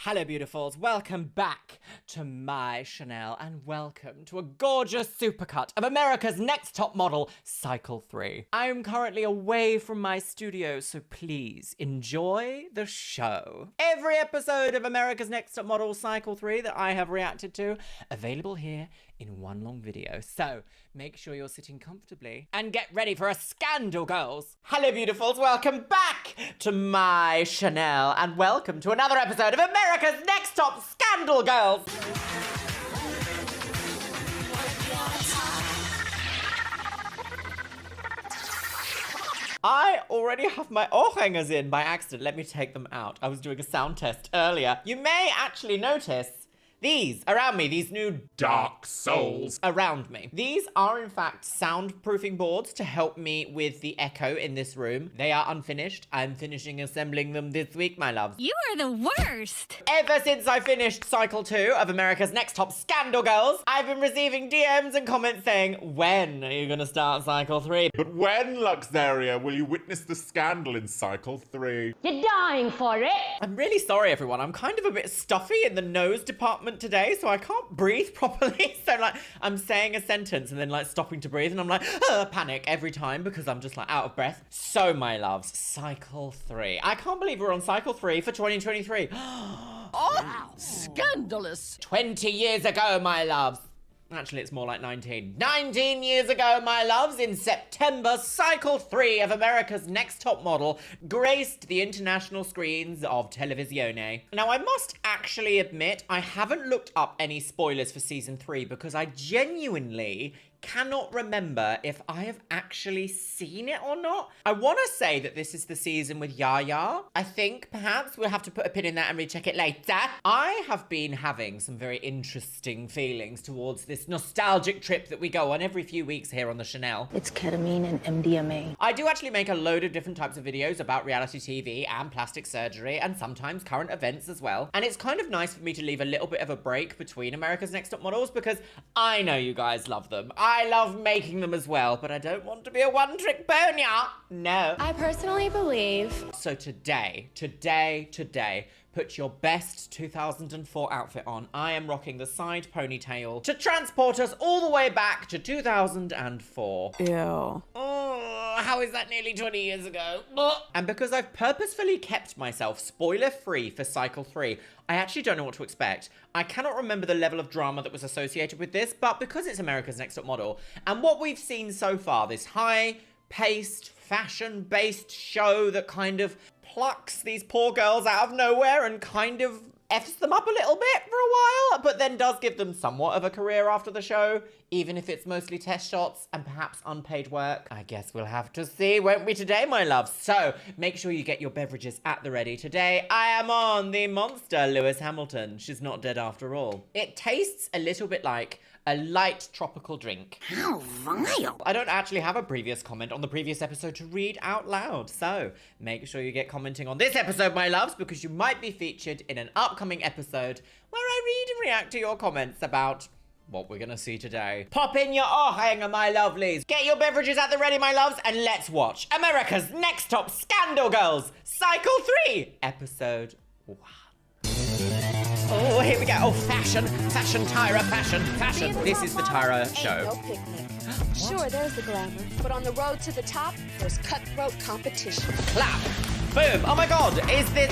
Hello beautifuls, welcome back to my Chanel and welcome to a gorgeous supercut of America's Next Top Model Cycle 3. I am currently away from my studio, so please enjoy the show. Every episode of America's Next Top Model Cycle 3 that I have reacted to, available here in one long video. So make sure you're sitting comfortably and get ready for a scandal, girls. Hello beautifuls, welcome back to my Chanel and welcome to another episode of America's Next Top Scandal, girls. I already have my oar hangers in by accident. Let me take them out. I was doing a sound test earlier. You may actually notice these around me, these new dark souls around me. These are in fact soundproofing boards to help me with the echo in this room. They are unfinished. I'm finishing assembling them this week, my loves. You are the worst. Ever since I finished Cycle 2 of America's Next Top Scandal Girls, I've been receiving DMs and comments saying, when are you gonna start Cycle 3? But when, Luxeria, will you witness the scandal in Cycle 3? You're dying for it. I'm really sorry, everyone. I'm kind of a bit stuffy in the nose department today, so I can't breathe properly. So like I'm saying a sentence and then like stopping to breathe and I'm like panic every time because I'm just like out of breath. So my loves, Cycle 3. I can't believe we're on Cycle 3 for 2023. Oh, scandalous. 20 years ago, my loves. Actually, it's more like 19. 19 years ago, my loves, in September, Cycle 3 of America's Next Top Model graced the international screens of Televisione. Now, I must actually admit, I haven't looked up any spoilers for Season 3 because I genuinely cannot remember if I have actually seen it or not. I want to say that this is the season with Yaya. I think perhaps we'll have to put a pin in that and recheck it later. I have been having some very interesting feelings towards this nostalgic trip that we go on every few weeks here on the Chanel. It's ketamine and MDMA. I do actually make a load of different types of videos about reality TV and plastic surgery and sometimes current events as well. And it's kind of nice for me to leave a little bit of a break between America's Next Top Models because I know you guys love them. I love making them as well, but I don't want to be a one-trick pony. No. I personally believe. So today, put your best 2004 outfit on. I am rocking the side ponytail to transport us all the way back to 2004. Ew. Oh, how is that nearly 20 years ago? And because I've purposefully kept myself spoiler-free for Cycle 3, I actually don't know what to expect. I cannot remember the level of drama that was associated with this, but because it's America's Next Top Model, and what we've seen so far, this high-paced, fashion-based show that kind of plucks these poor girls out of nowhere and kind of F's them up a little bit for a while, but then does give them somewhat of a career after the show, even if it's mostly test shots and perhaps unpaid work. I guess we'll have to see, won't we, today, my love? So make sure you get your beverages at the ready. Today, I am on the monster Lewis Hamilton. She's not dead after all. It tastes a little bit like a light tropical drink. How vile. I don't actually have a previous comment on the previous episode to read out loud, so make sure you get commenting on this episode, my loves, because you might be featured in an upcoming episode where I read and react to your comments about what we're gonna see today. Pop in your oar hanger, my lovelies. Get your beverages at the ready, my loves, and let's watch America's Next Top Scandal Girls, Cycle 3, Episode 1. Oh, here we go. Oh, fashion, Tyra, fashion. This is the Tyra show. No picnic. Sure, there's the glamour, but on the road to the top, there's cutthroat competition. Clap. Boom. Oh my God.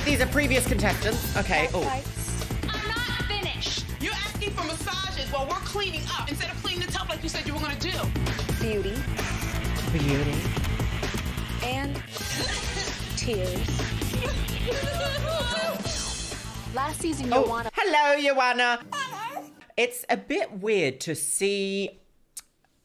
These are previous contestants? Okay. Oh. I'm not finished. You're asking for massages while we're cleaning up instead of cleaning the top like you said you were gonna do. Beauty. And tears. Last season, Joanna. Hello, Joanna. It's a bit weird to see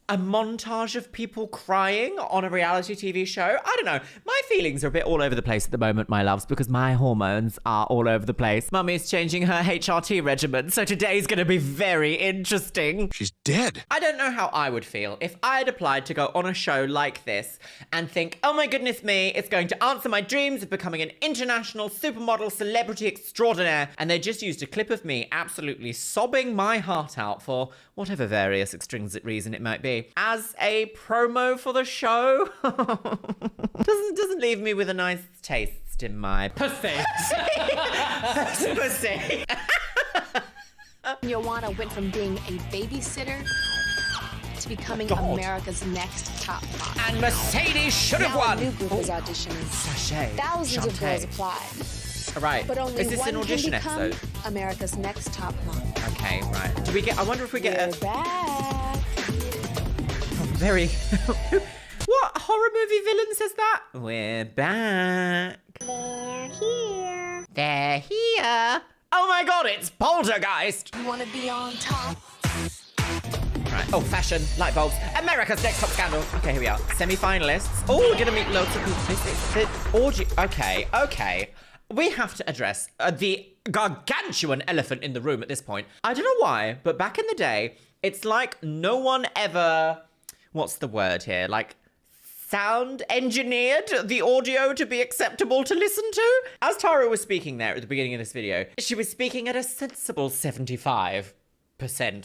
a montage of people crying on a reality TV show. I don't know. My feelings are a bit all over the place at the moment, my loves, because my hormones are all over the place. Mummy's changing her HRT regimen, so today's going to be very interesting. She's dead. I don't know how I would feel if I had applied to go on a show like this and think, oh my goodness me, it's going to answer my dreams of becoming an international supermodel celebrity extraordinaire, and they just used a clip of me absolutely sobbing my heart out for whatever various extrinsic reason it might be, as a promo for the show. doesn't leave me with a nice taste in my pussy. Pussy. Joanna went from being a babysitter to becoming God. America's next top model. And Mercedes should have Now a won. new group is auditioning. Sachet. Thousands of girls Shantae. applied, All right. but only Is this one an audition can become episode? America's next top model. Okay, right. Do we get? I wonder if we get We're a back. very. What horror movie villain says that? We're back. They're here. They're here. Oh my God! It's Poltergeist. You want to be on top? Right. Oh, fashion, light bulbs, America's Next Top Scandal. Okay, here we are. Semi-finalists. Oh, we're gonna meet loads of people. This is the orgy. Okay. We have to address the gargantuan elephant in the room at this point. I don't know why, but back in the day, it's like no one ever. What's the word here? Like, sound engineered the audio to be acceptable to listen to? As Tara was speaking there at the beginning of this video, she was speaking at a sensible 75%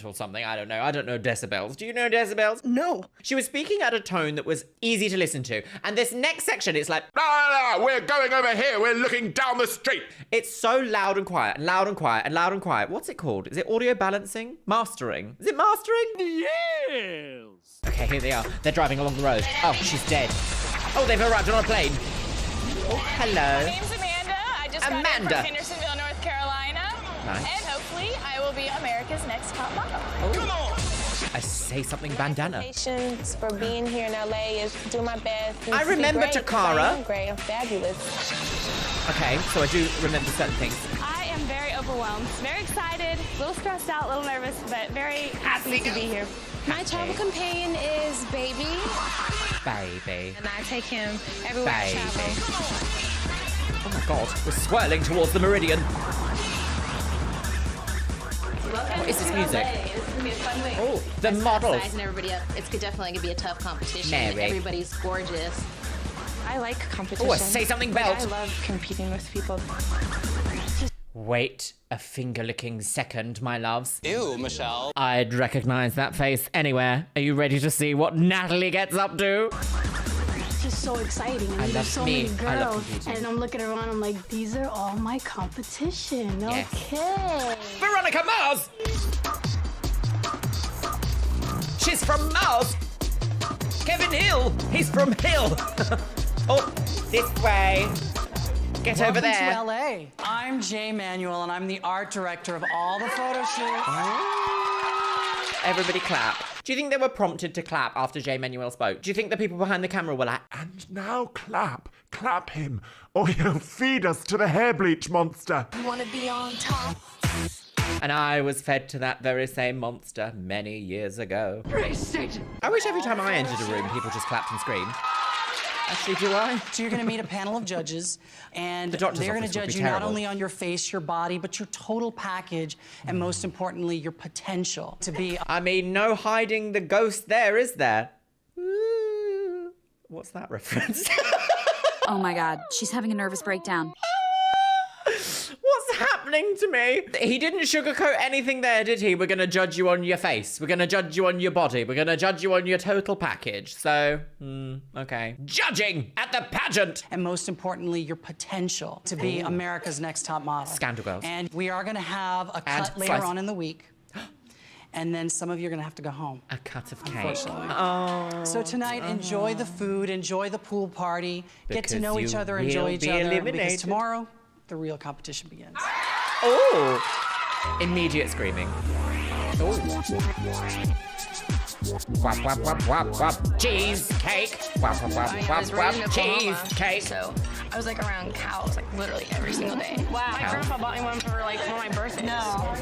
or something. I don't know decibels. Do you know decibels? No. She was speaking at a tone that was easy to listen to. And this next section, it's like, No, we're going over here. We're looking down the street. it's so loud and quiet, and loud and quiet, and loud and quiet. What's it called? Is it audio balancing? Mastering? Is it mastering? Yes. Okay, here they are. They're driving along the road. Oh, she's dead. Oh, they've arrived on a plane. Oh, hello. My name's Amanda. I just got in Amanda. from Hendersonville, North Carolina. Nice. And hopefully I will be America's next top model. Come on. I say something bandana. Expectations for being here in LA is do my best. and I to be remember great, 'cause I Takara. am great. I'm fabulous. Okay, so I do remember certain things. I am very overwhelmed, very excited, a little stressed out, a little nervous, but very happy to be here. My travel companion is Baby. Baby. And I take him everywhere I Baby. travel. Oh my God, we're swirling towards the meridian. What is this music? This is gonna be a fun week. Oh, the models. Sizing everybody up. It's definitely gonna be a tough competition. Mary. Everybody's gorgeous. I like competition. Oh, say something, Belt. I love competing with people. Wait a finger-licking second, my loves. Ew, Michelle. I'd recognize that face anywhere. Are you ready to see what Natalie gets up to? It's just so exciting. I mean, love there's so me. many I love girls. competing. And I'm looking around, I'm like, these are all my competition. Yes. Okay. Veronica Mars! She's from Mars! Kevin Hill! He's from Hill! Oh, this way. Get over there. Welcome to LA. I'm Jay Manuel, and I'm the art director of all the photo shoots. Everybody clap. Do you think they were prompted to clap after Jay Manuel spoke? Do you think the people behind the camera were like, And now clap him, or he'll feed us to the hair bleach monster. You want to be on top? and I was fed to that very same monster many years ago. I wish every time I entered a room, people just clapped and screamed. Actually, do I? So you're going to meet a panel of judges, and The doctor's they're going to office would judge be you not terrible. only on your face, your body, but your total package, and most importantly, your potential to be. I mean, no hiding the ghost there, is there? Ooh. What's that reference? Oh my God, she's having a nervous breakdown. What's happening to me? He didn't sugarcoat anything there, did he? We're gonna judge you on your face. We're gonna judge you on your body. We're gonna judge you on your total package. So, okay. Judging at the pageant! And most importantly, your potential to be Ooh. America's Next Top Model. Scandal Girls. And we are going to have a cut later slice. on in the week. And then some of you are going to have to go home. A cut of cake. Unfortunately. Oh. So tonight, enjoy the food, enjoy the pool party, get to Because know each you other, enjoy will each be other. Because eliminated. tomorrow, the real competition begins. Oh! Immediate screaming. Oh. Wap, wap, wap, wap, wap. Cheesecake. Wap, wap, wap, wap, wap. Cheesecake. So I was like around cows like literally every single day. Wow, my Cow. grandpa bought me one for like one of my birthdays. No.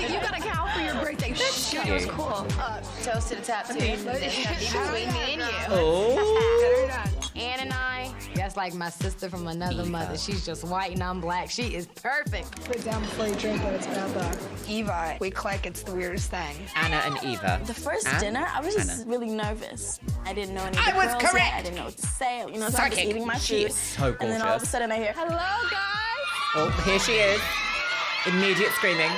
You got a cow for your birthday. It was cool. Toast to the top too. He was waiting in you. Oh. Ann and I, that's like my sister from another mother. She's just white and I'm black. She is perfect. Put it down before you drink it. It's bad. Eva, we clack. It's the weirdest thing. Anna and Eva. The first Anne? dinner, I was just Anna. really nervous. I didn't know any of I the was girls yet. correct. I didn't know what to say. You know, so I was Psychic. just eating my She food. is so And then all of a gorgeous. sudden I hear, hello, guys. Oh, here she is. Immediate screaming.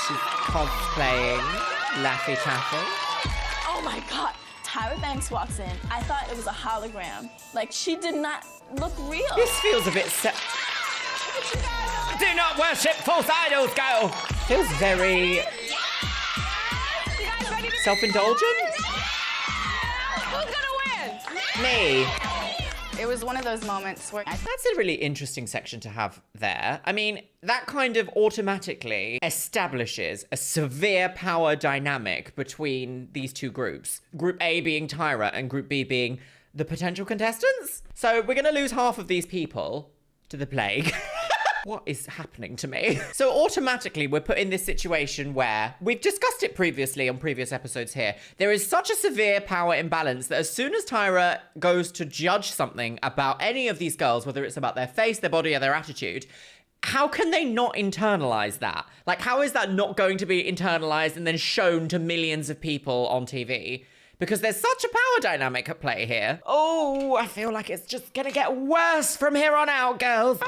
She's cosplaying Laffy Taffy. Oh my God. Tyra Banks walks in. I thought it was a hologram. Like, she did not look real. This feels a bit Do not worship false idols, girl. Feels very self-indulgent. Who's gonna win? Me. It was one of those moments where That's a really interesting section to have there. I mean, that kind of automatically establishes a severe power dynamic between these two groups. Group A being Tyra and Group B being the potential contestants. So we're gonna lose half of these people to the plague. What is happening to me? So automatically we're put in this situation where we've discussed it previously on previous episodes here. There is such a severe power imbalance that as soon as Tyra goes to judge something about any of these girls, whether it's about their face, their body, or their attitude, how can they not internalize that? Like, how is that not going to be internalized and then shown to millions of people on TV? Because there's such a power dynamic at play here. Oh, I feel like it's just gonna get worse from here on out, girls.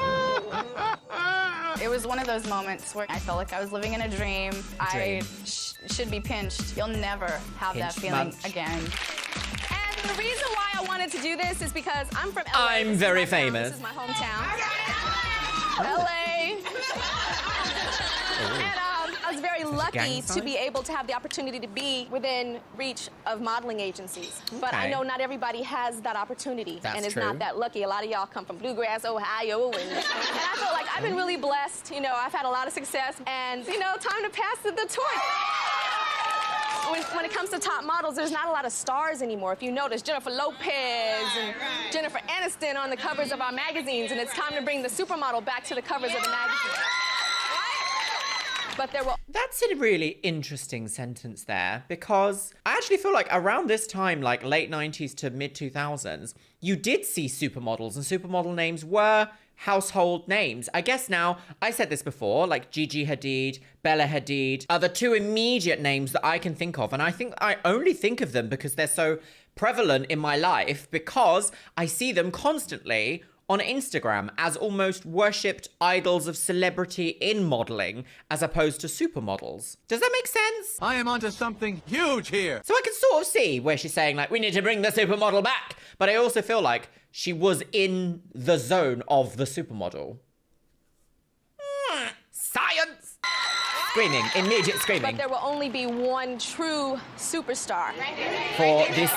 it was one of those moments where I felt like I was living in a dream. I should be pinched. You'll never have that feeling again. And the reason why I wanted to do this is because I'm from LA. I'm very famous. This is my hometown. LA. And I was very lucky to be able to have the opportunity to be within reach of modeling agencies. But I know not everybody has that opportunity and is not that lucky. A lot of y'all come from Bluegrass, Ohio, and I feel like I've been really blessed. You know, I've had a lot of success, and you know, time to pass the torch. When it comes to top models, there's not a lot of stars anymore. If you notice, Jennifer Lopez and Jennifer Aniston on the covers of our magazines, and it's time to bring the supermodel back to the covers of the magazines. But there were... That's a really interesting sentence there, because I actually feel like around this time, like late 90s to mid 2000s, you did see supermodels, and supermodel names were household names. I guess now, I said this before, like Gigi Hadid, Bella Hadid are the two immediate names that I can think of, and I think I only think of them because they're so prevalent in my life, because I see them constantly on Instagram as almost worshipped idols of celebrity in modeling as opposed to supermodels. Does that make sense? I am onto something huge here. So I can sort of see where she's saying, like, we need to bring the supermodel back. But I also feel like she was in the zone of the supermodel. Science! Screaming, immediate screaming. But there will only be one true superstar. For this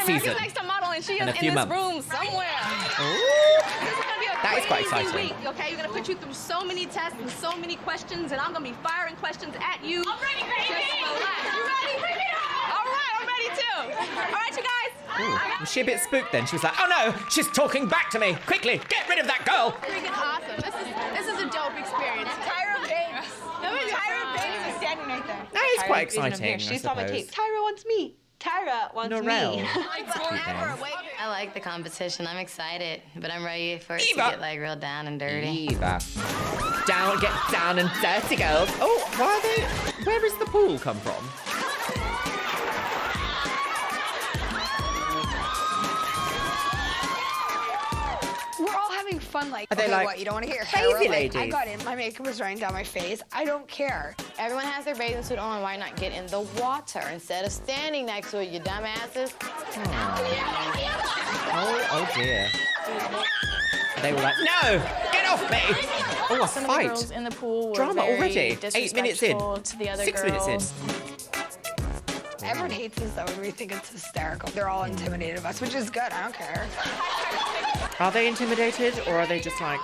season. Next to model, and she is in in this room somewhere. That is quite exciting. Week, okay, you're gonna put you through so many tests and so many questions, and I'm gonna be firing questions at you. I'm ready, baby. Just relax. You ready? Bring it on. All right, I'm ready too. All right, you guys. Was she a bit spooked then? She was like, oh no, she's talking back to me. Quickly, get rid of that girl. Freaking awesome. This is a dope experience. Tyra Banks. Tyra Banks is standing right there. That is quite exciting. She saw my tape. Tyra wants me. Tyra wants me. I like the competition. I'm excited, but I'm ready for it to get like real down and dirty. Get down and dirty, girls. Oh, why are they? Where does the pool come from? We're all having fun, like, Are they okay, like what, you don't want to hear? crazy Like, ladies? I got in, my makeup was running down my face. I don't care. Everyone has their bathing suit on. Why not get in the water instead of standing next to it, you dumbasses? Oh dear. They were like, no, get off me. Oh, a Some of the fight. girls in the pool were Drama very already. 8 minutes in. disrespectful to the other 6 girls. minutes in. Everyone hates us, though, when we think it's hysterical. They're all intimidated of us, which is good. I don't care. Are they intimidated, or are they just like,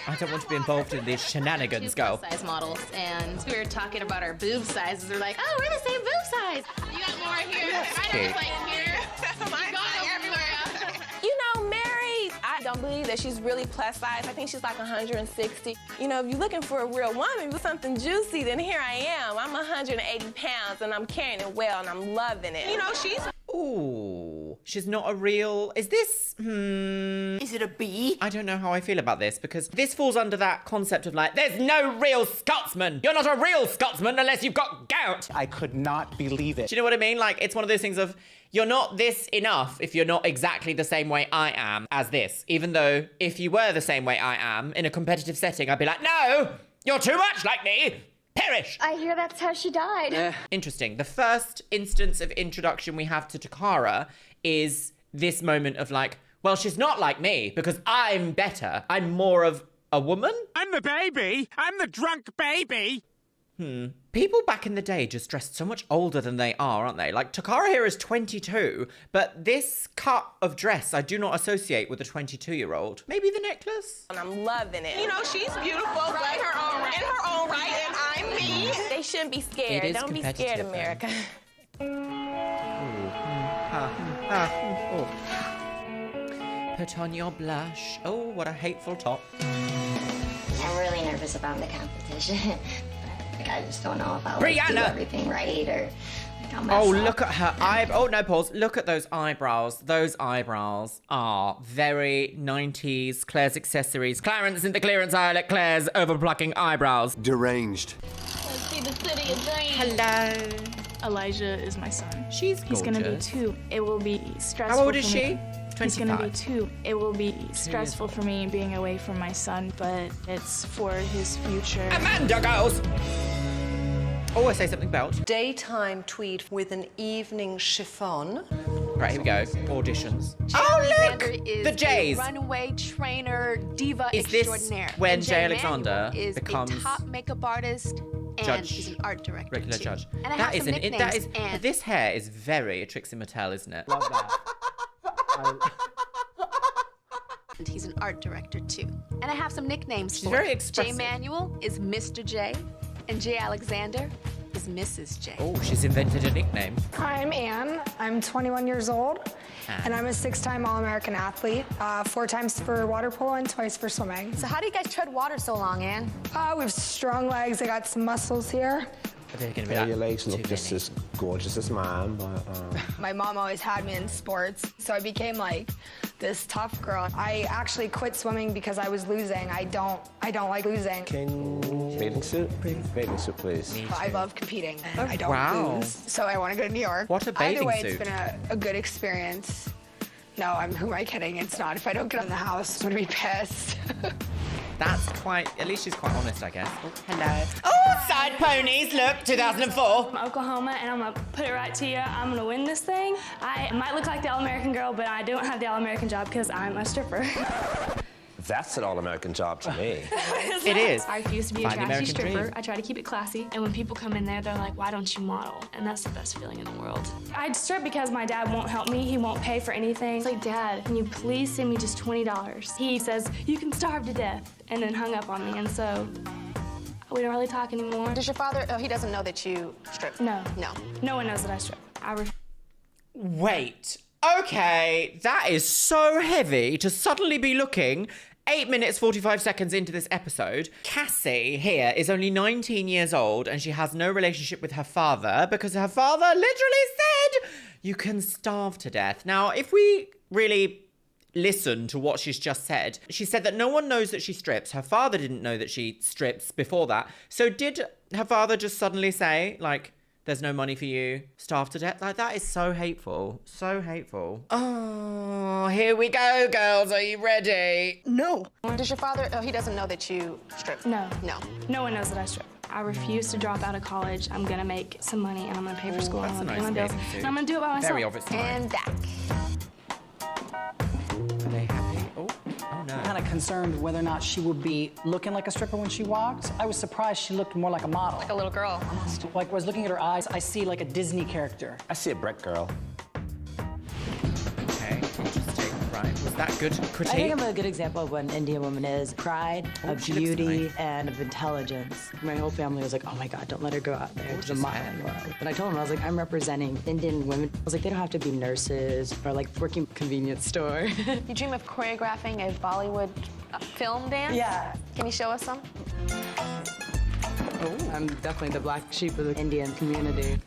I don't want to be involved in these shenanigans, go? Size models, and we were talking about our boob sizes. They're like, oh, we're the same boob size. You got more here. Mine cute. is like here. Mine going everywhere. You know, Mary, I don't believe that she's really plus size. I think she's like 160. You know, if you're looking for a real woman with something juicy, then here I am. I'm 180 pounds, and I'm carrying it well, and I'm loving it. You know, she's... Ooh, she's not a real... Is this... Is it a B? I don't know how I feel about this, because this falls under that concept of like, there's no real Scotsman. You're not a real Scotsman unless you've got gout. I could not believe it. Do you know what I mean? Like, it's one of those things of, you're not this enough if you're not exactly the same way I am as this. Even though if you were the same way I am in a competitive setting, I'd be like, no, you're too much like me. Perish! I hear that's how she died. Interesting. The first instance of introduction we have to Takara is this moment of like, well, she's not like me because I'm better. I'm more of A woman? I'm the baby. I'm the drunk baby. People back in the day just dressed so much older than they are, aren't they? Like, Takara here is 22, but this cut of dress I do not associate with a 22-year-old. Maybe the necklace? And I'm loving it. You know, she's beautiful, but in her own right, and I'm me. They shouldn't be scared. It is Don't be scared, competitive, America. Put on your blush. Oh, what a hateful top. I'm really nervous about the competition. I just don't know if I'll do everything right or I'll mess up. Look at her oh, no, pause. Look at those eyebrows. Those eyebrows are very 90s. Claire's accessories. Clarence in the clearance aisle at Claire's overplucking eyebrows. Deranged. Let's see the city of dreams. Hello. Elijah is my son. She's gorgeous. He's gonna be 2. It will be stressful. How old is she? 25. He's gonna be 2. It will be stressful for me being away from my son, but it's for his future. Amanda goes! Oh, I say something about. Daytime tweed with an evening chiffon. Right, here we go. Auditions. Jay Alexander is the Jays. A runway trainer diva Is this extraordinaire. when And Jay Manuel Alexander is becomes a top makakeup artist and judge, he's an art director regular too. judge? And I have some nicknames. And this hair is very Trixie Mattel, isn't it? Love that. and he's an art director too. And I have some nicknames She's for very him. expressive. Jay Manuel is Mr. J, and Jay Alexander is Mrs. J. Oh, she's invented a nickname. Hi, I'm Anne. I'm 21 years old, and I'm a 6-time All-American athlete, 4 times for water polo and twice for swimming. So how do you guys tread water so long, Anne? We have strong legs. I got some muscles here. Your legs look just as gorgeous as mine, but... My mom always had me in sports, so I became like this tough girl. I actually quit swimming because I was losing. I don't like losing. Bathing suit? Bathing suit, please. I love competing, and I don't wow. lose, so I want to go to New York. What a bathing Either way, suit. it's been a good experience. No, who am I kidding? It's not. If I don't get in the house, I'm gonna be pissed. That's quite, at least she's quite honest, I guess. Oh, hello. Oh, side ponies, look, 2004. From Oklahoma, and I'm gonna put it right to you. I'm gonna win this thing. I might look like the All-American girl, but I don't have the All-American job because I'm a stripper. That's an all-American job to me. It is. I refuse to be a Find the trashy American stripper. dream. I try to keep it classy. And when people come in there, they're like, why don't you model? And that's the best feeling in the world. I strip because my dad won't help me. He won't pay for anything. It's like, Dad, can you please send me just $20? He says, you can starve to death, and then hung up on me. And so we don't really talk anymore. Does your father, he doesn't know that you strip? No. No. No one knows that I strip. Wait. Okay, that is so heavy to suddenly be looking 8 minutes, 45 seconds into this episode. Cassie here is only 19 years old and she has no relationship with her father because her father literally said, you can starve to death. Now, if we really listen to what she's just said, she said that no one knows that she strips. Her father didn't know that she strips before that. So did her father just suddenly say, like, there's no money for you, starve to death? Like, that is so hateful. So hateful. Oh, here we go, girls. Are you ready? No. Does your father, he doesn't know that you strip? No. No. No one knows that I strip. I refuse to drop out of college. I'm gonna make some money and I'm gonna pay for school and I'm gonna pay my bills. And I'm gonna do it by myself. Very obvious. And back. Are they happy? Oh no. I'm kind of concerned whether or not she would be looking like a stripper when she walked. I was surprised she looked more like a model. Like a little girl, almost. Like, I was looking at her eyes, I see like a Disney character. I see a brick girl. Okay, interesting. Right, was that good critique? I think I'm a good example of what an Indian woman is. Pride, of she looks beauty, nice. and of intelligence. My whole family was like, oh my God, don't let her go out there to the modeling world. But I told them, I was like, I'm representing Indian women. I was like, they don't have to be nurses or like working convenience store. You dream of choreographing a Bollywood film dance? Yeah. Can you show us some? Oh, I'm definitely the black sheep of the Indian community.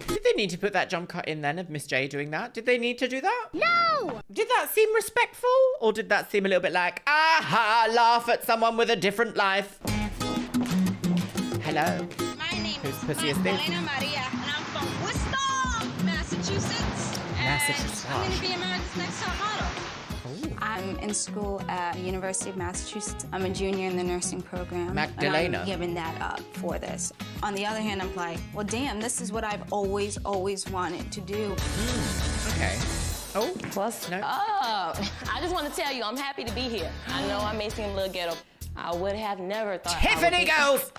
Did they need to put that jump cut in then of Miss J doing that? Did they need to do that? No! Did that seem respectful? Or did that seem a little bit like, aha, laugh at someone with a different life? Hello? My name Whose pussy is this? Elena Maria, and I'm from Worcester, Massachusetts. Massachusetts. And I'm going to be America's Next Top Model. I'm in school at the University of Massachusetts. I'm a junior in the nursing program. Magdalena. And I'm giving that up for this. On the other hand, I'm like, well, damn, this is what I've always wanted to do. Okay. Oh, what's no. up? I just want to tell you, I'm happy to be here. I know I may seem a little ghetto. I would have never thought. Tiffany girls!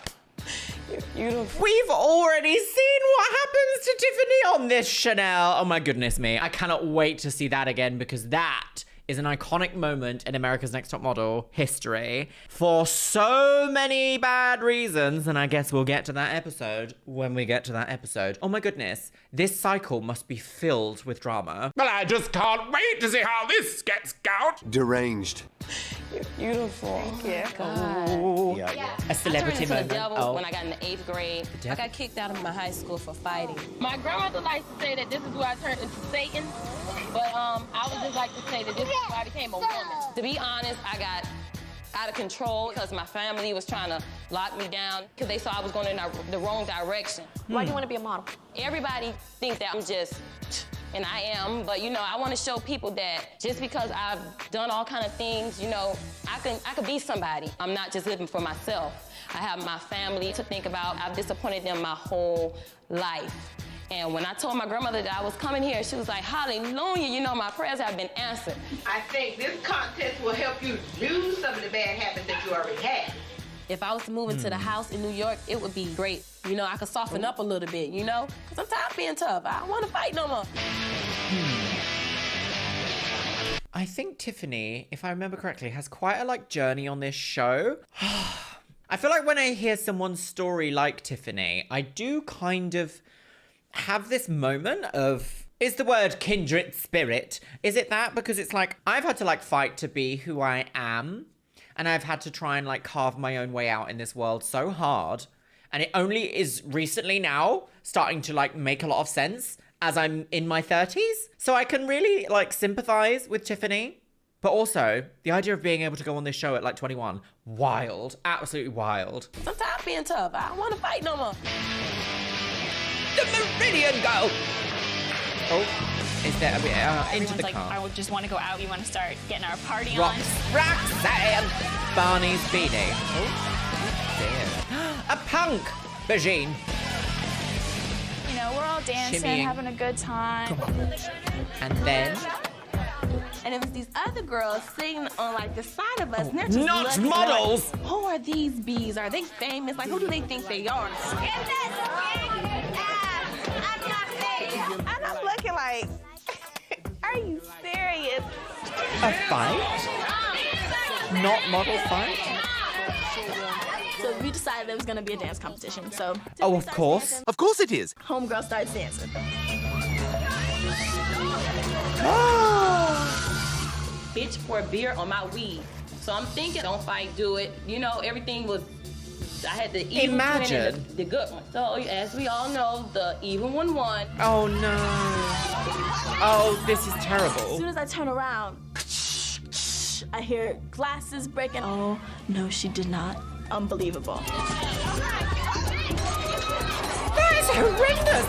You're beautiful. We've already seen what happens to Tiffany on this Chanel. Oh my goodness me. I cannot wait to see that again because that is an iconic moment in America's Next Top Model history for so many bad reasons. And I guess we'll get to that episode when we get to that episode. Oh my goodness. This cycle must be filled with drama. Well, I just can't wait to see how this gets out. Deranged. You're beautiful. Thank you. Oh, Yeah. A celebrity I turned into moment. the devil when I got in the 8th grade. devil. I got kicked out of my high school for fighting. My grandmother likes to say that this is where I turned into Satan, but I would just like to say that this is where I became a woman. To be honest, I got out of control because my family was trying to lock me down because they saw I was going in the wrong direction. Why do you want to be a model? Everybody thinks that I'm just, and I am, but you know, I want to show people that just because I've done all kind of things, you know, I could be somebody. I'm not just living for myself. I have my family to think about. I've disappointed them my whole life. And when I told my grandmother that I was coming here, she was like, hallelujah, you know, my prayers have been answered. I think this contest will help you lose some of the bad habits that you already had. If I was to move into the house in New York, it would be great. You know, I could soften up a little bit, you know? Because I'm tired of being tough. I don't want to fight no more. I think Tiffany, if I remember correctly, has quite a journey on this show. I feel like when I hear someone's story like Tiffany, I do kind of have this moment of, is the word kindred spirit? Is it that? Because it's like, I've had to fight to be who I am. And I've had to try and carve my own way out in this world so hard. And it only is recently now starting to make a lot of sense as I'm in my 30s. So I can really sympathize with Tiffany. But also, the idea of being able to go on this show at 21, wild, absolutely wild. I'm tired of being tough. I don't want to fight no more. The Meridian Girl! Oh, is there a bit into the car? I would just want to go out. We want to start getting our party on. Roxanne! Barney's beanie. Oh, dear. A punk! Bajine. You know, we're all dancing, Shimmying. having a good time. And then... And it was these other girls sitting on the side of us, and they're just Not looking models! Who are these bees? Are they famous? Who do they think they are? And I'm looking like, are you serious? A fight? Not model fight? So we decided it was going to be a dance competition, so... Oh, of course. Of course it is. Homegirl starts dancing. Bitch for a beer on my weed. So I'm thinking, don't fight, do it. You know, everything was, I had the evil twin and the good one. So as we all know, the evil one won. Oh no. Oh, this is As terrible. soon as I turn around, I hear glasses breaking. Oh, no, she did not. Unbelievable. That is horrendous.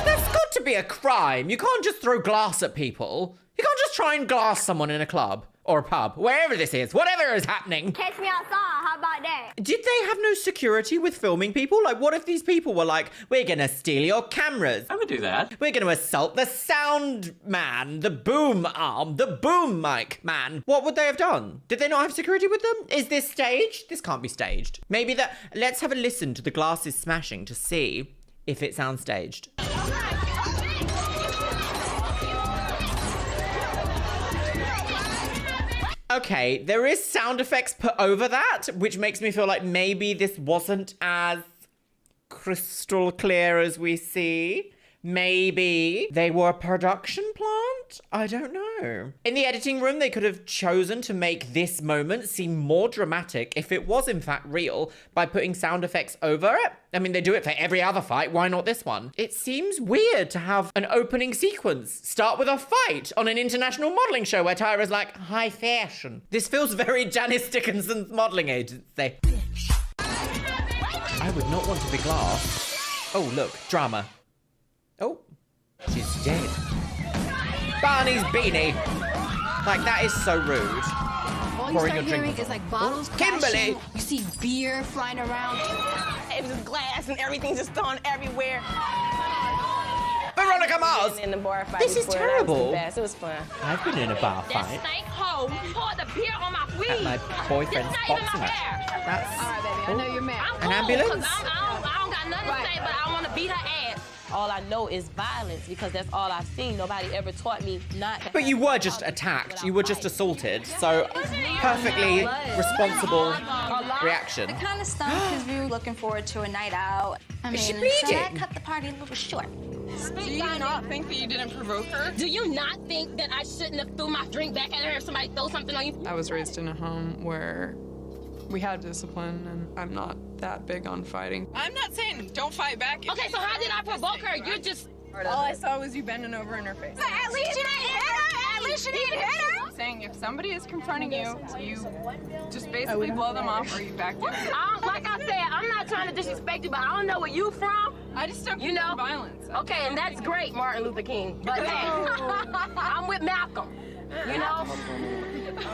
That's got to be a crime. You can't just throw glass at people. You can't just try and glass someone in a club or a pub, wherever this is, whatever is happening. Catch me outside, how about that? Did they have no security with filming people? What if these people were like, we're gonna steal your cameras? I would do that. We're gonna assault the sound man, the boom arm, the boom mic man. What would they have done? Did they not have security with them? Is this staged? This can't be staged. Maybe let's have a listen to the glasses smashing to see if it sounds staged. Okay, there is sound effects put over that, which makes me feel like maybe this wasn't as crystal clear as we see. Maybe they were a production plant? I don't know. In the editing room, they could have chosen to make this moment seem more dramatic if it was in fact real by putting sound effects over it. I mean, they do it for every other fight. Why not this one? It seems weird to have an opening sequence start with a fight on an international modeling show where Tyra's like, high fashion. This feels very Janice Dickinson's modeling agency. I would not want to be glass. Oh, look, drama. Oh, she's dead. Barney's beanie. That is so rude. All you start hearing is bottles crashing. Kimberly. You see beer flying around. It was just glass and everything just thrown everywhere. Veronica Mars! In the bar fight This is before, terrible. That was the best. It was fun. I've been in a bar That fight stank hoe poured the beer on my weed. at my boyfriend's This not even boxing my match. hair. That's All right, baby. I know you're mad. I'm An cool, ambulance? 'cause I don't got nothing to say, but I want to beat her ass. All I know is violence because that's all I've seen. Nobody ever taught me not. But you were just attacked. You were just assaulted. So perfectly responsible reaction. It kind of stunk because we were looking forward to a night out. I mean, Is she so bleeding? that cut the party a little short. Do you not think that you didn't provoke her? Do you not think that I shouldn't have threw my drink back at her if somebody throw something on you? I was raised in a home where we had discipline, and I'm not that big on fighting. I'm not saying don't fight back. Okay, so how did I provoke her? You're just... All I saw was you bending over in her face. But at least you didn't hit her! At least you didn't hit her! Saying if somebody is confronting you, you just basically blow them off or you back down. Like I said, I'm not trying to disrespect you, but I don't know where you from. I just don't you know violence. Okay, and that's great, Martin Luther King. But hey, I'm with Malcolm. You know?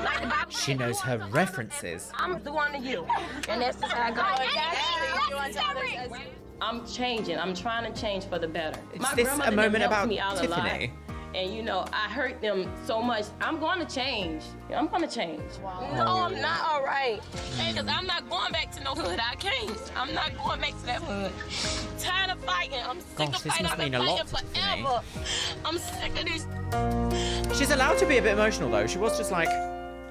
Like the Bible She knows her references. I'm the one to you. And that's just how I go. I'm changing. I'm trying to change for the better. Is My this grandmother a moment done helped about me out Tiffany? a lot. And you know, I hurt them so much. I'm going to change. I'm going to change. Wow. No, I'm not all right. Because I'm not going back to no hood. I can't. I'm not going back to that hood. I'm tired of fighting. I'm sick Gosh, of this fighting. must I've been mean a lot fighting to Tiffany. forever. I'm sick of this. She's allowed to be a bit emotional though. She was just like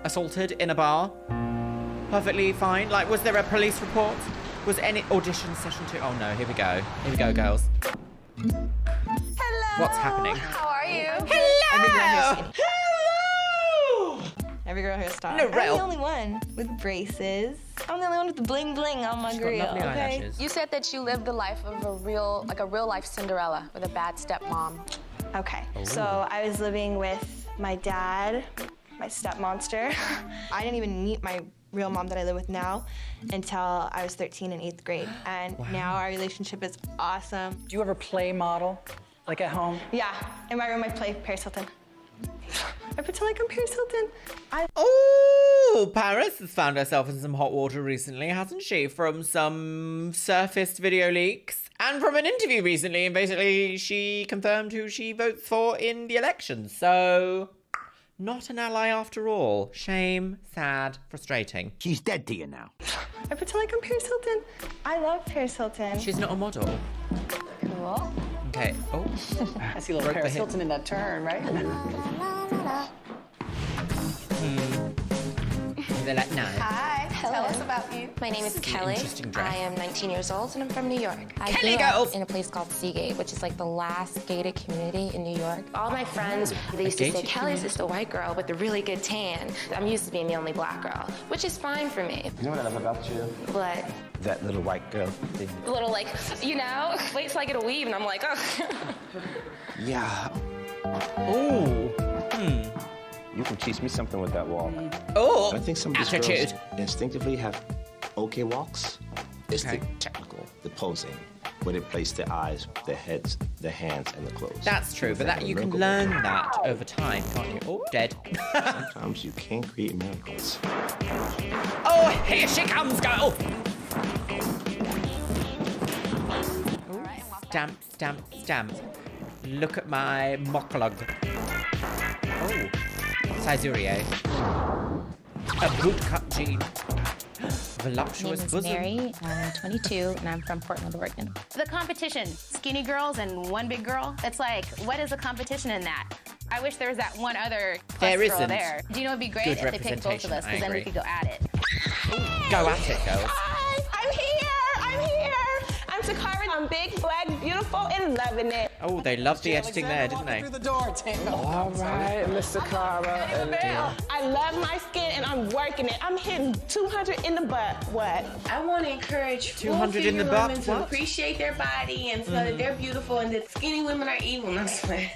assaulted in a bar. Perfectly fine. Like, was there a police report? Was any audition session 2? Oh no, here we go. Here we go, girls. Hello. What's happening? How are you? Hello. Every girl here stop. No, I'm the only one with braces. I'm the only one with the bling bling on my She's got grill. lovely Okay. eyelashes. You said that you lived the life of a real life Cinderella with a bad stepmom. Okay. Oh. So I was living with my dad, my stepmonster. I didn't even meet my real mom that I live with now until I was 13 in 8th grade. And now our relationship is awesome. Do you ever play model, like at home? Yeah. In my room, I play Paris Hilton. I pretend like I'm Paris Hilton. Oh, Paris has found herself in some hot water recently, hasn't she? From some surfaced video leaks and from an interview recently. And basically, she confirmed who she votes for in the election. So, not an ally after all. Shame, sad, frustrating. She's dead to you now. I pretend like I'm Paris Hilton. I love Paris Hilton. She's not a model. Cool. Okay. Oh. I see a little Paris Hilton in that turn, right? They're like, no. Hi. Tell us about you. My name is This is an Kelly. interesting dress. I am 19 years old and I'm from New York. I Kelly grew up girls. in a place called Seagate, which is like the last gated community in New York. All my friends, they used to say, gated Kelly's just a white girl with a really good tan. I'm used to being the only black girl, which is fine for me. You know what I love about you? But That little white girl. a little like, you know, wait till I get a weave and I'm like, oh. Yeah. Ooh. You can teach me something with that walk. Oh. I think some of these Attitude. girls instinctively have okay walks. It's the technical, the posing, where they place their eyes, their heads, their hands, and the clothes. That's true, but that you can learn that over time, can't you? Oh, dead. Sometimes you can create miracles. Oh, here she comes, girl! Stamp, stamp, stamp. Look at my mocklug. Oh, Sizeurier. A bootcut jean. Voluptuous bosom. Mary, I'm 22, and I'm from Portland, Oregon. The competition, skinny girls and one big girl, it's like, what is a competition in that? I wish there was that one other plus There girl isn't. there. Do you know what would be great Good if they picked both of representation, us, because then we I could go at it. Go at it, girls. I'm here. I'm here. I'm Takara. I'm big, black, beautiful, and loving it. Oh, they loved the editing there, didn't they? The door, Tango. All right, Mr. Cara. I love my skin and I'm working it. I'm hitting 200 in the butt. What? I want to encourage 200 in the butt? women to What? appreciate their body and so that they're beautiful and that skinny women are evil. No sweat.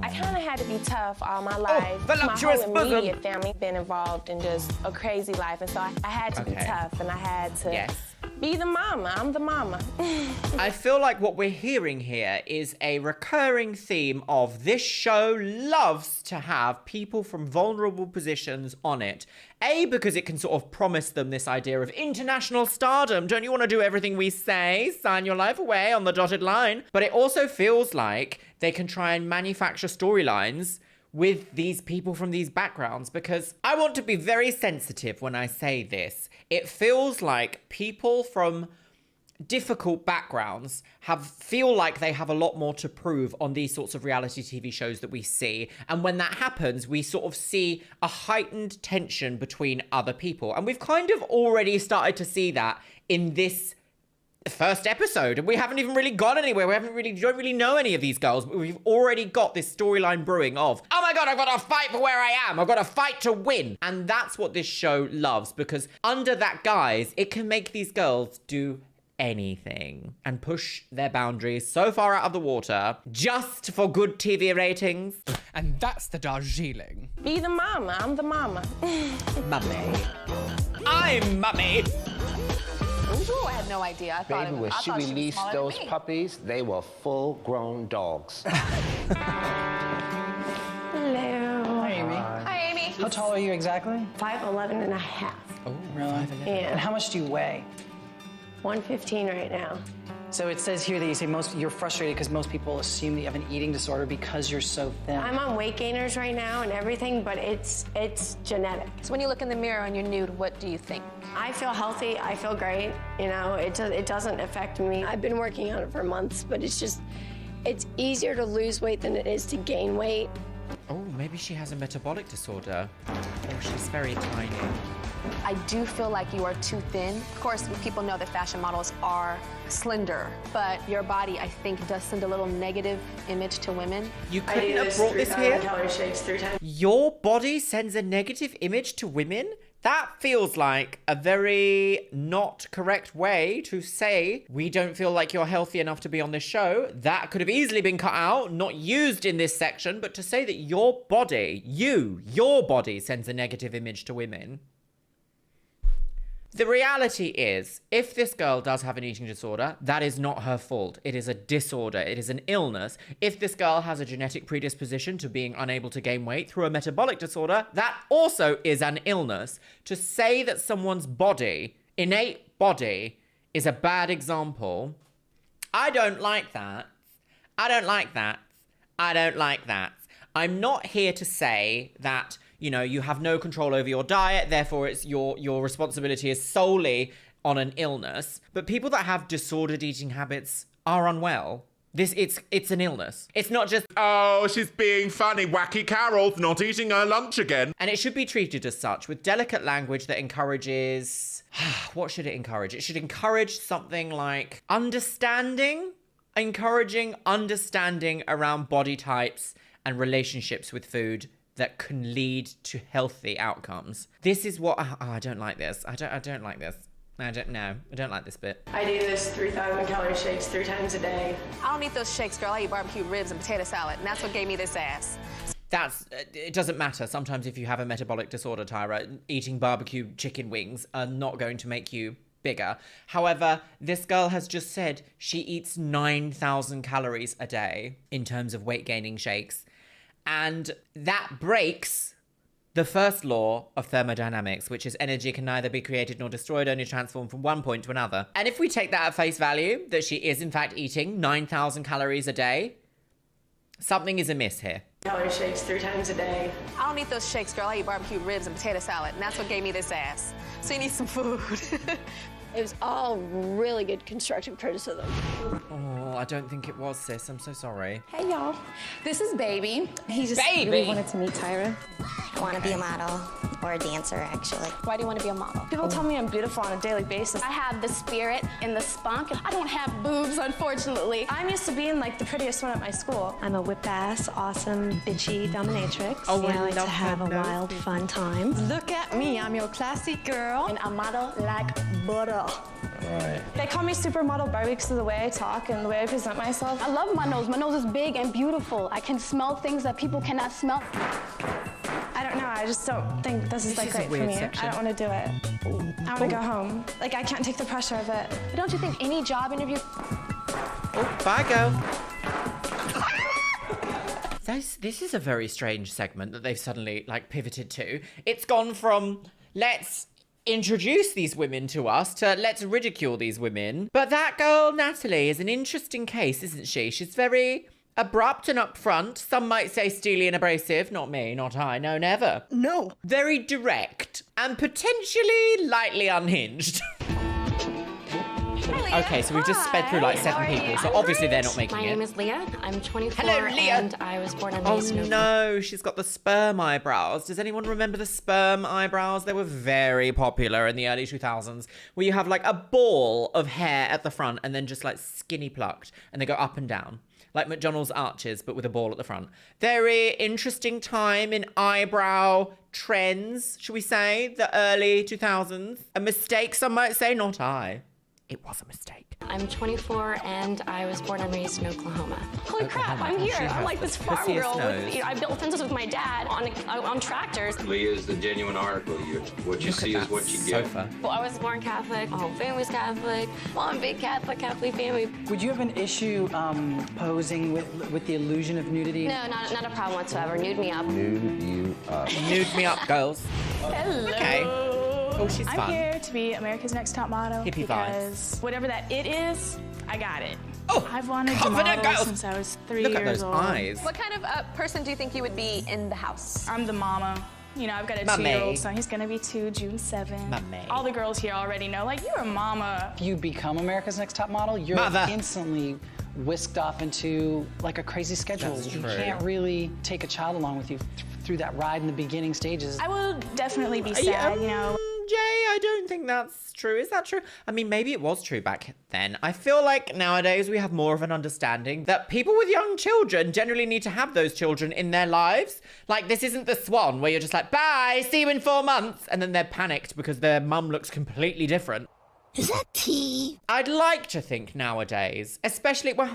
I kind of had to be tough all my life. My voluptuous whole bosom. immediate family been involved in just a crazy life, and so I had to be Okay. tough, and I had to Yes. Be the mama. I'm the mama. I feel like what we're hearing here is a recurring theme of this show loves to have people from vulnerable positions on it. A, because it can sort of promise them this idea of international stardom. Don't you want to do everything we say? Sign your life away on the dotted line. But it also feels like they can try and manufacture storylines with these people from these backgrounds, because I want to be very sensitive when I say this. It feels like people from difficult backgrounds feel like they have a lot more to prove on these sorts of reality TV shows that we see. And when that happens, we sort of see a heightened tension between other people. And we've kind of already started to see that in this first episode, and we haven't even really gone anywhere. Don't really know any of these girls, but we've already got this storyline brewing of, oh my god, I've got to fight for where I am. I've got to fight to win. And that's what this show loves, because under that guise, it can make these girls do anything and push their boundaries so far out of the water just for good TV ratings. And that's the Darjeeling. Be the mama. I'm the mama. Mummy. I'm Mummy. Ooh, I had no idea. I thought Baby, when she released those puppies, they were full-grown dogs. Hello. Hi, Amy. Hi, Amy. How tall are you exactly? 5'11" and a half. Oh, really? Yeah. And how much do you weigh? 115 right now. So it says here that you say you're frustrated because most people assume that you have an eating disorder because you're so thin. I'm on weight gainers right now and everything, but it's genetic. So when you look in the mirror and you're nude, what do you think? I feel healthy. I feel great. You know, it doesn't affect me. I've been working on it for months, but it's easier to lose weight than it is to gain weight. Oh, maybe she has a metabolic disorder. Oh, she's very tiny. I do feel like you are too thin. Of course, people know that fashion models are slender, but your body, I think, does send a little negative image to women. You couldn't have brought this here? Calorie shakes 3 times. Your body sends a negative image to women? That feels like a very not correct way to say we don't feel like you're healthy enough to be on this show. That could have easily been cut out, not used in this section, but to say that your body, your body sends a negative image to women. The reality is, if this girl does have an eating disorder, that is not her fault. It is a disorder. It is an illness. If this girl has a genetic predisposition to being unable to gain weight through a metabolic disorder, that also is an illness. To say that someone's body, innate body, is a bad example, I don't like that. I don't like that. I don't like that. I'm not here to say that, you know, you have no control over your diet, therefore it's your responsibility is solely on an illness. But people that have disordered eating habits are unwell. It's an illness. It's not just, oh, she's being funny, wacky Carol's not eating her lunch again. And it should be treated as such, with delicate language that encourages, what should it encourage? It should encourage something like understanding, encouraging understanding around body types and relationships with food that can lead to healthy outcomes. This is what, I don't like this. I don't like this. I don't like this bit. I do this 3,000 calorie shakes 3 times a day. I don't eat those shakes, girl. I eat barbecue ribs and potato salad, and that's what gave me this ass. It doesn't matter. Sometimes if you have a metabolic disorder, Tyra, eating barbecue chicken wings are not going to make you bigger. However, this girl has just said she eats 9,000 calories a day in terms of weight gaining shakes. And that breaks the first law of thermodynamics, which is energy can neither be created nor destroyed, only transformed from one point to another. And if we take that at face value, that she is in fact eating 9,000 calories a day, something is amiss here. Calorie shakes 3 times a day. I don't eat those shakes, girl. I eat barbecue ribs and potato salad, and that's what gave me this ass. So you need some food. It was all really good constructive criticism. Oh, I don't think it was, sis. I'm so sorry. Hey, y'all. This is Baby. He just really wanted to meet Tyra. I want to be a model or a dancer, actually. Why do you want to be a model? People tell me I'm beautiful on a daily basis. I have the spirit and the spunk. I don't have boobs, unfortunately. I'm used to being like the prettiest one at my school. I'm a whip-ass, awesome, bitchy dominatrix. Oh, I like to have a wild, fun time. Look at me. I'm your classy girl, and I model like butter. Right. They call me Supermodel Barbie because of the way I talk and the way I present myself. I love my nose. My nose is big and beautiful. I can smell things that people cannot smell. I don't know. I just don't think this is like great for me. Section. I don't want to do it. I want to go home. Like, I can't take the pressure of it. But don't you think any job interview... Oh, bye, girl. This is a very strange segment that they've suddenly, like, pivoted to. It's gone from, let's introduce these women to us, to let's ridicule these women. But that girl, Natalie, is an interesting case, isn't she? She's very abrupt and upfront. Some might say steely and abrasive. Not me, not I. No, never. No. Very direct and potentially lightly unhinged. Okay, so we've just sped through like 7 people, so obviously they're not making it. My name is Leah. I'm 24. Hello, Leah. And I was born and raised in no, she's got the sperm eyebrows. Does anyone remember the sperm eyebrows? They were very popular in the early 2000s, where you have like a ball of hair at the front and then just like skinny plucked, and they go up and down. Like McDonald's arches, but with a ball at the front. Very interesting time in eyebrow trends, should we say, the early 2000s. A mistake, some might say, not I. It was a mistake. I'm 24 and I was born and raised in Oklahoma. Holy crap, I'm here. I'm like this farm girl. I built fences with my dad on tractors. Leah's the genuine article. What you see is what you get. Well, I was born Catholic. My whole family's Catholic. Well, I'm a big Catholic family. Would you have an issue posing with the illusion of nudity? No, not a problem whatsoever. Nude me up. Nude you up. Nude me up, girls. Hello. Okay. Oh, she's fun. I'm here to be America's Next Top Model. Hippie because whatever that it is, I got it. Oh, I've wanted to model since I was 3 Look years at those old. eyes. What kind of person do you think you would be in the house? I'm the mama. You know, I've got a 2-year-old son. He's gonna be 2 June 7th. All the girls here already know, like, you're a mama. If you become America's Next Top Model, you're instantly whisked off into like a crazy schedule. You can't really take a child along with you through that ride in the beginning stages. I will definitely be sad, you know. Jay, I don't think that's true. Is that true? I mean, maybe it was true back then. I feel like nowadays we have more of an understanding that people with young children generally need to have those children in their lives. Like, this isn't the Swan where you're just like, bye, see you in 4 months. And then they're panicked because their mum looks completely different. Is that tea? I'd like to think nowadays, especially, well,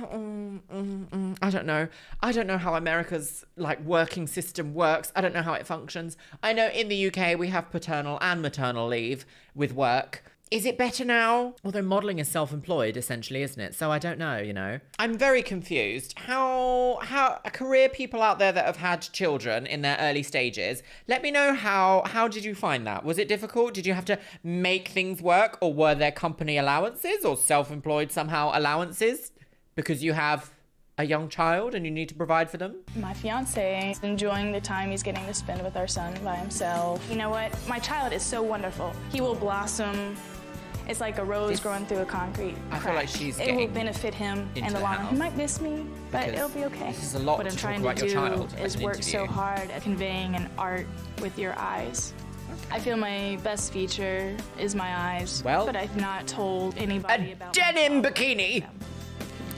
I don't know. I don't know how America's, like, working system works. I don't know how it functions. I know in the UK we have paternal and maternal leave with work. Is it better now? Although modelling is self-employed, essentially, isn't it? So I don't know, you know. I'm very confused. How career people out there that have had children in their early stages, let me know how did you find that? Was it difficult? Did you have to make things work? Or were there company allowances or self-employed somehow allowances? Because you have a young child and you need to provide for them? My fiance is enjoying the time he's getting to spend with our son by himself. You know what? My child is so wonderful. He will blossom. It's like a rose growing through a concrete crack. I feel like she's It will benefit him in the long run. He might miss me, but it'll be okay. This is a lot what I'm to talk trying about to your do child is as an work so interview. hard at conveying an art with your eyes. I feel my best feature is my eyes, but I've not told anybody about denim bikini.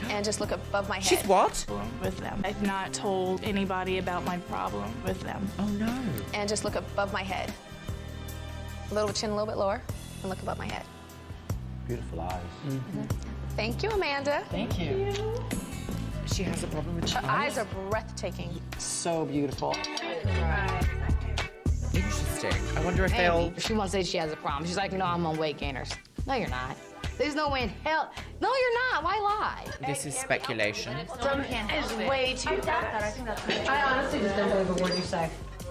And just look above my head. She's what? With them. I've not told anybody about my problem with them. Oh no. And just look above my head. A little chin a little bit lower, and look above my head. Beautiful eyes. Thank you, Amanda. Thank you. She has a problem with her eyes are breathtaking. So beautiful. Interesting. I wonder if they'll... She won't say she has a problem. She's like, no, I'm on weight gainers. No, you're not. There's no way in hell. No, you're not. Why lie? This is speculation. It's way too fast. I honestly just don't believe a word you say.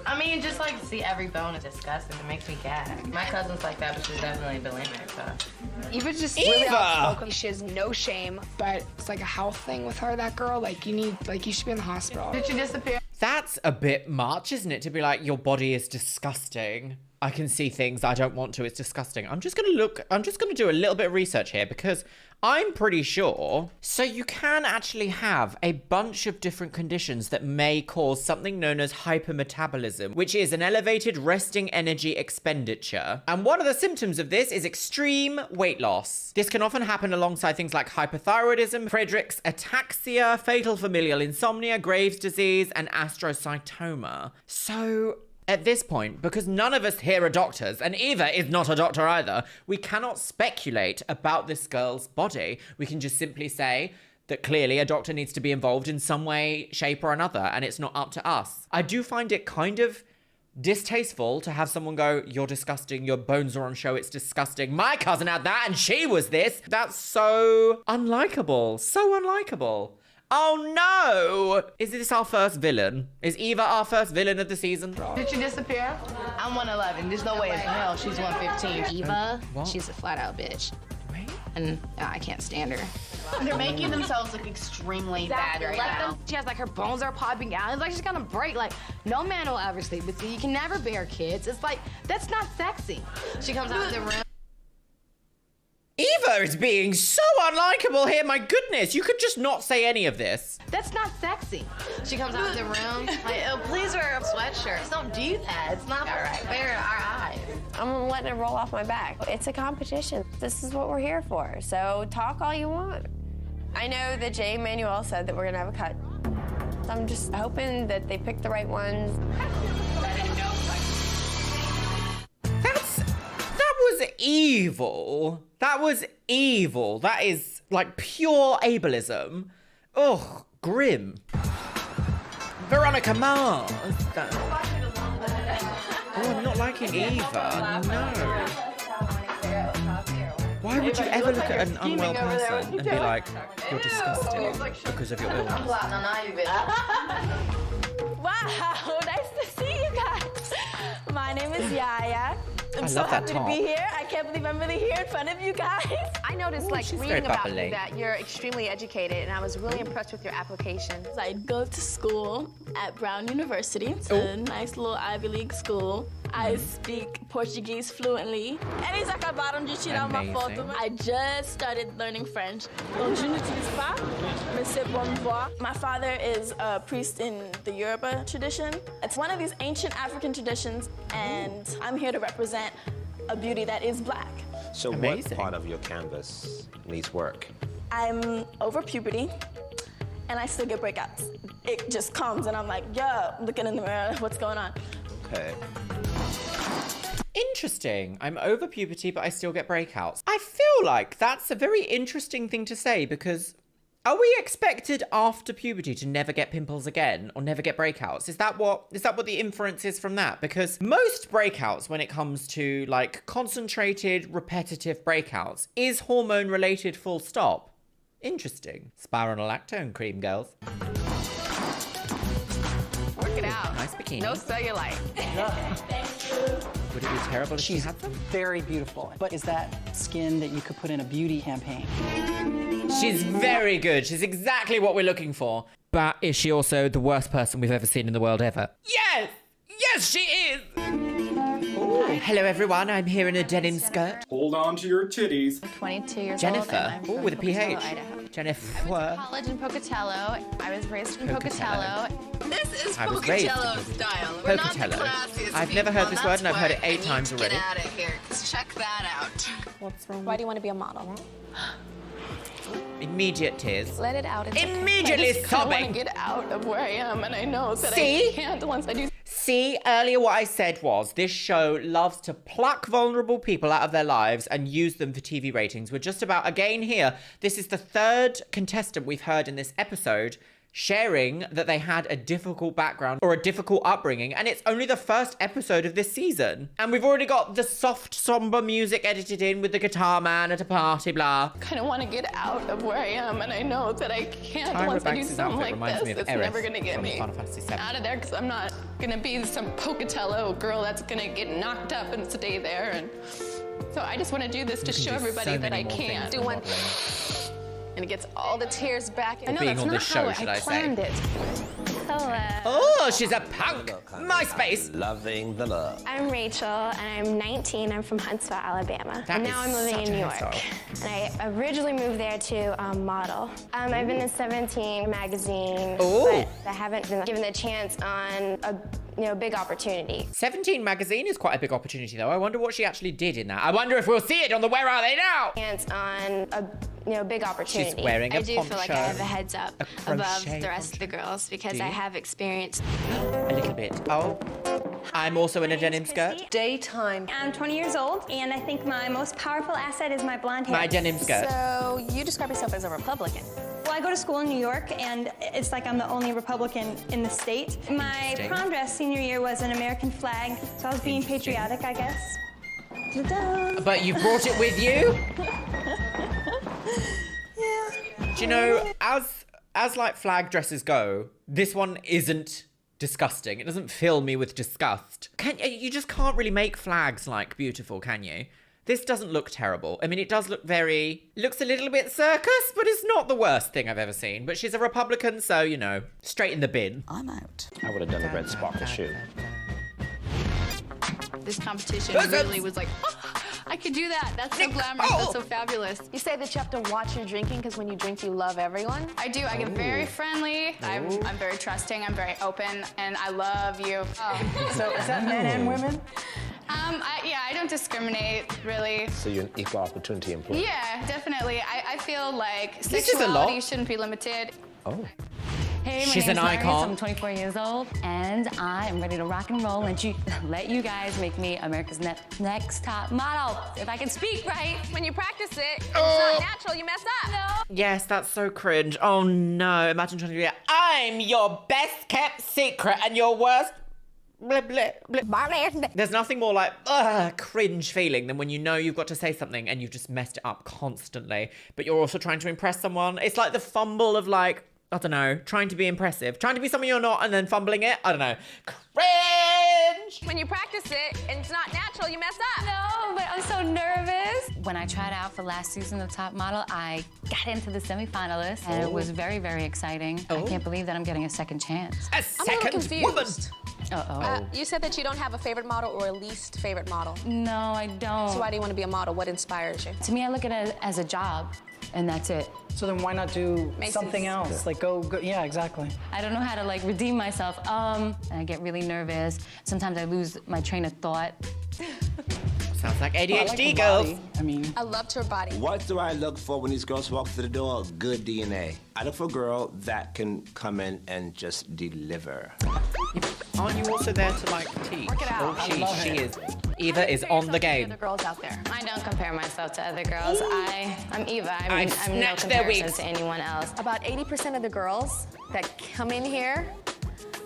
I mean, just like to see every bone is disgusting. It makes me gag. My cousin's like that, but she's definitely bulimic, so. Eva's just really outspoken. She has no shame, but it's like a health thing with her, that girl. Like, you should be in the hospital. Did she disappear? That's a bit much, isn't it? To be like, your body is disgusting. I can see things I don't want to. It's disgusting. I'm just going to do a little bit of research here because I'm pretty sure. So you can actually have a bunch of different conditions that may cause something known as hypermetabolism, which is an elevated resting energy expenditure. And one of the symptoms of this is extreme weight loss. This can often happen alongside things like hypothyroidism, Friedreich's ataxia, fatal familial insomnia, Graves' disease, and astrocytoma. So at this point, because none of us here are doctors, and Eva is not a doctor either, we cannot speculate about this girl's body. We can just simply say that clearly a doctor needs to be involved in some way, shape, or another, and it's not up to us. I do find it kind of distasteful to have someone go, you're disgusting, your bones are on show, it's disgusting. My cousin had that and she was this. That's so unlikable. So unlikable. Oh no! Is this our first villain? Is Eva our first villain of the season? Did she disappear? I'm 111. There's no way in hell she's 115. Eva, she's a flat out bitch. And I can't stand her. They're making themselves look extremely bad right now. She has like her bones are popping out. It's like she's gonna break. Like no man will ever sleep with you. You can never bear kids. It's like that's not sexy. She comes out of the room. Eva is being so unlikable here. My goodness, you could just not say any of this. That's not sexy. She comes out of the room. Like, oh, please wear a sweatshirt. Just don't do that. It's not fair to our eyes. I'm letting it roll off my back. It's a competition. This is what we're here for. So talk all you want. I know that Jay Manuel said that we're gonna have a cut. I'm just hoping that they pick the right ones. That was evil. That was evil. That is like pure ableism. Ugh, grim. Veronica Mars. Oh, I'm not liking Eva. No. Why would you ever look at an unwell person and be like, you're disgusting because of your illness? Wow, nice to see you guys. My name is Yaya. I'm so happy to be here. I can't believe I'm really here in front of you guys. I noticed, like, reading about you that you're extremely educated, and I was really impressed with your application. I go to school at Brown University. It's a nice little Ivy League school. I speak Portuguese fluently. Eles acabaram de tirar uma foto. I just started learning French. Donc, je n'utilise pas, mais c'est bon voir. My father is a priest in the Yoruba tradition. It's one of these ancient African traditions, and I'm here to represent a beauty that is black. So what part of your canvas needs work? I'm over puberty, and I still get breakouts. It just comes, and I'm like, yo, looking in the mirror, what's going on? Okay. Interesting. I'm over puberty, but I still get breakouts. I feel like that's a very interesting thing to say because are we expected after puberty to never get pimples again or never get breakouts? Is that what the inference is from that? Because most breakouts, when it comes to like concentrated, repetitive breakouts, is hormone related, full stop. Interesting. Spironolactone cream, girls. Work it out. Nice bikini. No cellulite. Would it be terrible if she had them? Very beautiful. But is that skin that you could put in a beauty campaign? She's very good. She's exactly what we're looking for. But is she also the worst person we've ever seen in the world ever? Yes! Yes, she is! Ooh. Hello, everyone. I'm here in a denim skirt. Hold on to your titties. I'm 22 years Jennifer. old. Oh, with a PH. Idaho. Jennifer. I went to college in Pocatello. I was raised in Pocatello. This is I was raised in Pocatello style. We're not the Pocatello. classiest I've never heard this word and I've heard it 8 times already. Get out of here. Just check that out. What's wrong? Why do you want to be a model? Immediate tears. Let it out. Immediately I just sobbing. want to get out of where I am, and I know that See? I can't once I do. See, earlier what I said was this show loves to pluck vulnerable people out of their lives and use them for TV ratings. We're just about, again here, this is the 3rd contestant we've heard in this episode sharing that they had a difficult background or a difficult upbringing, and it's only the 1st episode of this season. And we've already got the soft, somber music edited in with the guitar man at a party, blah. I kind of want to get out of where I am, and I know that I can't Tyra once I do Banks' something outfit like reminds me this. of It's Aerith never going to get from me Final Fantasy VII. out of there because I'm not going to be some Pocatello girl that's going to get knocked up and stay there. And so I just want to do this to show everybody that I can. Do one. And it gets all the tears back. I know Being that's on not this show, how should I I say. planned it. Hello. Oh, she's a punk. MySpace. Loving the love. I'm Rachel, and I'm 19. I'm from Huntsville, Alabama. That and now is I'm living such in a New York. hairstyle. And I originally moved there to model. I've been in 17 magazine, Ooh. but I haven't been given the chance on a big opportunity. 17 magazine is quite a big opportunity, though. I wonder what she actually did in that. I wonder if we'll see it on the Where Are They Now? Chance on a big opportunity. She's wearing a I do feel like I have a heads up a above crochet the rest of the girls because Do I you? have experience. A little bit. Oh. I'm also in a denim skirt. Daytime. I'm 20 years old, and I think my most powerful asset is my blonde hair. My denim skirt. So you describe yourself as a Republican. Well, I go to school in New York, and it's like I'm the only Republican in the state. My prom dress senior year was an American flag, so I was being patriotic, I guess. Ta-da. But you brought it with you? Yeah. Do you know, as like flag dresses go, this one isn't disgusting. It doesn't fill me with disgust. You just can't really make flags like beautiful, can you? This doesn't look terrible. I mean, it does look looks a little bit circus, but it's not the worst thing I've ever seen. But she's a Republican, so, you know, straight in the bin. I'm out. I would have done a red sparkle shoe. This competition really was like, oh, I could do that. That's so glamorous. That's so fabulous. You say that you have to watch your drinking because when you drink, you love everyone? I do. I get very friendly. I'm very trusting. I'm very open, and I love you. Oh. So is that men and women? Yeah, I don't discriminate, really. So you're an equal opportunity employee? Yeah, definitely. I feel like This is a lot. sexuality shouldn't be limited. Oh. Hey, my She's name's an Marius. icon. I'm 24 years old, and I am ready to rock and roll and let you guys make me America's next top model. If I can speak right. When you practice it, it's not natural, you mess up. No. Yes, that's so cringe. Oh no, imagine trying to do that. I'm your best kept secret and your worst... Blah, blah, blah. There's nothing more like cringe feeling than when you know you've got to say something and you've just messed it up constantly, but you're also trying to impress someone. It's like the fumble of like, I don't know, trying to be impressive, trying to be someone you're not and then fumbling it. I don't know. Cringe! When you practice it and it's not natural, you mess up. No, but I'm so nervous. When I tried out for last season of Top Model, I got into the semifinalists, and it was very, very exciting. I can't believe that I'm getting a second chance. A second woman! You said that you don't have a favorite model or a least favorite model. No, I don't. So why do you want to be a model? What inspires you? To me, I look at it as a job, and that's it. So then why not do something else? Like go, yeah, exactly. I don't know how to like redeem myself. And I get really nervous. Sometimes I lose my train of thought. Sounds like ADHD, girls. I mean, I loved her body. What do I look for when these girls walk through the door? Good DNA. I look for a girl that can come in and just deliver. Aren't you also there to like teach? Work it out. Oh, she is. Eva is on the game. The girls out there. I don't compare myself to other girls. I'm Eva. I'm no comparison to anyone else. About 80% of the girls that come in here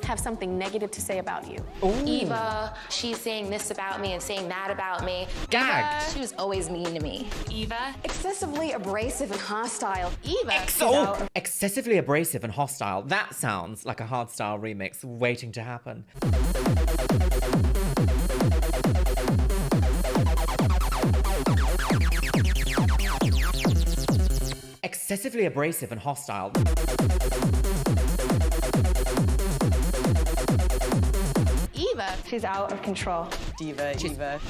have something negative to say about you. Eva, she's saying this about me and saying that about me. Gagged. Eva, she was always mean to me. Eva, excessively abrasive and hostile. Eva, excessively abrasive and hostile. That sounds like a hardstyle remix waiting to happen. Excessively abrasive and hostile. Eva, she's out of control. Diva.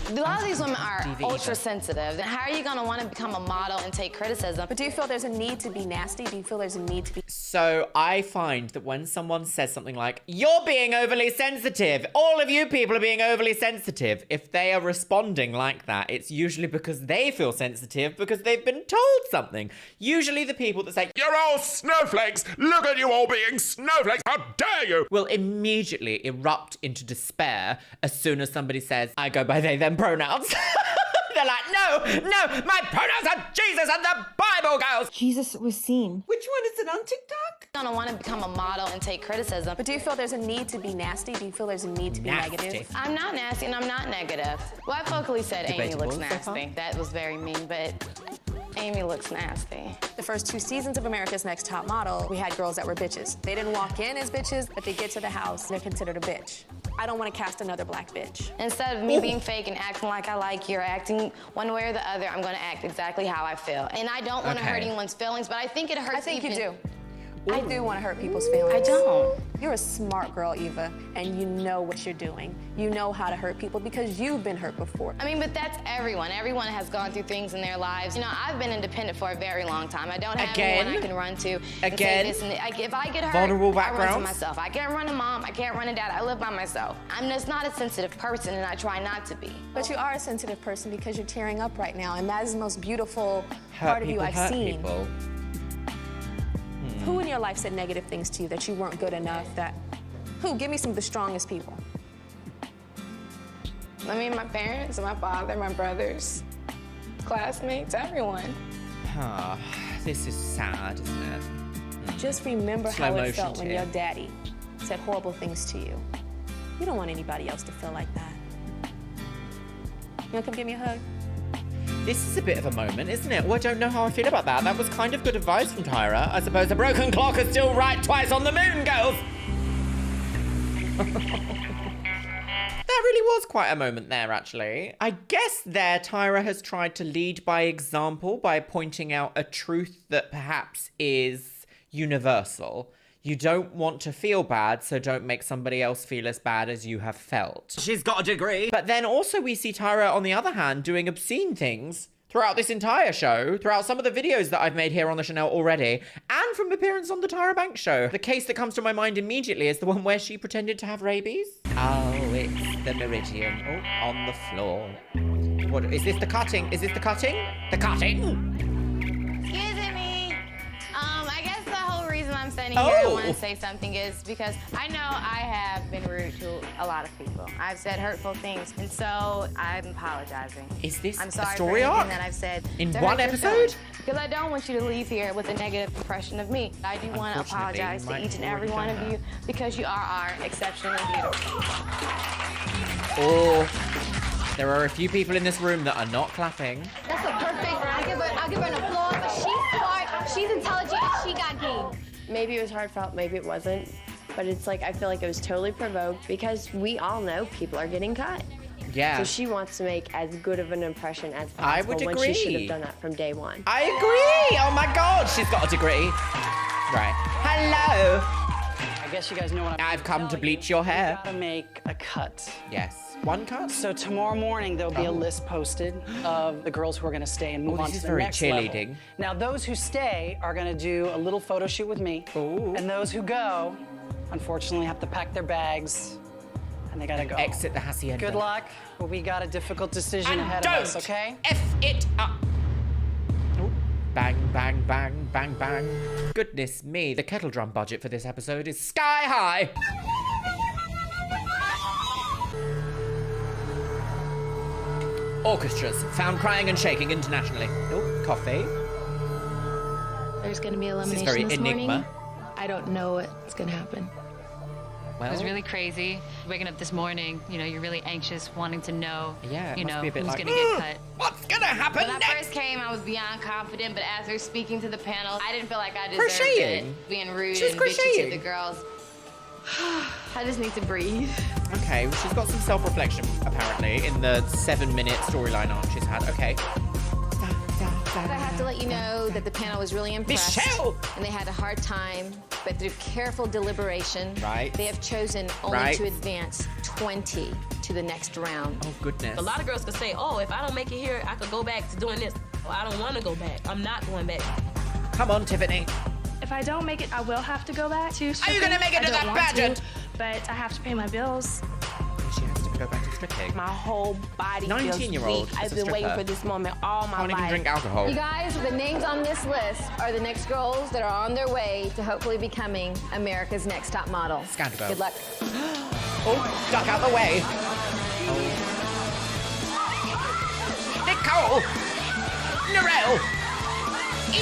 A lot of these women are ultra sensitive. Then how are you gonna want to become a model and take criticism? But do you feel there's a need to be nasty? Do you feel there's a need to be... So I find that when someone says something like, you're being overly sensitive, all of you people are being overly sensitive, if they are responding like that, it's usually because they feel sensitive because they've been told something. Usually the people that say, you're all snowflakes! Look at you all being snowflakes! How dare you! Will immediately erupt into despair as soon as somebody says, I go by they, them pronouns. They're like, no, my pronouns are Jesus and the Bible, girls. Jesus was seen. Which one is it on TikTok? I don't want to become a model and take criticism. But do you feel there's a need to be nasty? Do you feel there's a need to be negative? I'm not nasty and I'm not negative. Well, I vocally said Amy looks nasty. That was very mean, but Amy looks nasty. The first 2 seasons of America's Next Top Model, we had girls that were bitches. They didn't walk in as bitches, but they get to the house, they're considered a bitch. I don't want to cast another black bitch. Instead of me being fake and acting like I like you or acting one way or the other, I'm going to act exactly how I feel. And I don't want to hurt anyone's feelings, but I think it hurts. I think you do. I do want to hurt people's feelings. I don't. You're a smart girl, Eva, and you know what you're doing. You know how to hurt people because you've been hurt before. I mean, but that's everyone. Everyone has gone through things in their lives. You know, I've been independent for a very long time. I don't have anyone I can run to and say this and that. If I get hurt, vulnerable I run to myself. I can't run to mom. I can't run to dad. I live by myself. I'm just not a sensitive person, and I try not to be. But you are a sensitive person because you're tearing up right now, and that is the most beautiful part of you I've seen. Who in your life said negative things to you that you weren't good enough? Who? Give me some of the strongest people. I mean, my parents, my father, my brothers, classmates, everyone. This is sad, isn't it? Just remember Slow how it motion felt when tear. your daddy said horrible things to you. You don't want anybody else to feel like that. You wanna come give me a hug? This is a bit of a moment, isn't it? Oh, I don't know how I feel about that. That was kind of good advice from Tyra. I suppose a broken clock is still right twice on the moon, girls. That really was quite a moment there, actually. I guess there Tyra has tried to lead by example by pointing out a truth that perhaps is universal. You don't want to feel bad, so don't make somebody else feel as bad as you have felt. She's got a degree. But then also we see Tyra, on the other hand, doing obscene things throughout this entire show, throughout some of the videos that I've made here on the Chanel already, and from appearance on the Tyra Banks show. The case that comes to my mind immediately is the one where she pretended to have rabies. Oh, it's the Meridian. Oh, on the floor. What, is this the cutting? Is this the cutting? The cutting? Excuse me. I guess the whole reason I'm standing here and want to say something is because I know I have been rude to a lot of people. I've said hurtful things, and so I'm apologizing. Is this I'm a sorry story for anything arc? that I've said In to one hurt your episode? feelings, because I don't want you to leave here with a negative impression of me. I do want to Unfortunately, apologize you to might each and have every already one done of you because you are exceptionally beautiful. Oh, there are a few people in this room that are not clapping. That's a perfect. I'll give her an applause. But she's smart. She's intelligent. And she got game. Maybe it was heartfelt, maybe it wasn't. But it's like, I feel like it was totally provoked because we all know people are getting cut. Yeah. So she wants to make as good of an impression as possible. I would when she should agree. have done that from day one. I agree. Oh my God, she's got a degree. Right. Hello. I guess you guys know what I've come to bleach your hair. Gotta make a cut. Yes. One cut? So tomorrow morning there'll be a list posted of the girls who are gonna stay and move on this to is the very next cheerleading. level. Now those who stay are gonna do a little photo shoot with me. And those who go, unfortunately, have to pack their bags and they gotta go. Exit the hacienda. Good luck. But we got a difficult decision And ahead don't of us, okay? F it up. Oh, bang, bang, bang, bang, bang. Goodness me, the kettle drum budget for this episode is sky high. Orchestras found crying and shaking internationally. Oh, coffee. There's gonna be elimination very this Enigma. morning. I don't know what's gonna happen. It was really crazy. Waking up this morning, you know, you're really anxious, wanting to know, Yeah, it you must know, be a bit who's like, gonna get cut. What's gonna happen When I next? first came, I was beyond confident, but as we were speaking to the panel, I didn't feel like I deserved Crocheting. it. Being rude She was and bitchy to crocheting. the girls. I just need to breathe. Okay, well, she's got some self-reflection, apparently, in the 7-minute storyline arc she's had. Okay. But I have to let you know that the panel was really impressed. Michelle! And they had a hard time, but through careful deliberation, Right. they have chosen only Right. to advance 20 to the next round. Oh, goodness. A lot of girls could say, oh, if I don't make it here, I could go back to doing this. Well, I don't want to go back. I'm not going back. Come on, Tiffany. If I don't make it, I will have to go back to Are you stripping. gonna make it I to don't that want pageant? but I have to pay my bills. She has to go back to stripping. My whole body feels 19-year-old weak. I've is a been waiting stripper. for this moment all my Can't life. even drink alcohol. You guys, the names on this list are the next girls that are on their way to hopefully becoming America's Next Top Model. Scandal. Good luck. Oh, duck out the way. Nicole! Narelle!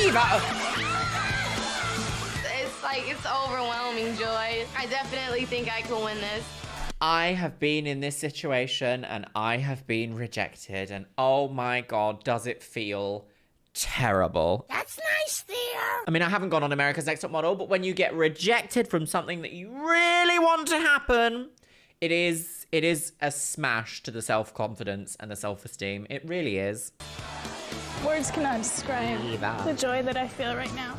Eva! It's overwhelming, Joy. I definitely think I can win this. I have been in this situation and I have been rejected, and oh my God, does it feel terrible. That's nice there. I mean, I haven't gone on America's Next Top Model, but when you get rejected from something that you really want to happen, it is a smash to the self-confidence and the self-esteem. It really is. Words cannot describe Eva. the joy that I feel right now.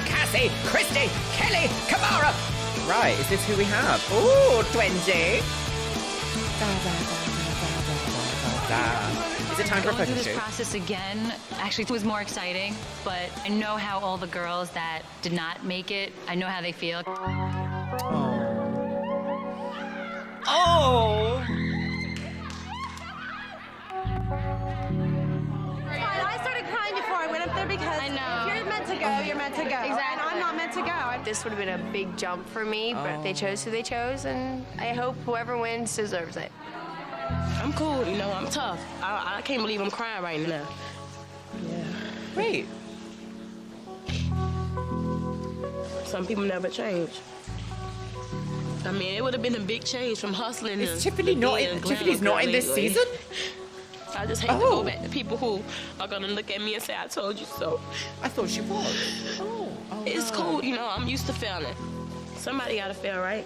Cassie, Christy, Kelly, Kamara. Right, is this who we have? Ooh, 20. Is it time for a Going photo through this shoot? process again actually was more exciting, but I know how all the girls that did not make it, I know how they feel. Oh! I started crying before I went up there because if you're meant to go, you're meant to go. Exactly. And I'm not meant to go. This would have been a big jump for me, but they chose who they chose, and I hope whoever wins deserves it. I'm cool, you know, I'm tough. I can't believe I'm crying right now. Great. Some people never change. I mean, it would have been a big change from hustling. Is Tiffany not in? Tiffany's not in this season? I just hate to go back to people who are gonna look at me and say, I told you so. I thought she was. It's cool, you know, I'm used to failing. Somebody gotta fail, right?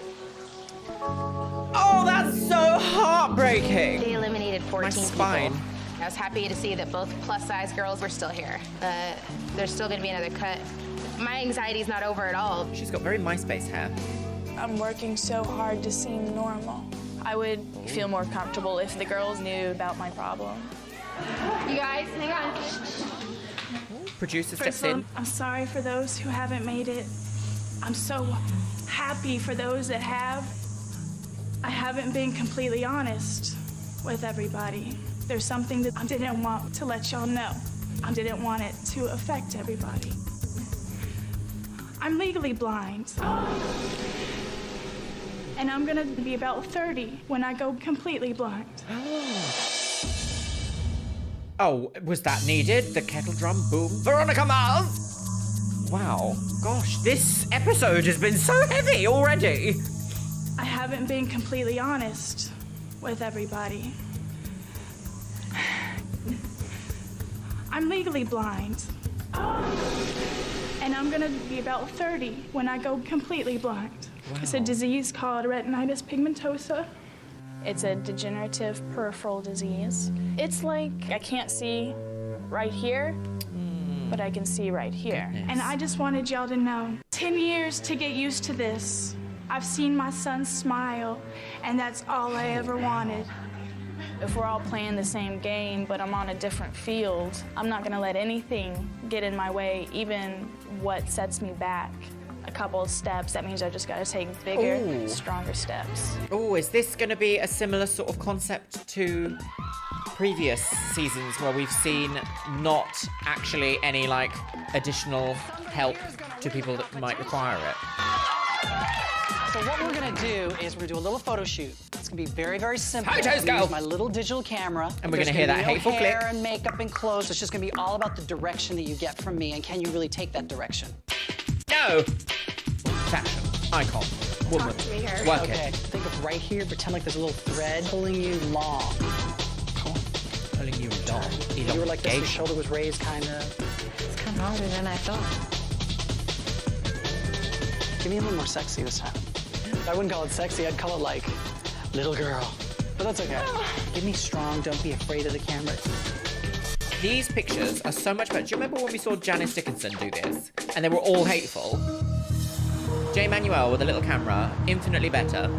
Oh, that's so heartbreaking. They eliminated 14 My spine. people. I was happy to see that both plus-size girls were still here. There's still gonna be another cut. My anxiety's not over at all. She's got very MySpace hair. I'm working so hard to seem normal. I would feel more comfortable if the girls knew about my problem. You guys, hang on. Producer First steps of all, in. I'm sorry for those who haven't made it. I'm so happy for those that have. I haven't been completely honest with everybody. There's something that I didn't want to let y'all know. I didn't want it to affect everybody. I'm legally blind. And I'm gonna be about 30 when I go completely blind. Oh, was that needed? The kettle drum boom. Veronica Mars! Wow. Gosh, this episode has been so heavy already. I haven't been completely honest with everybody. I'm legally blind. And I'm gonna be about 30 when I go completely blind. Wow. It's a disease called retinitis pigmentosa. It's a degenerative peripheral disease. It's like I can't see right here, but I can see right here. Goodness. And I just wanted y'all to know, 10 years to get used to this. I've seen my son smile, and that's all I ever wanted. If we're all playing the same game, but I'm on a different field, I'm not gonna let anything get in my way, even what sets me back a couple of steps. That means I just gotta take bigger, stronger steps. Oh, is this gonna be a similar sort of concept to previous seasons where we've seen not actually any like additional help to people that might require it? So what we're gonna do is we're gonna do a little photo shoot. It's gonna be very, very simple. Hi, Toes, go. Use my little digital camera. And we're gonna hear that hateful click. Hair and makeup and clothes. It's just gonna be all about the direction that you get from me, and can you really take that direction? No. Fashion icon, woman. Work okay. it. Think of right here. Pretend like there's a little thread pulling you long. Cool. Pulling you long. You were like this. Your shoulder was raised, kind of. It's kind of harder than I thought. Give me a little more sexy this time. I wouldn't call it sexy. I'd call it like little girl. But that's okay. Give me strong. Don't be afraid of the camera. These pictures are so much better. Do you remember when we saw Janice Dickinson do this? And they were all hateful. J. Manuel with a little camera, infinitely better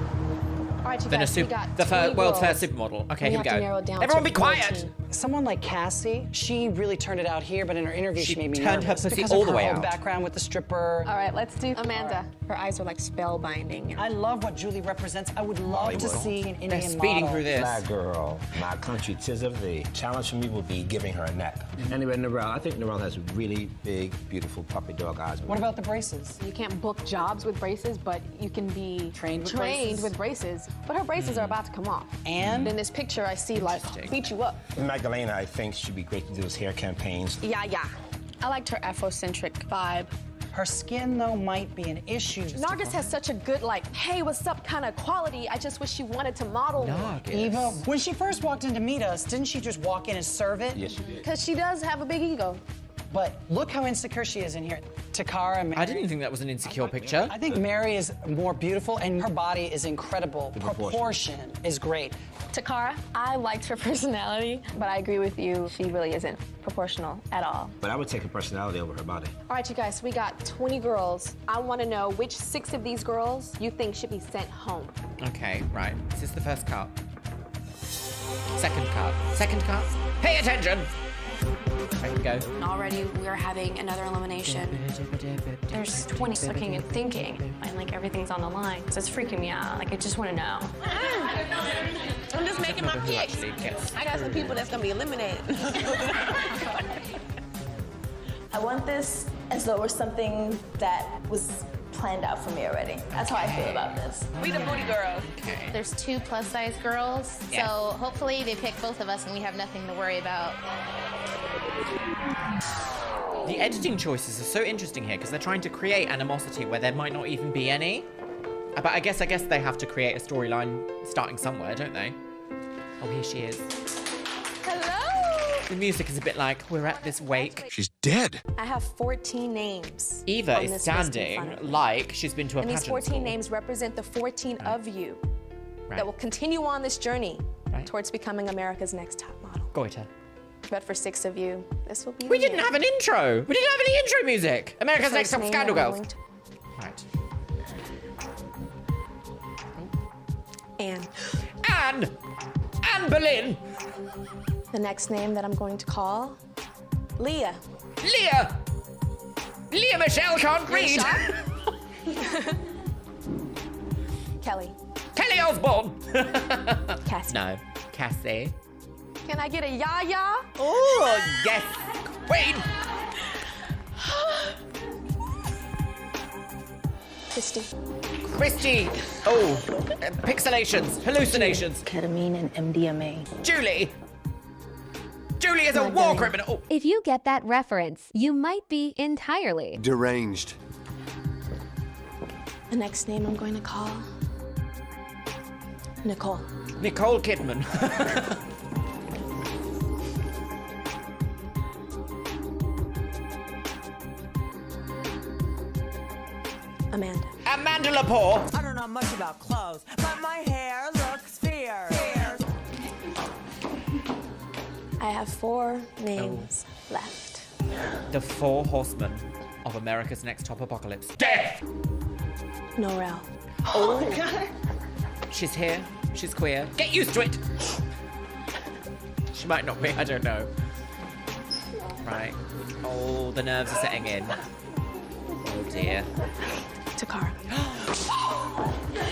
than the world's first supermodel. Okay, here we go. Everyone be quiet! Someone like Cassie, she really turned it out here, but in her interview she made me turned nervous her pussy because all of the her way whole out. background with the stripper. All right, let's do Amanda. Her eyes are like spellbinding. I love what Julie represents. I would love to see an Indian They're speeding model. through this. My girl, my country, 'tis of thee. Challenge for me will be giving her a neck. Anyway, Narelle, I think Narelle has really big, beautiful puppy dog eyes. What about the braces? You can't book jobs with braces, but you can be trained with braces. But her braces are about to come off. And in this picture, I see like beat you up. Magdalena, I think she'd be great to do his hair campaigns. Yeah. I liked her Afrocentric vibe. Her skin, though, might be an issue. Nargis has such a good, like, hey, what's up kind of quality. I just wish she wanted to model more. Eva, when she first walked in to meet us, didn't she just walk in and serve it? Yes, she did. Because she does have a big ego. But look how insecure she is in here. Takara, Mary. I didn't think that was an insecure picture. I think Mary is more beautiful, and her body is incredible. The proportion is great. Takara, I liked her personality, but I agree with you. She really isn't proportional at all. But I would take her personality over her body. All right, you guys, we got 20 girls. I want to know which 6 of these girls you think should be sent home. Okay, right. This is the first cut. Second cut. Second cut. Pay attention! There we go. Already we're having another elimination. There's 20 looking and thinking, and like everything's on the line. So it's freaking me out. Like I just want to know. I'm just making my picks. I got some people that's gonna be eliminated. I want this as though it was something that was planned out for me already. That's how I feel about this. We the booty girls. Okay. There's 2 plus-size girls, so hopefully they pick both of us and we have nothing to worry about. The editing choices are so interesting here because they're trying to create animosity where there might not even be any. But I guess they have to create a storyline starting somewhere, don't they? Oh, here she is. Hello. The music is a bit like, we're at this wake. She's dead. I have 14 names. Eva is standing like she's been to a and pageant these 14 school. names represent the 14 of you that will continue on this journey towards becoming America's next top model. Goiter. But for 6 of you, this will be We didn't have an intro. We didn't have any intro music. America's Next Top name Scandal that I'm Girls. going Right. Anne. Anne Boleyn. The next name that I'm going to call, Leah. Leah. Leah Michelle can't read. Kelly. Kelly Osbourne. Cassie. No. Cassie. Can I get a Yaya? Oh, yes. Queen. Christy. Christy. Oh, pixelations, hallucinations. Ketamine and MDMA. Julie. Julie is a war criminal. If you get that reference, you might be entirely deranged. The next name I'm going to call, Nicole. Nicole Kidman. Amanda. Amanda Lepore. I don't know much about clothes, but my hair looks fierce. I have 4 names left. The 4 horsemen of America's Next Top Apocalypse. Death. Norel. Oh my God. She's here. She's queer. Get used to it. She might not be. I don't know. Right. Oh, the nerves are setting in. Oh dear. Takara.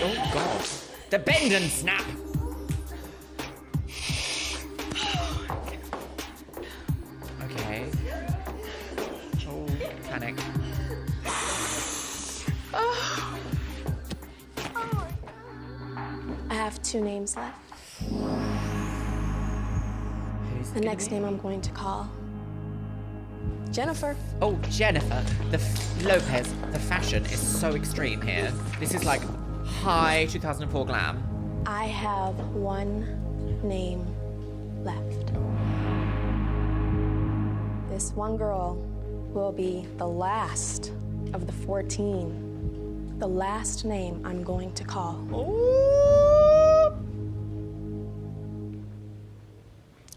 Oh God. The bend and snap. Okay. Oh, panic. I have 2 names left. The next name I'm going to call, Jennifer. Oh, Jennifer. Lopez. The fashion is so extreme here. This is like high 2004 glam. I have 1 name left. This one girl will be the last of the 14. The last name I'm going to call.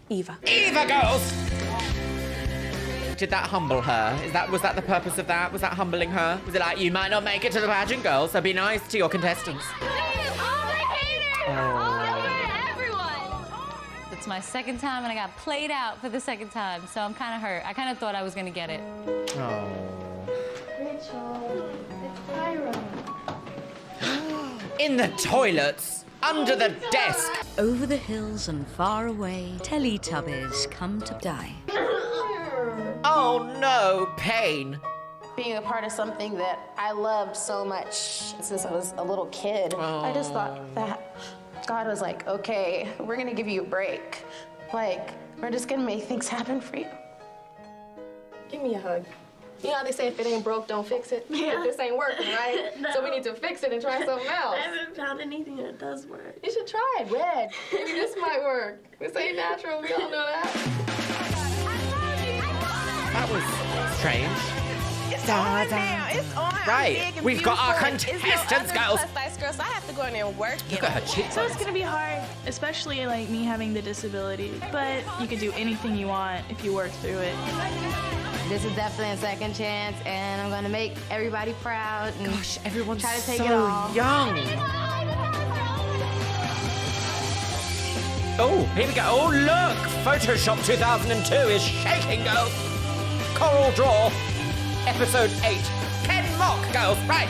Eva. Eva, girls! Did that humble her? Was that the purpose of that? Was that humbling her? Was it like, you might not make it to the pageant, girls, so be nice to your contestants? It's my second time and I got played out for the second time, so I'm kind of hurt. I kind of thought I was gonna get it. Oh. Rachel, it's Tyra. In the toilets, under the desk. Over the hills and far away, Teletubbies come to die. Oh no, pain. Being a part of something that I loved so much since I was a little kid, I just thought that God was like, okay, we're gonna give you a break. Like, we're just gonna make things happen for you. Give me a hug. You know how they say if it ain't broke, don't fix it? Yeah. This ain't working, right? No. So we need to fix it and try something else. I haven't found anything that does work. You should try it, red. Maybe this might work. This ain't natural, we all know that. That was strange. It's on now. It's on. Right. We've got our contestants, girls. Plus size girl, so I have to go in there and work. Look at her cheeks. So it's gonna be hard, especially like me having the disability. But you can do anything you want if you work through it. This is definitely a second chance, and I'm gonna make everybody proud. And gosh, everyone's try to take so it all. young. Oh, here we go. Oh, look. Photoshop 2002 is shaking, girls. Coral Draw, episode 8. Ken Mock, girls. Right.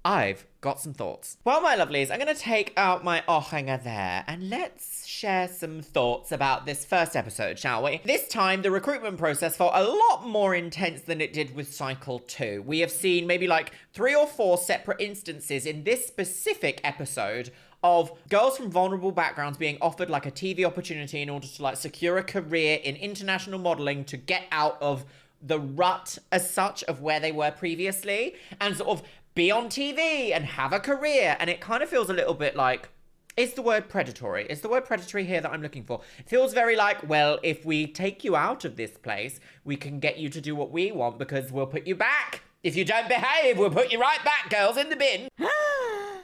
I've got some thoughts. Well, my lovelies, I'm going to take out my Ochanger there and let's share some thoughts about this first episode, shall we? This time, the recruitment process felt a lot more intense than it did with Cycle 2. We have seen maybe like 3 or 4 separate instances in this specific episode of girls from vulnerable backgrounds being offered like a TV opportunity in order to like secure a career in international modeling to get out of the rut as such of where they were previously and sort of be on TV and have a career. And it kind of feels a little bit like, it's the word predatory. It's the word predatory here that I'm looking for. It feels very like, well, if we take you out of this place, we can get you to do what we want because we'll put you back. If you don't behave, we'll put you right back, girls, in the bin.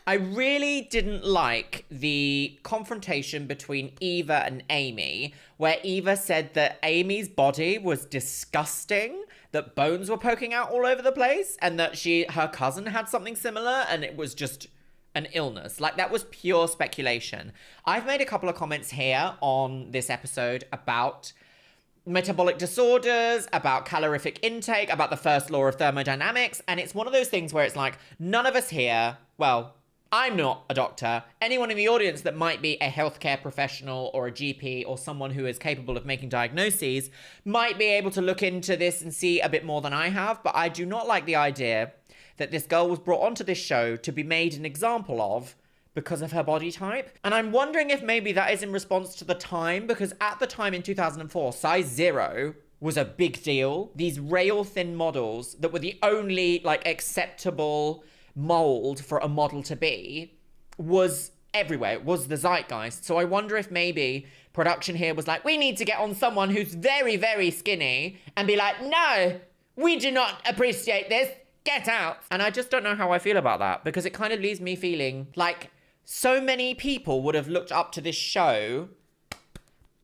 I really didn't like the confrontation between Eva and Amy, where Eva said that Amy's body was disgusting, that bones were poking out all over the place, and that her cousin had something similar, and it was just an illness. Like, that was pure speculation. I've made a couple of comments here on this episode about metabolic disorders, about calorific intake, about the first law of thermodynamics, and it's one of those things where it's like, none of us here, well, I'm not a doctor. Anyone in the audience that might be a healthcare professional or a GP or someone who is capable of making diagnoses might be able to look into this and see a bit more than I have, but I do not like the idea that this girl was brought onto this show to be made an example of because of her body type. And I'm wondering if maybe that is in response to the time, because at the time in 2004, size 0 was a big deal. These rail thin models that were the only like acceptable mold for a model to be was everywhere. It was the zeitgeist. So I wonder if maybe production here was like, we need to get on someone who's very, very skinny and be like, no, we do not appreciate this. Get out. And I just don't know how I feel about that, because it kind of leaves me feeling like so many people would have looked up to this show,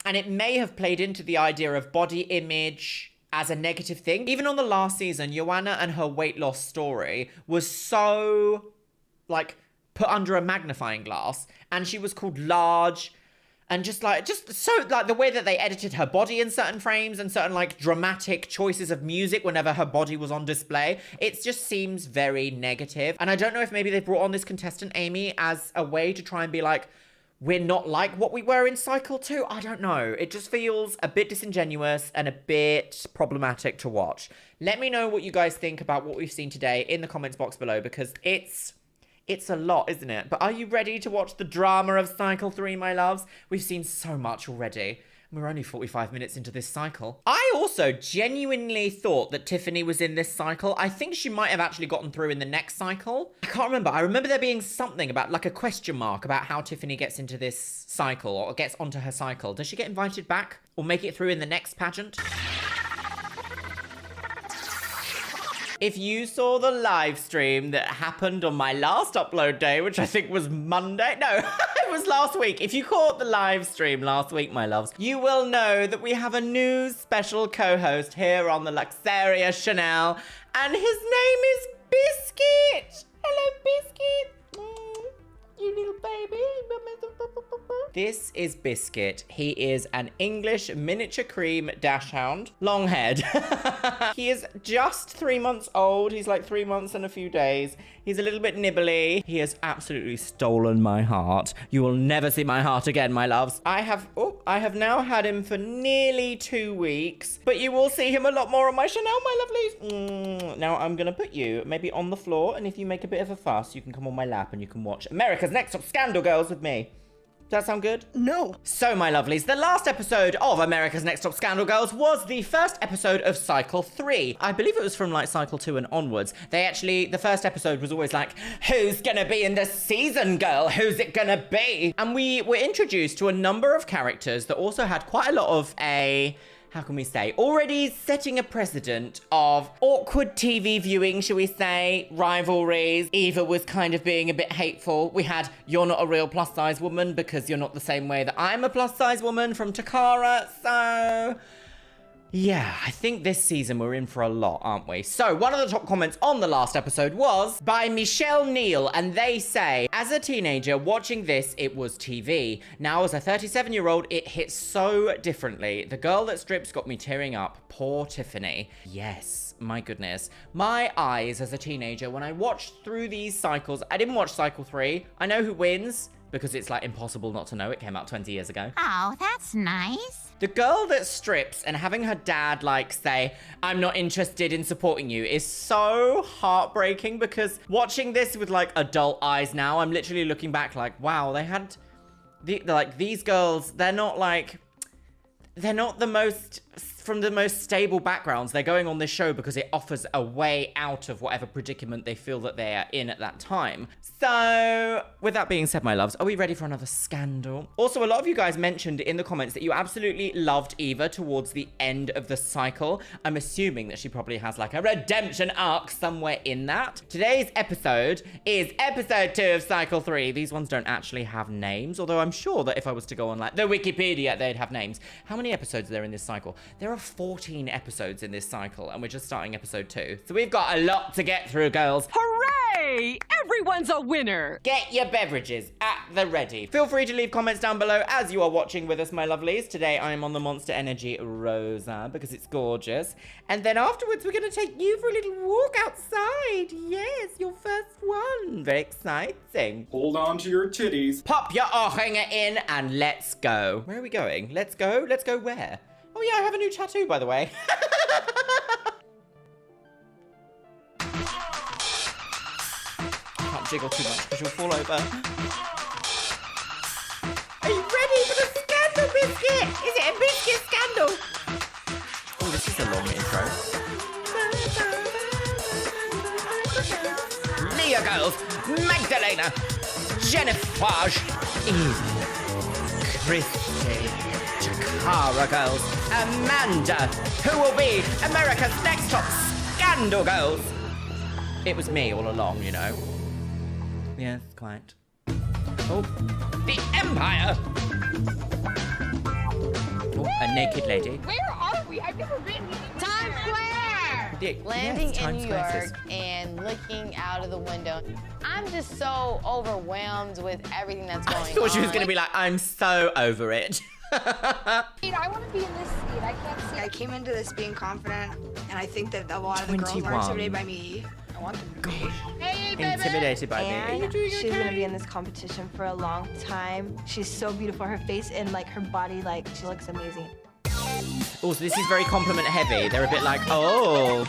and it may have played into the idea of body image as a negative thing. Even on the last season, Joanna and her weight loss story was so, like, put under a magnifying glass, and she was called large, and just so, like, the way that they edited her body in certain frames and certain, like, dramatic choices of music whenever her body was on display, it just seems very negative. And I don't know if maybe they brought on this contestant, Amy, as a way to try and be like, we're not like what we were in Cycle 2. I don't know. It just feels a bit disingenuous and a bit problematic to watch. Let me know what you guys think about what we've seen today in the comments box below, because it's a lot, isn't it? But are you ready to watch the drama of Cycle 3, my loves? We've seen so much already. We're only 45 minutes into this cycle. I also genuinely thought that Tiffany was in this cycle. I think she might have actually gotten through in the next cycle. I can't remember. I remember there being something about, like, a question mark about how Tiffany gets into this cycle or gets onto her cycle. Does she get invited back or make it through in the next pageant? If you saw the live stream that happened on my last upload day, which I think was Monday. No, it was last week. If you caught the live stream last week, my loves, you will know that we have a new special co-host here on the Luxeria Chanel, and his name is Biscuit. Hello, Biscuit. You little baby. This is Biscuit. He is an English miniature cream dachshund, long head. He is just 3 months old. He's like 3 months and a few days. He's a little bit nibbly. He has absolutely stolen my heart. You will never see my heart again, my loves. I have now had him for nearly 2 weeks, but you will see him a lot more on my Chanel, my lovelies. Now I'm gonna put you maybe on the floor, and if you make a bit of a fuss, you can come on my lap and you can watch America's Next Top Scandal Girls with me. Does that sound good? No. So, my lovelies, the last episode of America's Next Top Scandal Girls was the first episode of Cycle 3. I believe it was from, like, Cycle 2 and onwards. The first episode was always like, who's gonna be in this season, girl? Who's it gonna be? And we were introduced to a number of characters that also had quite a lot of how can we say, already setting a precedent of awkward TV viewing, shall we say, rivalries. Eva was kind of being a bit hateful. We had, you're not a real plus size woman because you're not the same way that I'm a plus size woman from Takara. So yeah, I think this season we're in for a lot, aren't we? So one of the top comments on the last episode was by Michelle Neal, and they say, as a teenager watching this, it was TV. Now as a 37-year-old, it hits so differently. The girl that strips got me tearing up. Poor Tiffany. Yes, my goodness. My eyes as a teenager, when I watched through these cycles, I didn't watch Cycle 3. I know who wins, because it's like impossible not to know. It came out 20 years ago. Oh, that's nice. The girl that strips and having her dad, like, say, I'm not interested in supporting you is so heartbreaking, because watching this with, like, adult eyes now, I'm literally looking back like, wow, they had, these girls, they're not the most from the most stable backgrounds. They're going on this show because it offers a way out of whatever predicament they feel that they are in at that time. So, with that being said, my loves, are we ready for another scandal? Also, a lot of you guys mentioned in the comments that you absolutely loved Eva towards the end of the cycle. I'm assuming that she probably has like a redemption arc somewhere in that. Today's episode is episode 2 of cycle 3. These ones don't actually have names, although I'm sure that if I was to go on like the Wikipedia, they'd have names. How many episodes are there in this cycle? There are 14 episodes in this cycle, and we're just starting episode 2. So we've got a lot to get through, girls. Hooray! Everyone's a winner! Get your beverages at the ready. Feel free to leave comments down below as you are watching with us, my lovelies. Today I am on the Monster Energy Rosa because it's gorgeous. And then afterwards we're going to take you for a little walk outside. Yes, your first one. Very exciting. Hold on to your titties. Pop your hanger in and let's go. Where are we going? Let's go? Let's go where? Oh yeah, I have a new tattoo, by the way. Can't jiggle too much because you'll fall over. Are you ready for the scandal biscuit? Is it a biscuit scandal? Oh, this is a long intro. Leah girls, Magdalena, Jennifer, Eve, Christy, Cara girls, Amanda, who will be America's next top scandal girls. It was me all along, you know. Yes, quite. Oh, the Empire. Oh, a naked lady. Where are we? I've never been here. Times Square! Landing in New York and looking out of the window. I'm just so overwhelmed with everything that's going on. I thought she was going to be like, I'm so over it. I want to be in this seat. I can't see. I came into this being confident, and I think that a lot of the girls are intimidated by me. I want them to be. Hey, baby. Intimidated by me. And she's gonna be in this competition for a long time. She's so beautiful. Her face and like her body, like she looks amazing. Also, this is very compliment heavy. They're a bit like, oh.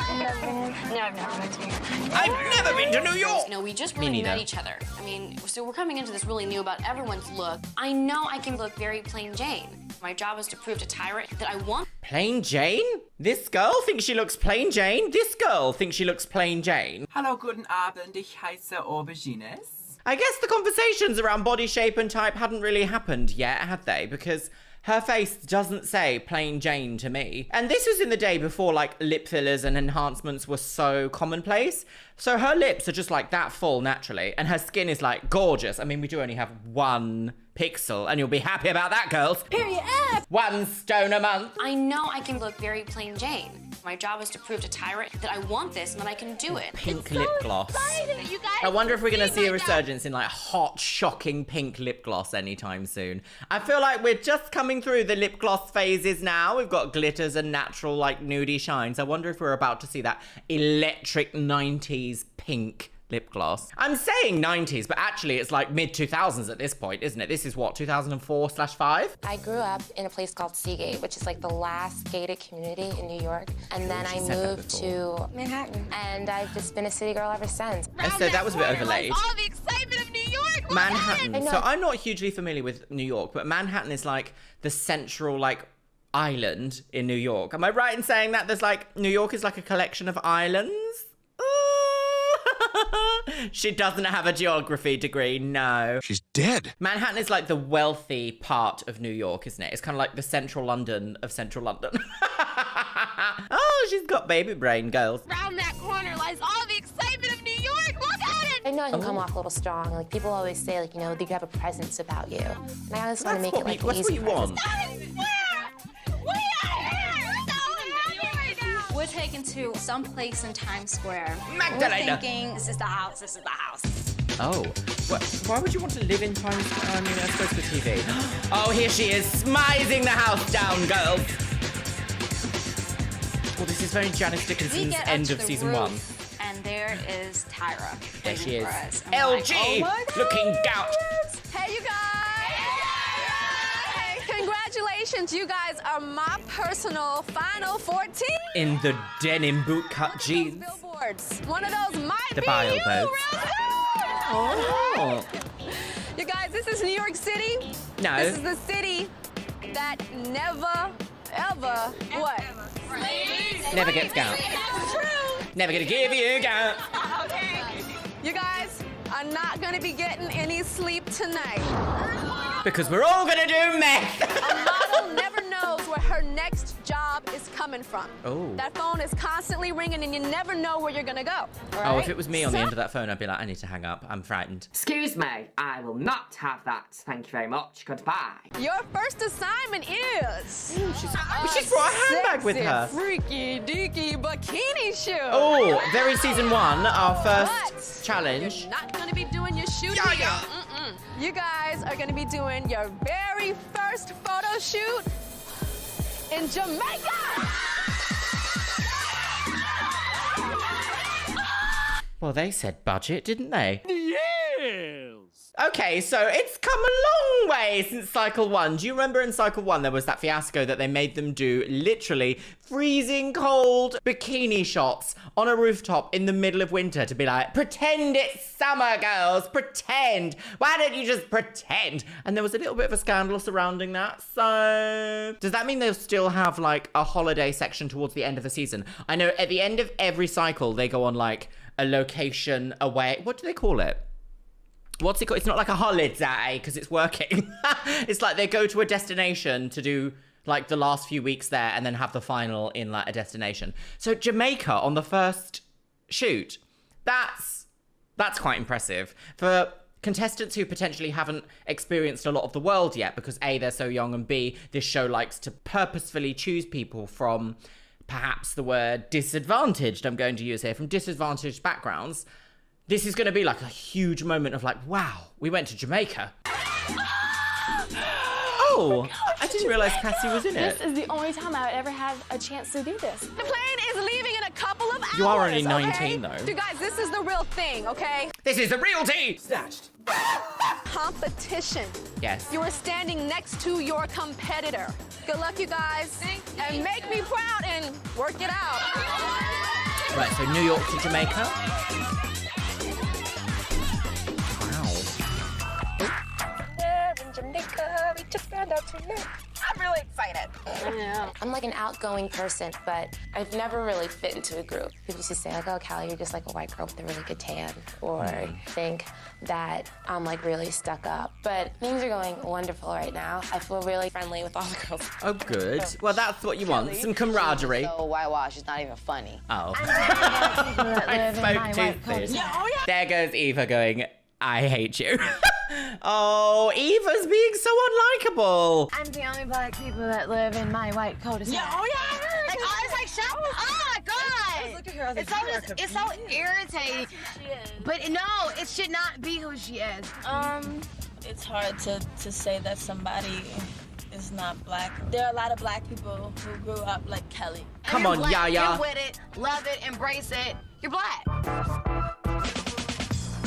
No, I've never been to New York. I've never been to New York! No, we just really met each other. I mean, so we're coming into this really new about everyone's look. I know I can look very plain Jane. My job is to prove to Tyra that I want. Plain Jane? This girl thinks she looks plain Jane? This girl thinks she looks plain Jane? Hallo, guten Abend, ich heiße Aubergines. I guess the conversations around body shape and type hadn't really happened yet, had they? Because her face doesn't say plain Jane to me. And this was in the day before like lip fillers and enhancements were so commonplace. So her lips are just like that full naturally. And her skin is like gorgeous. I mean, we do only have 1 pixel and you'll be happy about that, girls. Period. 1 stone a month. I know I can look very plain Jane. My job is to prove to Tyra that I want this and that I can do it. Pink lip gloss. I wonder if we're going to see a resurgence in like hot, shocking pink lip gloss anytime soon. I feel like we're just coming through the lip gloss phases now. We've got glitters and natural like nudie shines. I wonder if we're about to see that electric 90s pink lip gloss. I'm saying 90s, but actually it's like mid-2000s at this point, isn't it? This is what, 2004/5? I grew up in a place called Seagate, which is like the last gated community in New York. And then I moved to Manhattan. And I've just been a city girl ever since. So that was a bit overlaid. All the excitement of New York! Manhattan. So I'm not hugely familiar with New York, but Manhattan is like the central like island in New York. Am I right in saying that there's like, New York is like a collection of islands? She doesn't have a geography degree, no. She's dead. Manhattan is like the wealthy part of New York, isn't it? It's kind of like the central London of central London. Oh, she's got baby brain, girls. Around that corner lies all the excitement of New York. Look at it! I know I can come off a little strong. Like people always say, like, you know, you have a presence about you. And I always want to make it like an easy presence. We're taken to some place in Times Square. Magdalena. We're thinking, this is the house, this is the house. Oh, why would you want to live in Times Square? I mean, I suppose for TV. Oh, here she is, smizing the house down, girls. Well, this is very Janice Dickinson's end of season 1. And there is Tyra. There she is. LG, like, looking gout. Hey, you guys. Hey, congratulations. You guys are my personal final 14. In the denim bootcut jeans. Billboards. One of those might the be bio you, boats. Oh. You guys, this is New York City. No. This is the city that never, ever never what? Never gets gout. True. Never gonna give you gout. Okay. You guys are not gonna be getting any sleep tonight. Because we're all gonna do meth. A model never knows where her next job is coming from. Oh. That phone is constantly ringing and you never know where you're gonna go. Oh, if it was me on the end of that phone, I'd be like, I need to hang up. I'm frightened. Excuse me, I will not have that. Thank you very much. Goodbye. Your first assignment is... She's brought a handbag with her. Freaky deaky bikini shoot. Oh, very season 1, our first challenge. You're not gonna be doing your shooting. You guys are gonna be doing your very first photo shoot in Jamaica. Well, they said budget, didn't they? Yes! Okay, so it's come a long way since Cycle 1. Do you remember in Cycle 1 there was that fiasco that they made them do literally freezing cold bikini shots on a rooftop in the middle of winter to be like, pretend it's summer, girls, pretend. Why don't you just pretend? And there was a little bit of a scandal surrounding that. So does that mean they'll still have like a holiday section towards the end of the season? I know at the end of every cycle they go on like a location away. What do they call it? What's it called? It's not like a holiday because it's working. It's like they go to a destination to do like the last few weeks there and then have the final in like a destination. So Jamaica on the first shoot, that's quite impressive for contestants who potentially haven't experienced a lot of the world yet because A, they're so young, and B, this show likes to purposefully choose people from perhaps the word disadvantaged, I'm going to use here, from disadvantaged backgrounds. This is going to be like a huge moment of like, wow, we went to Jamaica. Oh, I didn't realize Cassie was in it. This is the only time I would ever have a chance to do this. The plane is leaving in a couple of hours. You are only 19 okay? though. You guys, this is the real thing, okay? This is the real tea! Snatched. Competition. Yes. You are standing next to your competitor. Good luck, you guys. And make me proud and work it out. Right, so New York to Jamaica. I'm really excited. I know. I'm like an outgoing person, but I've never really fit into a group. People used to say like, oh, Callie, you're just like a white girl with a really good tan. Or think that I'm like really stuck up. But things are going wonderful right now. I feel really friendly with all the girls. Oh, good. Well, that's what you want. Some camaraderie. So whitewash is not even funny. Oh. I spoke too soon. There goes Eva going, I hate you. Oh, Eva's being so unlikable. I'm the only black people that live in my white cul-de-sac. Yeah, oh yeah, I heard. Like, I was like, shut up. Oh my God. Look at her. It's so irritating. But no, it should not be who she is. It's hard to say that somebody is not black. There are a lot of black people who grew up like Kelly. Come on, Yaya. Yaya. You're with it, love it, embrace it. You're black.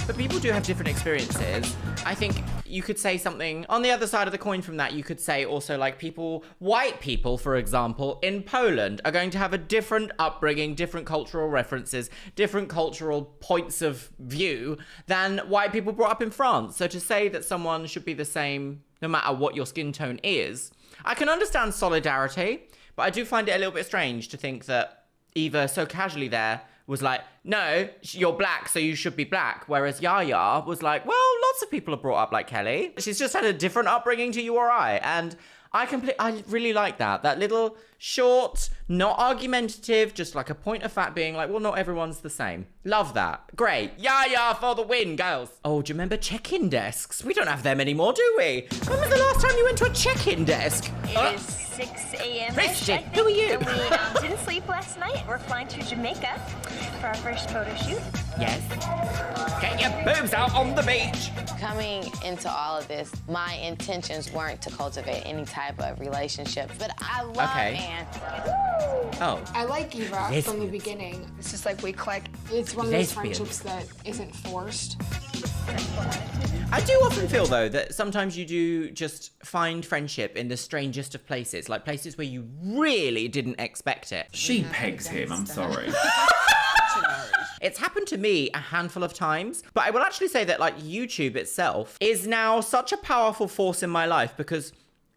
But people do have different experiences. I think you could say something on the other side of the coin from that. You could say also like people, white people, for example, in Poland are going to have a different upbringing, different cultural references, different cultural points of view than white people brought up in France. So to say that someone should be the same no matter what your skin tone is, I can understand solidarity, but I do find it a little bit strange to think that Eva so casually there was like, no, you're black, so you should be black. Whereas Yaya was like, well, lots of people are brought up like Kelly. She's just had a different upbringing to you or I. And I really like that. That little short, not argumentative, just like a point of fact being like, well, not everyone's the same. Love that. Great. Yaya for the win, girls. Oh, do you remember check-in desks? We don't have them anymore, do we? When was the last time you went to a check-in desk? It is 6 a.m. Christy, who are you? And we didn't sleep last night. We're flying to Jamaica for our first photo shoot. Yes. Get your boobs out on the beach. Coming into all of this, my intentions weren't to cultivate any type of relationship, but I love Ann. Oh. I like Eva from the beginning. It's just like we click. It's one of those friendships that isn't forced. I do often feel, though, that sometimes you do just find friendship in the strangest of places, like places where you really didn't expect it. She pegs him, I'm sorry. It's happened to me a handful of times, but I will actually say that like YouTube itself is now such a powerful force in my life because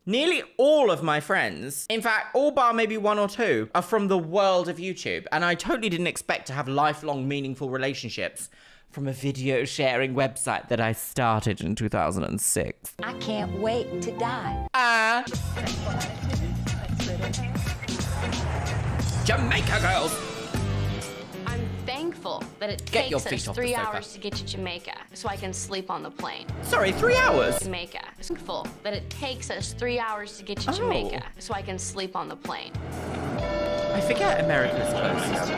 Nearly all of my friends, in fact, all bar maybe one or two, are from the world of YouTube. And I totally didn't expect to have lifelong, meaningful relationships from a video sharing website that I started in 2006. I can't wait to die. Jamaica girls! I'm thankful that it Get your takes feet us off the 3 sofa. hours to get to Jamaica so I can sleep on the plane. Sorry, 3 hours? Jamaica. I'm thankful that it takes us 3 hours to get to Oh. Jamaica so I can sleep on the plane. I forget America's closest.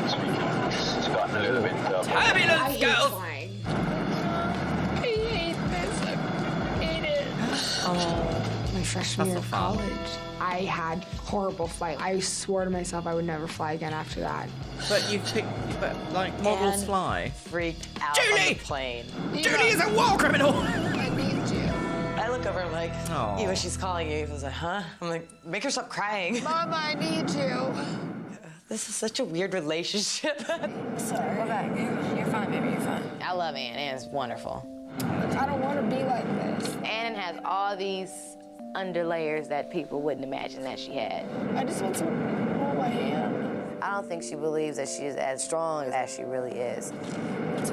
Turbulence, girls! I hate this. I hate it. My freshman year of college, I had horrible flight. I swore to myself I would never fly again after that. But you picked, like, models And fly. Freaked out Julie! on the plane. Julie is a war criminal! I need you. I look over and I'm like, Aw. Eva, she's calling you. Eva's like, huh? I'm like, make her stop crying. Mama, I need you. This is such a weird relationship. Sorry. Go back. You're fine, baby. You're fine. I love Ann. Ann's wonderful. I don't want to be like this. Ann has all these underlayers that people wouldn't imagine that she had. I just want to hold my hand. I don't think she believes that she is as strong as she really is.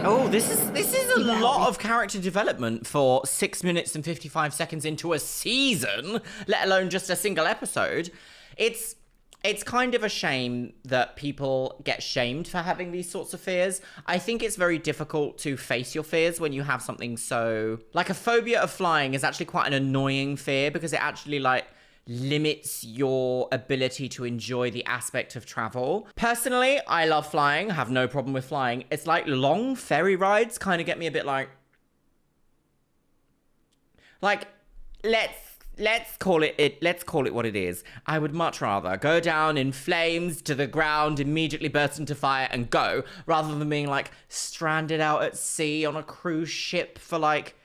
Oh, this is a lot of character development for 6 minutes and 55 seconds into a season, let alone just a single episode. It's kind of a shame that people get shamed for having these sorts of fears. I think it's very difficult to face your fears when you have something so... Like, a phobia of flying is actually quite an annoying fear because it actually, like, limits your ability to enjoy the aspect of travel. Personally, I love flying, have no problem with flying. It's like long ferry rides kind of get me a bit like... Like, let's call it what it is. I would much rather go down in flames to the ground, immediately burst into fire and go, rather than being like stranded out at sea on a cruise ship for like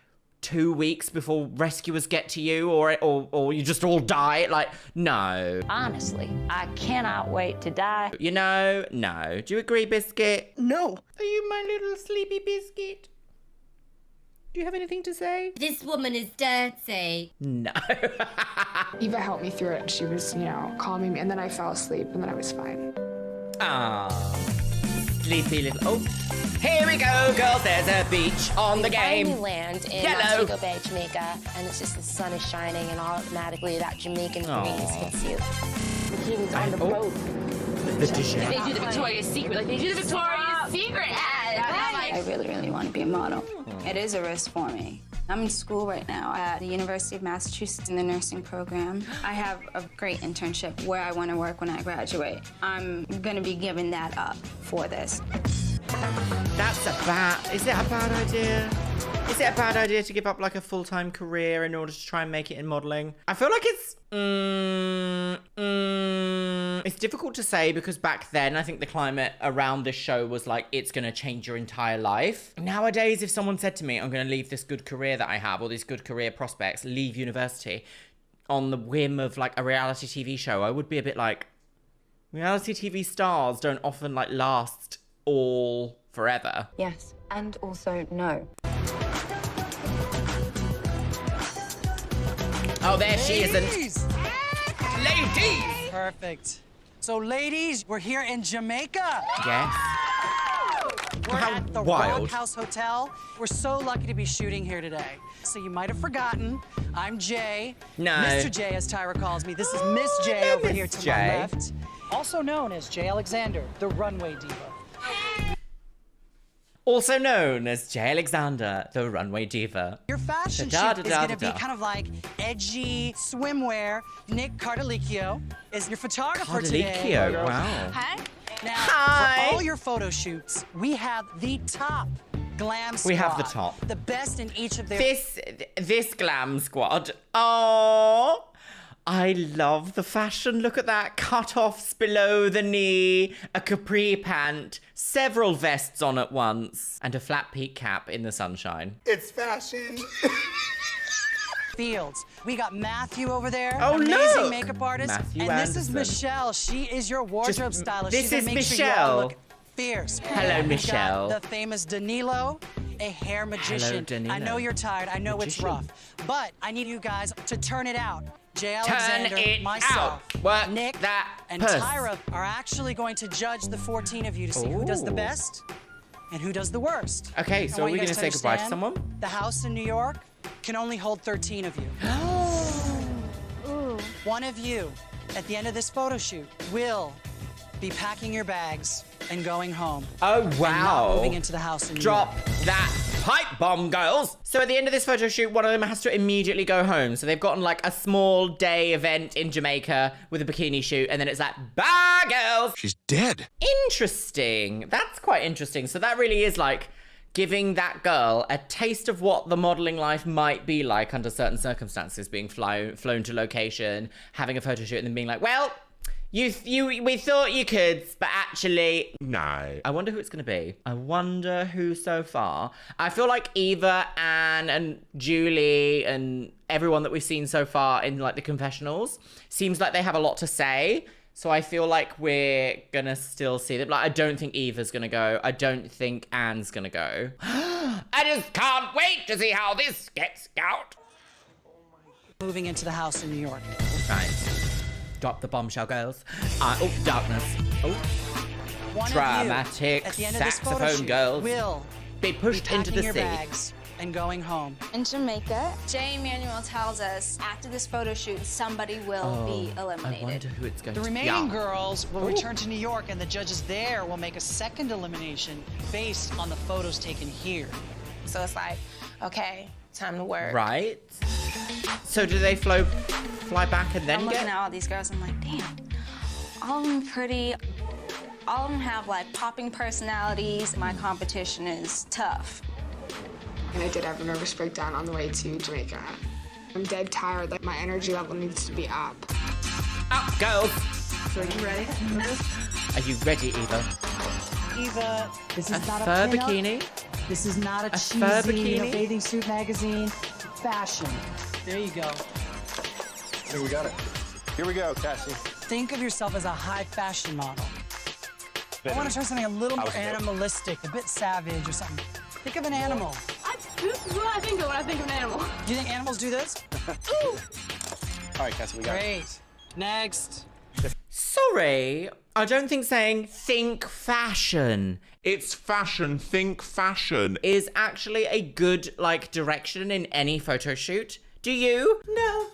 2 weeks before rescuers get to you, or you just all die. Like, no. Honestly, I cannot wait to die. You know, no. Do you agree, Biscuit? No. Are you my little sleepy biscuit? Do you have anything to say? This woman is dirty. No. Eva helped me through it. She was, calming me, and then I fell asleep, and then I was fine. Ah, sleepy little... Oh, here we go, girls. There's a beach on the game. We land in Montego Bay, Jamaica, and it's just the sun is shining, and automatically that Jamaican breeze hits you. The king's on the boat. The DJ. They do the Victoria's Secret. Like, they do the Victoria's Secret. I really, really want to be a model. It is a risk for me. I'm in school right now at the University of Massachusetts in the nursing program. I have a great internship where I want to work when I graduate. I'm going to be giving that up for this. Is it a bad idea? Is it a bad idea to give up like a full-time career in order to try and make it in modeling? I feel like it's difficult to say because back then I think the climate around this show was like, it's gonna change your entire life. Nowadays, if someone said to me, I'm gonna leave this good career that I have or these good career prospects, leave university on the whim of like a reality TV show, I would be a bit like, reality TV stars don't often like last all forever. Yes, and also no. Oh, there she isn't. Ladies! Perfect. So, ladies, we're here in Jamaica. Yes. We're How at the wild. Rock House Hotel. We're so lucky to be shooting here today. So you might have forgotten, I'm Jay. No. Mr. J, as Tyra calls me. This is Miss J over here to my J. left. Also known as Jay Alexander, the runway diva. Also known as Jay Alexander, the runway diva. Your fashion shoot is going to be kind of like edgy swimwear. Nick Cardalicchio is your photographer today. Cardalicchio, wow. Hi. Now, Hi. for all your photo shoots, we have the top glam squad. We have the top. The best in each of their... This glam squad. Oh, I love the fashion. Look at that. Cut-offs below the knee, a capri pant, several vests on at once, and a flat peak cap in the sunshine. It's fashion. Fields. We got Matthew over there. Oh, amazing look. makeup artist. Matthew and this is Anderson. Michelle. She is your wardrobe stylist. This She's gonna is make sure you all Michelle. look fierce. Hello, We've Michelle. got the famous Danilo, a hair magician. Danilo. I know you're tired. I know it's Magician. rough. But I need you guys to turn it out. Jay Alexander, myself, Work Nick, that and purse. Tyra are actually going to judge the 14 of you to see who does the best and who does the worst. Okay, so are we going to say goodbye to someone? The house in New York can only hold 13 of you. One of you, at the end of this photo shoot, will be packing your bags and going home. Oh, And wow. not moving into the house in New Drop York. that pipe bomb, girls. So at the end of this photo shoot, one of them has to immediately go home. So they've gotten like a small day event in Jamaica with a bikini shoot. And then it's like, bye, girls. She's dead. Interesting. That's quite interesting. So that really is like giving that girl a taste of what the modeling life might be like under certain circumstances, being flown to location, having a photo shoot, and then being like, well, we thought you could, but actually, no. I wonder who it's going to be. I wonder who so far. I feel like Eva, Anne, and Julie, and everyone that we've seen so far in like the confessionals seems like they have a lot to say. So I feel like we're gonna still see them. Like, I don't think Eva's gonna go. I don't think Anne's gonna go. I just can't wait to see how this gets out. Moving into the house in New York. Right. Drop the bombshell, girls. Oh, darkness. Oh. One Dramatic of you, at the end of this photo saxophone shoot, girls. will be pushed into the your sea. bags and going home. In Jamaica, Jay Manuel tells us after this photo shoot, somebody will be eliminated. I wonder who it's going The to be. remaining girls will return to New York, and the judges there will make a second elimination based on the photos taken here. So it's like, okay, time to work. Right. So do they fly back and then I'm get? looking at all these girls, I'm like, damn, all of them pretty. All of them have like popping personalities. My competition is tough. And I did have a nervous breakdown on the way to Jamaica. I'm dead tired. Like, my energy level needs to be up. Up, girls. So are you ready for this? Are you ready, Eva? Eva, this is A not fur a pinup. bikini? This is not a fur cheesy bikini? bathing suit magazine. Fashion. There you go. Here we got it. Here we go, Cassie. Think of yourself as a high fashion model. I want to try something a little more animalistic, a bit savage or something. Think of an animal. This is what I think of when I think of an animal. Do you think animals do this? All right, Cassie, we got it. Great. Next. Sorry, I don't think saying think fashion. It's fashion, think fashion. Is actually a good, like, direction in any photo shoot. Do you? No.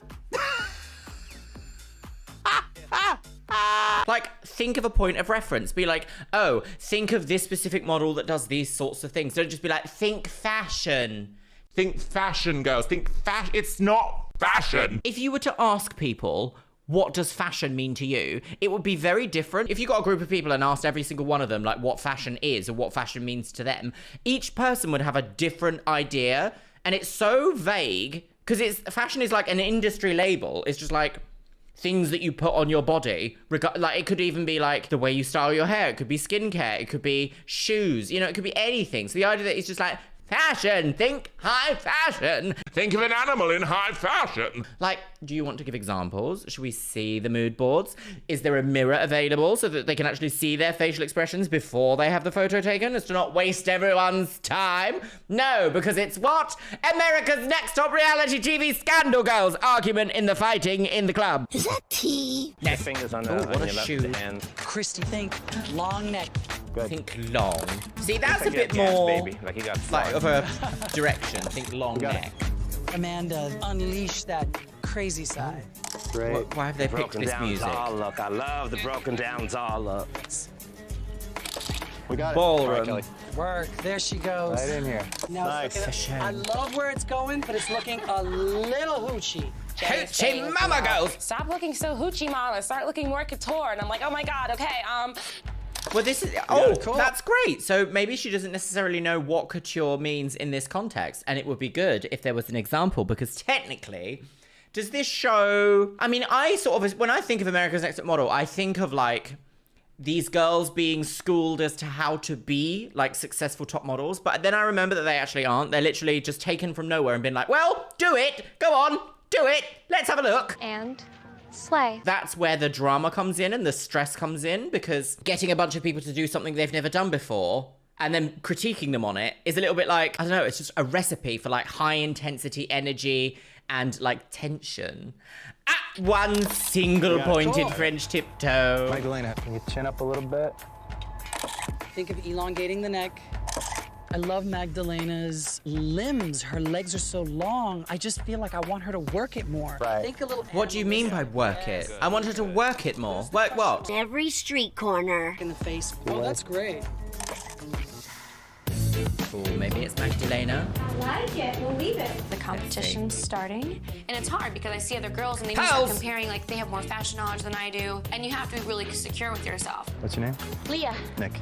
Like, think of a point of reference. Be like, oh, think of this specific model that does these sorts of things. Don't just be like, think fashion. Think fashion, girls. Think fashion. It's not fashion. If you were to ask people, what does fashion mean to you? It would be very different. If you got a group of people and asked every single one of them, like, what fashion is or what fashion means to them, each person would have a different idea. And it's so vague because fashion is like an industry label. It's just like things that you put on your body. Like, it could even be like the way you style your hair. It could be skincare. It could be shoes. You know, it could be anything. So the idea that it's just like, fashion, think high fashion. Think of an animal in high fashion. Like, do you want to give examples? Should we see the mood boards? Is there a mirror available so that they can actually see their facial expressions before they have the photo taken, as to not waste everyone's time? No, because it's what? America's Next Top Reality TV Scandal Girls argument in the fighting in the club. Is that tea? Your fingers on, what on a your left shoe. hand. Christy, think long neck. Good. Think long. See, that's Like a bit you got gas, more baby. Like you got like fun. of a direction. Think long got neck. Amanda, unleash that crazy side. Great. Why have they picked Broken this down music? doll look. I love the broken down doll look. We got Ballroom. it. All right, Kelly. Work. There she goes. Right in here. Now Nice. it's looking, I love where it's going, but it's looking a little hoochie. Hoochie mama girls. Stop looking so hoochie mama. Start looking more couture. And I'm like, oh my God, okay, Well, this is, cool. That's great. So maybe she doesn't necessarily know what couture means in this context. And it would be good if there was an example, because technically, does this show, I mean, I sort of, when I think of America's Next Top Model, I think of like these girls being schooled as to how to be like successful top models. But then I remember that they actually aren't. They're literally just taken from nowhere and been like, well, do it. Go on, do it. Let's have a look. And slay. That's where the drama comes in and the stress comes in, because getting a bunch of people to do something they've never done before and then critiquing them on it is a little bit like, I don't know, it's just a recipe for like high intensity energy and like tension. One single pointed French tiptoe. Magdalena, can you chin up a little bit? Think of elongating the neck. I love Magdalena's limbs. Her legs are so long. I just feel like I want her to work it more. Right. Think a little. What do you mean by work it? I want her to work it more. Work what? Every street corner. In the face. Oh, that's great. Or maybe it's Magdalena. Like it, we'll leave it. The competition's starting, and it's hard because I see other girls and they just start comparing, like they have more fashion knowledge than I do, and you have to be really secure with yourself. What's your name? Leah. Nick.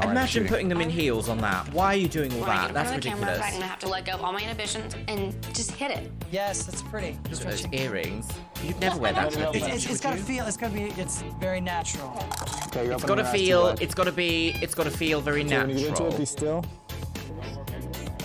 Imagine putting them in heels on that. Why are you doing all When I that? get in That's front of the camera, ridiculous. I'm gonna have to let go of all my inhibitions and just hit it. Yes, that's pretty. Look at those earrings. You'd never wear that to a beach, It's gotta feel. It's very natural. Okay, It's gotta feel. It's gotta feel very When you get into it, natural. be still.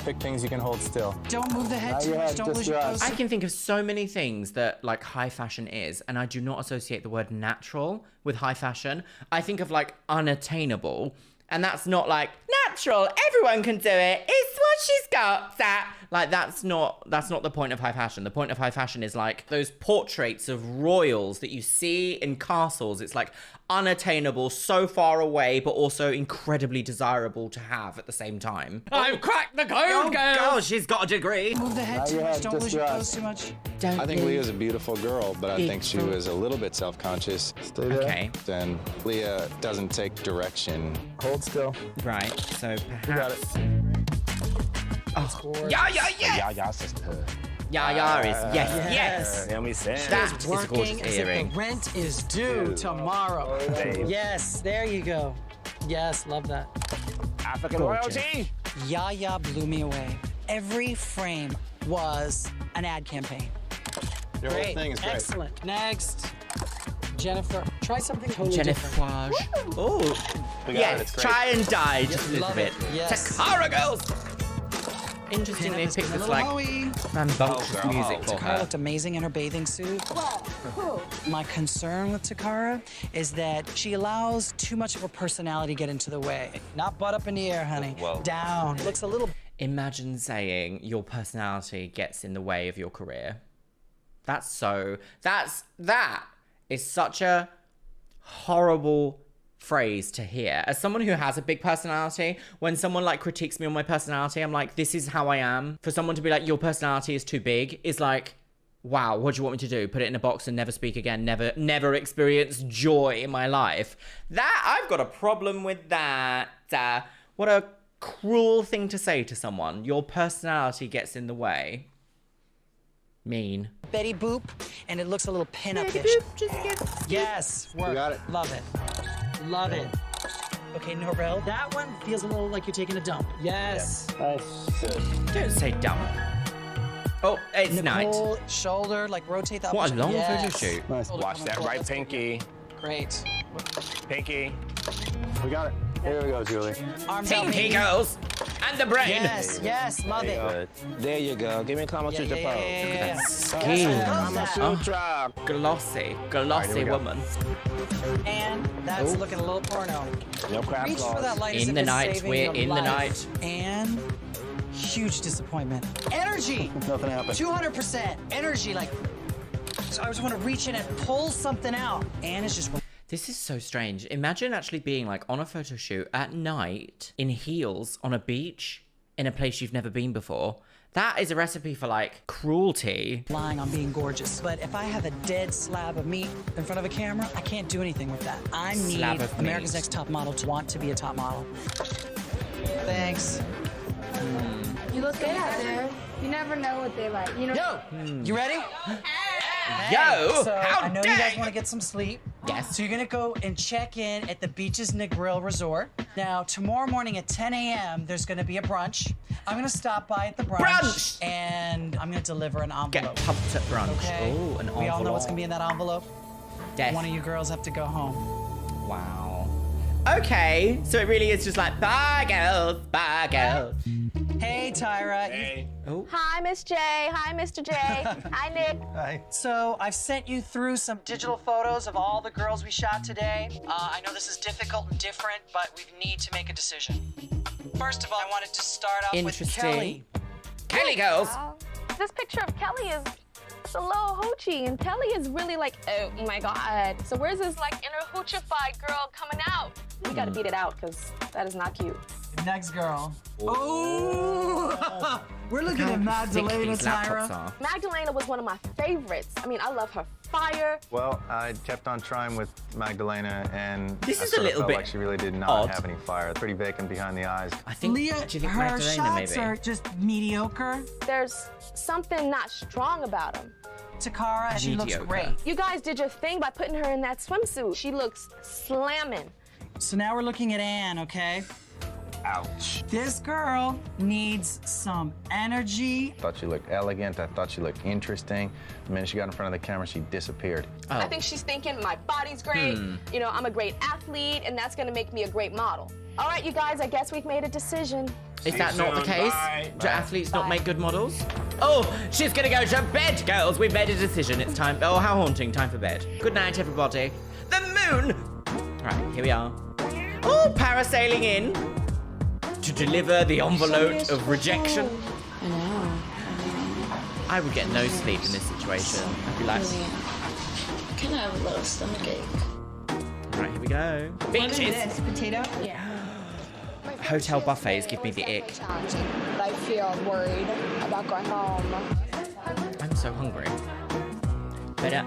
Pick things you can hold still. Don't move the head Not too your much. head, Don't just lose your your eyes. clothes. I can think of so many things that like high fashion is, and I do not associate the word natural with high fashion. I think of like unattainable, and that's not like natural. Everyone can do it. It's what she's got. That like that's not the point of high fashion. The point of high fashion is like those portraits of royals that you see in castles. It's like unattainable, so far away, but also incredibly desirable to have at the same time. I've cracked the code, girl. She's got a degree. Move the head Not too your much. head, Don't just lose your your clothes eyes. too much. I think Leah's a beautiful girl, but I think she was a little bit self-conscious. Stay there. Okay. Then Leah doesn't take direction. Hold still. Right. So got perhaps. it. Yeah, sisterhood. Yeah, is yes. Let me say. That is a Working gorgeous as if earring. the rent is due tomorrow. Yes, there you go. Yes, love that. African Gorgeous. royalty. Yaya blew me away. Every frame was an ad campaign. Your whole thing is great. Excellent. Next. Jennifer, try something totally different. Jennifer. Oh. We got it, Yes, it's great. try and die just a little love bit. it, yes. Takara girls. Interesting they Pinup picked is this a like little rambunctious music for Takara her. looked amazing in her bathing suit. My concern with Takara is that she allows too much of her personality to get into the way. Not butt up in the air, honey. Down. Looks a little. Imagine saying your personality gets in the way of your career. That is such a horrible phrase to hear. As someone who has a big personality, when someone like critiques me on my personality, I'm like, this is how I am. For someone to be like, your personality is too big, is like, wow, what do you want me to do? Put it in a box and never speak again, never experience joy in my life. That, I've got a problem with that. What a cruel thing to say to someone. Your personality gets in the way. Mean. Betty Boop, and it looks a little pin-up-ish. Yes, work. You got it. Love it. Love it. Okay, Norvell, that one feels a little like you're taking a dump. Yes. Nice. Good. Don't say dumb. Oh, it's Nicole, night. shoulder, like rotate that. What a long yes. photo shoot. Nice. Watch that right pinky. Great. Pinky. We got it. Here we go, Julie. Arms out, Pinky baby. girls and the brain. Yes, love it. Good. There you go. Give me a Kama Sutra pose. Look at that skin. Kama Sutra. Glossy woman. And that's looking a little porno. No crap Reach for that light as In if the it's night, saving we're your in the life. night. And huge disappointment. Energy. Nothing happened. 200% energy. Like, so I just want to reach in and pull something out. And it's just. This is so strange. Imagine actually being like on a photo shoot at night in heels on a beach in a place you've never been before. That is a recipe for like cruelty. Lying on being gorgeous. But if I have a dead slab of meat in front of a camera, I can't do anything with that. I need Slab of America's meat. Next Top Model to want to be a top model. Thanks. You look good out there. You never know what they like. You know. Yo, you ready? Yo, so how I know dare you guys want to get some sleep. Yes. So you're gonna go and check in at the Beaches Negril Resort. Now, tomorrow morning at 10 a.m., there's gonna be a brunch. I'm gonna stop by at the brunch. And I'm gonna deliver an envelope. Get pumped at brunch. Okay. Oh, an envelope. We all know what's gonna be in that envelope. Death. One of you girls have to go home. Wow. Okay, so it really is just like, bye girls, bye girls. Hey, Tyra. Hey. Oh. Hi, Miss J. Hi, Mr. J. Hi, Nick. Hi. So I've sent you through some digital photos of all the girls we shot today. I know this is difficult and different, but we need to make a decision. First of all, I wanted to start off with Interesting. Kelly. Kelly girls. This picture of Kelly is looks a little hoochie, and Kelly is really like, oh my God. So where's this like inner hoochified girl coming out? We gotta beat it out, because that is not cute. Next girl. Oh! We're looking at Magdalena, Tyra. Magdalena was one of my favorites. I mean, I love her fire. Well, I kept on trying with Magdalena, and this I is sort a of little felt bit like she really did not odd. have any fire. Pretty vacant behind the eyes. I think, Leah, do you think her Magdalena shots maybe? are just mediocre. There's something not strong about him. Takara, she looks great. You guys did your thing by putting her in that swimsuit. She looks slamming. So now we're looking at Anne, okay? Ouch. This girl needs some energy. I thought she looked elegant. I thought she looked interesting. The minute she got in front of the camera, she disappeared. I think she's thinking my body's great. You know, I'm a great athlete, and that's gonna make me a great model. All right, you guys, I guess we've made a decision. Is that not the case? Do athletes not make good models? Oh, she's gonna go to bed, girls. We've made a decision. It's time. Oh, how haunting. Time for bed. Good night, everybody. The moon. All right, here we are. Oh, parasailing in to deliver the envelope of rejection. I know. I would get no sleep in this situation. I'd be like, I kind of have a little stomach ache. all right, here we go. What is Bitches. this, potato? Yeah. Hotel buffets give me the ick. But I feel worried about going home. I'm so hungry. Well,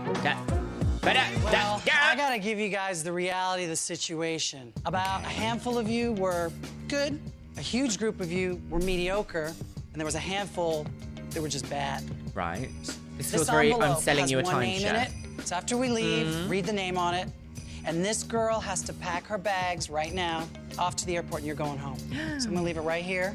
I gotta give you guys the reality of the situation. About a handful of you were good, a huge group of you were mediocre, and there was a handful that were just bad. Right. This feels very I'm selling you a one name in timeshare. it. So after we leave, read the name on it. And this girl has to pack her bags right now, off to the airport, and you're going home. So I'm gonna leave it right here.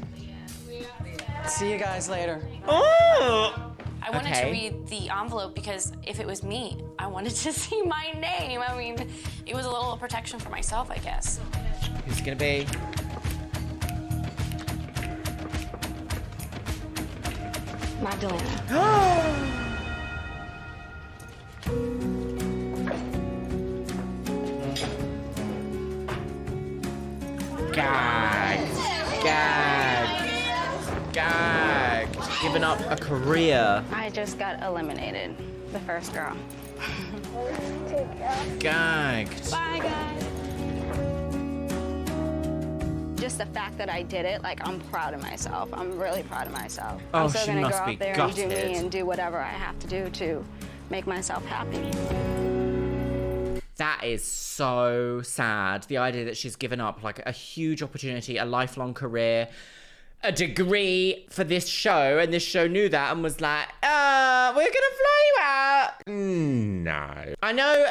See you guys later. Oh! I wanted to read the envelope because if it was me, I wanted to see my name. I mean, it was a little protection for myself, I guess. Who's it gonna be? Magdalena. Gag. Gag. Gag. Giving up a career. I just got eliminated. The first girl. Gagged. Bye, guys. Just the fact that I did it, like, I'm proud of myself. I'm really proud of myself. Oh, I'm still she gonna must go be out there gutted. and do me and do whatever I have to do to make myself happy. That is so sad. The idea that she's given up like a huge opportunity, a lifelong career, a degree for this show, and this show knew that and was like, we're gonna fly you out. No. I know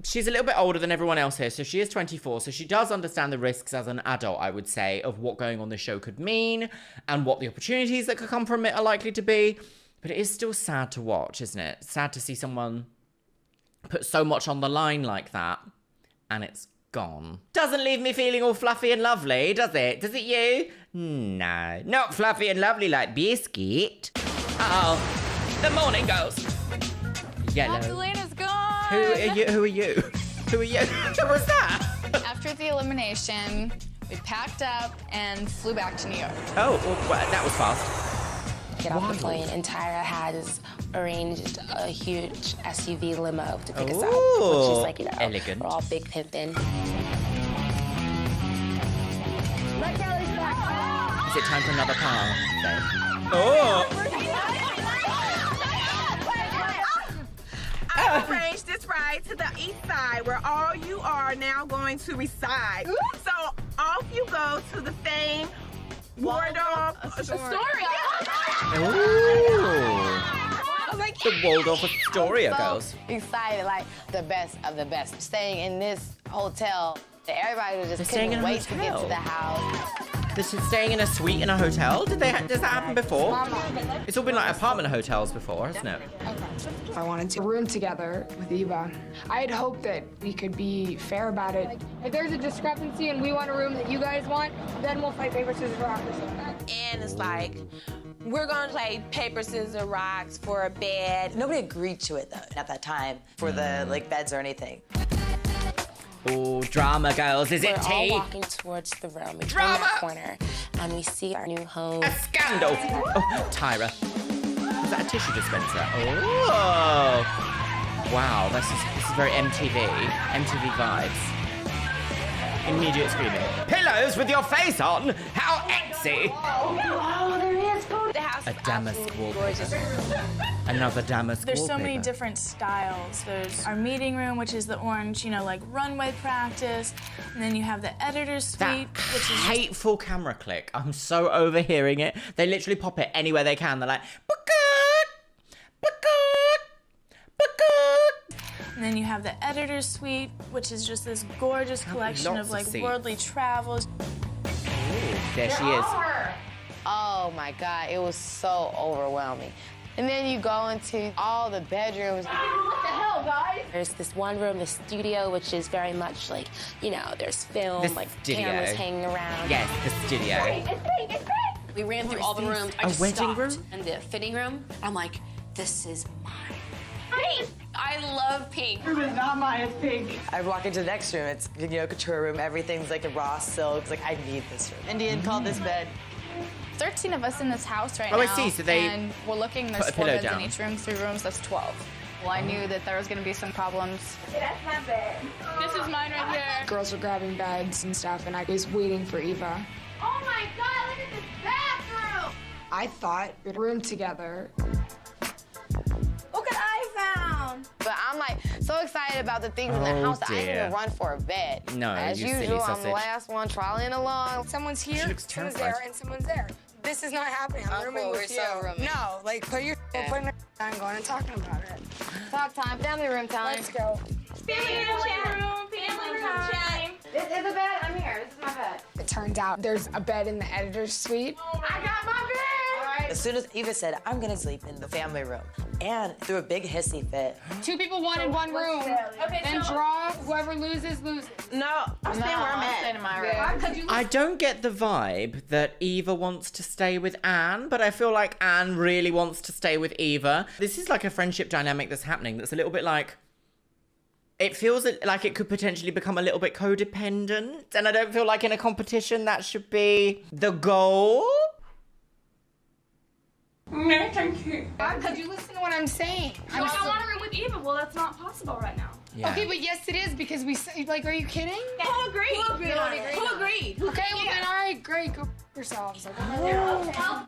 she's a little bit older than everyone else here, so she is 24, so she does understand the risks as an adult, I would say, of what going on this show could mean and what the opportunities that could come from it are likely to be. But it is still sad to watch, isn't it? Sad to see someone put so much on the line like that, and it's gone. Doesn't leave me feeling all fluffy and lovely, does it? Does it you? No, not fluffy and lovely like biscuit. Uh-oh. The morning girls. Yellow. Magdalena's gone. Who are you? Who are you? Who are you? Who was that? After the elimination, we packed up and flew back to New York. Oh, well, that was fast. Get off the plane, and Tyra has arranged a huge SUV limo to pick us up. So she's like, you know, elegant. We're all big pimping. Is it time for another car? Oh! I arranged this ride to the east side where all you are now going to reside. So off you go to the famed Waldorf Astoria. Ooh. The Waldorf Astoria girls. Excited, like the best of the best. Staying in this hotel, everybody was just Staying in couldn't a wait to get hotel? to the house. This is staying in a suite in a hotel? Does that happen before? It's all been like apartment hotels before, hasn't it? I wanted to room together with Eva. I had hoped that we could be fair about it. If there's a discrepancy and we want a room that you guys want, then we'll fight paper, scissors, rock or something. And it's like, we're gonna play paper, scissors, rocks for a bed. Nobody agreed to it, though, at that time, for the, like, beds or anything. Oh, drama, girls. Is it We're tea? all walking towards the room. We turn Drama! that corner, and we see our new home. A scandal. Oh, Tyra. Is that a tissue dispenser? Oh! Wow, this is very MTV vibes. Immediate screaming. Pillows with your face on? How exy! Oh, there is food. The house A damask wallpaper. Another damask There's wallpaper. so many different styles. There's our meeting room, which is the orange, you know, like runway practice. And then you have the editor's suite, which is hateful camera click. I'm so overhearing it. They literally pop it anywhere they can. They're like, and then you have the editor's suite, which is just this gorgeous collection of like worldly travels. There she is. Oh my God, it was so overwhelming. And then you go into all the bedrooms. What the hell, guys? There's this one room, the studio, which is very much like, you know, there's film, like cameras hanging around. Yes, the studio. It's pink, it's pink. We ran through all the rooms. I just wedding stopped. room? In the fitting room, I'm like, this is mine. Pink. I love pink. Room is not mine, it's pink. I walk into the next room, it's, you know, couture room, everything's like a raw silk. It's like, I need this room. Indian called this bed. 13 of us in this house right Oh, now. I see, so they and we're looking, there's put a 4 pillow beds down. in each room, 3 rooms, that's 12. Well, I knew that there was gonna be some problems. That's my bed. This is mine right here. Girls were grabbing beds and stuff, and I was waiting for Eva. Oh my God, look at this bathroom. I thought we'd room together. Look what I found. But I'm like so excited about the things in the house that I didn't even run for a bed. No, As you silly usual, I'm the sausage. last one trolleying along. Someone's here, She looks someone's terrified. there, and someone's there. This is not happening. I'm rooming with you. No, like put your putting it down, going and talking about it. Talk time, family room time. Let's go. Family room time. This is a bed. I'm here. This is my bed. It turns out there's a bed in the editor's suite. I got my bed. As soon as Eva said, I'm gonna sleep in the family room, and threw a big hissy fit. 2 people wanted one room. Okay, Then so draw. Whoever loses, loses. No, I'm staying where I'm at. in my room. I don't get the vibe that Eva wants to stay with Anne, but I feel like Anne really wants to stay with Eva. This is like a friendship dynamic that's happening that's a little bit like... It feels like it could potentially become a little bit codependent, and I don't feel like in a competition that should be the goal. No, thank you. Could you listen to what I'm saying? I want a room with Eva. Well, that's not possible right now. Yeah. Okay, but yes, it is because we like. Are you kidding? Who agreed? Who agreed on it? Who agreed? Okay, well then, all right, great. Go f yourselves. Like,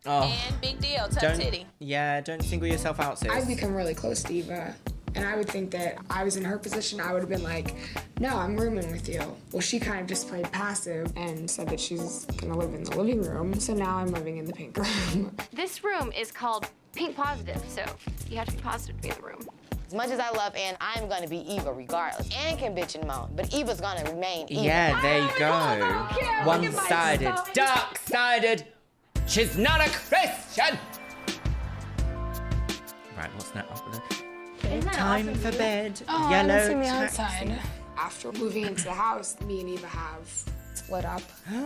Oh, And big deal, tough titty. don't single yourself out, sis. I've become really close to Eva, and I would think that I was in her position, I would have been like, no, I'm rooming with you. Well, she kind of just played passive and said that she's gonna live in the living room, so now I'm living in the pink room. This room is called Pink Positive, so you have to be positive to be in the room. As much as I love Anne, I'm gonna be Eva regardless. Anne can bitch and moan, but Eva's gonna remain Eva. Yeah, there you go. One-sided, dark-sided. She's not a Christian. Right, what's that? Time for bed. Oh, Yellow I see me taxi. outside. After moving into the house, me and Eva have split up.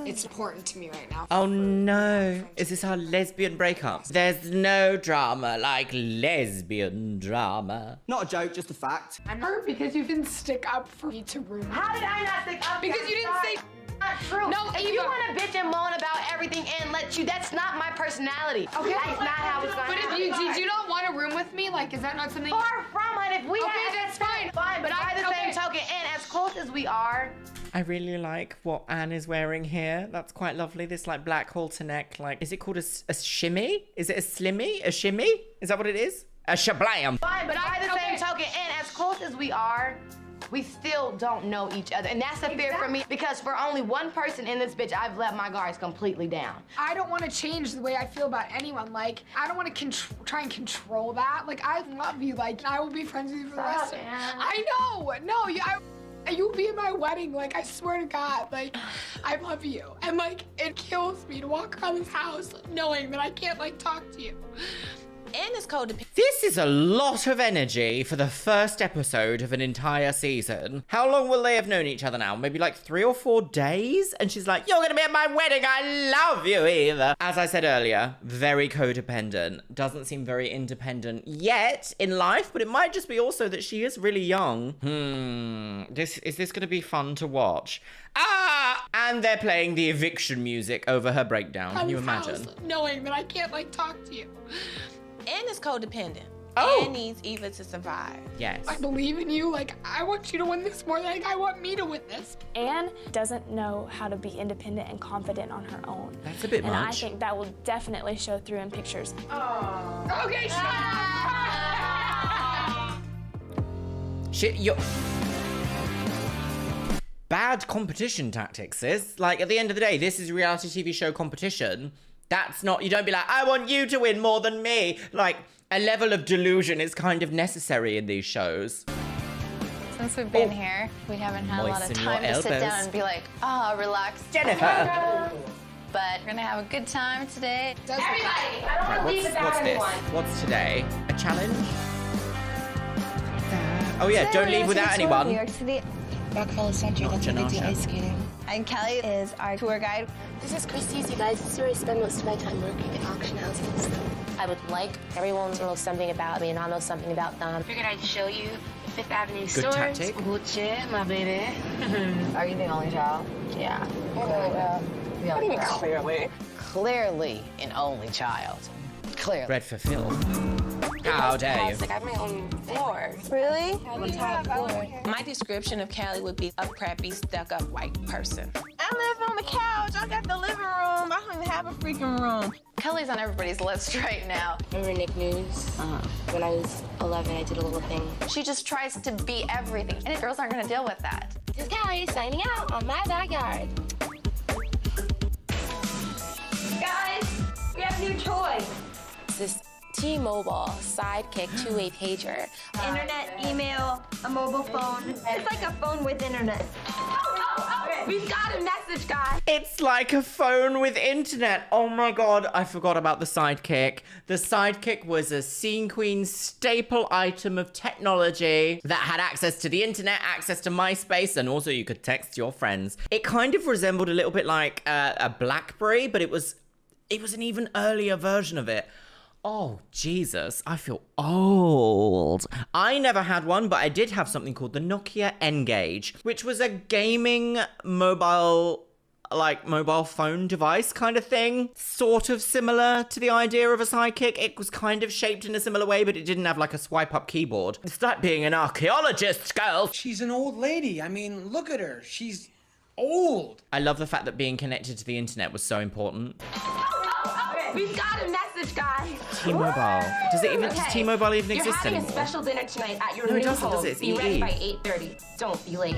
It's important to me right now. Oh no, is this our lesbian breakup? There's no drama like lesbian drama. Not a joke, just a fact. I'm hurt because you didn't stick up for me to room. How did I not stick up? Because you didn't say. Not true. No, if Eva. you want to bitch and moan about everything and let you, that's not my personality. Okay, that's not how it's gonna But happen. did you not want a room with me? Like, is that not something? Far from it. If we Okay, had, that's fine. Fine, but by the okay. same token, and as close as we are, I really like what Anne is wearing here. That's quite lovely. This like black halter neck, like, is it called a shimmy? Is it a slimmy? A shimmy? Is that what it is? A shablam. fine, but by the same token, and as close as we are, we still don't know each other. And that's a fear for me because for only one person in this bitch, I've let my guards completely down. I don't want to change the way I feel about anyone. Like, I don't want to try and control that. Like, I love you. Like, I will be friends with you for the rest of it. I know. No, you'll be at my wedding. Like, I swear to God. Like, I love you. And, like, it kills me to walk around this house knowing that I can't, like, talk to you. And it's codependent. This is a lot of energy for the first episode of an entire season. How long will they have known each other now? Maybe like 3 or 4 days? And she's like, you're gonna be at my wedding. I love you, Eva. As I said earlier, very codependent. Doesn't seem very independent yet in life, but it might just be also that she is really young. Is this gonna be fun to watch? And they're playing the eviction music over her breakdown. Can you imagine? Knowing that I can't, like, talk to you. and is codependent. Oh. And needs Eva to survive. Yes. I believe in you. Like, I want you to win this more than like, I want me to win this. Anne doesn't know how to be independent and confident on her own. That's a bit and much. I think that will definitely show through in pictures. Oh. Okay, Shit, you're... Bad competition tactics, sis. Like, at the end of the day, this is a reality TV show competition. That's not... You don't be like, I want you to win more than me. Like, a level of delusion is kind of necessary in these shows. Since we've been here, we haven't had a lot of time to sit down and be like, oh, relax. Jennifer! But we're gonna have a good time today. Everybody, I don't Right, want to leave without what's this? anyone. What's today? A challenge? Oh yeah, don't leave without anyone. New York City, Rockefeller Center. That's where they do ice skating. And Kelly is our tour guide. This is Christy's, you guys. This is where I spend most of my time working at auction houses. I would like everyone to know something about me, and I'll know something about them. Figured I'd show you the Fifth Avenue Good stores. tactic. Gucci, my baby. Are you the only child? Yeah. What do you mean clearly? Clearly an only child. Clearly. Red for Phil. How dare you? Like, I have my own floor. Really? My description of Callie would be a preppy, stuck-up white person. I live on the couch. I got the living room. I don't even have a freaking room. Kelly's on everybody's list right now. Remember Nick News? When I was 11, I did a little thing. She just tries to be everything, and girls aren't gonna deal with that. This is Callie signing out on my backyard. Guys, we have a new toy. This T-Mobile Sidekick two-way pager. Internet, email, a mobile phone. It's like a phone with internet. We've got a message, guys. It's like a phone with internet. Oh my god, I forgot about the Sidekick. The Sidekick was a Scene Queen staple item of technology that had access to the internet, access to MySpace, and also you could text your friends. It kind of resembled a little bit like a BlackBerry, but it was an even earlier version of it. Oh, Jesus, I feel old. I never had one, but I did have something called the Nokia N-Gage, which was a gaming mobile phone device kind of thing. Sort of similar to the idea of a Sidekick. It was kind of shaped in a similar way, but it didn't have like a swipe-up keyboard. It's like being an archaeologist, girl. She's an old lady. I mean, look at her. She's old. I love the fact that being connected to the internet was so important. We've got a message, guys. T-Mobile. Does T-Mobile even exist You're having anymore? a special dinner tonight at your No, it new doesn't, home. does it? It's Be ready EE. by 8:30. Don't be late.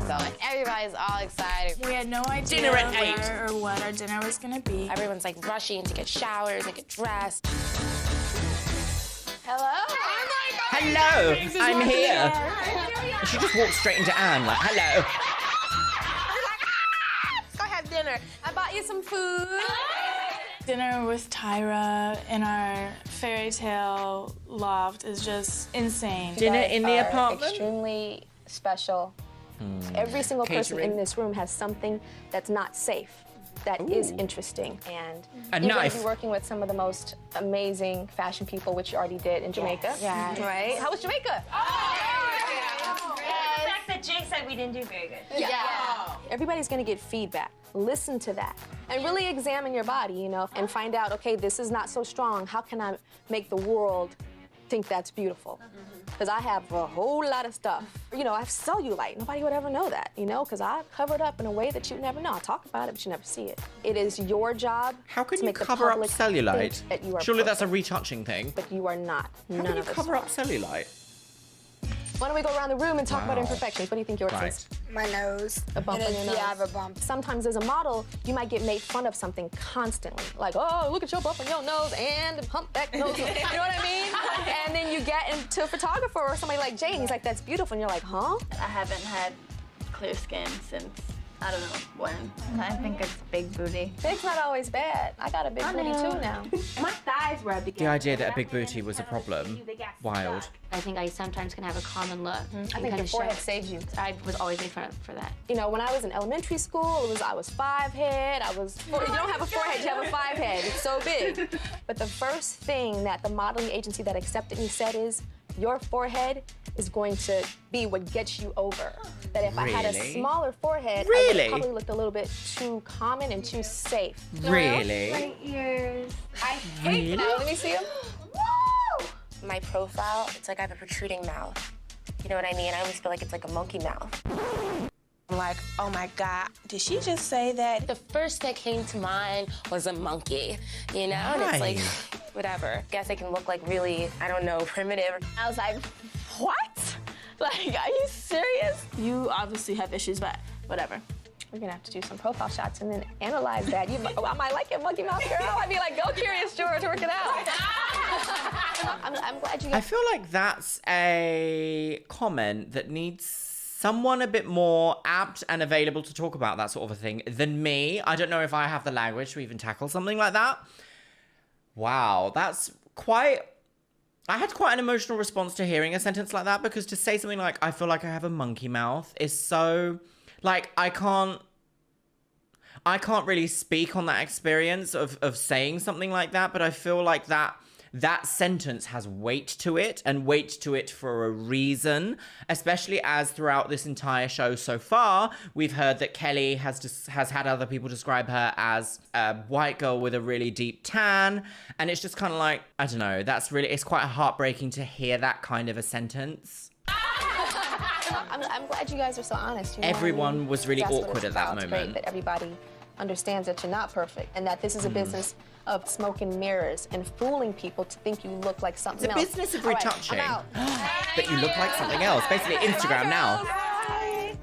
So everybody's all excited. We had no idea Dinner at 8. where or what our dinner was gonna be. Everyone's like rushing to get showers and get dressed. Hello? Hello, I'm here. She just walked straight into Anne, like, hello. Let's go have dinner. I bought you some food. Dinner with Tyra in our fairy tale loft is just insane. You guys are extremely special. Every single person Catering. in this room has something that's not safe, that is interesting. And A you're knife. going to be working with some of the most amazing fashion people, which you already did in Jamaica. Yeah. Right? How was Jamaica? The fact that Jake said we didn't do very good. Yeah. Everybody's gonna get feedback. Listen to that. And really examine your body, you know, and find out, okay, this is not so strong. How can I make the world think that's beautiful? Because I have a whole lot of stuff. You know, I have cellulite. Nobody would ever know that, you know, because I cover it up in a way that you never know. I talk about it, but you never see it. It is your job How can to you make the cover up public cellulite? think that you are Surely that's a perfect. retouching thing. But you are not. How None can you of us cover are. up cellulite? Why don't we go around the room and talk about Wow. imperfections? What do you think yours Right. is? My nose. A bump And on your it's- nose. Yeah, I have a bump. Sometimes as a model, you might get made fun of something constantly. Like, oh, look at your bump on your nose and the humpback nose. You know what I mean? And then you get into a photographer or somebody like Jay, and he's like, that's beautiful. And you're like, huh? I haven't had clear skin since, I don't know when. I think it's big booty. Big's not always bad. I got a big booty too now. My thighs rub together. The idea that a big booty was a problem. Wild. I think I sometimes can have a common look. I think your forehead saves you. I was always made fun of for that. You know, when I was in elementary school, I was 5'head. You don't have a forehead, you have a 5'head. It's so big. But the first thing that the modeling agency that accepted me said is, your forehead is going to be what gets you over. That if I had a smaller forehead, I would probably looked a little bit too common and too safe. Really? My ears. I hate them. Let me see them. Woo! My profile, it's like I have a protruding mouth. You know what I mean? I always feel like it's like a monkey mouth. I'm like, oh my God, did she just say that? The first that came to mind was a monkey, you know? And it's like, whatever. Guess I can look like really, I don't know, primitive. I was like, what? Like, are you serious? You obviously have issues, but whatever. We're gonna have to do some profile shots and then analyze that. I might like it, monkey mouth girl. I'd be like, go Curious George, work it out. I'm glad you I feel like that's a comment that needs someone a bit more apt and available to talk about that sort of a thing than me. I don't know if I have the language to even tackle something like that. Wow, that's quite... I had quite an emotional response to hearing a sentence like that, because to say something like, I feel like I have a monkey mouth is so... Like, I can't really speak on that experience of saying something like that, but I feel like that sentence has weight to it, and weight to it for a reason, especially as throughout this entire show so far, we've heard that Kelly has had other people describe her as a white girl with a really deep tan, and it's just kind of like, I don't know, it's quite heartbreaking to hear that kind of a sentence. I'm glad you guys are so honest. You know Everyone was really awkward at that moment. It's great that everybody understands that you're not perfect, and that this is a business of smoke and mirrors and fooling people to think you look like something else. It's a business of retouching. That you look like something else. Basically, Instagram now.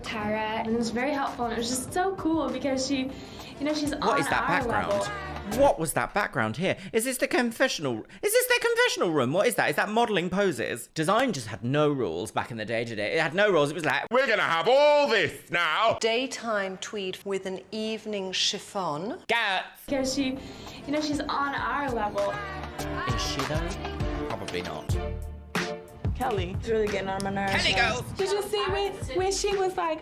Tara, and it was very helpful, and it was just so cool because she, you know, she's on our level. What is that background? What was that background here? Is this the confessional? Is this their confessional room? What is that? Is that modelling poses? Design just had no rules back in the day, did it? It had no rules. It was like, we're gonna have all this now. Daytime tweed with an evening chiffon. Gats. Because she, you know, she's on our level. Is she though? Probably not. Kelly. It's really getting on my nerves. Kelly girls. Did you see when she was like,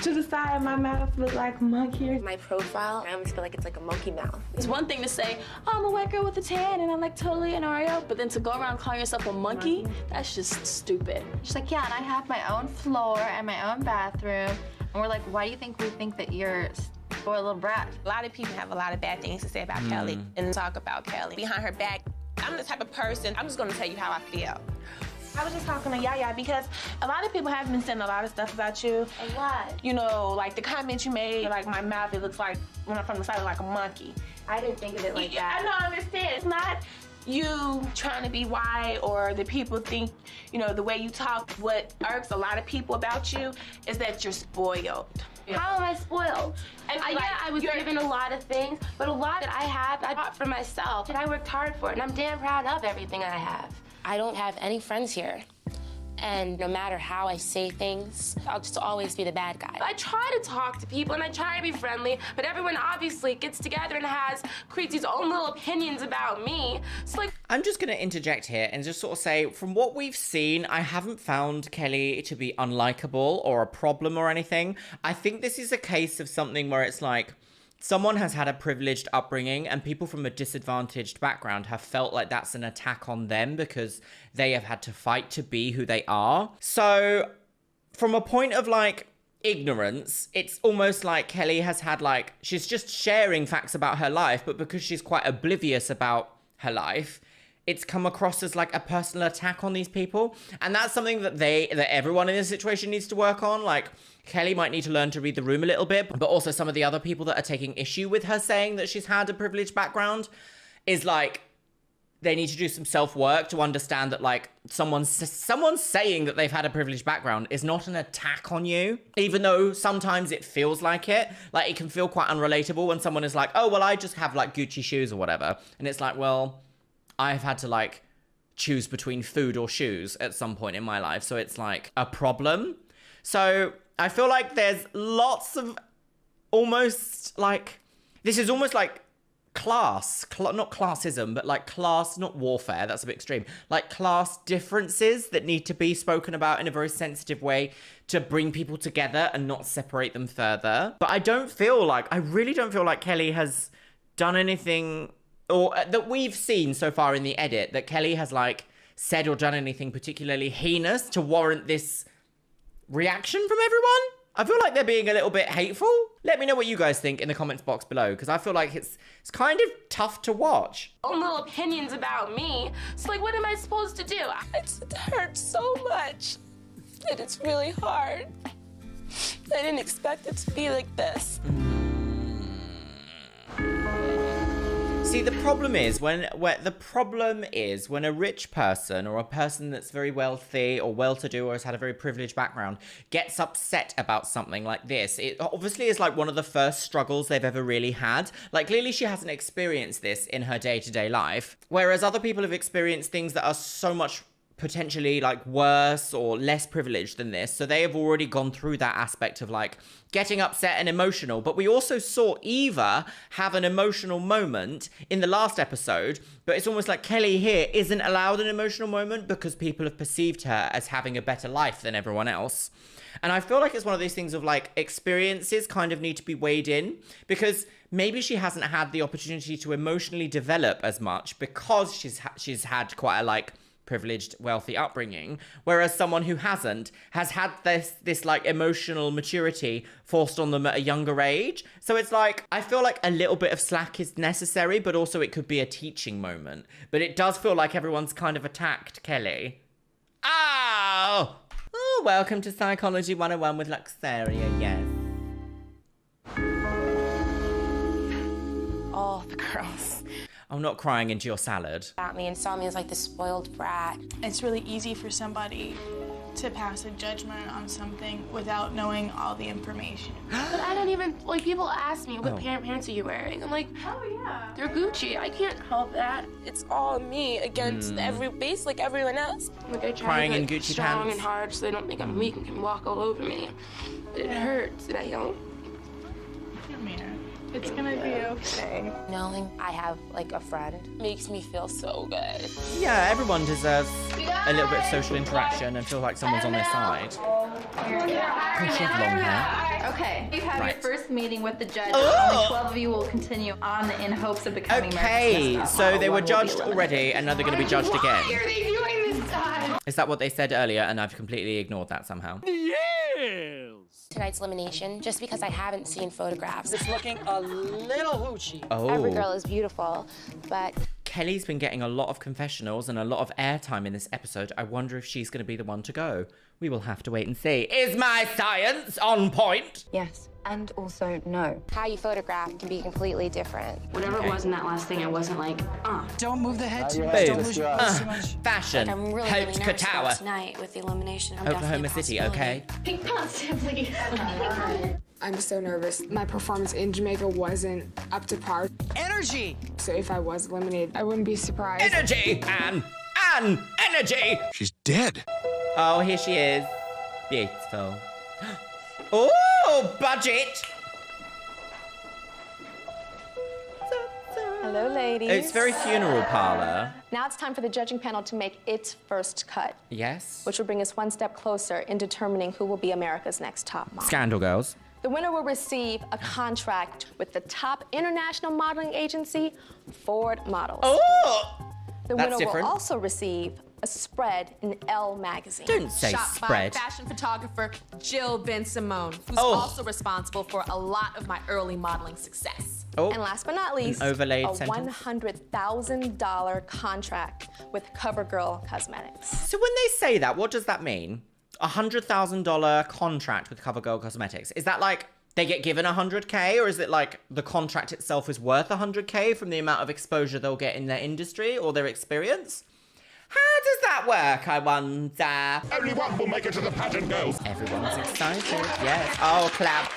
to the side of my mouth looked like a monkey? My profile, I almost feel like it's like a monkey mouth. It's one thing to say, oh, I'm a white girl with a tan and I'm like totally an Oreo, but then to go around calling yourself a monkey, that's just stupid. She's like, yeah, and I have my own floor and my own bathroom. And we're like, why do you think we think that you're a spoiled little brat? A lot of people have a lot of bad things to say about Kelly and talk about Kelly behind her back. I'm the type of person, I'm just gonna tell you how I feel. I was just talking to Yaya because a lot of people have been saying a lot of stuff about you. A lot. You know, like the comment you made, like my mouth, it looks like, when I'm from the side, it looks like a monkey. I didn't think of it like that. I don't understand. It's not you trying to be white or the people think, you know, the way you talk. What irks a lot of people about you is that you're spoiled. How am I spoiled? And I was given a lot of things, but a lot that I have, I bought for myself, and I worked hard for it, and I'm damn proud of everything I have. I don't have any friends here. And no matter how I say things, I'll just always be the bad guy. I try to talk to people and I try to be friendly, but everyone obviously gets together and creates his own little opinions about me. It's like, I'm just going to interject here and just sort of say, from what we've seen, I haven't found Kelly to be unlikable or a problem or anything. I think this is a case of something where it's like, someone has had a privileged upbringing and people from a disadvantaged background have felt like that's an attack on them because they have had to fight to be who they are. So from a point of like ignorance, it's almost like Kelly has had like, she's just sharing facts about her life, but because she's quite oblivious about her life, it's come across as like a personal attack on these people. And that's something that everyone in this situation needs to work on. Like, Kelly might need to learn to read the room a little bit, but also some of the other people that are taking issue with her saying that she's had a privileged background is like, they need to do some self-work to understand that like someone saying that they've had a privileged background is not an attack on you, even though sometimes it feels like it. Like, it can feel quite unrelatable when someone is like, oh, well, I just have like Gucci shoes or whatever. And it's like, well, I've had to like choose between food or shoes at some point in my life. So it's like a problem. So I feel like there's lots of almost like, this is almost like not classism, but like class, not warfare, that's a bit extreme, like class differences that need to be spoken about in a very sensitive way to bring people together and not separate them further. But I really don't feel like Kelly has done anything, or that we've seen so far in the edit, that Kelly has like said or done anything particularly heinous to warrant this reaction from everyone. I feel like they're being a little bit hateful. Let me know what you guys think in the comments box below, because I feel like it's kind of tough to watch. Own little opinions about me. So like, what am I supposed to do? It hurts so much, and it's really hard. I didn't expect it to be like this. See, the problem is when a rich person or a person that's very wealthy or well-to-do or has had a very privileged background gets upset about something like this. It obviously is like one of the first struggles they've ever really had. Like, clearly she hasn't experienced this in her day-to-day life, whereas other people have experienced things that are so much potentially like worse or less privileged than this, so they have already gone through that aspect of like getting upset and emotional. But we also saw Eva have an emotional moment in the last episode, but it's almost like Kelly here isn't allowed an emotional moment because people have perceived her as having a better life than everyone else. And I feel like it's one of these things of like experiences kind of need to be weighed in, because maybe she hasn't had the opportunity to emotionally develop as much because she's had quite a like privileged, wealthy upbringing, whereas someone who hasn't has had this like emotional maturity forced on them at a younger age. So it's like, I feel like a little bit of slack is necessary, but also it could be a teaching moment. But it does feel like everyone's kind of attacked Kelly. Oh, welcome to Psychology 101 with Luxeria, yes. All the girls I'm not crying into your salad. about me and saw me as like the spoiled brat. It's really easy for somebody to pass a judgment on something without knowing all the information. But I don't even, like, people ask me, what pants are you wearing? I'm like, oh yeah, they're Gucci. I can't help that. It's all me against like everyone else. Like, I try Crying to in be Gucci strong pants. and hard so they don't think I'm weak and can walk all over me. But it hurts, and I don't. Come here. It's gonna be okay. Knowing I have like a friend makes me feel so good. Yeah, everyone deserves a little bit of social interaction and feel like someone's on their side. Oh, she has long hair. Okay, you have Right. your first meeting with the judge. Oh! Only 12 of you will continue on in hopes of becoming Okay, America's Next so Top they Model. were One will be judged already, and now they're going to be judged What again. are they doing this time? Is that what they said earlier, and I've completely ignored that somehow? Tonight's elimination, just because I haven't seen photographs. It's looking a little hoochie. Oh. Every girl is beautiful, but Kelly's been getting a lot of confessionals and a lot of airtime in this episode. I wonder if she's going to be the one to go. We will have to wait and see. Is my science on point? Yes, and also no. how you photograph can be completely different. Whatever it was in that last thing, I wasn't like, Don't move the head too much. Boom. Don't lose your voice too much. Fashion. I'm really Haute nervous couture. about tonight with the elimination. I'm Oklahoma definitely a City, okay? Think positively. I'm so nervous. My performance in Jamaica wasn't up to par. Energy! So if I was eliminated, I wouldn't be surprised. Energy, Anne! Anne! Energy! She's dead. Oh, here she is. Beautiful. Oh, budget! Hello, ladies. It's very funeral parlor. Now it's time for the judging panel to make its first cut, Yes. which will bring us one step closer in determining who will be America's next top model. Scandal girls. The winner will receive a contract with the top international modeling agency, Ford Models. Oh! The That's winner different. will also receive a spread in Elle magazine. Don't say Shot spread. by fashion photographer Jill Ben Simone, who's Oh. also responsible for a lot of my early modeling success. Oh. And last but not least, overlaid a sentence. $100,000 contract with CoverGirl Cosmetics. So when they say that, what does that mean? A $100,000 contract with CoverGirl Cosmetics. Is that like they get given 100K, or is it like the contract itself is worth 100K from the amount of exposure they'll get in their industry or their experience? How does that work, I wonder? Only one will make it to the pageant, girls. Everyone's excited, yes. Oh, clap.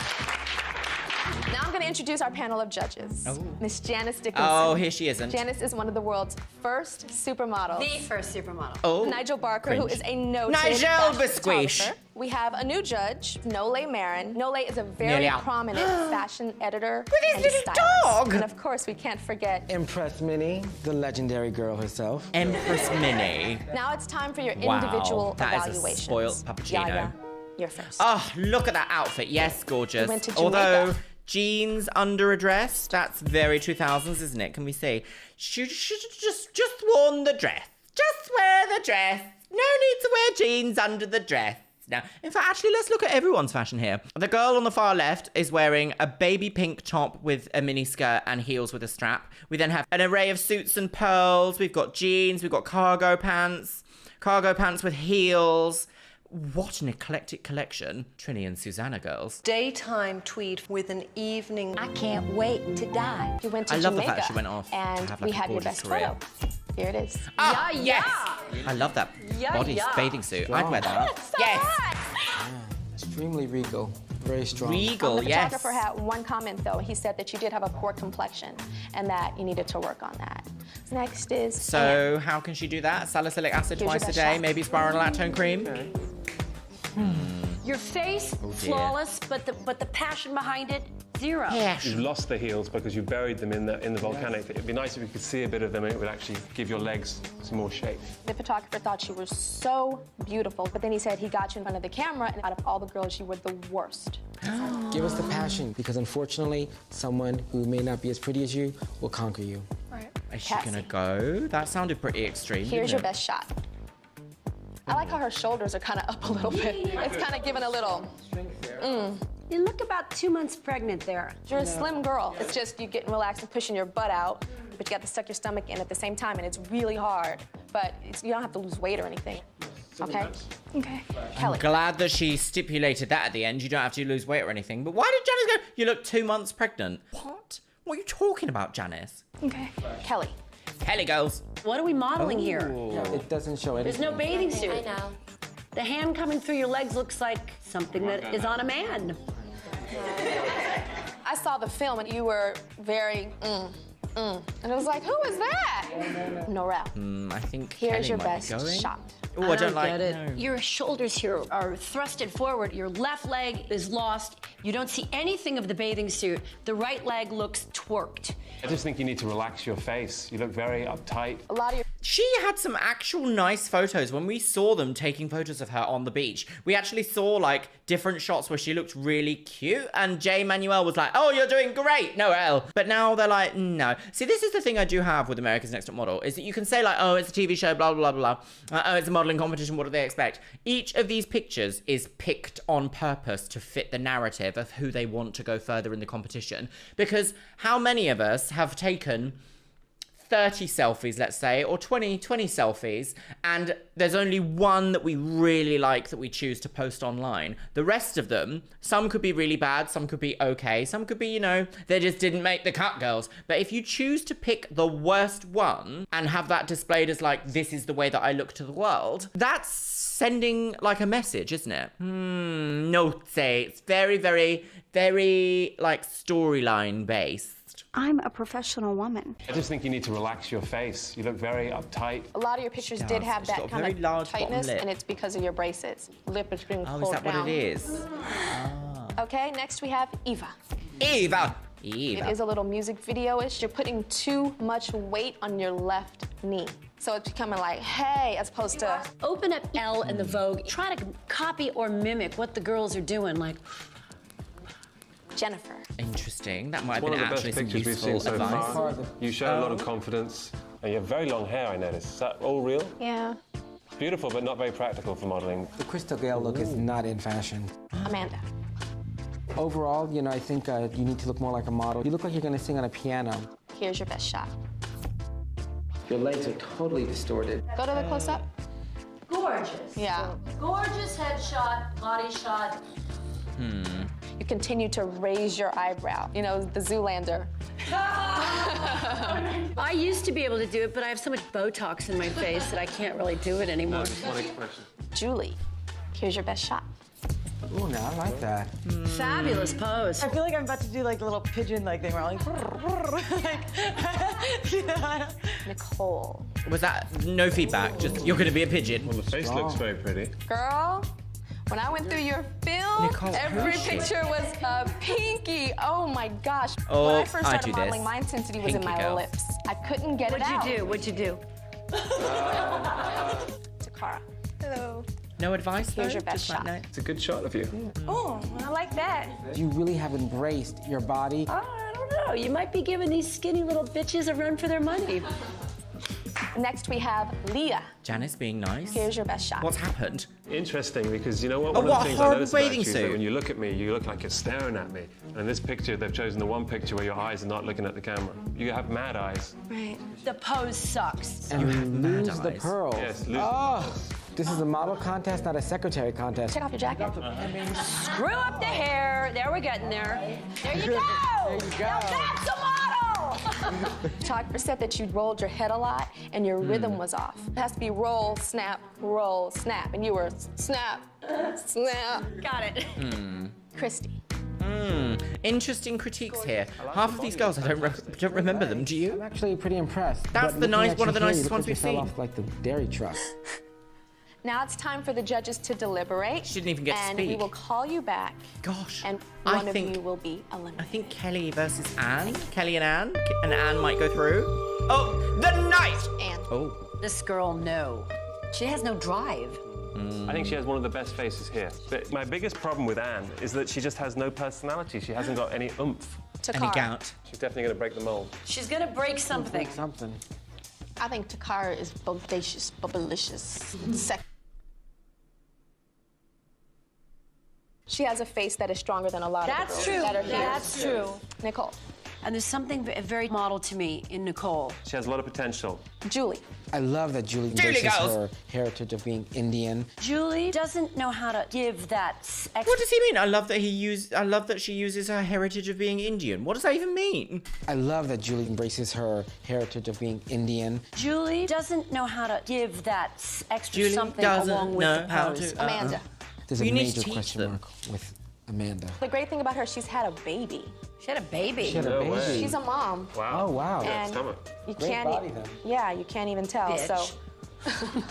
Now I'm going to introduce our panel of judges. Oh. Miss Janice Dickinson. Oh, here she isn't. Janice is one of the world's first supermodels. The first supermodel. Oh, Nigel Barker, who cringe. is a noted Nigel fashion Bisquish. photographer. We have a new judge, Nole Marin. Nole is a very Nearly. prominent fashion editor With his and little stylist. dog. And of course, we can't forget. Empress Minnie, the legendary girl herself. Empress Minnie. Now it's time for your Wow, individual that is a evaluations. spoiled puppuccino. Yaya, you're first. Oh, look at that outfit. Yes, gorgeous. We went to Jamaica. Although jeans under a dress, that's very 2000s, isn't it? Can we see? She just worn the dress. Just wear the dress. No need to wear jeans under the dress. Now, in fact, actually, let's look at everyone's fashion here. The girl on the far left is wearing a baby pink top with a mini skirt and heels with a strap. We then have an array of suits and pearls. We've got jeans. We've got cargo pants with heels. What an eclectic collection. Trini and Susanna girls. Daytime tweed with an evening. I can't wait to die. You went to I love Jamaica, the fact she went off. And to have, we like, a have your gorgeous best career. photo. Here it is. Ah, yes! I love that bathing suit. I'd wear that. So yes! Extremely regal. Very strong. Regal, The yes. photographer had one comment, though. He said that you did have a poor complexion and that you needed to work on that. Next is... So, how can she do that? Salicylic acid Here's your twice a best day, shot. maybe spironolactone cream? Your face, Oh, dear. flawless, but the passion behind it, zero. You've lost the heels because you buried them in the volcanic. It'd be nice if you could see a bit of them and it would actually give your legs some more shape. The photographer thought you were so beautiful, but then he said he got you in front of the camera, and out of all the girls, you were the worst. Give us the passion, because unfortunately, someone who may not be as pretty as you will conquer you. Right. Is she gonna go? That sounded pretty extreme. Here's your didn't it? best shot. I like how her shoulders are kind of up a little bit. It's kind of giving a little... You look about 2 months pregnant there. You're a slim girl. It's just you getting relaxed and pushing your butt out, but you got to suck your stomach in at the same time, and it's really hard. But you don't have to lose weight or anything. Okay? Okay. I'm glad that she stipulated that at the end. You don't have to lose weight or anything. But why did Janice go, you look 2 months pregnant? What? What are you talking about, Janice? Okay. Kelly. Kelly girls. What are we modeling here? It doesn't show anything. There's no bathing suit. I know. The hand coming through your legs looks like something that is on a man. I saw the film, and you were very, And it was like, who is that? Norel. I think Here's Kelly your might best be going. shot. Oh, I don't like get it. no. Your shoulders here are thrusted forward. Your left leg is lost. You don't see anything of the bathing suit. The right leg looks twerked. I just think you need to relax your face. You look very uptight. A lot of your... She had some actual nice photos when we saw them taking photos of her on the beach. We actually saw like different shots where she looked really cute, and Jay Manuel was like, oh, you're doing great, Noelle. But now they're like, no. See, this is the thing I do have with America's Next Top Model, is that you can say like, oh, it's a TV show, blah, blah, blah, blah. Oh, it's a modeling competition, what do they expect? Each of these pictures is picked on purpose to fit the narrative of who they want to go further in the competition. Because how many of us have taken 30 selfies, let's say, or 20 selfies, and there's only one that we really like that we choose to post online. The rest of them, some could be really bad, some could be okay, some could be, you know, they just didn't make the cut, girls. But if you choose to pick the worst one and have that displayed as like, this is the way that I look to the world, that's sending like a message, isn't it? No, say it's very, very, very like storyline based. I'm a professional woman. I just think you need to relax your face. You look very uptight. A lot of your pictures did have that kind of tightness, and it's because of your braces. Lip is being pulled down. Oh, is that what it is? Okay, next we have Eva. Eva. It is a little music video-ish. You're putting too much weight on your left knee. So it's becoming like, hey, as opposed to... Open up Elle and the Vogue. Try to copy or mimic what the girls are doing, like... Jennifer. Interesting. That might have One been of the actually best some pictures we've useful seen so advice. far. You show a lot of confidence, and you have very long hair, I noticed. Is that all real? Yeah. Beautiful, but not very practical for modeling. The Crystal Gale look is not in fashion. Amanda. Overall, you know, I think you need to look more like a model. You look like you're going to sing on a piano. Here's your best shot. Your legs are totally distorted. Go to the close-up. Gorgeous. Yeah. Gorgeous headshot, body shot. You continue to raise your eyebrow. You know, the Zoolander. I used to be able to do it, but I have so much Botox in my face that I can't really do it anymore. Julie, here's your best shot. Oh, no, I like that. Fabulous pose. I feel like I'm about to do like a little pigeon-like thing where I'm like, Nicole. Was that no feedback? Just, you're going to be a pigeon. Well, the face looks very pretty. Girl, when I went through your film, Nicole, every who is she? picture was a pinky. Oh my gosh. Oh, when I first I started do modeling, this. my intensity was in Pinky my girl. lips. I couldn't get it out. What'd you do? Takara. Hello. No advice, though? Here's your best Just like, shot. no? It's a good shot of you. oh, I like that. You really have embraced your body. Oh, I don't know. You might be giving these skinny little bitches a run for their money. Next, we have Leah. Janice being nice. Here's your best shot. What's happened? Interesting, because you know what? Oh, One what of the a things I horrible noticed about bathing you is that suit. when you look at me, you look like you're staring at me. And in this picture, they've chosen the one picture where your eyes are not looking at the camera. You have mad eyes. Right. The pose sucks. And You have mad lose the eyes. pearls. Yes, lose Oh, this is a model contest, not a secretary contest. Take off your jacket. Screw up the hair. There, we're getting there. There you go. There you go. Now that's a model. Photographer said that you rolled your head a lot and your rhythm was off. It has to be roll, snap, and you were snap, snap. Got it. Christy. Interesting critiques here. Half of these girls, I don't remember them. Do I'm you? actually pretty impressed. That's But the looking nice- at one of you the here, you nicest look ones like you we've fell seen. off like the dairy truck. Now it's time for the judges to deliberate. She didn't even get to and speak. we will call you back. Gosh. And I one of think- you will be eliminated. I think Kelly versus Anne. Kelly and Anne. And Anne might go through. Oh, the night! Anne. Oh. This girl, no. She has no drive. I think she has one of the best faces here. But my biggest problem with Anne is that she just has no personality. She hasn't got any oomph. Any gout. She's definitely going to break the mold. She's gonna break something. Something. I think Takara is bodacious, bubblicious, She has a face that is stronger than a lot of That's the true. girls that are here. That's true. Nicole. And there's something very model to me in Nicole. She has a lot of potential. Julie. I love that Julie Julie embraces girls. her heritage of being Indian. Julie doesn't know how to give that extra. What does he mean? I love that she uses her heritage of being Indian. What does that even mean? I love that Julie embraces her heritage of being Indian. Julie doesn't know how to give that extra Julie something doesn't along with know the how pose. to. Amanda. There's a You need to major teach question them. mark with Amanda. The great thing about her, she's had a baby. She had a baby. She had a No baby. way. She's a mom. Wow. Oh, wow. And stomach. you Great can't body, then. Yeah, you can't even tell. Bitch. So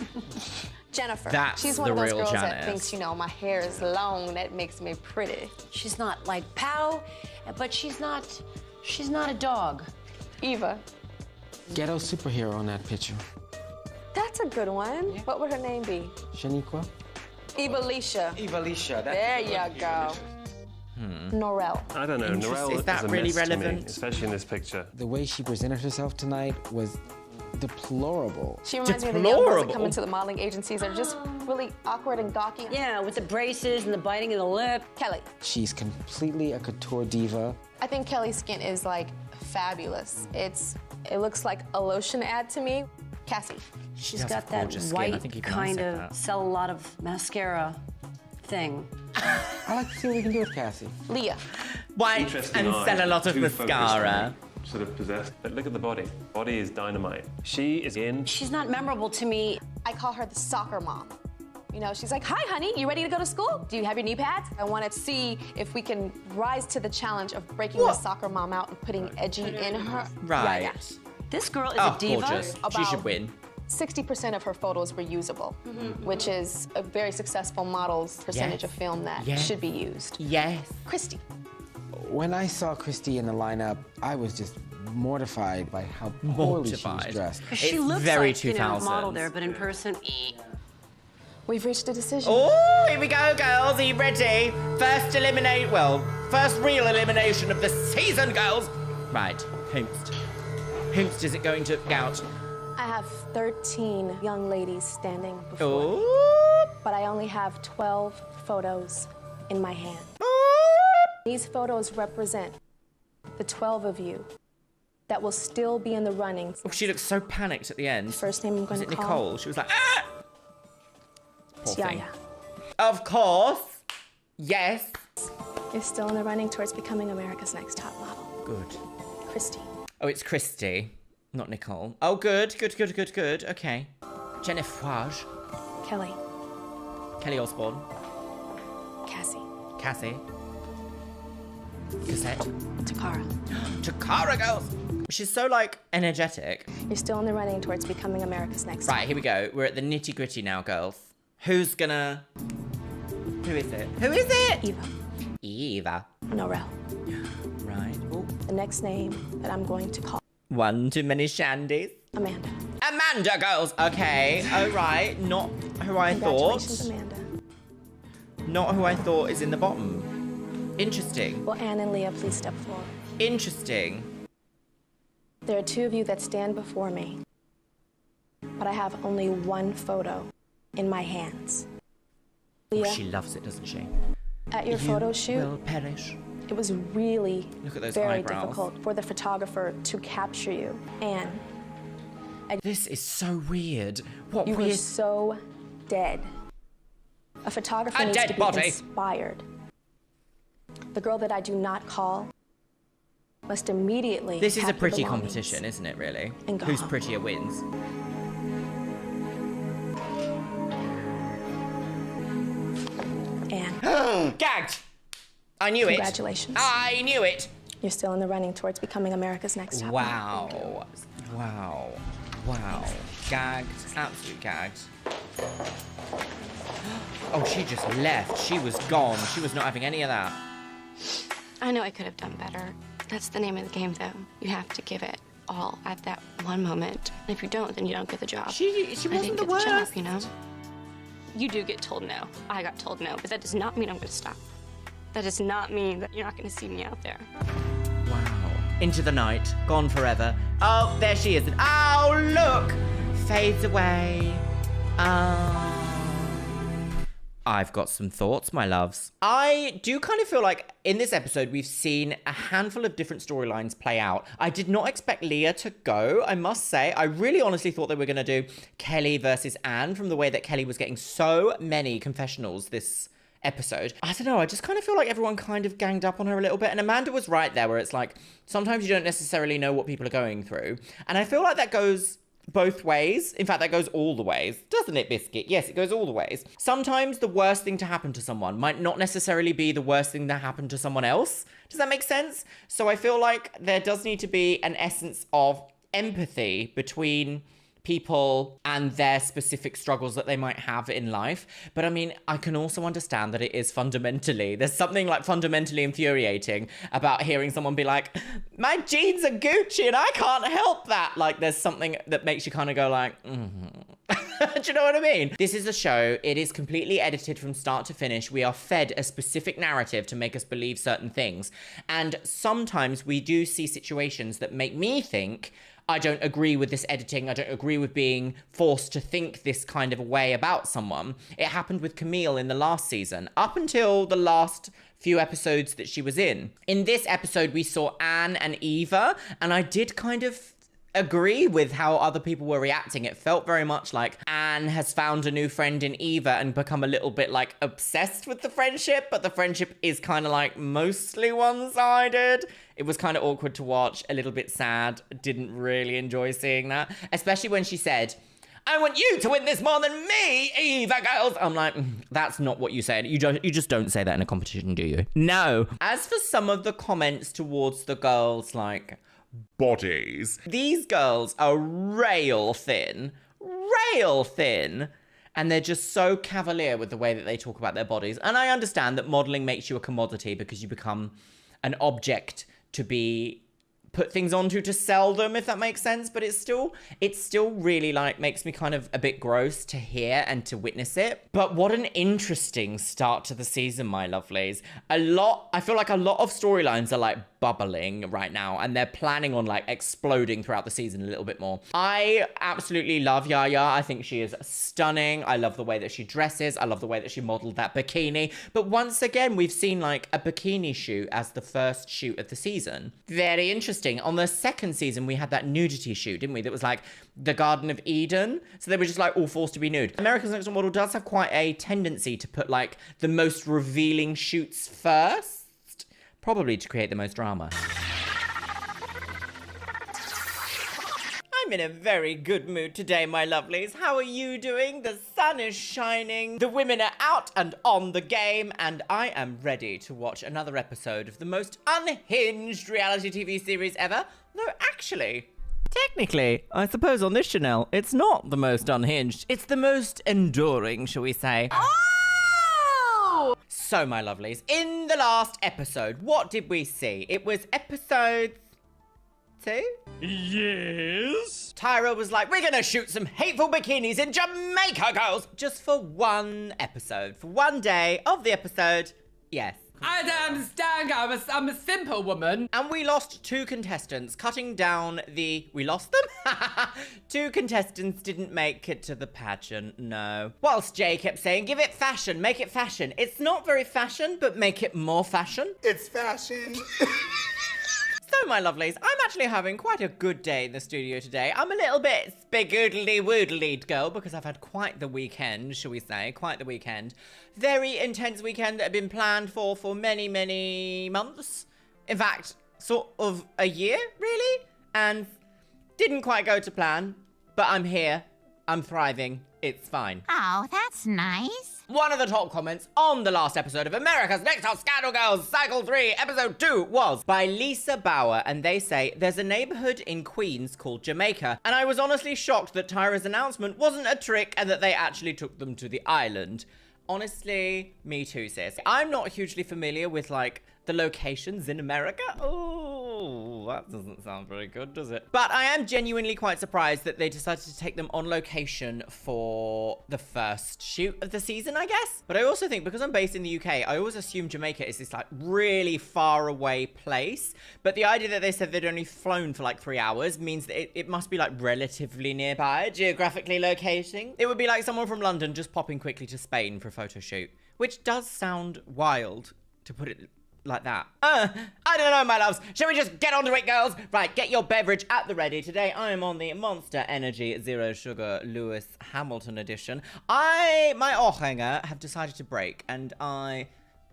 Jennifer. That's she's one the of those real girls that Janice. thinks, you know, my hair is long, that makes me pretty. She's not like Pow, but she's not a dog. Eva. Ghetto superhero on that picture. That's a good one. What would her name be? Shaniqua? Eva-Lisha. Eva-Lisha. There you go. Norel. I don't know. Norel Is that a really mess to me, relevant? especially in this picture. The way she presented herself tonight was deplorable. She reminds me of the young girls that come Deplorable. into the modeling agencies that are just really awkward and gawky. Yeah, with the braces and the biting of the lip. Kelly. She's completely a couture diva. I think Kelly's skin is like fabulous. It looks like a lotion ad to me. Cassie. She's has got a that gorgeous skin. I white think even I kind said of that. sell a lot of mascara thing. I like to see what we can do with Cassie. Leah. White Interesting and eye, sell a lot of too focused mascara. on Sort of possessed. But look at the body. Body is dynamite. She is in. She's not memorable to me. I call her the soccer mom. You know, she's like, hi, honey, you ready to go to school? Do you have your knee pads? I want to see if we can rise to the challenge of breaking the soccer mom out and putting edgy in her. Right. Yeah. This girl is Oh, a diva. gorgeous. She About- should win. 60% of her photos were usable, which is a very successful model's percentage Yes. of film that Yes. should be used. Yes. Christy. When I saw Christy in the lineup, I was just mortified by how poorly she was Mortified. dressed. She It's looks very like, you know, 2000s. model there, but in person, We've reached a decision. Oh, here we go, girls. Are you ready? First real elimination of the season, girls. Right, Hoomst. Hoomst, is it going to gout? I have 13 young ladies standing before me, Oh. but I only have 12 photos in my hand. These photos represent the 12 of you that will still be in the running. Oh, she looks so panicked at the end. First name I'm Was going it to call. Nicole? She was like, ah! Poor thing. Yaya. Of course. Yes. You're still in the running towards becoming America's Next Top Model. Good. Christy. Oh, it's Christy, not Nicole. Oh, good. Okay. Jennifer. Kelly. Kelly Osbourne. Cassie. Cassie. Cassette. Takara. Takara, girls. She's so, like, energetic. You're still in the running towards becoming America's Next Right, here we go. We're at the nitty-gritty now, girls. Who's gonna... Who is it? Who is it? Eva. Eva. Norel. Right. Ooh. The next name that I'm going to call. One too many shandies. Amanda. Amanda, girls. Okay. All right. Not who I Congratulations, thought. Amanda. Not who I thought is in the bottom. Interesting. Will Anne and Leah please step forward? Interesting. There are two of you that stand before me but I have only one photo in my hands. Leah, she loves it, doesn't she? At your photo shoot, will perish. It was really Look at those very eyebrows. difficult for the photographer to capture you. And this is so weird. What you weird? were so dead. A photographer A needs dead to be body. inspired. The girl that I do not call must immediately. This is a pack her pretty belongings competition, isn't it, really? and go Who's home. prettier wins. And gagged! I knew it. Congratulations. I knew it. You're still in the running towards becoming America's next top model. Wow. Wow. Wow. Gagged. Absolute gagged. Oh, she just left. She was gone. She was not having any of that. I know I could have done better. That's the name of the game, though. You have to give it all at that one moment. And if you don't, then you don't get the job. She I wasn't didn't the get the job, worst. you know? You do get told no. I got told no, but that does not mean I'm going to stop. That does not mean that you're not going to see me out there. Wow. Into the night. Gone forever. Oh, there she is. Oh, look! Fades away. I've got some thoughts, my loves. I do kind of feel like in this episode, we've seen a handful of different storylines play out. I did not expect Leah to go, I must say. I really honestly thought they were going to do Kelly versus Anne from the way that Kelly was getting so many confessionals this episode. I don't know, I just kind of feel like everyone kind of ganged up on her a little bit. And Amanda was right there where it's like, sometimes you don't necessarily know what people are going through. And I feel like that goes both ways. In fact, that goes all the ways. Doesn't it, Biscuit? Yes, it goes all the ways. Sometimes the worst thing to happen to someone might not necessarily be the worst thing that happened to someone else. Does that make sense? So I feel like there does need to be an essence of empathy between people and their specific struggles that they might have in life. But I mean, I can also understand that it is there's something like fundamentally infuriating about hearing someone be like, my jeans are Gucci and I can't help that. Like there's something that makes you kind of go like, Do you know what I mean? This is a show. It is completely edited from start to finish. We are fed a specific narrative to make us believe certain things. And sometimes we do see situations that make me think, I don't agree with this editing. I don't agree with being forced to think this kind of a way about someone. It happened with Camille in the last season, up until the last few episodes that she was in. In this episode, we saw Anne and Eva, and I did kind of agree with how other people were reacting. It felt very much like Anne has found a new friend in Eva and become a little bit like obsessed with the friendship, but the friendship is kind of like mostly one-sided. It was kind of awkward to watch, a little bit sad. Didn't really enjoy seeing that, especially when she said, I want you to win this more than me, Eva girls. I'm like, that's not what you said. You just don't say that in a competition, do you? No. As for some of the comments towards the girls, like, bodies. These girls are rail thin. And they're just so cavalier with the way that they talk about their bodies. And I understand that modeling makes you a commodity because you become an object to be put things onto to sell them, if that makes sense. But it's still really like makes me kind of a bit gross to hear and to witness it. But what an interesting start to the season, my lovelies. I feel like a lot of storylines are like bubbling right now and they're planning on like exploding throughout the season a little bit more. I absolutely love Yaya. I think she is stunning. I love the way that she dresses. I love the way that she modeled that bikini. But once again, we've seen like a bikini shoot as the first shoot of the season. Very interesting. On the second season, we had that nudity shoot, didn't we? That was like the Garden of Eden. So they were just like all forced to be nude. America's Next Top Model does have quite a tendency to put like the most revealing shoots first. Probably to create the most drama. I'm in a very good mood today, my lovelies. How are you doing? The sun is shining, the women are out and on the game, and I am ready to watch another episode of the most unhinged reality TV series ever. Though actually, technically, I suppose on this channel, it's not the most unhinged. It's the most enduring, shall we say. So, my lovelies, in the last episode, what did we see? It was episode 2? Yes. Tyra was like, we're gonna shoot some hateful bikinis in Jamaica, girls, just for one episode, for one day of the episode. Yes. I don't understand, I'm a simple woman. And we lost 2 contestants, cutting down the... We lost them? 2 contestants didn't make it to the pageant, no. Whilst Jay kept saying, give it fashion, make it fashion. It's not very fashion, but make it more fashion. It's fashion. So, my lovelies, I'm actually having quite a good day in the studio today. I'm a little bit spigoodly-woodly girl because I've had quite the weekend, shall we say, quite the weekend. Very intense weekend that had been planned for many, many months. In fact, sort of a year, really? And didn't quite go to plan, but I'm here. I'm thriving. It's fine. Oh, that's nice. One of the top comments on the last episode of America's Next Top Scandal Girls Cycle 3 Episode 2 was by Lisa Bauer, and they say, there's a neighborhood in Queens called Jamaica, and I was honestly shocked that Tyra's announcement wasn't a trick and that they actually took them to the island. Honestly, me too, sis. I'm not hugely familiar with, like, the locations in America. Oh, that doesn't sound very good, does it? But I am genuinely quite surprised that they decided to take them on location for the first shoot of the season, I guess. But I also think because I'm based in the UK, I always assume Jamaica is this like really far away place. But the idea that they said they'd only flown for like 3 hours means that it must be like relatively nearby, geographically locating. It would be like someone from London just popping quickly to Spain for a photo shoot, which does sound wild to put it like that. I don't know, my loves. Shall we just get on to it, girls? Right, get your beverage at the ready. Today, I am on the Monster Energy Zero Sugar Lewis Hamilton edition. My Ohrhanger have decided to break, and I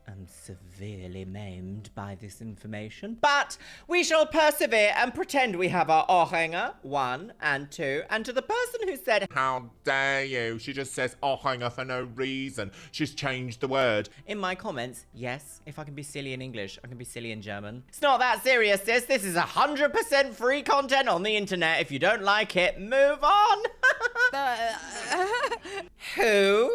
am severely maimed by this information. But we shall persevere and pretend we have our Ohrhanger, 1 and 2. And to the person who said, how dare you? She just says Ohrhanger for no reason. She's changed the word. In my comments, yes, if I can be silly in English, I can be silly in German. It's not that serious, sis. This is 100% free content on the internet. If you don't like it, move on. Who?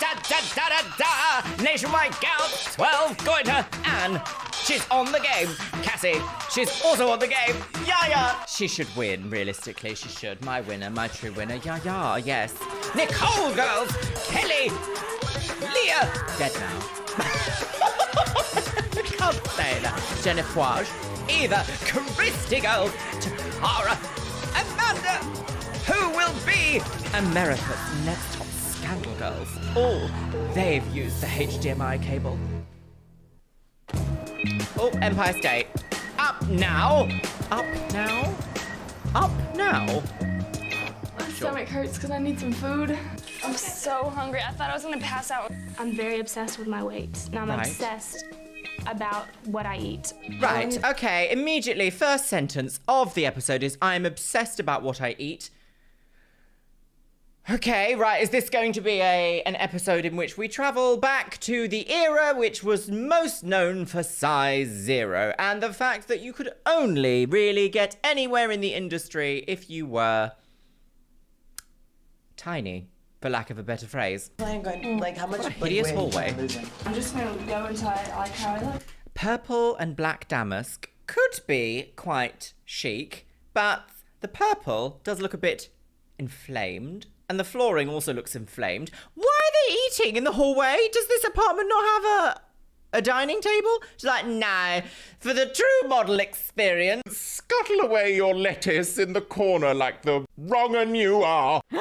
Da da da da da! Nationwide Gout, 12 goiter, and she's on the game. Cassie, she's also on the game. Yaya! She should win, realistically, she should. My winner, my true winner. Yaya, yes. Nicole, girls! Kelly! Leah! Dead now. Can't say that. Jennifer, Eva, Christy, girls! Tara, Amanda! Who will be America's next top Scandal Girls? Oh, they've used the HDMI cable. Oh, Empire State. Up now. Up now. Up now. My stomach hurts because I need some food. I'm so hungry. I thought I was gonna pass out. I'm very obsessed with my weight. Now I'm obsessed about what I eat. Right, okay. Immediately, first sentence of the episode is, I'm obsessed about what I eat. Okay, right, is this going to be an episode in which we travel back to the era which was most known for size 0 and the fact that you could only really get anywhere in the industry if you were tiny, for lack of a better phrase. Like how much hideous hallway. I'm just gonna go until I like how I look. Purple and black damask could be quite chic, but the purple does look a bit inflamed. And the flooring also looks inflamed. Why are they eating in the hallway? Does this apartment not have a dining table? She's like, no, for the true model experience. Scuttle away your lettuce in the corner like the wrong un you are. How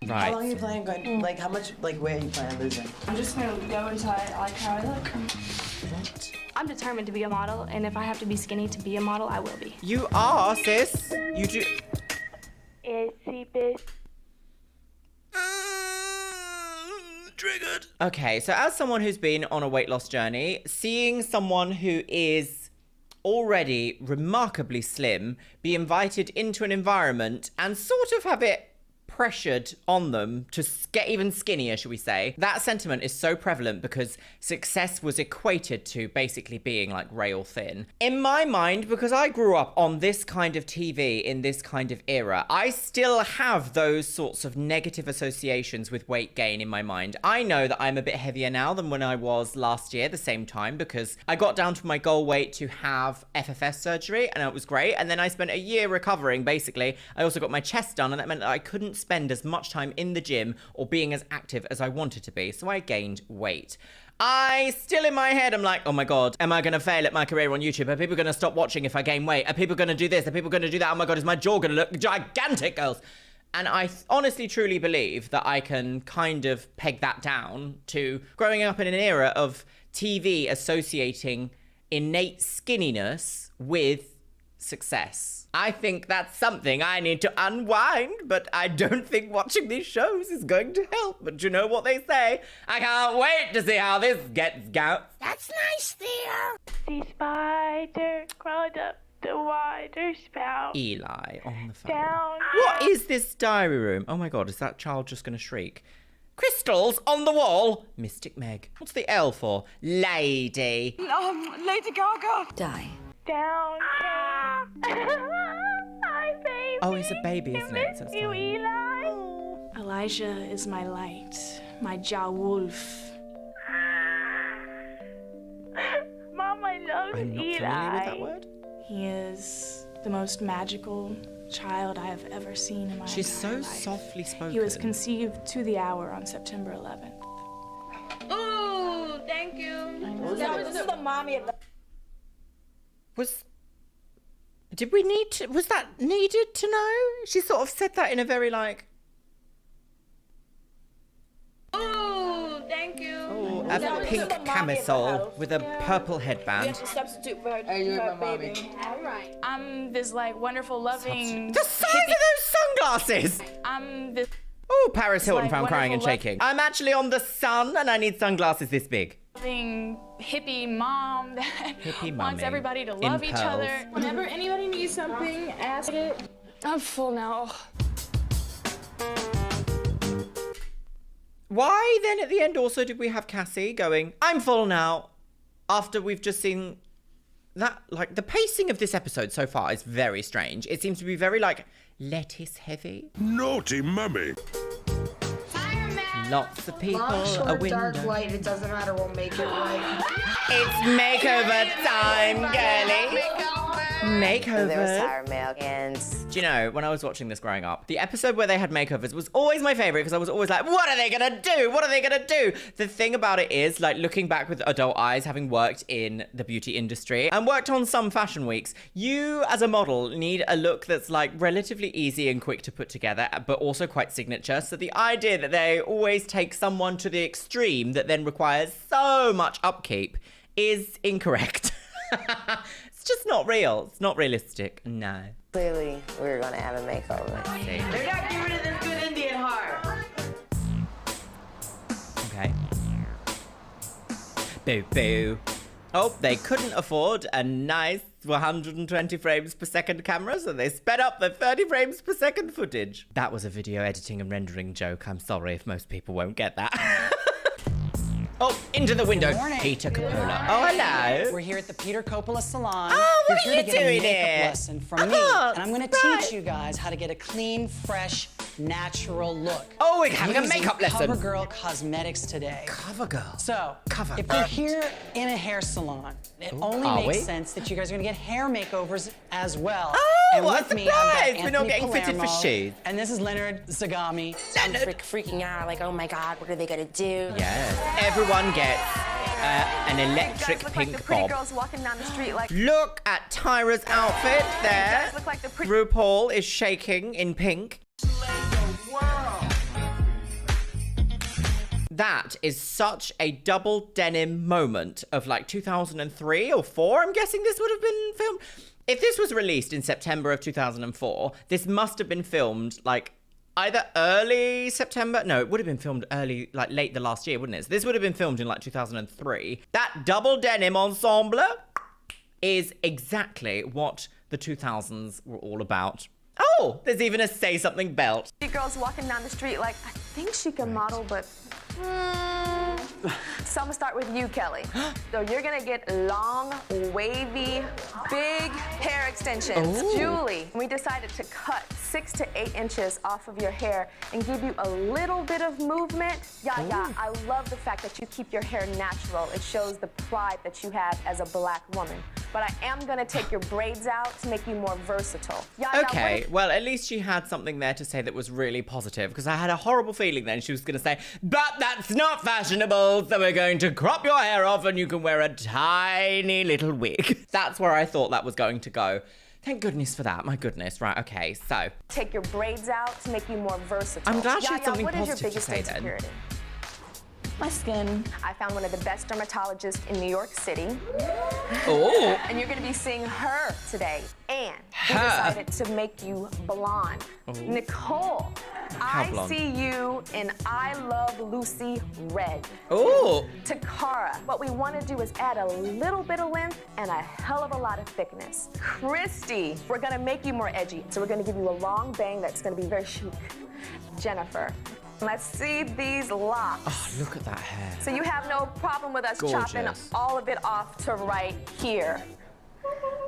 Right. long are you planning going? Like how much? Like weight are you planning on losing? I'm just gonna go until I like how I look. I'm determined to be a model, and if I have to be skinny to be a model, I will be. You are, sis. You do. Triggered. Okay, so as someone who's been on a weight loss journey, seeing someone who is already remarkably slim be invited into an environment and sort of have it pressured on them to get even skinnier, shall we say, that sentiment is so prevalent because success was equated to basically being like rail thin. In my mind, because I grew up on this kind of TV in this kind of era, I still have those sorts of negative associations with weight gain in my mind. I know that I'm a bit heavier now than when I was last year, the same time, because I got down to my goal weight to have FFS surgery and it was great. And then I spent a year recovering, basically. I also got my chest done and that meant that I couldn't spend as much time in the gym or being as active as I wanted to be, so I gained weight. Still in my head, I'm like, oh my God, am I going to fail at my career on YouTube? Are people going to stop watching if I gain weight? Are people going to do this? Are people going to do that? Oh my God, is my jaw going to look gigantic, girls? And I honestly, truly believe that I can kind of peg that down to growing up in an era of TV associating innate skinniness with success. I think that's something I need to unwind, but I don't think watching these shows is going to help. But you know what they say? I can't wait to see how this gets going. That's nice there. The spider crawled up the water spout. Eli on the phone. Down. What is this diary room? Oh my God, is that child just going to shriek? Crystals on the wall. Mystic Meg. What's the L for? Lady. Lady Gaga. Die. Down. Hi, baby. Oh, he's a baby, isn't it? So it's You, fine. Eli. Elijah is my light, my jaw wolf. Mom, I love I'm not Eli. familiar with that word. He is the most magical child I have ever seen in my She's entire so life. softly spoken. He was conceived to the hour on September 11th. Ooh, thank you. This is the mommy of the... Did we need to, was that needed to know? She sort of said that in a very like... Ooh, thank you. Oh, a pink camisole with a purple headband. substitute for her, baby. All right. I'm this like wonderful, loving... The size of those sunglasses! I'm this... Oh, Paris Hilton like found crying and wonderful shaking. I'm actually on the sun and I need sunglasses this big. loving hippie mom that Hippie wants mummy everybody to in love each pearls. other. Whenever anybody needs something, ask it. I'm full now. Why then at the end also did we have Cassie going, I'm full now, after we've just seen that, like, the pacing of this episode so far is very strange. It seems to be very, like, lettuce heavy. Naughty mummy. Lots of people, Long, short, a window. dark, light, it doesn't matter, we'll make it right. It's makeover time, girlie. Makeovers. There was sour milk and... Do you know, when I was watching this growing up, the episode where they had makeovers was always my favorite because I was always like, what are they gonna do? What are they gonna do? The thing about it is, like, looking back with adult eyes, having worked in the beauty industry and worked on some fashion weeks, you as a model need a look that's like relatively easy and quick to put together, but also quite signature. So the idea that they always take someone to the extreme that then requires so much upkeep is incorrect. It's just not real. It's not realistic. No. Clearly, we were gonna have a makeover. They're not getting rid of this good Indian heart. Okay. Boo boo. Oh, they couldn't afford a nice 120 frames per second camera, so they sped up the 30 frames per second footage. That was a video editing and rendering joke. I'm sorry if most people won't get that. Oh, into the window. Good morning. Peter Coppola. Oh, hello. We're here at the Peter Coppola Salon. Oh, what You're are here you to get a doing makeup here? lesson from me. Oh, And I'm going to right. teach you guys how to get a clean, fresh, natural look. Oh, we're having a Using makeup lesson. CoverGirl Cosmetics today. CoverGirl. So, Cover. if you're here in a hair salon, it only Are makes we? sense that you guys are going to get hair makeovers as well. Oh, and what with a me, I've got surprise. We're not Anthony getting fitted for Palermo, shoes. And this is Leonard Zagami. I'm freaking out, like, oh my God, what are they gonna do? Yes. Everyone gets an electric pink bob. walking down the street like... Look at Tyra's outfit there. guys look like the pretty- RuPaul is shaking in pink. That is such a double denim moment of like 2003 or 4. I'm guessing this would have been filmed. If this was released in September of 2004, this must have been filmed like either early September. No, it would have been filmed early, like late the last year, wouldn't it? So this would have been filmed in like 2003. That double denim ensemble is exactly what the 2000s were all about. Oh, there's even a say something belt. Girls walking down the street like, I think she can model, but... So I'm gonna start with you, Kelly. So you're gonna get long, wavy, big hair extensions. Ooh. Julie, we decided to cut 6 to 8 inches off of your hair and give you a little bit of movement. Yeah, I love the fact that you keep your hair natural. It shows the pride that you have as a black woman. but I am gonna take your braids out to make you more versatile. Okay, well, at least she had something there to say that was really positive, because I had a horrible feeling then she was going to say, but that's not fashionable, so we're going to crop your hair off and you can wear a tiny little wig. That's where I thought that was going to go. Thank goodness for that. My goodness. Right, okay, so. Take your braids out to make you more versatile. I'm glad she had something what is your positive to biggest say then. insecurity? My skin. I found one of the best dermatologists in New York City. Oh. And you're gonna be seeing her today. And we Her? decided to make you blonde. Oh. Nicole, How I blonde? see you in I Love Lucy red. Oh. Takara, what we wanna do is add a little bit of length and a hell of a lot of thickness. Christy, we're gonna make you more edgy. So we're gonna give you a long bang that's gonna be very chic. Jennifer, let's see these locks. Oh, look at that hair. So you have no problem with us chopping Gorgeous. all of it off to right here.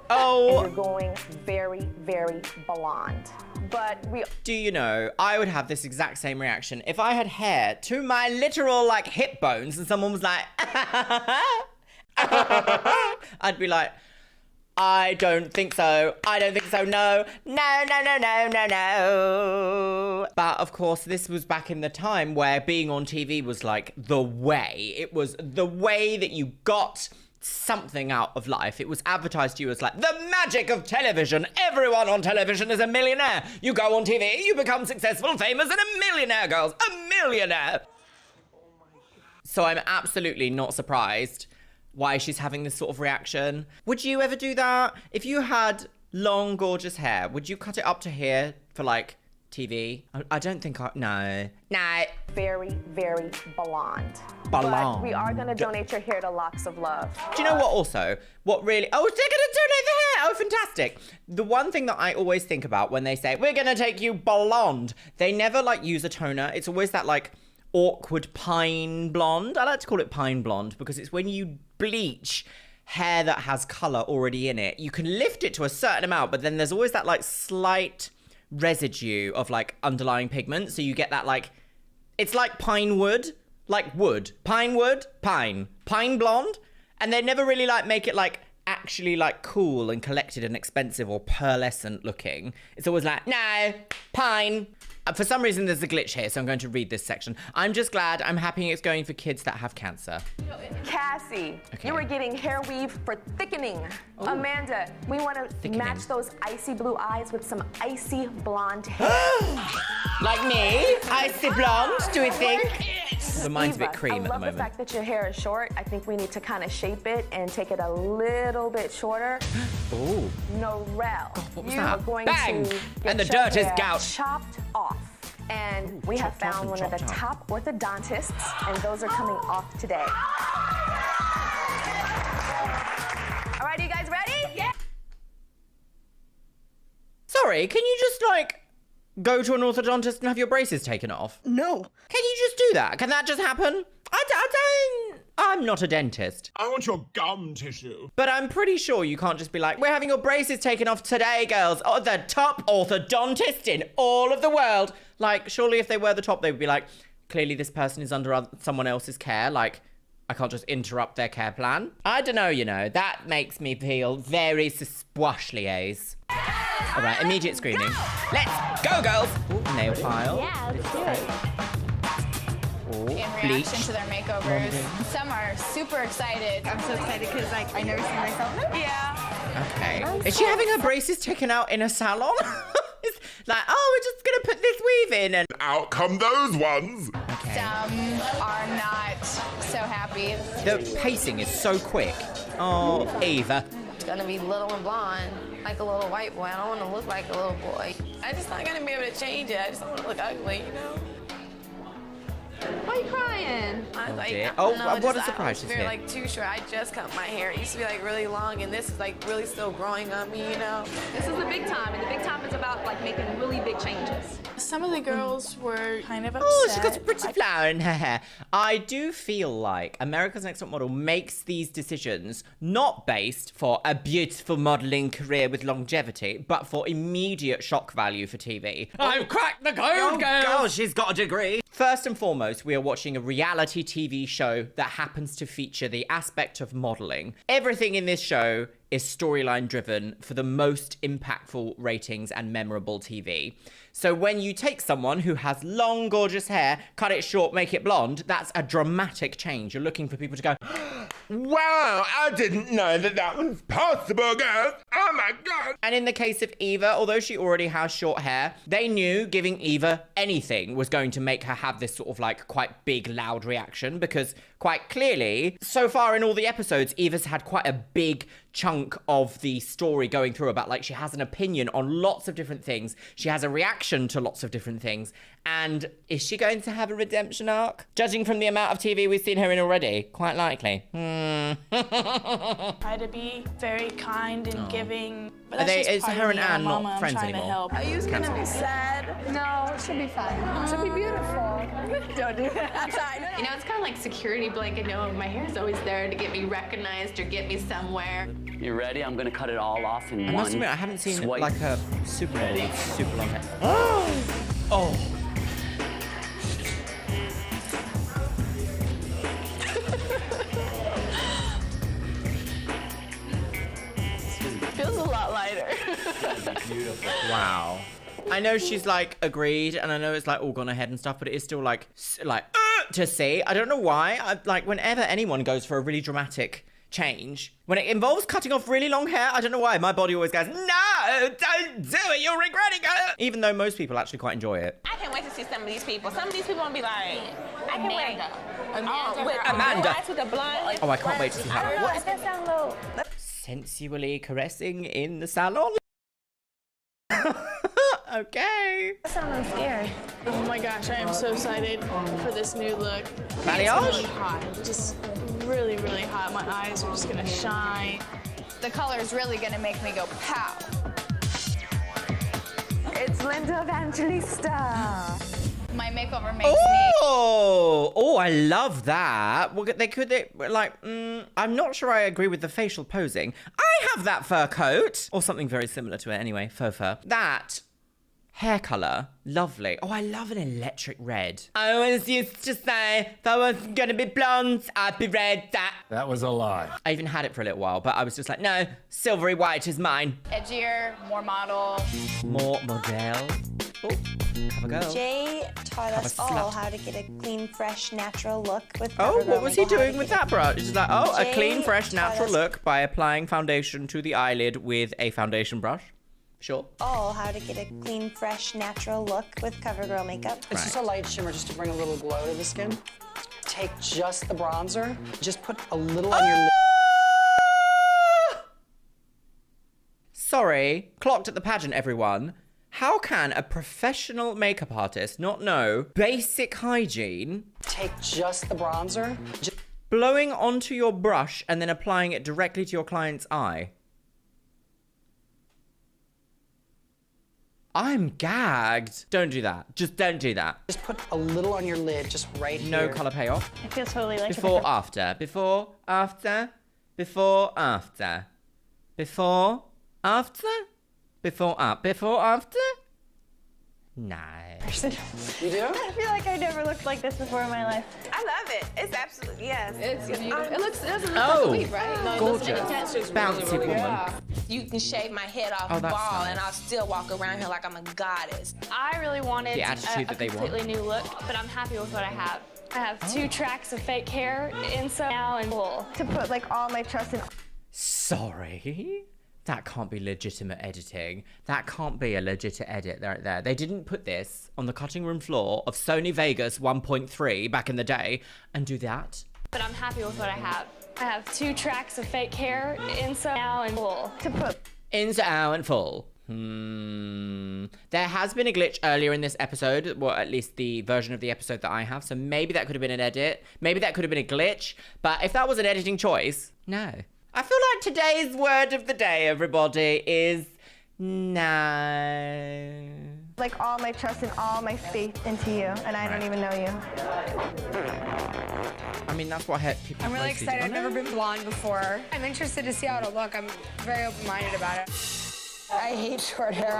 Oh. And you're going very, very blonde. But we... Do you know, I would have this exact same reaction if I had hair to my literal, like, hip bones and someone was like, I'd be like, I don't think so. I don't think so. No. No, no, no, no, no, no. But of course, this was back in the time where being on TV was like the way. It was the way that you got something out of life. It was advertised to you as like the magic of television. Everyone on television is a millionaire. You go on TV, you become successful, famous, and a millionaire, girls. A millionaire. So I'm absolutely not surprised why she's having this sort of reaction. Would you ever do that? If you had long, gorgeous hair, would you cut it up to here for like TV? I don't think no. No. Very, very blonde. Blonde. But we are gonna donate your hair to Locks of Love. Do you know what also? What really, oh, they're gonna donate the hair. Oh, fantastic. The one thing that I always think about when they say, we're gonna take you blonde, they never like use a toner. It's always that like awkward pine blonde. I like to call it pine blonde because it's when you bleach hair that has color already in it. You can lift it to a certain amount, but then there's always that like slight residue of like underlying pigment. So you get that like, it's like pine wood, like wood, pine wood, pine blonde. And they never really like make it like actually like cool and collected and expensive or pearlescent looking. It's always like, no, pine. For some reason, there's a glitch here, so I'm going to read this section. I'm just glad, I'm happy it's going for kids that have cancer. Cassie, Okay. you were getting hair weave for thickening. Ooh. Amanda, we want to Thickening. match those icy blue eyes with some icy blonde hair. Like me? Icy blonde, do we think? The mine's a bit Eva, cream I at the love the moment. fact that your hair is short. I think we need to kind of shape it and take it a little bit shorter. Ooh. Norel, what was you that? are going Bang! to get And the your dirt is hair gout. chopped off. And we have chop, found one chop, of the chop. top orthodontists, and those are coming off today. All right, you guys ready? Yeah. Sorry, can you just like go to an orthodontist and have your braces taken off? No. Can you just do that? Can that just happen? I'm not a dentist. I want your gum tissue. But I'm pretty sure you can't just be like, we're having your braces taken off today, girls. Oh, the top orthodontist in all of the world. Like, surely if they were the top, they would be like, clearly this person is under someone else's care. Like, I can't just interrupt their care plan. I don't know, you know. That makes me feel very suspicious. All right, immediate screaming. Let's go, girls. Ooh, nail file. Yeah, let's do it. Ooh, In reaction to their makeovers. Some are super excited. I'm so excited because like I never see myself. Yeah. Okay. Is she having her braces taken out in a salon? It's like, oh, we're just gonna put this weave in and out come those ones. Okay. Some are not so happy. The pacing is so quick. Oh, Eva. It's gonna be little and blonde, like a little white boy. I don't want to look like a little boy. I just not gonna be able to change it. I just don't want to look ugly, you know? Why are you crying? I was like, dear. I don't Oh, know, what just, a surprise I she's was here. like too short. I just cut my hair. It used to be like really long, and this is like really still growing on me, you know? This is the big time, and the big time is about like making really big changes. Some of the girls were kind of upset. Oh, she's got a pretty flower in her hair. I do feel like America's Next Top Model makes these decisions not based for a beautiful modeling career with longevity, but for immediate shock value for TV. I've cracked the code, girl! She's got a degree. First and foremost, we are watching a reality TV show that happens to feature the aspect of modeling. Everything in this show is storyline driven for the most impactful ratings and memorable TV. So when you take someone who has long, gorgeous hair, cut it short, make it blonde, that's a dramatic change. You're looking for people to go, wow, I didn't know that was possible, girls. Oh my God. And in the case of Eva, although she already has short hair, they knew giving Eva anything was going to make her have this sort of like quite big, loud reaction, because quite clearly, so far in all the episodes, Eva's had quite a big chunk of the story going through about, like, she has an opinion on lots of different things. She has a reaction to lots of different things. And is she going to have a redemption arc? Judging from the amount of TV we've seen her in already, quite likely. Try to be very kind and giving. But that's just it's part her of and being a Anne not mama. I'm friends trying to anymore? help. Are you gonna be sad? No, it should be fine. It should be beautiful. Don't do that. I'm sorry. You know, it's kind of like security blanket knowing my hair's always there to get me recognized or get me somewhere. You ready? I'm gonna cut it all off in I one must admit, I haven't seen swipe. like a supermodel with super long hair. Oh. Feels a lot lighter. Beautiful. Wow. I know she's like agreed, and I know it's like all gone ahead and stuff, but it is still like to see. I don't know why. Like whenever anyone goes for a really dramatic change, when it involves cutting off really long hair, I don't know why, my body always goes, no, don't do it, you're regretting it. Even though most people actually quite enjoy it. I can't wait to see some of these people. Some of these people will be like, I can wait. Amanda. With the blonde. Oh, I can't wait to see her. What? That sound low. Sensually caressing in the salon. Okay. That sounds scary. Oh my gosh, I am so excited for this new look. Balayage? It's really hot. Just really, really hot. My eyes are just gonna shine. The color is really gonna make me go pow. It's Linda Evangelista. My makeover makes me. Oh, I love that. Well, I'm not sure I agree with the facial posing. I have that fur coat, or something very similar to it anyway, faux fur. That hair color, lovely. Oh, I love an electric red. I always used to say, if I was gonna be blonde, I'd be red. That was a lie. I even had it for a little while, but I was just like, no, silvery white is mine. Edgier, more model. More model. Oh, have a go. Jay taught us all how to get a clean, fresh, natural look with Oh, what was he doing with that brush? It's like, oh, a clean, Jay fresh, natural taught us look by applying foundation to the eyelid with a foundation brush. Sure. all how to get a clean, fresh, natural look with CoverGirl makeup. It's just a light shimmer just to bring a little glow to the skin. Take just the bronzer, just put a little on your lip. Sorry, clocked at the pageant, everyone. How can a professional makeup artist not know basic hygiene? Take just the bronzer. Blowing onto your brush and then applying it directly to your client's eye. I'm gagged. Don't do that. Just don't do that. Just put a little on your lid, just right here. No color payoff. I feel totally like Before, after. Before, after. Before, after. Before, after. Before, Before, after. Nice. You do? I feel like I never looked like this before in my life. I love it. It's absolutely, yes. It's beautiful. It doesn't look Oh, like a weave, right? No, it gorgeous. looks like it's Bouncy really woman. good. You can shave my head off Oh, that's bald nice. and I'll still walk around here like I'm a goddess. I really wanted The attitude a that they want. completely new look, but I'm happy with what I have. I have 2 tracks of fake hair, inside now and full. To put like all my trust in. Sorry? That can't be legitimate editing. That can't be a legit edit right there. They didn't put this on the cutting room floor of Sony Vegas 1.3 back in the day and do that. But I'm happy with what I have. I have 2 tracks of fake hair, inside now and full. To put. Into out and full. There has been a glitch earlier in this episode, well, at least the version of the episode that I have, so maybe that could have been an edit. Maybe that could have been a glitch, but if that was an editing choice, no. I feel like today's word of the day, everybody, is no. Like all my trust and all my faith into you, and I don't even know you. I mean, that's what people I'm really mostly excited. do. I've never been blonde before. I'm interested to see how it'll look. I'm very open-minded about it. I hate short hair.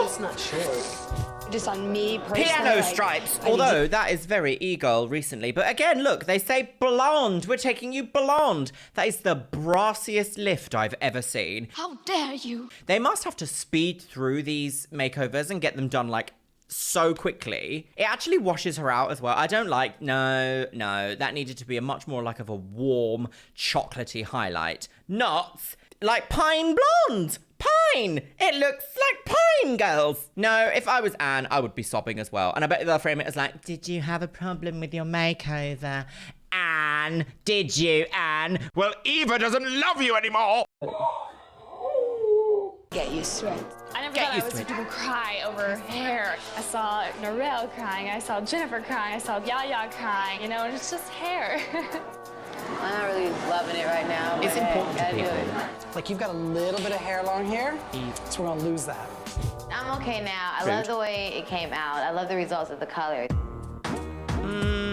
It's not short. just on me personally. Piano stripes. Although that is very e-girl recently. But again, look, they say blonde. We're taking you blonde. That is the brassiest lift I've ever seen. How dare you? They must have to speed through these makeovers and get them done like so quickly. It actually washes her out as well. I don't like, no, that needed to be a much more like of a warm, chocolatey highlight. Not like pine blonde. Pine! It looks like pine, girls. No, if I was Anne, I would be sobbing as well. And I bet they'll frame it as like, did you have a problem with your makeover? Anne, did you, Anne? Well, Eva doesn't love you anymore. Get used to it. I never thought I would see people cry over hair. I saw Narelle crying, I saw Jennifer crying, I saw Yaya crying, you know, and it's just hair. I'm not really loving it right now. It's important to people. Like, you've got a little bit of hair long here, so we're gonna lose that. I'm okay now. I love the way it came out. I love the results of the color.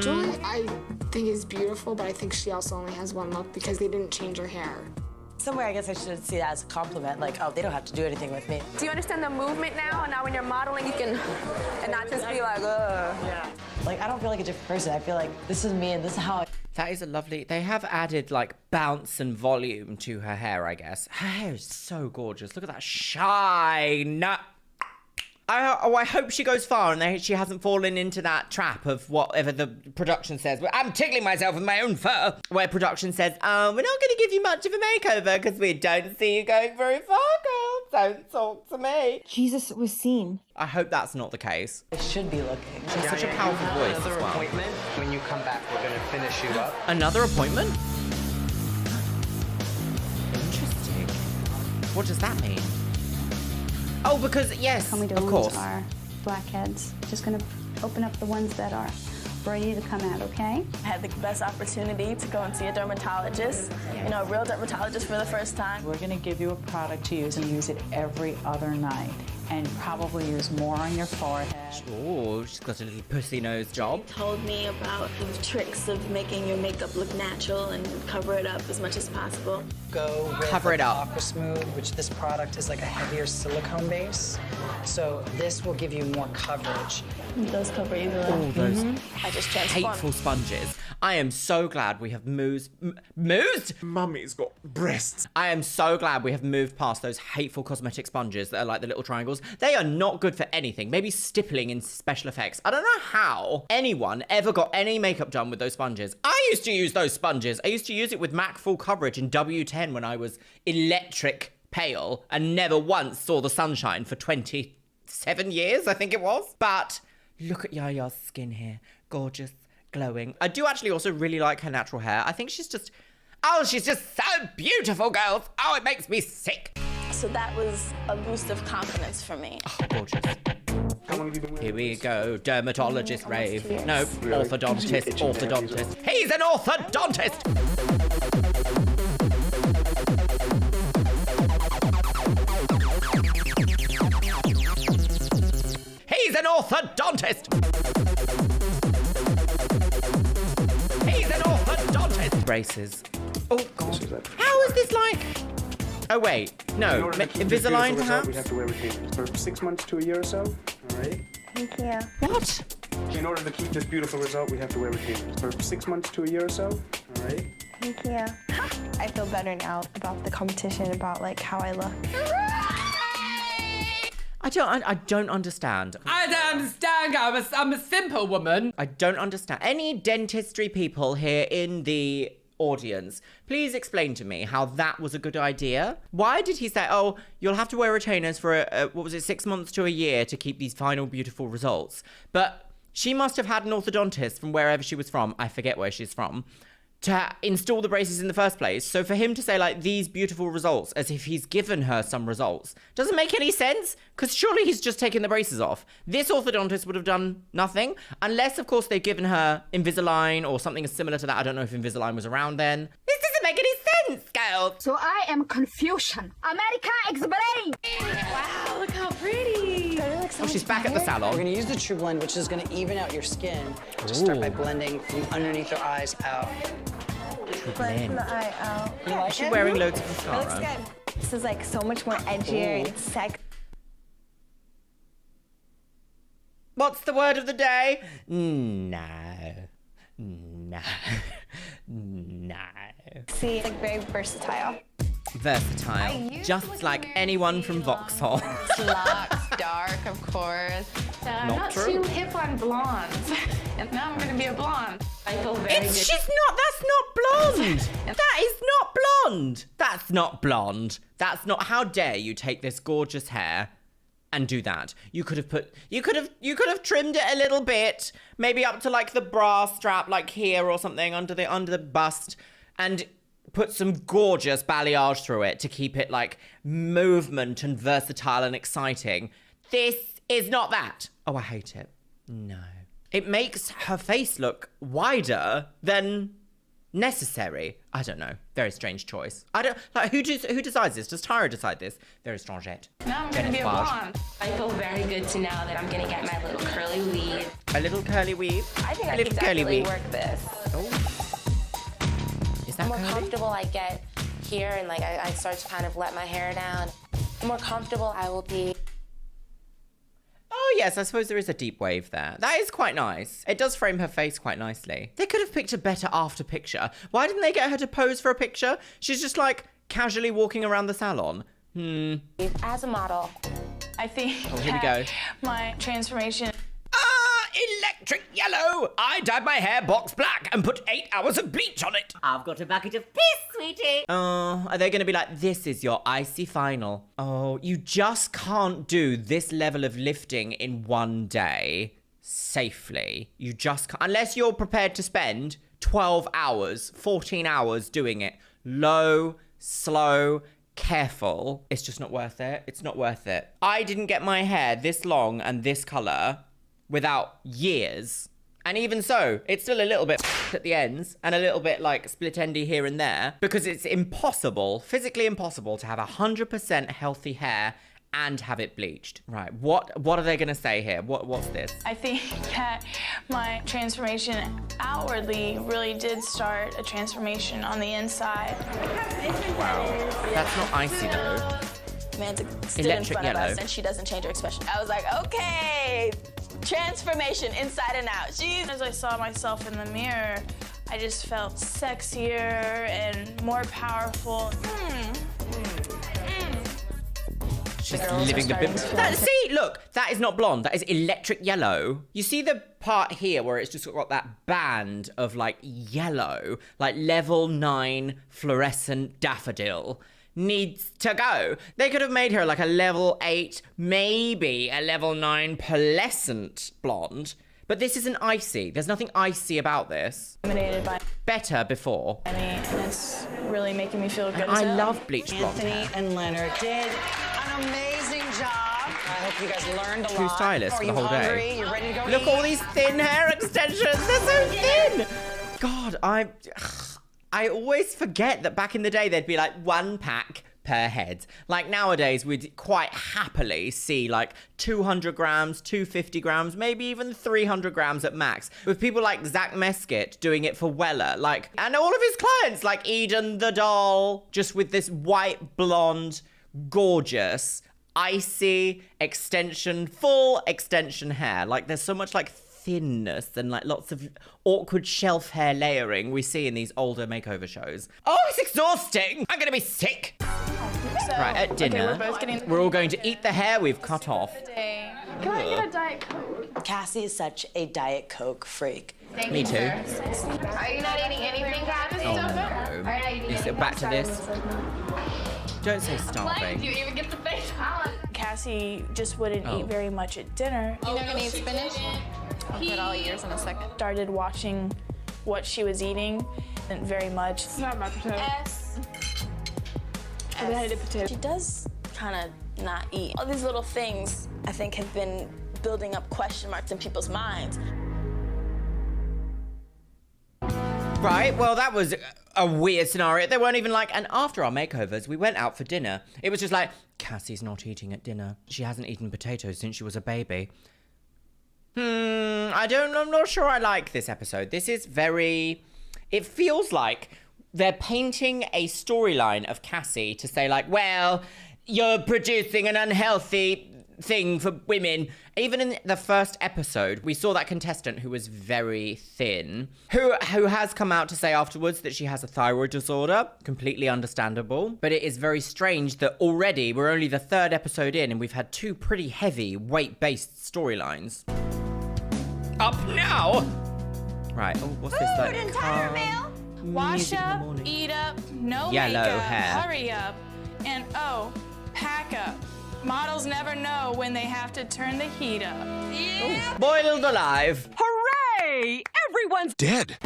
Julie, I think is beautiful, but I think she also only has one look because they didn't change her hair. Somewhere I guess I should see that as a compliment, like, oh, they don't have to do anything with me. Do you understand the movement now? And now when you're modeling, you can, and not just be like, ugh. Yeah. Like, I don't feel like a different person. I feel like this is me and this is how I... That is a lovely... They have added, like, bounce and volume to her hair, I guess. Her hair is so gorgeous. Look at that shine. I hope she goes far and she hasn't fallen into that trap of whatever the production says. I'm tickling myself with my own fur. Where production says, we're not going to give you much of a makeover because we don't see you going very far, girl. Don't talk to me. Jesus was seen. I hope that's not the case. It should be looking. She has such a powerful voice as well. Another appointment. When you come back, we're going to finish you up. Another appointment? Interesting. What does that mean? Oh, because, yes, of course. Are blackheads. Just gonna open up the ones that are ready to come out, okay? I had the best opportunity to go and see a dermatologist, you know, a real dermatologist for the first time. We're gonna give you a product to use and use it every other night. And probably use more on your forehead. Oh, she's got a little pussy nose job. He told me about the tricks of making your makeup look natural and cover it up as much as possible. Go with cover it up. Aqua Smooth, which this product is like a heavier silicone base. So this will give you more coverage. It does cover you well. All those I just transformed. hateful sponges. I am so glad we have moved? Mummy's got breasts. I am so glad we have moved past those hateful cosmetic sponges that are like the little triangles. They are not good for anything. Maybe stippling in special effects. I don't know how anyone ever got any makeup done with those sponges. I used to use those sponges. I used to use it with MAC full coverage in W10 when I was electric pale and never once saw the sunshine for 27 years, I think it was. But look at Yaya's skin here. Gorgeous, glowing. I do actually also really like her natural hair. I think she's just... Oh, she's just so beautiful, girls. Oh, it makes me sick. So that was a boost of confidence for me. Oh, gorgeous. Here we go, dermatologist rave. No, orthodontist. He's an orthodontist! He's an orthodontist! He's an orthodontist! Braces. Oh, God. How is this like... Oh, wait. No. Invisalign, perhaps? We have to wear retainers for 6 months to a year or so. All right? Thank you. What? In order to keep this beautiful result, we have to wear retainers for 6 months to a year or so. All right? Thank you. I feel better now about the competition, about like how I look. I don't understand. I don't understand, I'm a simple woman. I don't understand. Any dentistry people here in the audience, please explain to me how that was a good idea. Why did he say, oh, you'll have to wear retainers for, 6 months to a year to keep these final beautiful results? But she must have had an orthodontist from wherever she was from, I forget where she's from, to install the braces in the first place. So for him to say, like, these beautiful results, as if he's given her some results, doesn't make any sense, because surely he's just taken the braces off. This orthodontist would have done nothing, unless, of course, they've given her Invisalign or something similar to that. I don't know if Invisalign was around then. This doesn't make any sense, girl. So I am Confucian. America, explain! Wow, look how pretty. Oh, she's back at the salon. We're gonna use the True Blend, which is gonna even out your skin. Just start by blending from underneath her eyes out. Blend from the eye out. You like she's wearing loads of mascara. It looks good. This is like so much more edgier and sexy. What's the word of the day? No. No. No. See, like very versatile. Versatile. Just like anyone from Vauxhall. Locks, dark, of course. Not true. Too hip on blondes. And now I'm gonna be a blonde. I feel very good. She's not, that's not blonde. That is not blonde. That's not blonde. That's not, how dare you take this gorgeous hair and do that. You could have trimmed it a little bit, maybe up to like the bra strap, like here or something, under the bust, and put some gorgeous balayage through it to keep it like movement and versatile and exciting. This is not that. Oh, I hate it. No. It makes her face look wider than necessary. I don't know. Very strange choice. I don't, like, who decides this? Does Tyra decide this? Very strangette. Now I'm gonna be a blonde. I feel very good to know that I'm gonna get my little curly weave. A little curly weave? I think a I little could curly definitely weave. work this. Oh. Is that The more curly? comfortable I get here and like I start to kind of let my hair down, the more comfortable I will be. Oh yes, I suppose there is a deep wave there. That is quite nice. It does frame her face quite nicely. They could have picked a better after picture. Why didn't they get her to pose for a picture? She's just like casually walking around the salon. As a model, I think Oh, here we go. my transformation. Electric yellow! I dyed my hair box black and put 8 hours of bleach on it. I've got a bucket of piss, sweetie. Oh, are they going to be like, this is your icy final? Oh, you just can't do this level of lifting in one day safely. You just can't, unless you're prepared to spend 12 hours, 14 hours doing it. Low, slow, careful. It's just not worth it. It's not worth it. I didn't get my hair this long and this color without years. And even so, it's still a little bit at the ends and a little bit like split endy here and there because it's impossible, physically impossible to have 100% healthy hair and have it bleached. Right, what are they gonna say here? What's this? I think that my transformation outwardly really did start a transformation on the inside. Wow, that's not icy though. Amanda stood Electric in front of yellow. us and she doesn't change her expression. I was like, okay, transformation inside and out. Jeez. As I saw myself in the mirror, I just felt sexier and more powerful. She's living the bit. See, look, that is not blonde. That is electric yellow. You see the part here where it's just got that band of like yellow, like level 9 fluorescent daffodil. Needs to go. They could have made her like a level 8, maybe a level 9 pearlescent blonde. But this isn't icy. There's nothing icy about this. Dominated by Better before. me, and it's really making me feel good. And I love bleached blonde Anthony hair. and Leonard did an amazing job. I hope you guys learned a lot. Too stylish Are for you the whole hungry? day. You ready to go Look, eat? all these thin hair extensions. They're so thin. God, I always forget that back in the day there'd be like 1 pack per head. Like nowadays we'd quite happily see like 200 grams, 250 grams, maybe even 300 grams at max. With people like Zach Meskett doing it for Weller, like, and all of his clients like Eden the doll, just with this white blonde, gorgeous, icy extension, full extension hair. Like there's so much like thinness and like lots of awkward shelf hair layering we see in these older makeover shows. Oh, it's exhausting! I'm gonna be sick! Right, at dinner, we're all going to eat the hair we've cut off. Can I get a Diet Coke? Cassie is such a Diet Coke freak. Thank Me you, too. sir. Are you not eating anything, Cassie? Oh no. Is it back to this? Don't say starving. Do you even get the face? Cassie just wouldn't eat very much at dinner. You're not gonna eat spinach? I'll put all yours in a second. Started watching what she was eating, and very much. It's not my potato. She does kind of not eat. All these little things, I think, have been building up question marks in people's minds. Right, well, that was a weird scenario. They weren't even like, and after our makeovers, we went out for dinner. It was just like, Cassie's not eating at dinner. She hasn't eaten potatoes since she was a baby. I'm not sure I like this episode. This is very, it feels like they're painting a storyline of Cassie to say like, well, you're producing an unhealthy thing for women. Even in the first episode, we saw that contestant who was very thin, who has come out to say afterwards that she has a thyroid disorder. Completely understandable. But it is very strange that already we're only the 3rd episode in and we've had 2 pretty heavy weight-based storylines. Up now! Right, oh, what's this like? Entire meal. Wash up, eat up, no makeup, hair. hurry up, and oh, pack up. Models never know when they have to turn the heat up. Yeah. Boiled alive. Hooray! Everyone's dead.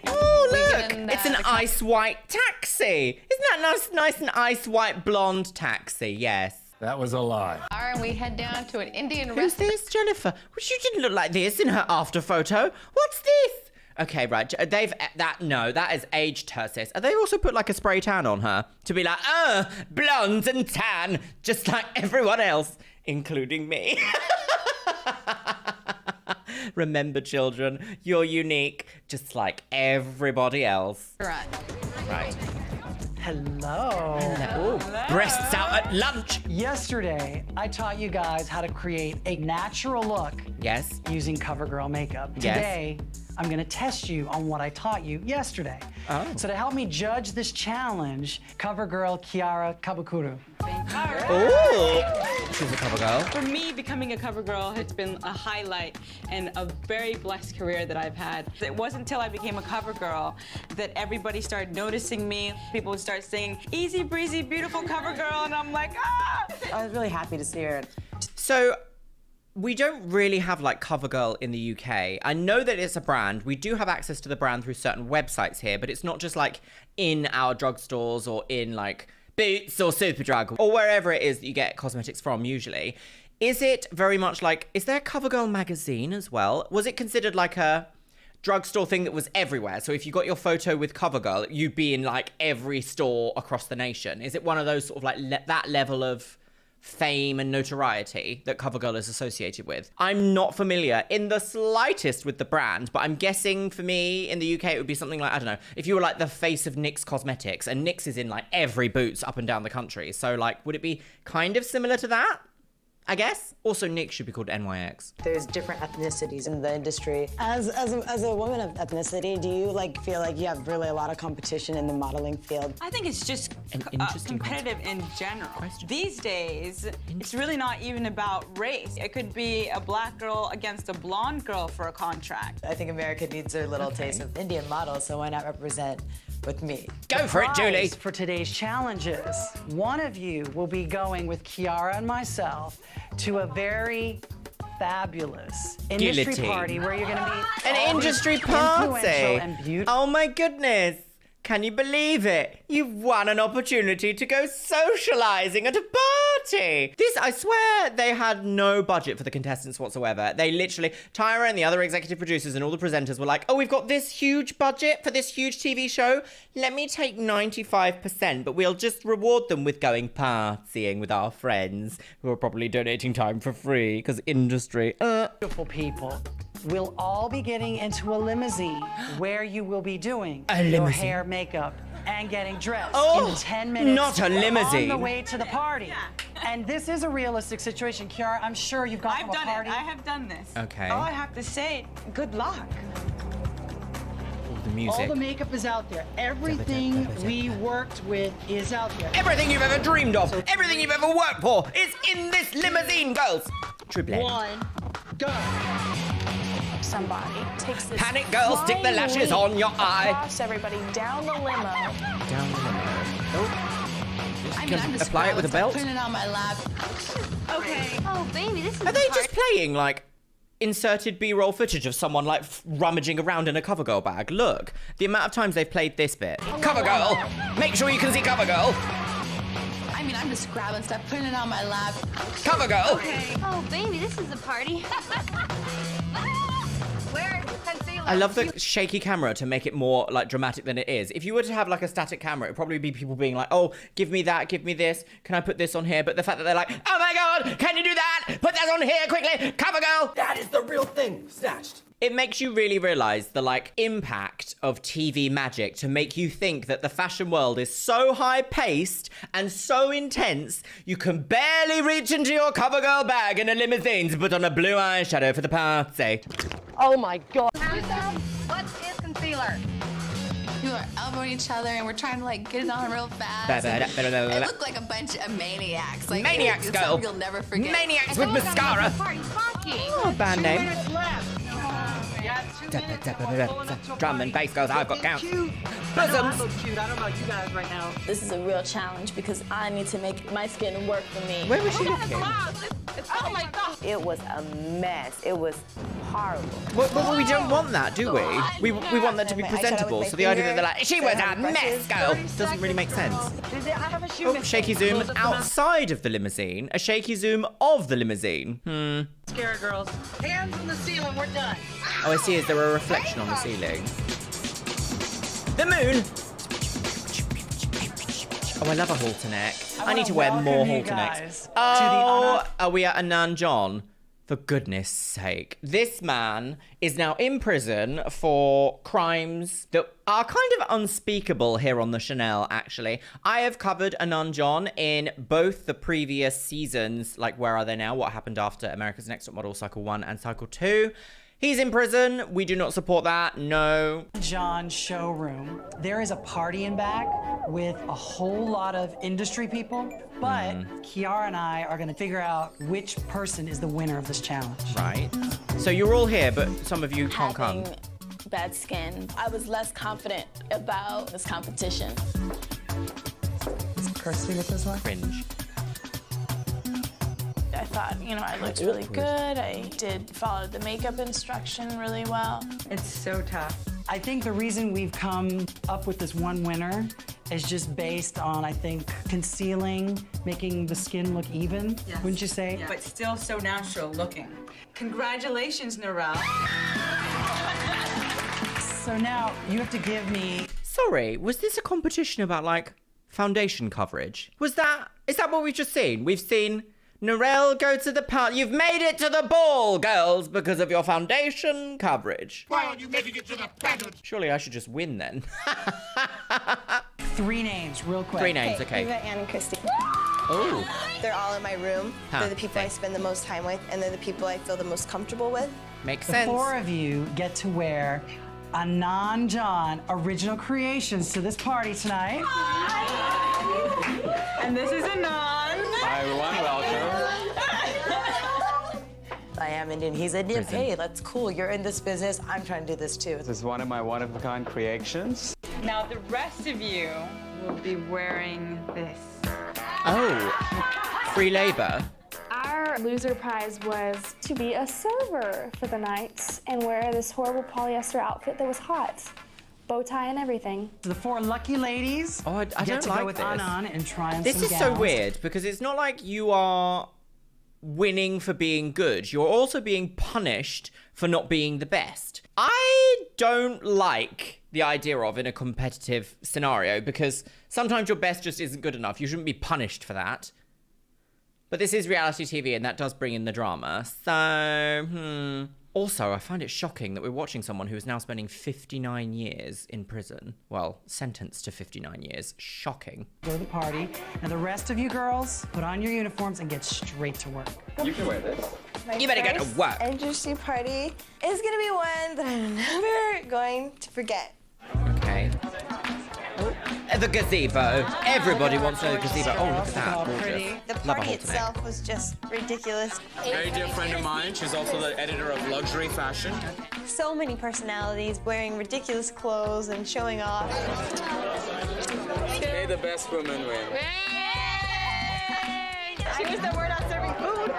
Oh, look! It's an ice white taxi. Isn't that nice and ice white blonde taxi? Yes. That was a lie. All right, we head down to an Indian Who's restaurant. this, Jennifer? Well, she didn't look like this in her after photo. What's this? Okay, right. That is aged her, sis. Have they also put like a spray tan on her to be like, blonde and tan, just like everyone else, including me. Remember, children, you're unique, just like everybody else. Right. Right. Hello. Hello. Breasts out at lunch. Yesterday, I taught you guys how to create a natural look. Yes. Using CoverGirl makeup. Yes. Today, I'm gonna test you on what I taught you yesterday. Oh. So to help me judge this challenge, CoverGirl Kiara Kabukuru. Oh, she's a cover girl. For me, becoming a cover girl has been a highlight and a very blessed career that I've had. It wasn't until I became a cover girl that everybody started noticing me. People would start saying, easy breezy, beautiful cover girl, and I'm like, ah! I was really happy to see her. So, we don't really have like CoverGirl in the UK. I know that it's a brand. We do have access to the brand through certain websites here, but it's not just like in our drugstores or in like Boots or Superdrug or wherever it is that you get cosmetics from usually. Is it very much like, is there a CoverGirl magazine as well? Was it considered like a drugstore thing that was everywhere? So if you got your photo with CoverGirl, you'd be in like every store across the nation. Is it one of those sort of like that level of fame and notoriety that CoverGirl is associated with? I'm not familiar in the slightest with the brand, but I'm guessing for me in the UK it would be something like, I don't know, if you were like the face of NYX Cosmetics, and NYX is in like every Boots up and down the country. So like, would it be kind of similar to that? I guess. Also, NYX should be called NYX. There's different ethnicities in the industry. As a woman of ethnicity, do you like feel like you have really a lot of competition in the modeling field? I think it's just competitive in general. Question. These days, it's really not even about race. It could be a black girl against a blonde girl for a contract. I think America needs a little taste of Indian models, so why not represent with me? Go for it, Julie. For today's challenges, one of you will be going with Kiara and myself to a very fabulous industry party where you're going to be an industry party. And beautiful. Oh my goodness. Can you believe it? You've won an opportunity to go socializing at a party. This, I swear, they had no budget for the contestants whatsoever. They literally, Tyra and the other executive producers and all the presenters were like, oh, we've got this huge budget for this huge TV show. Let me take 95%, but we'll just reward them with going partying with our friends who are probably donating time for free because industry. Beautiful people. We'll all be getting into a limousine where you will be doing a your limousine. hair, makeup, and getting dressed in 10 minutes. Not a limousine. On the way to the party. And this is a realistic situation. Kiara, I'm sure you've gone from a party. I have done this. Okay. All I have to say, good luck. The music. All the makeup is out there. Everything we worked with is out there. Everything you've ever dreamed of, everything you've ever worked for is in this limousine, girls. True blend. One, go. Somebody takes this Panic girl, stick the lashes on your eye. Across everybody down the limo. Down the limo. Oh. I mean, I'm just apply it with a belt. Putting it on my lap. Okay. Oh, baby, this is. Are they just playing like inserted B-roll footage of someone like rummaging around in a CoverGirl bag? Look, the amount of times they've played this bit. CoverGirl, make sure you can see CoverGirl. I mean, I'm just grabbing stuff, putting it on my lap. CoverGirl. Okay. Oh, baby, this is a party. I love the shaky camera to make it more like dramatic than it is. If you were to have like a static camera, it'd probably be people being like, oh, give me that, give me this. Can I put this on here? But the fact that they're like, oh my God, can you do that? Put that on here quickly. CoverGirl. That is the real thing. Snatched. It makes you really realize the like impact of TV magic to make you think that the fashion world is so high paced and so intense you can barely reach into your CoverGirl bag in a limousine to put on a blue eyeshadow for the party. Oh my God. What is concealer? People are elbowing each other and we're trying to like get it on real fast. It looked like a bunch of maniacs. Like, Maniacs, girl. You'll never forget. Maniacs with mascara. Oh, band name. Drum and bass goes, I've got counts. Bosoms. This is a real challenge because I need to make my skin work for me. Where was she looking? Oh my God. It was a mess. It was horrible. Well, we don't want that, do we? We want that to be presentable. So the idea that they're like, she was a mess, girl, doesn't really make sense. Oh, shaky zoom outside of the limousine. A shaky zoom of the limousine. Scare girls. Hands on the ceiling, we're done. Oh, I see. Is there a reflection on the ceiling? The moon! Oh, I love a halter neck. I need to wear more halter necks. Oh, are we at Anand John? For goodness sake. This man is now in prison for crimes that are kind of unspeakable here on the Chanel, actually. I have covered Anand John in both the previous seasons, like Where Are They Now? What Happened After America's Next Top Model, Cycle 1 and Cycle 2. He's in prison. We do not support that. No. John showroom. There is a party in back with a whole lot of industry people, but Kiara and I are going to figure out which person is the winner of this challenge. Right. So you're all here, but some of you can't come. Having bad skin, I was less confident about this competition. Is Kirsty with this one? Cringe. I thought, you know, I looked really good. I did follow the makeup instruction really well. It's so tough. I think the reason we've come up with this one winner is just based on, I think, concealing, making the skin look even, wouldn't you say? But still so natural looking. Congratulations, Narelle. So now you have to give me... Sorry, was this a competition about, like, foundation coverage? Is that what we've just seen? We've seen Narelle go to the party. You've made it to the ball, girls, because of your foundation coverage. Why aren't you making it to the pageant? Surely I should just win then. 3 names, real quick. 3 names, okay. Eva, Anne, and Christy. Oh. They're all in my room. Huh. They're the people I spend the most time with, and they're the people I feel the most comfortable with. Makes The sense. 4 of you get to wear Anand John original creations to this party tonight. And this is Anand. Hi, everyone. Welcome. I am Indian. He's Indian. Hey, that's cool. You're in this business. I'm trying to do this too. This is one of my one-of-a-kind creations. Now the rest of you will be wearing this. Oh, free labor. Our loser prize was to be a server for the night and wear this horrible polyester outfit that was hot. Bow tie and everything. The 4 lucky ladies I get don't to like go with this. Anand and try on This some is so gowns. weird because it's not like you are winning for being good. You're also being punished for not being the best. I don't like the idea of in a competitive scenario because sometimes your best just isn't good enough. You shouldn't be punished for that. But this is reality TV and that does bring in the drama. So, Also, I find it shocking that we're watching someone who is now spending 59 years in prison. Well, sentenced to 59 years. Shocking. Go to the party. And the rest of you girls, put on your uniforms and get straight to work. You can wear this. You better get to work. Industry party is gonna be one that I'm never going to forget. Okay. The gazebo. Everybody wants to know the gazebo. Oh, look at that. Gorgeous. The Love a party halter itself was just ridiculous. Very dear friend of mine. She's also the editor of Luxury Fashion. So many personalities wearing ridiculous clothes and showing off. May the best woman win. She was the word on serving food.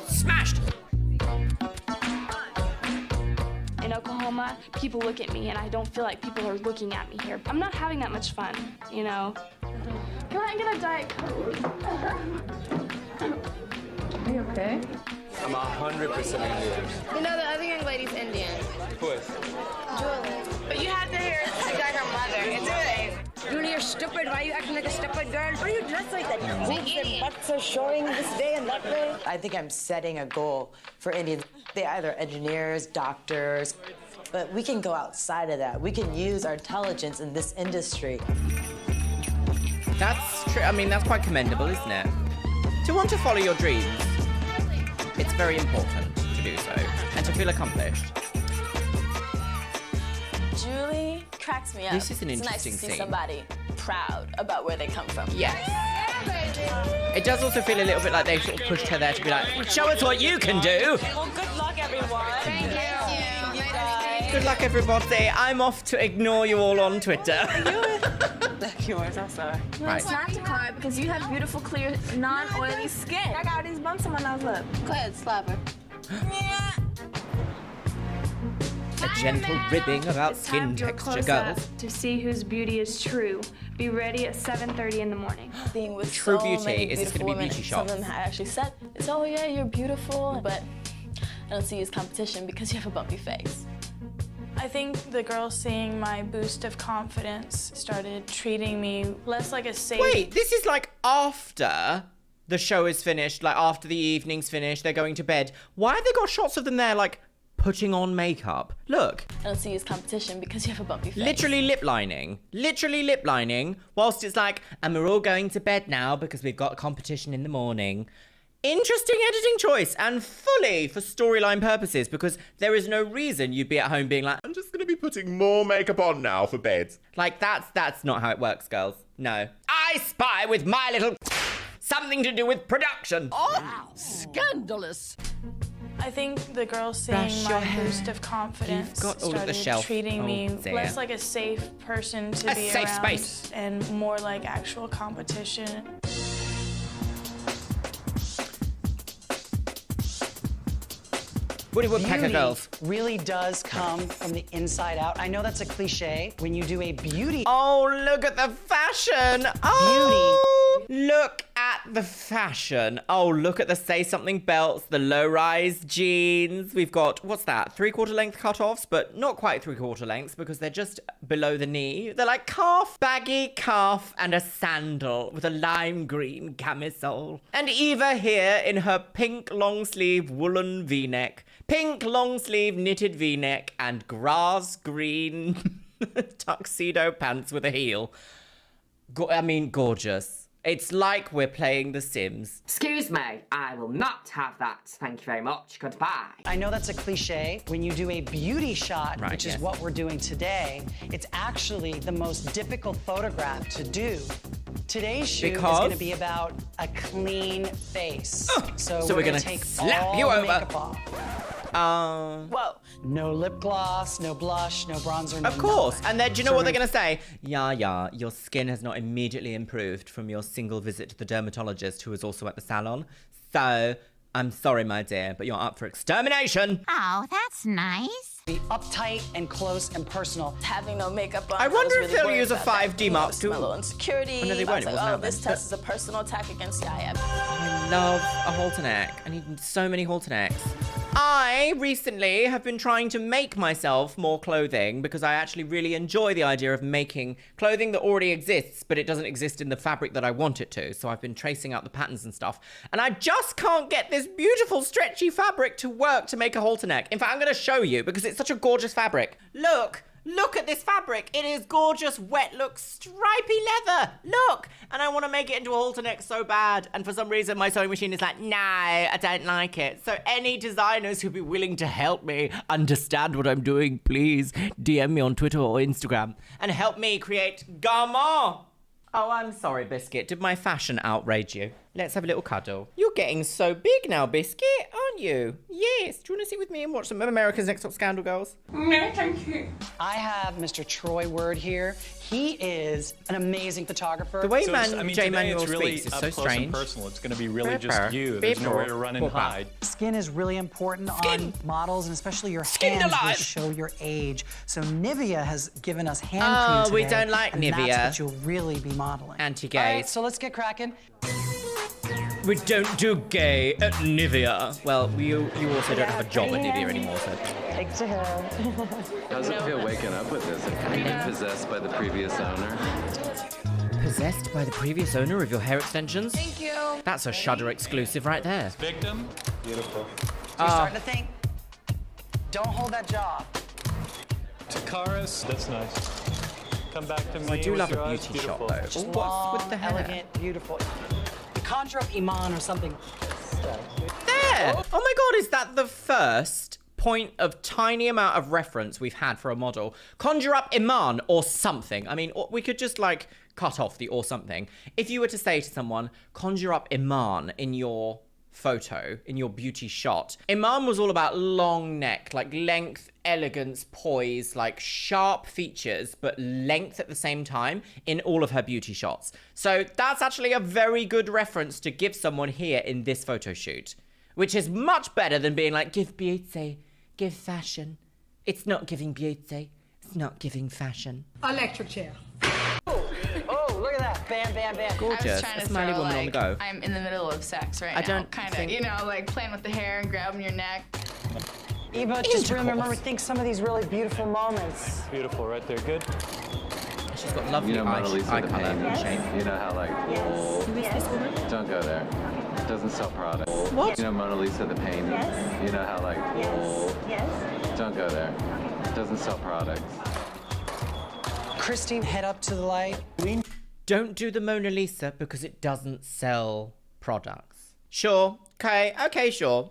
Smashed! In Oklahoma, people look at me and I don't feel like people are looking at me here. I'm not having that much fun, you know? Can I get a Diet Coke? Are you okay? I'm 100% Indian. You know, the other young lady's Indian. Who is? Julie. But you have to hear it like her mother. It's Julie. Julie, you're stupid. Why are you acting like a stupid girl. Why are you dressed like that? Your boobs and butts are showing this way and that way. I think I'm setting a goal for Indians. They're either engineers, doctors, but we can go outside of that. We can use our intelligence in this industry. That's true. I mean, that's quite commendable, isn't it? To want to follow your dreams, it's very important to do so and to feel accomplished. Julie cracks me up. This is an interesting It's nice to see scene. somebody proud about where they come from. Yes. It does also feel a little bit like they sort of pushed her there to be like, show us what you can do. Well, good luck, everyone. Thank you. Good luck, everybody. I'm off to ignore you all on Twitter. Yours also. Right. Snap the card because you have beautiful, clear, non-oily skin. I got these bumps on my nose. Look. Go ahead, slap her. A gentle ribbing about It's skin time to go texture, close girls. up to see whose beauty is true. Be ready at 7:30 in the morning. Being with True so beauty. many Is this beautiful gonna be women, beauty some of shots? them actually said, it's, oh yeah, you're beautiful, but I don't see you as competition because you have a bumpy face. I think the girls seeing my boost of confidence started treating me less like a safe. Wait, this is like after the show is finished, like after the evening's finished, they're going to bed. Why have they got shots of them there, like, putting on makeup? Look. I don't see you as competition because you have a bumpy face. Literally lip lining. Literally lip lining, whilst it's like, and we're all going to bed now because we've got a competition in the morning. Interesting editing choice, and fully for storyline purposes, because there is no reason you'd be at home being like, I'm just gonna be putting more makeup on now for bed. like, that's not how it works, girls. No. I spy with my little something to do with production. Oh, scandalous. I think the girls seeing Brush your my hair. boost of confidence You've got all of the started shelf. treating Oh, me dear. less like a safe person to A be safe around space. and more like actual competition. Woody Woodpecker Beauty girls. really does come from the inside out. I know that's a cliche. When you do a beauty... Oh, look at the fashion. Oh, look at the fashion. Oh, look at the Say Something belts, the low-rise jeans. We've got, what's that, 3/4 length cutoffs, but not quite 3/4 lengths because they're just below the knee. They're like calf, baggy calf, and a sandal with a lime green camisole. And Eva here in her pink long-sleeve woolen V-neck. Pink long-sleeve knitted V-neck and grass green tuxedo pants with a heel. I mean, gorgeous. It's like we're playing The Sims. Excuse me, I will not have that. Thank you very much. Goodbye. I know that's a cliche. When you do a beauty shot, Right, which yes. is what we're doing today, it's actually the most difficult photograph to do. Today's shoot is Because? going to be about a clean face. So we're gonna gonna take slap all you the over. makeup off. Whoa. No lip gloss, no blush, no bronzer, no Of course. nothing. And then do you know So what we're they're going to say? Yeah, your skin has not immediately improved from your single visit to the dermatologist who was also at the salon. So, I'm sorry, my dear, but you're up for extermination. Oh, that's nice. Be uptight and close and personal. Having no makeup on. I wonder was if really they'll worried use a about that. 5D Mark II. My little insecurity. Oh, no, they I won't. was It like, wasn't oh, out this then. test is a personal attack against Yaya. I love a halter neck. I need so many halter necks. I recently have been trying to make myself more clothing because I actually really enjoy the idea of making clothing that already exists, but it doesn't exist in the fabric that I want it to. So I've been tracing out the patterns and stuff. And I just can't get this beautiful stretchy fabric to work to make a halter neck. In fact, I'm going to show you because it's such a gorgeous fabric. Look at this fabric. It is gorgeous, wet, look, stripy leather. Look. And I want to make it into a halter neck so bad. And for some reason, my sewing machine is like, no, I don't like it. So any designers who'd be willing to help me understand what I'm doing, please DM me on Twitter or Instagram and help me create garment. Oh, I'm sorry, Biscuit. Did my fashion outrage you? Let's have a little cuddle. You're getting so big now, Biscuit, aren't you? Yes. Do you want to sit with me and watch some America's Next Top Scandal, girls? No, thank you. I have Mr. Troy Word here. He is an amazing photographer. The way Today Manuel it's really speaks is up so close strange. and personal. It's going to be really Pepper. just you. There's Pepper. nowhere to run and Pepper. hide. Skin is really important on models, and especially your Skin hands will alive. show your age. So Nivea has given us hand cream Oh, today, we don't like and Nivea. That's what you'll really be modeling. Anti-gay. All right, so let's get cracking. We don't do gay at Nivea. Well, you also don't have a job at Nivea anymore, so. Thanks to her. How does it feel waking up with this? Have you been possessed by the previous owner? Possessed by the previous owner of your hair extensions? Thank you. That's a Shudder exclusive right there. Victim. Beautiful. You're starting to think? Don't hold that jaw. Takaris. That's nice. Come back to me. I do with love your a eyes. beauty shot, Beautiful. though. Just Ooh, long, what's with the hair? elegant, beautiful. The conjure up Iman or something. There! Oh my god, is that the first point of tiny amount of reference we've had for a model? Conjure up Iman or something. I mean, we could just like cut off the or something. If you were to say to someone, conjure up Iman in your photo, in your beauty shot. Iman was all about long neck, like length, elegance, poise, like sharp features, but length at the same time in all of her beauty shots. So that's actually a very good reference to give someone here in this photo shoot, which is much better than being like, give beauty, give fashion. It's not giving beauty, it's not giving fashion. Electric chair. Oh, look at that. Bam, bam, bam. Gorgeous. I was trying A to smiley throw, woman on the go. I'm in the middle of sex right I now. don't kind of, think- you know, like playing with the hair and grabbing your neck. Eva, just remember, think some of these really beautiful moments. Beautiful, right there. Good. She's got lovely You know Mona Lisa, eye the colour painting. and shape. You know how like, don't go there. It doesn't sell products. What? You know Mona Lisa, the painting. You know how like, don't go there. It doesn't sell products. Christine, head up to the light. Don't do the Mona Lisa because it doesn't sell products. Sure. Okay, sure.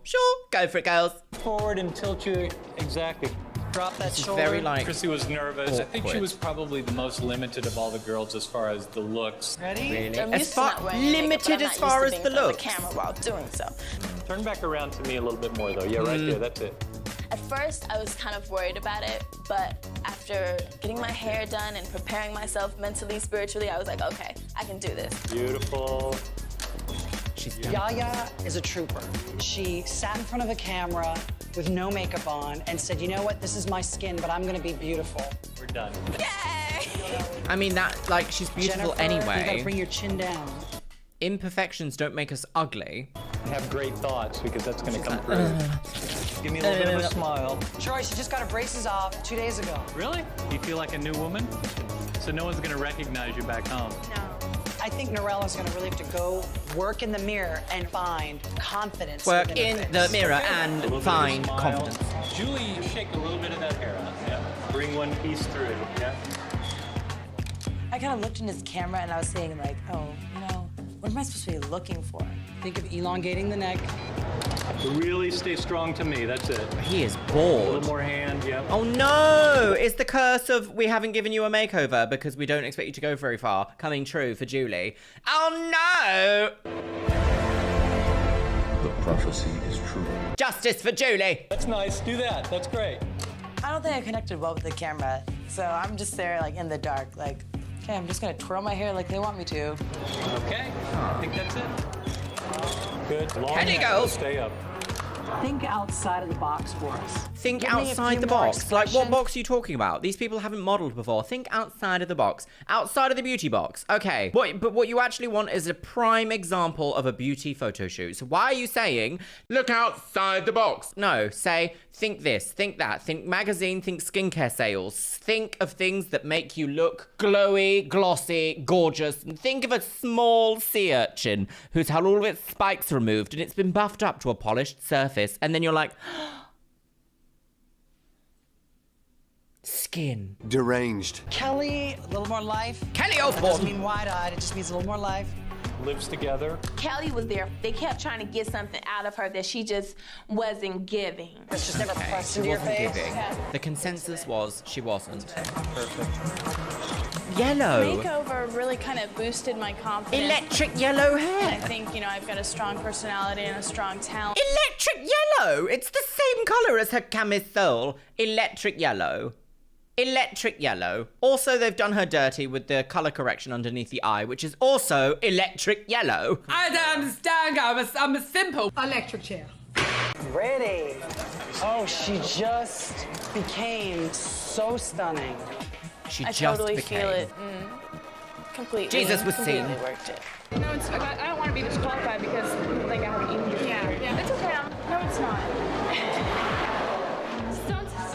Go for it, girls. Forward and tilt you exactly. Drop that This is shoulder. very like Chrissy was nervous. I think she awkward. was probably the most limited of all the girls as far as the looks. Ready? Really? I'm As used to far not wearing makeup, but limited I'm not as far as used the to being in looks. front of the camera while doing so. Turn back around to me a little bit more though. Yeah, right there. That's it. At first, I was kind of worried about it, but after getting my hair done and preparing myself mentally, spiritually, I was like, okay, I can do this. Beautiful. She's done. Yaya is a trooper. She sat in front of a camera with no makeup on and said, you know what, this is my skin, but I'm gonna be beautiful. We're done. Yay! I mean, that, like, she's beautiful Jennifer, you gotta anyway. bring your chin down. Imperfections don't make us ugly. Have great thoughts because that's going to come through. Give me a little bit of a smile. Troy, she just got her braces off 2 days ago. Really? You feel like a new woman? So no one's going to recognize you back home? No. I think Norella's gonna really have to go work in the mirror and find confidence. Work within in her the face. mirror A and little bit of find smile. confidence. Julie, shake a little bit of that hair out. Yeah. Bring one piece through. Yeah. I kind of looked in his camera and I was saying like, oh, you know, what am I supposed to be looking for? Think of elongating the neck. Really stay strong to me. That's it. He is A bored. little more hand. Yeah. Oh no! It's the curse of we haven't given you a makeover because we don't expect you to go very far coming true for Julie. Oh no! The prophecy is true. Justice for Julie! That's nice. Do that. That's great. I don't think I connected well with the camera, so I'm just there like in the dark, like, okay, I'm just gonna twirl my hair like they want me to. Okay. I think that's it. Good. Long Can you neck. go? Stay up. Think outside of the box for us. Think Give me a outside few the more box. Like, what expressions. box are you talking about? These people haven't modeled before. Think outside of the box. Outside of the beauty box. Okay. But what you actually want is a prime example of a beauty photo shoot. So why are you saying, look outside the box? No, say, think this, think that. Think magazine, think skincare sales. Think of things that make you look glowy, glossy, gorgeous. And think of a small sea urchin who's had all of its spikes removed and it's been buffed up to a polished surface. And then you're like, skin. Deranged. Kelly, a little more life. Kelly That Osbourne. doesn't mean wide-eyed, it just means a little more life. Lives together. Kelly was there. They kept trying to get something out of her that she just wasn't giving. It's just never pressed She into your wasn't face. giving. The consensus was she wasn't. Perfect. Yellow. Makeover really kind of boosted my confidence. Electric yellow And I hair. think, you know, I've got a strong personality and a strong talent. Electric yellow. It's the same colour as her camisole. Electric yellow. Electric yellow. Also, they've done her dirty with the colour correction underneath the eye, which is also electric yellow. I don't understand. I'm a simple. Electric chair. Ready. Oh, she just became so stunning. She I just totally became. feel it. Completely. Jesus was seen. Completely worked it. No, it's, I don't want to be disqualified because, like, I haven't eaten before. Yeah, it's okay. No, it's not.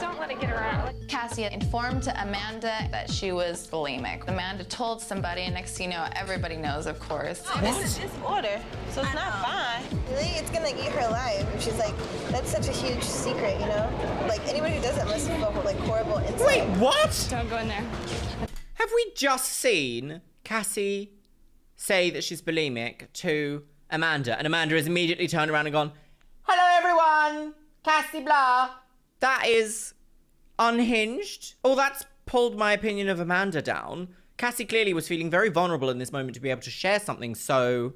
Don't let it get around. Cassie informed Amanda that she was bulimic. Amanda told somebody, and next thing you know, everybody knows, of course. It's a disorder, so it's not fine. Really, it's gonna eat her life. She's like, that's such a huge secret, you know? Like, anybody who does that must feel like horrible inside. Wait, what? Don't go in there. Have we just seen Cassie say that she's bulimic to Amanda, and Amanda has immediately turned around and gone, "Hello everyone, Cassie blah." That is unhinged. Oh, that's pulled my opinion of Amanda down. Cassie clearly was feeling very vulnerable in this moment to be able to share something so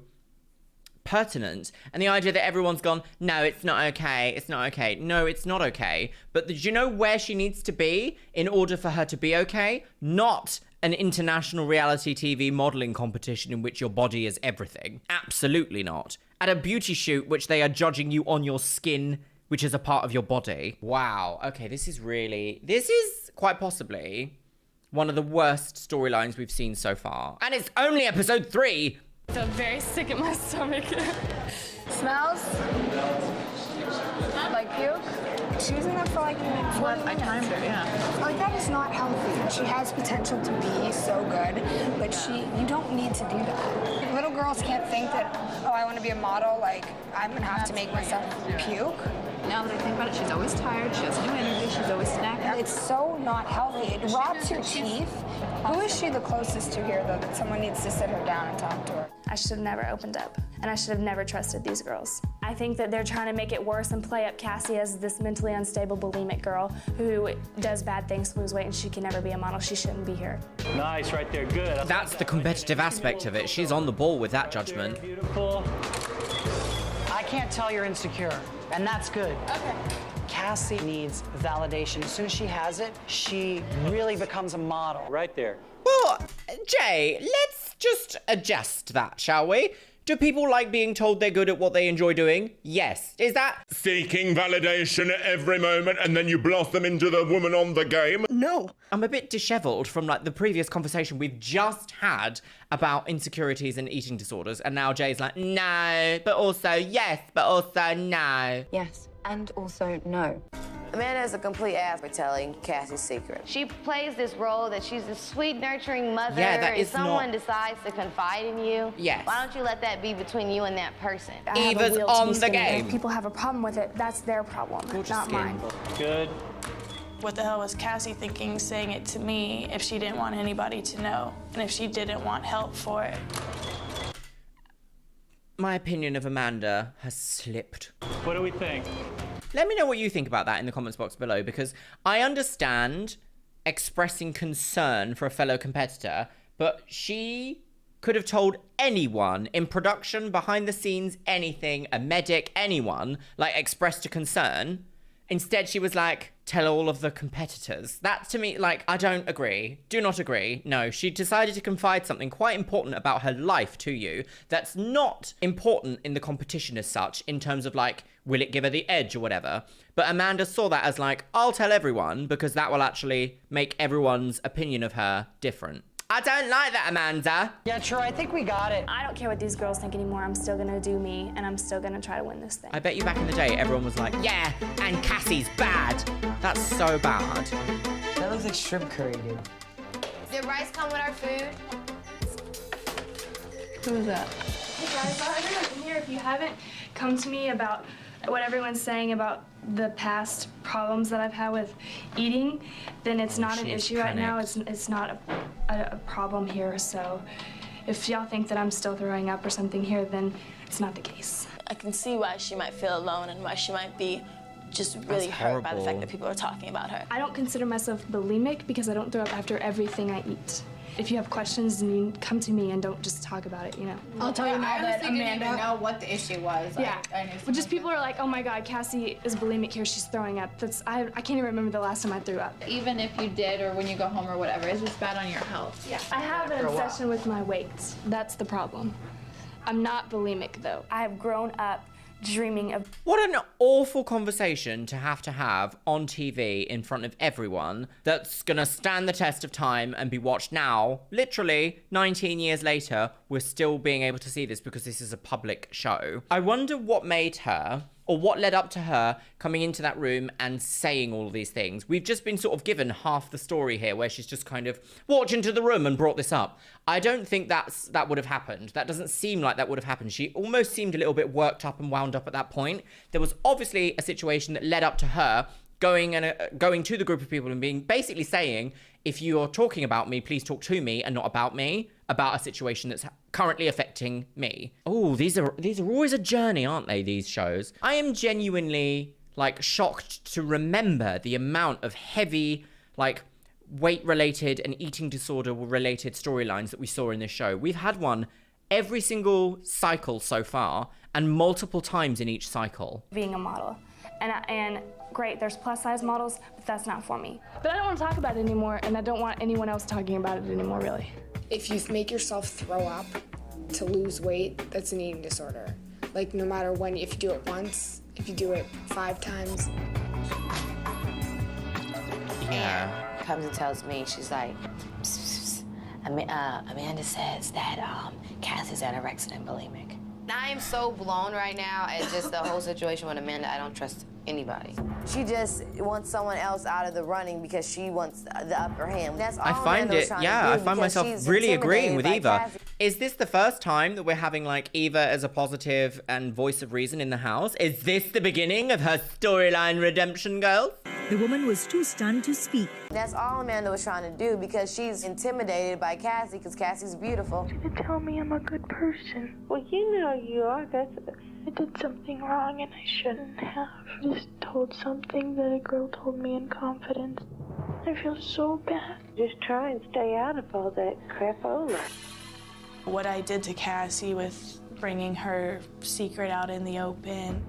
pertinent. And the idea that everyone's gone, no, it's not okay, it's not okay. No, it's not okay. But do you know where she needs to be in order for her to be okay? Not an international reality TV modeling competition in which your body is everything. Absolutely not. At a beauty shoot which they are judging you on your skin, which is a part of your body. Wow. Okay, this is quite possibly one of the worst storylines we've seen so far. And it's only episode 3. I feel very sick in my stomach. Smells like puke. She was in there for like 40 minutes. I timed her, yeah. Like, that is not healthy. She has potential to be so good, but you don't need to do that. Little girls can't think that, oh, I want to be a model, like, I'm gonna have to make myself puke. Now that I think about it, she's always tired, she has no energy, she's always snacking. It's so not healthy. It rots your teeth. Who is she the closest to here, though, that someone needs to sit her down and talk to her? I should have never opened up, and I should have never trusted these girls. I think that they're trying to make it worse and play up Cassie as this mentally unstable bulimic girl who does bad things to lose weight, and she can never be a model. She shouldn't be here. Nice, right there, good. That's the competitive aspect of it. She's on the ball with that judgment. Beautiful. I can't tell you're insecure, and that's good. Okay. Cassie needs validation. As soon as she has it, she really becomes a model. Right there. Well, Jay, let's just adjust that, shall we? Do people like being told they're good at what they enjoy doing? Yes. Is that seeking validation at every moment and then you blossom into the woman on the game? No. I'm a bit disheveled from like the previous conversation we've just had about insecurities and eating disorders, and now Jay's like, no, but also yes, but also no. Yes, and also no. Amanda's a complete ass for telling Cassie's secret. She plays this role that she's a sweet, nurturing mother. Yeah, that is if someone decides to confide in you, yes, why don't you let that be between you and that person? Eva's on the game. If people have a problem with it, that's their problem, not mine. Good. What the hell was Cassie thinking saying it to me if she didn't want anybody to know and if she didn't want help for it? My opinion of Amanda has slipped. What do we think? Let me know what you think about that in the comments box below, because I understand expressing concern for a fellow competitor, but she could have told anyone in production, behind the scenes, anything, a medic, anyone, like expressed a concern. Instead, she was like, tell all of the competitors. That to me, like, I don't agree. Do not agree. No, she decided to confide something quite important about her life to you that's not important in the competition as such, in terms of like, will it give her the edge or whatever? But Amanda saw that as like, I'll tell everyone because that will actually make everyone's opinion of her different. I don't like that, Amanda. Yeah, Troy, I think we got it. I don't care what these girls think anymore. I'm still gonna do me, and I'm still gonna try to win this thing. I bet you back in the day, everyone was like, yeah, and Cassie's bad. That's so bad. That looks like shrimp curry, dude. Did rice come with our food? Who is that? Hey guys, while everyone's in here, if you haven't come to me about what everyone's saying about the past problems that I've had with eating, then it's not an issue right now. It's not a problem here. So if y'all think that I'm still throwing up or something here, then it's not the case. I can see why she might feel alone and why she might be just really hurt by the fact that people are talking about her. I don't consider myself bulimic because I don't throw up after everything I eat. If you have questions, then you come to me and don't just talk about it, you know. I'll tell you now that Amanda didn't even know what the issue was. Yeah. Well, just people are like, oh my God, Cassie is bulimic here. She's throwing up. I can't even remember the last time I threw up. Even if you did or when you go home or whatever, it's just bad on your health. Yeah. I have an obsession with my weight. That's the problem. I'm not bulimic though. I have grown up dreaming of... What an awful conversation to have on TV in front of everyone that's gonna stand the test of time and be watched now. Literally 19 years later, we're still being able to see this because this is a public show. I wonder what made her or what led up to her coming into that room and saying all of these things. We've just been sort of given half the story here, where she's just kind of walked into the room and brought this up. I don't think that would have happened. That doesn't seem like that would have happened. She almost seemed a little bit worked up and wound up at that point. There was obviously a situation that led up to her going to the group of people and basically saying, if you're talking about me, please talk to me and not about me, about a situation that's currently affecting me. Oh, these are always a journey, aren't they, these shows? I am genuinely, like, shocked to remember the amount of heavy, like, weight-related and eating disorder-related storylines that we saw in this show. We've had one every single cycle so far, and multiple times in each cycle. Being a model. And great, there's plus-size models, but that's not for me. But I don't want to talk about it anymore, and I don't want anyone else talking about it anymore, really. If you make yourself throw up to lose weight, that's an eating disorder. Like, no matter when, if you do it once, if you do it 5 times. Yeah. Comes and tells me, she's like, psst, psst. Amanda says that Cassie's anorexic and bulimic. I am so blown right now at just the whole situation with Amanda. I don't trust anybody. She just wants someone else out of the running because she wants the upper hand. That's all I find myself really agreeing with Eva. Cassie. Is this the first time that we're having, like, Eva as a positive and voice of reason in the house? Is this the beginning of her storyline redemption, girls? The woman was too stunned to speak. That's all Amanda was trying to do because she's intimidated by Cassie because Cassie's beautiful. They tell me I'm a good person. Well, you know you are. I did something wrong and I shouldn't have. I just told something that a girl told me in confidence. I feel so bad. Just try and stay out of all that crapola. What I did to Cassie with bringing her secret out in the open,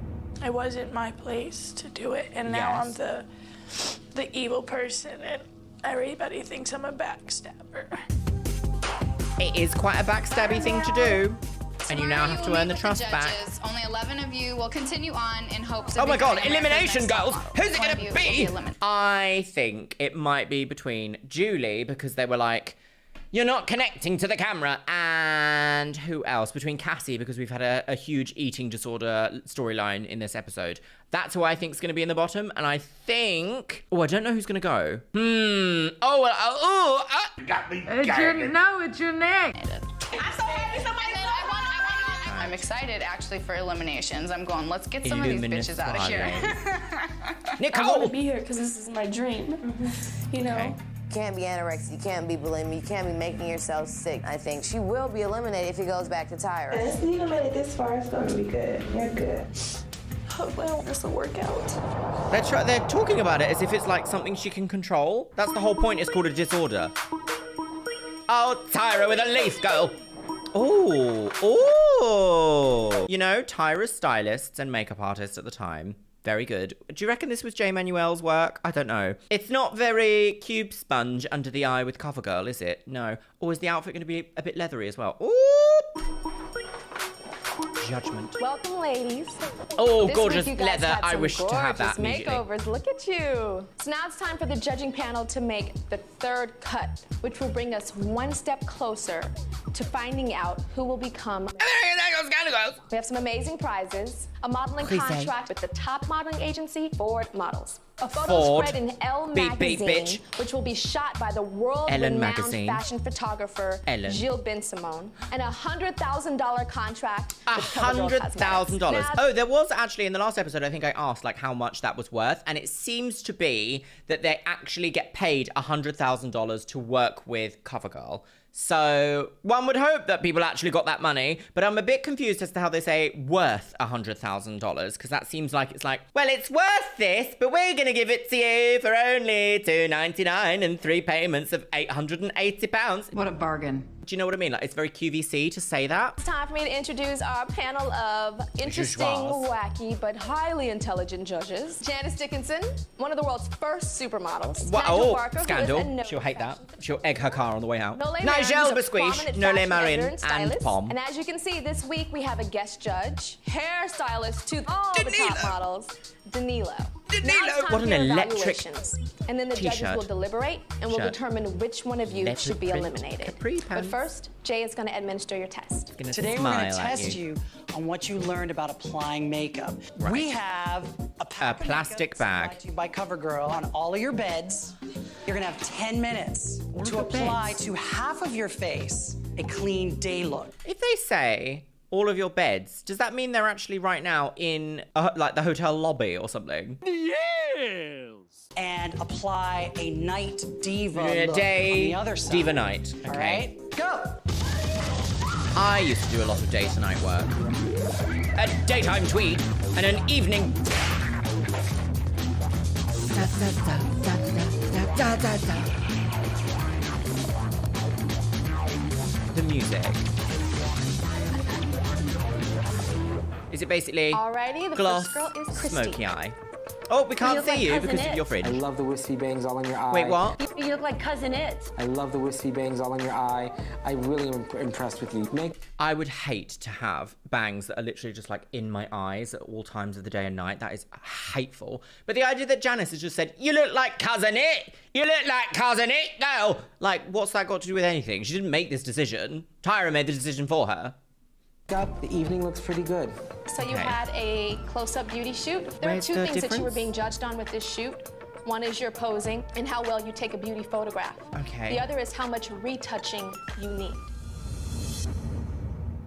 it wasn't my place to do it, and now I'm the evil person, and everybody thinks I'm a backstabber. It is quite a backstabby thing to do. And you now have to earn the trust back. Only 11 of you will continue on in hopes of Oh my god, becoming elimination, girls! Who's it One gonna of you be? will eliminated. I think it might be between Julie, because they were like, you're not connecting to the camera, and who else? Between Cassie, because we've had a huge eating disorder storyline in this episode. That's who I think is going to be in the bottom, and I think... Oh, I don't know who's going to go. Got me gagging. No, it's your neck. I'm excited, actually, for eliminations. I'm going, let's get some of these bitches out of here. I want to be here because this is my dream. You know? You can't be anorexic, you can't be bulimic, you can't be making yourself sick. I think she will be eliminated if it goes back to Tyra. If you made it this far, it's going to be good. You're good. Hopefully this will work out. They're talking about it as if it's like something she can control. That's the whole point. It's called a disorder. Oh, Tyra with a leaf, girl. Oh. You know, Tyra's stylists and makeup artist at the time. Very good. Do you reckon this was J. Manuel's work? I don't know. It's not very cube sponge under the eye with CoverGirl, is it? No. Or is the outfit going to be a bit leathery as well? Ooh. Judgment. Welcome, ladies. Oh, This gorgeous week you guys leather. had I some wish to have that gorgeous immediately. makeovers. Look at you. So now it's time for the judging panel to make the third cut, which will bring us one step closer to finding out who will become. We have some amazing prizes. A modeling Please say. contract with the top modeling agency, Ford Models. A photo Ford. spread in Elle Beep, beep, magazine, bitch. which will be shot by the Ellen world-renowned magazine. fashion photographer Ellen. Gilles Ben-Simone, and a $100,000 contract with CoverGirl Cosmetics. $100,000. Now, Oh, there was actually in the last episode, I think I asked like how much that was worth, and it seems to be that they actually get paid $100,000 to work with CoverGirl. So one would hope that people actually got that money, but I'm a bit confused as to how they say worth $100,000, because that seems like it's like, well, it's worth this, but we're gonna give it to you for only $2.99 and 3 payments of £880. What a bargain. Do you know what I mean? Like, it's very QVC to say that. It's time for me to introduce our panel of interesting, Joie. wacky, but highly intelligent judges. Janice Dickinson, one of the world's first supermodels. Wow, Nigel oh, Barker, who is scandal. a no- She'll hate that. She'll egg her car on the way out. Nole Marin, who's Nigel a Biscuit, prominent Nole fashion Marin, editor and stylist. Pom. And as you can see, this week we have a guest judge, hairstylist to all the top models, Danilo. What an electric And then the judges t-shirt. will deliberate and will Shirt. determine which one of you Leopard should be print eliminated. capri But pants. first, Jay is going to administer your test. Gonna Today we're smile going to at test you on what you learned about applying makeup. We have a plastic bag to you by CoverGirl on all of your beds. You're going to have 10 minutes to apply to half of your face a clean day look. If they say all of your beds, does that mean they're actually right now in like the hotel lobby or something? Yes. And apply a night diva look Day on the other side. diva night. Okay. All right, go. I used to do a lot of day to night work. A daytime tweed and an evening. The music. Is it basically Alrighty, the gloss, first girl is Christy. smoky eye? Oh, we can't look like see you Cousin because of It. your fridge. I love the wispy bangs all on your eye. Wait, what? You look like Cousin It. I love the wispy bangs all on your eye. I really am impressed with you. I would hate to have bangs that are literally just like in my eyes at all times of the day and night. That is hateful. But the idea that Janice has just said, you look like Cousin It. You look like Cousin It, girl. Like, what's that got to do with anything? She didn't make this decision. Tyra made the decision for her. The evening looks pretty good. So you had a close-up beauty shoot. There Where's are two the things that you were difference? being judged on with this shoot. One is your posing and how well you take a beauty photograph. Okay. The other is how much retouching you need.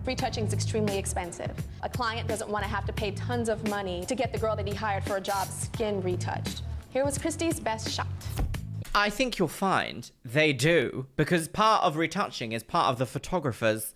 Retouching is extremely expensive. A client doesn't want to have to pay tons of money to get the girl that he hired for a job skin retouched. Here was Christy's best shot. I think you'll find they do, because part of retouching is part of the photographer's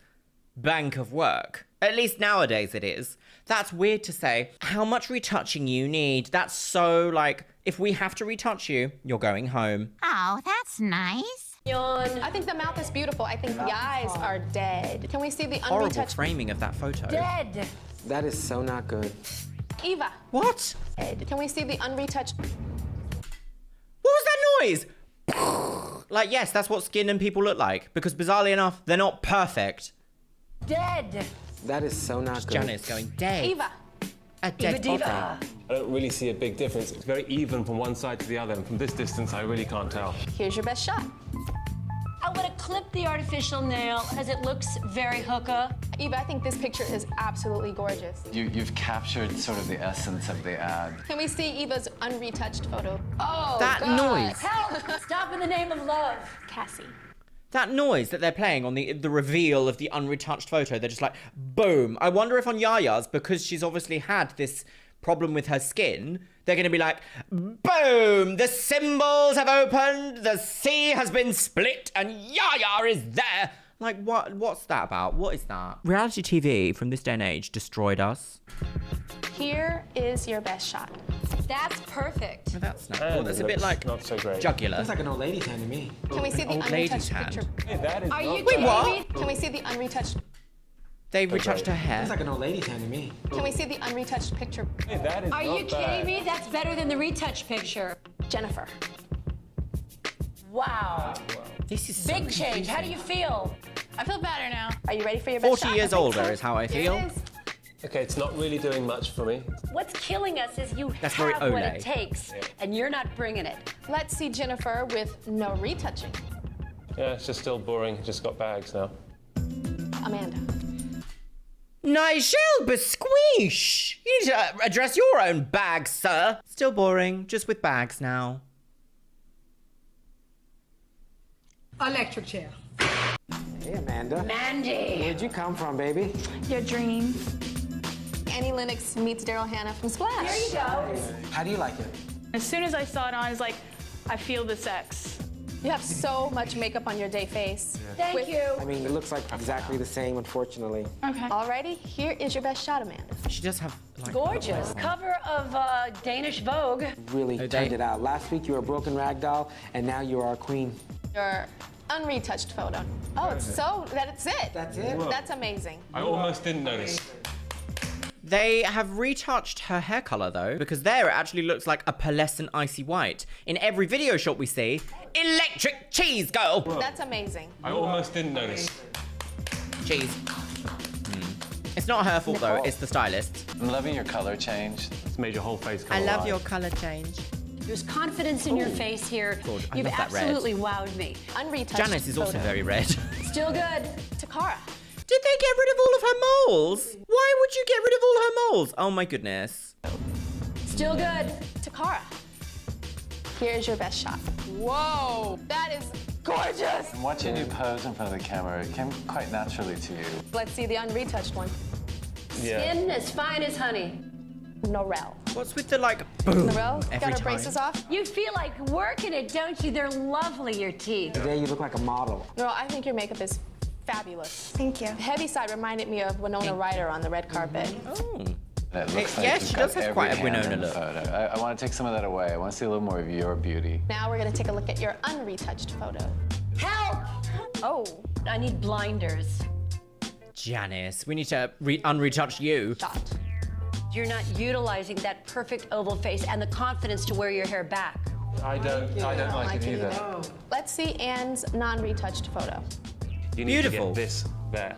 bank of work. At least nowadays it is. That's weird to say. How much retouching you need? That's so like, if we have to retouch you, you're going home. Oh, that's nice. I think the mouth is beautiful. I think the eyes are dead. Can we see the Horrible unretouched? framing of that photo. Dead. That is so not good. Eva. What? Can we see the unretouched? What was that noise? Like, yes, that's what skin and people look like, because bizarrely enough, they're not perfect. Dead. That is so not good. Janice going dead. Eva. A dead body. I don't really see a big difference. It's very even from one side to the other, and from this distance, I really can't tell. Here's your best shot. I would have clipped the artificial nail as it looks very hookah. Eva, I think this picture is absolutely gorgeous. You've captured sort of the essence of the ad. Can we see Eva's unretouched photo? Oh, That God. noise. Help! Stop in the name of love. Cassie. That noise that they're playing on the reveal of the unretouched photo, they're just like, boom. I wonder if on Yaya's, because she's obviously had this problem with her skin, they're going to be like, boom, the symbols have opened, the sea has been split, and Yaya is there. Like, what's that about? What is that? Reality TV from this day and age destroyed us. Here is your best shot. That's perfect. That's not cool. That's a bit like not so great. jugular. Looks like an old lady's hand to me. Can we see the Old lady's unretouched hand. picture? Hey, that is Are you Wait, kidding what? me? Can we see the unretouched? They retouched her hair. Looks like an old lady's hand to me. Can we see the unretouched picture? Hey, that is Are not you bad. kidding me? That's better than the retouch picture. Jennifer. Wow. This is so Big change. How do you feel? I feel better now. Are you ready for your best 40 shot? years I think older so. is how I Here feel. it is. Okay, it's not really doing much for me. What's killing us is you That's very have what Olay. it takes, and you're not bringing it. Let's see Jennifer with no retouching. Yeah, it's just still boring. Just got bags now. Amanda. Nigel Besquish! You need to address your own bags, sir. Still boring, just with bags now. Electric chair. Hey, Amanda. Mandy. Where'd you come from, baby? Your dream. Annie Lennox meets Daryl Hannah from Splash. There you go. How do you like it? As soon as I saw it on, I was like, I feel the sex. You have so much makeup on your day face. Thank you. I mean, it looks like exactly the same, unfortunately. Okay. Alrighty, here is your best shot, Amanda. She does have, like... Gorgeous. Cover of Danish Vogue. Really Oh, turned they- it out. Last week you were a broken rag doll, and now you are our queen. Your unretouched photo. Oh, it's so, that's it. That's it? That's amazing. I almost didn't notice. They have retouched her hair color, though, because there it actually looks like a pearlescent icy white. In every video shot we see, electric cheese, girl! That's amazing. I almost didn't notice. Cheese. It's not her fault, though, it's the stylist. I'm loving your color change. It's made your whole face come I love alive. your color change. There's confidence in your face here. God, I You've love that red. absolutely wowed me. Unretouched Janice is also photo. very red. Still good. Takara. Did they get rid of all of her moles? Why would you get rid of all her moles? Oh my goodness. Still good. Takara. Here's your best shot. Whoa, that is gorgeous. And watching you pose in front of the camera, it came quite naturally to you. Let's see the unretouched one. Skin as fine as honey. Norel. What's with the like boom Norel, every got her time? braces off. You feel like working it, don't you? They're lovely, your teeth. Today you look like a model. Norel, I think your makeup is fabulous. Thank you. The heavy side reminded me of Winona Ryder on the red carpet. Oh. It looks like Yeah, you've she got does have every quite a hand Winona in the look. photo. I want to take some of that away. I want to see a little more of your beauty. Now we're gonna take a look at your unretouched photo. Help! Oh, I need blinders. Janice, we need to unretouch you. shot. You're not utilizing that perfect oval face and the confidence to wear your hair back. I don't like it either. Let's see Anne's non-retouched photo. You need Beautiful. to get this there.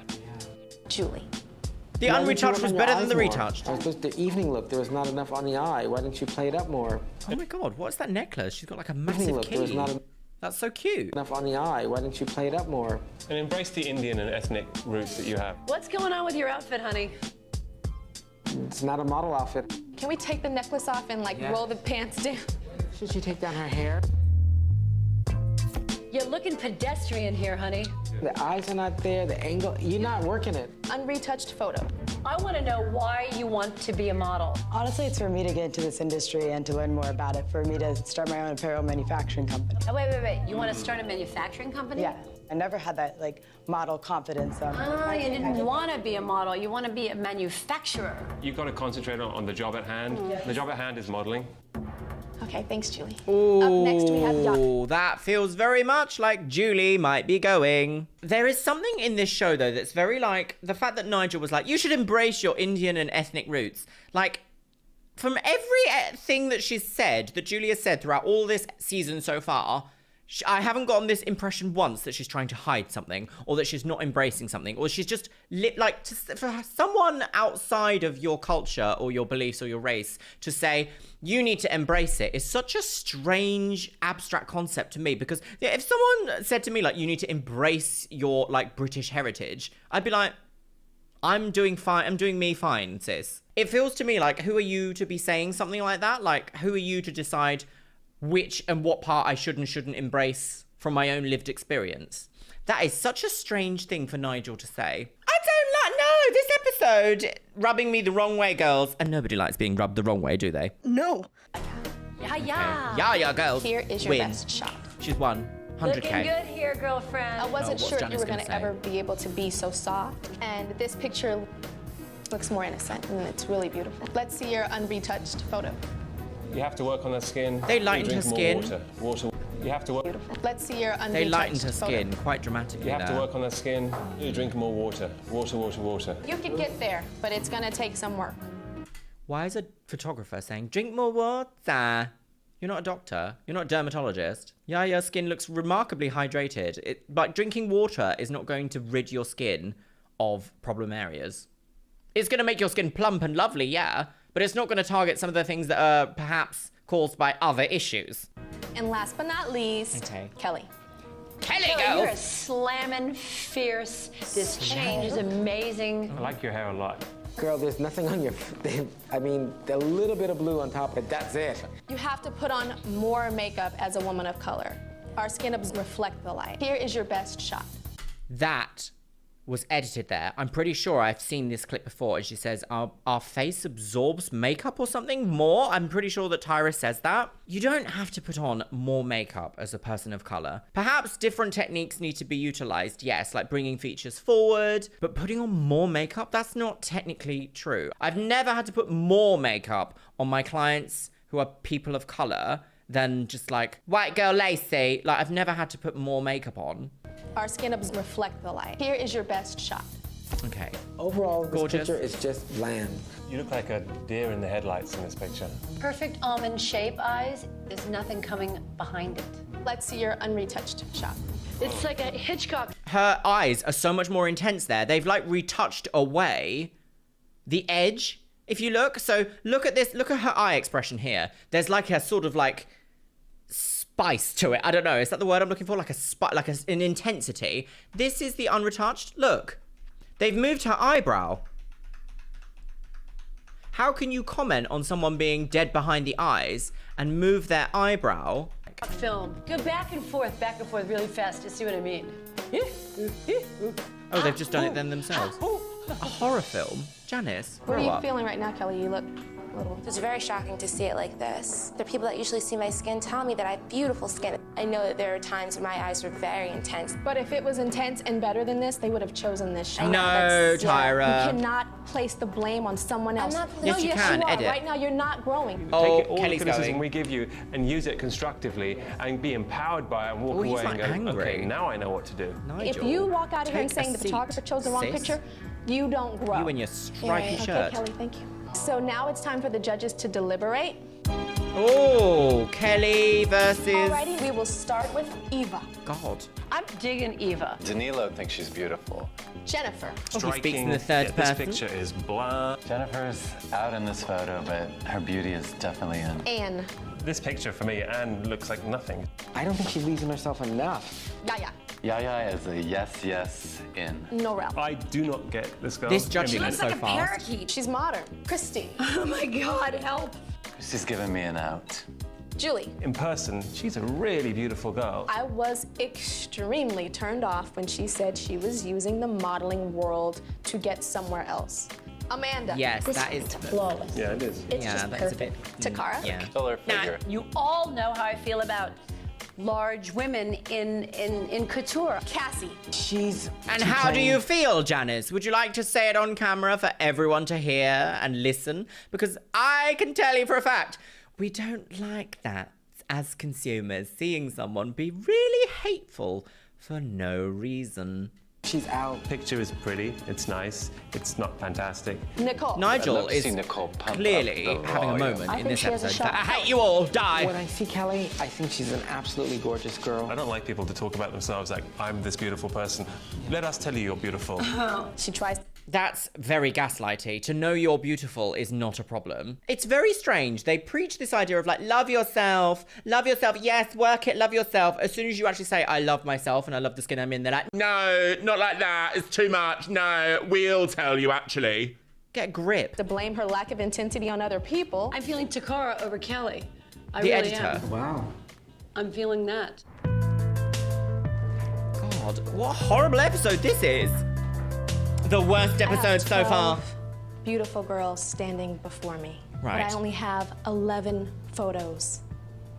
Julie. The Why didn't you unretouched work was on your better than eyes the more? retouched. I was supposed to evening look. There was not enough on the eye. Why didn't you play it up more? Oh my god, what's that necklace? She's got like a Evening massive look. There was key. not That's so cute. enough on the eye. Why didn't you play it up more? And embrace the Indian and ethnic roots that you have. What's going on with your outfit, honey? It's not a model outfit. Can we take the necklace off and like roll the pants down? Should she take down her hair? You're looking pedestrian here, honey. The eyes are not there. The angle. You're not working it. Unretouched photo. I want to know why you want to be a model. Honestly, it's for me to get into this industry and to learn more about it, for me to start my own apparel manufacturing company. Oh, wait. You want to start a manufacturing company? Yeah, I never had that like model confidence. You didn't want to be a model. You want to be a manufacturer. You've got to concentrate on the job at hand. The job at hand is modeling. Okay, thanks, Julie. Ooh, Up next, we have Yacht. that feels very much like Julie might be going. There is something in this show, though, that's very like the fact that Nigel was like, you should embrace your Indian and ethnic roots. Like, from every thing that she's said, that Julie has said throughout all this season so far, I haven't gotten this impression once that she's trying to hide something, or that she's not embracing something, or she's just for someone outside of your culture or your beliefs or your race to say you need to embrace it is such a strange abstract concept to me. Because if someone said to me like you need to embrace your like British heritage, I'd be like, I'm doing fine. I'm doing me fine, sis. It feels to me like, who are you to be saying something like that? Like, who are you to decide which and what part I should and shouldn't embrace from my own lived experience? That is such a strange thing for Nigel to say. I don't like, no, this episode, rubbing me the wrong way, girls. And nobody likes being rubbed the wrong way, do they? No. Yeah. Girls. Here is your win. best shot. She's won. 100K. Looking good here, girlfriend. I wasn't what's sure if Janice you were gonna going to say? ever be able to be so soft. And this picture looks more innocent, and it's really beautiful. Let's see your unretouched photo. You have to work on that skin. They You lightened drink her more skin. Water. You have to work. Beautiful. Let's see your unretouched They lightened her photo. skin quite dramatically You have to there. work on that skin. You drink more water. Water. You can get there, but it's going to take some work. Why is a photographer saying, drink more water? You're not a doctor. You're not a dermatologist. Yeah, your skin looks remarkably hydrated. But drinking water is not going to rid your skin of problem areas. It's going to make your skin plump and lovely, yeah, but it's not going to target some of the things that are perhaps caused by other issues. And last but not least, Okay. Kelly. Kelly, You're a girls! slamming fierce. This change is amazing. I like your hair a lot. Girl, there's nothing on your. I mean, a little bit of blue on top, but that's it. You have to put on more makeup as a woman of color. Our skin reflect the light. Here is your best shot. That was edited there. I'm pretty sure I've seen this clip before, and she says our face absorbs makeup or something more. I'm pretty sure that Tyra says that. You don't have to put on more makeup as a person of color. Perhaps different techniques need to be utilized, yes, like bringing features forward, but putting on more makeup, that's not technically true. I've never had to put more makeup on my clients who are people of color than just like white girl Lacey. Like, I've never had to put more makeup on. Our skin reflect the light. Here is your best shot. Okay. Overall, this Gorgeous. picture is just bland. You look like a deer in the headlights in this picture. Perfect almond shape eyes. There's nothing coming behind it. Let's see your unretouched shot. It's like a Hitchcock. Her eyes are so much more intense there. They've like retouched away the edge If you look, so look at this, look at her eye expression here. There's like a sort of like spice to it. I don't know, is that the word I'm looking for? Like an intensity. This is the unretouched. Look, they've moved her eyebrow. How can you comment on someone being dead behind the eyes and move their eyebrow? Film. Go back and forth really fast. You see what I mean? Oh, they've just done it then themselves. A horror film? Janice, What are grow you up. feeling right now, Kelly? You look a little... It's very shocking to see it like this. The people that usually see my skin tell me that I have beautiful skin. I know that there are times when my eyes were very intense. But if it was intense and better than this, they would have chosen this shot. No, Tyra. You cannot place the blame on someone else. Yes, you can. You are. Edit. Right now, you're not growing. Oh, Take all Kelly's the criticism going. we give you and use it constructively and be empowered by it and walk Oh, he's away like and go, angry. okay, now I know what to do. If you walk out of here and Take saying a the seat, photographer chose the wrong sis. picture, you don't grow. You and your stripy shirt. Okay, Kelly, thank you. So now it's time for the judges to deliberate. Oh, Kelly versus... Alrighty, we will start with Eva. God. I'm digging Eva. Danilo thinks she's beautiful. Jennifer. Oh, he speaks in the third person. This picture is blah. Jennifer's out in this photo, but her beauty is definitely in. Anne. This picture for me, Anne looks like nothing. I don't think she believes in herself enough. Yaya. Yaya is a yes in. Norel. I do not get this girl. This judging She is looks so fast. Parakeet. She's modern. Christy. Oh my God, help. She's giving me an out. Julie. In person, she's a really beautiful girl. I was extremely turned off when she said she was using the modeling world to get somewhere else. Amanda. Yes, this that is flawless. Yeah, it is. It's Yeah, just that is a perfect. bit- Takara. Yeah. Killer figure. You all know how I feel about large women in couture. Cassie. She's. And how do you feel, Janice? Would you like to say it on camera for everyone to hear and listen? Because I can tell you for a fact, we don't like that as consumers, seeing someone be really hateful for no reason. She's out. Picture is pretty, it's nice, it's not fantastic. Nicole. Nigel I'd love to is see Nicole pump clearly up the having a volume. moment I in think this she has a episode. shot. I hate you all, die. When I see Kelly, I think she's an absolutely gorgeous girl. I don't like people to talk about themselves like, I'm this beautiful person. Let us tell you you're beautiful. She tries. That's very gaslighty. To know you're beautiful is not a problem. It's very strange. They preach this idea of like, love yourself, yes, work it, love yourself. As soon as you actually say, I love myself and I love the skin I'm in, they're like, No, not like that. It's too much. No, we'll tell you actually. get a grip. To blame her lack of intensity on other people. I'm feeling Takara over Kelly. I The really editor. am. Wow. I'm feeling that. God, what a horrible episode this is. The worst I have episode so far. 12 beautiful girls standing before me. Right. But I only have 11 photos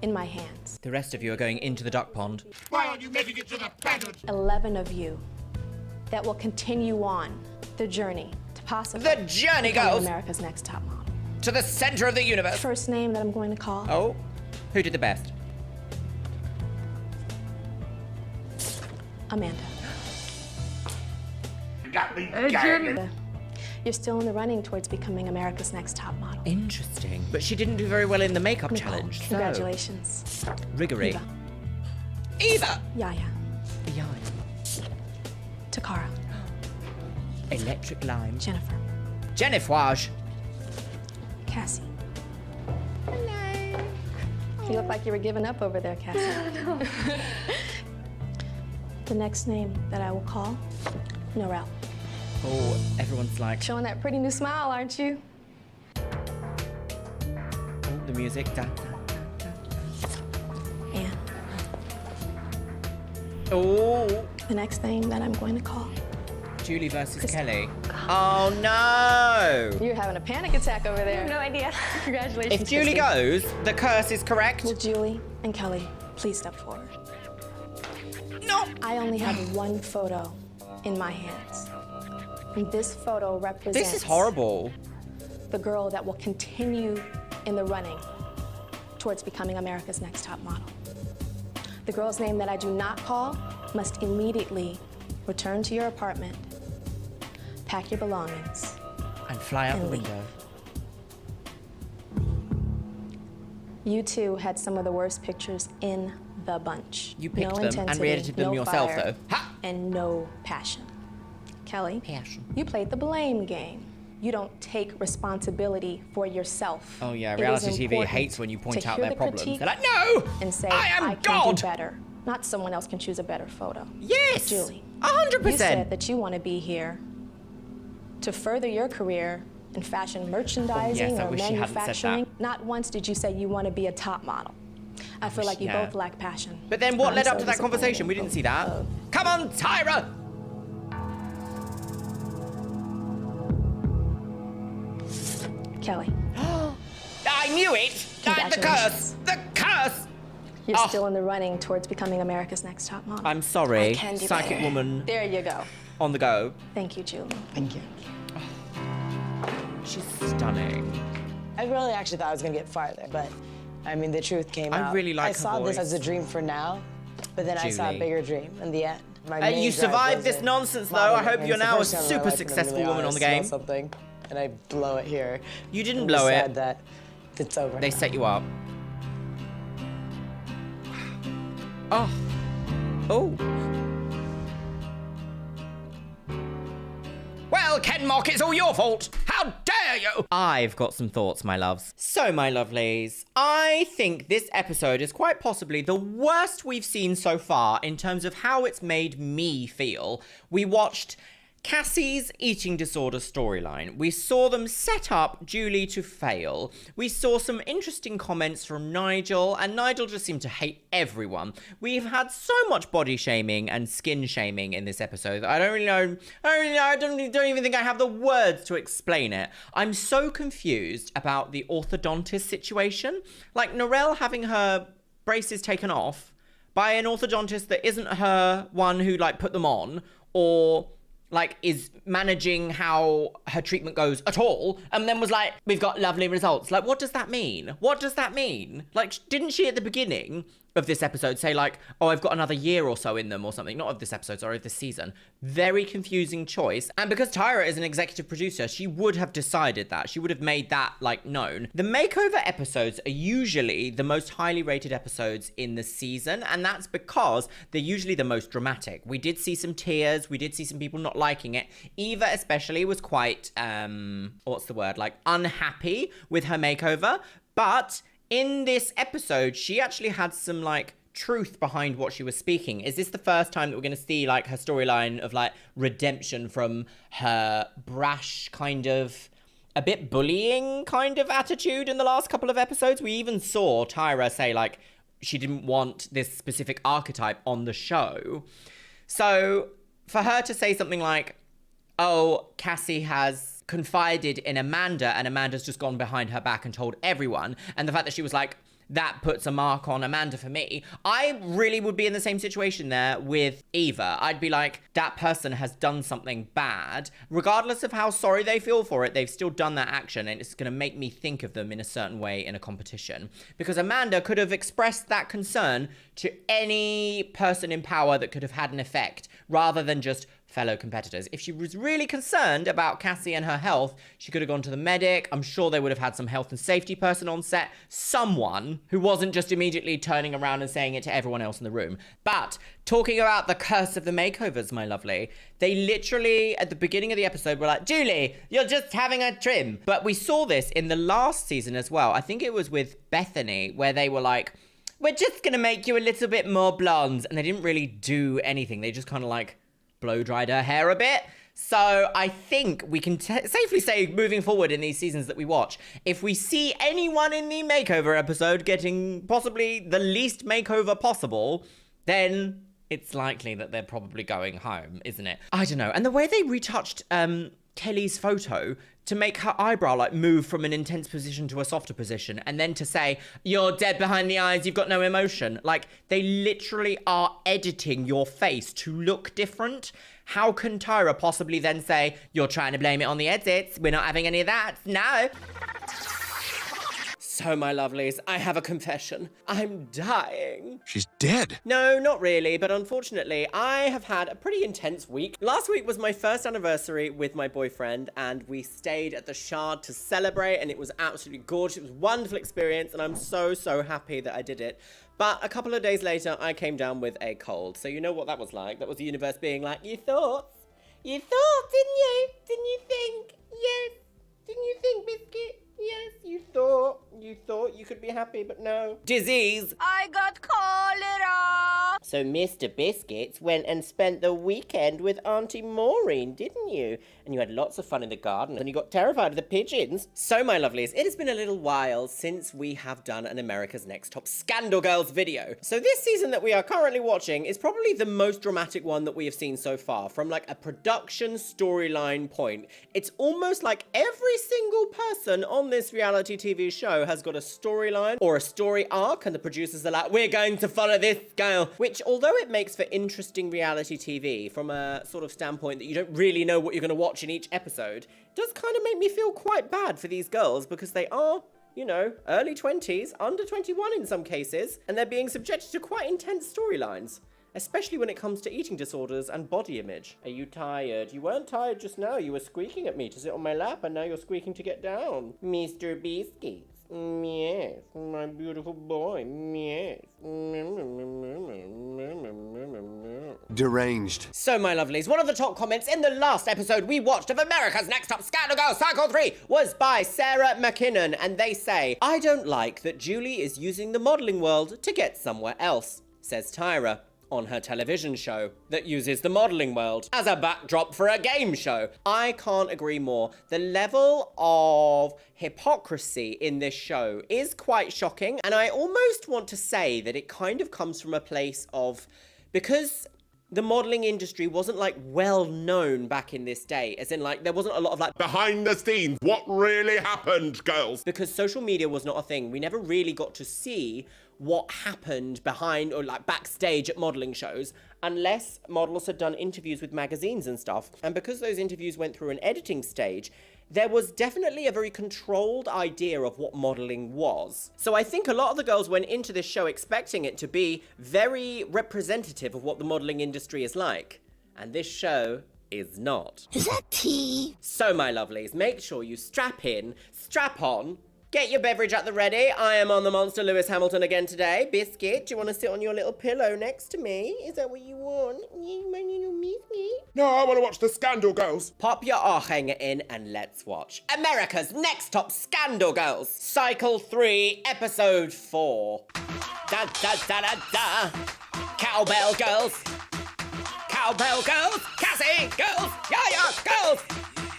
in my hands. The rest of you are going into the duck pond. Why aren't you making it to the planet? 11 of you that will continue on the journey to possibly The journey become goes America's Next Top Model. to the center of the universe. First name that I'm going to call. Oh, who did the best? Amanda. You got me gagging. You're still in the running towards becoming America's Next Top Model. Interesting. But she didn't do very well in the makeup Nicole, challenge. So. Congratulations. Riggery. Eva. Yaya. Yeah. Takara. Electric lime. Jennifer. Jennifer. Cassie. Hello. You look like you were giving up over there, Cassie. The next name that I will call, Norel. Oh, everyone's like... Showing that pretty new smile, aren't you? Oh, the music. Da, da, da, da. Anne. Oh. The next name that I'm going to call. Julie versus Kelly. Oh, no. You're having a panic attack over there. No idea. Congratulations, If Julie Christy. goes, the curse is correct. Will Julie and Kelly please step forward? No. I only have one photo in my hands. And this photo represents... This is horrible. ...the girl that will continue in the running towards becoming America's Next Top Model. The girl's name that I do not call must immediately return to your apartment, pack your belongings, And fly out the and leave. window. You two had some of the worst pictures in the bunch. You picked no them and intensity, re-edited them no yourself, fire, though. Ha! And no passion. Kelly, Passion. you played the blame game. you don't take responsibility for yourself. Oh yeah, It reality is TV important hates when you point to out hear their the problems. critique They're like, no, and say, I am can God. do better. Not someone else can choose a better photo. Yes, Julie, 100%. you said that you want to be here to further your career in fashion merchandising I or wish she hadn't said manufacturing. that. Not once did you say you want to be a top model. I feel like you yeah. both lack passion. But then what I'm led up so to that disappointed. conversation? We didn't see that. Come on, Tyra! Kelly. I knew it! The curse! The curse! You're still in the running towards becoming America's Next Top Model. I'm sorry, I can do psychic better. woman There you go. on the go. Thank you, Julie. Thank you. She's stunning. I really actually thought I was gonna get farther, but I mean, the truth came I out. really like I her saw this voice. as a dream for now, but then I saw a Julie. bigger dream in the end. My main You drive survived this wasn't nonsense, though. modeling, I hope and you're it's the now a first time in my super life that I'm successful really woman on the honest game. about something, and I blow it here. You didn't I'm blow sad it. that it's over. They now. set you up. Oh. Oh. Well, Ken Mock, it's all your fault. How dare you? I've got some thoughts, my loves. So, my lovelies, I think this episode is quite possibly the worst we've seen so far in terms of how it's made me feel. We watched Cassie's eating disorder storyline. We saw them set up Julie to fail. We saw some interesting comments from Nigel, and Nigel just seemed to hate everyone. We've had so much body shaming and skin shaming in this episode that I don't really know. I don't even think I have the words to explain it. I'm so confused about the orthodontist situation. Like Narelle having her braces taken off by an orthodontist that isn't her one who like put them on, or like is managing how her treatment goes at all, and then was like, we've got lovely results. Like, what does that mean? What does that mean? Like, didn't she at the beginning of this episode say like, oh, I've got another year or so in them or something? Not of this episode, sorry, of this season. Very confusing choice. And because Tyra is an executive producer, she would have decided that. She would have made that like known. The makeover episodes are usually the most highly rated episodes in the season, and that's because they're usually the most dramatic. We did see some tears. We did see some people not liking it. Eva especially was quite, what's the word? Like unhappy with her makeover. But in this episode, she actually had some like truth behind what she was speaking. Is this the first time that we're going to see like her storyline of like redemption from her brash kind of a bit bullying kind of attitude in the last couple of episodes? We even saw Tyra say like she didn't want this specific archetype on the show. So for her to say something like, oh, Cassie has confided in Amanda and Amanda's just gone behind her back and told everyone, and the fact that she was like, that puts a mark on Amanda for me, I really would be in the same situation there with Eva. I'd be like, that person has done something bad. Regardless of how sorry they feel for it, they've still done that action, and it's going to make me think of them in a certain way in a competition. Because Amanda could have expressed that concern to any person in power that could have had an effect, rather than just fellow competitors. If she was really concerned about Cassie and her health, she could have gone to the medic. I'm sure they would have had some health and safety person on set, someone who wasn't just immediately turning around and saying it to everyone else in the room. But talking about the curse of the makeovers, my lovely, they literally at the beginning of the episode were like, Julie, you're just having a trim. But we saw this in the last season as well. I think it was with Bethany, where they were like, we're just gonna make you a little bit more blonde, and they didn't really do anything. They just kind of like blow dried her hair a bit. So I think we can safely say moving forward in these seasons that we watch, if we see anyone in the makeover episode getting possibly the least makeover possible, then it's likely that they're probably going home, isn't it? I don't know. And the way they retouched Kelly's photo to make her eyebrow like move from an intense position to a softer position, and then to say, you're dead behind the eyes, you've got no emotion. Like, they literally are editing your face to look different. How can Tyra possibly then say, you're trying to blame it on the edits, we're not having any of that? No. So, my lovelies, I have a confession. I'm dying. She's dead. No, not really, but unfortunately, I have had a pretty intense week. Last week was my first anniversary with my boyfriend, and we stayed at the Shard to celebrate, and it was absolutely gorgeous. It was a wonderful experience, and I'm so happy that I did it. But a couple of days later, I came down with a cold. So you know what that was like. That was the universe being like, you thought, didn't you? Didn't you think? Yes. Didn't you think, Biscuit? Yes, you thought you could be happy, but no. Disease. I got cholera. So Mr. Biscuits went and spent the weekend with Auntie Maureen, didn't you? And you had lots of fun in the garden, and you got terrified of the pigeons. So, my lovelies, it has been a little while since we have done an America's Next Top Scandal Girls video. So this season that we are currently watching is probably the most dramatic one that we have seen so far, from like a production storyline point. It's almost like every single person on this reality TV show has got a storyline or a story arc, and the producers are like, we're going to follow this girl. Which, although it makes for interesting reality TV from a sort of standpoint that you don't really know what you're going to watch in each episode, does kind of make me feel quite bad for these girls, because they are, you know, early 20s, under 21 in some cases, and they're being subjected to quite intense storylines. Especially when it comes to eating disorders and body image. Are you tired? You weren't tired just now. You were squeaking at me to sit on my lap, and now you're squeaking to get down. Mr. Biscuits. Yes, my beautiful boy. Yes. Deranged. So, my lovelies, one of the top comments in the last episode we watched of America's Next Top Scandal Girls Cycle 3 was by Sarah McKinnon, and they say, I don't like that Julie is using the modelling world to get somewhere else, says Tyra on her television show that uses the modelling world as a backdrop for a game show. I can't agree more. The level of hypocrisy in this show is quite shocking, and I almost want to say that it kind of comes from a place of, because the modelling industry wasn't like well known back in this day, as in like there wasn't a lot of like behind the scenes, what really happened, girls? Because social media was not a thing. We never really got to see what happened behind or like backstage at modelling shows unless models had done interviews with magazines and stuff. And because those interviews went through an editing stage, there was definitely a very controlled idea of what modelling was. So I think a lot of the girls went into this show expecting it to be very representative of what the modelling industry is like. And this show is not. Is that tea? So, my lovelies, make sure you strap in, strap on, get your beverage at the ready. I am on the Monster Lewis Hamilton again today. Biscuit, do you want to sit on your little pillow next to me? Is that what you want? My little biscuit? No, I want to watch the Scandal Girls. Pop your hanger in and let's watch America's Next Top Scandal Girls, Cycle 3, Episode 4. Da da da da da. Cowbell Girls. Cowbell Girls. Cassie Girls. Yaya Girls.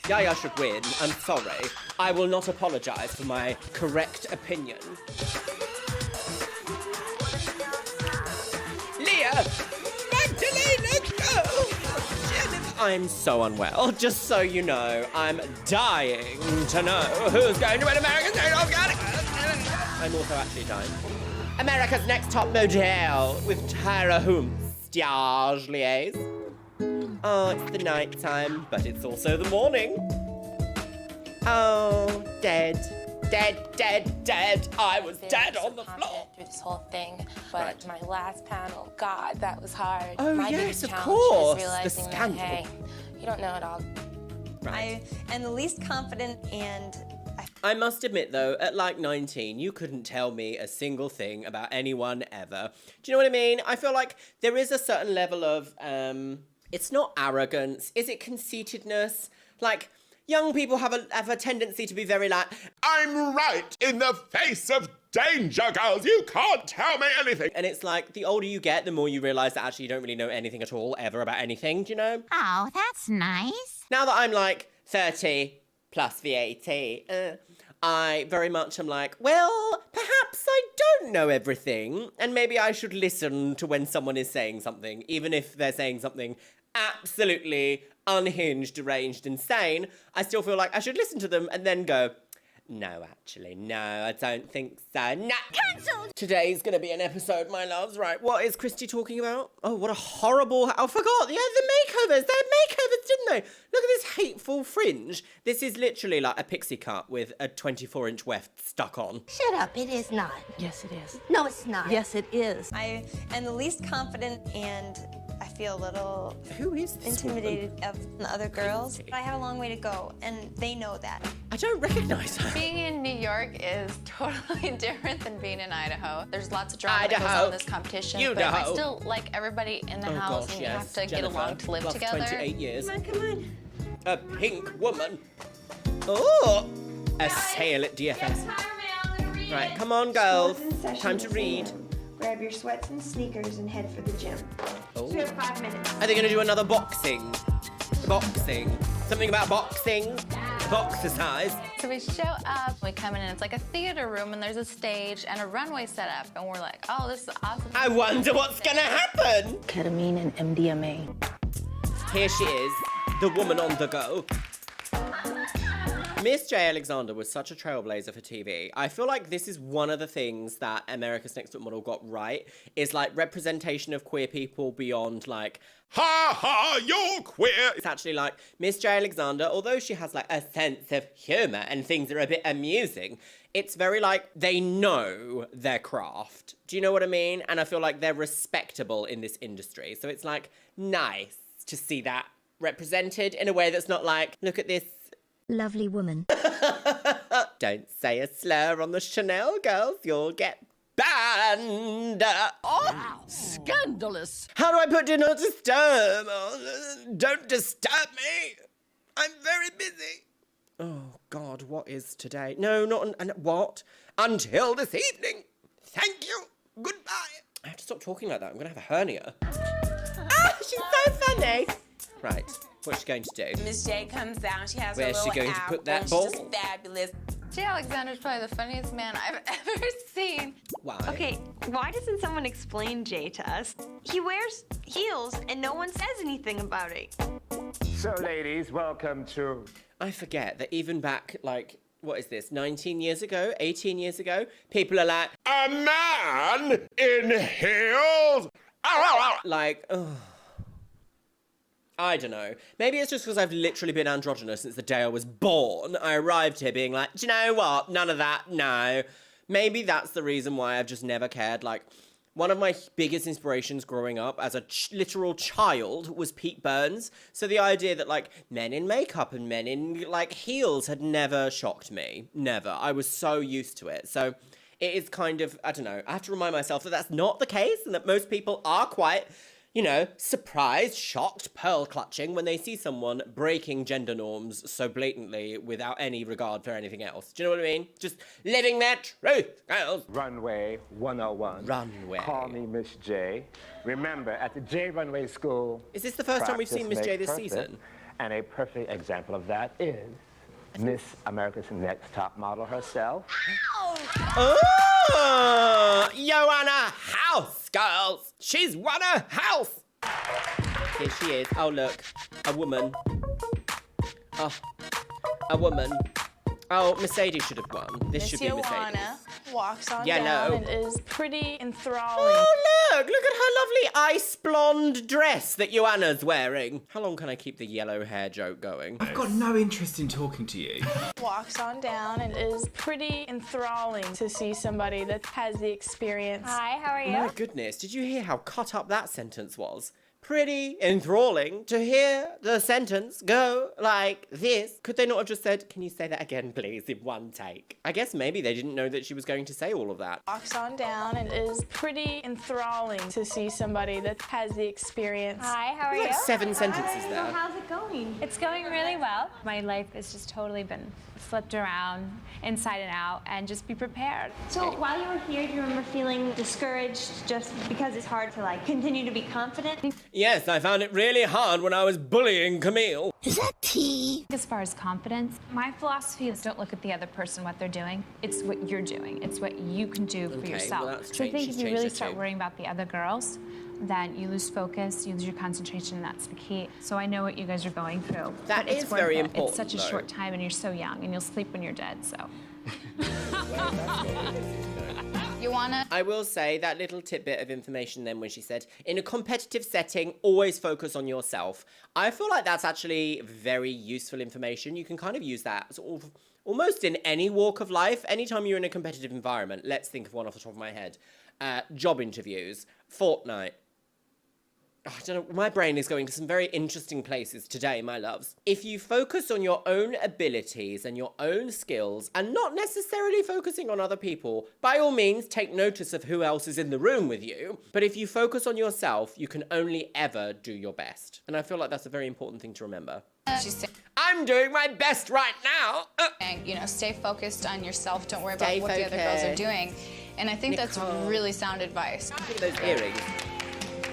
Yaya should win. I'm sorry. I will not apologise for my correct opinion. Leah! Magdalena, go! Jennifer! I'm so unwell, just so you know. I'm dying to know who's going to win America's Next Top Scandal. I'm also actually dying. America's Next Top Model with Tyra Humst. Oh, it's the night time, but it's also the morning. Oh, dead. Dead, dead, dead. I was dead on the floor. Through this whole thing, but my last panel, God, that was hard. Oh, my yes, biggest of challenge course. is realizing The that, scandal. hey, you don't know it all. I am the least confident, and I must admit, though, at like 19, you couldn't tell me a single thing about anyone ever. Do you know what I mean? I feel like there is a certain level of, it's not arrogance. Is it conceitedness? Like, young people have a tendency to be very like, I'm right in the face of danger, girls. You can't tell me anything. And it's like, the older you get, the more you realise that actually you don't really know anything at all, ever, about anything, do you know? Oh, that's nice. Now that I'm like 30 plus VAT, I very much am like, well, perhaps I don't know everything, and maybe I should listen to when someone is saying something, even if they're saying something absolutely unhinged, deranged, insane. I still feel like I should listen to them and then go, no, actually, no, I don't think so. Nah. Cancelled! Today's gonna be an episode, my loves. Right, what is Christy talking about? Oh, what a horrible... I forgot. Yeah, the makeovers. They had makeovers, didn't they? Look at this hateful fringe. This is literally like a pixie cut with a 24-inch weft stuck on. Shut up, it is not. yes, it is. No, it's not. Yes, it is. I am the least confident, and I feel a little intimidated of the other girls. I have a long way to go, and they know that. I don't recognize her. Being in New York is totally different than being in Idaho. There's lots of drama that goes on in this competition, but I still like everybody in the house, and you have to get along to live together. 28 years. Come on, come on. A pink woman. Oh, a sale at DFS. Right, come on, girls. Time to read. Grab your sweats and sneakers and head for the gym. Oh. You have 5 minutes. Are they going to do another boxing? Boxing. Something about boxing? Boxercise. So we show up, we come in and it's like a theater room and there's a stage and a runway set up and we're like, oh, this is awesome. I wonder what's gonna happen. Ketamine and MDMA. Here she is, the woman on the go. Miss J. Alexander was such a trailblazer for TV. I feel like this is one of the things that America's Next Top Model got right, is like representation of queer people beyond like, ha ha, you're queer. It's actually like Miss J. Alexander, although she has like a sense of humour and things are a bit amusing, it's very like they know their craft. Do you know what I mean? And I feel like they're respectable in this industry. So it's like nice to see that represented in a way that's not like, look at this lovely woman. Don't say a slur on the Chanel, girls. You'll get banned. Oh, scandalous. How do I put do not disturb? Oh, don't disturb me. I'm very busy. Oh, God, what is today? No, not what? Until this evening. Thank you. Goodbye. I have to stop talking like that. I'm going to have a hernia. Ah, she's so funny. Right. What's she going to do? Miss J comes down. She has Where's her she little going to put apple. that She's ball? just fabulous. J. Alexander's probably the funniest man I've ever seen. Why? Okay, why doesn't someone explain Jay to us? He wears heels and no one says anything about it. So, ladies, welcome to... I forget that even back, like, what is this, 19 years ago, 18 years ago, people are like, a man in heels? Like, ugh. I don't know. Maybe it's just because I've literally been androgynous since the day I was born. I arrived here being like, do you know what? None of that, no. Maybe that's the reason why I've just never cared. Like, one of my biggest inspirations growing up as a literal child was Pete Burns. So the idea that, like, men in makeup and men in, like, heels had never shocked me. Never. I was so used to it. So it is kind of, I don't know, I have to remind myself that that's not the case and that most people are quite... you know, surprised, shocked, pearl clutching when they see someone breaking gender norms so blatantly without any regard for anything else. Do you know what I mean? Just living their truth, girls. Runway 101. Runway. Call me Miss J. Remember, at the J Runway School... Is this the first time we've seen Miss J this season? And a perfect example of that is Miss America's Next Top Model herself. Oh! Joanna House, girls! She's won a house! Here she is. Oh, look. A woman. Oh, a woman. Oh, Mercedes should have won. This should be Mercedes. Joanna walks on Yellow. down and is pretty enthralling. Oh, look! Look at her lovely ice blonde dress that Joanna's wearing. How long can I keep the yellow hair joke going? I've got no interest in talking to you. Walks on down and is pretty enthralling to see somebody that has the experience. Hi, how are you? My goodness, did you hear how cut up that sentence was? Pretty enthralling to hear the sentence go like this. Could they not have just said, can you say that again, please, in one take? I guess maybe they didn't know that she was going to say all of that. Walks on down and is pretty enthralling to see somebody that has the experience. Hi, how are Like you? 7 sentences So there. how's it going? It's going really well. My life has just totally been flipped around inside and out, and just be prepared. So while you were here, do you remember feeling discouraged just because it's hard to like continue to be confident? Yes, I found it really hard when I was bullying Camille. Is that tea? As far as confidence, my philosophy is don't look at the other person, what they're doing. It's what you're doing. It's what you can do for Okay, yourself. well, that's So I changed. think She's if you changed really it start too. worrying about the other girls, then you lose focus, you lose your concentration, and that's the key. So I know what you guys are going through. That but it's is worth very it. important, It's such a though. short time, and you're so young, and you'll sleep when you're dead, so. Joanna. I will say that little tidbit of information then when she said, in a competitive setting, always focus on yourself. I feel like that's actually very useful information. You can kind of use that sort of almost in any walk of life. Anytime you're in a competitive environment, let's think of one off the top of my head. Job interviews, Fortnite. I don't know, my brain is going to some very interesting places today, my loves. If you focus on your own abilities and your own skills and not necessarily focusing on other people, by all means, take notice of who else is in the room with you. But if you focus on yourself, you can only ever do your best. And I feel like that's a very important thing to remember. I'm I'm doing my best right now. And, you know, stay focused on yourself. Don't worry about what the other girls are doing. And I think that's really sound advice. Look at those earrings.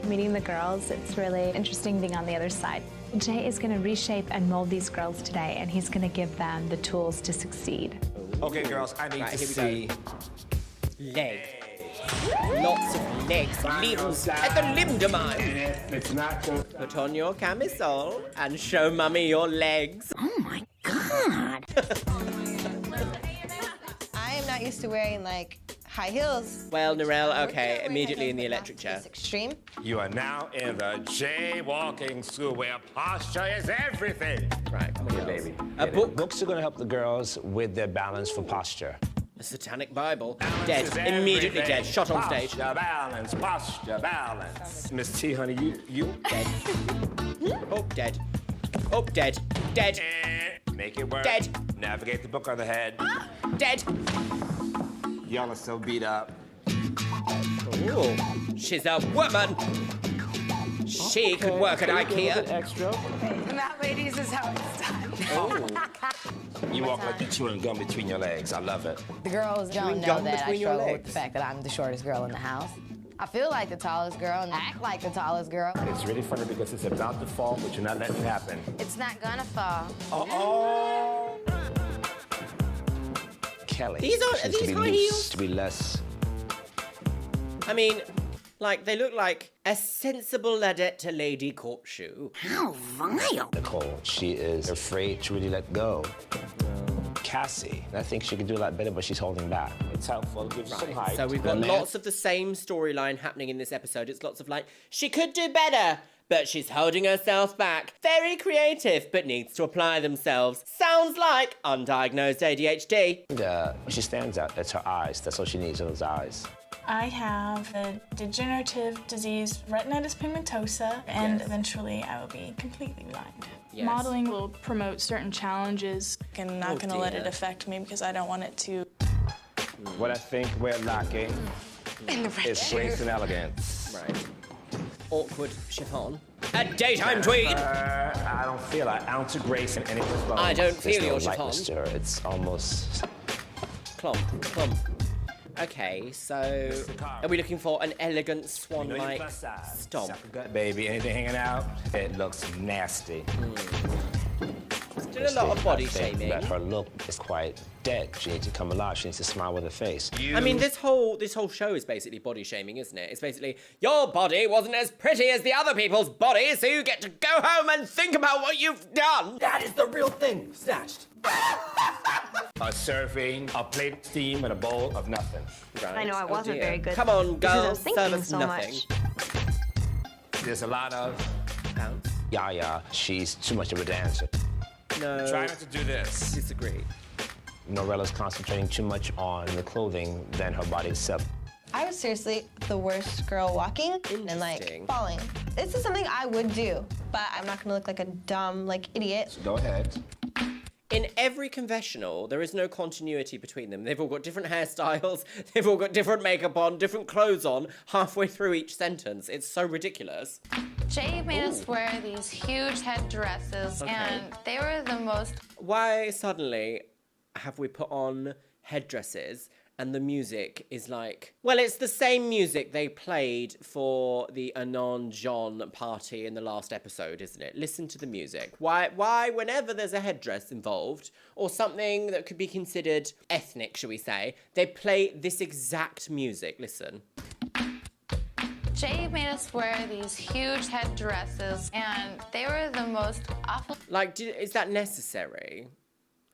Meeting the girls, it's really interesting being on the other side. Jay is going to reshape and mold these girls today, and he's going to give them the tools to succeed. Okay, girls, I need to see legs. Lots of legs. Limbs at the limb domain. It's not good. Put on your camisole and show mummy your legs. Oh my God. I am not used to wearing like high heels. Well, Narelle, okay, immediately in the electric chair. Extreme. You are now in the jaywalking school where posture is everything. Right, come on, baby. Books are going to help the girls with their balance for posture. The Satanic Bible. Dead. Immediately dead. Shot on stage. Posture balance, posture balance. Miss T, honey, you dead. Oh, dead. Oh, dead. Dead. Make it work. Dead. Navigate the book on the head. Dead. Y'all are so beat up. Ooh, she's a woman. She could work at IKEA. Extra. And that, ladies, is how it's done. Oh. You walk like you're chewing gum between your legs. I love it. The girls don't know that I struggle with the fact that I'm the shortest girl in the house. I feel like the tallest girl and act like the tallest girl. It's really funny because it's about to fall, but you're not letting it happen. It's not gonna fall. Uh-oh. Kelly. These high heels? To be less. I mean, like, they look like a sensible ladette lady court shoe. How vile. Nicole, she is afraid to really let go. Cassie, I think she could do a lot better, but she's holding back. It's helpful. Gives you some height. So we've got lots of the same storyline happening in this episode. It's lots of like, she could do better, but she's holding herself back. Very creative, but needs to apply themselves. Sounds like undiagnosed ADHD. She stands out. That's her eyes. That's all she needs, are those eyes. I have a degenerative disease, retinitis pigmentosa, and eventually I will be completely blind. Yes. Modeling will promote certain challenges. I'm not going to let it affect me because I don't want it to. What I think we're lacking is grace and elegance. Right. Awkward chiffon. A daytime tweed! I don't feel an ounce of grace in any of this. I don't feel your chiffon. Lightness to her. It's almost... Clump, clump. Okay, so are we looking for an elegant swan-like stomp? Gut, baby. Anything hanging out? It looks nasty. Still a lot of body shaming. That her look is quite dead. She needs to come alive. She needs to smile with her face. I mean, this whole show is basically body shaming, isn't it? It's basically your body wasn't as pretty as the other people's bodies, so you get to go home and think about what you've done. That is the real thing. Snatched. Serving a plate of steam and a bowl of nothing. Right. I know I wasn't very good. Come on, girls, because serve I was thinking us so nothing. much. There's a lot of pounds. Yeah, she's too much of a dancer. No. Try not to do this. Disagree. Norella's concentrating too much on the clothing than her body itself. I was seriously the worst girl walking and like falling. This is something I would do, but I'm not gonna look like a dumb idiot. Go ahead. In every confessional, there is no continuity between them. They've all got different hairstyles, they've all got different makeup on, different clothes on, halfway through each sentence. It's so ridiculous. Jay made us wear these huge headdresses, and they were the most... Why suddenly have we put on headdresses and the music is like... Well, it's the same music they played for the Anon John party in the last episode, isn't it? Listen to the music. Why, whenever there's a headdress involved, or something that could be considered ethnic, shall we say, they play this exact music. Listen. Jay made us wear these huge headdresses, and they were the most awful... Like, is that necessary?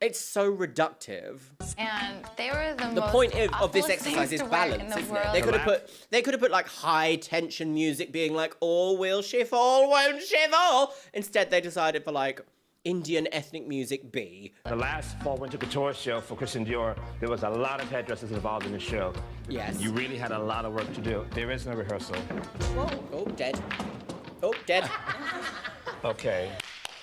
It's so reductive. And they were the most The point of this awfulest exercise things is to wear balance, in the isn't world. it? They could have put like high tension music being like, all will she fall, won't she fall? Instead, they decided for like Indian ethnic music B. The last Fall Winter Couture show for Christian Dior, there was a lot of headdresses involved in the show. Yes. You really had a lot of work to do. There is no rehearsal. Whoa. Oh, dead. Oh, dead. Okay.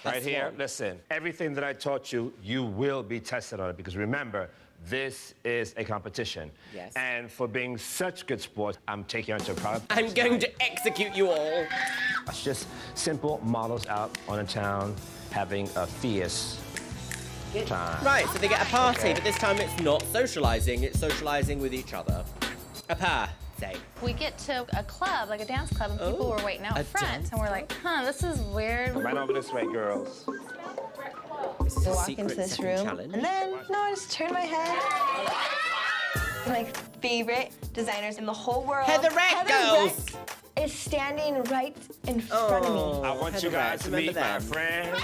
Right That's here, one. listen. Everything that I taught you, you will be tested on it because remember, this is a competition. Yes. And for being such good sports, I'm taking you onto a product. I'm going to execute you all. It's just simple models out on a town having a fierce time. Right, so they get a party, but this time it's not socializing, it's socializing with each other. A party. We get to a club, like a dance club, and people were waiting out front, and we're like, this is weird. Right over this way, girls. We walk into this room, and then, I just turn my head. My favorite designers in the whole world. Heather girls! Is standing right in front of me. I want you guys to meet my friends,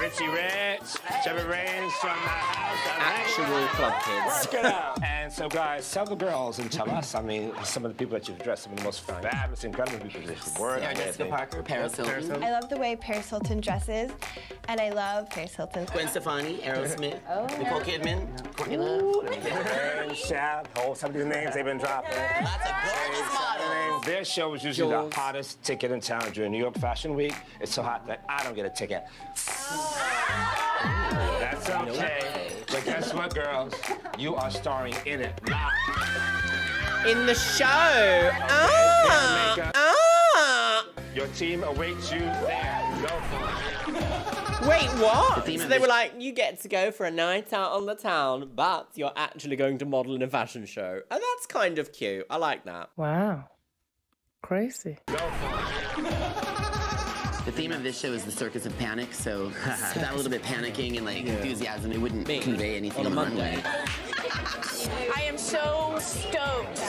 Richie Rich, Chevy Rains from the house. Actual club kids. Work it out. And so, guys, tell the girls and tell us, I mean, some of the people that you've dressed, some of the most fabulous, incredible people that you've worked with. Jessica Parker, Paris Hilton. I love the way Paris Hilton dresses, and I love Paris Hilton. Gwen Stefani, Aerosmith, Nicole Kidman, Courtney Love. Some of these names they've been dropping. Lots of gorgeous models. Their show is usually the hottest ticket in town during New York Fashion Week. It's so hot that I don't get a ticket. That's okay. But guess what, girls? You are starring in it live. In the show. Your team awaits you there. Go for it. Wait, what? So they were like, you get to go for a night out on the town, but you're actually going to model in a fashion show. And that's kind of cute. I like that. Wow. Crazy. The theme of this show is the Circus of Panic, so without a little bit panicking and like enthusiasm, it wouldn't convey anything on the runway. I am so stoked.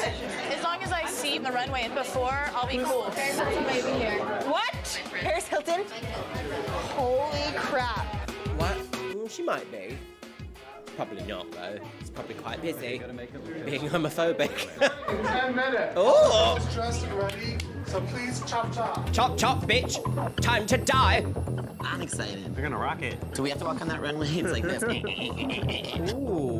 As long as I see the runway before, I'll be cool. Paris Hilton might be here. What? Paris Hilton? Holy crap. What? She might be. Probably not, though. It's probably quite busy. Being homophobic. 10 minutes. Oh! It's dressed and ready, so please chop chop. Chop chop, bitch. Time to die. I'm excited. We're gonna rock it. Do we have to walk on that runway? It's like this. Ooh.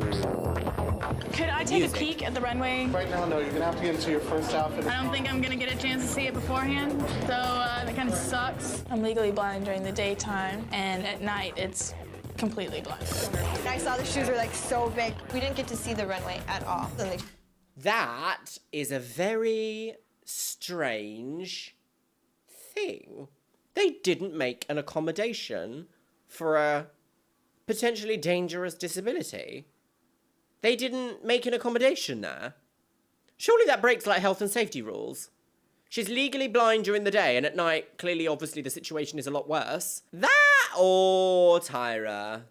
Could I take a peek at the runway? Right now, no, you're gonna have to get into your first outfit. I don't think I'm gonna get a chance to see it beforehand, so that kind of sucks. I'm legally blind during the daytime, and at night it's completely blind. I saw the shoes were like so big. We didn't get to see the runway at all. That is a very strange thing. They didn't make an accommodation for a potentially dangerous disability. They didn't make an accommodation there. Surely that breaks like health and safety rules. She's legally blind during the day, and at night, clearly, obviously, the situation is a lot worse. Tyra.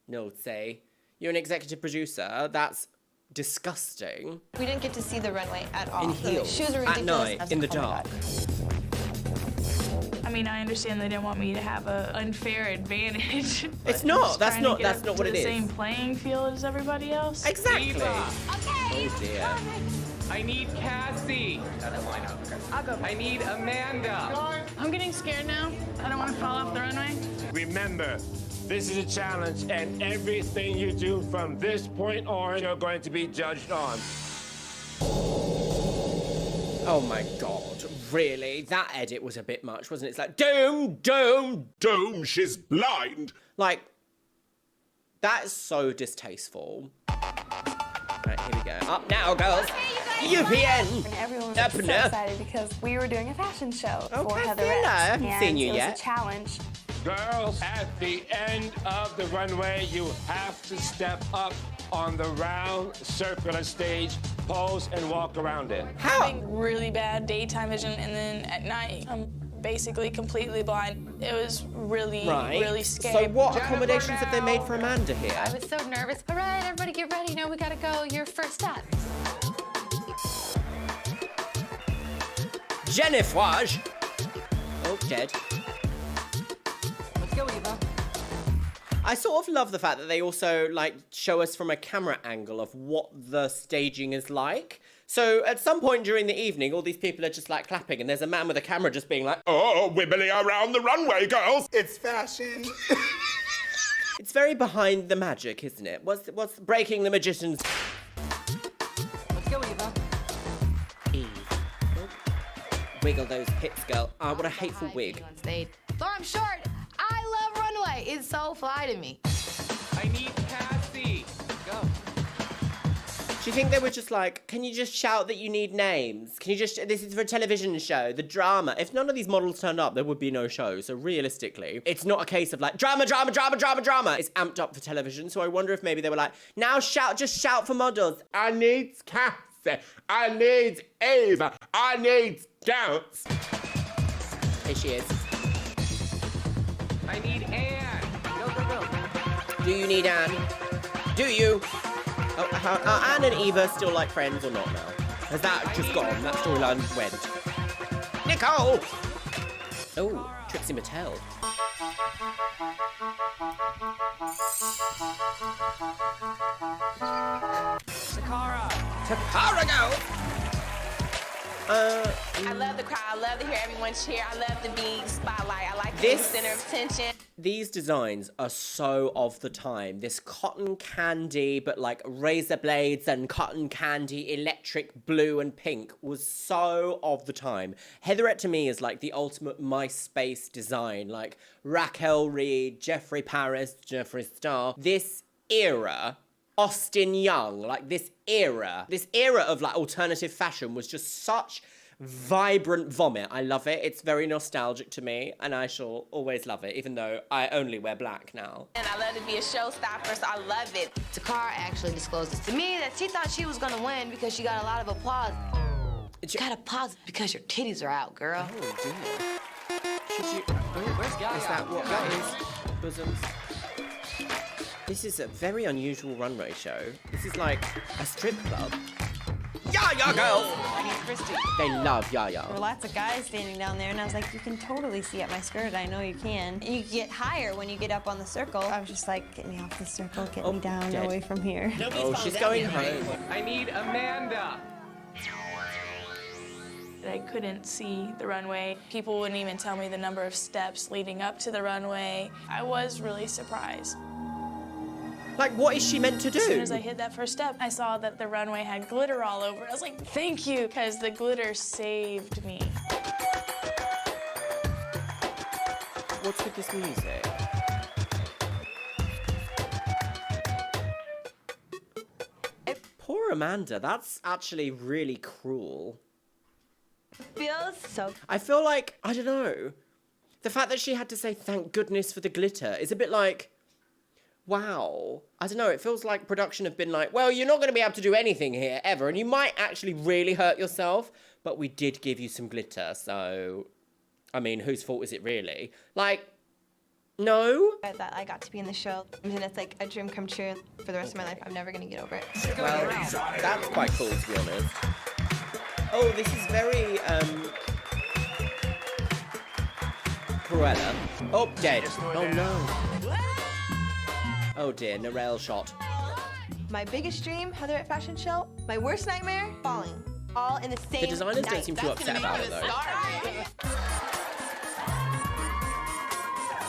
No, say. You're an executive producer. That's disgusting. We didn't get to see the runway at all. In heels. Shoes were ridiculous. At night, in the dark. I mean, I understand they didn't want me to have an unfair advantage. It's not. That's not what it is. The same playing field as everybody else. Exactly. Okay. Oh dear. I need Cassie. I'll go. I need Amanda. I'm getting scared now. I don't want to fall off the runway. Remember, this is a challenge, and everything you do from this point on, you're going to be judged on. Oh my god. Really? That edit was a bit much, wasn't it? It's like, doom, she's blind. Like, that is so distasteful. Right, here we go. Up now, girls. UPN. And everyone was Up so now. excited because we were doing a fashion show for Okay, Heather I haven't and seen you it was yet. a challenge. Girls, at the end of the runway, you have to step up on the round circular stage, pose, and walk around it. Having really bad daytime vision, and then at night, I'm basically completely blind. It was really, really scary. So what accommodations have they made for Amanda here? I was so nervous. All right, everybody get ready. No, we gotta go. Your first step. Jennifer. Oh, dead. Let's go, Eva. I sort of love the fact that they also, like, show us from a camera angle of what the staging is like. So at some point during the evening, all these people are just, like, clapping, and there's a man with a camera just being like, oh, wibbly around the runway, girls. It's fashion. It's very behind the magic, isn't it? What's breaking the magician's... Let's go, Eva. Wiggle those hips, girl. What a hateful wig. On stage. Though I'm short, I love runway. It's so fly to me. I need Cassie. Go. Do you think they were just like, can you just shout that you need names? Can you just, this is for a television show, the drama. If none of these models turned up, there would be no show. So realistically, it's not a case of like, drama, drama, drama, drama, drama. It's amped up for television. So I wonder if maybe they were like, now shout, just shout for models. I need Cassie. I need Ava. I need Scouts. Here she is. I need Anne. Go, go, go. Do you need Anne? Do you? Oh, Anne and Eva still like friends or not now? Has that just gone? That storyline went. Nicole! Oh, Trixie Mattel. Takara go! I love the crowd. I love to hear everyone cheer. I love to be spotlight. I like to be the center of attention. These designs are so of the time. This cotton candy, but like razor blades and cotton candy, electric blue and pink was so of the time. Heatherette to me is like the ultimate MySpace design, like Raquel Reed, Jeffrey Paris, Jeffree Star. This era, Austin Young, like this era of like alternative fashion was just such vibrant vomit. I love it. It's very nostalgic to me, and I shall always love it, even though I only wear black now. And I love to be a showstopper, so I love it. Takara actually disclosed this to me that she thought she was gonna win because she got a lot of applause. You got applause because your titties are out, girl. Oh dear. Should you? Where's Yaya? Is that what that is? Bosoms. This is a very unusual runway show. This is like a strip club. Yaya girls! They love Yaya. There were lots of guys standing down there, and I was like, you can totally see up my skirt. I know you can. And you get higher when you get up on the circle. I was just like, get me off the circle, get me down, away from here. Oh, she's going home. I need Amanda. I couldn't see the runway. People wouldn't even tell me the number of steps leading up to the runway. I was really surprised. Like, what is she meant to do? As soon as I hit that first step, I saw that the runway had glitter all over. I was like, thank you, because the glitter saved me. What's with this music? Poor Amanda, that's actually really cruel. Feels so... I feel like, I don't know, the fact that she had to say thank goodness for the glitter is a bit like, wow. I don't know, it feels like production have been like, well, you're not going to be able to do anything here ever, and you might actually really hurt yourself, but we did give you some glitter, so, I mean, whose fault is it really? Like, no? That I got to be in the show, and it's like a dream come true for the rest of my life. I'm never going to get over it. Well, that's quite cool, to be honest. Oh, this is very, Cruella. Oh, dead. Oh, no. Oh dear, Narelle shot. My biggest dream, Heatherette fashion show. My worst nightmare, falling. All in the same The designers night. don't seem too upset about it, though.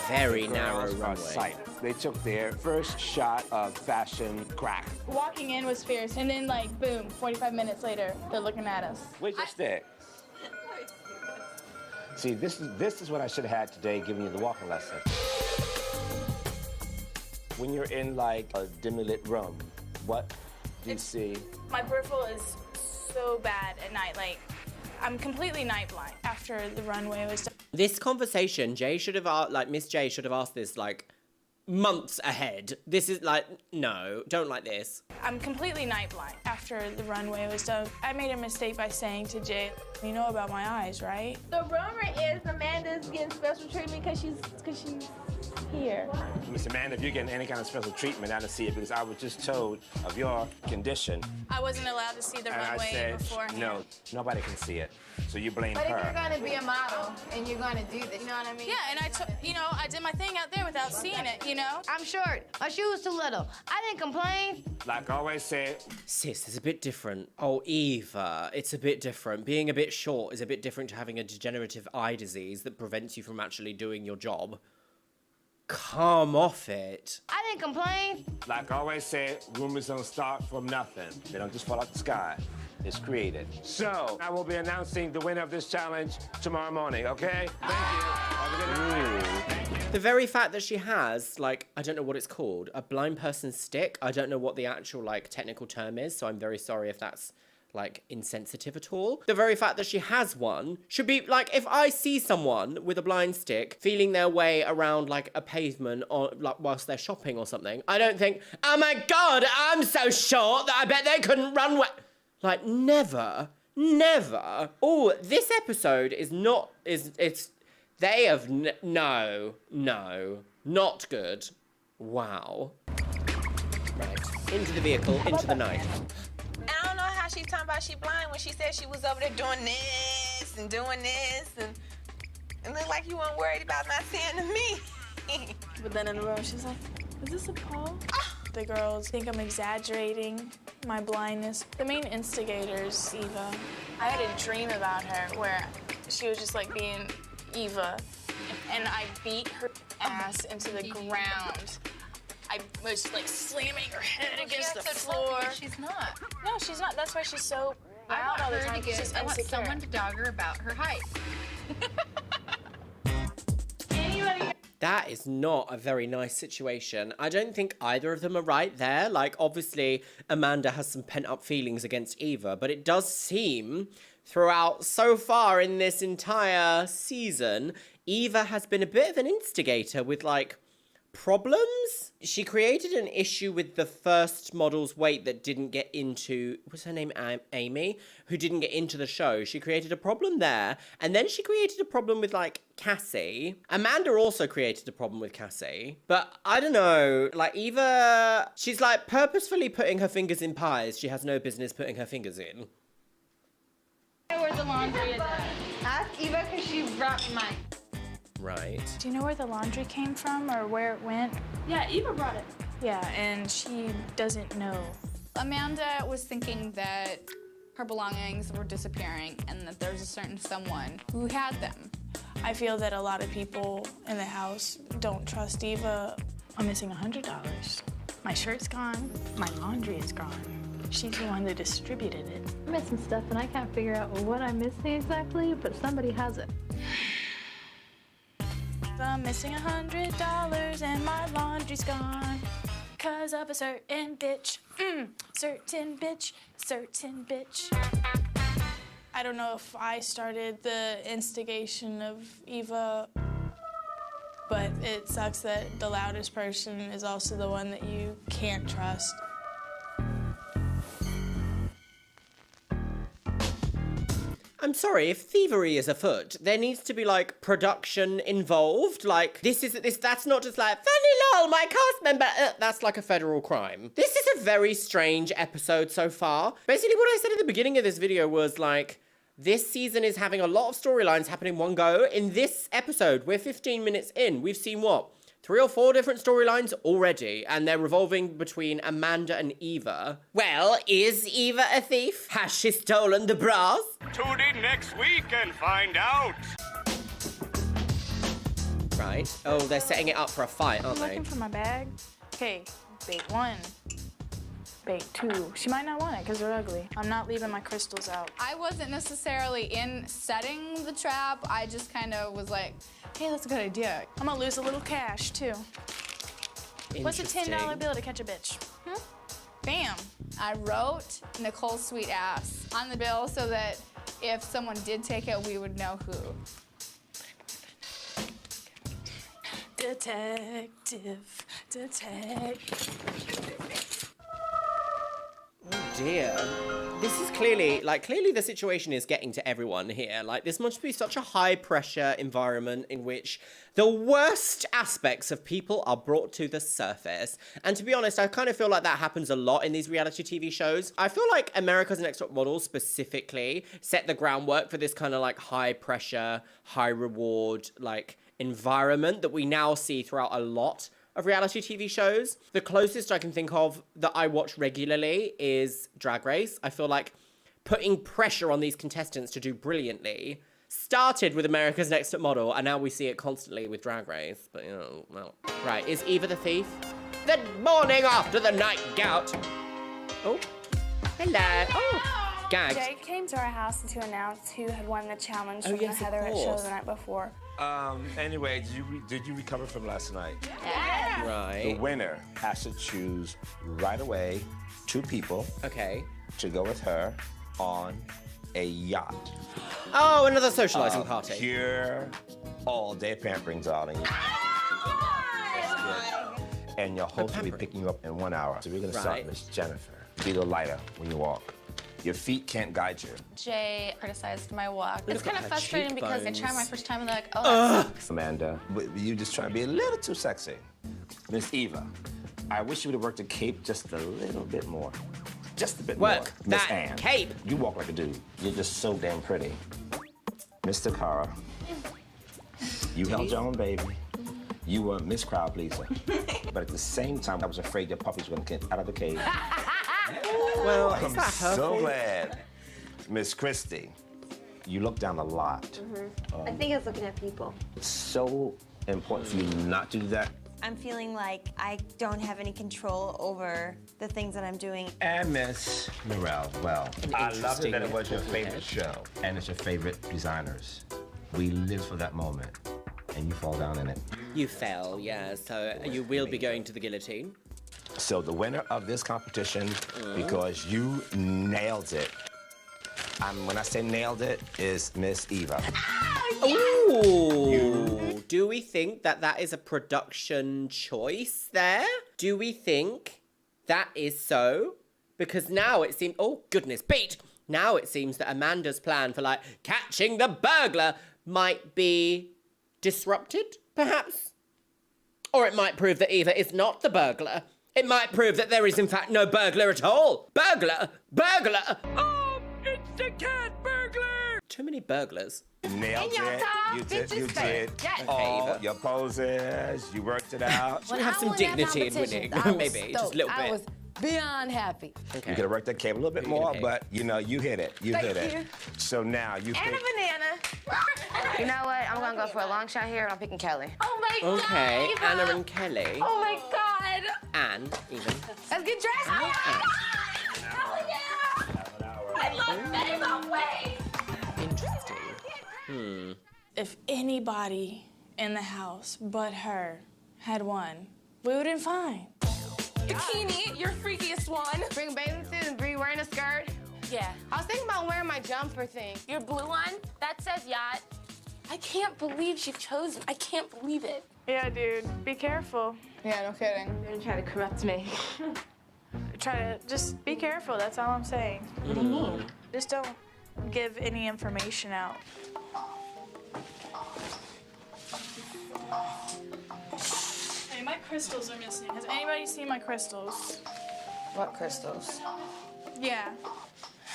Very narrow runway. They took their first shot of fashion crack. Walking in was fierce, and then like, boom, 45 minutes later, they're looking at us. Where's your stick? See, this is what I should have had today, giving you the walking lesson. When you're in like a dimly-lit room, what do you see? My peripheral is so bad at night. Like, I'm completely night blind after the runway was done. This conversation, Jay should have asked, like, Miss J should have asked this, like, months ahead. This is like, no, don't like this. I'm completely night blind after the runway was done. I made a mistake by saying to Jay, you know about my eyes, right? The rumor is Amanda's getting special treatment because she's here. Miss Amanda, if you're getting any kind of special treatment, I don't see it because I was just told of your condition. I wasn't allowed to see the And runway I said, beforehand. no, nobody can see it. So you blame But her. if you're gonna be a model and you're gonna do this, you know what I mean? Yeah, and I did my thing out there without seeing it, you know? I'm short. My shoes too little. I didn't complain. Like I always said. Sis, it's a bit different. Oh, Eva, it's a bit different. Being a bit short is a bit different to having a degenerative eye disease that prevents you from actually doing your job. Come off it. I didn't complain. Like I always said, rumors don't start from nothing. They don't just fall out the sky. It's created. So, I will be announcing the winner of this challenge tomorrow morning, okay? Thank you. Have a good night. Thank you. The very fact that she has, like, I don't know what it's called, a blind person's stick. I don't know what the actual, like, technical term is, so I'm very sorry if that's, like, insensitive at all. The very fact that she has one should be, like, if I see someone with a blind stick feeling their way around, like, a pavement or, like, whilst they're shopping or something, I don't think, oh my God, I'm so short that I bet they couldn't run well. Like, never. Never. Oh, this episode is not, they have, no, not good. Wow. Right, into the vehicle, into the night. I don't know how she talking about she blind when she said she was over there doing this and doing this and it looked like you weren't worried about not saying to me. But then in the room, she's like, is this a Paul? The girls think I'm exaggerating my blindness. The main instigator is Eva. I had a dream about her where she was just like being Eva, and I beat her ass into the ground. I was like slamming her head against the floor. She's not. No, she's not. That's why she's so loud all the time. I want someone to dog her about her height. That is not a very nice situation. I don't think either of them are right there. Like, obviously, Amanda has some pent-up feelings against Eva, but it does seem throughout so far in this entire season, Eva has been a bit of an instigator with, like, problems. She created an issue with the first model's weight that didn't get into, what's her name, Amy, who didn't get into the show. She created a problem there, and then she created a problem with, like, Cassie. Amanda also created a problem with Cassie, but I don't know, like, Eva, she's, like, purposefully putting her fingers in pies she has no business putting her fingers in. Where the laundry is at. Ask Eva because she brought mine. Right. Do you know where the laundry came from or where it went? Yeah, Eva brought it. Yeah, and she doesn't know. Amanda was thinking that her belongings were disappearing and that there's a certain someone who had them. I feel that a lot of people in the house don't trust Eva. I'm missing $100. My shirt's gone. My laundry is gone. She's the one that distributed it. I'm missing stuff and I can't figure out what I'm missing exactly, but somebody has it. I'm missing $100 and my laundry's gone. 'Cause of a certain bitch. Certain bitch. Certain bitch. I don't know if I started the instigation of Eva, but it sucks that the loudest person is also the one that you can't trust. I'm sorry, if thievery is afoot, there needs to be, like, production involved. Like, that's not just like, funny lol, my cast member, that's like a federal crime. This is a very strange episode so far. Basically, what I said at the beginning of this video was, like, this season is having a lot of storylines happen in one go. In this episode, we're 15 minutes in. We've seen, what, 3 or 4 different storylines already, and they're revolving between Amanda and Eva. Well, is Eva a thief? Has she stolen the bras? Tune in next week and find out. Right. Oh, they're setting it up for a fight, aren't I'm looking for my bag. Okay, bait 1. Bait 2. She might not want it because they're ugly. I'm not leaving my crystals out. I wasn't necessarily in setting the trap. I just kind of was like, hey, that's a good idea. I'm gonna lose a little cash, too. What's a $10 bill to catch a bitch? Bam. I wrote Nicole's sweet ass on the bill so that if someone did take it, we would know who. Detective. Oh dear. This is clearly the situation is getting to everyone here. Like, this must be such a high pressure environment in which the worst aspects of people are brought to the surface. And to be honest, I kind of feel like that happens a lot in these reality TV shows. I feel like America's Next Top Model specifically set the groundwork for this kind of like high pressure, high reward, like environment that we now see throughout a lot of reality TV shows. The closest I can think of that I watch regularly is Drag Race. I feel like putting pressure on these contestants to do brilliantly started with America's Next Top Model, and now we see it constantly with Drag Race. But, you know, well. Right, is Eva the thief? The morning after the night gout. Oh, hello. Oh, gagged. Jake came to our house to announce who had won the challenge from the yes, of Heather at show course. the night before. Anyway, did you recover from last night? Yeah. Right. The winner has to choose right away 2 people. Okay. To go with her on a yacht. Oh, another socializing party. Pure all-day pampering, darling. And your host will be picking you up in 1 hour. So we're gonna start Miss Jennifer. Be a little lighter when you walk. Your feet can't guide you. Jay criticized my walk. Look It's kind at of her frustrating because they try cheekbones. my first time and they're like, oh, that sucks. Amanda, but you just trying to be a little too sexy. Miss Eva, I wish you would have worked the cape just a little bit more. Just a bit more. Miss that Ann, cape. You walk like a dude. You're just so damn pretty. Mr. Cara, you held your own baby. You were Miss Crowd Pleaser. But at the same time, I was afraid your puppies were gonna get out of the cage. Well, I'm is that her so fault? glad. Miss Christie, you look down a lot. I think I was looking at people. It's so important for you not to do that. I'm feeling like I don't have any control over the things that I'm doing. And Miss Morel, well, I love it that it was your interesting favorite show and it's your favorite designers. We live for that moment, and you fall down in it. You fell, yeah. So you will be going to the guillotine. So the winner of this competition, because you nailed it, when I say nailed it, is Miss Eva. Ooh. Do we think that that is a production choice there? Do we think that is so? Because now it seems, oh goodness, beat! Now it seems that Amanda's plan for like catching the burglar might be disrupted, perhaps? Or it might prove that Eva is not the burglar. It might prove that there is in fact no burglar at all. Burglar! Burglar! Oh, it's the cat burglar! Too many burglars. Nailed it. You did. You did. Yes. All Okay, Eva. your poses. You worked it out. Should have some dignity in winning, maybe, just a little bit. I was beyond happy. You could have worked that cable a little bit more, but you know, you hit it. You hit it. So now you And a pick. banana. You know what? I'm gonna go for a long shot here and I'm picking Kelly. Oh my God. Okay, Eva. Anna and Kelly. Oh my God. Anne, even. Let's get dressed. Anne. Hell yeah. I love Babe Way. Interesting. If anybody in the house but her had won, we would have been fine. Bikini, your freakiest one. Bring bathing suit and Bree wearing a skirt. Yeah. I was thinking about wearing my jumper thing. Your blue one that says yacht. I can't believe she chose it. I can't believe it. Yeah, dude, be careful. Yeah, no kidding. They're gonna try to corrupt me. Try to just be careful, that's all I'm saying. What do you mean? Just don't give any information out. Hey, my crystals are missing. Has anybody seen my crystals? What crystals? Yeah.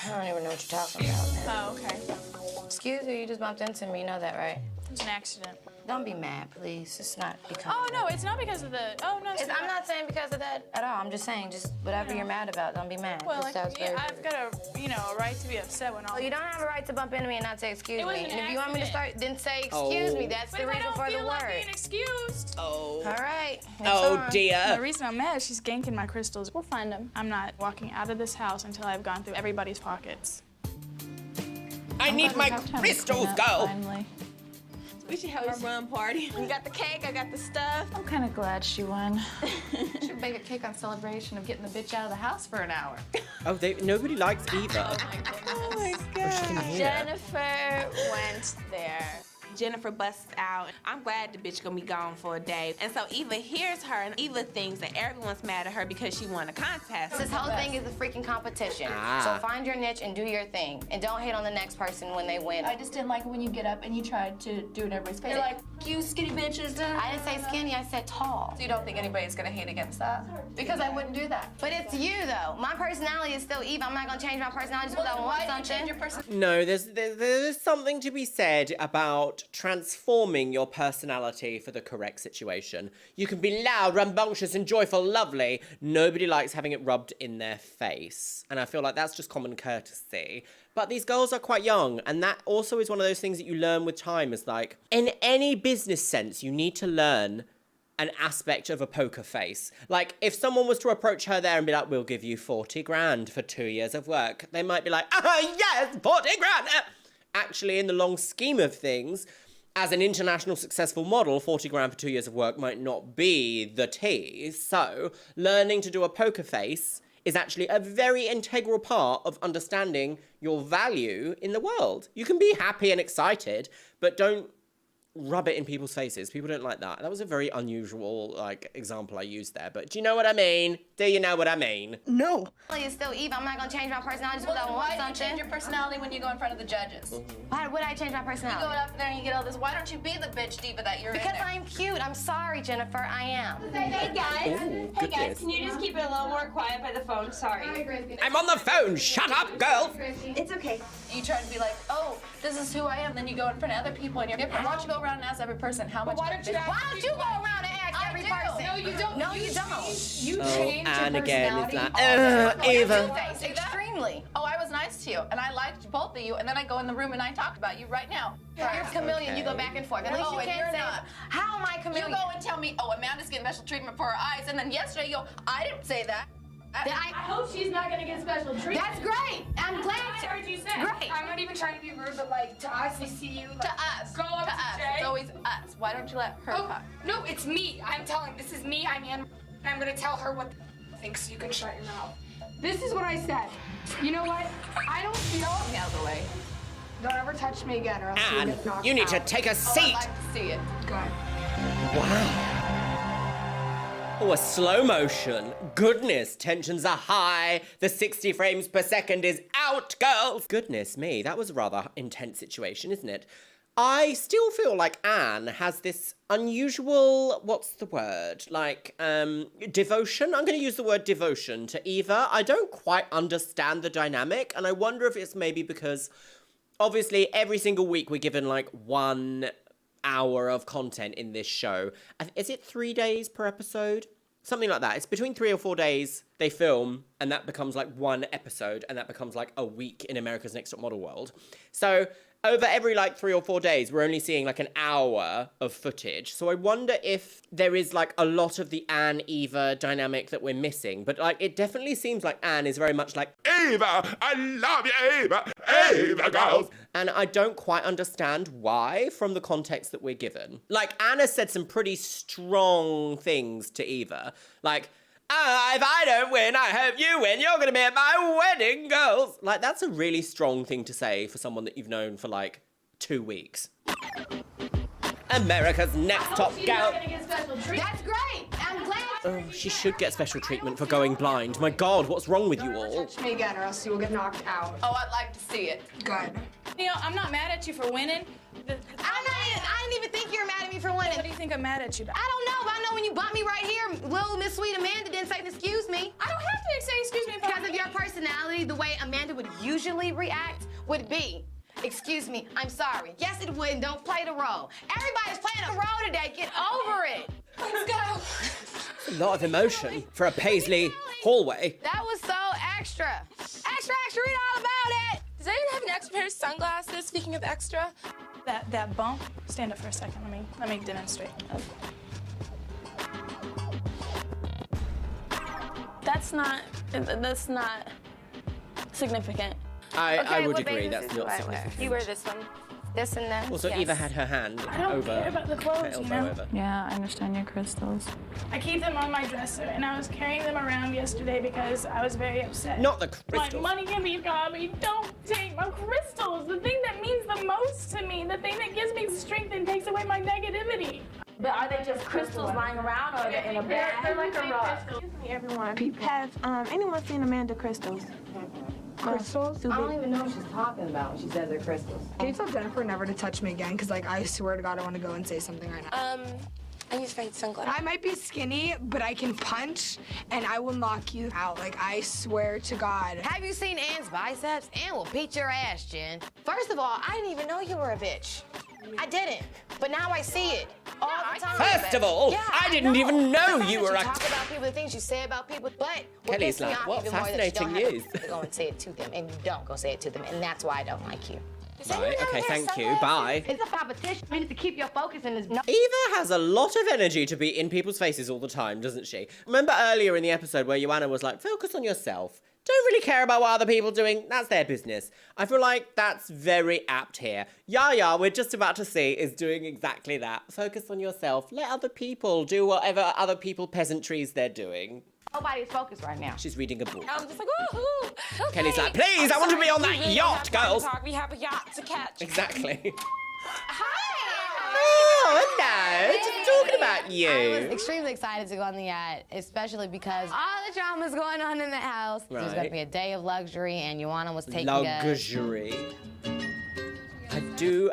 I don't even know what you're talking about. Oh, okay. Excuse me, you just bumped into me. You know that, right? It was an accident. Don't be mad, please. It's not because. Oh, no, it's not because of the... Oh, no, I'm not saying because of that at all. I'm just saying, just whatever you're mad about, don't be mad. Well, 'cause like, that's yeah, very I've got a, a right to be upset when all... Well, you don't have a right to bump into me and not say excuse It was me. an And if you want me to start, then say Oh. excuse me. That's But the if I reason don't for the feel like word. being excused. Oh. All right. Oh, dear. The reason I'm mad is she's ganking my crystals. We'll find them. I'm not walking out of this house until I've gone through everybody's pockets. I need my crystals, girl. Finally. We should have a run party. You got the cake, I got the stuff. I'm kind of glad she won. Should bake a cake on celebration of getting the bitch out of the house for an hour. Oh, nobody likes Eva. Oh my can God. hear. Jennifer went there. Jennifer busts out. I'm glad the bitch gonna be gone for a day. And so Eva hears her, and Eva thinks that everyone's mad at her because she won a contest. This whole thing is a freaking competition. Ah. So find your niche and do your thing. And don't hate on the next person when they win. I just didn't like it when you get up and you tried to do it in everybody's face. You're like, you skinny bitches. I didn't say skinny, I said tall. So you don't think anybody's gonna hate against that? Because I wouldn't do that. But it's you, though. My personality is still Eva. I'm not gonna change my personality just because I want something. No, there's something to be said about transforming your personality for the correct situation. You can be loud, rambunctious, and joyful, lovely. Nobody likes having it rubbed in their face. And I feel like that's just common courtesy. But these girls are quite young, and that also is one of those things that you learn with time is like, in any business sense, you need to learn an aspect of a poker face. Like, if someone was to approach her there and be like, we'll give you 40 grand for 2 years of work, they might be like, yes, 40 grand! Actually, in the long scheme of things, as an international successful model, 40 grand for 2 years of work might not be the tease. So learning to do a poker face is actually a very integral part of understanding your value in the world. You can be happy and excited, but don't rub it in people's faces. People don't like that. That was a very unusual, like, example I used there, but do you know what I mean? Do you know what I mean? No. It's still Eve. I'm not gonna change my personality just because I want something. Why do you change your personality when you go in front of the judges? Why would I change my personality? You go up there and you get all this. Why don't you be the bitch diva that you're Because in there? I'm cute. I'm sorry, Jennifer. I am. Hey guys. Ooh, Hey guys, goodness. can you just keep it a little more quiet by the phone? Sorry. I'm on the phone! Shut up, girl! It's okay. You try to be like, oh, this is who I am. Then you go in front of other people and you're different. Why don't you go around and ask every person how much? why don't you ask Why don't you go around and ask every person? No, you don't. No, you don't. You Oh, change and your again, it's personality. like, Eva. Extremely. Oh, I was nice to you, and I liked both of you, and then I go in the room and I talk about you right now. You're a chameleon. You go back and forth. At least you and can't you're say, not. how am I a chameleon? You go and tell me, oh, Amanda's getting special treatment for her eyes, and then yesterday you go, I didn't say that. I hope she's not gonna get special treatment. That's great. I'm glad. I heard you say. Great. I'm not even trying to be rude, but like to us, we see you. Like, To us. Go up to us. Jay. It's always us. Why don't you let her talk? No, it's me. I'm telling. This is me. I'm Anne. And I'm gonna tell her what the thinks so you can shut your mouth. This is what I said. You know what? I don't feel. Get me out of the way. Don't ever touch me again, or else you'll Anne, get knocked you need to out. take a Oh, seat! I'd like to see it. Good. Wow. Oh, a slow motion. Goodness, tensions are high. The 60 frames per second is out, girls. Goodness me, that was a rather intense situation, isn't it? I still feel like Anne has this unusual, what's the word? Like, devotion? I'm going to use the word devotion to Eva. I don't quite understand the dynamic, and I wonder if it's maybe because, obviously, every single week we're given, like, 1 hour of content in this show. Is it 3 days per episode? Something like that. It's between 3 or 4 days they film, and that becomes like 1 episode, and that becomes like a week in America's Next Top Model world. So over every like 3 or 4 days, we're only seeing like an hour of footage. So I wonder if there is like a lot of the Anne-Eva dynamic that we're missing. But like, it definitely seems like Anne is very much like, Eva, I love you, Eva, Eva, girls. and I don't quite understand why from the context that we're given. Like, Anna said some pretty strong things to Eva. Like, if I don't win, I hope you win. You're going to be at my wedding, girls. Like, that's a really strong thing to say for someone that you've known for, like, 2 weeks. America's Next Top Gal. That's great. I'm glad. Oh, she should get special treatment for going blind. My God, what's wrong with you all? Touch me again, or else you will get knocked out. Oh, I'd like to see it. Good. You know, I'm not mad at you for winning. I didn't even think you were mad at me for winning. What do you think I'm mad at you about? I don't know, but I know when you bumped me right here, little Miss Sweet Amanda didn't say excuse me. I don't have to say excuse me because of your personality. The way Amanda would usually react would be, excuse me, I'm sorry. Yes, it would, and don't play the role. Everybody's playing a role today. Get over it. Let's go. A lot of emotion for a Paisley hallway. That was so extra. Extra, extra, read all about it. Does anyone have an extra pair of sunglasses? Speaking of extra, that bump. Stand up for a second. Let me demonstrate. That's not significant. I would agree. That's not significant. You wear this one. This and that. Also, Eva had her hand I don't over care about the clothes, her elbow you know? over. Yeah, I understand your crystals. I keep them on my dresser, and I was carrying them around yesterday because I was very upset. Not the crystals. My money can be gone, but you don't take my crystals. The thing that means the most to me, the thing that gives me strength and takes away my negativity. But are they just crystals lying around, or are they in a bag? They're like a rock. Excuse me, everyone. Have anyone seen Amanda crystals? Crystals? I don't even know what she's talking about when she says they're crystals. Can you tell Jennifer never to touch me again? Because, like, I swear to God, I want to go and say something right now. I use fake sunglasses. I might be skinny, but I can punch, and I will knock you out. Like, I swear to God. Have you seen Anne's biceps? Anne will beat your ass, Jen. First of all, I didn't even know you were a bitch. I didn't, but now I see it all the time. First of all, I didn't even know you were a... talk about people, the things you say about people, but what Kelly's pisses me like, off what even more that you fascinating don't have news. to go and say it to them, and you don't go say it to them, and that's why I don't like you. Right, okay, thank you, bye. It's a competition. You need to keep your focus in this. Eva has a lot of energy to be in people's faces all the time, doesn't she? Remember earlier in the episode where Joanna was like, focus on yourself. don't really care about what other people are doing. That's their business. I feel like that's very apt here. Yaya, we're just about to see, is doing exactly that. Focus on yourself. Let other people do whatever other people peasantries they're doing. Nobody's focused right now. She's reading a book. I'm just like, ooh. Okay. Kelly's like, please, I want to be on that yacht, girls. We have a yacht to catch. Exactly. Hi. Oh, hello. Just talking about you. I was extremely excited to go on the yacht, especially because all the drama's going on in the house. Right. There's going to be a day of luxury, and Joanna was taking luxury.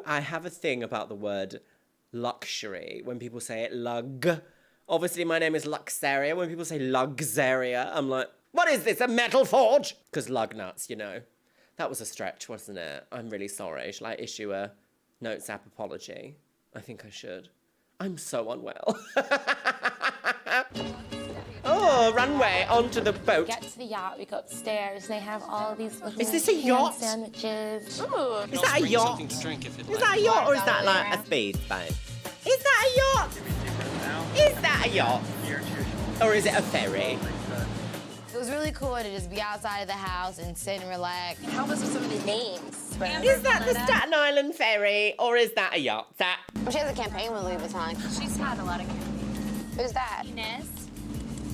I have a thing about the word luxury. When people say it, lug. Obviously, my name is Luxeria. When people say Luxeria, I'm like, what is this, a metal forge? Because lug nuts, you know. That was a stretch, wasn't it? I'm really sorry. Shall I issue a notes app apology? I think I should. I'm so unwell. Oh, runway, onto the boat. Get to the yacht, we go upstairs, they have all these little Is this a yacht? sandwiches. Ooh, is that a yacht? Is that a yacht or is that like a speedboat? Is that a yacht? Is that a yacht? Or is it a ferry? It was really cool to just be outside of the house and sit and relax. Help us with some of the names. Is that the Staten Island ferry or is that a yacht? She has a campaign with Louis Vuitton. She's had a lot of campaigns. Who's that? Inez.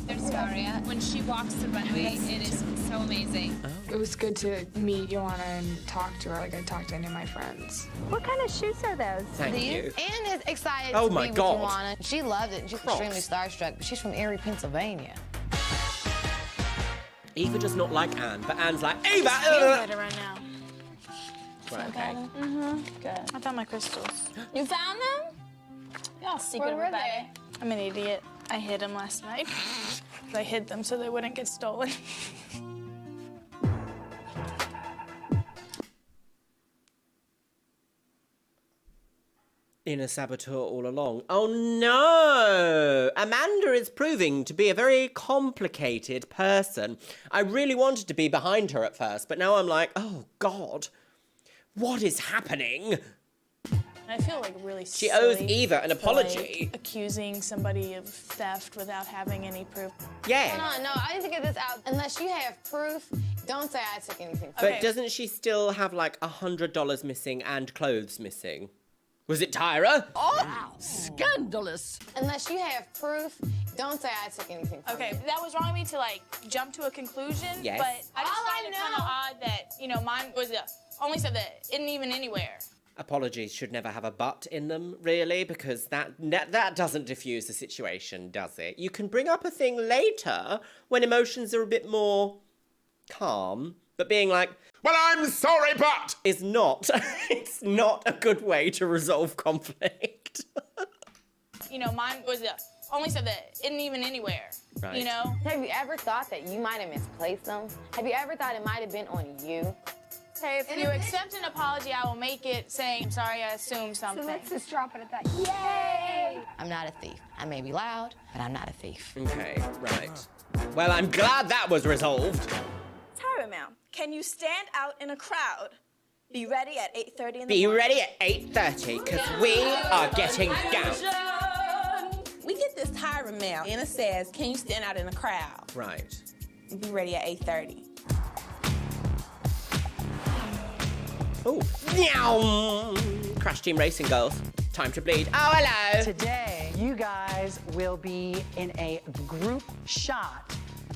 There's Scaria. When she walks the runway, it is so amazing. It was good to meet Joanna and talk to her like I talked to any of my friends. What kind of shoes are those? Thank you. Anne is excited Oh to my be with God. Joanna. She loved it. She's extremely starstruck, but she's from Erie, Pennsylvania. Eva does not like Anne, but Anne's like, Eva! better right now. Right, okay. Good. I found my crystals. You found them? Y'all secret Where were about it. I'm an idiot. I hid them last night. I hid them so they wouldn't get stolen. Inner saboteur all along. Oh no! Amanda is proving to be a very complicated person. I really wanted to be behind her at first, but now I'm like, oh God, what is happening? I feel like really She silly owes Eva an for, apology. like, accusing somebody of theft without having any proof. Yeah. No, I need to get this out. Unless you have proof, don't say I took anything from But you. doesn't she still have like $100 missing and clothes missing? Was it Tyra? Oh, wow. Scandalous. Unless you have proof, don't say I took anything from you. Okay, that was wrong of me to like jump to a conclusion. Yes. But I just find it kind of odd that, you know, mine was only said that it isn't even anywhere. Apologies should never have a but in them, really, because that doesn't diffuse the situation, does it? You can bring up a thing later when emotions are a bit more calm, but being like, well, I'm sorry, but is not. It's not a good way to resolve conflict. You know, mine was only said that it isn't even anywhere. Right. You know? Have you ever thought that you might have misplaced them? Have you ever thought it might have been on you? Hey, if you accept an apology, I will make it saying, I'm sorry, I assumed something. So let's just drop it at that. Yay! I'm not a thief. I may be loud, but I'm not a thief. Okay, right. Well, I'm glad that was resolved. Tyra, ma'am, can you stand out in a crowd? Be ready at 8:30 in the morning. Be ready at 8:30, because we are getting down. We get this Tyra mail, and it says, can you stand out in a crowd? Right. Be ready at 8:30. Oh, meow. Crash Team Racing Girls. Time to bleed. Oh, hello. Today, you guys will be in a group shot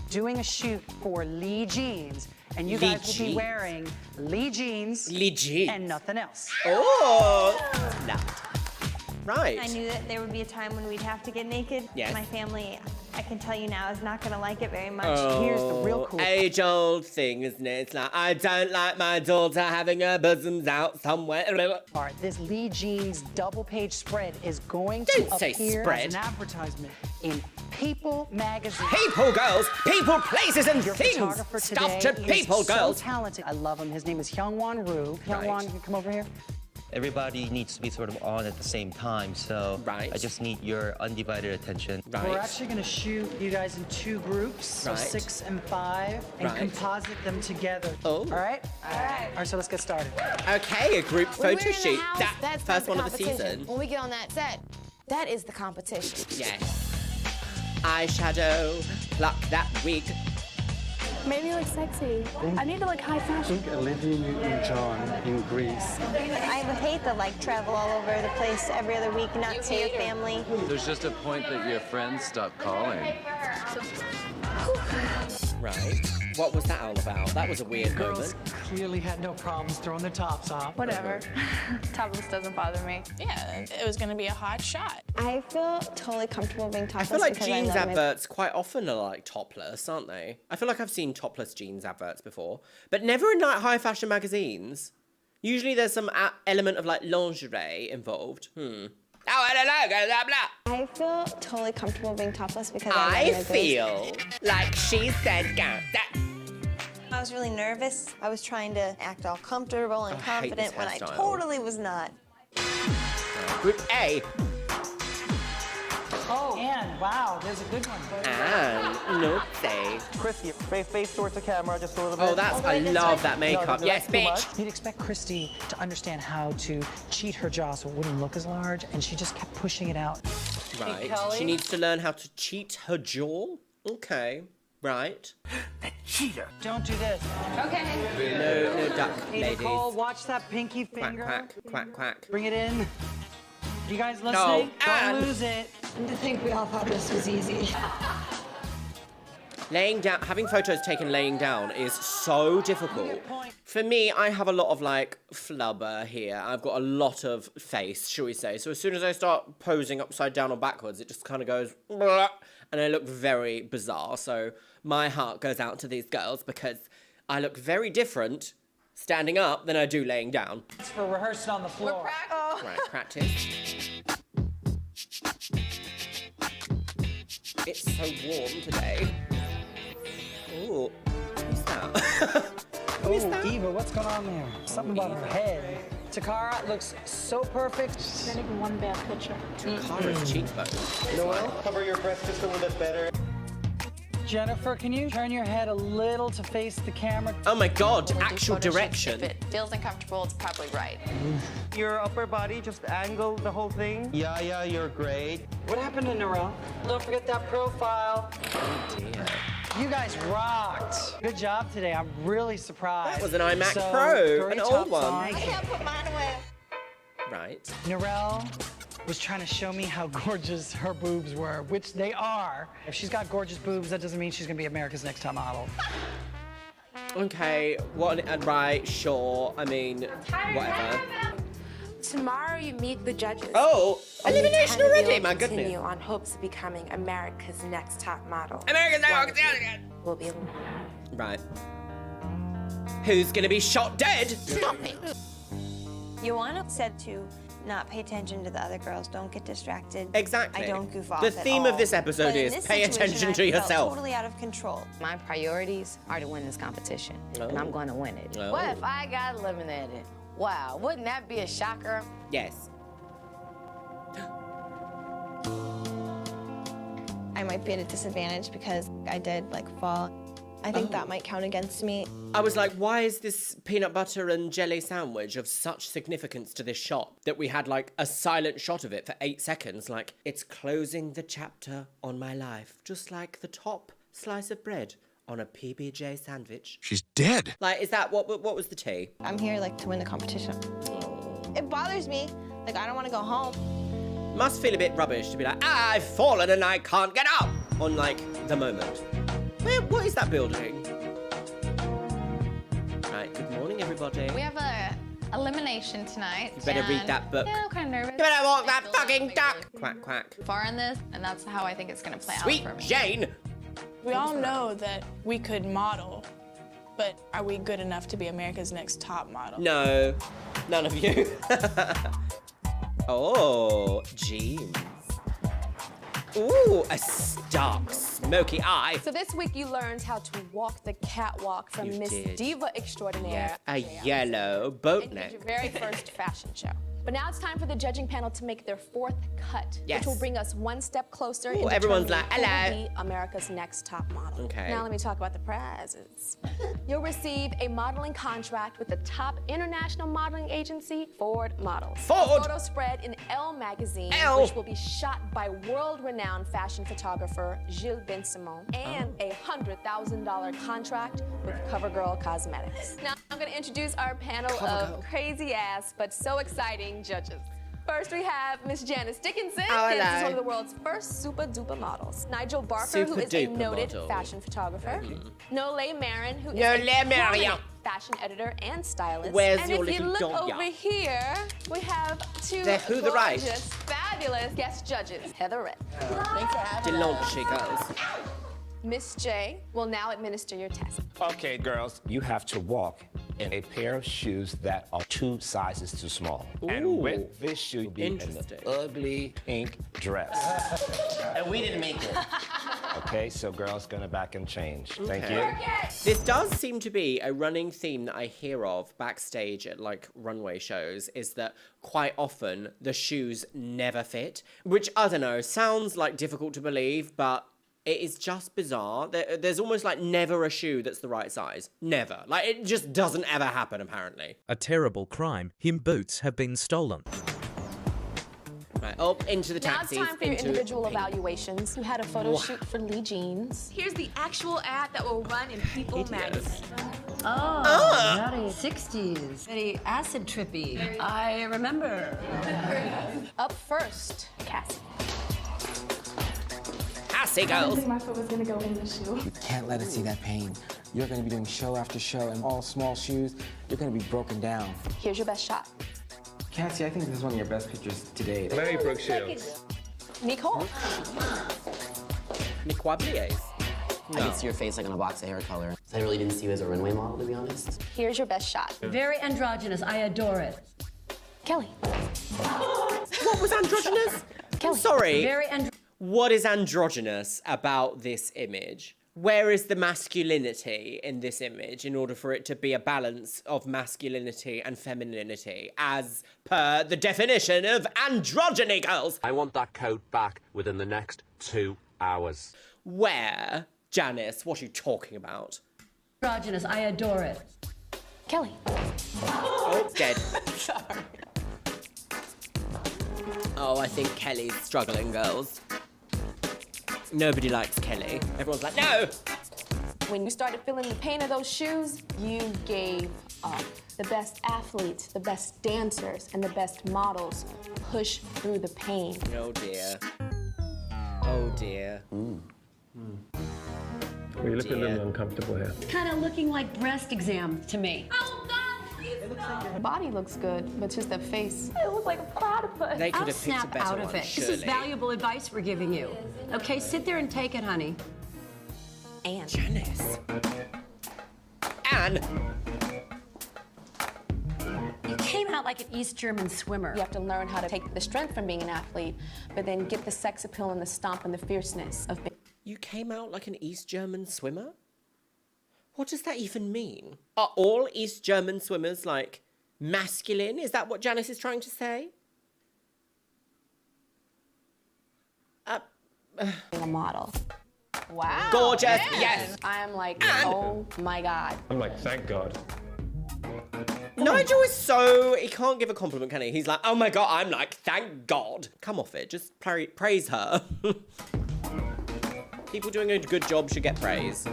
doing a shoot for Lee Jeans. And you guys will be wearing Lee Jeans. Lee Jeans. And nothing else. Oh, no. Right. I knew that there would be a time when we'd have to get naked. Yes. My family, I can tell you now, is not going to like it very much. Here's the real cool age-old thing, isn't it? It's like, I don't like my daughter having her bosoms out somewhere. All right, this Lee Jeans double-page spread is going Don't to say appear spread. as an advertisement in People magazine. People, girls. People, places, and Your things. photographer Stop today to people, is girls. so talented. I love him. His name is Hyungwon Roo. Hyungwon, can you come over here? Everybody needs to be sort of on at the same time, so I just need your undivided attention. We're actually going to shoot you guys in two groups, so 6 and 5, and composite them together. Oh. All right? All right, so let's get started. Okay, a group When we're photo in the shoot. house, That that's first the one of the competition. season. When we get on that set, that is the competition. Yes. Eyeshadow, pluck that wig. Maybe look sexy. I need to look high fashion. Think Olivia Newton-John in Greece. I would hate to like travel all over the place every other week, not see your family. There's just a point that your friends stop calling. Right. What was that all about? That was a weird Girls moment. clearly had no problems throwing their tops off. Whatever. Topless doesn't bother me. Yeah, it was gonna be a hot shot. I feel totally comfortable being topless. I feel like because jeans love my- adverts quite often are like topless, aren't they? I feel like I've seen topless jeans adverts before, but never in like high fashion magazines. Usually there's some element of like lingerie involved. Oh, I don't know, blah, blah. I feel totally comfortable being topless because I love my feel like she said that. I was really nervous. I was trying to act all comfortable and confident when I totally was not. Group A. Oh, and wow, there's a good one. And no say. Christy, face towards the camera just a little bit. Oh, I love that makeup. No, yes, bitch. You'd expect Christy to understand how to cheat her jaw so it wouldn't look as large, and she just kept pushing it out. Right. She needs to learn how to cheat her jaw. Okay. Right. That cheater. Don't do this. Okay. No duck, Hey, ladies. Nicole, watch that pinky finger. Quack, quack, quack. Bring it in. You guys listening? and- Don't lose it. And to think we all thought this was easy. Laying down, having photos taken laying down is so difficult. For me, I have a lot of like flubber here. I've got a lot of face, shall we say. So as soon as I start posing upside down or backwards, it just kind of goes, blah, and I look very bizarre. So my heart goes out to these girls because I look very different standing up than I do laying down. It's for rehearsing on the floor. Right, practice. It's so warm today. Ooh, who's that? Oh, Eva, what's going on there? Something about her head. Takara looks so perfect. Not even one bad picture. Takara's cheekbones. Noel, cover your breast just a little bit better. Jennifer, can you turn your head a little to face the camera? Oh my God, actual direction. If it feels uncomfortable, it's probably right. Your upper body, just angle the whole thing. Yeah, you're great. What happened to Narelle? Don't forget that profile. Oh dear. You guys rocked. Good job today. I'm really surprised. That was an iMac So, Pro, three an old tops one. on. I can't put mine away. Right. Narelle was trying to show me how gorgeous her boobs were, which they are. If she's got gorgeous boobs, that doesn't mean she's gonna be America's Next Top Model. Okay, right, sure. I mean, whatever. Tomorrow you meet the judges. Oh, elimination already, my Continue goodness. on hopes of becoming America's Next Top Model. America's Next Will be. Right. Who's gonna be shot dead? Stop it. Joanna said to not pay attention to the other girls. Don't get distracted. Exactly. I don't goof off The at theme all. of this episode But in is this pay situation, attention I to felt yourself. Totally out of control. My priorities are to win this competition, and I'm going to win it. Oh. What if I got eliminated? Wow, wouldn't that be a shocker? Yes. I might be at a disadvantage because I did like fall. I think that might count against me. I was like, why is this peanut butter and jelly sandwich of such significance to this shot that we had like a silent shot of it for 8 seconds? Like, it's closing the chapter on my life, just like the top slice of bread on a PB&J sandwich. She's dead. Like, is that what was the tea? I'm here like to win the competition. It bothers me. Like I don't want to go home. Must feel a bit rubbish to be like, I've fallen and I can't get up on like the moment. What is that building? Right, good morning everybody. We have a elimination tonight. You better read that book. Yeah, I'm kind of nervous. You better walk that fucking duck. Quack, quack. Far in this, and that's how I think it's gonna play Sweet out for me. Jane! We all know that we could model, but are we good enough to be America's Next Top Model? No, none of you. Oh, jeans. Ooh, a stark, smoky eye. So this week you learned how to walk the catwalk from You Miss did. Diva Extraordinaire. A yellow boat And you neck. did your very first fashion show. But now it's time for the judging panel to make their fourth cut, Yes. which will bring us one step closer in everyone's determining like, who hello. will be America's next top model. Okay. Now let me talk about the prizes. You'll receive a modeling contract with the top international modeling agency, Ford Models. Ford! A photo spread in Elle magazine, Elle. which will be shot by world-renowned fashion photographer Gilles Ben-Simon, and a $100,000 contract with CoverGirl Cosmetics. Now I'm gonna introduce our panel of crazy-ass but so exciting judges. First, we have Miss Janice Dickinson. Oh, hello. Janice is one of the world's first super-duper models. Nigel Barker, who is a Super-duper noted model. fashion photographer. Nole Marin, who is Nole a Marin. prominent fashion editor and stylist. Where's and your if you little look dog? over here, we have two They're who the right? gorgeous, fabulous guest judges. Heather Rett. Thanks for having Delanche girls. Miss J will now administer your test. Okay, girls, you have to walk in a pair of shoes that are 2 sizes too small. And with this shoe, you'll be in an ugly pink dress. And we didn't make it. Okay, so girls, gonna back and change. Thank you. This does seem to be a running theme that I hear of backstage at like runway shows, is that quite often the shoes never fit, which I don't know, sounds like difficult to believe, but it is just bizarre. There's almost like never a shoe that's the right size. Never. Like it just doesn't ever happen apparently. A terrible crime. Him boots have been stolen. Right, up into the taxis. Now it's time for your into individual pink. evaluations. You had a photo Wow. shoot for Lee Jeans. Here's the actual ad that will run in People magazine. Oh, very 60s. Very acid trippy. I remember. Up first, Cassie. Cassie I didn't girls. think my foot was gonna go in the shoe. You can't let it see that pain. You're gonna be doing show after show in all small shoes. You're gonna be broken down. Here's your best shot. Cassie, I think this is one of your best pictures to date. Mary Brooke Shields. Nicole. Niquabliers. I could see your face like on a box of hair color. I really didn't see you as a runway model, to be honest. Here's your best shot. Very androgynous. I adore it. Kelly. What was androgynous? I'm sorry. Very What is androgynous about this image? Where is the masculinity in this image in order for it to be a balance of masculinity and femininity as per the definition of androgyny, girls? I want that coat back within the next 2 hours. Where? Janice, what are you talking about? Androgynous. I adore it. Kelly. Oh, it's dead. Sorry. Oh, I think Kelly's struggling, girls. Nobody likes Kelly. Everyone's like, no! When you started feeling the pain of those shoes, you gave up. The best athletes, the best dancers, and the best models push through the pain. Oh dear. Oh dear. Well, you look a little uncomfortable here. Kind of looking like breast exams to me. Oh God, please no. The body looks good, but just the face. It looks like a platypus. They could I'll have picked a snap better out of one, it. surely. This is valuable advice we're giving you. Okay, sit there and take it, honey. Anne. Janice. Anne. You came out like an East German swimmer. You have to learn how to take the strength from being an athlete, but then get the sex appeal and the stomp and the fierceness of being. You came out like an East German swimmer? What does that even mean? Are all East German swimmers, like, masculine? Is that what Janice is trying to say? A model. Wow. Gorgeous, yes. I'm like, oh my God. I'm like, thank God. Nigel is so... He can't give a compliment, can he? He's like, oh my God, I'm like, thank God. Come off it. Just praise her. People doing a good job should get praise.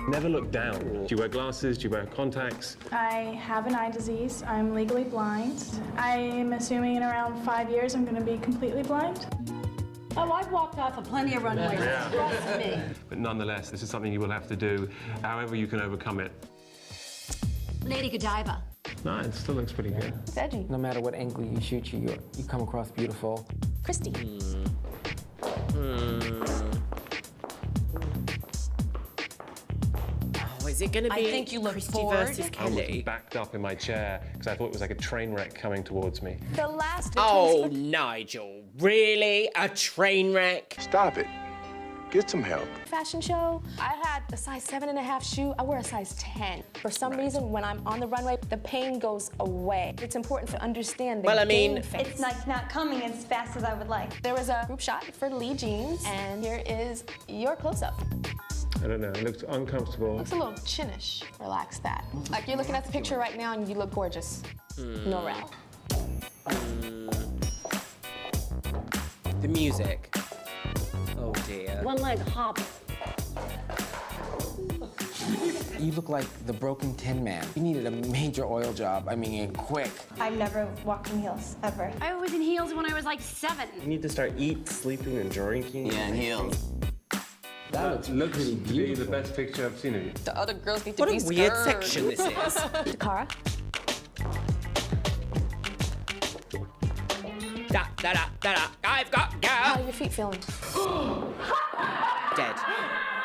Never look down. Do you wear glasses? Do you wear contacts? I have an eye disease. I'm legally blind. I'm assuming in around 5 years I'm going to be completely blind. Oh, I've walked off of plenty of runways. Yeah. Trust me. But nonetheless, this is something you will have to do, however you can overcome it. Lady Godiva. No, it still looks pretty good. It's edgy. No matter what angle you shoot, you come across beautiful. Christy. Oh, is it going to be I think you look Christy bored. versus I Kelly? was backed up in my chair because I thought it was like a train wreck coming towards me. The last. Oh, Nigel. Really? A train wreck? Stop it. Get some help. Fashion show, I had a size 7.5 shoe. I wear a size 10. For some reason, when I'm on the runway, the pain goes away. It's important to understand the game phase. It's like not coming as fast as I would like. There was a group shot for Lee Jeans, and here is your close-up. I don't know, it looks uncomfortable. Looks a little chinish. Relax that. Like you're looking at the picture right now and you look gorgeous. No rel. The music. Oh dear. One leg hop. You look like the broken Tin Man. You needed a major oil job. I mean, and quick. I've never walked in heels, ever. I was in heels when I was like 7. You need to start eating, sleeping, and drinking. Yeah, and heels. That looks pretty beautiful. The best picture I've seen of you. The other girls need to What be a weird scared. section this is. Takara. Da da da da da. I've got girl. How are your feet feeling? Dead.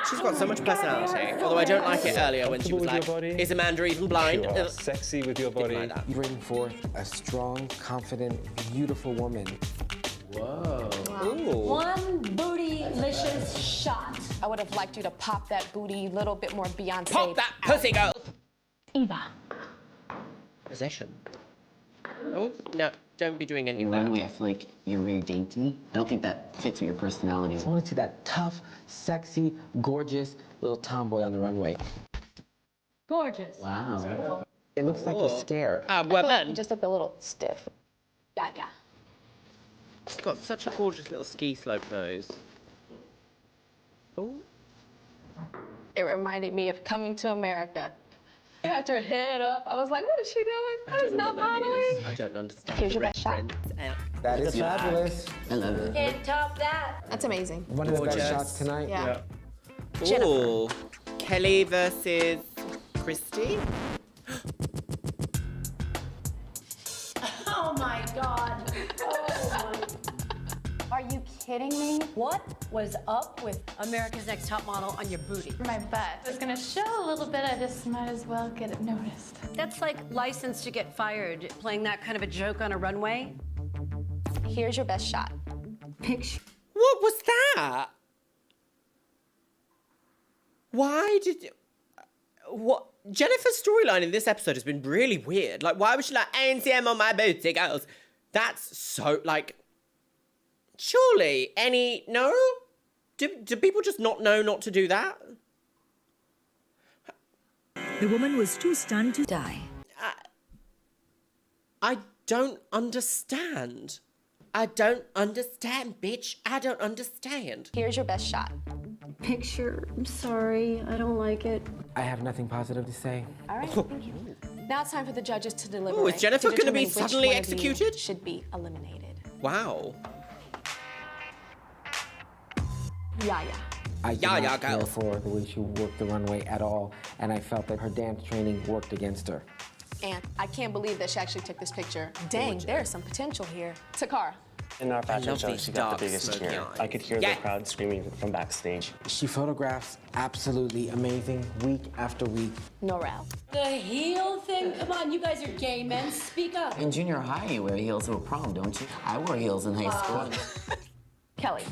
She's got so much personality. Although I don't like it earlier when she was like, "Is Amanda even blind?" You are sexy with your body. Like that. You bring forth a strong, confident, beautiful woman. Whoa. Ooh. One bootylicious shot. I would have liked you to pop that booty a little bit more Beyonce. Pop that pussy, girl. Eva. Possession. Oh no! Don't be doing any In of that. runway, I feel like you're very dainty. I don't think that fits with your personality. I want to see that tough, sexy, gorgeous little tomboy on the runway. Gorgeous. Wow. It looks like you're scared. Woman. You just look a little stiff. Yeah. She's got such a gorgeous little ski slope nose. Oh. It reminded me of Coming to America. She had her head up. I was like, what is she doing? That is not modeling. I don't understand. Here's your best shot. That is fabulous. I love it. Can't top that. That's amazing. One of the Gorgeous. best shots tonight. Yeah. Ooh. Kelly versus Christy. Oh my God. Are you kidding me? What was up with America's Next Top Model on your booty? My butt. It's gonna show a little bit. I just might as well get it noticed. That's like license to get fired, playing that kind of a joke on a runway. Here's your best shot. Picture. What was that? Why did... What? Jennifer's storyline in this episode has been really weird. Like, why was she like, ANCM on my booty, girls? That's so, like... Surely, no? Do people just not know not to do that? The woman was too stunned to die. I don't understand. I don't understand, bitch. I don't understand. Here's your best shot. Picture. I'm sorry. I don't like it. I have nothing positive to say. All right, thank you. Now it's time for the judges to deliberate. Oh, is Jennifer to gonna be determine which suddenly one of you executed? Should be eliminated. Wow. Yaya. I did not care for the way she worked the runway at all, and I felt that her dance training worked against her. And I can't believe that she actually took this picture. Dang, there's some potential here. Takara. In our fashion love show, these she got dark, the biggest smoky cheer. eyes. I could hear Yeah. the crowd screaming from backstage. She photographs absolutely amazing week after week. Norel. The heel thing? Come on, you guys are gay men. Speak up. In junior high, you wear heels to a prom, don't you? I wore heels in high school. Kelly.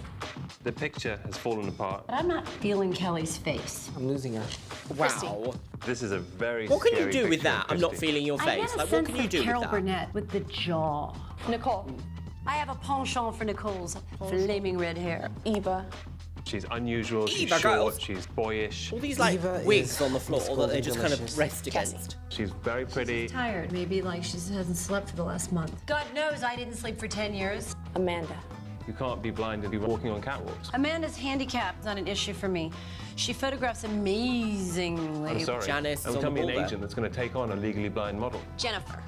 The picture has fallen apart. But I'm not feeling Kelly's face. I'm losing her. Wow. This is a very What can you scary do with picture of that? I'm not Christy. feeling your I face. get a Like, sense what can you do Carol with that? Burnett with the jaw. Nicole. I have a penchant for Nicole's flaming red hair. Eva. She's unusual, she's Eva, short, girls. she's boyish. All these like Eva wigs is on the floor that they just kind of delicious. rest against. She's very pretty. Tired, maybe like she hasn't slept for the last month. God knows I didn't sleep for 10 years. Amanda. You can't be blind and be walking on catwalks. Amanda's handicap is not an issue for me. She photographs amazingly. I'm sorry. Janice is and on tell the me an ball there. agent that's going to take on a legally blind model. Jennifer.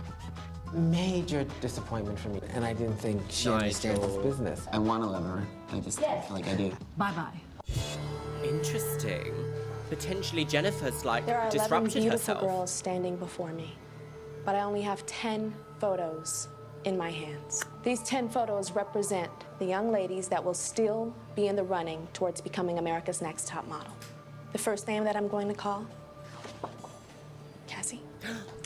Major disappointment for me, and I didn't think she understands this business. I want to love her. I just don't feel like I do. Bye-bye. Interesting. Potentially Jennifer's like There are 11 disrupted beautiful herself. girls standing before me, but I only have 10 photos in my hands. These 10 photos represent the young ladies that will still be in the running towards becoming America's Next Top Model. The first name that I'm going to call, Cassie.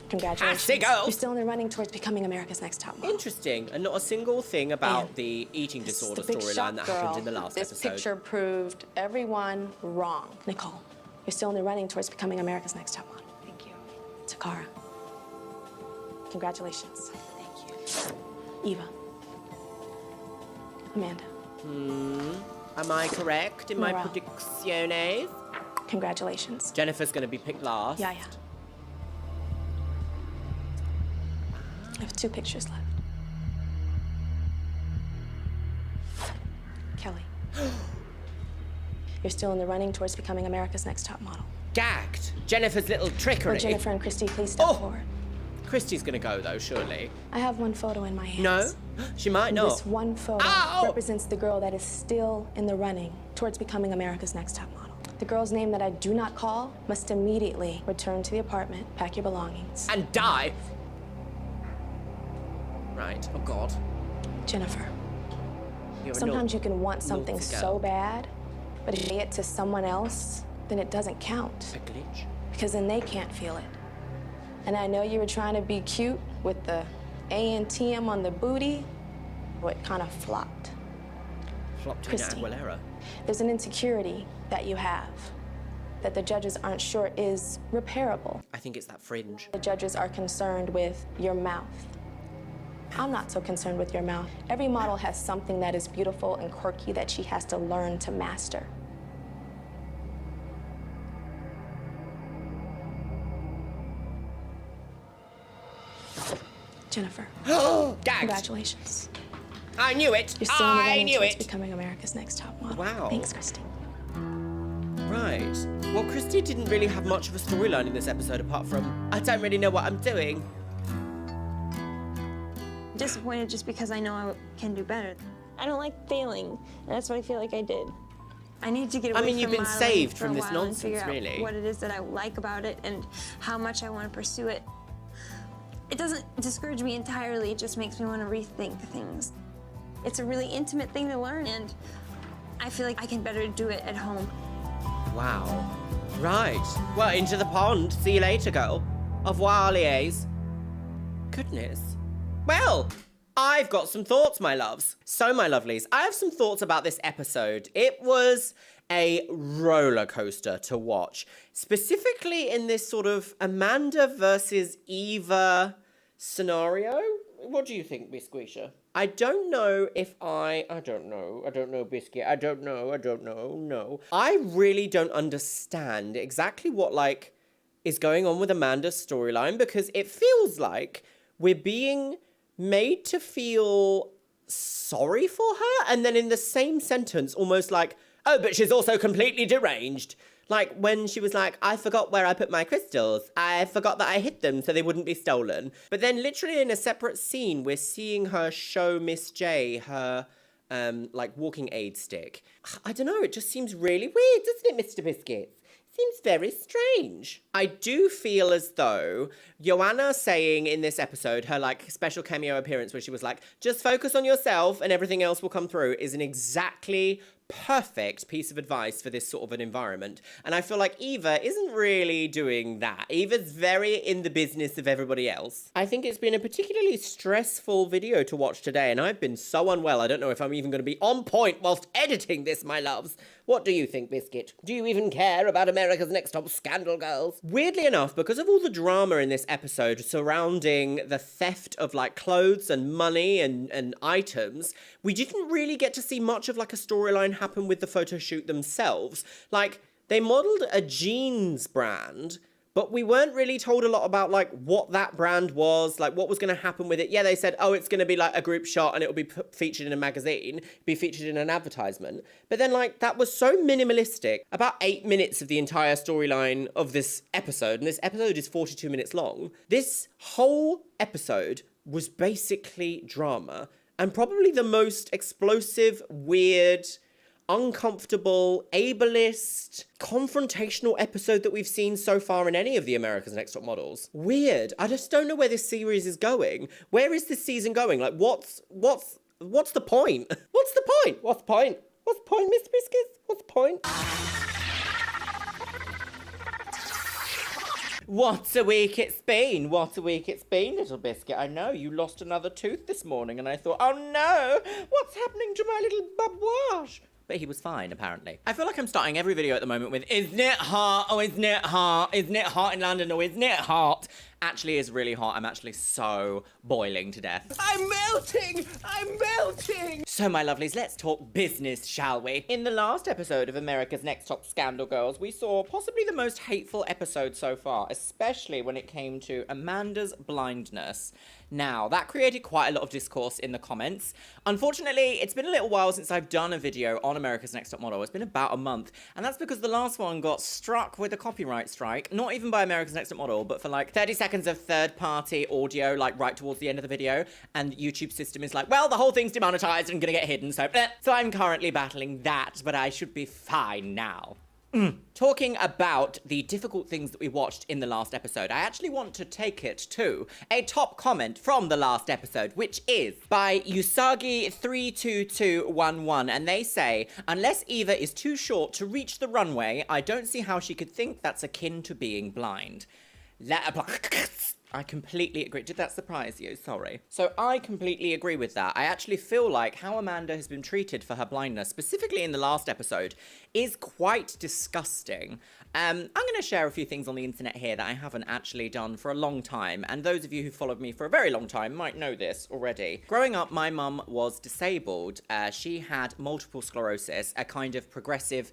Congratulations. I see, girl. You're still in the running towards becoming America's Next Top Model. Interesting, and not a single thing about the eating This is disorder the big storyline shock, that girl. happened in the last This episode. picture proved everyone wrong. Nicole, you're still in the running towards becoming America's Next Top Model. Thank you. Takara, congratulations. Thank you. Eva. Amanda. Am I correct in my Morale. predicciones? Congratulations. Jennifer's going to be picked last. Yeah. I have 2 pictures left. Kelly. You're still in the running towards becoming America's Next Top Model. Gagged. Jennifer's little trickery. Will Jennifer and Christy please step forward? Christy's going to go, though, surely. I have one photo in my hands. No, she might not. This one photo represents the girl that is still in the running towards becoming America's Next Top Model. The girl's name that I do not call must immediately return to the apartment, pack your belongings. And die. Right, oh God. Jennifer. You're Sometimes you can want naughty something girl. so bad, but if you say it to someone else, then it doesn't count. A glitch. Because then they can't feel it. And I know you were trying to be cute with the ANTM on the booty, but it kind of flopped. Flopped in Christy. Aguilera. There's an insecurity that you have that the judges aren't sure is repairable. I think it's that fringe. The judges are concerned with your mouth. I'm not so concerned with your mouth. Every model has something that is beautiful and quirky that she has to learn to master. Jennifer. Gagged. Congratulations. I knew it. You're still in the I running knew towards it. becoming America's Next Top Model. Wow. Thanks, Christy. Right. Well, Christy didn't really have much of a storyline in this episode apart from, I don't really know what I'm doing. Disappointed just because I know I can do better. I don't like failing, and that's what I feel like I did. I need to get away I mean, from you've been modeling saved for a from this while and nonsense, figure out really. what it is that I like about it and how much I want to pursue it. It doesn't discourage me entirely, it just makes me want to rethink things. It's a really intimate thing to learn, and I feel like I can better do it at home. Wow. Right. Well, into the pond. See you later, girl. Au revoir, liaise. Goodness. Well, I've got some thoughts, my loves. So, my lovelies, I have some thoughts about this episode. It was a roller coaster to watch. Specifically in this sort of Amanda versus Eva scenario. What do you think, Bisquisha? I don't know if I don't know, Biscuit, I don't know, no. I really don't understand exactly what, like, is going on with Amanda's storyline, because it feels like we're being made to feel sorry for her, and then in the same sentence, almost like, oh, but she's also completely deranged. Like, when she was like, I forgot where I put my crystals. I forgot that I hid them so they wouldn't be stolen. But then literally in a separate scene, we're seeing her show Miss J her, like, walking aid stick. I don't know, it just seems really weird, doesn't it, Mr. Biscuits? Seems very strange. I do feel as though Joanna saying in this episode, her like special cameo appearance where she was like, just focus on yourself and everything else will come through, is an exactly perfect piece of advice for this sort of an environment. And I feel like Eva isn't really doing that. Eva's very in the business of everybody else. I think it's been a particularly stressful video to watch today, and I've been so unwell. I don't know if I'm even going to be on point whilst editing this, my loves. What do you think, Biscuit? Do you even care about America's Next Top Scandal Girls? Weirdly enough, because of all the drama in this episode surrounding the theft of like clothes and money and items, we didn't really get to see much of like a storyline happen with the photo shoot themselves. Like, they modeled a jeans brand, but we weren't really told a lot about like what that brand was, like what was going to happen with it. Yeah, they said, oh, it's going to be like a group shot and it'll be featured in a magazine, be featured in an advertisement. But then like that was so minimalistic. About 8 minutes of the entire storyline of this episode, and this episode is 42 minutes long. This whole episode was basically drama, and probably the most explosive, weird, uncomfortable, ableist, confrontational episode that we've seen so far in any of the America's Next Top Models. Weird. I just don't know where this series is going. Where is this season going? Like, what's the point? What's the point? What's the point? What's the point, Mr. Biscuits? What's the point? What a week it's been. What a week it's been, little biscuit. I know, you lost another tooth this morning, and I thought, oh no, what's happening to my little babouage? But he was fine, apparently. I feel like I'm starting every video at the moment with, isn't it hot? Oh, isn't it hot? Isn't it hot in London? Oh, isn't it hot? Actually, is really hot. I'm actually so boiling to death. I'm melting! I'm melting! So, my lovelies, let's talk business, shall we? In the last episode of America's Next Top Scandal Girls, we saw possibly the most hateful episode so far, especially when it came to Amanda's blindness. Now, that created quite a lot of discourse in the comments. Unfortunately, it's been a little while since I've done a video on America's Next Top Model. It's been about a month, and that's because the last one got struck with a copyright strike, not even by America's Next Top Model, but for like 30 seconds of third-party audio, like right towards the end of the video, and YouTube system is like, well, the whole thing's demonetized and gonna get hidden, so I'm currently battling that, but I should be fine now. Talking about the difficult things that we watched in the last episode, I actually want to take it to a top comment from the last episode, which is by Usagi32211, and they say, unless Eva is too short to reach the runway, I don't see how she could think that's akin to being blind. I completely agree. Did that surprise you? Sorry. So I completely agree with that. I actually feel like how Amanda has been treated for her blindness, specifically in the last episode, is quite disgusting. I'm going to share a few things on the internet here that I haven't actually done for a long time, and those of you who followed me for a very long time might know this already. Growing up, my mum was disabled. She had multiple sclerosis, a kind of progressive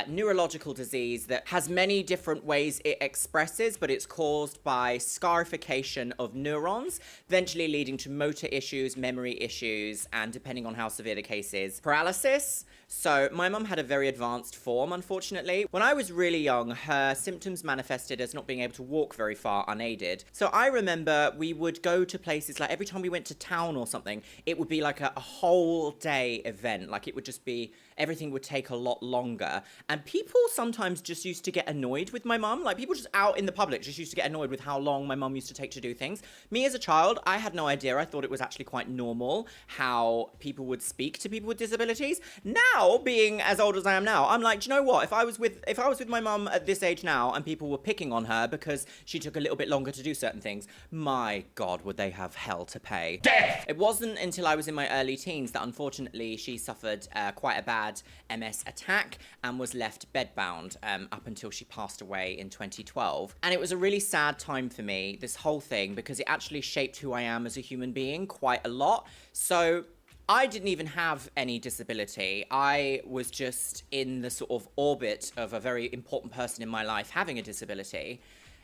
neurological disease that has many different ways it expresses, but it's caused by scarification of neurons, eventually leading to motor issues, memory issues, and depending on how severe the case is, paralysis. So my mum had a very advanced form, unfortunately. When I was really young, her symptoms manifested as not being able to walk very far unaided. So I remember we would go to places, like every time we went to town or something, it would be like a whole day event. Like it would just be, everything would take a lot longer. And people sometimes just used to get annoyed with my mum. Like people just out in the public just used to get annoyed with how long my mum used to take to do things. Me as a child, I had no idea. I thought it was actually quite normal how people would speak to people with disabilities. Now, being as old as I am now, I'm like, do you know what? If I was with my mum at this age now and people were picking on her because she took a little bit longer to do certain things, my God, would they have hell to pay. Death! It wasn't until I was in my early teens that unfortunately she suffered quite a bad MS attack and was left bedbound up until she passed away in 2012. And it was a really sad time for me, this whole thing, because it actually shaped who I am as a human being quite a lot. So I didn't even have any disability. I was just in the sort of orbit of a very important person in my life having a disability.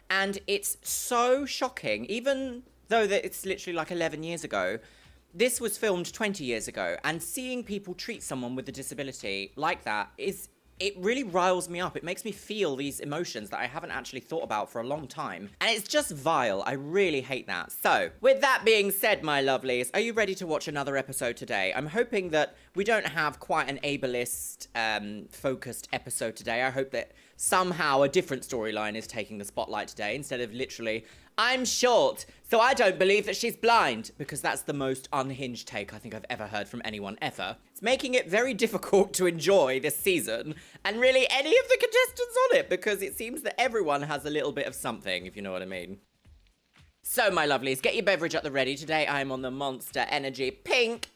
And it's so shocking, even though that it's literally like 11 years ago. This was filmed 20 years ago, and seeing people treat someone with a disability like that it really riles me up. It makes me feel these emotions that I haven't actually thought about for a long time. And it's just vile. I really hate that. So, with that being said, my lovelies, are you ready to watch another episode today? I'm hoping that we don't have quite an ableist focused episode today. I hope that somehow a different storyline is taking the spotlight today instead of literally, I'm short, so I don't believe that she's blind, because that's the most unhinged take I think I've ever heard from anyone ever. It's making it very difficult to enjoy this season, and really any of the contestants on it, because it seems that everyone has a little bit of something, if you know what I mean. So, my lovelies, get your beverage at the ready. Today I'm on the Monster Energy Pink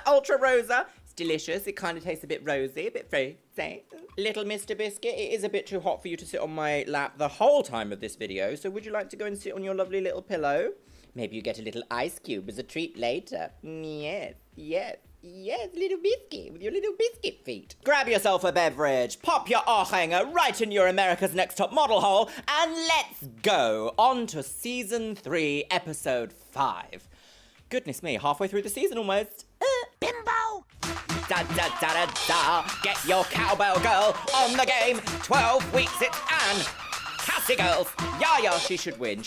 Ultra Rosa. It's delicious. It kind of tastes a bit rosy, a bit fruity. Little Mr. Biscuit, it is a bit too hot for you to sit on my lap the whole time of this video, so would you like to go and sit on your lovely little pillow? Maybe you get a little ice cube as a treat later. Yes, yes. Yes, little biscuit with your little biscuit feet. Grab yourself a beverage, pop your hanger right in your America's Next Top Model hole, and let's go on to Season 3, Episode 5. Goodness me, halfway through the season almost. Bimbo! Da da da da da, get your cowbell girl on the game. 12 weeks it's Anne. Cassie girls! Yaya, she should win,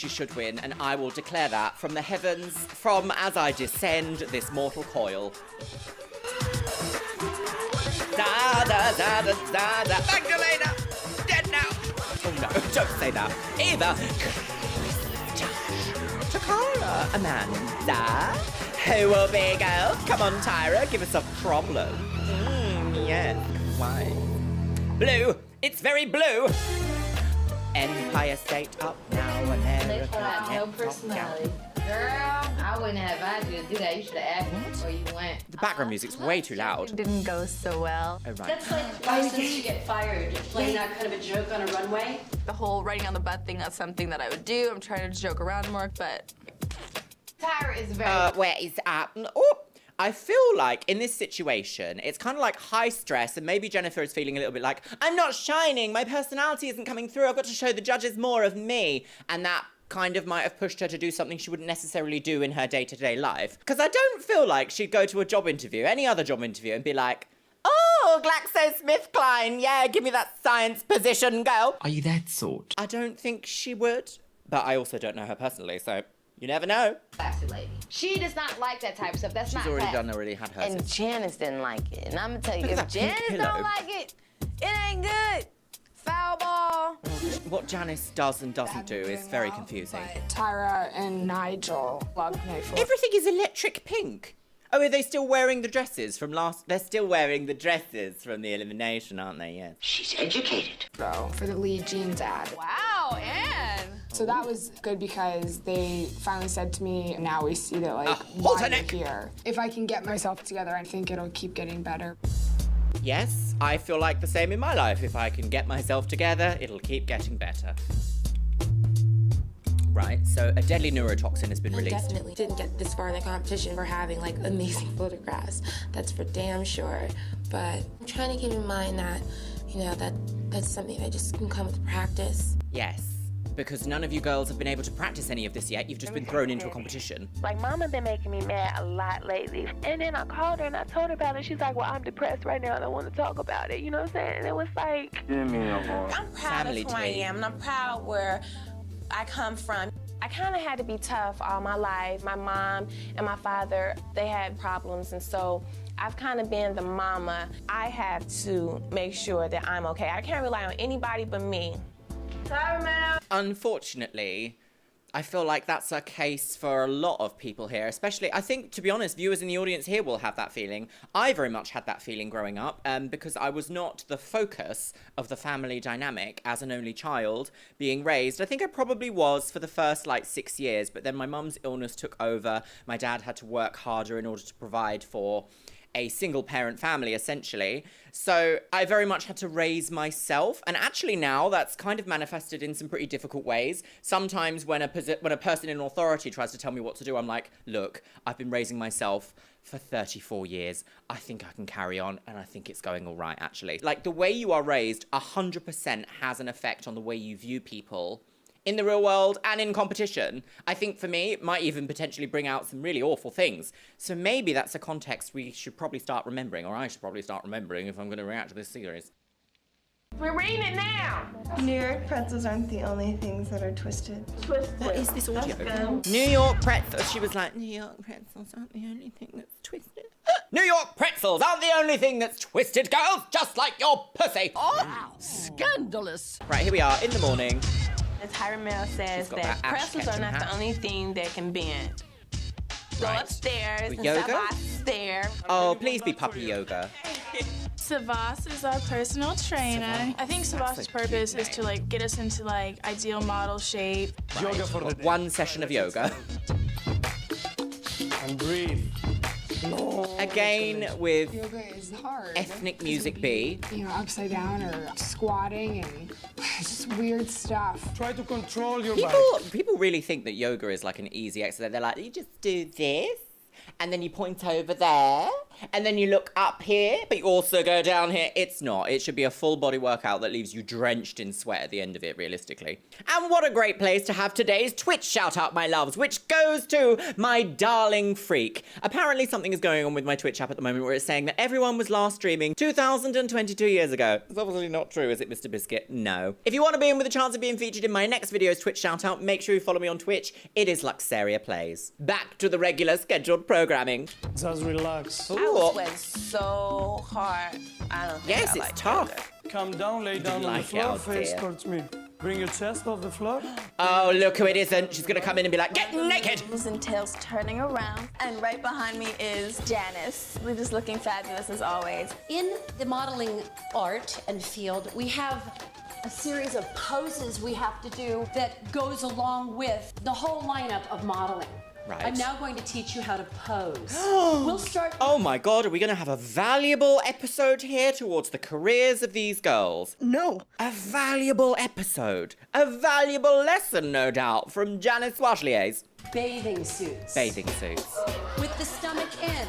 and I will declare that from the heavens, from as I descend this mortal coil. Da da da da da da. Magdalena! Dead now! Oh no, don't say that. Either. Takara, Amanda. Who will be, girls? Come on, Tyra, give us a problem. Yes, why? Blue, it's very blue. Empire State up now, America. No personality. Girl, I wouldn't have advised you to do that. You should have asked me before you went. The background music's way too loud. It didn't go so well. Oh, right. That's like license to get fired. Playing that kind of a joke on a runway. The whole writing on the butt thing, that's something that I would do. I'm trying to joke around more, but... Tyra is very... Where is that? Oh, I feel like in this situation, it's kind of like high stress, and maybe Jennifer is feeling a little bit like, I'm not shining, my personality isn't coming through, I've got to show the judges more of me. And that kind of might have pushed her to do something she wouldn't necessarily do in her day-to-day life. Because I don't feel like she'd go to a job interview, any other job interview, and be like, oh, GlaxoSmithKline, yeah, give me that science position, girl. Are you that sort? I don't think she would, but I also don't know her personally, so you never know. Classy lady. She does not like that type of stuff. That's not She's classy. already had hers. And Janice didn't like it. And I'm gonna tell you, Look at if that pink Janice pillow. don't like it, it ain't good. Foul ball. What Janice does and doesn't do is very confusing. Tyra and Nigel love me for... Everything is electric pink. Oh, are they still wearing the dresses from last... They're still wearing the dresses from the elimination, aren't they? Yes. She's educated. So, for the Lee Jeans ad. Wow, Anne. So that was good because they finally said to me, now we see that, like, why we're here. If I can get myself together, I think it'll keep getting better. Yes, I feel like the same in my life. If I can get myself together, it'll keep getting better. Right, so a deadly neurotoxin has been released. Definitely didn't get this far in the competition for having like amazing photographs. That's for damn sure. But I'm trying to keep in mind that, you know, that's something that just can come with practice. Yes, because none of you girls have been able to practice any of this yet. You've just been thrown into a competition. Like, Mama been making me mad a lot lately. And then I called her and I told her about it. She's like, well, I'm depressed right now and I want to talk about it. You know what I'm saying? And it was like... I'm proud of who I am, and I'm proud where I come from. I kind of had to be tough all my life. My mom and my father, they had problems, and so I've kind of been the mama. I have to make sure that I'm okay. I can't rely on anybody but me. Unfortunately, I feel like that's a case for a lot of people here, especially, I think, to be honest, viewers in the audience here will have that feeling. I very much had that feeling growing up because I was not the focus of the family dynamic as an only child being raised. I think I probably was for the first, 6 years, but then my mum's illness took over. My dad had to work harder in order to provide for a single-parent family, essentially. So I very much had to raise myself, and actually now that's kind of manifested in some pretty difficult ways. Sometimes when a person in authority tries to tell me what to do, I'm like, look, I've been raising myself for 34 years. I think I can carry on, and I think it's going all right, actually. Like, the way you are raised 100% has an effect on the way you view people in the real world and in competition. I think for me, it might even potentially bring out some really awful things. So maybe that's a context we should probably start remembering, or I should probably start remembering if I'm going to react to this series. We're reading it now. New York pretzels aren't the only things that are twisted. What is this audio? New York pretzels. She was like, New York pretzels aren't the only thing that's twisted. New York pretzels aren't the only thing that's twisted, girls, just like your pussy. Oh, wow. Scandalous. Right, here we are in the morning. As Tyra Mel says, that pretzels are not the only thing that can bend. Go upstairs and Savas there. Oh, please be puppy yoga. Savas is our personal trainer. I think Savas's purpose is to get us into ideal model shape. Yoga for the day. One session of yoga. And breathe. Again with Yoga is hard. ethnic music B. Upside down or squatting and just weird stuff. Try to control your People really think that yoga is an easy exercise. They're like, you just do this, and then you point over there, and then you look up here, but you also go down here. It's not. It should be a full body workout that leaves you drenched in sweat at the end of it, realistically. And what a great place to have today's Twitch shout out, my loves, which goes to my darling freak. Apparently something is going on with my Twitch app at the moment where it's saying that everyone was last streaming 2022 years ago. It's obviously not true, is it, Mr. Biscuit? No. If you want to be in with a chance of being featured in my next video's Twitch shout out, make sure you follow me on Twitch. It is Luxeria Plays. Back to the regular scheduled programming. Just relax. I was sweating so hard. I don't think Yes, I it's like tough. yoga. Come down, lay down on the floor, face towards me. Bring your chest off the floor. Oh, look who it isn't. She's gonna come in and be like, get naked! Heels and tails turning around. And right behind me is Janice. We're just looking fabulous as always. In the modeling art and field, we have a series of poses we have to do that goes along with the whole lineup of modeling. Right. I'm now going to teach you how to pose. We'll start. Oh my god, are we going to have a valuable episode here towards the careers of these girls? No. A valuable episode. A valuable lesson, no doubt, from Janice Washlier's Bathing suits. bathing suits. With the stomach in.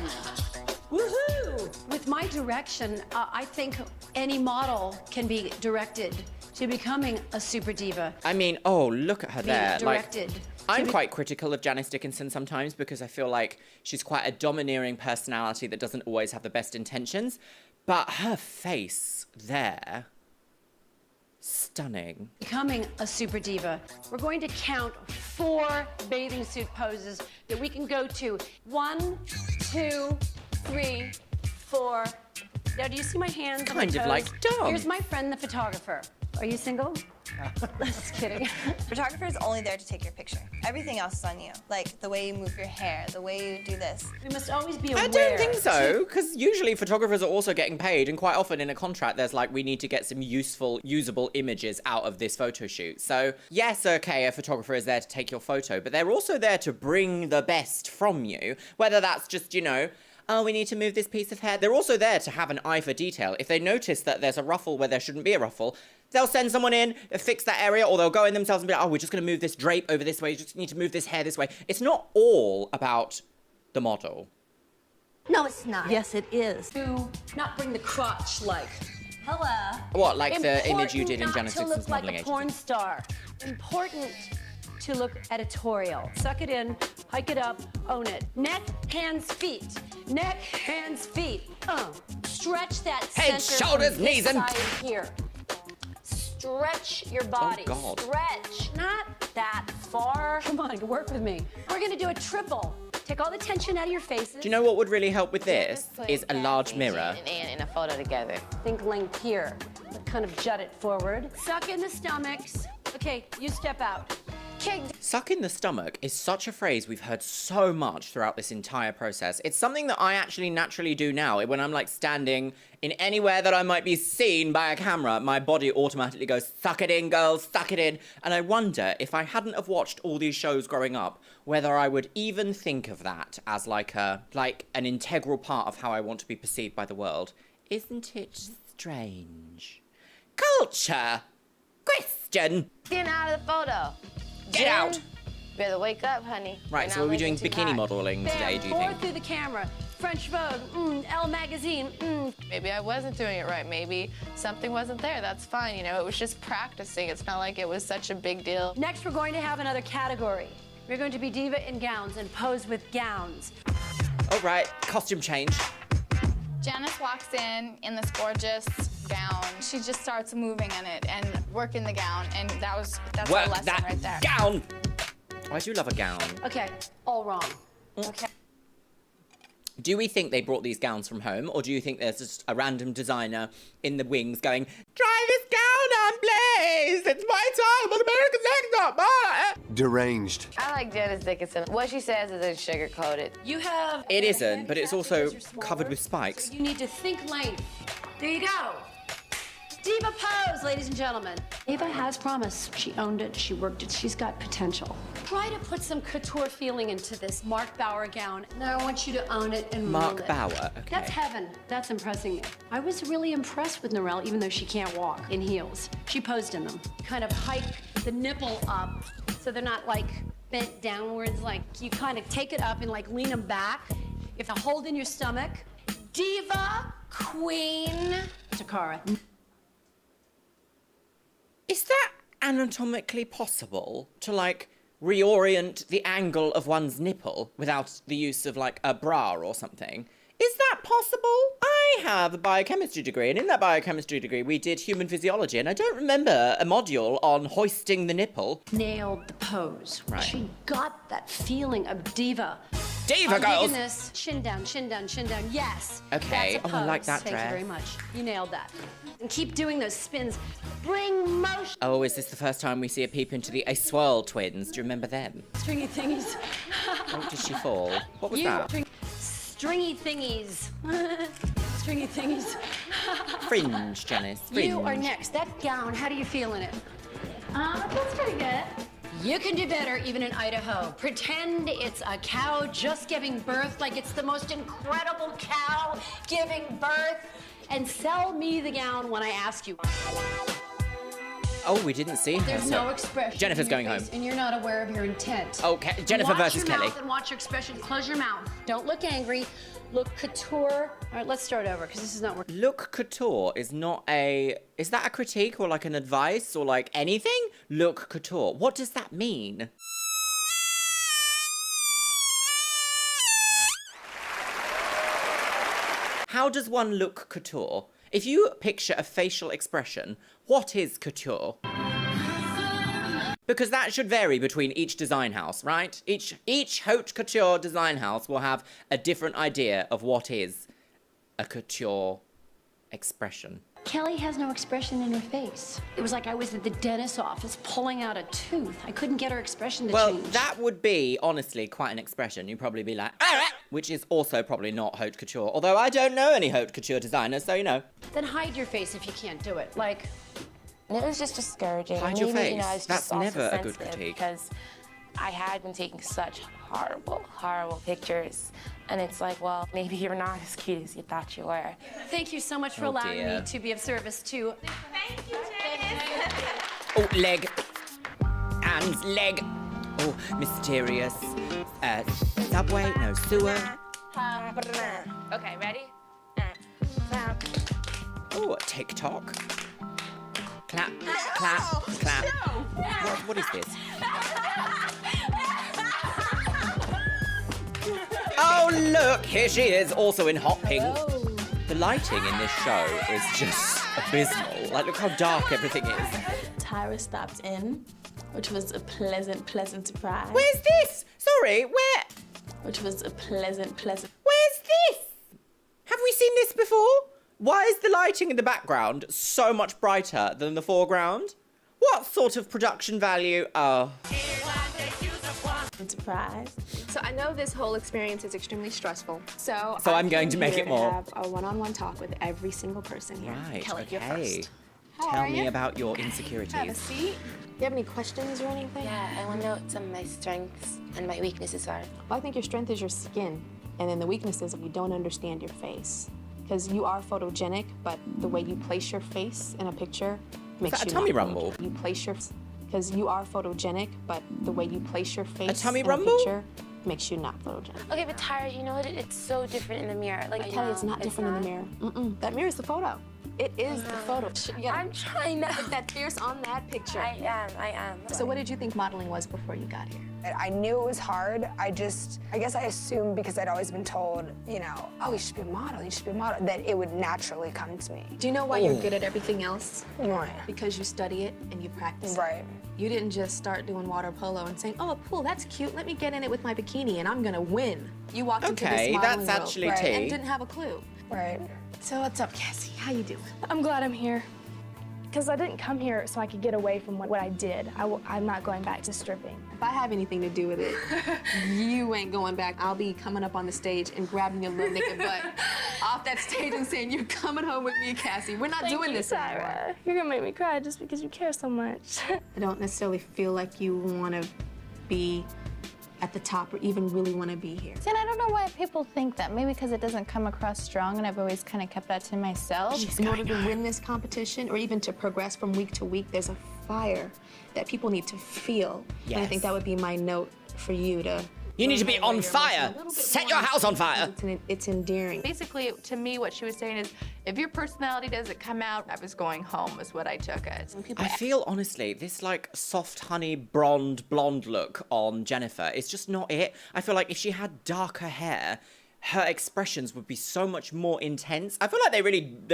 Woohoo! With my direction, I think any model can be directed to becoming a super diva. I mean, oh, look at her there. Directed. I'm quite critical of Janice Dickinson sometimes because I feel like she's quite a domineering personality that doesn't always have the best intentions. But her face there, stunning. Becoming a super diva. We're going to count 4 bathing suit poses that we can go to. 1, 2, 3, 4. Now, do you see my hands? It's on my kind of toes? like dumb. Here's my friend, the photographer. Are you single? Just kidding. Photographer is only there to take your picture. Everything else is on you. Like the way you move your hair, the way you do this. We must always be aware. I don't think so, because usually photographers are also getting paid, and quite often in a contract there's like, we need to get some usable images out of this photo shoot. So yes, okay, a photographer is there to take your photo, but they're also there to bring the best from you, whether that's just, you know, oh, we need to move this piece of hair. They're also there to have an eye for detail. If they notice that there's a ruffle where there shouldn't be a ruffle, they'll send someone in, fix that area, or they'll go in themselves and be like, oh, we're just going to move this drape over this way. You just need to move this hair this way. It's not all about the model. No, it's not. Yes, it is. Do not bring the crotch like. Hello. What, like the image you did in Important Janice not to Dixon's look like modeling a agency? porn star. Important to look editorial. Suck it in, hike it up, own it. Neck, hands, feet. Neck, hands, feet. Stretch that Head, center shoulders, from this knees, and- side here. Stretch your body. Oh, God. Stretch. Not that far. Come on, work with me. We're gonna do a triple. Take all the tension out of your faces. Do you know what would really help with this? Is a large mirror. And in a photo together. Think length here, but kind of jut it forward. Suck in the stomachs. Okay, you step out. Kick. Suck in the stomach is such a phrase we've heard so much throughout this entire process. It's something that I actually naturally do now. When I'm like standing in anywhere that I might be seen by a camera, my body automatically goes, suck it in, girls, suck it in. And I wonder if I hadn't have watched all these shows growing up, whether I would even think of that as like an integral part of how I want to be perceived by the world. Isn't it strange? Culture! Question! Get out of the photo. Get out! Better wake up, honey. Right, You're so not are we doing looking too bikini hot. modeling today, do you Forward think? through the camera. French Vogue, Elle Magazine, Maybe I wasn't doing it right. Maybe something wasn't there. That's fine. You know, it was just practicing. It's not like it was such a big deal. Next, we're going to have another category. We're going to be diva in gowns and pose with gowns. All right, costume change. Janice walks in this gorgeous gown. She just starts moving in it and working the gown, and that's Work our lesson that right there. gown! I do love a gown. Okay, all wrong. Okay. Do we think they brought these gowns from home, or do you think there's just a random designer in the wings going, try this gown on, please! It's my time, but American Next Top! Deranged. I like Janice Dickinson. What she says isn't sugar-coated. You have... It isn't, but it's also covered with spikes. You need to think length. There you go. Diva pose, ladies and gentlemen. Ava has promise. She owned it, she worked it, she's got potential. Try to put some couture feeling into this Mark Bauer gown. Now I want you to own it and roll Mark it. Bauer, okay. That's heaven. That's impressing me. I was really impressed with Narelle, even though she can't walk in heels. She posed in them. Kind of hike the nipple up so they're not like bent downwards. Like you kind of take it up and like lean them back. You have to hold in your stomach. Diva, queen, Takara. Is that anatomically possible to, like, reorient the angle of one's nipple without the use of, like, a bra or something? Is that possible? I have a biochemistry degree, and in that biochemistry degree we did human physiology, and I don't remember a module on hoisting the nipple. Nailed the pose. Right. She got that feeling of diva. Diva I'm girls! digging this. Chin down, chin down, chin down. Yes. Okay. That's a Oh, I like pose. that Thank dress. you very much. You nailed that. And keep doing those spins. Bring motion. Oh, is this the first time we see a peep into the Swirl twins? Do you remember them? Stringy thingies. Oh, did she fall? What was that? Stringy thingies. Stringy thingies. Fringe, Janice, fringe. You are next. That gown, how do you feel in it? It feels pretty good. You can do better even in Idaho. Pretend it's a cow just giving birth like it's the most incredible cow giving birth, and sell me the gown when I ask you. Oh, we didn't see her. There's no expression. Jennifer's in your going home. face, and you're not aware of your intent. Okay, Jennifer versus Kelly. Watch your mouth and watch your expression. Close your mouth. Don't look angry. Look couture. All right, let's start over because this is not working. Look couture is not a... Is that a critique or like an advice or like anything? Look couture. What does that mean? How does one look couture? If you picture a facial expression, what is couture? Because that should vary between each design house, right? Each haute couture design house will have a different idea of what is a couture expression. Kelly has no expression in her face. It was like I was at the dentist's office pulling out a tooth. I couldn't get her expression to change. Well, that would be, honestly, quite an expression. You'd probably be like, which is also probably not haute couture. Although I don't know any haute couture designers, so you know. Then hide your face if you can't do it. Like... It was just discouraging. Hide your Maybe, face. I was That's just also never a good sensitive critique. Because I had been taking such horrible, horrible pictures. And it's like, well, maybe you're not as cute as you thought you were. Thank you so much for allowing me to be of service to... Thank you, Janice. Oh, leg. And leg. Oh, mysterious. Subway? No, sewer. Okay, ready? Oh, TikTok. Clap, clap, clap. What is this? Oh, look, here she is, also in hot pink. The lighting in this show is just abysmal. Like, look how dark everything is. Tyra stopped in, which was a pleasant surprise. Where's this? Sorry, where? Which was a pleasant. Where's this? Have we seen this before? Why is the lighting in the background so much brighter than the foreground? What sort of production value? Oh. Surprise. So I know this whole experience is extremely stressful. So I'm going to make it more. Have a one-on-one talk with every single person here. Right, Kelly, you're okay. first. Tell me about your insecurities. Have a seat. Do you have any questions or anything? Yeah, I want to know what some of my strengths and my weaknesses are. Well, I think your strength is your skin, and then the weakness is we don't understand your face. Because you are photogenic, but the way you place your face in a picture makes you a tummy not rumble? photogenic. You place your... Because you are photogenic, but the way you place your face tummy in rumble? a picture makes you not photogenic. Okay, but Tyra, you know what? It's so different in the mirror. Like, Kelly, it's not different in the mirror. That mirror is the photo. It is the photo. I'm trying to put that fierce on that picture. I am. So what did you think modeling was before you got here? I knew it was hard. I guess I assumed because I'd always been told, you know, oh, you should be a model, that it would naturally come to me. Do you know why you're good at everything else? Why? Because you study it and you practice Right. You didn't just start doing water polo and saying, oh, a pool, that's cute. Let me get in it with my bikini and I'm gonna win. You walked into this Okay, modeling that's world, actually right, tea. and didn't have a clue. Right. So what's up, Cassie? How you doing? I'm glad I'm here. Because I didn't come here so I could get away from what I did. I'm not going back to stripping. If I have anything to do with it, you ain't going back. I'll be coming up on the stage and grabbing your little naked butt off that stage and saying, you're coming home with me, Cassie. We're not doing this anymore. Tyra. You're gonna make me cry just because you care so much. I don't necessarily feel like you want to be at the top or even really want to be here. And I don't know why people think that. Maybe because it doesn't come across strong and I've always kind of kept that to myself. In order to win this competition or even to progress from week to week, there's a fire that people need to feel. Yes. And I think that would be my note for you to... You need to be on fire. Set your house on fire. It's endearing. Basically, to me, what she was saying is, if your personality doesn't come out, I was going home, is what I took it. I feel, honestly, this, like, soft honey blonde look on Jennifer is just not it. I feel like if she had darker hair, her expressions would be so much more intense. I feel like they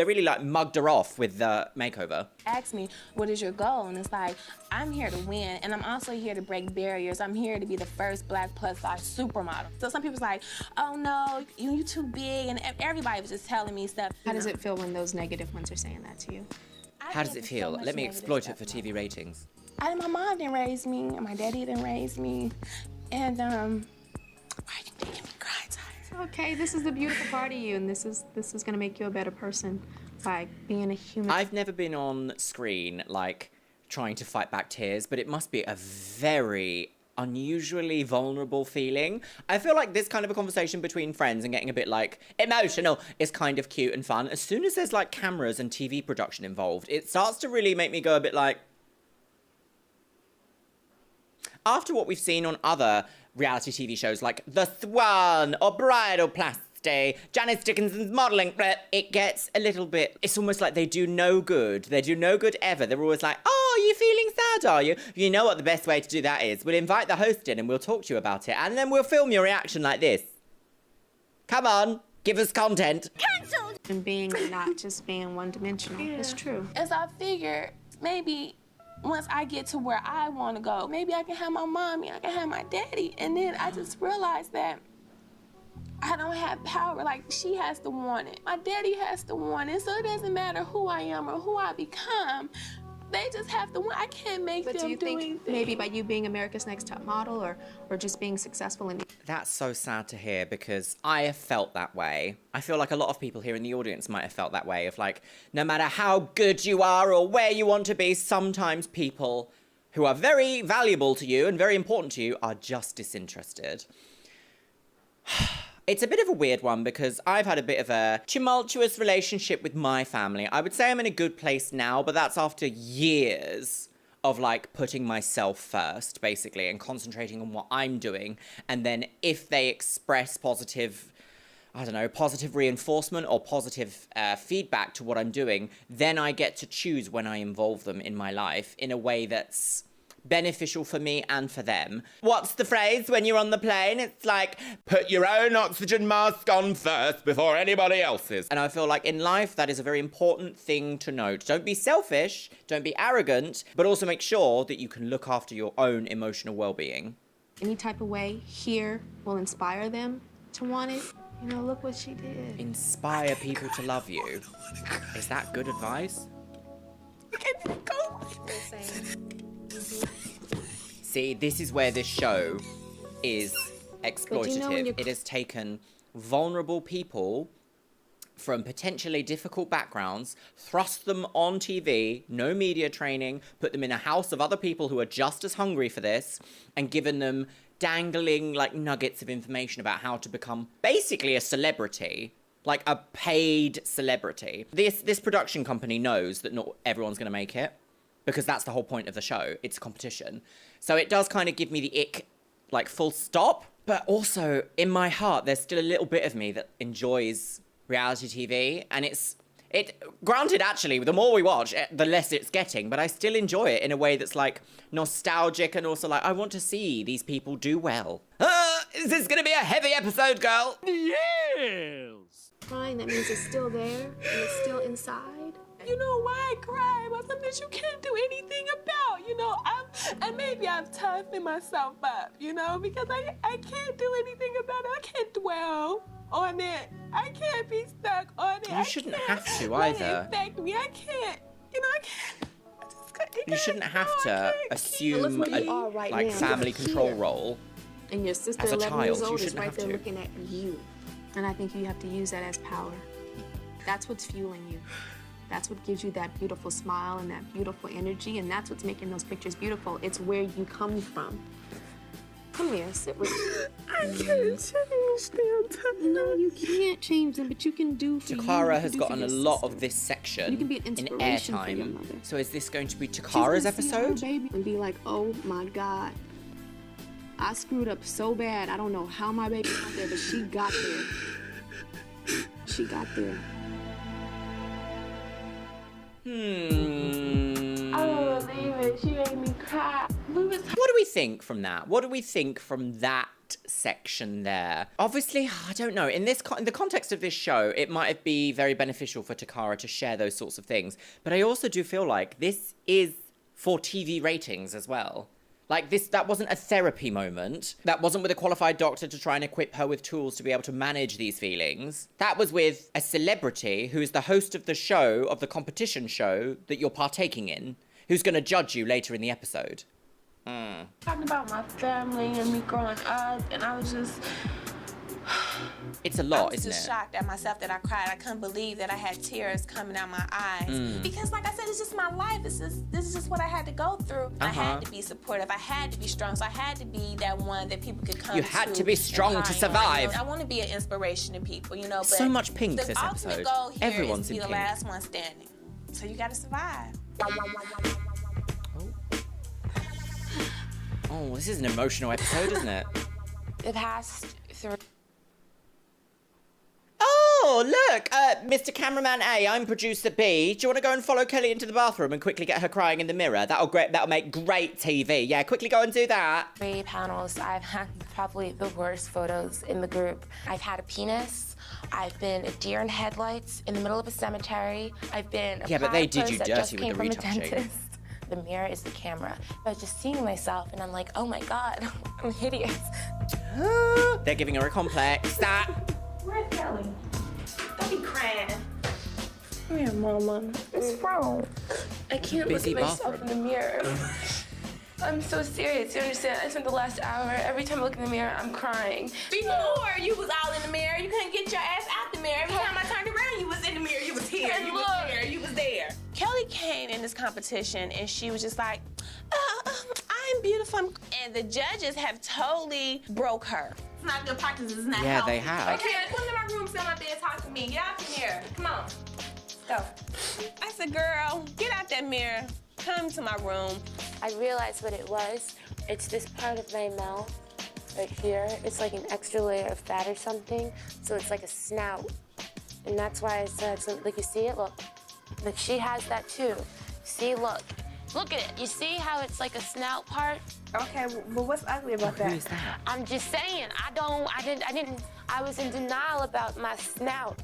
really like mugged her off with the makeover. Ask me, what is your goal? And it's like, I'm here to win, and I'm also here to break barriers. I'm here to be the first Black plus-size supermodel. So some people's like, oh no, you too big, and everybody was just telling me stuff. How does it feel when those negative ones are saying that to you? How does it feel? Let me exploit it for TV ratings. My mom didn't raise me, and my daddy didn't raise me, and why are you making me cry, Tyra? Okay, this is the beautiful part of you, and this is gonna make you a better person. by being a human. I've never been on screen, like, trying to fight back tears, but it must be a very unusually vulnerable feeling. I feel like this kind of a conversation between friends and getting a bit, like, emotional is kind of cute and fun. As soon as there's, like, cameras and TV production involved, it starts to really make me go a bit like... After what we've seen on other reality TV shows like The Swan or Bridal Plasty, Janice Dickinson's modelling, it gets a little bit... It's almost like they do no good. They do no good ever. They're always like, oh, are you feeling sad, are you? You know what the best way to do that is? We'll invite the host in and we'll talk to you about it, and then we'll film your reaction like this. Come on, give us content. Cancelled! And being not just being one-dimensional. Yeah. It's true. As I figure, maybe once I get to where I want to go, maybe I can have my mommy, I can have my daddy. And then I just realized that I don't have power. Like, she has to want it. My daddy has to want it. So it doesn't matter who I am or who I become. They just have to want. I can't make them do you think anything. maybe by you being America's Next Top Model or just being successful in... That's so sad to hear, because I have felt that way. I feel like a lot of people here in the audience might have felt that way, of like, no matter how good you are or where you want to be, sometimes people who are very valuable to you and very important to you are just disinterested. It's a bit of a weird one because I've had a bit of a tumultuous relationship with my family. I would say I'm in a good place now, but that's after years of, like, putting myself first, basically, and concentrating on what I'm doing. And then if they express positive, I don't know, positive reinforcement or positive feedback to what I'm doing, then I get to choose when I involve them in my life in a way that's beneficial for me and for them. What's the phrase when you're on the plane? It's like, put your own oxygen mask on first before anybody else's. And I feel like in life, that is a very important thing to note. Don't be selfish, don't be arrogant, but also make sure that you can look after your own emotional well-being. Any type of way here will inspire them to want it. You know, look what she did. Inspire people to love you. Is that good advice? See, this is where this show is exploitative. It has taken vulnerable people from potentially difficult backgrounds, thrust them on TV, no media training, put them in a house of other people who are just as hungry for this, and given them dangling, like, nuggets of information about how to become basically a celebrity. Like a paid celebrity. This production company knows that not everyone's going to make it, because that's the whole point of the show. It's a competition. So it does kind of give me the ick, like, full stop. But also, in my heart, there's still a little bit of me that enjoys reality TV. And granted, actually, the more we watch, the less it's getting. But I still enjoy it in a way that's, like, nostalgic and also, like, I want to see these people do well. Is this going to be a heavy episode, girl? Yes! Crying, that means it's still there and it's still inside. You know why I cry about something that you can't do anything about, you know? And maybe I've toughened myself up, you know, because I can't do anything about it. I can't dwell on it. I can't be stuck on it. You shouldn't have to either. Let it affect me. I can't, you know, I can't. You shouldn't have to assume a family control role. And your sister, as a 11 child, years you old, is shouldn't right have there to. looking at you. And I think you have to use that as power. That's what's fueling you. That's what gives you that beautiful smile and that beautiful energy, and that's what's making those pictures beautiful. It's where you come from. Come here, sit with me. I can't change them. No, you can't change them, but you can do for you. Takara has gotten a lot of this section You can be an in inspiration for your airtime. mother. So is this going to be She's Takara's gonna see her episode? baby and be like, oh my God, I screwed up so bad. I don't know how my baby got there, but she got there. She got there. I don't believe it. She made me cry. What do we think from that? What do we think from that section there? Obviously, I don't know. In the context of this show, it might be very beneficial for Takara to share those sorts of things. But I also do feel like this is for TV ratings as well. Like that wasn't a therapy moment. That wasn't with a qualified doctor to try and equip her with tools to be able to manage these feelings. That was with a celebrity who is the host of the show, of the competition show that you're partaking in, who's going to judge you later in the episode. Talking about my family and me growing up, and I was just, It's a lot, isn't it? I was just shocked at myself that I cried. I couldn't believe that I had tears coming out my eyes. Because like I said, it's just my life. This is just what I had to go through. I had to be supportive. I had to be strong. So I had to be that one that people could come to. You had to be strong to survive. I want to be an inspiration to people, you know. But so much pink this episode. The ultimate goal here Everyone's is to be the last one standing. So you got to survive. Oh, this is an emotional episode, isn't it? It passed through. Oh, look, Mr. Cameraman A, I'm producer B. Do you want to go and follow Kelly into the bathroom and quickly get her crying in the mirror? That'll make great TV. Yeah, quickly go and do that. 3 panels. I've had probably the worst photos in the group. I've had a penis. I've been a deer in headlights in the middle of a cemetery. I've been a but they did you that dirty just with came the from a retouching. dentist. The mirror is the camera. I was just seeing myself and I'm like, oh my God, I'm hideous. They're giving her a complex. Where's Kelly? Don't be crying. Come here, Mama. What's wrong? I can't Busy look at myself bathroom. in the mirror. I'm so serious, you understand? I spent the last hour, every time I look in the mirror, I'm crying. Before, you was all in the mirror. You couldn't get your ass out the mirror. Every time I turned around, you was in the mirror. You was here. And You was there. You was there. Kelly came in this competition, and she was just like, I'm beautiful. And the judges have totally broke her. It's not good practice. It's not healthy. they have. Okay, come to my room, sit on my bed, talk to me. Get out the mirror. Come on. Go. I said, girl, get out that mirror. Come to my room. I realized what it was. It's this part of my mouth right here. It's like an extra layer of fat or something. So it's like a snout. And that's why I said, so, like, you see it? Look. Like, she has that too. See, look. Look at it. You see how it's like a snout part? Okay, but what's ugly about that? Who is that? I'm just saying, I was in denial about my snout.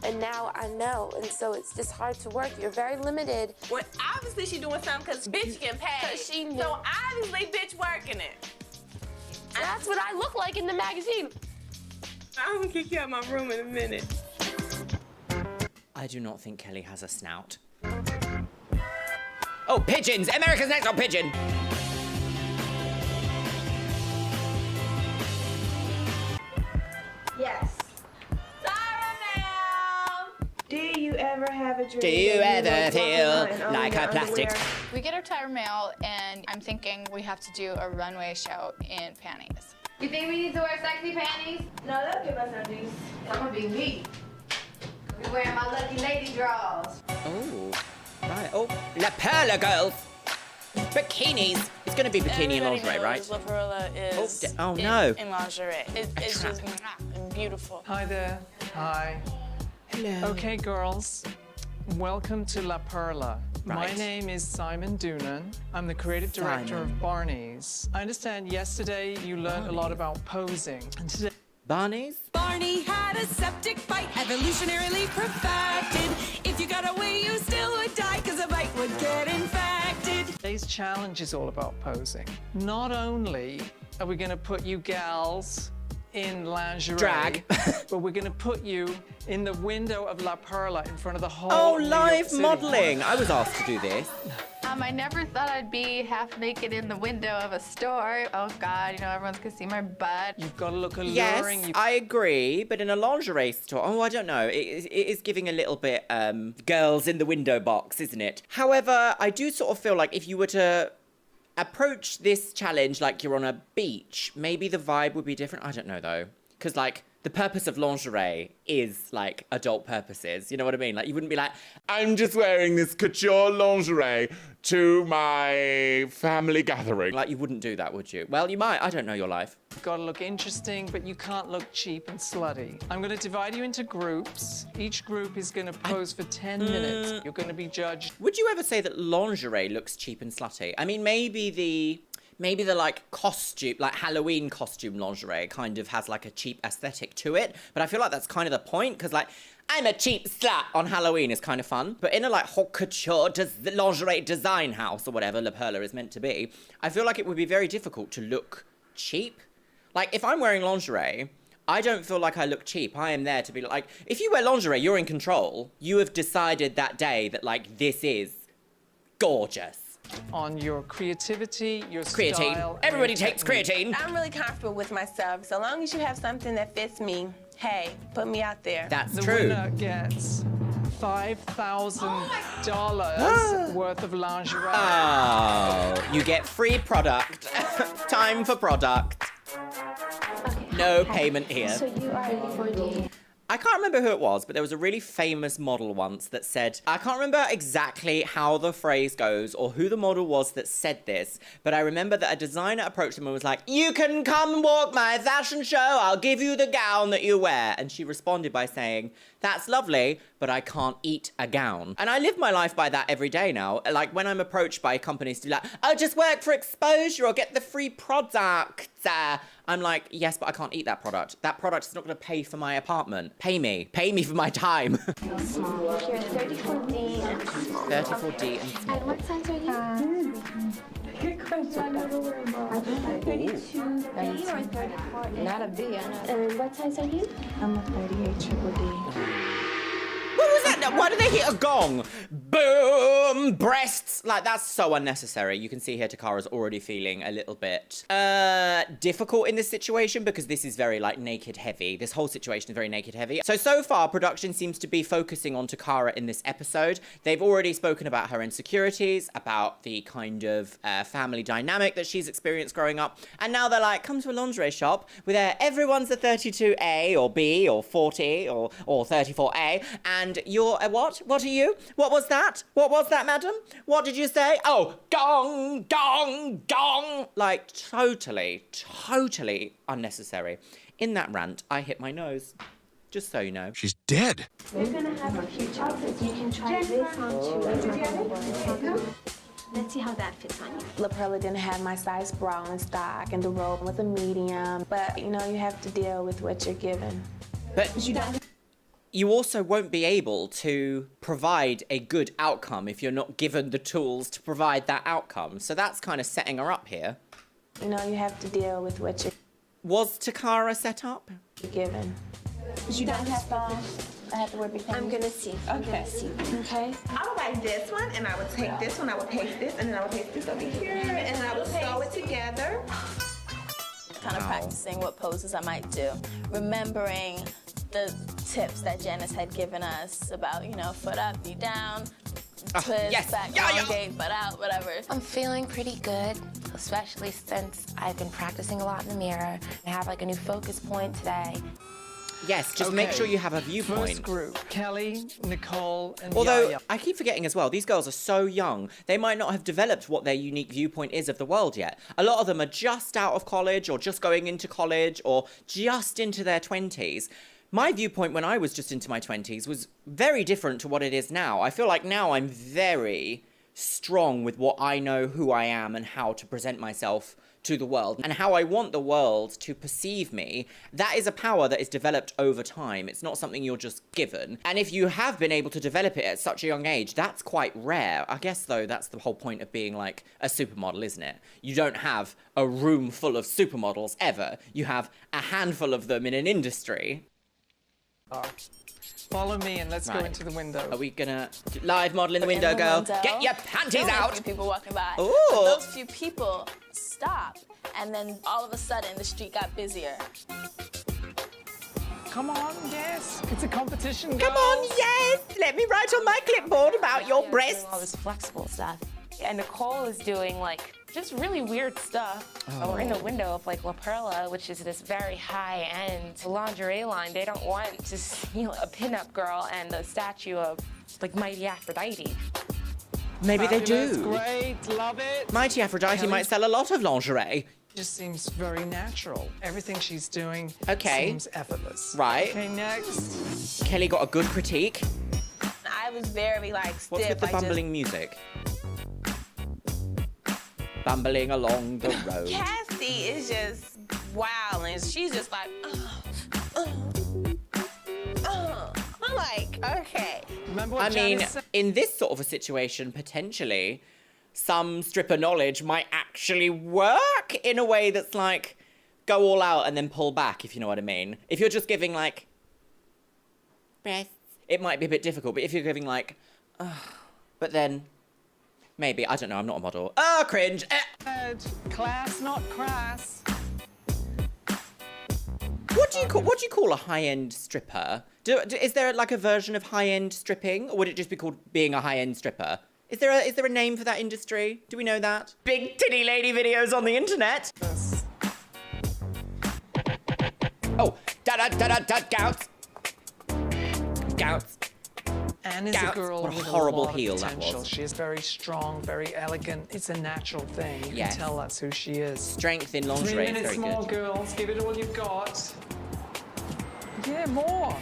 And now I know, and so it's just hard to work. You're very limited. Well, obviously she doing something because bitch can pay. She knew. So obviously bitch working it. That's what I look like in the magazine. I'm gonna kick you out of my room in a minute. I do not think Kelly has a snout. Oh, pigeons! America's Next Top Pigeon! Yes. Do you ever have a dream? Do you that ever like feel walking around in like only a plastic? underwear? We get our tire mail, and I'm thinking we have to do a runway show in panties. You think we need to wear sexy panties? No, they'll give us no these. I'm gonna be me. I'll be wearing my lucky lady drawers. Oh, right. Oh, La Perla girls! Bikinis! It's gonna be bikini and lingerie, right? La Perla is oh no. in lingerie. It's just beautiful. Hi there. Hi. Hello. Okay, girls. Welcome to La Perla. Right. My name is Simon Doonan. I'm the creative director of Barney's. I understand yesterday you learned a lot about posing. And today... Barney's? Barney had a septic bite, evolutionarily perfected. If you got away, you still would die, because a bite would get infected. Today's challenge is all about posing. Not only are we going to put you gals in lingerie, drag, but we're going to put you in the window of La Perla in front of the whole Oh, New York live City. modeling! I was asked to do this. I never thought I'd be half naked in the window of a store. Oh God, you know, everyone's gonna see my butt. You've got to look alluring. Yes, I agree, but in a lingerie store, oh, I don't know. It is giving a little bit girls in the window box, isn't it? However, I do sort of feel like if you were to approach this challenge like you're on a beach, maybe the vibe would be different. I don't know, though. Because, like, the purpose of lingerie is, like, adult purposes. You know what I mean? Like, you wouldn't be like, I'm just wearing this couture lingerie to my family gathering. Like, you wouldn't do that, would you? Well, you might. I don't know your life. You've got to look interesting, but you can't look cheap and slutty. I'm going to divide you into groups. Each group is going to pose for 10 minutes. You're going to be judged. Would you ever say that lingerie looks cheap and slutty? I mean, maybe the like costume, like Halloween costume lingerie kind of has like a cheap aesthetic to it. But I feel like that's kind of the point, because like, I'm a cheap slut on Halloween is kind of fun. But in a like haute couture lingerie design house or whatever La Perla is meant to be, I feel like it would be very difficult to look cheap. Like, if I'm wearing lingerie, I don't feel like I look cheap. I am there to be like, if you wear lingerie, you're in control. You have decided that day that like, this is gorgeous. On your creativity, your creatine. style. Everybody takes creatine. I'm really comfortable with myself. So long as you have something that fits me, hey, put me out there. That's the true. winner gets $5,000 worth of lingerie. Oh, you get free product. Time for product. No payment here. So you are 4D. I can't remember who it was, but there was a really famous model once that said, I can't remember exactly how the phrase goes or who the model was that said this, but I remember that a designer approached them and was like, you can come walk my fashion show, I'll give you the gown that you wear. And she responded by saying, that's lovely, but I can't eat a gown. And I live my life by that every day now. Like when I'm approached by companies to be like, oh, just work for exposure or get the free product. I'm like, yes, but I can't eat that product. That product is not going to pay for my apartment. Pay me for my time. Here, 34D and 34D and small. And what size are you? Good question. 32D or 34D? Not a B, I know. And what size are you? I'm a 38 triple D. What was that? Why did they hit a gong? Boom! Breasts! Like, that's so unnecessary. You can see here Takara's already feeling a little bit difficult in this situation because this is very, like, naked heavy. This whole situation is very naked heavy. So far, production seems to be focusing on Takara in this episode. They've already spoken about her insecurities, about the kind of family dynamic that she's experienced growing up. And now they're like, come to a lingerie shop where everyone's a 32A or B or 40 or 34A. And you're a what? What are you? What was that? What was that, madam? What did you say? Oh, gong, gong, gong. Like, totally unnecessary. In that rant, I hit my nose. Just so you know. She's dead. We're gonna have a few chocolate. You can try this on too. Let's see how that fits on you. La Perla didn't have my size bra in stock, and the robe was a medium. But, you know, you have to deal with what you're given. But you also won't be able to provide a good outcome if you're not given the tools to provide that outcome. So that's kind of setting her up here. You know, you have to deal with what you're Was Takara set up? given. You don't have to. I have to wear big I'm gonna see. Okay. Okay. I would like this one, and I would take this one, I would paste this, and then I would paste this over here, and then I would sew it together. Kind of practicing what poses I might do. Remembering the tips that Janice had given us about, you know, foot up, knee down, twist, back, elongate, butt out, whatever. I'm feeling pretty good, especially since I've been practicing a lot in the mirror. I have like a new focus point today. Yes, just make sure you have a viewpoint. First group, Kelly, Nicole, and Although, Yaya. I keep forgetting as well, these girls are so young. They might not have developed what their unique viewpoint is of the world yet. A lot of them are just out of college or just going into college or just into their 20s. My viewpoint when I was just into my 20s was very different to what it is now. I feel like now I'm very strong with what I know, who I am, and how to present myself to the world, and how I want the world to perceive me. That is a power that is developed over time. It's not something you're just given. And if you have been able to develop it at such a young age, that's quite rare. I guess, though, that's the whole point of being like a supermodel, isn't it? You don't have a room full of supermodels ever. You have a handful of them in an industry. Follow me and let's go Right. into the window. Are we gonna live model in the window, girl? Get your panties There were a out! few people walking by. Ooh. But those few people stopped, and then all of a sudden the street got busier. Come on, yes. It's a competition, Come on, yes! Let me write on my clipboard about your breasts. All this flexible stuff. And Nicole is doing like just really weird stuff. We're in the window of like La Perla, which is this very high-end lingerie line. They don't want to see a pinup girl and a statue of like Mighty Aphrodite. Maybe they Fabulous, do. Great, love it. Mighty Aphrodite Kelly- might sell a lot of lingerie. Just seems very natural. Everything she's doing seems effortless. Right. Okay, next. Kelly got a good critique. I was very like stiff. What's with the bumbling music? Bumbling along the road. Cassie is just wild, and she's just like, I'm like, okay. Remember I mean, in this sort of a situation, potentially, some stripper knowledge might actually work in a way that's like, go all out and then pull back, if you know what I mean. If you're just giving like, breasts, it might be a bit difficult, but if you're giving like, but then, maybe, I don't know, I'm not a model. Oh, cringe. Class, not crass. What What do you call a high-end stripper? Is there like a version of high-end stripping, or would it just be called being a high-end stripper? Is there a name for that industry? Do we know that? Big titty lady videos on the internet. Oh, gouts. Gouts. Anne is a girl What a with horrible a lot heel of that potential. was. She is very strong, very elegant. It's a natural thing. You Yes. can tell that's who she is. Strength in 3 lingerie is minutes very more, good. girls. Give it all you've got. Yeah, more.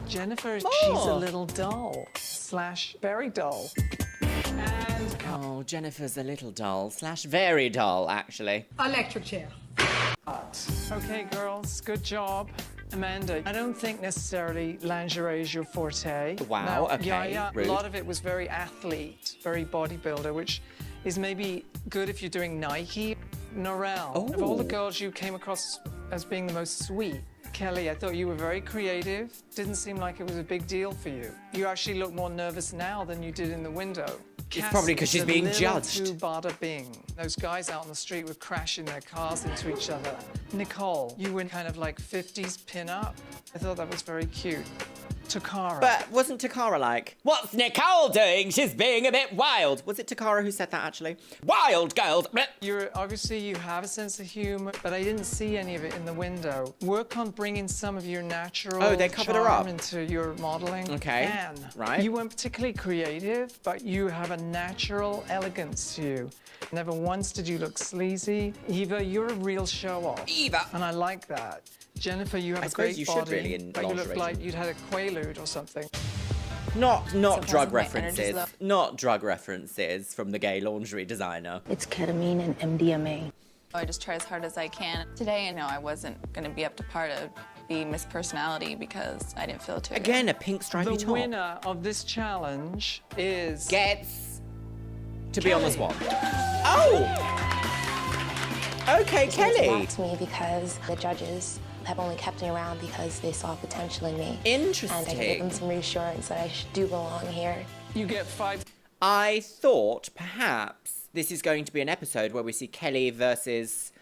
Jennifer, she's a More. little dull / very dull. And Oh, Jennifer's a little dull / very dull, actually. Electric chair. okay, girls, good job. Amanda, I don't think necessarily lingerie is your forte. Wow, Now, okay, yeah, rude. a lot of it was very athlete, very bodybuilder, which is maybe good if you're doing Nike. Norelle, of all the Oh. girls you came across as being the most sweet, Kelly, I thought you were very creative. Didn't seem like it was a big deal for you. You actually look more nervous now than you did in the window. It's probably 'cause she's being judged. Too bada bing. Those guys out on the street were crashing their cars into each other. Nicole, you were kind of like 50s pin-up. I thought that was very cute. Takara. But wasn't Takara like, what's Nicole doing? She's being a bit wild. Was it Takara who said that, actually? Wild girls. Obviously, you have a sense of humor, but I didn't see any of it in the window. Work on bringing some of your natural Oh, they covered her charm up. into your modeling. Okay, Anne, right. You weren't particularly creative, but you have a natural elegance to you. Never once did you look sleazy. Eva, you're a real show-off. Eva! And I like that. Jennifer, you have I a suppose great you body, should really in but you look lingerie. like you'd had a Quaalude or something. Not Sometimes drug my energy's references. low. Not drug references from the gay lingerie designer. It's ketamine and MDMA. I just try as hard as I can. Today, I know I wasn't going to be up to par to be Miss Personality because I didn't feel too good. Again, a pink stripy The top. winner of this challenge is... Gets to be on the swan. Oh! Okay, Kelly. To me because the judges have only kept me around because they saw potential in me. Interesting. And I can give them some reassurance that I do belong here. You get 5. I thought perhaps this is going to be an episode where we see Kelly versus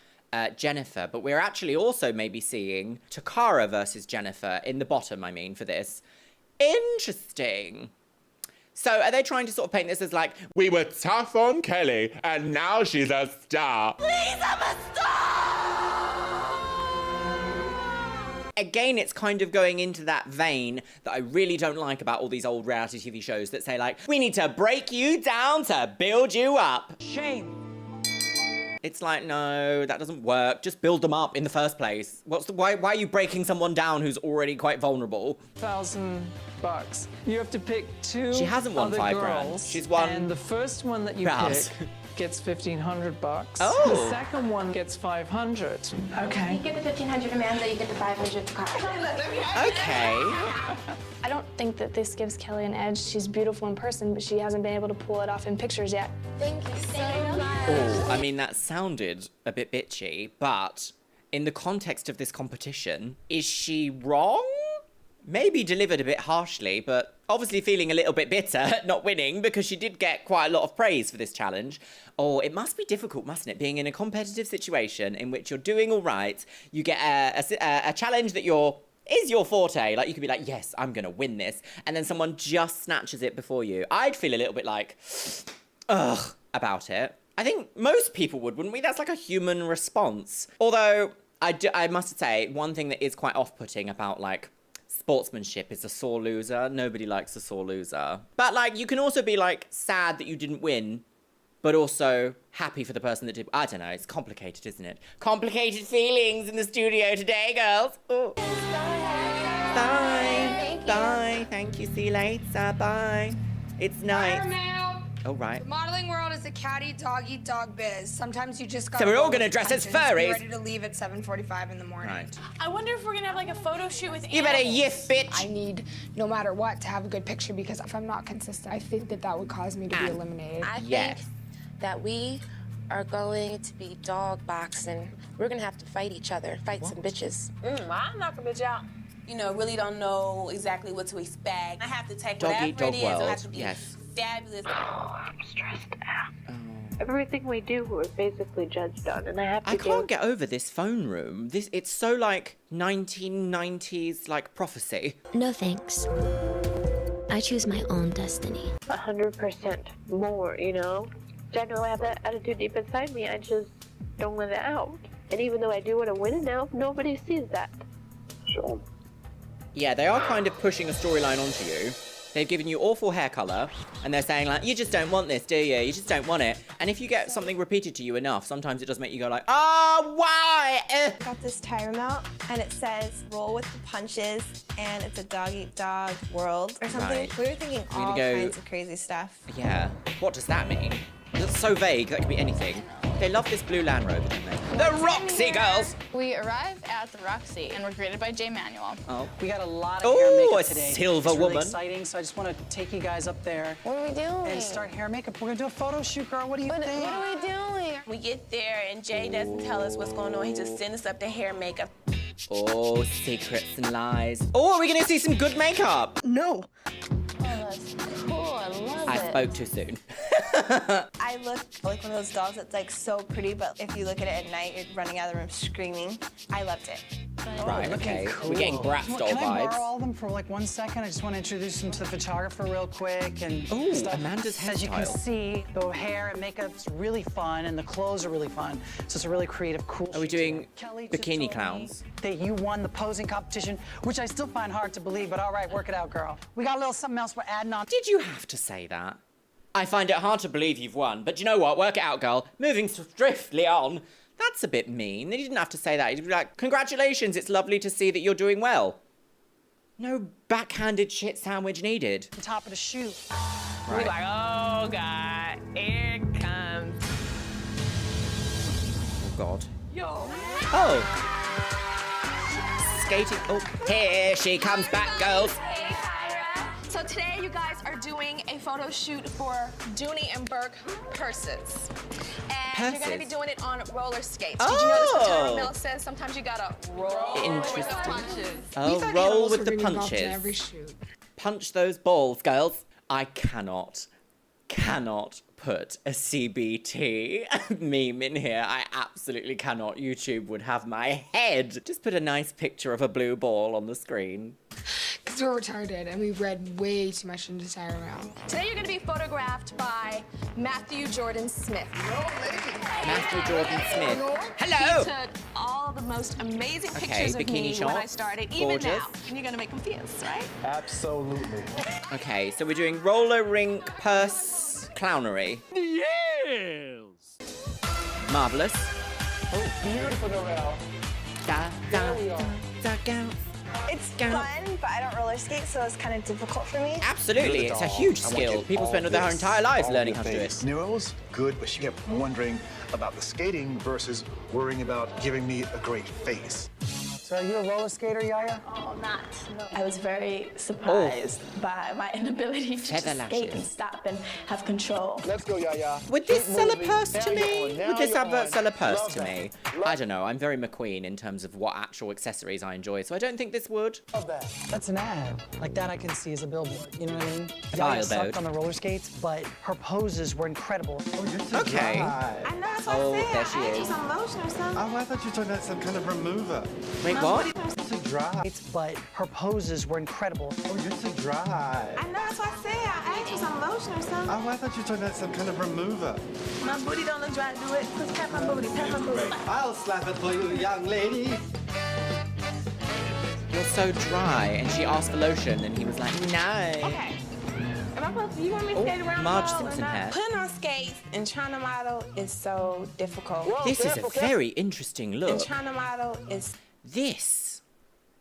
Jennifer, but we're actually also maybe seeing Takara versus Jennifer in the bottom, I mean, for this. Interesting. So are they trying to sort of paint this as like, we were tough on Kelly, and now she's a star. Please, I'm a star! Again, it's kind of going into that vein that I really don't like about all these old reality TV shows that say like, we need to break you down to build you up. Shame. It's like, no, that doesn't work. Just build them up in the first place. Why are you breaking someone down who's already quite vulnerable? $1,000. You have to pick 2 She hasn't won other $5 girls, grand. She's won and the first one that you Rouse. pick gets $1,500. Oh. The second one gets $500. Okay. You get the 1,500, Amanda. You get the 500, Takara. Okay. I don't think that this gives Kelly an edge. She's beautiful in person, but she hasn't been able to pull it off in pictures yet. Thank you so much. Oh, I mean, that sounded a bit bitchy, but in the context of this competition, is she wrong? Maybe delivered a bit harshly, but obviously feeling a little bit bitter at not winning because she did get quite a lot of praise for this challenge. Oh, it must be difficult, mustn't it? Being in a competitive situation in which you're doing all right, you get a challenge that is your forte. Like, you could be like, yes, I'm going to win this. And then someone just snatches it before you. I'd feel a little bit like, ugh, about it. I think most people would, wouldn't we? That's like a human response. Although, I must say, one thing that is quite off-putting about, like, sportsmanship is a sore loser. Nobody likes a sore loser. But, like, you can also be, like, sad that you didn't win, but also happy for the person that did. I don't know. It's complicated, isn't it? Complicated feelings in the studio today, girls. Ooh. Bye. Bye. Thank you. See you later. Bye. It's nice. Oh, right. The modeling world is a catty, dog-eat-dog biz. Sometimes you just got. So we're all gonna dress as furries. Be ready to leave at 7:45 in the morning. Right. I wonder if we're gonna have like a photo shoot with You better animals. yiff, bitch. I need, no matter what, to have a good picture because if I'm not consistent, I think that would cause me to be eliminated. I think that we are going to be dog boxing. We're gonna have to fight each other, fight some bitches. I'll knock a bitch out. You know, really don't know exactly what to expect. I have to take Dog whatever eat dog it is. world. I have to be Yes. fabulous. Oh, I'm stressed out. everything we do, we're basically judged on, and I have to I can't get over this phone room. It's so like 1990s like prophecy. No thanks. I choose my own destiny. 100% more, you know? I know I have that attitude deep inside me, I just don't let it out. And even though I do want to win it now, nobody sees that. Sure. Yeah, they are kind of pushing a storyline onto you. They've given you awful hair colour, and they're saying like, you just don't want this, do you? You just don't want it. And if you get something repeated to you enough, sometimes it does make you go like, oh, why? Got this tire mount, and it says roll with the punches, and it's a dog-eat-dog world or something. Right. We were thinking all kinds of crazy stuff. Yeah. What does that mean? It's so vague, that could be anything. They love this blue Land Rover, don't they? The Roxy girls! We arrive at the Roxy, and we're greeted by J. Manuel. Oh. We got a lot of hair and Ooh, makeup a today. silver it's really woman. exciting, so I just want to take you guys up there. What are we doing? And start hair and makeup. We're gonna do a photo shoot, girl. What do you think? What are we doing? We get there and Jay doesn't tell us what's going on. He just sends us up to hair and makeup. Oh, secrets and lies. Oh, are we gonna see some good makeup? No. Oh, that's cool. I love I it. spoke too soon. I look like one of those dolls that's like so pretty, but if you look at it at night, you're running out of the room screaming. I loved it. Right, okay. We're getting Bratz doll Can I vibes. borrow all of them for like 1 second? I just want to introduce them to the photographer real quick and Ooh, stuff. Amanda's As you can hairstyle. see, the hair and makeup's really fun, and the clothes are really fun. So it's a really creative, cool. Are we doing Kelly just bikini told clowns? me that you won the posing competition, which I still find hard to believe, but all right, work it out, girl. We got a little something else we're adding on. Did you have to say that? I find it hard to believe you've won, but you know what? Work it out, girl. Moving swiftly on. That's a bit mean. You didn't have to say that. You'd be like, congratulations, it's lovely to see that you're doing well. No backhanded shit sandwich needed. Top of the shoe. We're like, oh God, here it comes. Oh, God. Yo. Oh. Skating. Oh, here she comes back, girls. So today you guys are doing a photo shoot for Dooney and Burke purses. And you're gonna be doing it on roller skates. Did you notice what Tara Mill says? Sometimes you gotta roll with the punches. Oh, roll with the Every punches. shoot. Punch those balls, girls. I cannot put a CBT meme in here. I absolutely cannot. YouTube would have my head. Just put a nice picture of a blue ball on the screen. Because we're retarded and we read way too much into Tire Mill. Today you're gonna be photographed by Matthew Jordan Smith. Matthew Jordan Smith. Hello! He took all the most amazing Okay, pictures of bikini me shot. when I started, even Gorgeous. now. And you're gonna make them fierce, right? Absolutely. Okay, so we're doing roller rink purse clownery. Yes! Marvelous. Oh, beautiful, Norel. Da, da, da, da, It's fun, but I don't roller skate, so it's kind of difficult for me. Absolutely, it's a huge skill. People spend their entire lives learning how to do it. Neewer was good, but she kept wondering about the skating versus worrying about giving me a great face. So are you a roller skater, Yaya? Oh, not. No. I was very surprised Oh. by my inability to Feather just skate lashes. and stop and have control. Let's go, Yaya. Would this Keep sell a moving. purse Now to you're me? on. Now Would this you're advert on. sell a purse Love to that. me? I don't know. I'm very McQueen in terms of what actual accessories I enjoy, so I don't think this would. Love that. That's an ad. Like that I can see as a billboard. You know what I mean? A Yaya billboard. sucked on the roller skates, but her poses were incredible. Okay. I know, that's what Oh, I said. there she I had is. some lotion or something. Oh, I thought you were talking about some kind of remover. Wait, what? To dry. But her poses were incredible. Oh, you're too dry. I know, that's what I said. I asked for some lotion or something. Oh, I thought you were talking about some kind of remover. My booty don't look dry. Do it. Just pat my booty. Pat my booty. I'll slap it for you, young lady. You're so dry. And she asked for lotion, and he was like, no. Okay. Am I supposed to, you want me to skate around Marge the mall or Simpson not? hair. Putting on skates and trying to model is so difficult. This is a very interesting And look. trying to model is This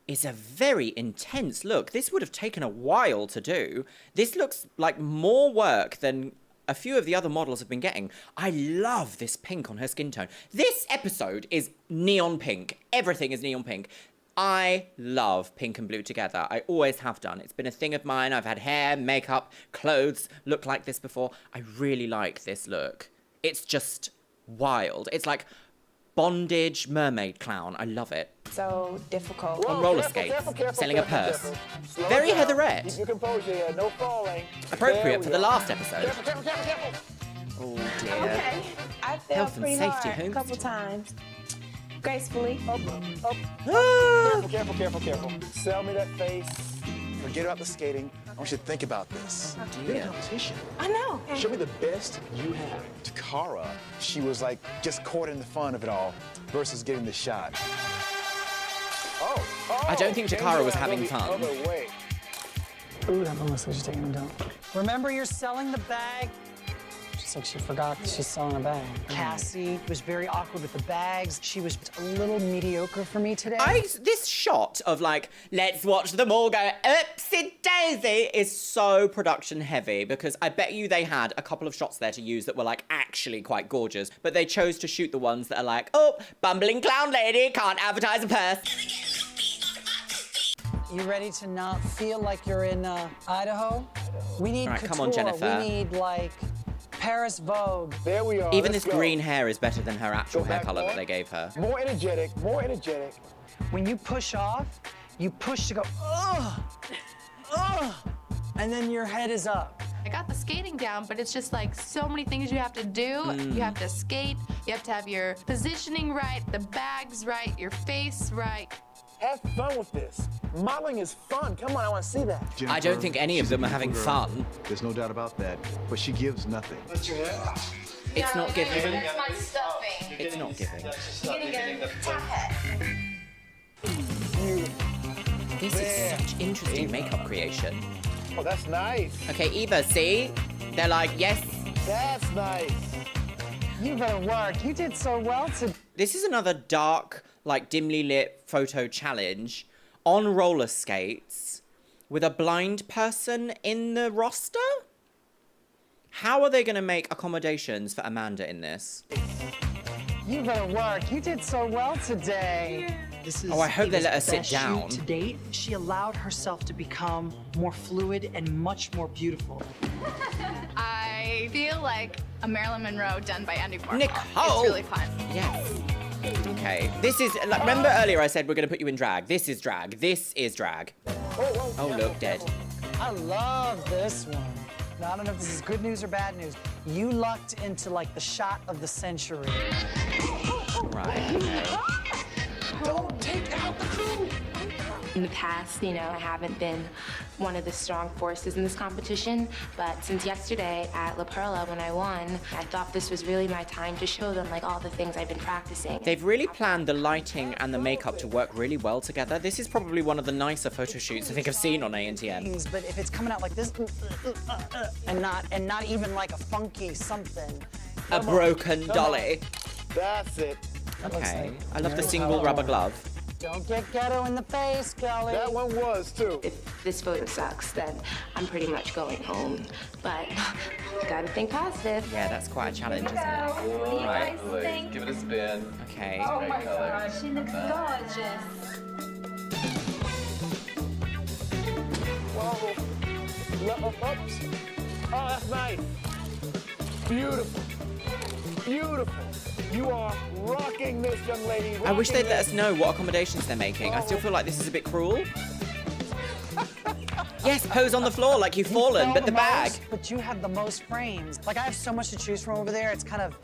is a very intense look. This would have taken a while to do. This looks like more work than a few of the other models have been getting. I love this pink on her skin tone. This episode is neon pink. Everything is neon pink. I love pink and blue together. I always have done. It's been a thing of mine. I've had hair, makeup, clothes look like this before. I really like this look. It's just wild. It's like bondage mermaid clown. I love it. so difficult. On roller skates, selling a purse. Very Heatherette. Keep your composure here, no falling. Appropriate There for we the are. last episode. Careful. Oh dear. Okay. I fell Health and pretty safety, hard a Holmes. couple times. Gracefully. Careful. Sell me that face. Forget about the skating. I want you to think about this. You're in a competition. I know. Show me the best you have. Takara, she was like just caught in the fun of it all versus getting the shot. I don't think Takara was having fun. Ooh, that Melissa, she's taking them down. Remember, you're selling the bag. She's like, she forgot that she's selling a bag. Cassie was very awkward with the bags. She was a little mediocre for me today. This shot of like, let's watch them all go oopsie daisy is so production heavy because I bet you they had a couple of shots there to use that were like actually quite gorgeous, but they chose to shoot the ones that are like, oh, bumbling clown lady, can't advertise a purse. You ready to not feel like you're in Idaho? We need All right, couture. come on, Jennifer. We need like Paris Vogue. There we are. Even Let's this go. green hair is better than her actual Go hair back color more. that they gave her. More energetic. When you push off, you push to go, ugh, and then your head is up. I got the skating down, but it's just like so many things you have to do. You have to skate, you have to have your positioning right, the bags right, your face right. Have fun with this. Modeling is fun. Come on, I want to see that. I don't think any of them are having fun. There's no doubt about that. But she gives nothing. It's not giving. That's my stuffing. It's not giving. You're gonna get a top hat. This is such interesting makeup creation. Oh, that's nice. Okay, Eva, see? They're like, yes. That's nice. You better work. You did so well today. This is another dark, like dimly lit photo challenge on roller skates with a blind person in the roster? How are they going to make accommodations for Amanda in this? You better work. You did so well today. This is Oh, I hope they Eva's let her sit best shoot down. To date, she allowed herself to become more fluid and much more beautiful. I feel like a Marilyn Monroe done by Andy Warhol. Nicole! It's really fun. Yes. Okay, this is, like, remember earlier I said we're going to put you in drag. This is drag. This is drag. Oh, look, dead. I love this one. Now, I don't know if this is good news or bad news. You lucked into like the shot of the century. Right, okay. Don't take out the crew. In the past, you know, I haven't been one of the strong forces in this competition, but since yesterday at La Perla when I won, I thought this was really my time to show them like all the things I've been practicing. They've really planned the lighting and the makeup to work really well together. This is probably one of the nicer photo shoots I think I've seen on ANTN. But if it's coming out like this, and not even like a funky something. A broken dolly. That's it. Okay, I love the single rubber glove. Don't get ghetto in the face, Kelly. That one was, too. If this photo sucks, then I'm pretty much going home. But gotta think positive. Yeah, that's quite a challenge, isn't it? What do you Right. guys think? Give it a spin. Okay. Oh my God, she looks gorgeous. Whoa. Oops. Oh, that's nice. Beautiful. Beautiful. You are rocking this, young lady. I wish they'd let us know what accommodations they're making. I still feel like this is a bit cruel. Yes, pose on the floor like you've fallen, but the bag. But you have the most frames. Like, I have so much to choose from over there, it's kind of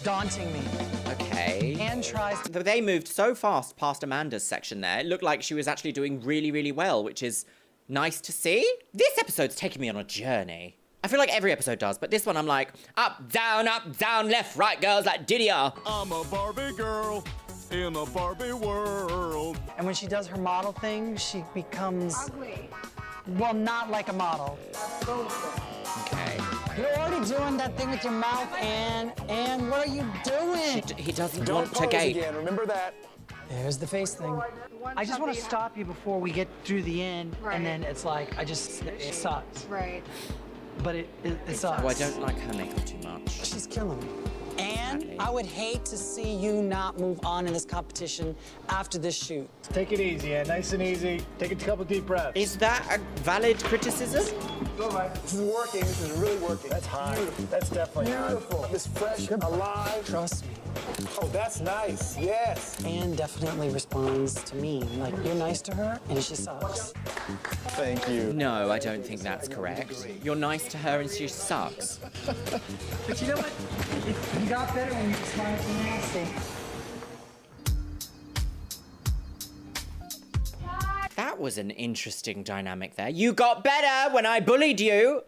daunting me. Okay. Anne tries to... They moved so fast past Amanda's section there. It looked like she was actually doing really, really well, which is nice to see. This episode's taking me on a journey. I feel like every episode does, but this one I'm like, up, down, left, right, girls, like Didier. I'm a Barbie girl in a Barbie world. And when she does her model thing, she becomes... Well, not like a model. Okay. You're already doing that thing with your mouth, Anne. Anne, what are you doing? He doesn't Don't want to pose gape. again. Remember that. There's the face thing. I just want to stop you before we get through the end, Right. and then it's like, it sucks. Right. But it sucks. Oh, I don't like her makeup too much. She's killing me. And I would hate to see you not move on in this competition after this shoot. Take it easy, Ann. Nice and easy. Take a couple deep breaths. Is that a valid criticism? All right, this is working. This is really working. That's high. Beautiful. That's definitely beautiful. High. This fresh, alive. Trust me. Oh, that's nice. Yes. Anne definitely responds to me. Like, you're nice to her, and she sucks. Thank you. No, I don't think that's correct. You're nice to her and she sucks. But you know what? You got better when you were smart and nasty. That was an interesting dynamic there. You got better when I bullied you.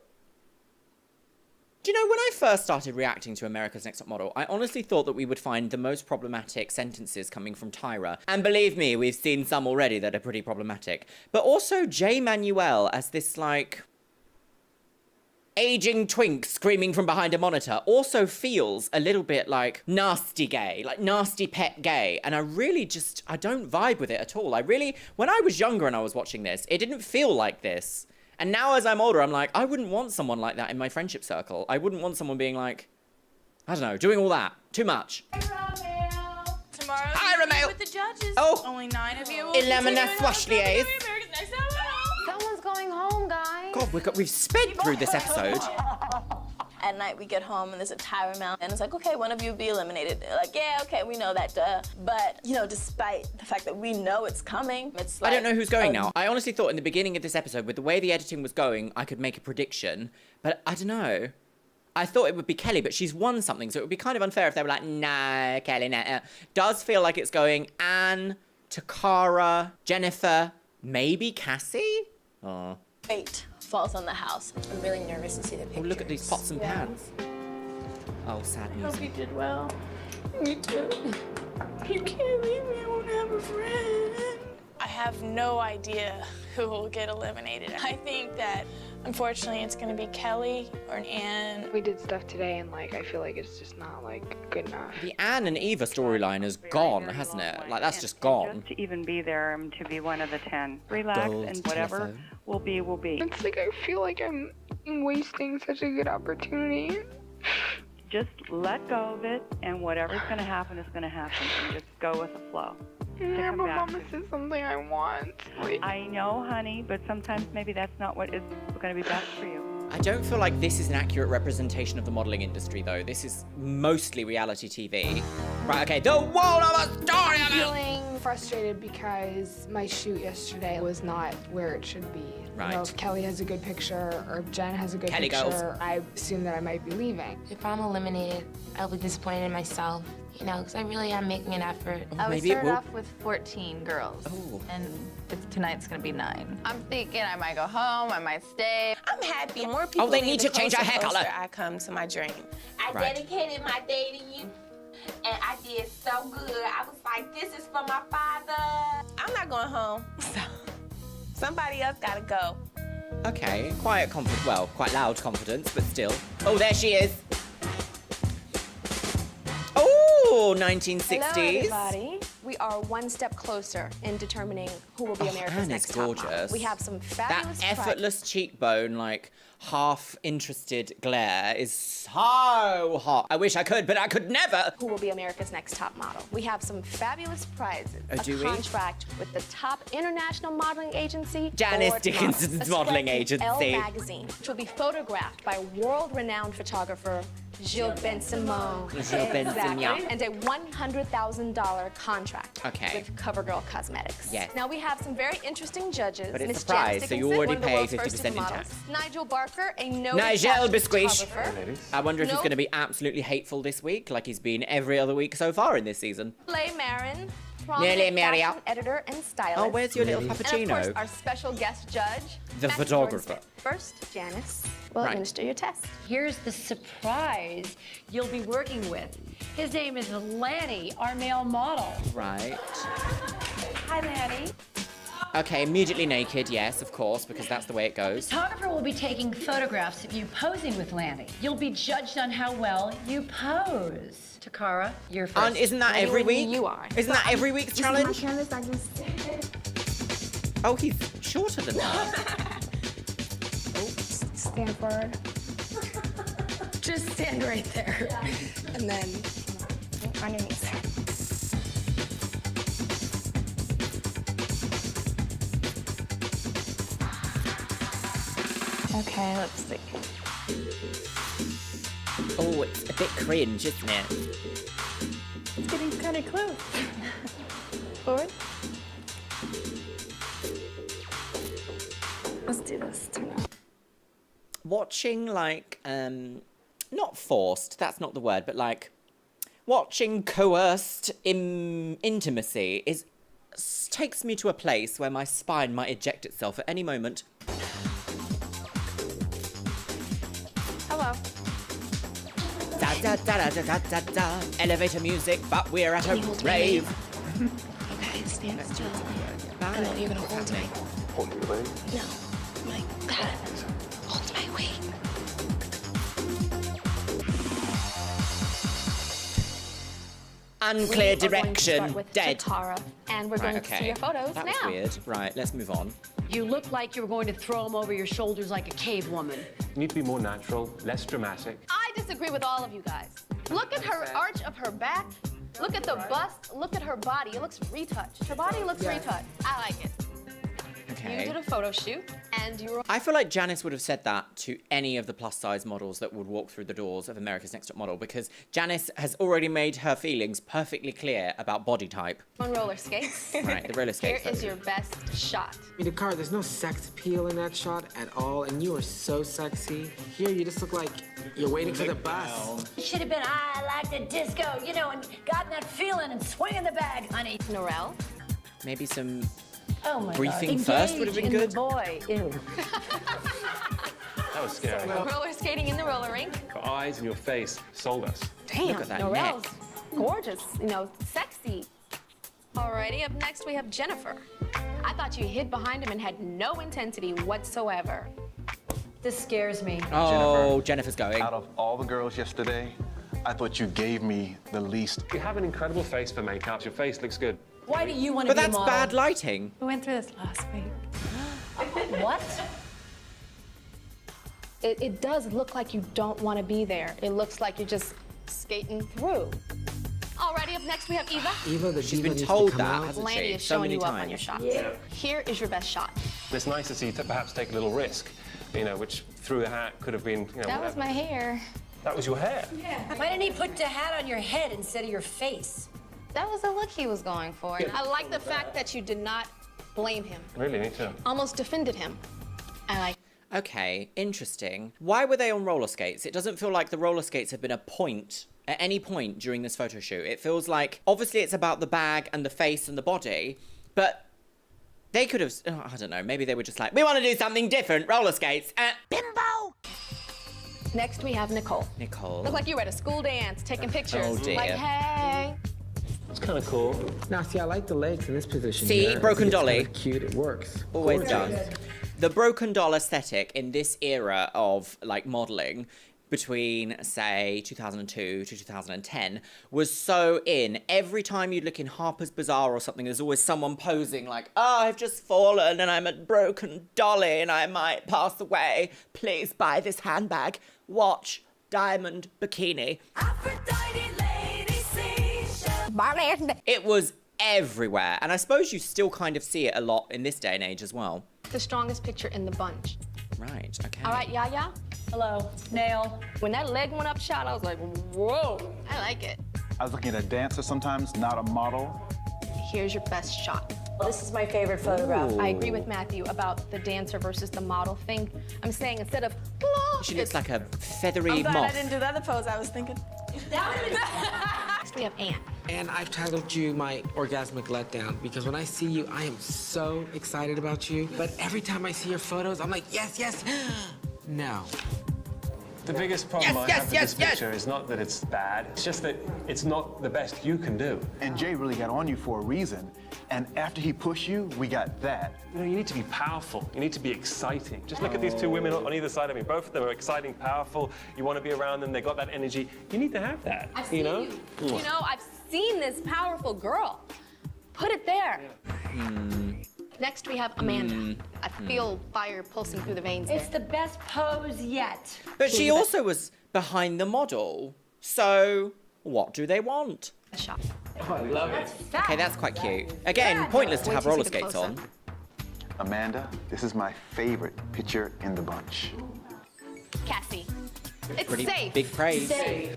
Do you know, when I first started reacting to America's Next Top Model, I honestly thought that we would find the most problematic sentences coming from Tyra. And believe me, we've seen some already that are pretty problematic. But also Jay Manuel as this, like, aging twink screaming from behind a monitor also feels a little bit like nasty gay, like nasty pet gay. And I don't vibe with it at all. When I was younger and I was watching this, it didn't feel like this. And now as I'm older, I'm like, I wouldn't want someone like that in my friendship circle. I wouldn't want someone being like, I don't know, doing all that. Too much. Tomorrow, with the judges. Oh. Only 9 of you will Someone's going home, guys. God, we've sped through this episode. At night we get home and there's a Tyra mount and it's like, okay, one of you be eliminated. They're like, yeah, okay, we know that, duh. But, you know, despite the fact that we know it's coming, it's like... I don't know who's going now. I honestly thought in the beginning of this episode, with the way the editing was going, I could make a prediction. But I don't know. I thought it would be Kelly, but she's won something, so it would be kind of unfair if they were like, no, Kelly, no. Does feel like it's going Anne, Takara, Jennifer, maybe Cassie? Oh. Fate falls on the house. I'm really nervous to see the pictures. Oh, look at these pots and pans. Oh, sad I music. hope you did well. Me too. You can't leave me. I won't have a friend. I have no idea who will get eliminated. I think that, unfortunately, it's going to be Kelly or an Anne. We did stuff today, and like I feel like it's just not like good enough. The Anne and Eva storyline has gone, hasn't it? Like, that's just gone. To even be there and to be one of the 10. Relax, and whatever will be, will be. It's like I feel like I'm wasting such a good opportunity. Just let go of it, and whatever's going to happen is going to happen, and just go with the flow. Yeah, but Mama says something I want. Like, I know, honey, but sometimes maybe that's not what is going to be best for you. I don't feel like this is an accurate representation of the modeling industry, though. This is mostly reality TV. Right, okay, the world of a story! I'm feeling frustrated because my shoot yesterday was not where it should be. Right. You know, if Kelly has a good picture or if Jen has a good Kelly picture, goes. I assume that I might be leaving. If I'm eliminated, I'll be disappointed in myself, you know, because I really am making an effort. I would start off with 14 girls, and tonight's gonna be 9. I'm thinking I might go home, I might stay. I'm happy. More people they need to change our hair color. I come to my dream. I dedicated my day to you, and I did so good. I was like, this is for my father. I'm not going home, so somebody else gotta go. Okay, quite loud confidence, but still. Oh, there she is. Oh, 1960s. Hello, everybody. We are one step closer in determining who will be America's Anne next is top model. gorgeous. We have some fabulous That effortless cheekbone, like half-interested glare is so hot. I wish I could, but I could never. Who will be America's next top model? We have some fabulous prizes. Oh, do a we? contract with the top international modeling agency, Janice Ford Dickinson's Models, a modeling spread in agency. Elle magazine, which will be photographed by world-renowned photographer Gilles Ben-Simon. Gilles Ben-Simon. And a $100,000 contract Okay. with CoverGirl Cosmetics. Yes. Now we have some very interesting judges. But it's Miss a prize, Janice so you Dickinson, already one of the pay world's 50% first in models. tax. Nigel Barker, a noted Nigel fashion Bisquish. photographer. I wonder if he's going to be absolutely hateful this week, like he's been every other week so far in this season. Leigh Marin, Nearly prominent Maria. fashion editor and stylist. Oh, where's your little And puppuccino? of course, our special guest judge, The Matthew photographer. Jordan-Smith. First, Janice will Right. administer your test. Here's the surprise you'll be working with. His name is Lanny, our male model. Right. Hi, Lanny. Okay, immediately naked, yes, of course, because that's the way it goes. Photographer will be taking photographs of you posing with Lanny. You'll be judged on how well you pose. Takara, you're first. And isn't that every week? You are. Isn't that every week's challenge? This is my canvas. I just... Oh, he's shorter than that. Stand forward. Just stand right there. And then underneath there. Okay, let's see. Oh, it's a bit cringe, isn't it? It's getting kind of close. Forward. Let's do this. Watching, like, not forced, that's not the word, but like, watching coerced intimacy takes me to a place where my spine might eject itself at any moment. Hello. Da da da da da da da. Elevator music, but we're at a rave. Okay, stand still. And then you're gonna hold me. Hold your leg? No. Like that. Hold my weight. Unclear direction. Dead. Tara, and we're going to see your photos that now. was weird. Right, let's move on. You look like you were going to throw them over your shoulders like a cave woman. You need to be more natural, less dramatic. I disagree with all of you guys. Look at her arch of her back. Look at the bust. Look at her body. It looks retouched. Her body looks retouched. I like it. Okay. You did a photo shoot, and you were... I feel like Janice would have said that to any of the plus-size models that would walk through the doors of America's Next Top Model, because Janice has already made her feelings perfectly clear about body type. On roller skates. Right, the roller skates. Here is your best shot. I mean, Dakar, there's no sex appeal in that shot at all, and you are so sexy. Here, you just look like you're waiting for the bus. It should have been, I like the disco, you know, and gotten that feeling and swinging the bag, honey. Norel. Maybe some God. briefing first would have been good. The boy. Ew. That was scary. So, roller skating in the roller rink. Your eyes and your face sold us. Damn, Look at that Norel's neck. gorgeous, you know, sexy. Alrighty, up next we have Jennifer. I thought you hid behind him and had no intensity whatsoever. This scares me. Oh, Jennifer's going. Out of all the girls yesterday, I thought you gave me the least. You have an incredible face for makeup. Your face looks good. Why do you want to But be a that's model? bad lighting. We went through this last week. What? It does look like you don't want to be there. It looks like you're just skating through. Alrighty, up next we have Eva. Eva, the She's diva been needs told to come that, out. hasn't Landy she? is So showing many you times. up on your shots. Yeah. Here is your best shot. It's nice to see you perhaps take a little risk, you know, which through the hat could have been, you know, That was whatever. my hair. That was your hair. Yeah. Why didn't he put the hat on your head instead of your face? That was the look he was going for. I like the fact that you did not blame him. Really, me too. Almost defended him. I like. Okay, interesting. Why were they on roller skates? It doesn't feel like the roller skates have been a point at any point during this photo shoot. It feels like, obviously it's about the bag and the face and the body, but they could have, I don't know, maybe they were just like, we want to do something different, roller skates. Bimbo! Next we have Nicole. Nicole. Look like you were at a school dance taking pictures. Oh, dear. Like, hey. It's kind of cool. Now, see, I like the legs in this position. See, here. broken It's dolly. kinda cute, it works. Always Gorgeous. done. The broken doll aesthetic in this era of like modeling between say 2002 to 2010 was so in. Every time you look in Harper's Bazaar or something, there's always someone posing like, oh, I've just fallen and I'm a broken dolly and I might pass away. Please buy this handbag, watch, diamond, bikini. It was everywhere, and I suppose you still kind of see it a lot in this day and age as well. The strongest picture in the bunch. Right, okay. All right, Yaya. Hello, nail. When that leg went up shot, I was like, whoa. I like it. I was looking at a dancer sometimes, not a model. Here's your best shot. This is my favorite photograph. I agree with Matthew about the dancer versus the model thing. I'm saying instead of, She looks like a feathery I'm glad moth. I didn't do the other pose I was thinking. Next we have Anne. And I've titled you my orgasmic letdown because when I see you, I am so excited about you. But every time I see your photos, I'm like, yes, yes. No. The biggest problem I have with this picture is not that it's bad, it's just that it's not the best you can do. And Jay really got on you for a reason. And after he pushed you, we got that. You know, you need to be powerful. You need to be exciting. Just look at these two women on either side of me. Both of them are exciting, powerful. You want to be around them. They got that energy. You need to have that. I've seen you. You know, I've seen this powerful girl. Put it there. Next we have Amanda. I feel fire pulsing through the veins It's there. the best pose yet. But she also was behind the model. So, what do they want? A shot. Oh, I love it. Okay, that's quite cute. Again, pointless to Wait have till you roller see the skates on. close-up. Amanda, this is my favorite picture in the bunch. Cassie. It's Pretty safe. big praise. Safe.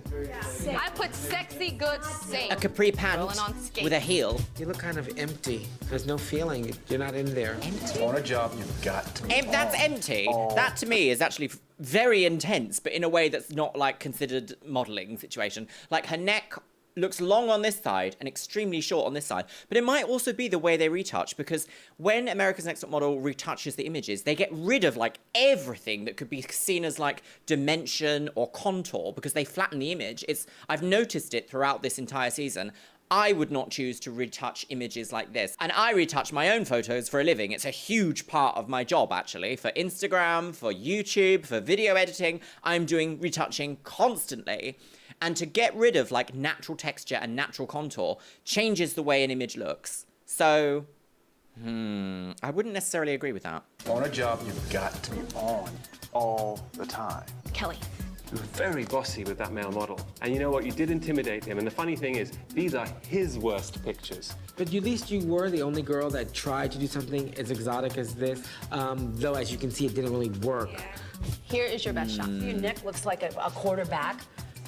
I put sexy good safe. A capri pant Rolling on skates. with a heel. You look kind of empty. There's no feeling. You're not in there. Empty? On a job, you've got to be That's empty. That to me is actually very intense, but in a way that's not like considered modeling situation. Like her neck looks long on this side and extremely short on this side, but it might also be the way they retouch, because when America's Next Top Model retouches the images, they get rid of like everything that could be seen as like dimension or contour, because they flatten the image. I've noticed it throughout this entire season. I would not choose to retouch images like this. And I retouch my own photos for a living. It's a huge part of my job, actually. For Instagram, for YouTube, for video editing, I'm doing retouching constantly. And to get rid of like natural texture and natural contour changes the way an image looks. So, I wouldn't necessarily agree with that. On a job, you've got to be on all the time. Kelly. You were very bossy with that male model. And you know what? You did intimidate him. And the funny thing is, these are his worst pictures. But at least you were the only girl that tried to do something as exotic as this. Though, as you can see, it didn't really work. Here is your best shot. Your neck looks like a quarterback.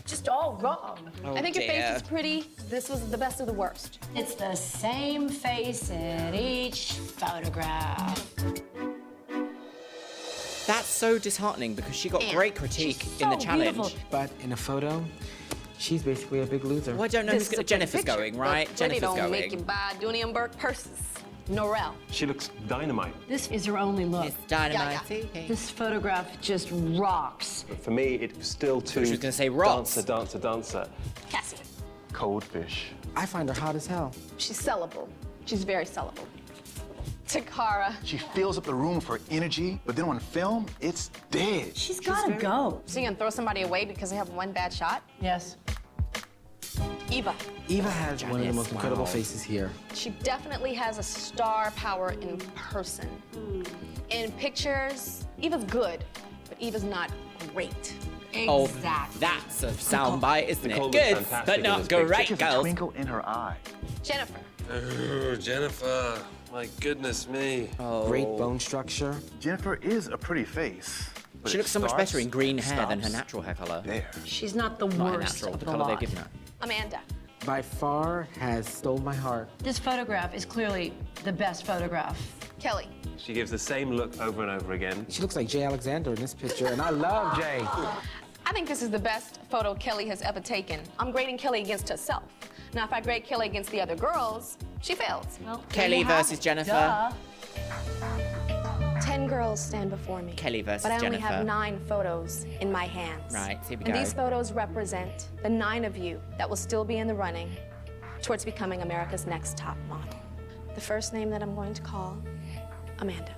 Just all wrong. Oh, I think your face is pretty. This was the best of the worst. It's the same face in each photograph. That's so disheartening, because she got great critique in the challenge. beautiful. But in a photo, she's basically a big loser. Well, I don't know This who's is a Jennifer's pretty going, picture, right? but pretty Jennifer's don't make you going. buy Dooney & purses. Norel. She looks dynamite. This is her only look. It's dynamite. This photograph just rocks. But for me, it was still too... She was gonna say rocks. Dancer. Cassie. Cold fish. I find her hot as hell. She's sellable. She's very sellable. Takara. She fills up the room for energy, but then on film, it's dead. She's gotta go. So you gonna throw somebody away because they have one bad shot? Yes. Eva. Eva has one of the most Wow. incredible faces here. She definitely has a star power in person. In pictures, Eva's good, but Eva's not great. Oh, that's a soundbite, isn't Nicole it? looks Good, fantastic but in not this picture. great, There's a girls. twinkle in her eye. Jennifer. Oh, Jennifer. My goodness me. Great bone structure. Jennifer is a pretty face. but She it looks so much starts, better in green hair than her stops natural hair color. There. She's not the Not her worst natural, of the the color lot. they've given her. Amanda. By far has stole my heart. This photograph is clearly the best photograph. Kelly. She gives the same look over and over again. She looks like Jay Alexander in this picture, and I love Jay. I think this is the best photo Kelly has ever taken. I'm grading Kelly against herself. Now, if I grade Kelly against the other girls, she fails. Well, Kelly versus Jennifer. 10 girls stand before me. Kelly versus But I only Jennifer. have 9 photos in my hands. Right, here we And go. these photos represent the 9 of you that will still be in the running towards becoming America's Next Top Model. The first name that I'm going to call, Amanda.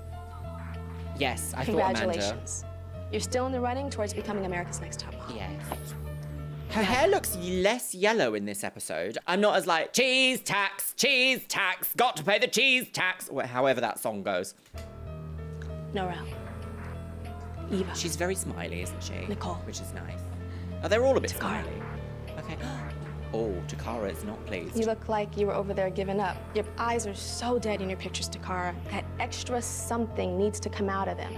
Yes, I thought Amanda. Congratulations. You're still in the running towards becoming America's Next Top Model. Yes. Her hair looks less yellow in this episode. I'm not as like, cheese tax, got to pay the cheese tax, or however that song goes. Norel. Eva. She's very smiley, isn't she? Nicole. Which is nice. Oh, they're all a bit Takara. smiley. Okay. Oh, Takara is not pleased. You look like you were over there giving up. Your eyes are so dead in your pictures, Takara. That extra something needs to come out of them.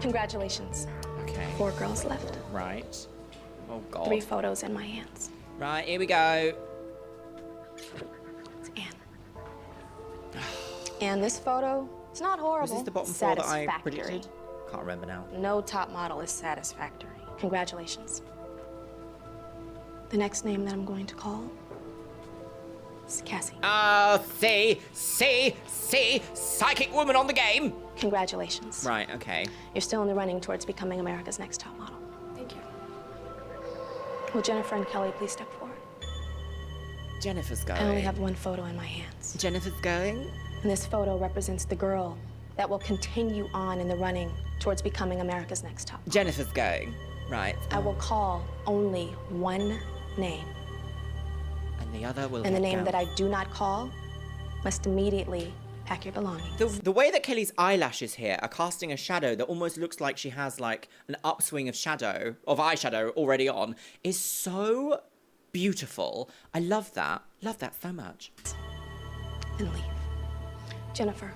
Congratulations. Okay. 4 girls left. Right. Oh, God. 3 photos in my hands. Right, here we go. It's Anne. And this photo, it's not horrible. Was this the bottom It's 4 that I satisfactory. predicted? Can't remember now. No top model is satisfactory. Congratulations. The next name that I'm going to call is Cassie. Oh, see, psychic woman on the game. Congratulations. Right, okay. You're still in the running towards becoming America's Next Top Model. Thank you. Will Jennifer and Kelly please step forward? Jennifer's going. I only have 1 photo in my hands. Jennifer's going? And this photo represents the girl that will continue on in the running towards becoming America's Next Top Model. Jennifer's going. Right. I will call only 1 name. And the other will And the get name down. that I do not call must immediately pack your belongings. The way that Kelly's eyelashes here are casting a shadow that almost looks like she has like an upswing of eyeshadow already on is so beautiful. I love that. Love that so much. And leave. Jennifer.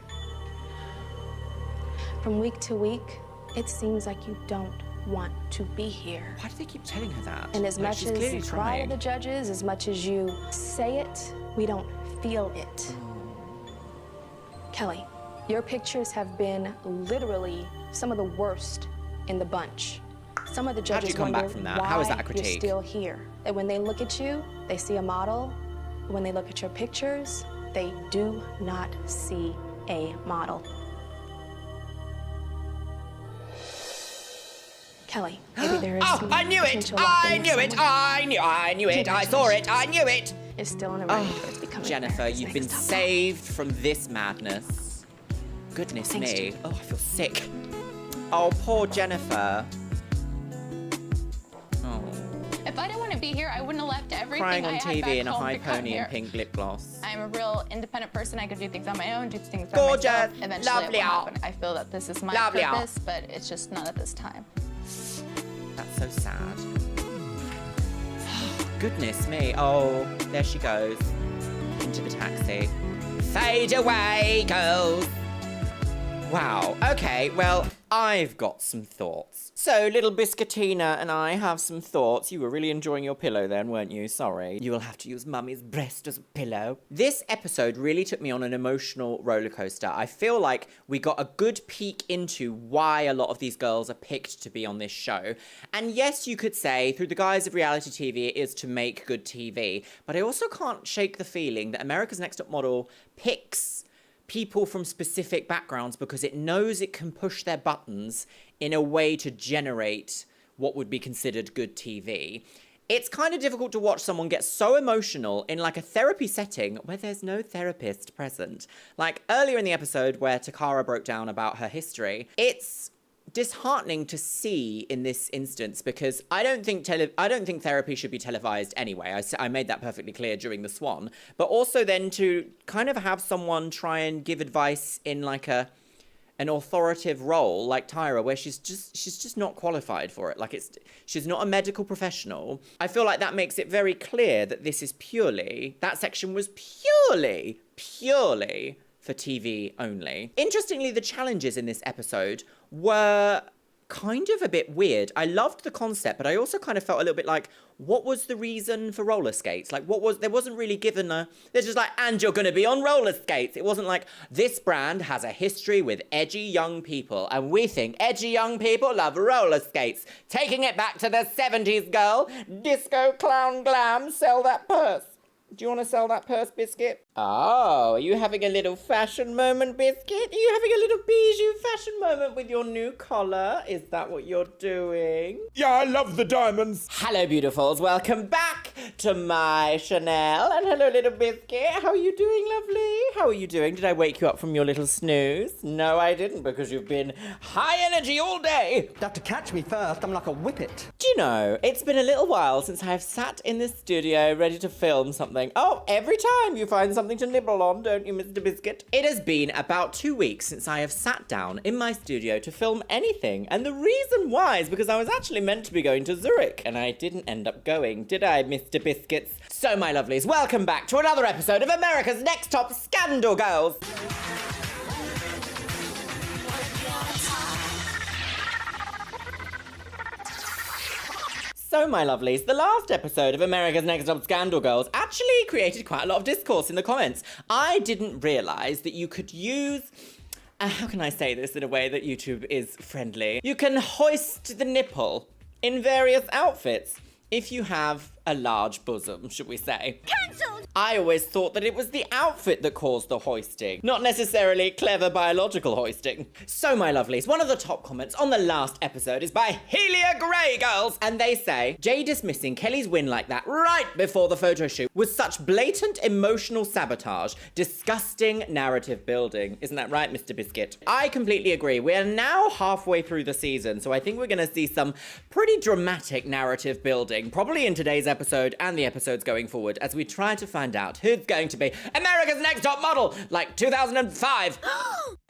From week to week, it seems like you don't want to be here. Why do they keep telling her that? And as Like, much she's as clearly you cry trying. to the judges, as much as you say it, we don't feel it. Kelly, your pictures have been literally some of the worst in the bunch. Some of the How'd you judges come wonder back from that? why How is that a you're critique? still here. That when they look at you, they see a model. When they look at your pictures, they do not see a model. Kelly, maybe there is some I knew it! potential locked I in knew it! someone. I knew it! I saw it! I knew it! Is still in a running towards becoming Jennifer, America's you've been next top saved from this madness. Goodness Thanks, me. Jen. Oh, I feel sick. Oh, poor Jennifer. Oh. If I didn't want to be here, I wouldn't have left everything Crying on I had TV back in a home high to come pony here. and pink lip gloss. I'm a real independent person. I could do things on my own, do things by Gorgeous. myself. Eventually Lovely. it will happen. I feel that this is my Lovely. purpose, but it's just not at this time. That's so sad. Goodness me. Oh, there she goes. Into the taxi. Fade away, girls. Wow. Okay, well, I've got some thoughts. So, little Biscuitina and I have some thoughts. You were really enjoying your pillow then, weren't you? Sorry. You will have to use Mummy's breast as a pillow. This episode really took me on an emotional roller coaster. I feel like we got a good peek into why a lot of these girls are picked to be on this show. And yes, you could say, through the guise of reality TV, it is to make good TV. But I also can't shake the feeling that America's Next Top Model picks people from specific backgrounds because it knows it can push their buttons in a way to generate what would be considered good TV. It's kind of difficult to watch someone get so emotional in like a therapy setting where there's no therapist present. Like earlier in the episode where Takara broke down about her history, it's disheartening to see in this instance because I don't think therapy should be televised anyway. I made that perfectly clear during the Swan. But also then to kind of have someone try and give advice in like an authoritative role like Tyra, where she's just not qualified for it. Like she's not a medical professional. I feel like that makes it very clear that that section was purely for TV only. Interestingly, the challenges in this episode were kind of a bit weird. I loved the concept, but I also kind of felt a little bit like, what was the reason for roller skates? Like, there wasn't really given they're just like, and you're gonna be on roller skates. It wasn't like, this brand has a history with edgy young people, and we think edgy young people love roller skates. Taking it back to the 70s, girl. Disco, clown, glam, sell that purse. Do you want to sell that purse, Biscuit? Oh, are you having a little fashion moment, Biscuit? Are you having a little bijou fashion moment with your new collar? Is that what you're doing? Yeah, I love the diamonds. Hello, beautifuls. Welcome back to my Chanel. And hello, little Biscuit. How are you doing, lovely? How are you doing? Did I wake you up from your little snooze? No, I didn't, because you've been high energy all day. You have to catch me first. I'm like a whippet. Do you know, it's been a little while since I've sat in this studio ready to film something. Oh, every time you find something to nibble on, don't you, Mr. Biscuit? It has been about 2 weeks since I have sat down in my studio to film anything. And the reason why is because I was actually meant to be going to Zurich, and I didn't end up going, did I, Mr. Biscuits? So, my lovelies, welcome back to another episode of America's Next Top Scandal Girls. So, my lovelies, the last episode of America's Next Top Scandal Girls actually created quite a lot of discourse in the comments. I didn't realise that you could use... how can I say this in a way that YouTube is friendly? You can hoist the nipple in various outfits if you have a large bosom, should we say. Cancelled! I always thought that it was the outfit that caused the hoisting, not necessarily clever biological hoisting. So, my lovelies, one of the top comments on the last episode is by Helia Grey Girls, and they say, Jay dismissing Kelly's win like that right before the photo shoot was such blatant emotional sabotage, disgusting narrative building. Isn't that right, Mr. Biscuit? I completely agree. We're now halfway through the season, so I think we're going to see some pretty dramatic narrative building, probably in today's episode and the episodes going forward, as we try to find out who's going to be America's Next Top Model, like 2005.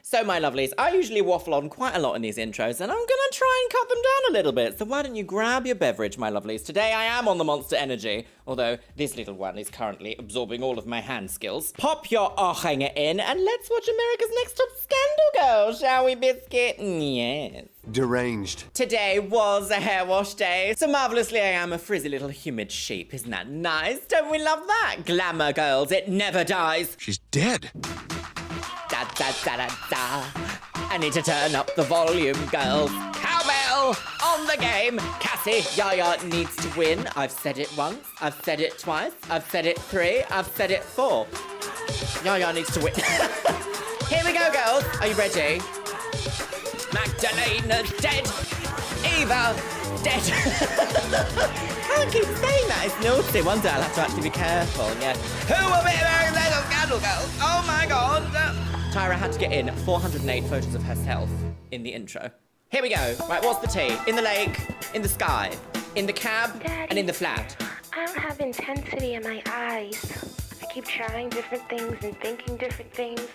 So, my lovelies, I usually waffle on quite a lot in these intros, and I'm gonna try and cut them down a little bit. So why don't you grab your beverage, my lovelies? Today I am on the Monster Energy, although this little one is currently absorbing all of my hand skills. Pop your Ohrhanger in, and let's watch America's Next Top Scandal Girl, shall we, Biscuit? Yes. Deranged. Today was a hair wash day, so marvellously I am a frizzy little humid sheep. Isn't that nice? Don't we love that? Glamour, girls, it never dies. She's dead. Da, da, da, da, da. I need to turn up the volume, girls. Cowbell on the game. Cassie, Yaya needs to win. I've said it once. I've said it twice. I've said it 3. I've said it 4. Yaya needs to win. Here we go, girls. Are you ready? Magdalena's dead. Eva, dead. I keep saying that. It's naughty. One day I'll have to actually be careful. Yeah. Who will be America's Next Top Scandal Girls? Oh my God. Tyra had to get in 408 photos of herself in the intro. Here we go. Right, what's the tea? In the lake, in the sky, in the cab, Daddy, and in the flat. I don't have intensity in my eyes. I keep trying different things and thinking different things,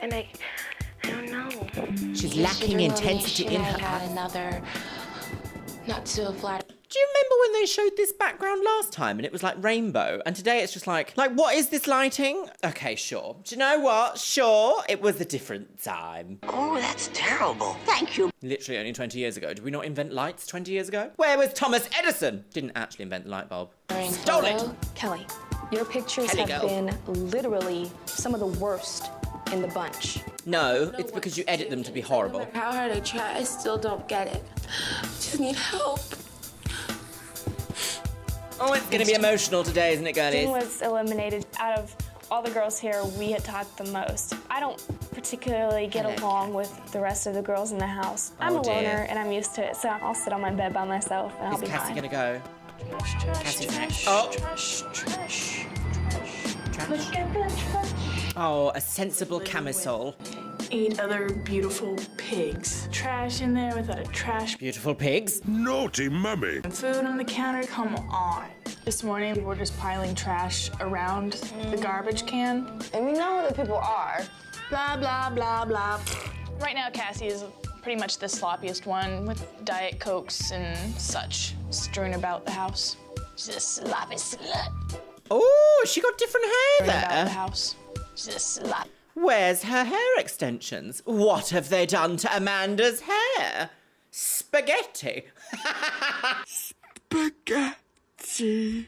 and I don't know. She's lacking intensity in her had another, not so flat. Do you remember when they showed this background last time and it was like rainbow? And today it's just like what is this lighting? Okay, sure. Do you know what? Sure, it was a different time. Oh, that's terrible. Thank you. Literally only 20 years ago. Did we not invent lights 20 years ago? Where was Thomas Edison? Didn't actually invent the light bulb. Stole it. Kelly, your pictures Kelly have girl. been literally some of the worst in the bunch. No, it's because you edit them to be horrible. How hard I try, I still don't get it. I just need help. Oh, it's gonna be emotional today, isn't it, girlies? Dean was eliminated. Out of all the girls here, we had talked the most. I don't particularly get along with the rest of the girls in the house. I'm a dear. loner and I'm used to it, so I'll sit on my bed by myself and I'll be Cassie fine. gonna go? Cassie's next. Oh! Look at the trash. Oh, a sensible camisole. Eat other beautiful pigs. Trash in there without a trash. Beautiful pigs. Naughty mummy. Food on the counter, come on. This morning, we were just piling trash around the garbage can. And we know who the people are. Blah, blah, blah, blah. Right now, Cassie is pretty much the sloppiest one with Diet Cokes and such strewn about the house. She's a sloppy slut. Oh, she got different hair Strewn about the there. house. She's a slut. Where's her hair extensions? What have they done to Amanda's hair? Spaghetti. Spaghetti.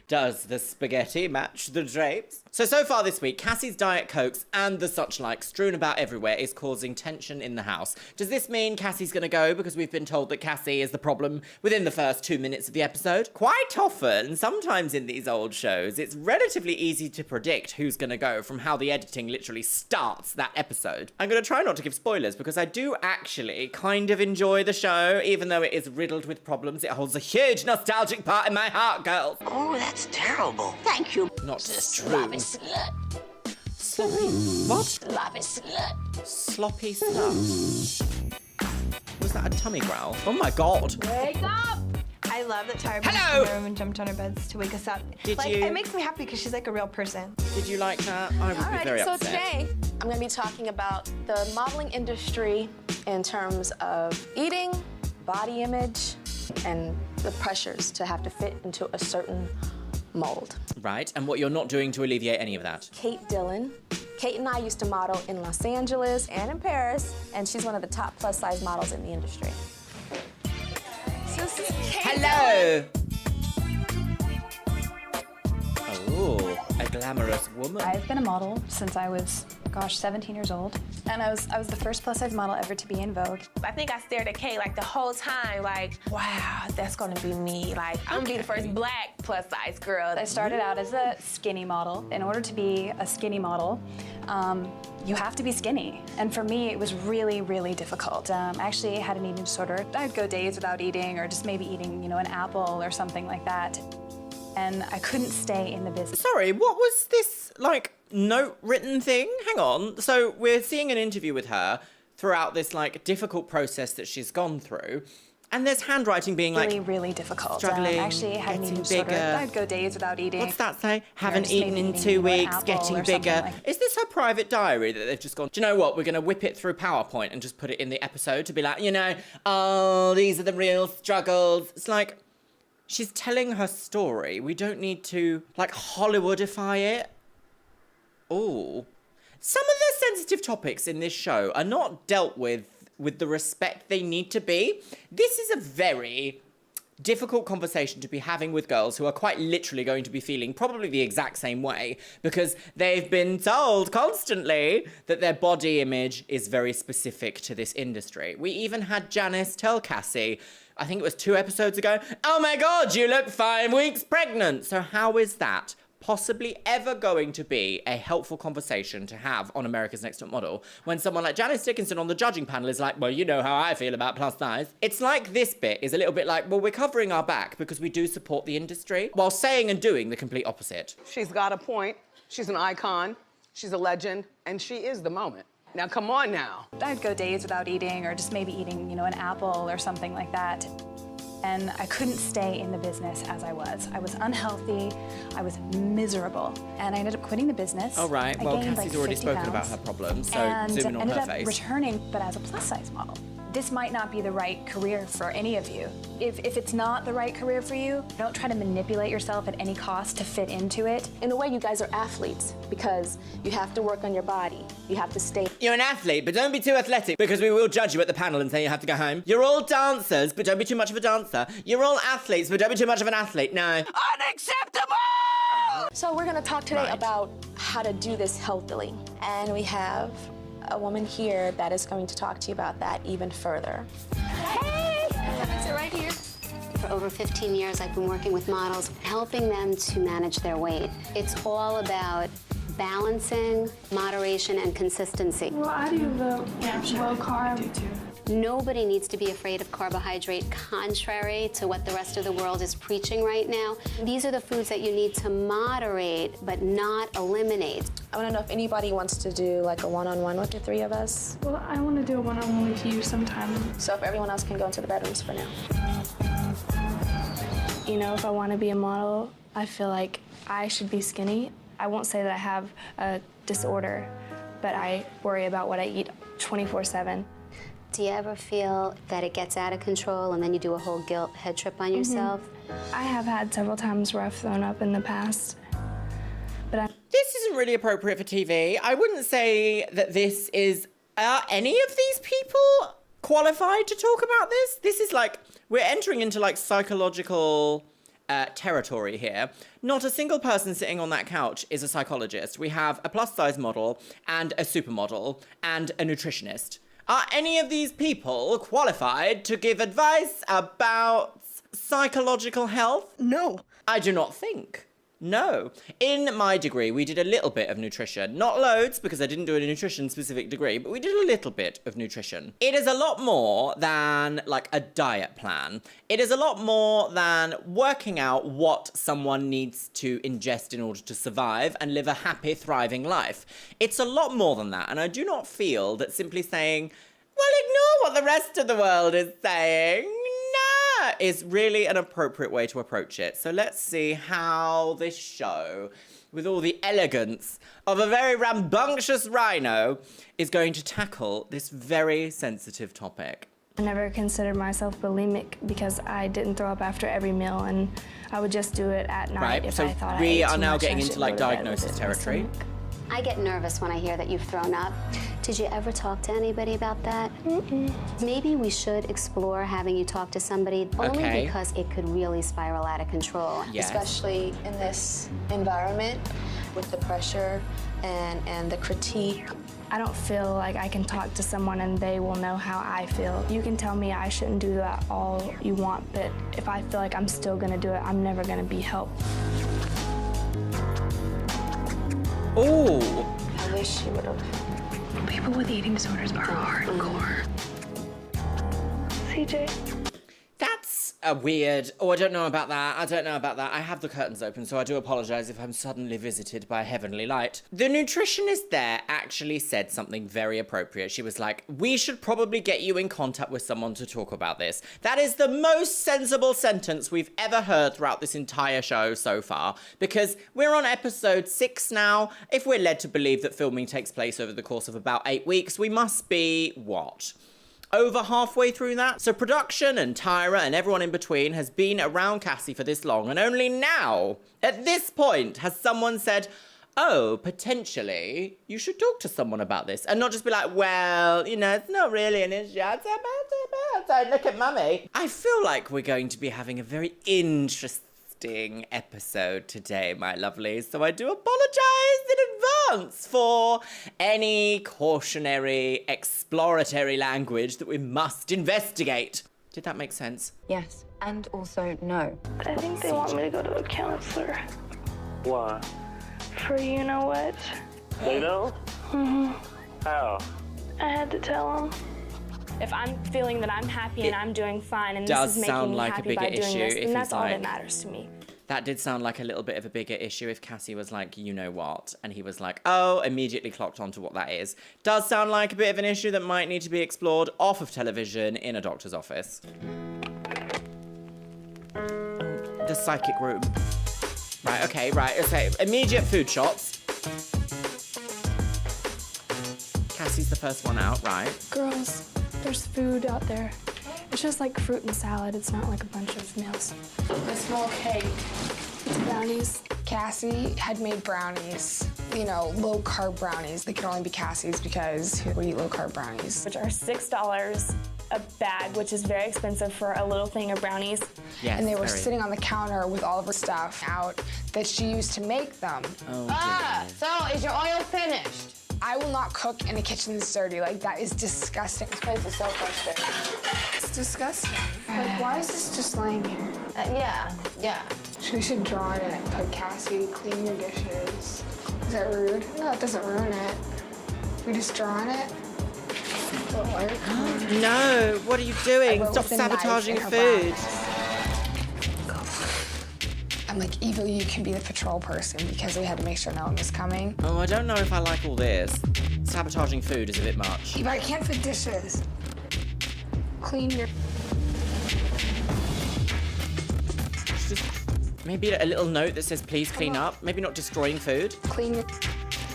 Does the spaghetti match the drapes? So far this week, Cassie's Diet Cokes and the such like strewn about everywhere is causing tension in the house. Does this mean Cassie's gonna go because we've been told that Cassie is the problem within the first 2 minutes of the episode? Quite often, sometimes in these old shows, it's relatively easy to predict who's gonna go from how the editing literally starts that episode. I'm gonna try not to give spoilers because I do actually kind of enjoy the show, even though it is riddled with problems. It holds a huge nostalgic part in my heart, girls. Oh, that's terrible. Thank you. Not Sloppy true. slut. Sloppy. What? Sloppy slut. Sloppy slut. Was that a tummy growl? Oh my God. Wake up! I love that Tyra went Hello! to the room and jumped on our beds to wake us up. Did like, you? It makes me happy because she's like a real person. Did you like that? I would be very so upset. today I'm going to be talking about the modeling industry in terms of eating, body image, and the pressures to have to fit into a certain mold. Right, and what you're not doing to alleviate any of that. Kate Dillon. Kate and I used to model in Los Angeles and in Paris, and she's one of the top plus-size models in the industry. So this is Kate Hello! Oh, a glamorous woman. I've been a model since I was, 17 years old. And I was the first plus-size model ever to be in Vogue. I think I stared at Kate like the whole time, like, wow, that's gonna be me. Like, I'm gonna be the first black plus-size girl. I started out as a skinny model. In order to be a skinny model, you have to be skinny. And for me, it was really, really difficult. I actually had an eating disorder. I'd go days without eating or just maybe eating, an apple or something like that. And I couldn't stay in the business. Sorry, what was this, note-written thing? Hang on. So we're seeing an interview with her throughout this, difficult process that she's gone through. And there's handwriting being like... Really, really difficult. Struggling, actually, I had an eating disorder. I'd go days without eating. What's that say? Haven't eaten in 2 weeks, getting bigger. Is this her private diary that they've just gone, do you know what, we're going to whip it through PowerPoint and just put it in the episode to be like, you know, oh, these are the real struggles. It's like, she's telling her story. We don't need to, like, Hollywoodify it. Ooh. Some of the sensitive topics in this show are not dealt with the respect they need to be. This is a very difficult conversation to be having with girls who are quite literally going to be feeling probably the exact same way because they've been told constantly that their body image is very specific to this industry. We even had Janice tell Cassie, I think it was 2 episodes ago, oh my God, you look 5 weeks pregnant. So how is that possibly ever going to be a helpful conversation to have on America's Next Top Model when someone like Janice Dickinson on the judging panel is like, well, you know how I feel about plus size. It's like this bit is a little bit like, well, we're covering our back because we do support the industry, while saying and doing the complete opposite. She's got a point. She's an icon. She's a legend. And she is the moment. Now, come on now. I'd go days without eating or just maybe eating, you know, an apple or something like that. And I couldn't stay in the business as I was. I was unhealthy, I was miserable, and I ended up quitting the business. Oh, right. Well, Cassie's like already 50 spoken about pounds, her problems, so and zooming on ended her up face. returning, but as a plus-size model. This might not be the right career for any of you. If it's not the right career for you, don't try to manipulate yourself at any cost to fit into it. In a way, you guys are athletes because you have to work on your body. You have to stay. You're an athlete, but don't be too athletic because we will judge you at the panel and say you have to go home. You're all dancers, but don't be too much of a dancer. You're all athletes, but don't be too much of an athlete. No. Unacceptable! So we're gonna talk today about how to do this healthily. And we have a woman here that is going to talk to you about that even further. Hey! Is it right here? For over 15 years, I've been working with models, helping them to manage their weight. It's all about balancing, moderation, and consistency. Well, I do low carb. Nobody needs to be afraid of carbohydrate, contrary to what the rest of the world is preaching right now. These are the foods that you need to moderate, but not eliminate. I want to know if anybody wants to do like a one-on-one with the 3 of us. Well, I want to do a one-on-one with you sometime. So if everyone else can go into the bedrooms for now. You know, if I want to be a model, I feel like I should be skinny. I won't say that I have a disorder, but I worry about what I eat 24/7. Do you ever feel that it gets out of control and then you do a whole guilt head trip on yourself? I have had several times where I've thrown up in the past, but This isn't really appropriate for TV. I wouldn't say that this is... Are any of these people qualified to talk about this? This is like... We're entering into like psychological territory here. Not a single person sitting on that couch is a psychologist. We have a plus-size model and a supermodel and a nutritionist. Are any of these people qualified to give advice about psychological health? No. I do not think. No. In my degree, we did a little bit of nutrition. Not loads, because I didn't do a nutrition-specific degree, but we did a little bit of nutrition. It is a lot more than, like, a diet plan. It is a lot more than working out what someone needs to ingest in order to survive and live a happy, thriving life. It's a lot more than that, and I do not feel that simply saying, well, ignore what the rest of the world is saying, is really an appropriate way to approach it. So let's see how this show, with all the elegance of a very rambunctious rhino, is going to tackle this very sensitive topic. I never considered myself bulimic because I didn't throw up after every meal, and I would just do it at night Right, if so I thought we I ate are too now much, getting I into should like go to bed with diagnosis it in my territory. stomach. I get nervous when I hear that you've thrown up. Did you ever talk to anybody about that? Maybe we should explore having you talk to somebody, only because it could really spiral out of control. Yes. Especially in this environment with the pressure and the critique. I don't feel like I can talk to someone and they will know how I feel. You can tell me I shouldn't do that all you want, but if I feel like I'm still gonna do it, I'm never gonna be helped. Ooh. I wish you would have. People with eating disorders are hardcore. CJ. That's weird. Oh, I don't know about that. I have the curtains open, so I do apologise if I'm suddenly visited by a heavenly light. The nutritionist there actually said something very appropriate. She was like, we should probably get you in contact with someone to talk about this. That is the most sensible sentence we've ever heard throughout this entire show so far, because we're on episode 6 now. If we're led to believe that filming takes place over the course of about 8 weeks, we must be, what? Over halfway through that? So production and Tyra and everyone in between has been around Cassie for this long, and only now, at this point, has someone said, oh, potentially, you should talk to someone about this. And not just be like, well, you know, it's not really an issue. Look at mummy. I feel like we're going to be having a very interesting episode today, my lovelies. So I do apologise in advance for any cautionary, exploratory language that we must investigate. Did that make sense? Yes, and also no. I think they want me to go to a counselor. Why? For you know what? You know? Mm-hmm. How? I had to tell them. If I'm feeling that I'm happy and I'm doing fine and this is making me happy by doing this, then that's all that matters to me. That did sound like a little bit of a bigger issue if Cassie was like, you know what? And he was like, oh, immediately clocked onto what that is. Does sound like a bit of an issue that might need to be explored off of television in a doctor's office. The psychic room. Right, okay. Immediate food shots. Cassie's the first one out, right? Girls, there's food out there. It's just like fruit and salad. It's not like a bunch of meals. A small cake. It's brownies. Cassie had made brownies, you know, low-carb brownies. They could only be Cassie's because we eat low-carb brownies. Which are $6 a bag, which is very expensive for a little thing of brownies. Yes, and they were sitting on the counter with all of her stuff out that she used to make them. Oh, so is your oil finished? I will not cook in a kitchen that's dirty. Like, that is disgusting. This place is so frustrating. It's disgusting. Like, why is this just laying here? Yeah. We should draw on it and put, Cassie, clean your dishes. Is that rude? No, it doesn't ruin it. We just draw on it. No, what are you doing? Stop sabotaging food. I'm like, Eva, you can be the patrol person because we had to make sure no one was coming. Oh, I don't know if I like all this. Sabotaging food is a bit much. Eva, I can't fit dishes. Clean your... Just maybe a little note that says, please clean up. Maybe not destroying food. Clean your...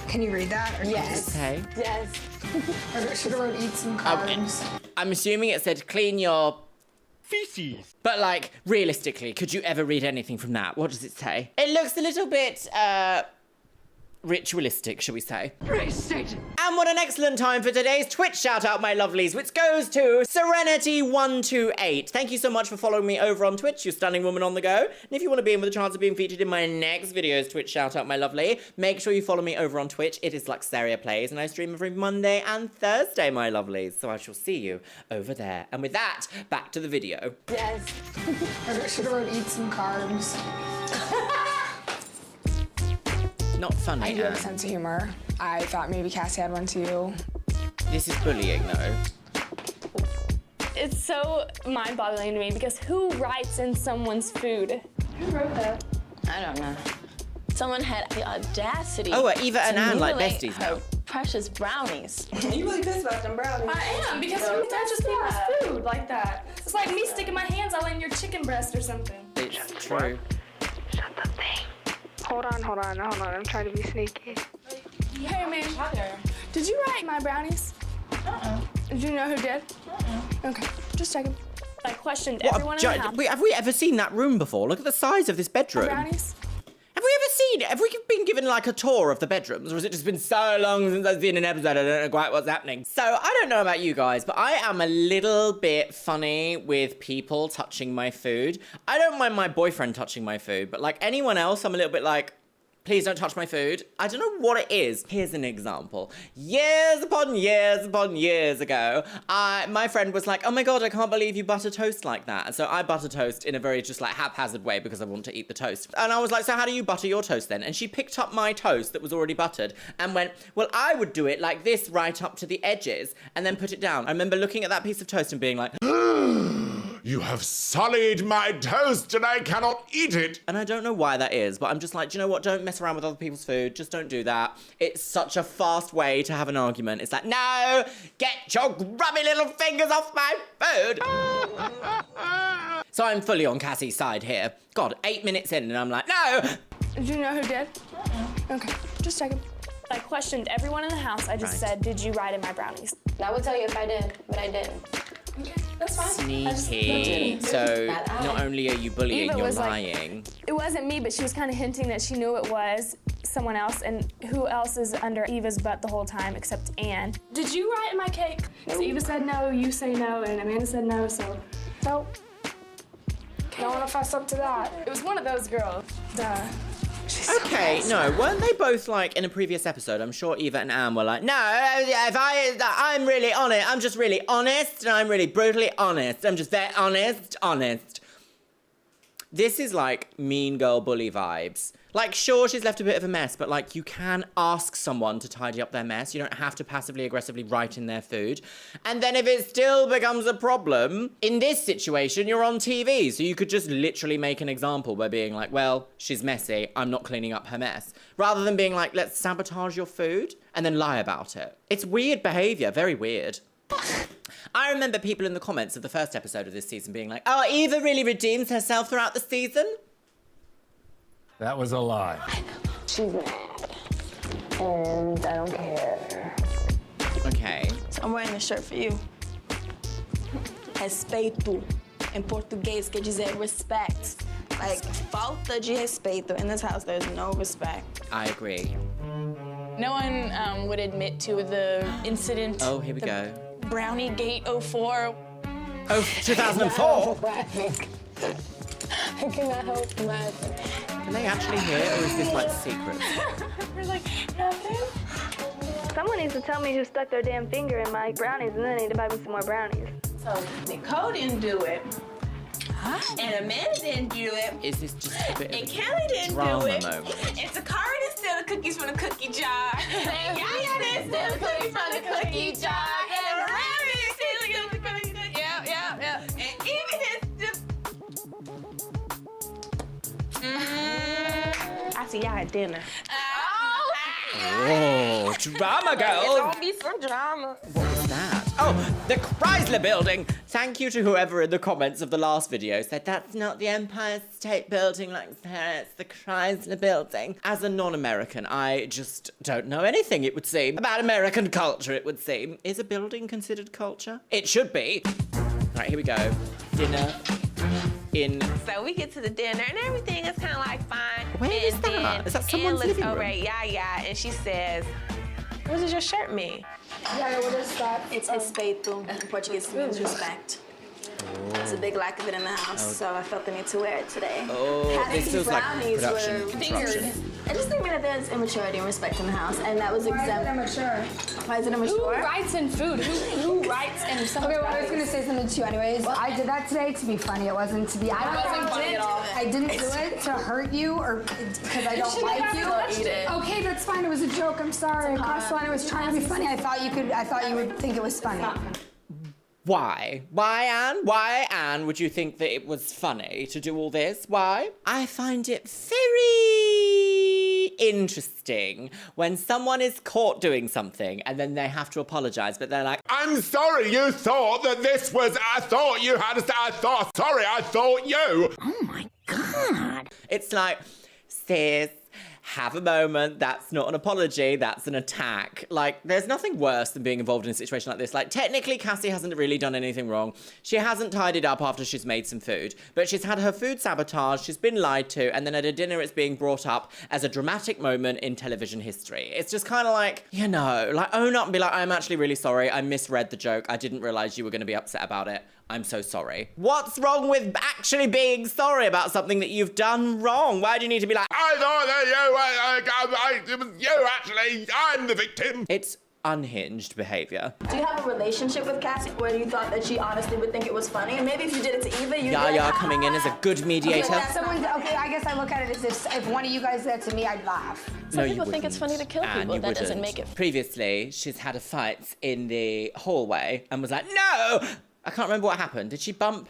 Can you read that? Or Yes. Okay. Yes. I should have wrote eat some carbs. I'm assuming it said clean your... feces. But, like, realistically, could you ever read anything from that? What does it say? It looks a little bit, ritualistic, shall we say. And what an excellent time for today's Twitch shout-out, my lovelies, which goes to Serenity128. Thank you so much for following me over on Twitch, you stunning woman on the go. And if you want to be in with a chance of being featured in my next video's Twitch shout-out, my lovely, make sure you follow me over on Twitch. It is Luxeria Plays, and I stream every Monday and Thursday, my lovelies. So I shall see you over there. And with that, back to the video. Yes. I should have wrote eat some carbs. Not funny, I do have a sense of humor. I thought maybe Cassie had one too. This is bullying, though. It's so mind-boggling to me because who writes in someone's food? Who wrote that? I don't know. Someone had the audacity. Oh, Eva and Anne like mutilate besties her now. precious brownies. You really pissed about them brownies. I am, because who touches people's food like that? It's like me sticking my hands all in your chicken breast or something. It's true. Shut the thing. Hold on. I'm trying to be sneaky. Hey, man. Did you write my brownies? Did you know who did? Okay, just checking. I questioned everyone in the house. Have we ever seen that room before? Look at the size of this bedroom. Brownies? Have we been given like a tour of the bedrooms, or has it just been so long since I've seen an episode, I don't know quite what's happening? So I don't know about you guys, but I am a little bit funny with people touching my food. I don't mind my boyfriend touching my food, but like anyone else, I'm a little bit like, please don't touch my food. I don't know what it is. Here's an example. Years upon years ago, my friend was like, oh my God, I can't believe you butter toast like that. And so I butter toast in a very just like haphazard way because I want to eat the toast. And I was like, so how do you butter your toast then? And she picked up my toast that was already buttered and went, well, I would do it like this right up to the edges and then put it down. I remember looking at that piece of toast and being like, You have sullied my toast and I cannot eat it. And I don't know why that is, but I'm just like, do you know what? Don't mess around with other people's food. Just don't do that. It's such a fast way to have an argument. It's like, no, get your grubby little fingers off my food. So I'm fully on Cassie's side here. God, 8 minutes in and I'm like, no. Do you know who did? Okay, just checking. I questioned everyone in the house. I just said, did you ride in my brownies? I would tell you if I did, but I didn't. Okay, that's fine. Sneaky. So not only are you bullying, you're lying. It wasn't me, but she was kind of hinting that she knew it was someone else, and who else is under Eva's butt the whole time except Anne. Did you write in my cake? So Eva said no, you say no, and Amanda said no, so nope. Don't want to fess up to that. It was one of those girls. Duh. Okay, no, weren't they both like in a previous episode? I'm sure Eva and Anne were like, no, I'm really on it. I'm just really honest and I'm really brutally honest. I'm just very honest. This is like mean girl bully vibes. Like, sure, she's left a bit of a mess, but like, you can ask someone to tidy up their mess. You don't have to passively aggressively write in their food. And then if it still becomes a problem, in this situation, you're on TV. So you could just literally make an example by being like, well, she's messy. I'm not cleaning up her mess. Rather than being like, let's sabotage your food and then lie about it. It's weird behavior, very weird. I remember people in the comments of the first episode of this season being like, oh, Eva really redeems herself throughout the season. That was a lie. She's mad. And I don't care. Okay. I'm wearing this shirt for you. Respeito. In Portuguese, quer dizer respect. Like, falta de respeito. In this house, there's no respect. I agree. No one would admit to the incident. Oh, here we go. Brownie Gate 04. Oh, 2004. I cannot help laughing. Can they actually hear, or is this like secret? We're like, nothing. Someone needs to tell me who stuck their damn finger in my brownies, and then they need to buy me some more brownies. So Nicole didn't do it. Huh? And Amanda didn't do it. Is this just a bit and of Kelly didn't drama do it. moment? And Takara didn't steal the cookies from the cookie jar. And Yaya didn't steal the cookies from the cookie jar. And Miranda didn't steal the cookies from the cookie jar. Yeah. And Eva didn't steal. I see y'all at dinner. Oh, drama girl. It's gonna be some drama. What was that? Oh, the Chrysler Building. Thank you to whoever in the comments of the last video said that's not the Empire State Building like there, it's the Chrysler Building. As a non-American, I just don't know anything, it would seem. About American culture, it would seem. Is a building considered culture? It should be. All right, here we go. Dinner in... So we get to the dinner and everything is kind of like fine. Where is that? Is that someone's living room? Yeah, and she says, what does your shirt mean? Yeah, what is that? It's respeito. In Portuguese, it means respect. There's a big lack of it in the house, so I felt the need to wear it today. Oh, this feels like production fingered. I just think that there's immaturity and respect in the house, and that was exempt. Why is it immature? Why is it immature? Who writes in food? Who writes in someone's Okay, well, I was gonna say something too anyways. I did that today to be funny. It wasn't to be... I didn't do it to hurt you or because I don't like you. Eat it. Okay, that's fine. It was a joke. I'm sorry. Across the line, I was trying to be funny. I thought you would think it was funny. Why? Why, Anne? Why, Anne, would you think that it was funny to do all this? Why? I find it very interesting when someone is caught doing something and then they have to apologize, but they're like, I'm sorry you thought that this was... I thought you thought you. Oh my God. It's like, sis, have a moment. That's not an apology. That's an attack. Like, there's nothing worse than being involved in a situation like this. Like, technically, Cassie hasn't really done anything wrong. She hasn't tidied up after she's made some food, but she's had her food sabotaged, she's been lied to, and then at a dinner it's being brought up as a dramatic moment in television history. It's just kind of like, you know, like, own up and be like, I'm actually really sorry. I misread the joke. I didn't realize you were going to be upset about it. I'm so sorry. What's wrong with actually being sorry about something that you've done wrong? Why do you need to be like, I thought that it was you, actually. I'm the victim. It's unhinged behavior. Do you have a relationship with Cassie where you thought that she honestly would think it was funny? And maybe if you did it to Eva, you'd be like, Yaya coming in as a good mediator. Okay, I guess I look at it as if one of you guys did that to me, I'd laugh. Some people think it's funny to kill people. That doesn't make it. Previously, she's had a fight in the hallway and was like, no! I can't remember what happened. Did she bump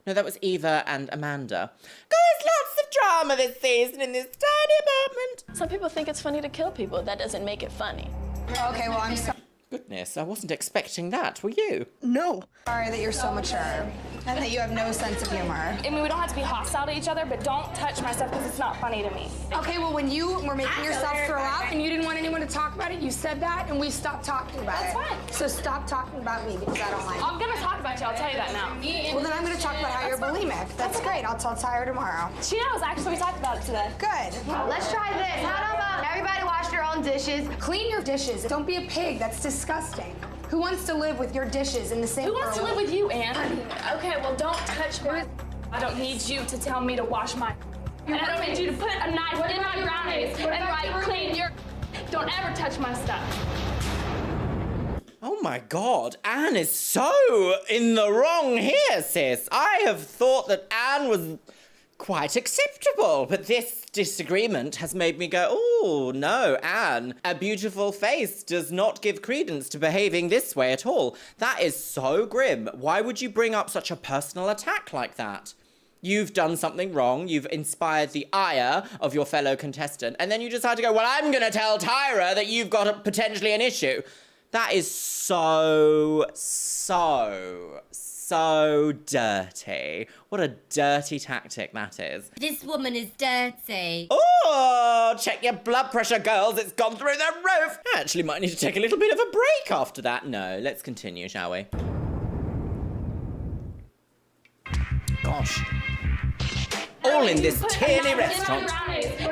No, that was Eva and Amanda. Guys, lots of drama this season in this tiny apartment. Some people think it's funny to kill people. That doesn't make it funny. Okay, well, I'm sorry. Goodness, I wasn't expecting that, were you? No. Sorry that you're so mature and that you have no sense of humor. I mean, we don't have to be hostile to each other, but don't touch my stuff because it's not funny to me. Okay, well, when you were making yourself throw up and you didn't want anyone to talk about it, you said that and we stopped talking about it. That's fine. So stop talking about me because I don't like it. I'm gonna talk about you, I'll tell you that now. Well, then I'm gonna talk about how you're bulimic. That's great. I'll tell Tyra tomorrow. She knows, actually, we talked about it today. Good. Let's try this. How about everybody wash their own dishes? Clean your dishes. Don't be a pig. That's disgusting. Who wants to live with your dishes in the same room? Who wants to live with you, Anne? Okay, well, don't touch my... I don't need you to tell me to wash my... And I don't need you to put a knife in my brownies and write clean your... Don't ever touch my stuff. Oh my God, Anne is so in the wrong here, sis. I have thought that Anne was quite acceptable, but this disagreement has made me go, oh no, Anne, a beautiful face does not give credence to behaving this way at all. That is so grim. Why would you bring up such a personal attack like that? You've done something wrong, you've inspired the ire of your fellow contestant, and then you decide to go, well, I'm gonna tell Tyra that you've got potentially an issue. That is so dirty. What a dirty tactic that is. This woman is dirty. Oh, check your blood pressure, girls. It's gone through the roof. I actually might need to take a little bit of a break after that. No, let's continue, shall we? Gosh. All in this teeny restaurant.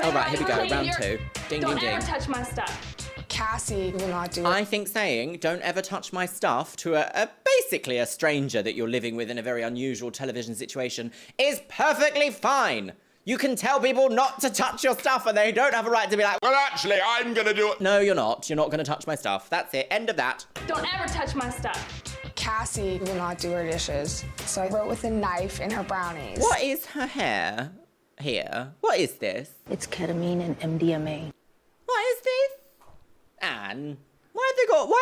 All right, here we go, round 2. Ding, don't ding, ding. ever touch my stuff. Cassie will not do it. I think saying, don't ever touch my stuff to basically a stranger that you're living with in a very unusual television situation is perfectly fine. You can tell people not to touch your stuff and they don't have a right to be like, well, actually, I'm gonna do it. No, you're not. You're not gonna touch my stuff. That's it. End of that. Don't ever touch my stuff. Cassie will not do her dishes. So I wrote with a knife in her brownies. What is her hair here? What is this? It's ketamine and MDMA. What is this? Anne, why have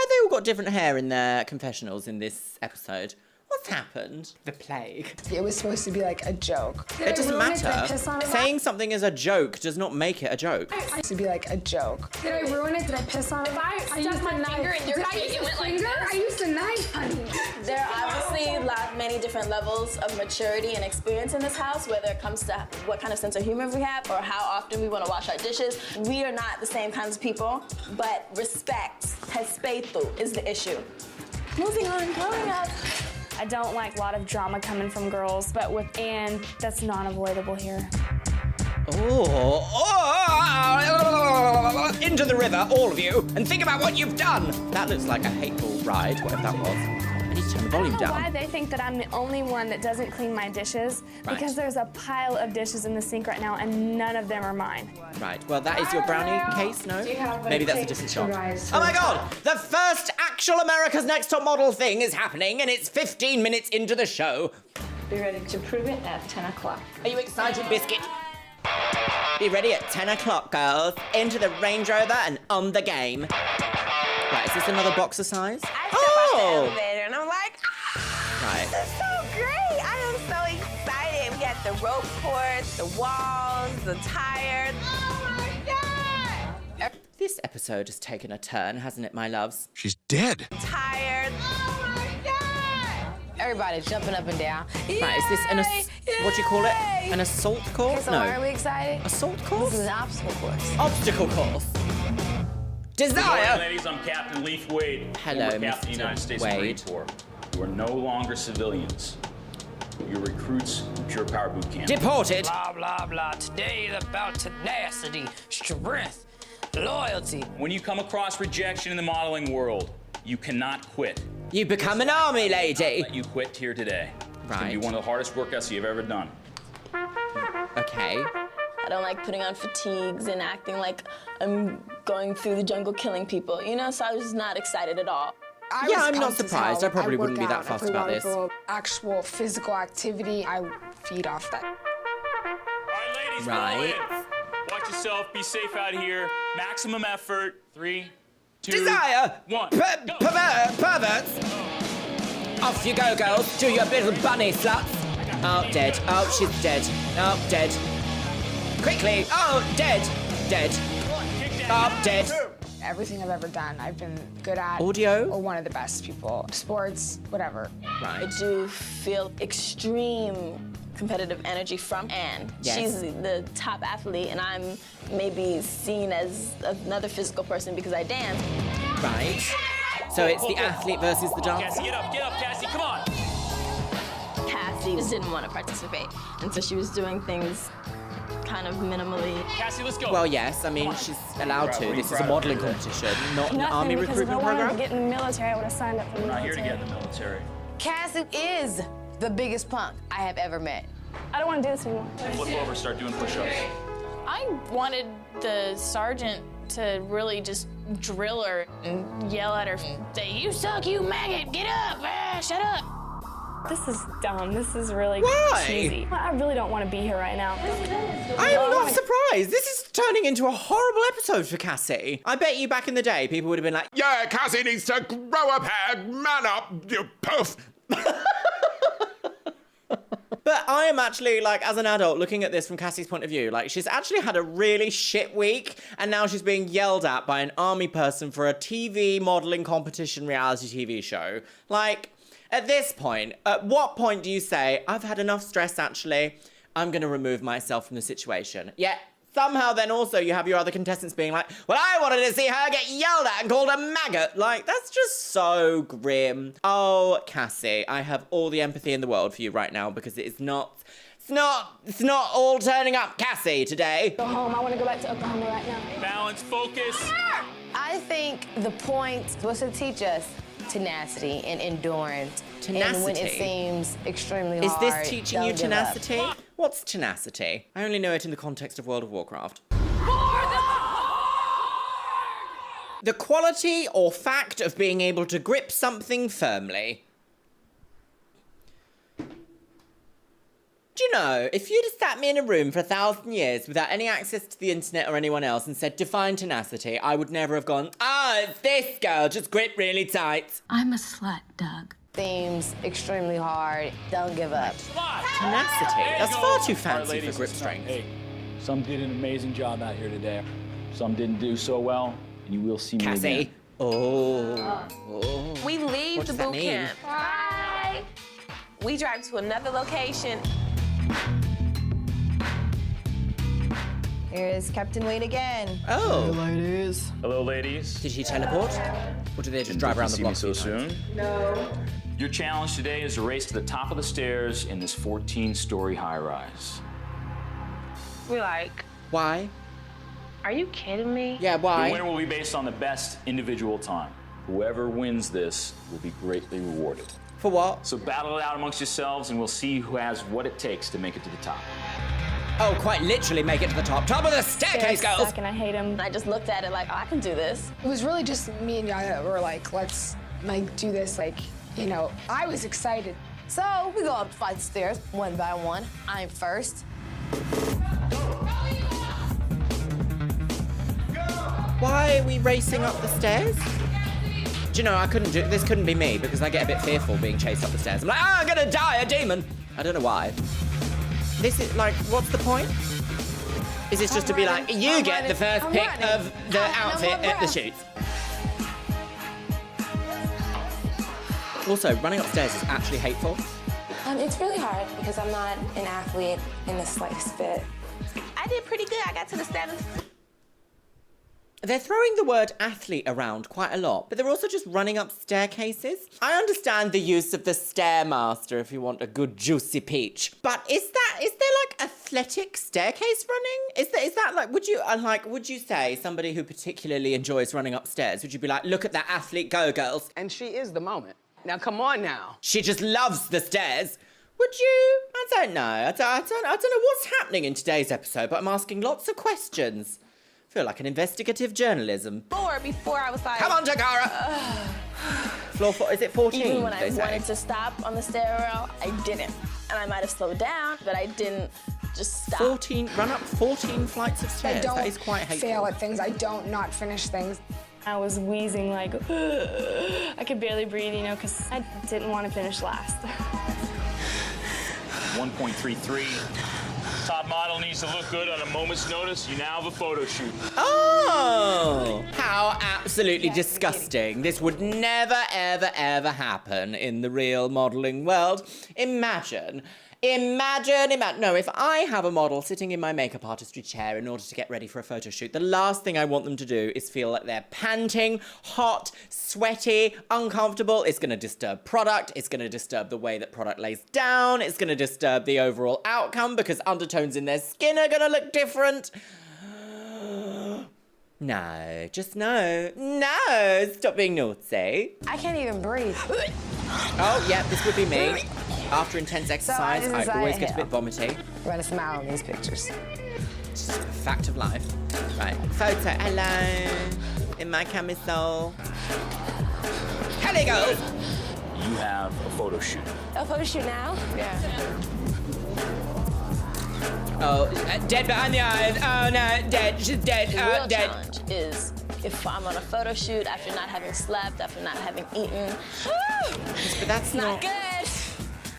they all got different hair in their confessionals in this episode? What's happened? The plague. It was supposed to be like a joke. It doesn't matter. Saying something is a joke does not make it a joke. To be like a joke. Did I ruin it? Did I piss on it? I used my finger in your cake, it went like this. I used a knife, honey. There are obviously many different levels of maturity and experience in this house, whether it comes to what kind of sense of humor we have or how often we want to wash our dishes. We are not the same kinds of people, but respect, respeto, is the issue. Moving on, growing up. I don't like a lot of drama coming from girls, but with Anne, that's non-avoidable here. Into the river, all of you, and think about what you've done. That looks like a hateful ride, whatever that was. I need to turn the volume down. Why they think that I'm the only one that doesn't clean my dishes? Right. Because there's a pile of dishes in the sink right now, and none of them are mine. Right, well, that is your brownie case, no? Maybe that's a different shot. Oh my God! The first actual America's Next Top Model thing is happening, and it's 15 minutes into the show. Be ready to prove it at 10 o'clock. Are you excited, Biscuit? Be ready at 10 o'clock, girls. Into the Range Rover and on the game. Right, is this another boxer size? I step out the elevator and I'm like, right. This is so great. I am so excited. We got the rope course, the walls, the tires. Oh my God! This episode has taken a turn, hasn't it, my loves? She's dead. Tires. Oh my God! Everybody's jumping up and down. Right, is this what do you call it? An assault course? Okay, so no. why are we excited? Assault course? This is an obstacle course. Obstacle course. Good Desire! morning, ladies. I'm Captain Leaf Wade. Hello, former Captain of the Mr. United States Wade. Marine Corps. You are no longer civilians. You're recruits from Pure Power Boot Camp. Deported! Blah, blah, blah. Today is about tenacity, strength, loyalty. When you come across rejection in the modeling world, you cannot quit. You become an army lady. Let you quit here today. It's gonna be Right. one of the hardest workouts you've ever done. Okay. I don't like putting on fatigues and acting like I'm going through the jungle killing people, you know? So I was not excited at all. Yeah, I'm not surprised. I probably wouldn't be that work fussed out. about If this. we want to go actual physical activity, I feed off that. Ladies, Right. follow in. Watch yourself. Be safe out here. Maximum effort. 3, 2, Desire! 1. Perverts! Off you go, girls. Do your little bunny sluts. Oh, dead. Oh, she's dead. Oh, dead. Quickly. Oh, dead. Dead. Oh, dead. Everything I've ever done, I've been good at. Audio? Or one of the best people. Sports, whatever. Right. I do feel extreme competitive energy from Anne. Yes. She's the top athlete, and I'm maybe seen as another physical person because I dance. Right. So it's the athlete versus the dancer. Cassie, get up, Cassie, come on. Cassie just didn't want to participate, and so she was doing things kind of minimally. Cassie, let's go. Well, yes, I mean, she's allowed to. This is a modeling competition, not an army because recruitment if I wanted program. to get in the military, I would have signed up for the We're not military. here to get in the military. Cassie is the biggest punk I have ever met. I don't want to do this anymore. Flip over, start doing push-ups. I wanted the sergeant to really just drill her and yell at her, say, "You suck, you maggot, get up, shut up." This is dumb. This is really Why? cheesy. I really don't want to be here right now. I am not surprised. This is turning into a horrible episode for Cassie. I bet you back in the day, people would have been like, Yeah, Cassie needs to grow a pair, man up, you poof. But I am actually, like, as an adult, looking at this from Cassie's point of view, like, she's actually had a really shit week, and now she's being yelled at by an army person for a TV modeling competition reality TV show. Like, at this point, at what point do you say, I've had enough stress, actually, I'm gonna remove myself from the situation? Yet, somehow then also you have your other contestants being like, well, I wanted to see her get yelled at and called a maggot. Like, that's just so grim. Oh, Cassie, I have all the empathy in the world for you right now because it's not all turning up Cassie today. Go home. I want to go back to Oklahoma right now. Balance, focus. I think the point was to teach us tenacity and endurance. Tenacity? And when it seems extremely Is hard, this teaching you don't give up. tenacity? What's tenacity? I only know it in the context of World of Warcraft. The quality or fact of being able to grip something firmly. Do you know, if you'd have sat me in a room for 1,000 years without any access to the internet or anyone else and said, define tenacity, I would never have gone, it's this girl, just grip really tight. I'm a slut, Doug. Seems extremely hard, don't give up. Tenacity? That's far too fancy for grip strength. Hey, some did an amazing job out here today. Some didn't do so well, and you will see me Cassie. again. Oh. We leave What the does that boot mean? camp. Hi. We drive to another location. Here's Captain Wade again. Oh. Ladies. Hello, ladies. Did he teleport? Or did they just drive around the block? so soon? No. Your challenge today is to race to the top of the stairs in this 14-story high-rise. We're like, Why? are you kidding me? Yeah, The why? winner will be based on the best individual time. Whoever wins this will be greatly rewarded. For what? So battle it out amongst yourselves, and we'll see who has what it takes to make it to the top. Oh, quite literally make it to the top. Top of the staircase, They're girls! stuck and I hate him. I just looked at it like, oh, I can do this. It was really just me and Yaya were like, let's do this, I was excited. So we go up 5 stairs, one by one. I'm first. Why are we racing up the stairs? Do you know, this couldn't be me because I get a bit fearful being chased up the stairs. I'm like, I'm gonna die, a demon! I don't know why. This is, like, what's the point? Is this just to be like, you get the first pick of the outfit at the shoots? Also, running upstairs is actually hateful. It's really hard because I'm not an athlete in the slightest bit. I did pretty good. I got to the 7th. They're throwing the word athlete around quite a lot, but they're also just running up staircases. I understand the use of the Stairmaster if you want a good juicy peach, but is there like athletic staircase running? Is that like, would you say somebody who particularly enjoys running upstairs, would you be like, look at that athlete go, girls? And she is the moment. Now, come on now. She just loves the stairs. Would you? I don't know. I don't know what's happening in today's episode, but I'm asking lots of questions. I feel like an investigative journalism. Before I was like, come on, Takara! Floor 4, is it 14? Even when I wanted to stop on the stairwell, I didn't. And I might have slowed down, but I didn't just stop. Run up 14 flights of stairs. That is quite hateful. I don't fail at things. I don't not finish things. I was wheezing like, I could barely breathe, because I didn't want to finish last. 1.33. Top model needs to look good on a moment's notice. You now have a photo shoot. Oh, how absolutely disgusting. This would never, ever, ever happen in the real modeling world. Imagine, no, if I have a model sitting in my makeup artistry chair in order to get ready for a photo shoot, the last thing I want them to do is feel like they're panting, hot, sweaty, uncomfortable. It's gonna disturb product. It's gonna disturb the way that product lays down. It's gonna disturb the overall outcome because undertones in their skin are gonna look different. No, just no. No, stop being naughty. I can't even breathe. Oh, yeah, this would be me. After intense exercise, I always get a bit vomity. I'm gonna smile in these pictures. Just a fact of life. Right, photo, hello. In my camisole. Kelly goes! You have a photo shoot. A photo shoot now? Yeah. Oh, dead behind the eyes. Oh no, dead. She's dead. The real Dead. challenge is if I'm on a photo shoot after not having slept, after not having eaten. Yes, but that's not good.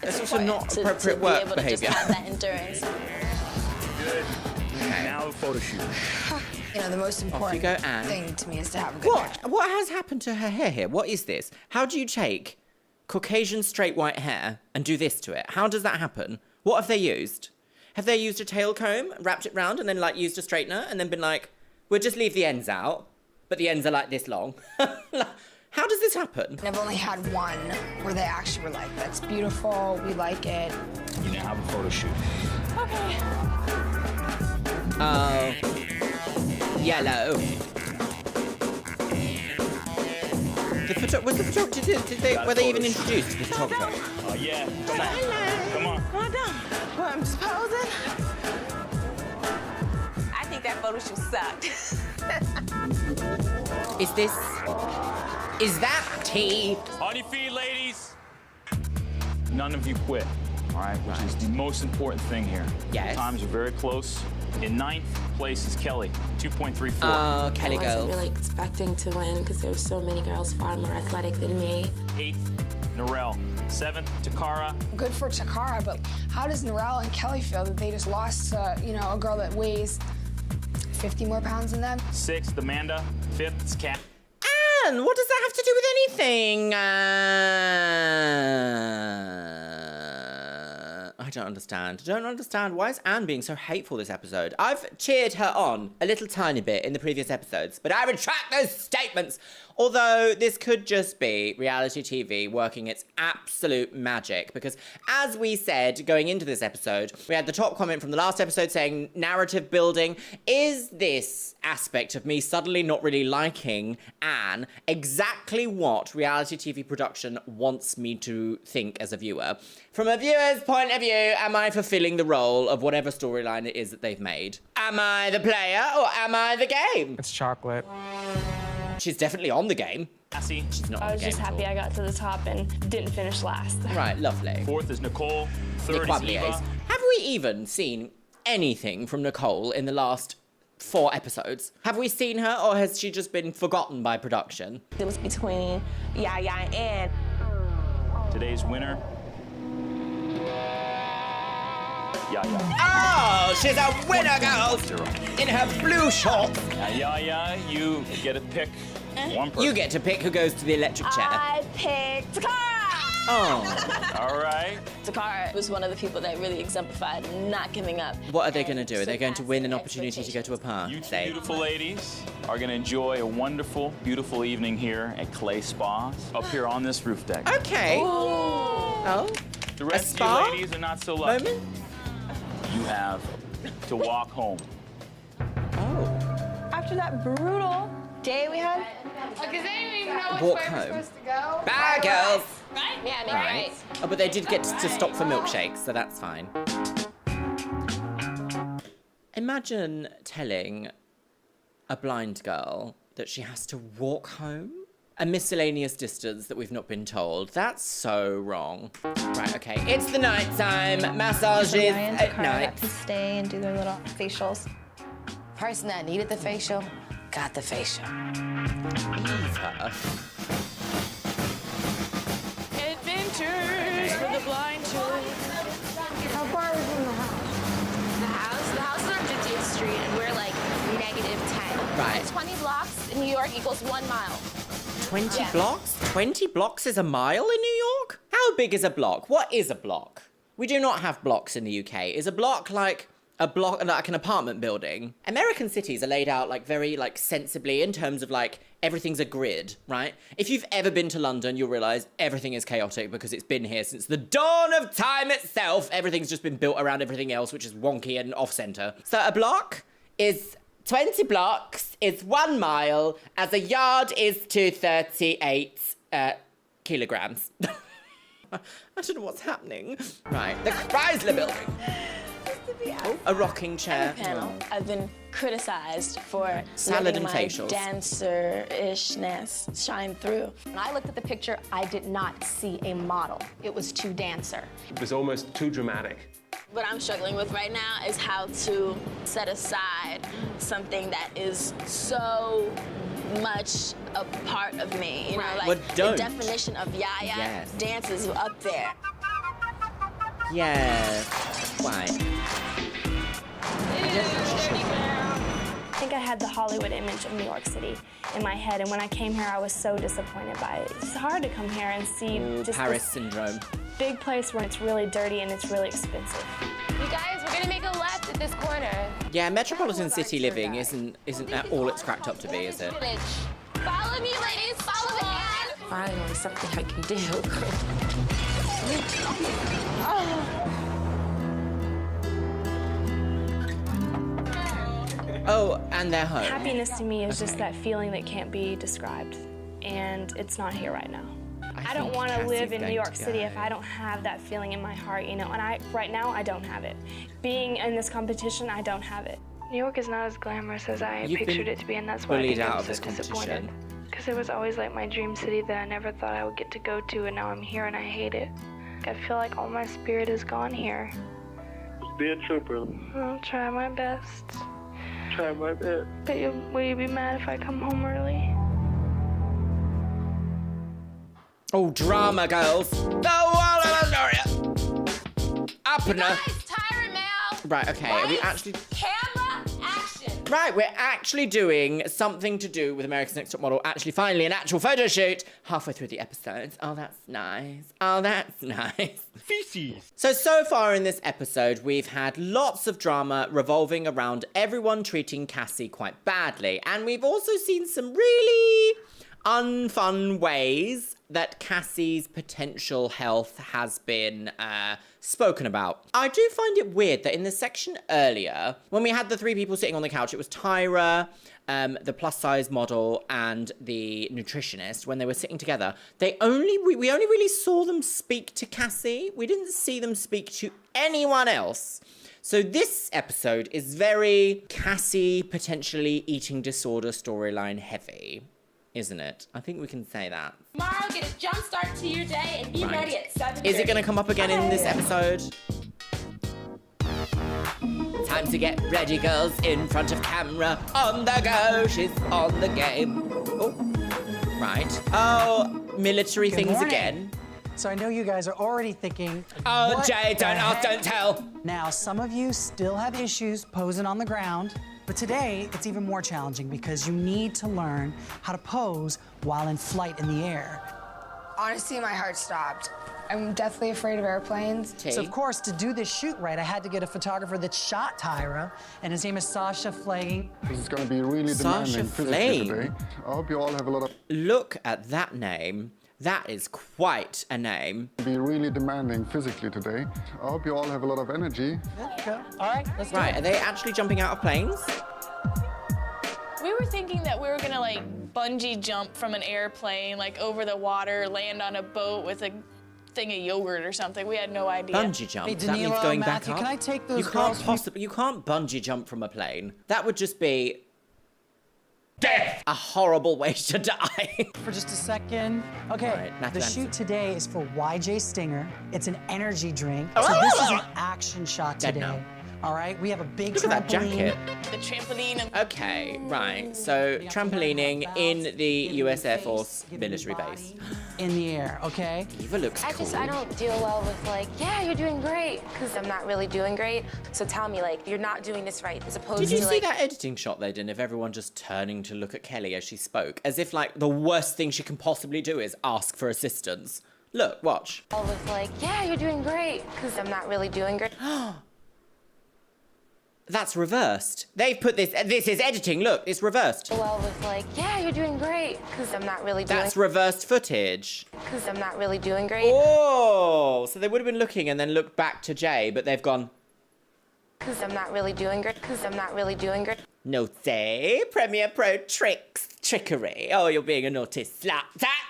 That's It's also not important appropriate to work be able to behavior. just have that endurance. Good. Now a photo shoot. You know, the most important you go, Anne. thing to me is to have a good hair. What has happened to her hair here? What is this? How do you take Caucasian straight white hair and do this to it? How does that happen? What have they used? Have they used a tail comb, wrapped it round, and then like used a straightener, and then been like, we'll just leave the ends out, but the ends are like this long? How does this happen? I've only had one where they actually were like, that's beautiful, we like it. You now have a photo shoot. Okay. Oh. Yellow. Was the photographer, were they even introduced to the photographer? Oh, yeah. Come on. Come on. Come on down. Where I'm posing. I think that photo shoot sucked. Is that tea? On your feet, ladies. None of you quit, all right? Which is the most important thing here. Yes. The times are very close. In 9th place is Kelly, 2.34. Oh, Kelly I goes. wasn't really expecting to win because there were so many girls far more athletic than me. 8th, Narelle. 7th, Takara. Good for Takara, but how does Narelle and Kelly feel that they just lost to, you know, a girl that weighs 50 more pounds than them? 6th, Amanda. 5th, is Kat. Anne, what does that have to do with anything? I don't understand. Why is Anne being so hateful this episode? I've cheered her on a little tiny bit in the previous episodes, but I retract those statements. Although this could just be reality TV working its absolute magic, because as we said going into this episode, we had the top comment from the last episode saying narrative building. Is this aspect of me suddenly not really liking Anne exactly what reality TV production wants me to think as a viewer? From a viewer's point of view, am I fulfilling the role of whatever storyline it is that they've made? Am I the player or am I the game? It's chocolate. She's definitely on the game. Cassie. She's not I on was the game just at happy all. I got to the top and didn't finish last. Right, lovely. 4th is Nicole. 3rd is Eva. Have we even seen anything from Nicole in the last 4 episodes? Have we seen her, or has she just been forgotten by production? It was between Yaya and Anne. Today's winner. Yaya. Oh, she's a winner, girls! In her blue shorts. Yaya, you get to pick one person. You get to pick who goes to the electric chair. I picked Takara. Oh. All right. Takara was one of the people that really exemplified not giving up. What are they going to do? Are they going to win an opportunity to go to a party? You two beautiful ladies are going to enjoy a wonderful, beautiful evening here at Clay Spa, up here on this roof deck. Okay. Oh. The rest of you ladies are not so lucky. Moment? You have to walk home. After that brutal day we had. Because they didn't even know which Walk way home. we're supposed to go. Bye, girls. Right? Yeah, I mean, Right. Oh, but they did get to stop for milkshakes, so that's fine. Imagine telling a blind girl that she has to walk home? A miscellaneous distance that we've not been told. That's so wrong. Right, okay. It's the night time. Massages at night. To stay and do their little facials. Person that needed the facial got the facial. Eva. Adventures for the blind children. How Right. 20 blocks in New York equals 1 mile. 20 Yes. blocks? 20 blocks is a mile in New York? How big is a block? What is a block? We do not have blocks in the UK. Is a block like an apartment building? American cities are laid out like very like sensibly in terms of like everything's a grid, right? If you've ever been to London, you'll realize everything is chaotic because it's been here since the dawn of time itself. Everything's just been built around everything else, which is wonky and off-center. So a block is 20 blocks is 1 mile, as a yard is 238 kilograms. I don't know what's happening. Right, the Chrysler Building. Oh, a rocking chair. Panel. I've been criticized for Salad letting and my facials. dancer-ishness shine through. When I looked at the picture, I did not see a model. It was too dancer. It was almost too dramatic. What I'm struggling with right now is how to set aside something that is so much a part of me. You know, like Well, don't. the definition of Yaya Yes. dance is up there. Yeah. Why? I think I had the Hollywood image of New York City in my head, and when I came here, I was so disappointed by it. It's hard to come here and see just Paris this syndrome. big place where it's really dirty and it's really expensive. You guys, we're gonna make a left at this corner. Yeah, metropolitan city living isn't all it's cracked up to be, is it? Follow me, ladies, follow me. Finally, something I can do. Oh, and they're home. Happiness to me is just that feeling that can't be described, and it's not here right now. I don't want to live in New York City if I don't have that feeling in my heart, you know, and right now I don't have it. Being in this competition, I don't have it. New York is not as glamorous as I pictured it to be, and that's why I think I'm so disappointed. Because it was always like my dream city that I never thought I would get to go to, and now I'm here and I hate it. I feel like all my spirit is gone here. Be a trooper. I'll try my best. Try my best. But will you be mad if I come home early? Oh, drama, girls. The wall of Astoria. Up and up. Tyra Mel. Right, okay. Are we actually... Camera, action. Right, we're actually doing something to do with America's Next Top Model. Actually, finally, an actual photo shoot halfway through the episodes. Oh, that's nice. Oh, that's nice. Feces. So far in this episode, we've had lots of drama revolving around everyone treating Cassie quite badly. And we've also seen some really unfun ways that Cassie's potential health has been spoken about. I do find it weird that in the section earlier, when we had the 3 people sitting on the couch, it was Tyra, the plus-size model, and the nutritionist. When they were sitting together, we only really saw them speak to Cassie. We didn't see them speak to anyone else. So this episode is very Cassie potentially eating disorder storyline heavy, isn't it? I think we can say that. Tomorrow, get a jump start to your day and be ready at 7:30. Is it going to come up again in this episode? Time to get ready, girls, in front of camera. On the go, she's on the game. Oh, right. Oh, military Good things morning. again. So I know you guys are already thinking, Oh, what Jay, the don't ask, heck? don't tell. Now, some of you still have issues posing on the ground, but today it's even more challenging because you need to learn how to pose while in flight in the air. Honestly, my heart stopped. I'm deathly afraid of airplanes. So of course, to do this shoot right, I had to get a photographer that shot Tyra, and his name is Sasha Flame. This is going to be really Sasha demanding physically Flame. today. I hope you all have a lot of... Look at that name. That is quite a name. Be really demanding physically today. I hope you all have a lot of energy. All right, let's do Right, it. are they actually jumping out of planes? We were thinking that we were gonna like bungee jump from an airplane, like over the water, land on a boat with a thing of yogurt or something. We had no idea. Bungee jump. Hey, that means Danilo, going Matthew, back up. can I take those You can't girls from- possibly. You can't bungee jump from a plane. That would just be death. A horrible way to die. For just a second. Okay, Right, Matthew the Anderson. shoot today is for YJ Stinger. It's an energy drink. So Oh! this is an action shot Dead today. now. All right, we have a big Look at that trampoline. jacket. The trampoline. Okay, right. So trampolining in the US Air Force military base. In the air, okay? Eva looks cool. I don't deal well with like, yeah, you're doing great, because I'm not really doing great. So tell me, like, you're not doing this right, as opposed Did you to see like. that editing shot they did of everyone just turning to look at Kelly as she spoke? As if, like, the worst thing she can possibly do is ask for assistance. Look, watch. With like, yeah, you're doing great, because I'm not really doing great. That's reversed. They've put this is editing, look, it's reversed. Well, with like, yeah, you're doing great, because I'm not really doing. That's reversed footage. Because I'm not really doing great. Oh, so they would have been looking and then looked back to Jay, but they've gone. Because I'm not really doing great. Because I'm not really doing great. Naughty, Premiere Pro trickery. Oh, you're being a naughty slut.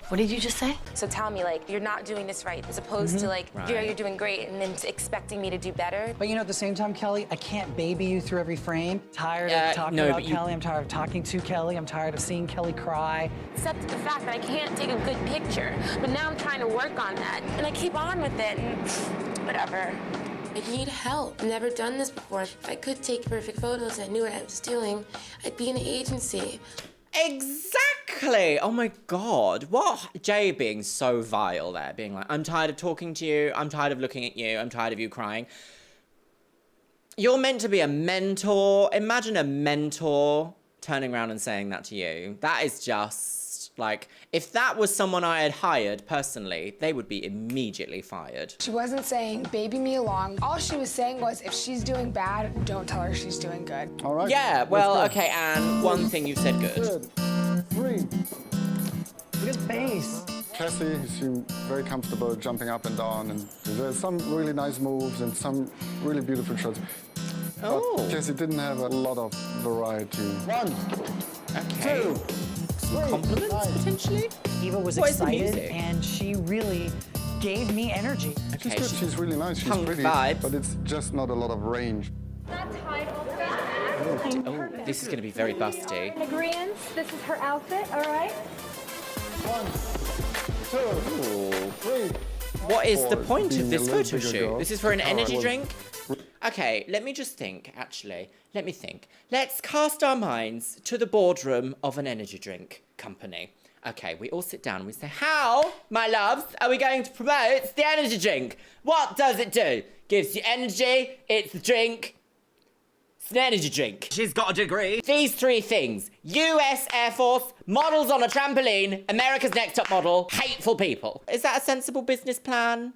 What did you just say? So tell me, like, you're not doing this right, as opposed to like, Right. yeah, you're doing great, and then expecting me to do better. But you know, at the same time, Kelly, I can't baby you through every frame. Tired of talking no, about but you- Kelly. I'm tired of talking to Kelly. I'm tired of seeing Kelly cry. Except the fact that I can't take a good picture. But now I'm trying to work on that. And I keep on with it, and whatever. I need help. I've never done this before. If I could take perfect photos and I knew what I was doing, I'd be in an agency. Exactly. Oh my God. What? Jay being so vile there, being like, I'm tired of talking to you. I'm tired of looking at you. I'm tired of you crying. You're meant to be a mentor. Imagine a mentor turning around and saying that to you. That is just like, if that was someone I had hired personally, they would be immediately fired. She wasn't saying, baby me along. All she was saying was, if she's doing bad, don't tell her she's doing good. All right. Yeah, well, okay, and one thing you said good. Good. 3. Look at the face. Cassie seemed very comfortable jumping up and down, and there's some really nice moves and some really beautiful shots. Oh. But Cassie didn't have a lot of variety. 1. Okay. 2. Some compliments, potentially? Eva was What is the excited, music? and she really gave me energy. She's good. She's really nice. She's punk pretty, vibes. but it's just not a lot of range. Oh, this is going to be very busty. In agreement, this is her outfit, all right? 1, 2, 3. What is the For point of being this a little photo bigger shoot? girl. This is for an Oh, I energy was- drink? Okay, let me just think, actually. Let me think. Let's cast our minds to the boardroom of an energy drink company. Okay, we all sit down and we say, how, my loves, are we going to promote the energy drink? What does it do? Gives you energy, it's a drink. It's an energy drink. She's got a degree. These 3 things. US Air Force, models on a trampoline, America's Next Top Model, hateful people. Is that a sensible business plan?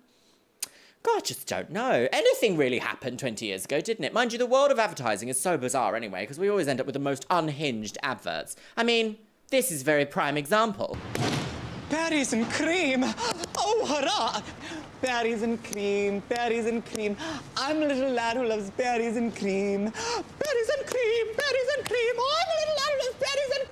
God, I just don't know. Anything really happened 20 years ago, didn't it? Mind you, the world of advertising is so bizarre anyway, because we always end up with the most unhinged adverts. I mean, this is a very prime example. Berries and cream. Oh, hurrah! Berries and cream, berries and cream. I'm a little lad who loves berries and cream. Berries and cream, berries and cream. Oh, I'm a little lad who loves berries and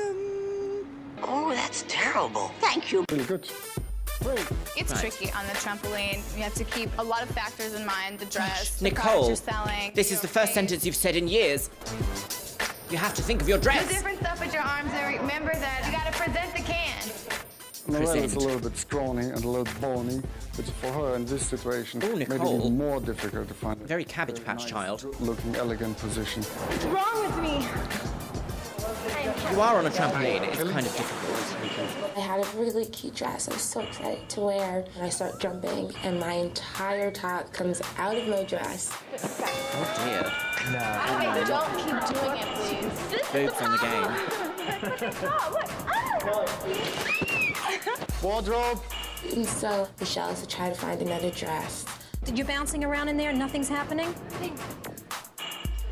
cream. Oh, that's terrible. Thank you. Really good. 3. It's Right. tricky on the trampoline. You have to keep a lot of factors in mind, the dress, the Nicole, products you're selling. this is the first sentence you've said in years. You have to think of your Do dress. different stuff with your arms and remember that you gotta present the can. Noelle is a Present. little bit scrawny and a little bony, which for her in this situation made it Nicole. even more difficult to find a Very Cabbage Patch child. looking elegant position. What's wrong with me? You are on a trampoline, it's kind of difficult. I had a really cute dress I was so excited to wear. And I start jumping, and my entire top comes out of my dress. Oh dear. Don't keep doing it, please. Boobs on the game. Wardrobe. And so Michelle has to try to find another dress. You're bouncing around in there and nothing's happening?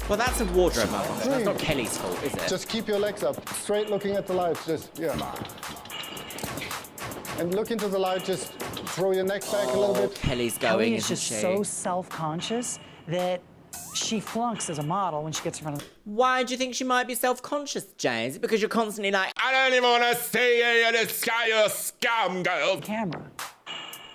Well, that's a wardrobe malfunction. That's not Kelly's fault, is it? Just keep your legs up, straight looking at the light. Just, yeah. And look into the light, just throw your neck back a little bit. Kelly's Kelly going, is isn't just she? so self-conscious that she flunks as a model when she gets in front of. Why do you think she might be self-conscious, Jay? Is it because you're constantly like, I don't even want to see you, you scum girl. Camera.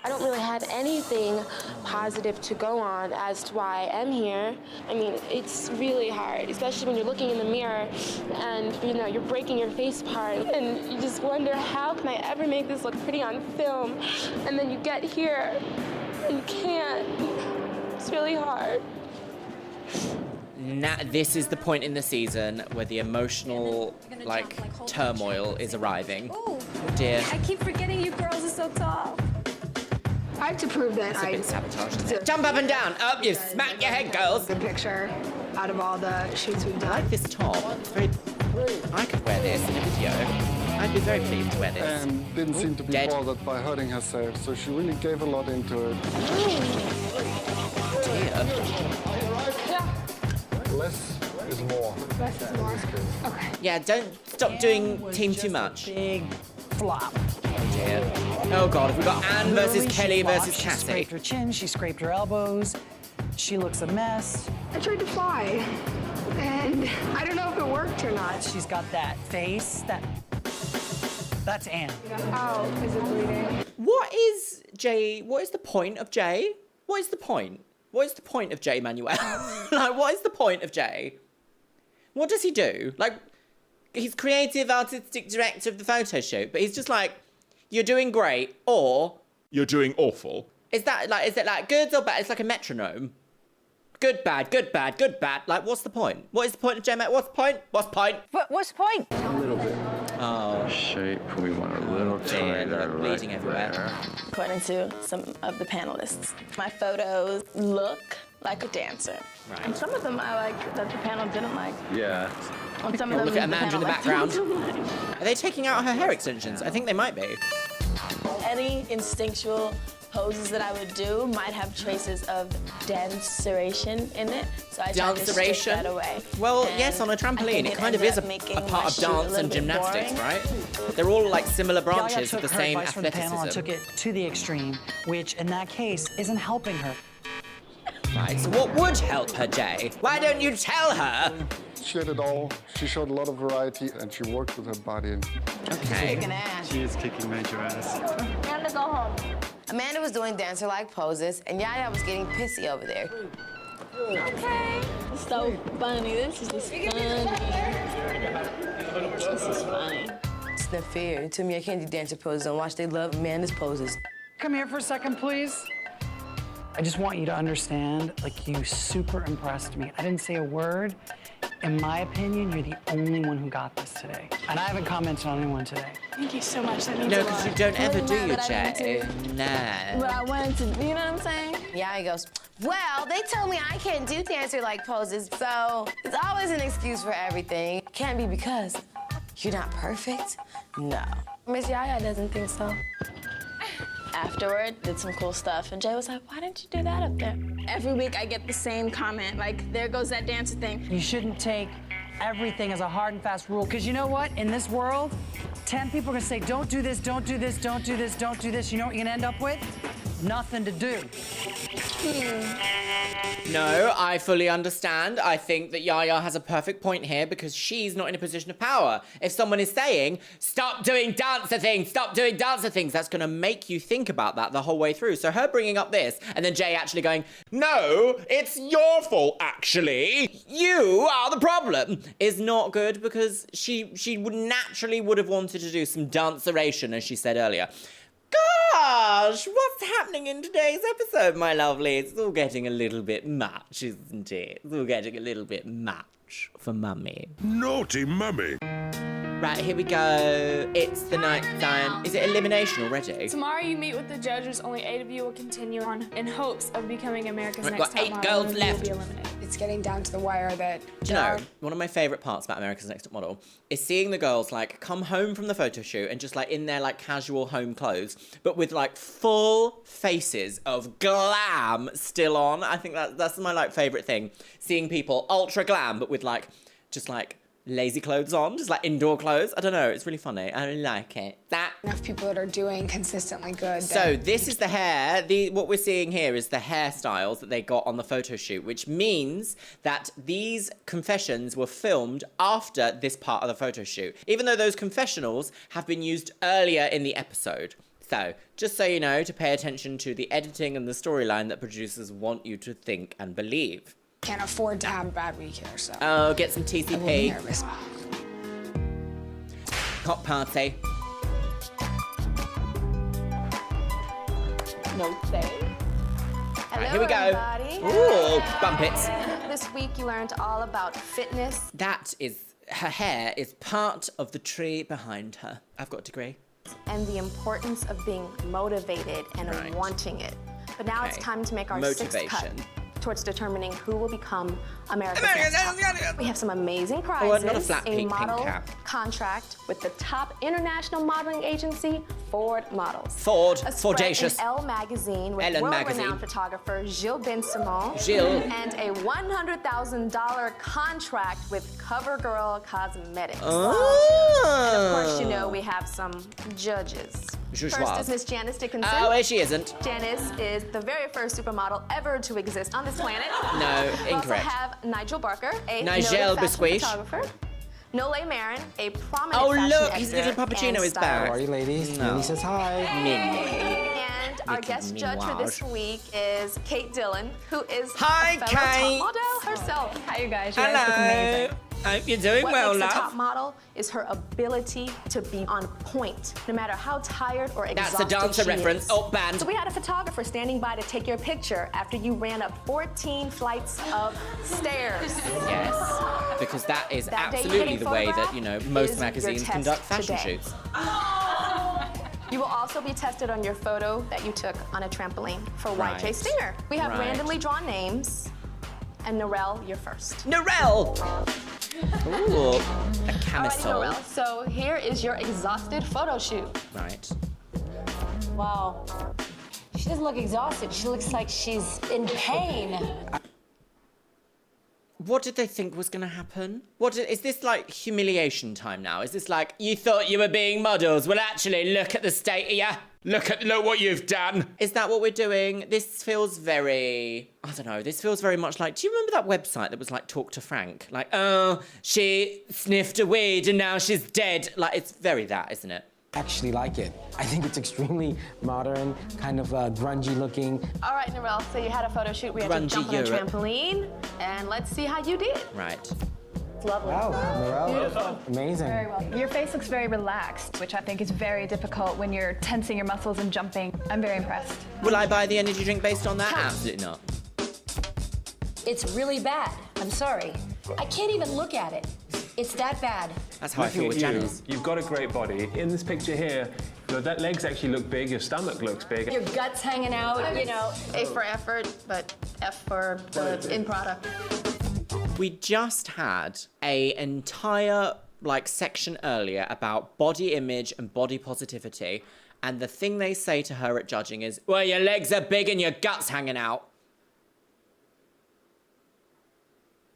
I don't really have anything positive to go on as to why I am here. I mean, it's really hard, especially when you're looking in the mirror and, you know, you're breaking your face apart and you just wonder, how can I ever make this look pretty on film? And then you get here and you can't. It's really hard. This is the point in the season where the emotional, like, turmoil is arriving. Oh dear. I keep forgetting you girls are so tall. I have to prove that It's a bit sabotage, isn't it? Jump up and down. Up, you smack your head, girls. Good picture out of all the shoots we've done. I like this top. It's very... I could wear this in a video. I'd be very pleased to wear this. And didn't seem to be bothered by hurting herself, so she really gave a lot into it. Less is more. Less is more. Okay. Yeah, don't stop doing team too much. Big flop. Oh dear. Oh god, we've got Anne versus Kelly versus She Cassie. scraped her chin, she scraped her elbows. She looks a mess. I tried to fly, and I don't know if it worked or not. She's got that face, that's Anne. Oh, is it bleeding? What is the point of Jay? What is the point? What is the point of Jay Manuel? Like, what is the point of Jay? What does he do? Like, he's creative, artistic director of the photo shoot, but he's just like, you're doing great, or... You're doing awful. Is it like good or bad? It's like a metronome. Good, bad, good, bad, good, bad. Like, what's the point? What is the point of Jay Manuel? What's the point? What's the point? What's the point? A little bit. Oh. Shape, we want a little tighter bleeding right everywhere. there. According to some of the panelists, my photos look like a dancer. Right. And some of them I like that the panel didn't like. Yeah. On some of them, Look at the Amanda in the panel liked. background. Are they taking out her hair extensions? I think they might be. Any instinctual poses that I would do might have traces of danceration in it, so I tried to strip Danceration? that away. Well, And yes, on a I trampoline, think it kind of ended is up a making part my of shoot a dance little and bit gymnastics, boring. right? They're all like similar Yaya branches took of the her same advice from the panel and athleticism. took it to the extreme, which in that case isn't helping her. Right, so what would help her, Jay? Why don't you tell her? She had it all. She showed a lot of variety, and she worked with her body. Okay. Kicking ass. She is kicking major ass. Time to go home. Amanda was doing dancer-like poses, and Yaya was getting pissy over there. Okay. So funny. This is funny. This is funny. It's not fair. To me, I can't do dancer poses. Don't watch. They love Amanda's poses. Come here for a second, please. I just want you to understand, like, you super impressed me. I didn't say a word. In my opinion, you're the only one who got this today. And I haven't commented on anyone today. Thank you so much. That means No, a because lot. you don't ever do, Really you, mad that I Jay. didn't Nah. But I wanted to, you know what I'm saying? Yaya goes, well, they told me I can't do dancer-like poses, so it's always an excuse for everything. Can't be because you're not perfect? No. Miss Yaya doesn't think so. Afterward, did some cool stuff, and Jay was like, why didn't you do that up there? Every week I get the same comment, like, there goes that dancer thing. You shouldn't take everything as a hard and fast rule, because you know what? In this world, 10 people are gonna say, don't do this, don't do this, don't do this, don't do this. You know what you're gonna end up with? Nothing to do. No, I fully understand. I think that Yaya has a perfect point here because she's not in a position of power. If someone is saying, stop doing dancer things, that's going to make you think about that the whole way through. So her bringing up this and then Jay actually going, no, it's your fault, actually. You are the problem, is not good because she naturally would have wanted to do some danceration, as she said earlier. Gosh, what's happening in today's episode, my lovely? It's all getting a little bit much, isn't it? It's all getting a little bit much for Mummy. Naughty Mummy. Right, here we go. It's the night time. Is it elimination already? Tomorrow you meet with the judges. Only 8 of you will continue on in hopes of becoming America's We've Next got Top 8 Model. girls and you will left. be eliminated. It's getting down to the wire that. Do you know, one of my favourite parts about America's Next Top Model is seeing the girls, like, come home from the photo shoot and just, like, in their, like, casual home clothes, but with, like, full faces of glam still on. I think that's my, like, favourite thing. Seeing people ultra glam, but with, like, just, like, lazy clothes on, just, like, indoor clothes. I don't know, it's really funny. I really like it. Enough people that are doing consistently good. So this is the hair. What we're seeing here is the hairstyles that they got on the photo shoot, which means that these confessions were filmed after this part of the photo shoot, even though those confessionals have been used earlier in the episode. So, just so you know, to pay attention to the editing and the storyline that producers want you to think and believe. Can't afford to have a bad week here, so. Oh, get some TCP. I will be nervous. Hot party. No say. Right, here we go. Ooh, bump it. this week you learned all about fitness. That is, her hair is part of the tree behind her. I've got a degree. And the importance of being motivated and wanting it. But now it's time to make our sixth cut towards determining who will become America's Next Top. We have some amazing prizes. not a flat pink model cap. contract with the top international modeling agency, Ford Models. Ford, A spread Fordacious. in Elle magazine with Ellen world-renowned magazine. photographer Gilles Ben-Simon. Gilles. And a $100,000 contract with CoverGirl Cosmetics. Oh. And of course, you know, we have some judges. First is Miss Janice Dickinson. Oh, wait, she isn't. Janice is the very first supermodel ever to exist on this planet. No, We also incorrect. have Nigel Barker, a Nigel noted fashion Biscuit. photographer. Nole Marin, a prominent Oh, fashion look, his editor little puppuccino and is back. How are you, ladies? No. Minnie says hi. And our Nicki guest judge for this Minaj. week is Kate Dillon, who is Hi, a fellow Kate. top model herself. Hi, you guys. You guys look amazing. Hope you're doing What well, makes a love. top model is her ability to be on point, no matter how tired or That's exhausted a dancer she reference. is. Oh, banned. So we had a photographer standing by to take your picture after you ran up 14 flights of stairs. Yes, because that is That day you're absolutely getting the way that, photographed you know, is most your magazines test conduct fashion today. shoots. You will also be tested on your photo that you took on a trampoline for YJ Right. Stinger. We have Right. randomly drawn names, and Norel, you're first. Norel! Ooh, a Alrighty, camisole. Norel, so here is your exhausted photo shoot. Right. Wow. She doesn't look exhausted. She looks like she's in pain. What did they think was going to happen? Is this like humiliation time now? Is this like, you thought you were being models? Well, actually, look at the state of ya. Look what you've done. Is that what we're doing? This feels very, I don't know, this feels very much like, do you remember that website that was like Talk to Frank? Like, oh, she sniffed a weed and now she's dead. Like, it's very that, isn't it? Actually like it. I think it's extremely modern, kind of grungy looking. All right, Norel, so you had a photo shoot. We had to Grungy jump on a Europe. trampoline, and let's see how you did. Right. It's lovely. Wow, Norel, Beautiful. amazing. Very well. Your face looks very relaxed, which I think is very difficult when you're tensing your muscles and jumping. I'm very impressed. Will I buy the energy drink based on that? Absolutely not. It's really bad. I'm sorry. I can't even look at it. It's that bad. That's how I feel with Janice. You've got a great body. In this picture here, your legs actually look big, your stomach looks big. Your gut's hanging out, you know. A for effort, but F for the end product. We just had an entire section earlier about body image and body positivity, and the thing they say to her at judging is, well, your legs are big and your gut's hanging out.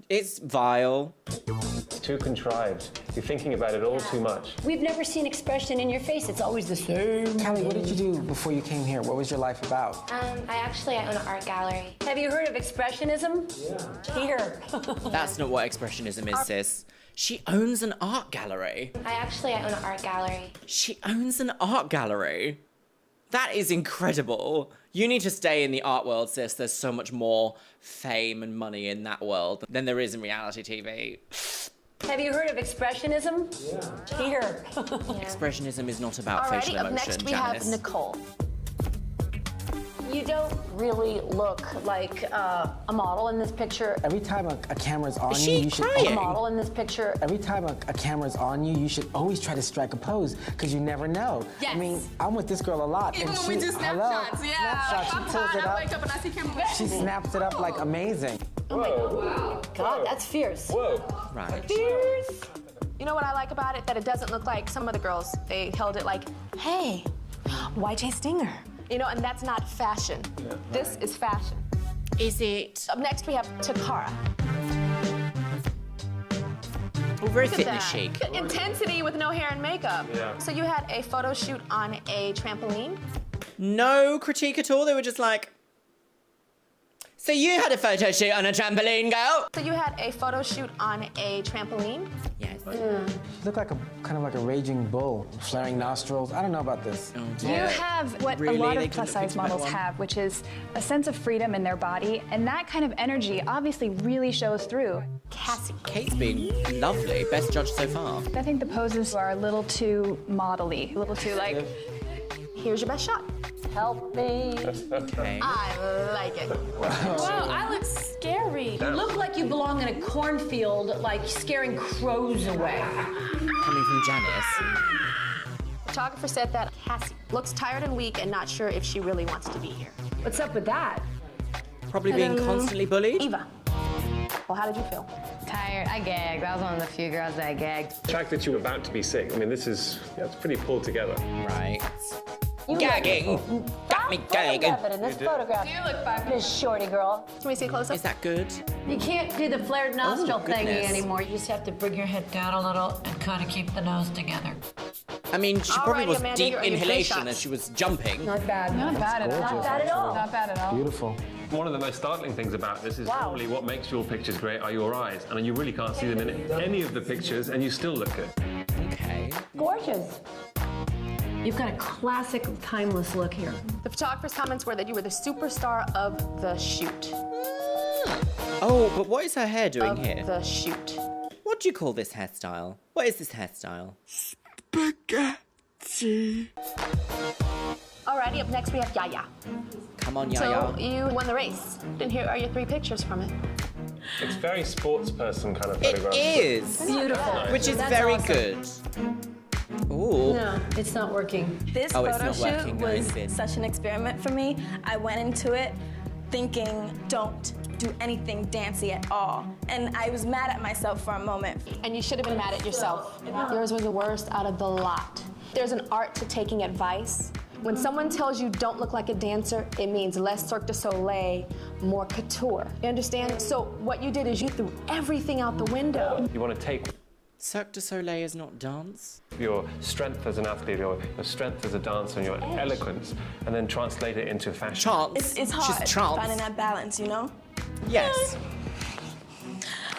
It's vile. Too contrived. You're thinking about it all too much. We've never seen expression in your face. It's always the same. Callie, what did you do before you came here? What was your life about? I own an art gallery. Have you heard of expressionism? Yeah. Here. That's not what expressionism is, sis. She owns an art gallery. I own an art gallery. She owns an art gallery. That is incredible. You need to stay in the art world, sis. There's so much more fame and money in that world than there is in reality TV. Have you heard of expressionism? Yeah. Here. Expressionism is not about Alrighty, facial up emotion, next we Janice. have Nicole. You don't really look like a model in this picture. Every time a camera's on Is you, she you should. crying? A model in this picture. Every time a camera's on you, you should always try to strike a pose because you never know. Yes. I mean, I'm with this girl a lot. Even and when we do snapshots, Snapshots, she I'm pulls tired, it I up. wake up and I see camera. She snaps it up like amazing. Whoa. God, that's fierce. Whoa. Right. Fierce. You know what I like about it? That it doesn't look like some of the girls. They held it like, hey, YJ Stinger. You know, and that's not fashion. This is fashion. Is it? Up next we have Takara. Oh, very Look at fitness that. chic. The intensity with no hair and makeup. Yeah. So you had a photo shoot on a trampoline. No critique at all. They were just like, so you had a photo shoot on a trampoline, girl? So you had a photo shoot on a trampoline. Yes. You look like kind of like a raging bull, flaring nostrils. I don't know about this. Oh, You dear. have what Really? a lot They of couldn't plus-size pick a better models one? have, which is a sense of freedom in their body, and that kind of energy obviously really shows through. Cassie. Kate's been lovely. Best judge so far. I think the poses are a little too model-y, a little too like, Here's your best shot. Help me. Okay. I like it. Wow, I look scary. You look like you belong in a cornfield, like scaring crows away. Coming from Janice. Photographer said that Cassie looks tired and weak and not sure if she really wants to be here. What's up with that? Probably being constantly bullied. Eva. Well, how did you feel? Tired. I gagged. I was one of the few girls that gagged. The fact that you were about to be sick, I mean, this is, it's pretty pulled together. Right. Gagging. Got me gagging. In this photograph. You look fine. This shorty girl. Can we see close up? Is that good? You can't do the flared nostril thingy goodness. anymore. You just have to bring your head down a little and kind of keep the nose together. I mean, she probably Alrighty, was Amanda, deep you're on your three inhalation shots. as she was jumping. Not bad. Not bad at all. Not bad at all. Not bad at all. Beautiful. One of the most startling things about this is probably what makes your pictures great are your eyes. And you really can't see them in any of the pictures, and you still look good. Okay. Gorgeous. You've got a classic, timeless look here. The photographer's comments were that you were the superstar of the shoot. Oh, but what is her hair doing Of here? the shoot. What do you call this hairstyle? What is this hairstyle? Spaghetti. Alrighty, up next we have Yaya. Come on, So Yaya. you won the race. And here are your 3 pictures from it. It's very sports person kind of It photograph. is. Beautiful. Which is That's very awesome. good. Ooh. No, it's not working. This Oh, it's photo not shoot working, was guys. such an experiment for me. I went into it thinking, don't do anything dancy at all. And I was mad at myself for a moment. And you should have been mad at yourself. Yours was the worst out of the lot. There's an art to taking advice. When someone tells you don't look like a dancer, it means less Cirque du Soleil, more couture. You understand? So what you did is you threw everything out the window. You want to take Cirque du Soleil is not dance? your strength as an athlete, your strength as a dancer, and your eloquence, and then translate it into fashion. Chance. It's hard She's trance. finding that balance, you know? Yes.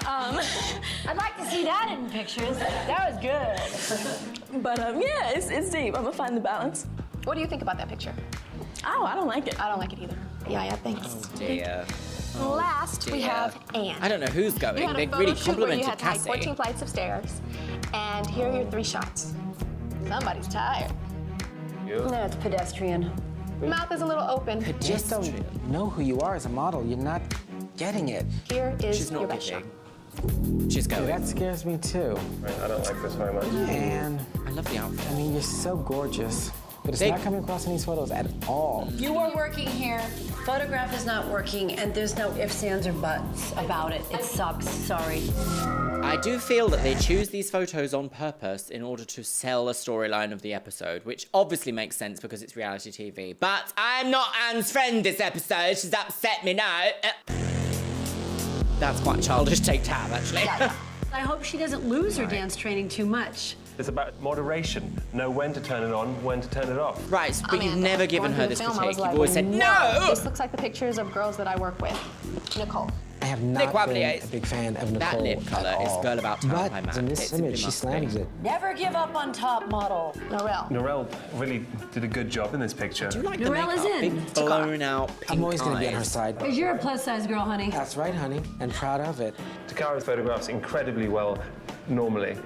I'd like to see that in pictures. That was good. But yeah, it's deep. I'm gonna find the balance. What do you think about that picture? Oh, I don't like it. I don't like it either. Yeah, thanks. Oh dear. Last, we dear. have Anne. I don't know who's going. You had a They photo really shoot where you complimented had to hike Cassie. 14 flights of stairs. And here are your 3 shots. Somebody's tired. No, it's pedestrian. Mouth is a little open. You just don't know who you are as a model. You're not getting it. Here is She's your not best shot. giving. She's going. That scares me too. Right, I don't like this very much. And I love the outfit. I mean, you're so gorgeous. But it's They- not coming across in these photos at all. You were working here. Photograph is not working, and there's no ifs, ands, or buts about it. It sucks. Sorry. I do feel that they choose these photos on purpose in order to sell a storyline of the episode, which obviously makes sense because it's reality TV. But I'm not Anne's friend this episode. She's upset me now. That's quite a childish take to have, actually. I hope she doesn't lose her dance training too much. It's about moderation. Know when to turn it on, when to turn it off. Right, but you've never given her this film, I was critique. You've like, always said, no! This looks like the pictures of girls that I work with. Nicole. I have Nick not Wabley, been a big fan of Nicole that lip at colour is all. girl about town But by man. in this It simply image, she must be. slams it. Never give up on top model. Norel. Norel really did a good job in this picture. Do you like the Norel is makeup? in. Big blown out pink I'm always going to be on her eyes. side. Because you're a plus-size girl, honey. That's right, honey, and proud of it. Takara's photographs incredibly well normally.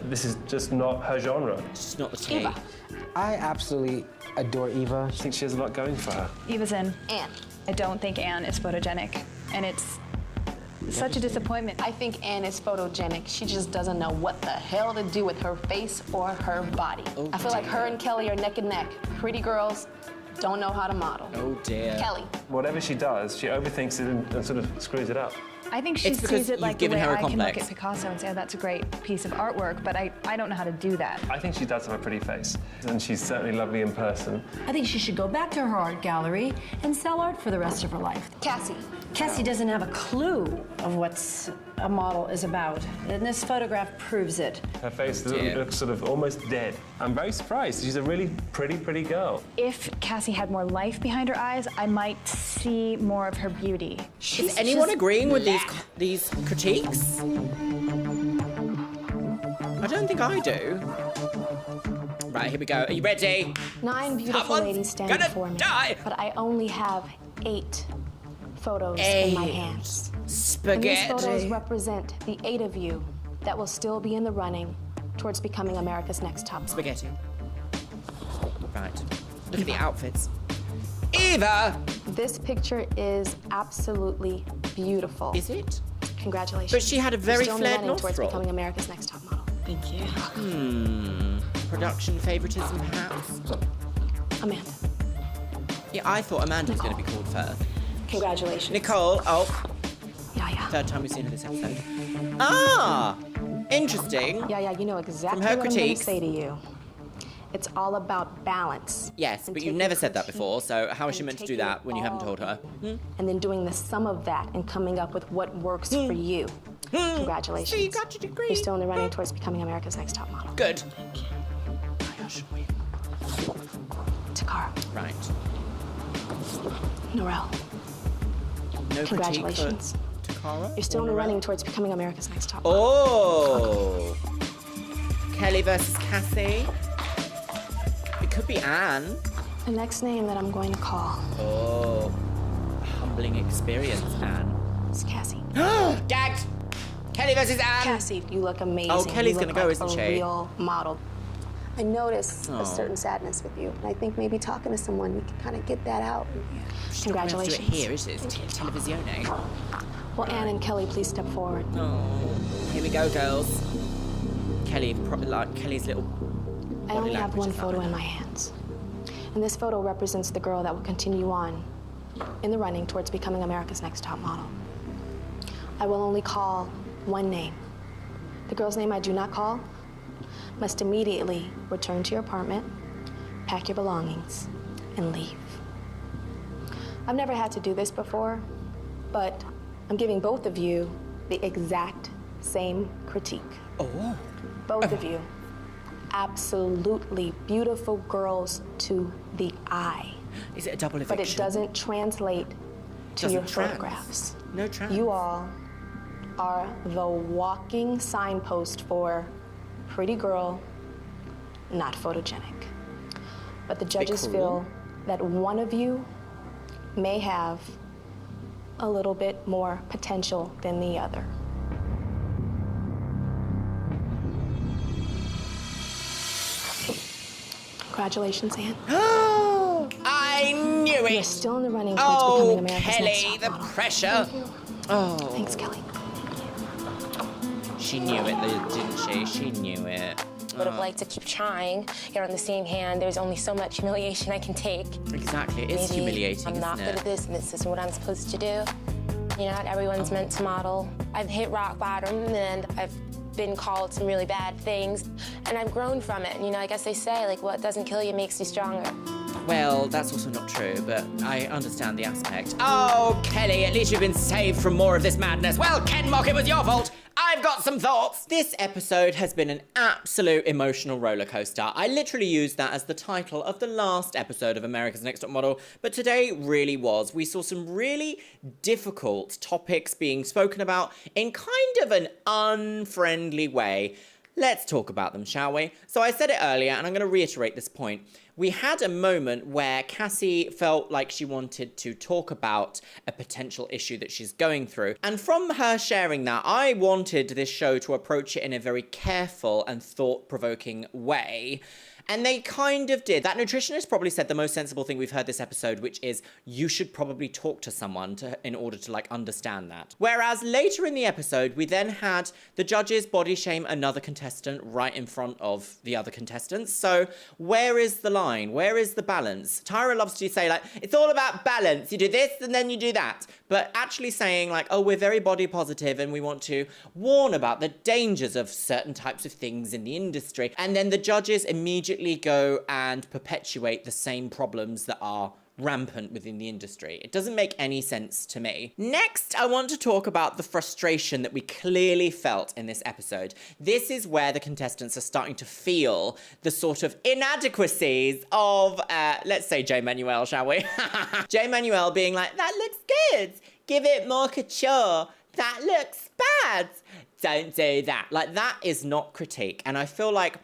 This is just not her genre. It's just not the tea. Eva. I absolutely adore Eva. I think she has a lot going for her. Eva's in. Anne. I don't think Anne is photogenic, and it's such a disappointment. I think Anne is photogenic. She just doesn't know what the hell to do with her face or her body. Oh, I feel like her and Kelly are neck and neck. Pretty girls don't know how to model. Oh dear. Kelly. Whatever she does, she overthinks it and sort of screws it up. I think she It's because sees it you've like the given way her a I can look complex. at Picasso and say, oh, that's a great piece of artwork, but I don't know how to do that. I think she does have a pretty face, and she's certainly lovely in person. I think she should go back to her art gallery and sell art for the rest of her life. Cassie. Cassie doesn't have a clue of what a model is about, and this photograph proves it. Her face dear. looks sort of almost dead. I'm very surprised. She's a really pretty girl. If Cassie had more life behind her eyes, I might see more of her beauty. Is anyone agreeing with these critiques? I don't think I do. Right, here we go. Are you ready? 9 beautiful Someone's ladies stand gonna before me. die. But I only have 8 photos in my hands. And these photos Spaghetti. represent the 8 of you that will still be in the running towards becoming America's next top model. Spaghetti. Right. Look at the outfits. Eva! This picture is absolutely beautiful. Is it? Congratulations. But she had a very You're still flared running towards nostril. becoming America's Next Top Model. Thank you. Production favoritism, perhaps? Amanda. Yeah, I thought Amanda was going to be called first. Congratulations. Nicole, Yeah. third time we've seen her this episode. Ah! Interesting. Yeah, you know exactly From her what I'm going critiques. to say to you. It's all about balance. Yes, And but you've taking never said that before, so how is she and meant to do taking that it when you haven't all told her? And then doing the sum of that and coming up with what works for you. Congratulations. So you got your degree. You're still in the running towards becoming America's Next Top Model. Good. Takara. Right. Norel. No Congratulations. critique for Takara? You're still in the Norel? running towards becoming America's Next Top Model. Oh! Kelly versus Cassie. It could be Anne. The next name that I'm going to call Oh. Humbling experience, Anne. is Cassie. Gagged! Kelly versus Anne! Cassie, you look amazing. Oh, Kelly's You look gonna go, like isn't she? a real model. I notice Oh. a certain sadness with you, and I think maybe talking to someone, you can kind of get that out. Congratulations. Do it here, is it? It's televisione. Well, Anne and Kelly, please step forward. Oh, here we go, girls. Kelly, like Kelly's little. I only have one language is photo that. in my hands. And this photo represents the girl that will continue on in the running towards becoming America's Next Top Model. I will only call one name. The girl's name I do not call must immediately return to your apartment, pack your belongings, and leave. I've never had to do this before, but I'm giving both of you the exact same critique. Oh. Both of you. Absolutely beautiful girls to the eye. Is it a double eviction? But it doesn't translate to your Doesn't trans. photographs. No trans. You all are the walking signpost for pretty girl, not photogenic. But the judges cool. feel that one of you may have a little bit more potential than the other. Congratulations, Anne. I knew it! You're still in the running towards Oh, becoming America's Next Kelly, Top the Model. pressure. Thank you. Oh. Thanks, Kelly. She knew it, didn't she? She knew it. Would have liked to keep trying. Yet on the same hand, there's only so much humiliation I can take. Exactly, it is Maybe humiliating, I'm not isn't good it? at this, and this isn't what I'm supposed to do. You know, not everyone's meant to model. I've hit rock bottom, and I've been called some really bad things, and I've grown from it. You know, I guess they say, like, what doesn't kill you makes you stronger. Well, that's also not true, but I understand the aspect. Oh, Kelly, at least you've been saved from more of this madness. Well, Ken Mock, it was your fault. I've got some thoughts. This episode has been an absolute emotional roller coaster. I literally used that as the title of the last episode of America's Next Top Model, but today really was. We saw some really difficult topics being spoken about in kind of an unfriendly way. Let's talk about them, shall we? So I said it earlier, and I'm going to reiterate this point. We had a moment where Cassie felt like she wanted to talk about a potential issue that she's going through. And from her sharing that, I wanted this show to approach it in a very careful and thought-provoking way. And they kind of did. That nutritionist probably said the most sensible thing we've heard this episode, which is you should probably talk to someone in order to, like, understand that. Whereas later in the episode, we then had the judges body shame another contestant right in front of the other contestants. So where is the line? Where is the balance? Tyra loves to say, like, it's all about balance. You do this and then you do that. But actually saying, like, oh, we're very body positive and we want to warn about the dangers of certain types of things in the industry. And then the judges immediately go and perpetuate the same problems that are rampant within the industry. It doesn't make any sense to me. Next, I want to talk about the frustration that we clearly felt in this episode. This is where the contestants are starting to feel the sort of inadequacies of, let's say J. Manuel, shall we? J. Manuel being like, that looks good. Give it more couture. That looks bad. Don't do that. Like, that is not critique. And I feel like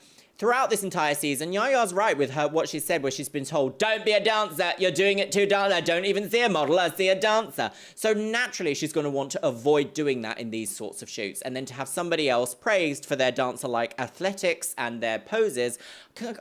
Throughout this entire season, Yaya's right with her what she said, where she's been told, don't be a dancer, you're doing it too dark, I don't even see a model, I see a dancer. So naturally, she's going to want to avoid doing that in these sorts of shoots. And then to have somebody else praised for their dancer-like athletics and their poses,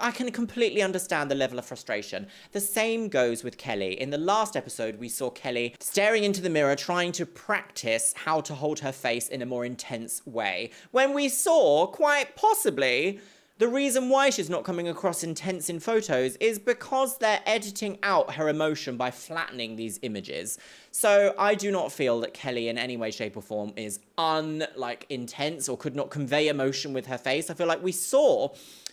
I can completely understand the level of frustration. The same goes with Kelly. In the last episode, we saw Kelly staring into the mirror, trying to practice how to hold her face in a more intense way, when we saw, quite possibly, the reason why she's not coming across intense in photos is because they're editing out her emotion by flattening these images. So I do not feel that Kelly in any way, shape or form is intense or could not convey emotion with her face. I feel like we saw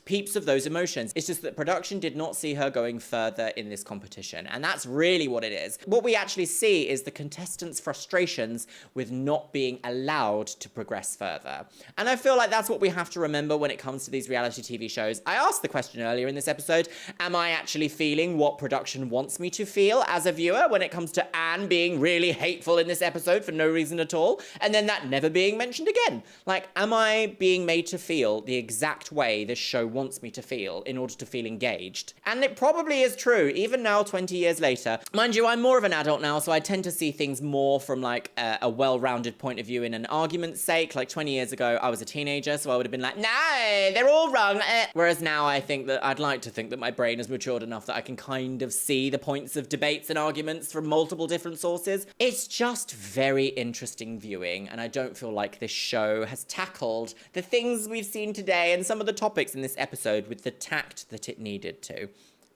peeps of those emotions. It's just that production did not see her going further in this competition. And that's really what it is. What we actually see is the contestants' frustrations with not being allowed to progress further. And I feel like that's what we have to remember when it comes to these reality TV shows. I asked the question earlier in this episode, am I actually feeling what production wants me to feel as a viewer when it comes to Anne being really hateful in this episode for no reason at all, and then that never being mentioned again? Like, am I being made to feel the exact way this show wants me to feel in order to feel engaged? And it probably is true, even now 20 years later. Mind you, I'm more of an adult now, so I tend to see things more from like a well-rounded point of view in an argument's sake. Like 20 years ago, I was a teenager, so I would have been like, no, they're all wrong. Whereas now I think that I'd like to think that my brain has matured enough that I can kind of see the points of debates and arguments from multiple different sources. It's just very interesting viewing, and I don't feel like this show has tackled the things we've seen today and some of the topics in this episode with the tact that it needed to.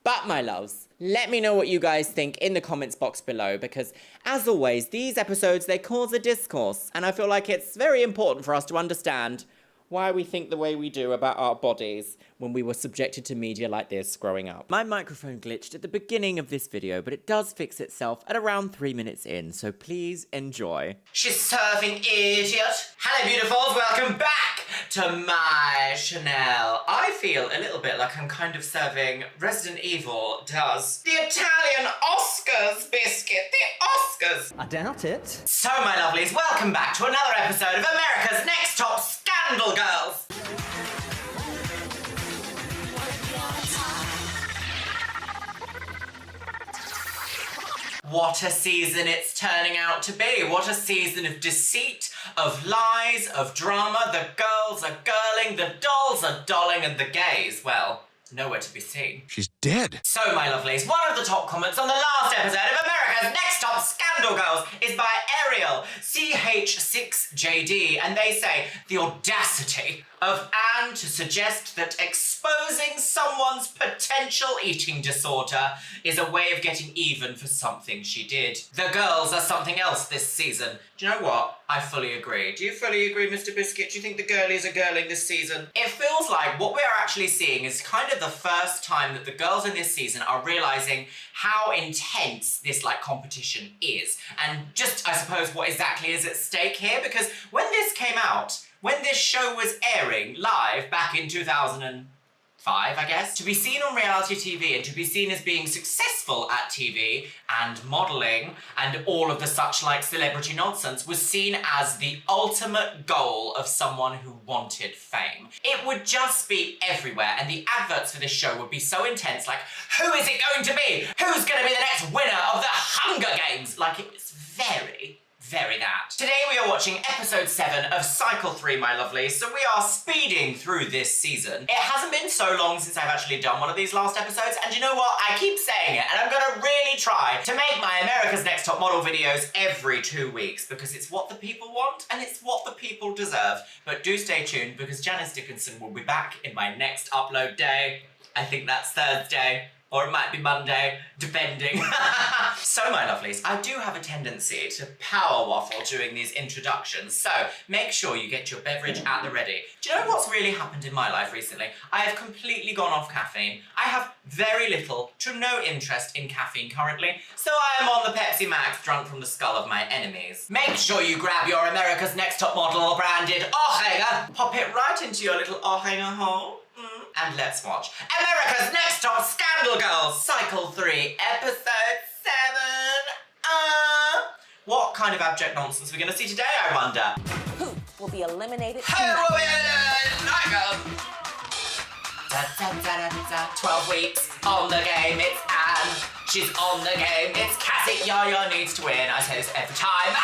But my loves, let me know what you guys think in the comments box below, because as always, these episodes, they cause a discourse, and I feel like it's very important for us to understand why we think the way we do about our bodies when we were subjected to media like this growing up. My microphone glitched at the beginning of this video, but it does fix itself at around 3 minutes in, so please enjoy. She's serving, idiot! Hello, beautifuls, welcome back to my Chanel. I feel a little bit like I'm kind of serving Resident Evil does the Italian Oscars biscuit, the Oscars! I doubt it. So, my lovelies, welcome back to another episode of America's Next Top Scandal Girls! What a season it's turning out to be. What a season of deceit, of lies, of drama. The girls are girling, the dolls are dolling, and the gays, well, nowhere to be seen. She's dead. So, my lovelies, one of the top comments on the last episode of America's Next Top Scandal Girls is by Ariel, CH6JD, and they say, the audacity of Anne to suggest that exposing someone's potential eating disorder is a way of getting even for something she did. The girls are something else this season. Do you know what? I fully agree. Do you fully agree, Mr. Biscuit? Do you think the girlies are girling this season? It feels like what we're actually seeing is kind of the first time that the girls in this season are realizing how intense this competition is. And just, I suppose, what exactly is at stake here, because when this came out, when this show was airing live back in 2005, I guess, to be seen on reality TV and to be seen as being successful at TV and modelling and all of the such celebrity nonsense was seen as the ultimate goal of someone who wanted fame. It would just be everywhere, and the adverts for this show would be so intense, like, who is it going to be? Who's going to be the next winner of the Hunger Games? Like, it was very that. Today we are watching episode 7 of Cycle 3, my lovelies, so we are speeding through this season. It hasn't been so long since I've actually done one of these last episodes, and you know what? I keep saying it, and I'm gonna really try to make my America's Next Top Model videos every 2 weeks, because it's what the people want, and it's what the people deserve. But do stay tuned, because Janice Dickinson will be back in my next upload day. I think that's Thursday. Or it might be Monday, depending. So, my lovelies, I do have a tendency to power waffle during these introductions, so make sure you get your beverage at the ready. Do you know what's really happened in my life recently? I have completely gone off caffeine. I have very little to no interest in caffeine currently, so I am on the Pepsi Max, drunk from the skull of my enemies. Make sure you grab your America's Next Top Model branded Ohanger, pop it right into your little Ohanger hole, and let's watch America's Next Top Scandal Girls, Cycle 3, Episode 7. What kind of abject nonsense are we going to see today, I wonder? Who will be eliminated Who will be eliminated? 12 weeks on the game, it's Anne. She's on the game, it's Cassie. Yaya needs to win. I say this every time.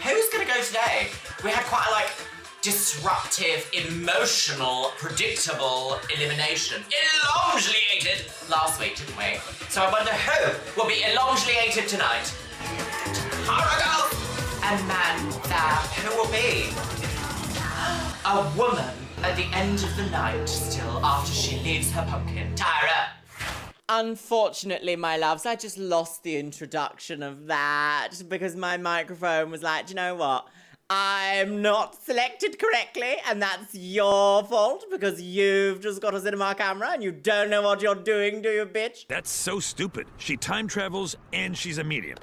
Who's gonna go today? We had quite a disruptive, emotional, predictable elimination. Elongated last week, didn't we? So I wonder who will be elongated tonight. Horrible! Amanda, who will be? A woman at the end of the night still after she leaves her pumpkin. Tyra. Unfortunately, my loves, I just lost the introduction of that because my microphone was like, do you know what? I'm not selected correctly, and that's your fault because you've just got a cinema camera and you don't know what you're doing, do you, bitch? That's so stupid. She time travels and she's a medium.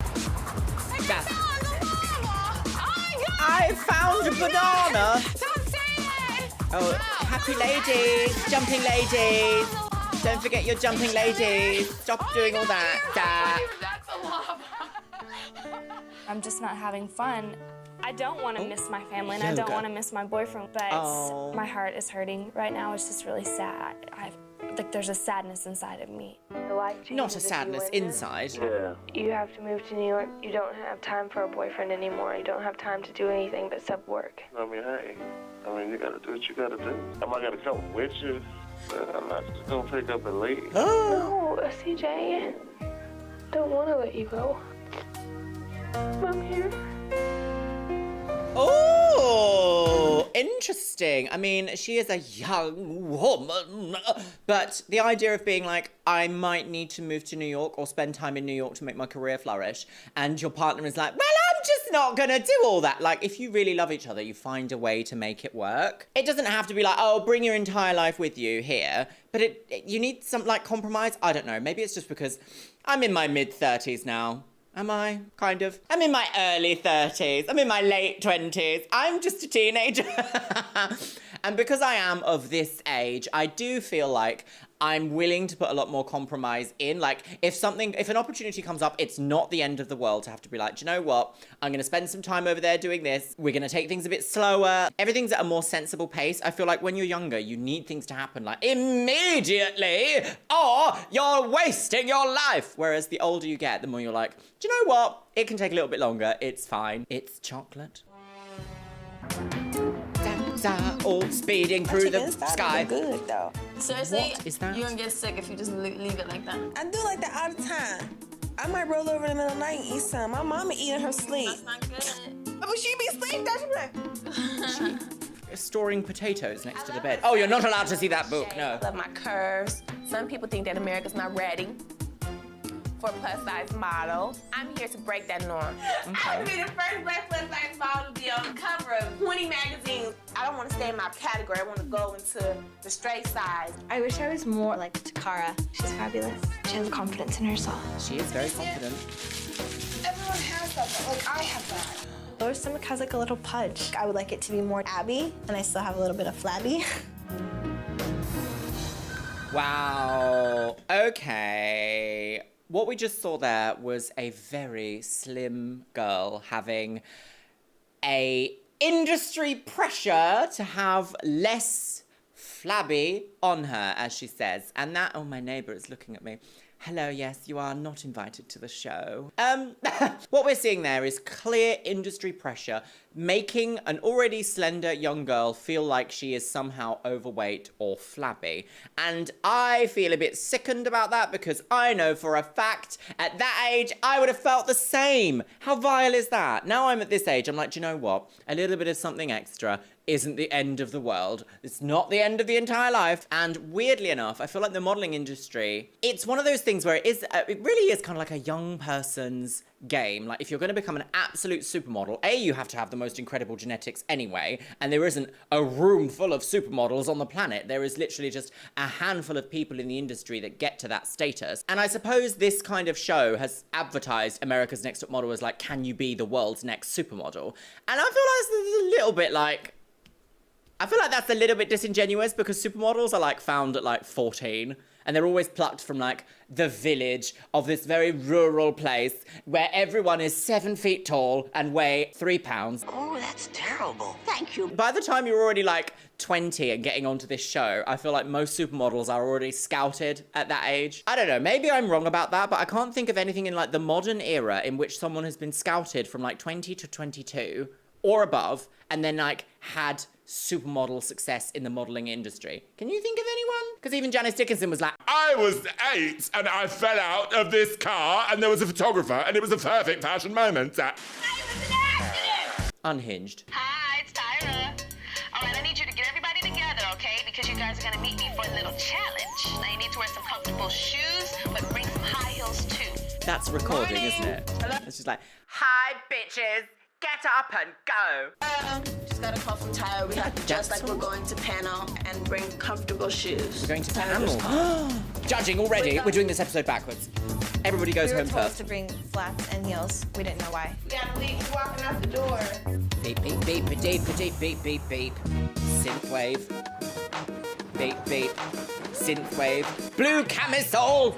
I found a banana. Oh, happy ladies, jumping ladies. Don't forget your jumping ladies. Stop doing all that. I'm just not having fun. I don't want to miss my family, and I don't want to miss my boyfriend, but my heart is hurting right now. It's just really sad. There's a sadness inside of me. Not a sadness inside. Yeah. You have to move to New York. You don't have time for a boyfriend anymore. You don't have time to do anything but sub work. I mean, hey, you gotta do what you gotta do. Am I gonna come with you? I'm not just gonna pick up and leave. No, CJ. Don't want to let you go. I'm here. Oh, interesting. I mean, she is a young woman, but the idea of being like, I might need to move to New York or spend time in New York to make my career flourish, and your partner is like, well, I'm just not gonna do all that. Like, if you really love each other, you find a way to make it work. It doesn't have to be like, oh, bring your entire life with you here, but you need some compromise. I don't know. Maybe it's just because I'm in my mid-30s now. Am I? Kind of. I'm in my early 30s. I'm in my late 20s. I'm just a teenager. And because I am of this age, I do feel like I'm willing to put a lot more compromise in. Like, if an opportunity comes up, it's not the end of the world to have to be like, do you know what? I'm going to spend some time over there doing this. We're going to take things a bit slower. Everything's at a more sensible pace. I feel like when you're younger, you need things to happen like immediately, or you're wasting your life. Whereas the older you get, the more you're like, do you know what? It can take a little bit longer. It's fine. It's chocolate. All speeding through the sky. Good though. Seriously? What is that? You're gonna get sick if you just leave it like that. I do like that all the time. I might roll over in the middle of the night and eat some. My mama eat in her sleep. That's not good. But she be asleep, does she? Storing potatoes next to the bed. Oh, you're not allowed to see that book, no. I love my curves. Some people think that America's not ready for a plus-size model. I'm here to break that norm. I want to be the first black plus-size model to be on the cover of 20 magazines. I don't want to stay in my category. I want to go into the straight size. I wish I was more like Takara. She's fabulous. She has confidence in herself. She is very confident. Everyone has that, like I have that. Lower stomach has like a little pudge. I would like it to be more Abby, and I still have a little bit of flabby. Wow. Okay. What we just saw there was a very slim girl having a industry pressure to have less flabby on her, as she says. And that, oh, my neighbour is looking at me. Hello, yes, you are not invited to the show. What we're seeing there is clear industry pressure making an already slender young girl feel like she is somehow overweight or flabby. And I feel a bit sickened about that because I know for a fact at that age I would have felt the same. How vile is that? Now I'm at this age, I'm like, do you know what? A little bit of something extra isn't the end of the world. It's not the end of the entire life. And weirdly enough, I feel like the modeling industry, it's one of those things where it really is kind of like a young person's game. Like, if you're going to become an absolute supermodel, A, you have to have the most incredible genetics anyway, and there isn't a room full of supermodels on the planet. There is literally just a handful of people in the industry that get to that status. And I suppose this kind of show has advertised America's Next Top Model as like, can you be the world's next supermodel? And I feel like it's a little bit like, I feel like that's a little bit disingenuous because supermodels are like found at like 14 And they're always plucked from like the village of this very rural place where everyone is 7 feet tall and weigh 3 pounds. Oh, that's terrible. Thank you. By the time you're already like 20 and getting onto this show, I feel like most supermodels are already scouted at that age. I don't know, maybe I'm wrong about that, but I can't think of anything in like the modern era in which someone has been scouted from like 20 to 22 or above and then like had supermodel success in the modeling industry. Can you think of anyone? Because even Janice Dickinson was like, I was 8 and I fell out of this car and there was a photographer and it was a perfect fashion moment. Unhinged. Hi, it's Tyra. All right, I need you to get everybody together, okay? Because you guys are gonna meet me for a little challenge. Now you need to wear some comfortable shoes, but bring some high heels too. That's recording, isn't it? Hello? It's just like, hi bitches, get up and go. Just got a call from Tyra. We have to dress like we're going to panel and bring comfortable shoes. We're going to panel. Judging already. We're doing this episode backwards. Everybody goes home first. To bring flats and heels. We didn't know why. We gotta leave. Walking out the door. Beep, beep, beep, beep, beep, beep, beep, beep. Synthwave. Beep, beep. Synthwave. Blue camisole.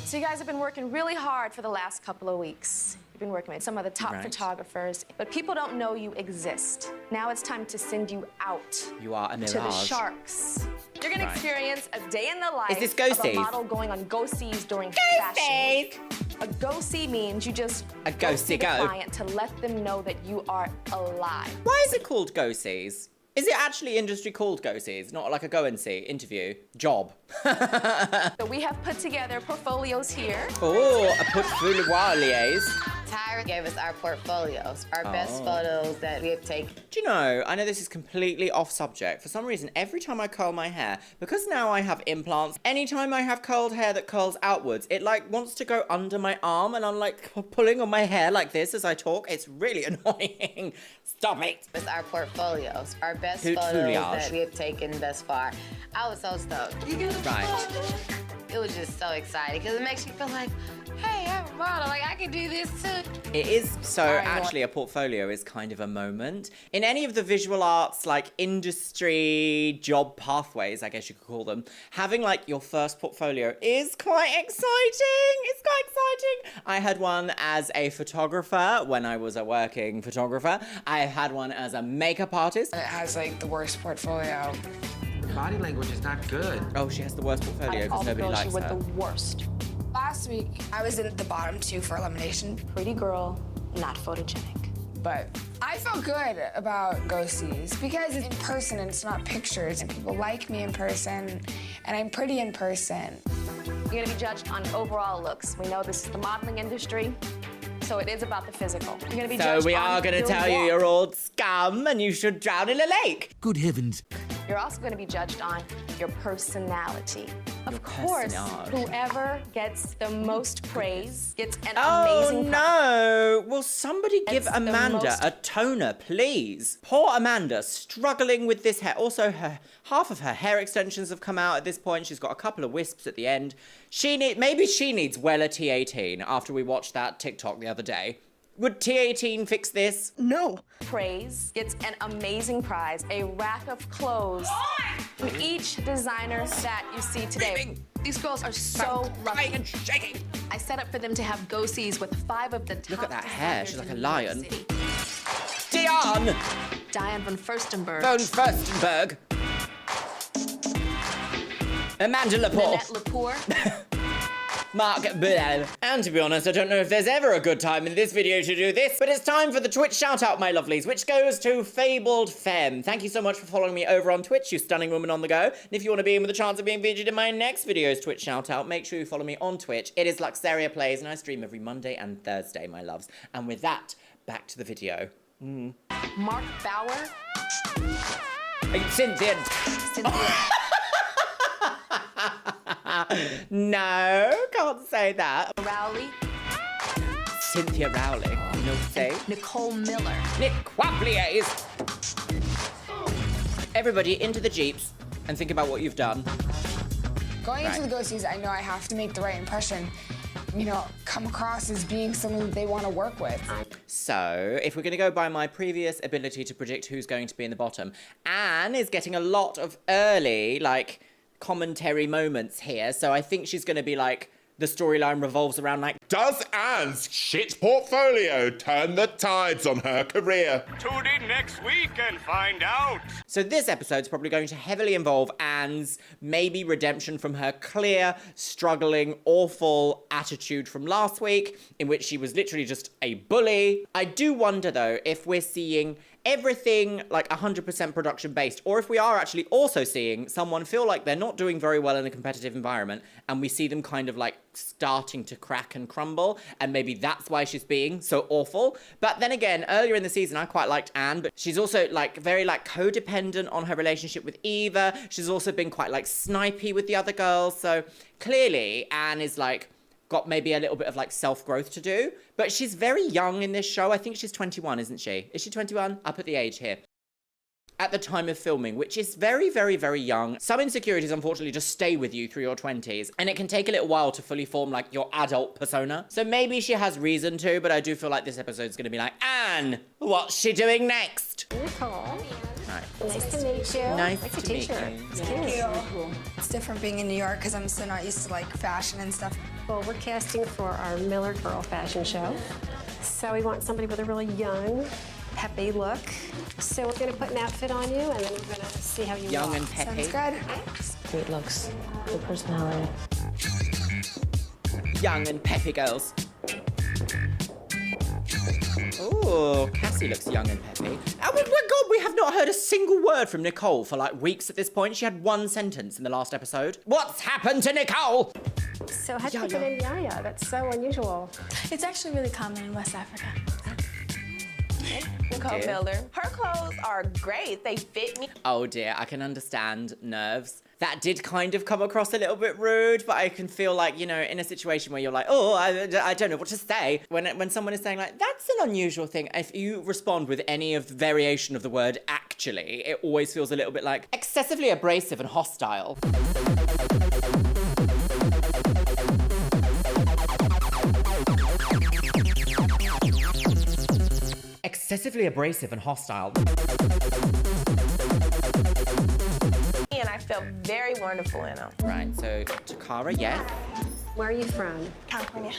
So you guys have been working really hard for the last couple of weeks. You've been working with some of the top photographers, but people don't know you exist. Now it's time to send you out. You are a mirage. To the sharks. You're gonna experience a day in the life Is this of a go-sees? model going on go-sees during fashion week. A go-see means you just A go-see see the go. client to let them know that you are alive. Why is it called go-sees? Is it actually industry called go-sees? Not like a go-and-see interview job. So we have put together portfolios here. Oh, a portfolio. Tyra gave us our portfolios, our best photos that we have taken. Do you know, I know this is completely off subject. For some reason, every time I curl my hair, because now I have implants, anytime I have curled hair that curls outwards, it like wants to go under my arm and I'm like pulling on my hair like this as I talk. It's really annoying. Stop it. It's our portfolios, our best photos that we have taken thus far. I was so stoked. Right. It was just so exciting because it makes you feel like, hey, I'm a model, like I can do this too. It is, so actually a portfolio is kind of a moment. In any of the visual arts, like industry job pathways, I guess you could call them, having like your first portfolio is quite exciting. It's quite exciting. I had one as a photographer when I was a working photographer. I had one as a makeup artist. It has like the worst portfolio. Body language is not good. Oh, she has the worst portfolio because nobody likes her. the worst. Last week, I was in the bottom 2 for elimination. Pretty girl, not photogenic. But I felt good about go-sees because it's in person and it's not pictures and people like me in person and I'm pretty in person. You're gonna be judged on overall looks. We know this is the modeling industry, so it is about the physical. You're gonna be judged So we on are going to your tell you walk. you're all scum and you should drown in a lake. Good heavens. You're also going to be judged on your personality. Of course, whoever gets the most praise gets an amazing Oh no! Will somebody give It's the Amanda most- a toner, please? Poor Amanda, struggling with this hair. Also, half of her hair extensions have come out at this point. She's got a couple of wisps at the end. Maybe she needs Wella T18 after we watched that TikTok the other day. Would T18 fix this? No. Praise gets an amazing prize, a rack of clothes from each designer that you see today. These girls are so lucky. And shaking. I set up for them to have go-sees with 5 of the top Look at that hair. She's like a lion. Dion! Diane von Furstenberg. Von Furstenberg. Amanda Lepore. Nanette Lepore. Mark Bell. And to be honest, I don't know if there's ever a good time in this video to do this, but it's time for the Twitch shout-out, my lovelies, which goes to Fabled Femme. Thank you so much for following me over on Twitch, you stunning woman on the go. And if you want to be in with a chance of being featured in my next video's Twitch shout-out, make sure you follow me on Twitch. It is Luxeria Plays, and I stream every Monday and Thursday, my loves. And with that, back to the video. Mark Bauer. Cynthia. No, can't say that. Rowley. Cynthia Rowley. No say. Nicole Miller. Nick Quabliers. Everybody into the Jeeps and think about what you've done. Going into the go-sees, I know I have to make the right impression. You know, come across as being someone that they want to work with. So, if we're going to go by my previous ability to predict who's going to be in the bottom, Anne is getting a lot of early, like, commentary moments here. So I think she's going to be like, the storyline revolves around like, does Anne's shit portfolio turn the tides on her career? Tune in next week and find out. So this episode's probably going to heavily involve Anne's maybe redemption from her clear, struggling, awful attitude from last week, in which she was literally just a bully. I do wonder though if we're seeing everything like 100% production based, or if we are actually also seeing someone feel like they're not doing very well in a competitive environment, and we see them kind of like starting to crack and crumble, and maybe that's why she's being so awful. But then again, earlier in the season, I quite liked Anne, but she's also like very like codependent on her relationship with Eva. She's also been quite like snipey with the other girls. So clearly Anne is like got maybe a little bit of like self-growth to do, but she's very young in this show. I think she's 21, isn't she? Is she 21? I'll put the age here. At the time of filming, which is very, very, very young. Some insecurities, unfortunately, just stay with you through your 20s, and it can take a little while to fully form, like, your adult persona. So maybe she has reason to, but I do feel like this episode's gonna be like, Anne, what's she doing next? Nicole. Right. Nice to meet you. Nice Like to your meet t-shirt. you. Thank you. It's different being in New York because I'm so not used to like fashion and stuff. Well, we're casting for our Miller Girl fashion show. So we want somebody with a really young, peppy look. So we're gonna put an outfit on you and then we're gonna see how you Young walk. and peppy. Sounds good. Great looks, good personality. Young and peppy girls. Oh, Cassie looks young and peppy. Oh my God, we have not heard a single word from Nicole for like weeks at this point. She had one sentence in the last episode. What's happened to Nicole? So how'd you put the name Yaya? That's so unusual. It's actually really common in West Africa. Nicole Miller. Her clothes are great. They fit me. Oh dear, I can understand nerves. That did kind of come across a little bit rude, but I can feel like, you know, in a situation where you're like, oh, I don't know what to say. When someone is saying like, that's an unusual thing, if you respond with any of the variation of the word actually, it always feels a little bit like excessively abrasive and hostile. Excessively abrasive and hostile. And I felt very wonderful in them. Right, so Takara, yes. Where are you from? California.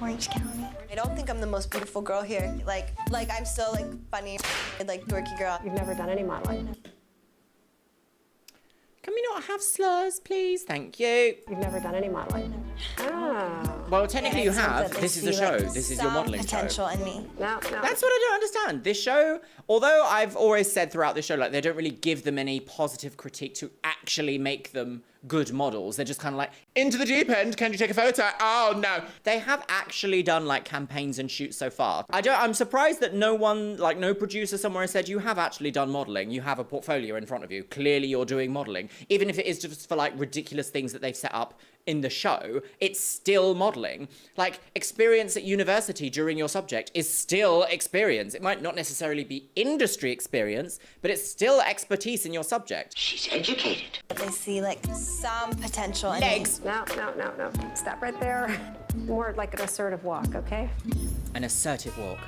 Orange County. I don't think I'm the most beautiful girl here. Like I'm still like funny, like dorky girl. You've never done any modeling. Can we not have slurs, please? Thank you. You've never done any modeling. Oh. Well, technically you have. They This is the see, show. like, This is your some modeling potential show. in me. No. That's what I don't understand. This show, although I've always said throughout the show, like, they don't really give them any positive critique to actually make them good models. They're just kind of like, into the deep end, can you take a photo? Oh, no. They have actually done, like, campaigns and shoots so far. I'm surprised that no one, like, no producer somewhere has said, you have actually done modeling. You have a portfolio in front of you. Clearly you're doing modeling. Even if it is just for, like, ridiculous things that they've set up in the show, it's still modeling. Like, experience at university during your subject is still experience. It might not necessarily be industry experience, but it's still expertise in your subject. She's educated. They see like some potential in Legs. me. No. Stop right there. More like an assertive walk, okay? An assertive walk.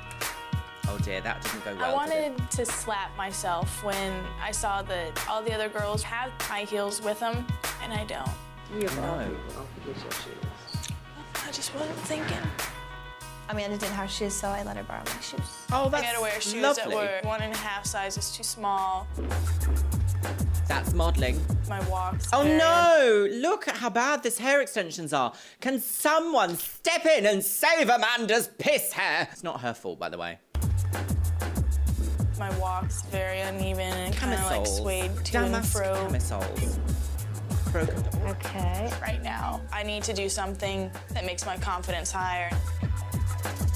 Oh dear, that didn't go well. I wanted to slap myself when I saw that all the other girls had high heels with them, and I don't. No. I just wasn't thinking. Amanda didn't have shoes, so I let her borrow my shoes. Oh, I that's gotta wear shoes lovely. that were 1.5 sizes too small. That's modeling. My walks. Oh very- no! Look at how bad this hair extensions are. Can someone step in and save Amanda's piss hair? It's not her fault, by the way. My walks very uneven and kind of like Camisoles. swayed to Damask and fro. camisoles. Okay. Right now, I need to do something that makes my confidence higher.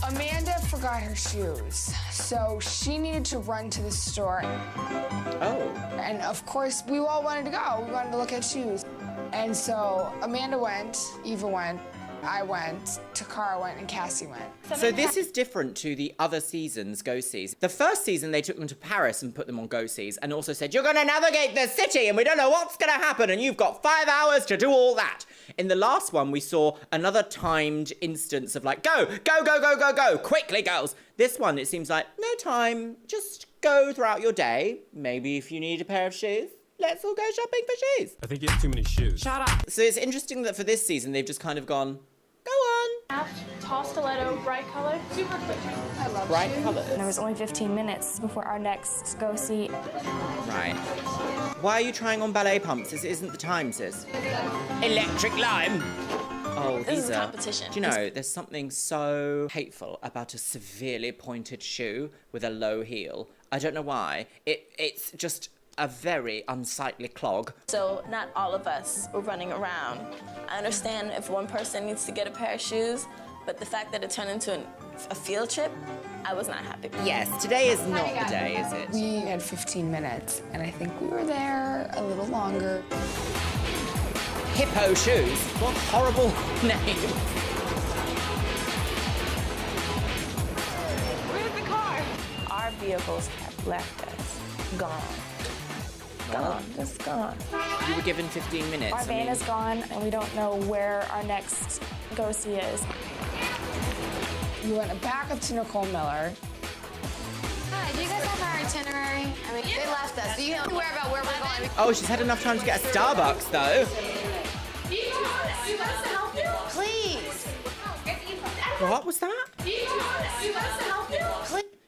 Amanda forgot her shoes, so she needed to run to the store. Oh. And of course, we all wanted to go. We wanted to look at shoes. And so Amanda went, Eva went, I went, Takara went, and Cassie went. So this is different to the other season's go-sees. The first season, they took them to Paris and put them on go-sees and also said, you're going to navigate the city and we don't know what's going to happen and you've got 5 hours to do all that. In the last one, we saw another timed instance of like, go, quickly, girls. This one, it seems like, no time, just go throughout your day. Maybe if you need a pair of shoes, let's all go shopping for shoes. I think you have too many shoes. Shut up. So it's interesting that for this season, they've just kind of gone, go on. Tall stiletto, bright color, super quick. I love Bright colours. And there was only 15 minutes before our next go see. Right. Why are you trying on ballet pumps? This isn't the time, sis. Electric lime. Oh, This is these a are... competition. Do you know, there's something so hateful about a severely pointed shoe with a low heel. I don't know why. It's just a very unsightly clog. So not all of us were running around. I understand if one person needs to get a pair of shoes, but the fact that it turned into a field trip, I was not happy. Yes, today is not the day, is it? We had 15 minutes, and I think we were there a little longer. Hippo shoes? What horrible name. Where's the car? Our vehicles have left us. Gone. Gone. Just gone. You were given 15 minutes. Our van is gone, and we don't know where our next go see is. We went back up to Nicole Miller. Hi, do you guys have our itinerary? I mean, they left us. Do you know anywhere about where we're going? Oh, she's had enough time to get a Starbucks, though. Please. What was that?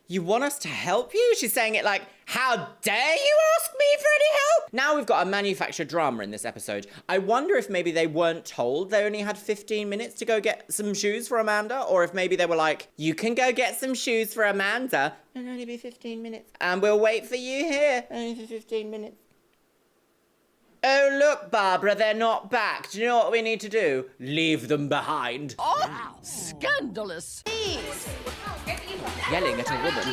You want us to help you? She's saying it like, how dare you ask me for any help? Now we've got a manufactured drama in this episode. I wonder if maybe they weren't told they only had 15 minutes to go get some shoes for Amanda, or if maybe they were like, you can go get some shoes for Amanda. It'll only be 15 minutes. And we'll wait for you here. Only for 15 minutes. Oh, look, Barbara, they're not back. Do you know what we need to do? Leave them behind. Oh, wow. Scandalous. Please. Yelling at a woman. What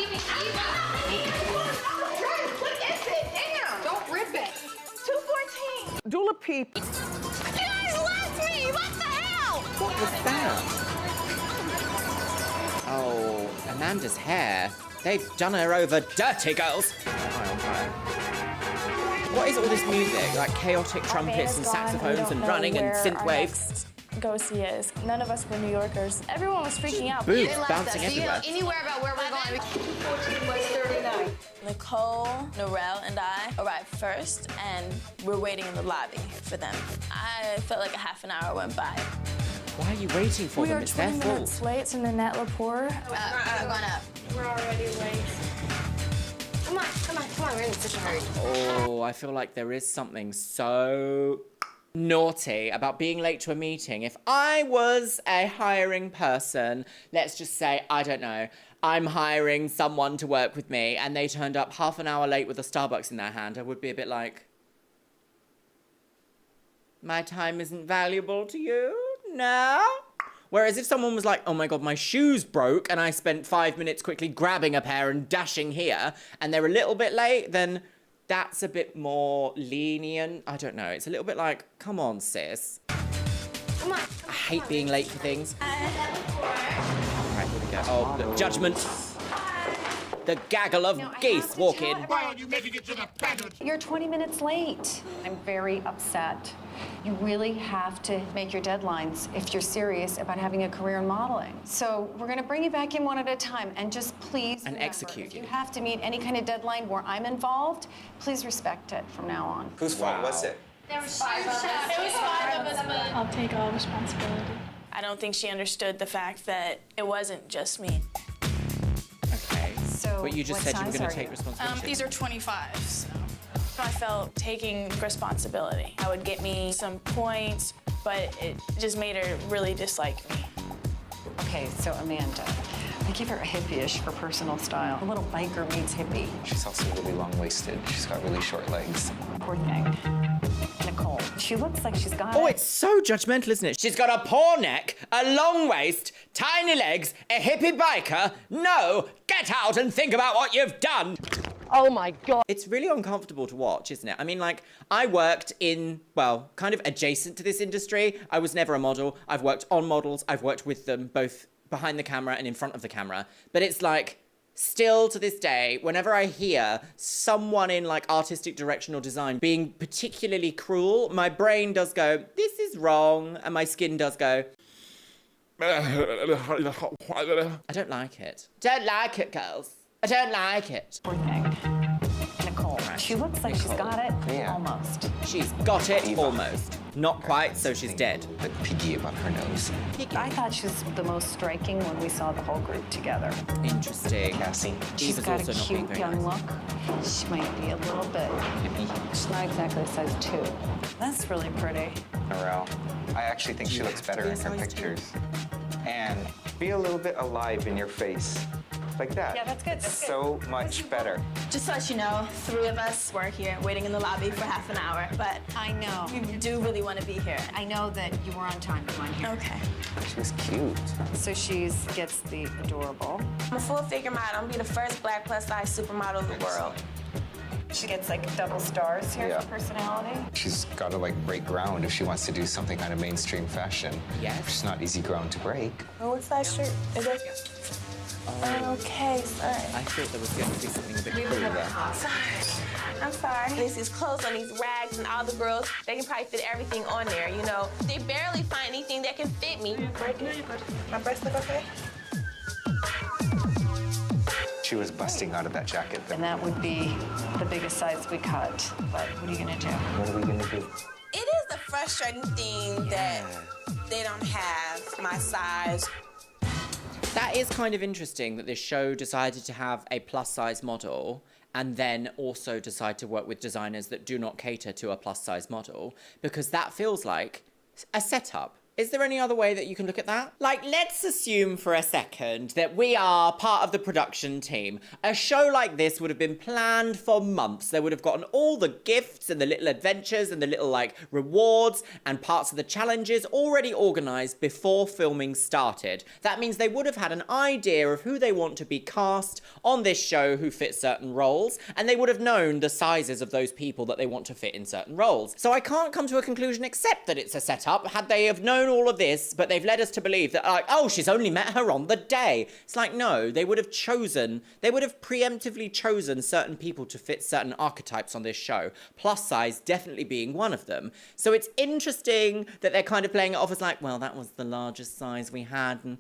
is it? Damn. Don't rip it. 214. Dula peep. You guys left me. What the hell? What was that? Oh, Amanda's hair. They've done her over dirty, girls. What is all this music? Like chaotic trumpets and saxophones and running and synthwave? Go see is. None of us were New Yorkers. Everyone was freaking out. Boobs They left bouncing us. Do you know everywhere. anywhere about where we're going? 214 West 39. Nicole, Norel, and I arrived first, and we're waiting in the lobby for them. I felt like a half an hour went by. Why are you waiting for We them? are It's their 20 fault. minutes late to Nanette Lepore. I'm going up. We're already late. Come on, come on, come on. We're in such a hurry. Oh, I feel like there is something so naughty about being late to a meeting. If I was a hiring person, let's just say, I don't know, I'm hiring someone to work with me and they turned up half an hour late with a Starbucks in their hand, I would be a bit like, my time isn't valuable to you? No? Whereas if someone was like, oh my God, my shoes broke and I spent 5 minutes quickly grabbing a pair and dashing here and they're a little bit late, then that's a bit more lenient. I don't know. It's a little bit like, come on, sis. Come on. I hate being late for things. Right, here we go. Oh, the judgment. The gaggle of geese walk in. Why aren't you making it to the pageant? You're 20 minutes late. I'm very upset. You really have to make your deadlines if you're serious about having a career in modeling. So we're gonna bring you back in one at a time, and just please And remember, execute if you. you have to meet any kind of deadline where I'm involved, please respect it from now on. Whose fault was it? There was 5 of us. It was 5 of us, but I'll take all responsibility. I don't think she understood the fact that it wasn't just me. Okay. So But you just what said you were size going are to take you? responsibility. These are 25s. So I felt taking responsibility. I would get me some points, but it just made her really dislike me. Okay, so Amanda, I give her a hippie-ish for personal style. A little biker meets hippie. She's also really long-waisted. She's got really short legs. Poor thing. Nicole, she looks like she's got Oh, it. it's so judgmental, isn't it? She's got a poor neck, a long waist, tiny legs, a hippie biker. No, get out and think about what you've done. Oh my God. It's really uncomfortable to watch, isn't it? I mean, like, I worked in, well, kind of adjacent to this industry. I was never a model. I've worked on models. I've worked with them, both behind the camera and in front of the camera. But it's like, still to this day, whenever I hear someone in like artistic direction or design being particularly cruel, my brain does go, this is wrong. And my skin does go, I don't like it. Don't like it, girls. I don't like it. Poor thing. Nicole. Right. She looks like she's got it. Yeah. Almost. She's got it almost. Not quite, so she's dead. The piggy above her nose. I thought she was the most striking when we saw the whole group together. Interesting. Cassie. She's Eva's got also a not being cute very young nice. look. She might be a little bit She's not exactly a size 2. That's really pretty. Morel. I actually think she looks better in her pictures. And be a little bit alive in your face. Like that. Yeah, that's good, that's good. So much better. Just to let you know, 3 of us were here waiting in the lobby for half an hour, but I know. we do really want to be here. I know that you were on time to come on here. Okay. She's cute. So she gets the adorable. I'm a full figure model. I'm gonna be the first black plus-size supermodel of the world. She gets like double stars here Yeah. for personality. She's got to like break ground if she wants to do something kind of mainstream fashion. Yes. It's not easy ground to break. Oh, what size shirt is it? Okay, sorry. I thought there was going to be something a bit cooler. I'm sorry. There's these clothes on these rags, and all the girls, they can probably fit everything on there, you know. They barely find anything that can fit me. My breasts look okay? She was busting out of that jacket. And that would be the biggest size we cut. But what are you gonna do? What are we gonna do? It is a frustrating thing that they don't have my size. That is kind of interesting that this show decided to have a plus-size model and then also decide to work with designers that do not cater to a plus-size model, because that feels like a setup. Is there any other way that you can look at that? Like, let's assume for a second that we are part of the production team. A show like this would have been planned for months. They would have gotten all the gifts and the little adventures and the little, like, rewards and parts of the challenges already organized before filming started. That means they would have had an idea of who they want to be cast on this show who fit certain roles, and they would have known the sizes of those people that they want to fit in certain roles. So I can't come to a conclusion except that it's a setup. Had they have known all of this, but they've led us to believe that, like, oh, she's only met her on the day. It's like, no, they would have preemptively chosen certain people to fit certain archetypes on this show, plus size definitely being one of them. So it's interesting that they're kind of playing it off as like, well, that was the largest size we had, and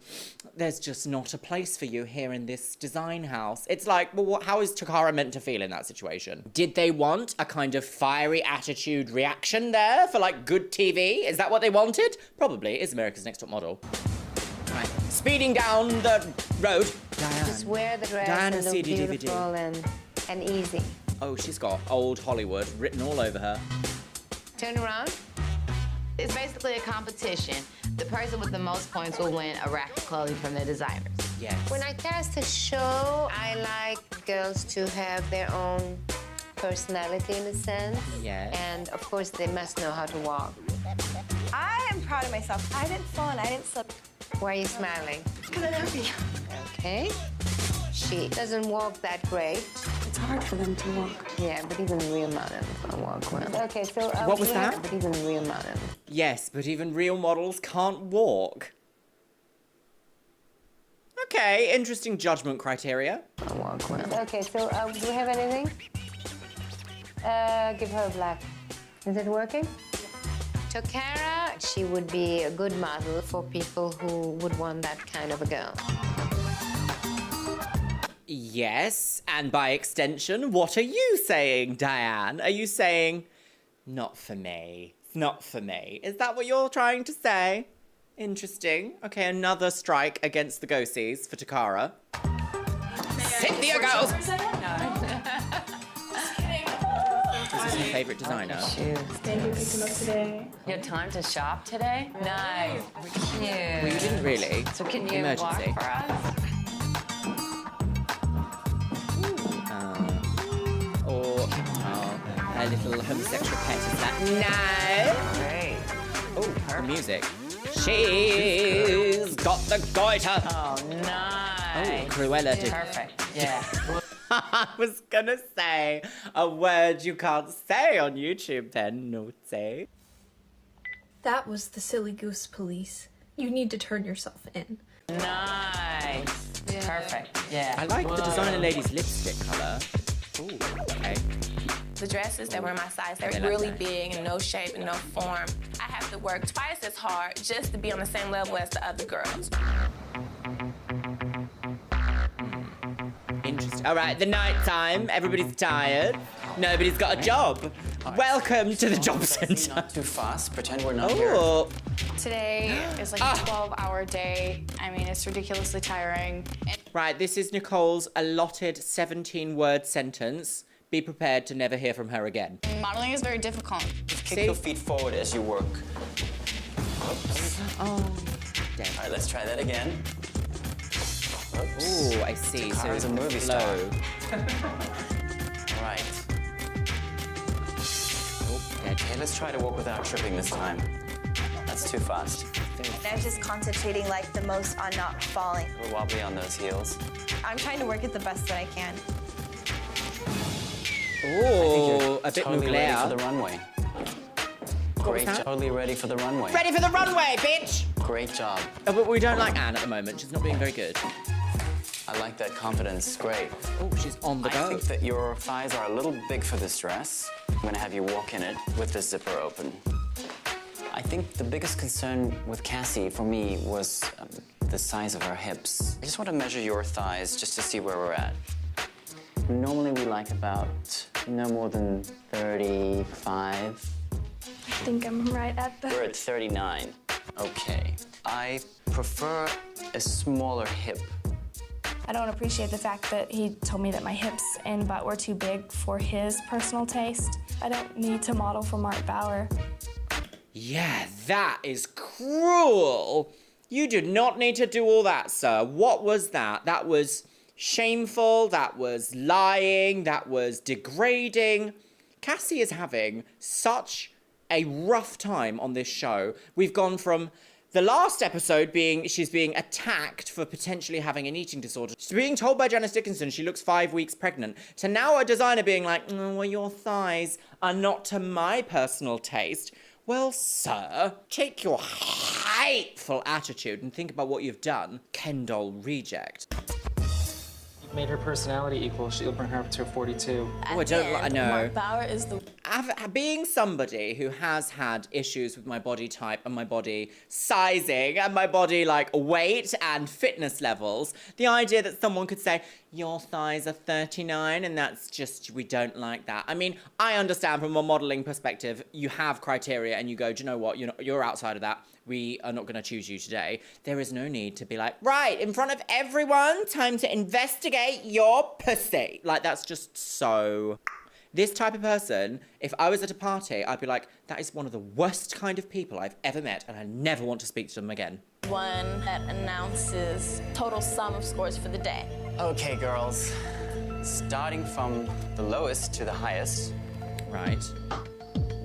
there's just not a place for you here in this design house. It's like, well, how is Takara meant to feel in that situation? Did they want a kind of fiery attitude reaction there for, like, good TV? Is that what they wanted? Probably. Is America's Next Top Model. Right. Speeding down the road. Diane. Just wear the dress Diana and look CD, DVD. beautiful and easy. Oh, she's got old Hollywood written all over her. Turn around. It's basically a competition. The person with the most points will win a rack of clothing from the designers. Yes. When I cast a show, I like girls to have their own personality in a sense. Yes. And of course, they must know how to walk. I am proud of myself. I didn't fall and I didn't slip. Why are you smiling? Because I'm happy. Okay. She doesn't walk that great. It's hard for them to walk. Yeah, but even real models can walk well. Okay, so... What was that? But even real models. Yes, but even real models can't walk. Okay, interesting judgment criteria. I'll walk well. Okay, so do we have anything? Give her a black. Is it working? Takara, she would be a good model for people who would want that kind of a girl. Yes, and by extension, what are you saying, Diane? Are you saying, not for me, not for me? Is that what you're trying to say? Interesting. Okay, another strike against the Ghosties for Takara. Cynthia goes! This is your favourite designer. Thank you for picking up today. You had time to shop today? Nice. Cute. Well, you didn't really. So can you Emergency. walk for us? A little homosexual pet, is that? No. Great. Oh, the music. She's got the goiter. Oh, nice. Oh, Cruella did. Perfect. Yeah. I was gonna say a word you can't say on YouTube then, naughty. That was the Silly Goose Police. You need to turn yourself in. Nice. Yeah. Perfect. Yeah. I like the designer lady's lipstick colour. Ooh, okay. The dresses that were my size, they're really big and no shape and no form. I have to work twice as hard just to be on the same level as the other girls. Interesting. All right, the night time. Everybody's tired. Nobody's got a job. Welcome to the job center. Not too fast. Pretend we're not Oh. Today is like a 12-hour day. I mean, it's ridiculously tiring. Right, this is Nicole's allotted 17-word sentence. Be prepared to never hear from her again. Modeling is very difficult. Kick your feet forward as you work. Oops. Oh, damn. All right, let's try that again. Oh, I see. So it's a movie star. All right. Okay, let's try to walk without tripping this time. That's too fast. I'm just concentrating like the most on not falling. We're wobbly on those heels. I'm trying to work it the best that I can. Oh, a bit totally nuclear. ready for the runway. Great job. Totally ready for the runway. Ready for the runway, bitch! Great job. But we don't like Anne at the moment. She's not being very good. I like that confidence. Great. Oh, she's on the go. I think that your thighs are a little big for this dress. I'm gonna have you walk in it with the zipper open. I think the biggest concern with Cassie, for me, was the size of her hips. I just want to measure your thighs just to see where we're at. Normally we like about no more than 35. I think I'm right at the... We're at 39. Okay. I prefer a smaller hip. I don't appreciate the fact that he told me that my hips and butt were too big for his personal taste. I don't need to model for Mark Bauer. Yeah, that is cruel. You did not need to do all that, sir. What was that? That was shameful, that was lying, that was degrading. Cassie is having such a rough time on this show. We've gone from the last episode being she's being attacked for potentially having an eating disorder. She's being told by Janice Dickinson she looks 5 weeks pregnant. To now a designer being like, well, your thighs are not to my personal taste. Well, sir, take your hateful attitude and think about what you've done. Ken doll reject. Made her personality equal. She'll bring her up to a 42. Oh, I don't like. I know. Mark Bauer is the... Being somebody who has had issues with my body type and my body sizing and my body like weight and fitness levels, the idea that someone could say your thighs are 39 and that's just, we don't like that. I mean, I understand from a modeling perspective, you have criteria and you go, do you know what? You're outside of that. We are not going to choose you today. There is no need to be like, right, in front of everyone, time to investigate your pussy. Like, that's just so... This type of person, if I was at a party, I'd be like, that is one of the worst kind of people I've ever met, and I never want to speak to them again. One that announces total sum of scores for the day. Okay, girls. Starting from the lowest to the highest. Right.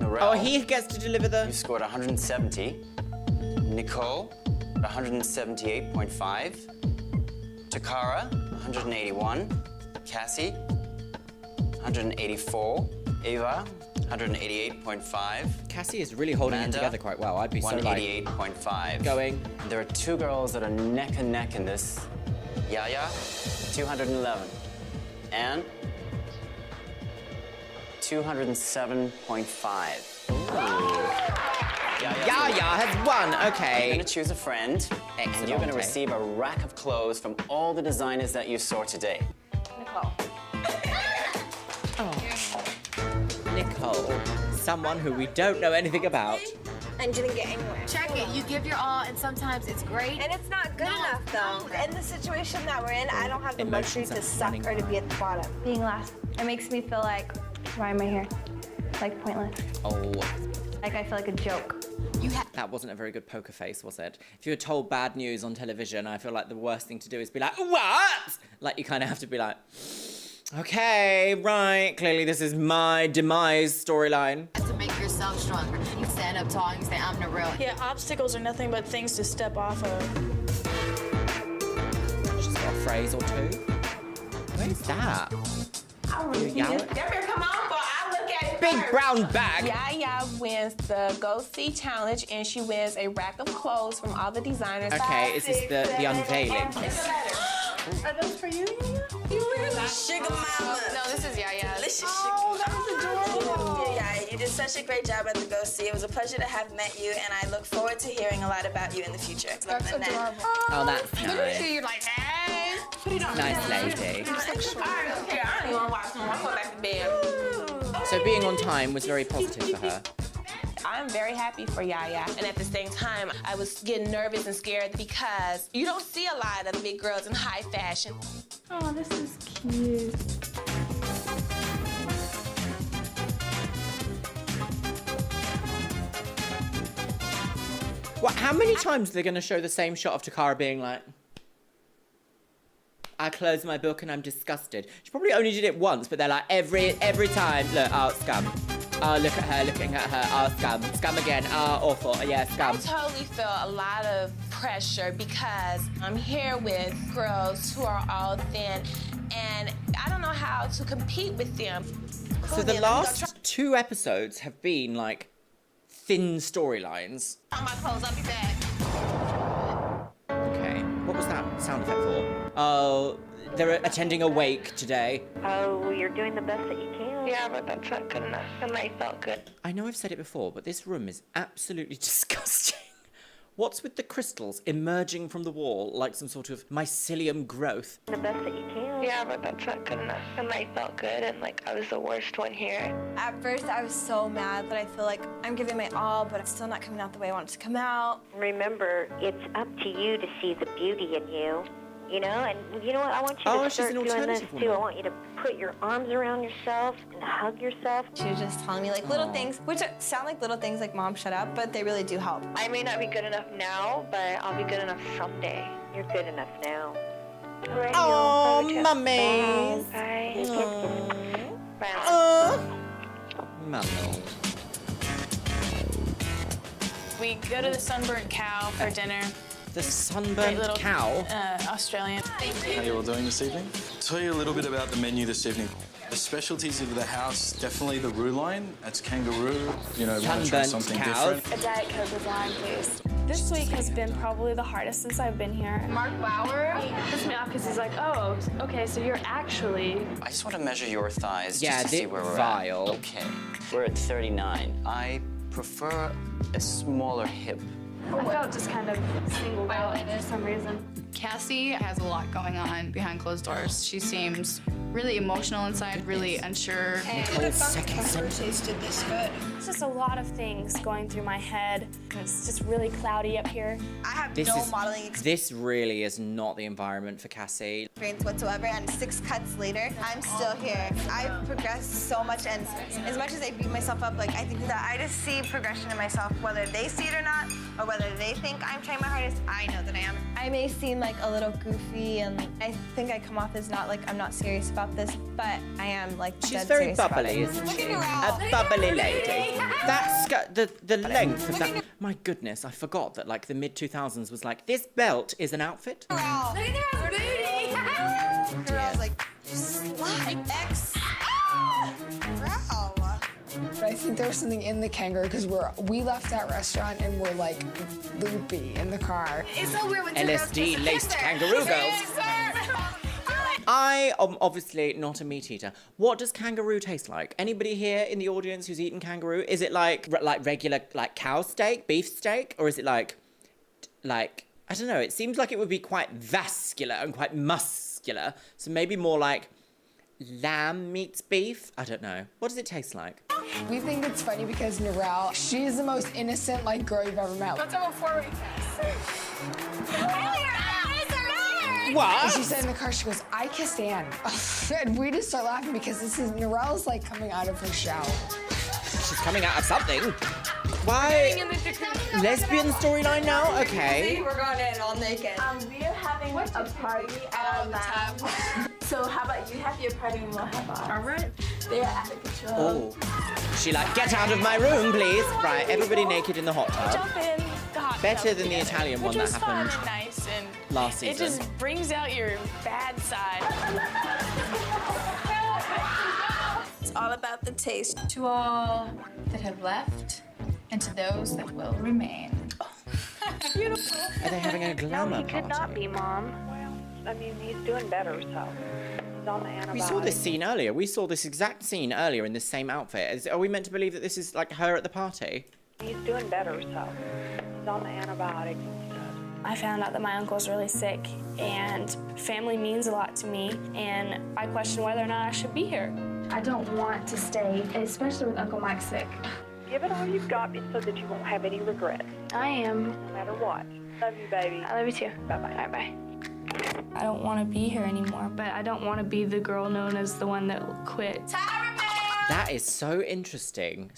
Norel, oh, he gets to deliver the... You scored 170. Nicole, 178.5. Takara, 181. Cassie, 184. Ava, 188.5. Cassie is really holding it together quite well. I'd be so like... 188.5. Going. There are two girls that are neck and neck in this. Yaya, 211. And 207.5. Yaya has won, okay. You're gonna choose a friend, Excellent. and you're gonna receive a rack of clothes from all the designers that you saw today. Nicole. Oh. Nicole, someone who we don't know anything about. And didn't get anywhere. Check it. You give your all, and sometimes it's great. And it's not good enough, though. In the situation that we're in, I don't have the luxury to suck or to be at the bottom. Being last, it makes me feel like, why am I here? Like pointless. Oh. Like I feel like a joke. That wasn't a very good poker face, was it? If you were told bad news on television, I feel like the worst thing to do is be like, what? Like, you kind of have to be like, okay, right, clearly this is my demise storyline. To make yourself stronger. You stand up tall and you say, I'm the real. Yeah, obstacles are nothing but things to step off of. She's got a phrase or two. Where's that? Deborah, come on, boy. I look at it. Big brown bag. Yaya wins the Go See challenge, and she wins a rack of clothes from all the designers. Okay, is this the unveiling? Are those for you? Sugar mama. No, this is Yaya. This is Oh, that was adorable. Yeah, you did such a great job at the Go See. It was a pleasure to have met you, and I look forward to hearing a lot about you in the future. That's adorable. Oh, that's nice. You're like, hey, put it on. Nice lady. All right, okay, I don't even want to watch them. I'm going back to bed. So being on time was very positive for her. I'm very happy for Yaya. And at the same time, I was getting nervous and scared because you don't see a lot of big girls in high fashion. Oh, this is cute. What? How many times are they going to show the same shot of Takara being like, I close my book and I'm disgusted. She probably only did it once, but they're like, every time, look, oh, scum. Oh, look at her, looking at her, oh, scum. Scum again, oh, awful, yeah, scum. I totally feel a lot of pressure because I'm here with girls who are all thin, and I don't know how to compete with them. So the last 2 episodes have been, like, thin storylines. On my clothes, I'll be back. Okay, what was that sound effect for? Oh, they're attending a wake today. Oh, you're doing the best that you can. Yeah, but that's not good enough, and I felt good. I know I've said it before, but this room is absolutely disgusting. What's with the crystals emerging from the wall like some sort of mycelium growth? The best that you can. Yeah, but that's not good enough, and I felt good, and like I was the worst one here. At first, I was so mad that I feel like I'm giving my all, but it's still not coming out the way I want it to come out. Remember, it's up to you to see the beauty in you. You know, and you know what? I want you to start doing this too. I want you to put your arms around yourself and hug yourself. She was just telling me like little things, which sound like little things like Mom, shut up, but they really do help. I may not be good enough now, but I'll be good enough someday. You're good enough now. All right, oh, mummies. Bye. Bye. Mummy. We go to the Sunburnt Cow for dinner. The Sunburnt Cow? Australian. How are you all doing this evening? I'll tell you a little bit about the menu this evening. The specialties of the house, definitely the roux line. That's kangaroo. You know, we want to try something different. A Diet Coke with lime, please. This week has been probably the hardest since I've been here. Mark Bauer puts me off because he's like, oh, okay, so you're actually... I just want to measure your thighs yeah, just to see where we're vile. at. Okay, we're at 39. I prefer a smaller hip. I felt just kind of singled out for some reason. Cassie has a lot going on behind closed doors. She seems really emotional inside, really unsure. Tasted this good. It's just a lot of things going through my head. It's just really cloudy up here. I have modeling experience. This really is not the environment for Cassie. Whatsoever, and 6 cuts later, I'm still here. I've progressed so much, and as much as I beat myself up, like I think that I just see progression in myself, whether they see it or not, or whether they think I'm trying my hardest, I know that I am. I may seem like a little goofy, and I think I come off as not like I'm not serious about this, but I am like She's dead very serious about bubbly, it. isn't she? A bubbly lady. That's the length of that. My goodness, I forgot that like the mid-2000s was like, this belt is an outfit. Look at her booty! I was like, slide X. Wow. But I think there was something in the kangaroo because we left that restaurant and we're like loopy in the car. It's so weird when two girls kiss LSD laced kangaroo girls. I am obviously not a meat eater. What does kangaroo taste like? Anybody here in the audience who's eaten kangaroo? Is it like regular like cow steak, beef steak, or is it like I don't know? It seems like it would be quite vascular and quite muscular. So maybe more like lamb meets beef. I don't know. What does it taste like? We think it's funny because Narelle, she's the most innocent like girl you've ever met. Let's have a 4-week test. What? And she said in the car, she goes, I kissed Anne. And we just start laughing because this is Narelle's like coming out of her shell. She's coming out of something. Why? Lesbian storyline now? Okay. We're going in all naked. We are having a party at our lab. So how about you have your party and we'll have ours. All right. They are out of control. Oh. She like, get out of my room, please. Right, everybody naked in the hot tub. Jump in the hot Better tub than the together, Italian one which that was happened fun and nice, and last it season. just brings out your bad side. It's all about the taste. To all that have left, and to those that will remain. Beautiful. Are they having a glamour No, he could not party? be, Mom. I mean, he's doing better, so he's on the antibiotics. We saw this scene earlier. We saw this exact scene earlier in this same outfit. Are we meant to believe that this is like her at the party? He's doing better, so he's on the antibiotics and stuff. I found out that my uncle's really sick, and family means a lot to me, and I question whether or not I should be here. I don't want to stay, especially with Uncle Mike sick. Give it all you've got so that you won't have any regrets. I am. No matter what. Love you, baby. I love you too. Bye-bye. Bye-bye. I don't want to be here anymore, but I don't want to be the girl known as the one that quit. That is so interesting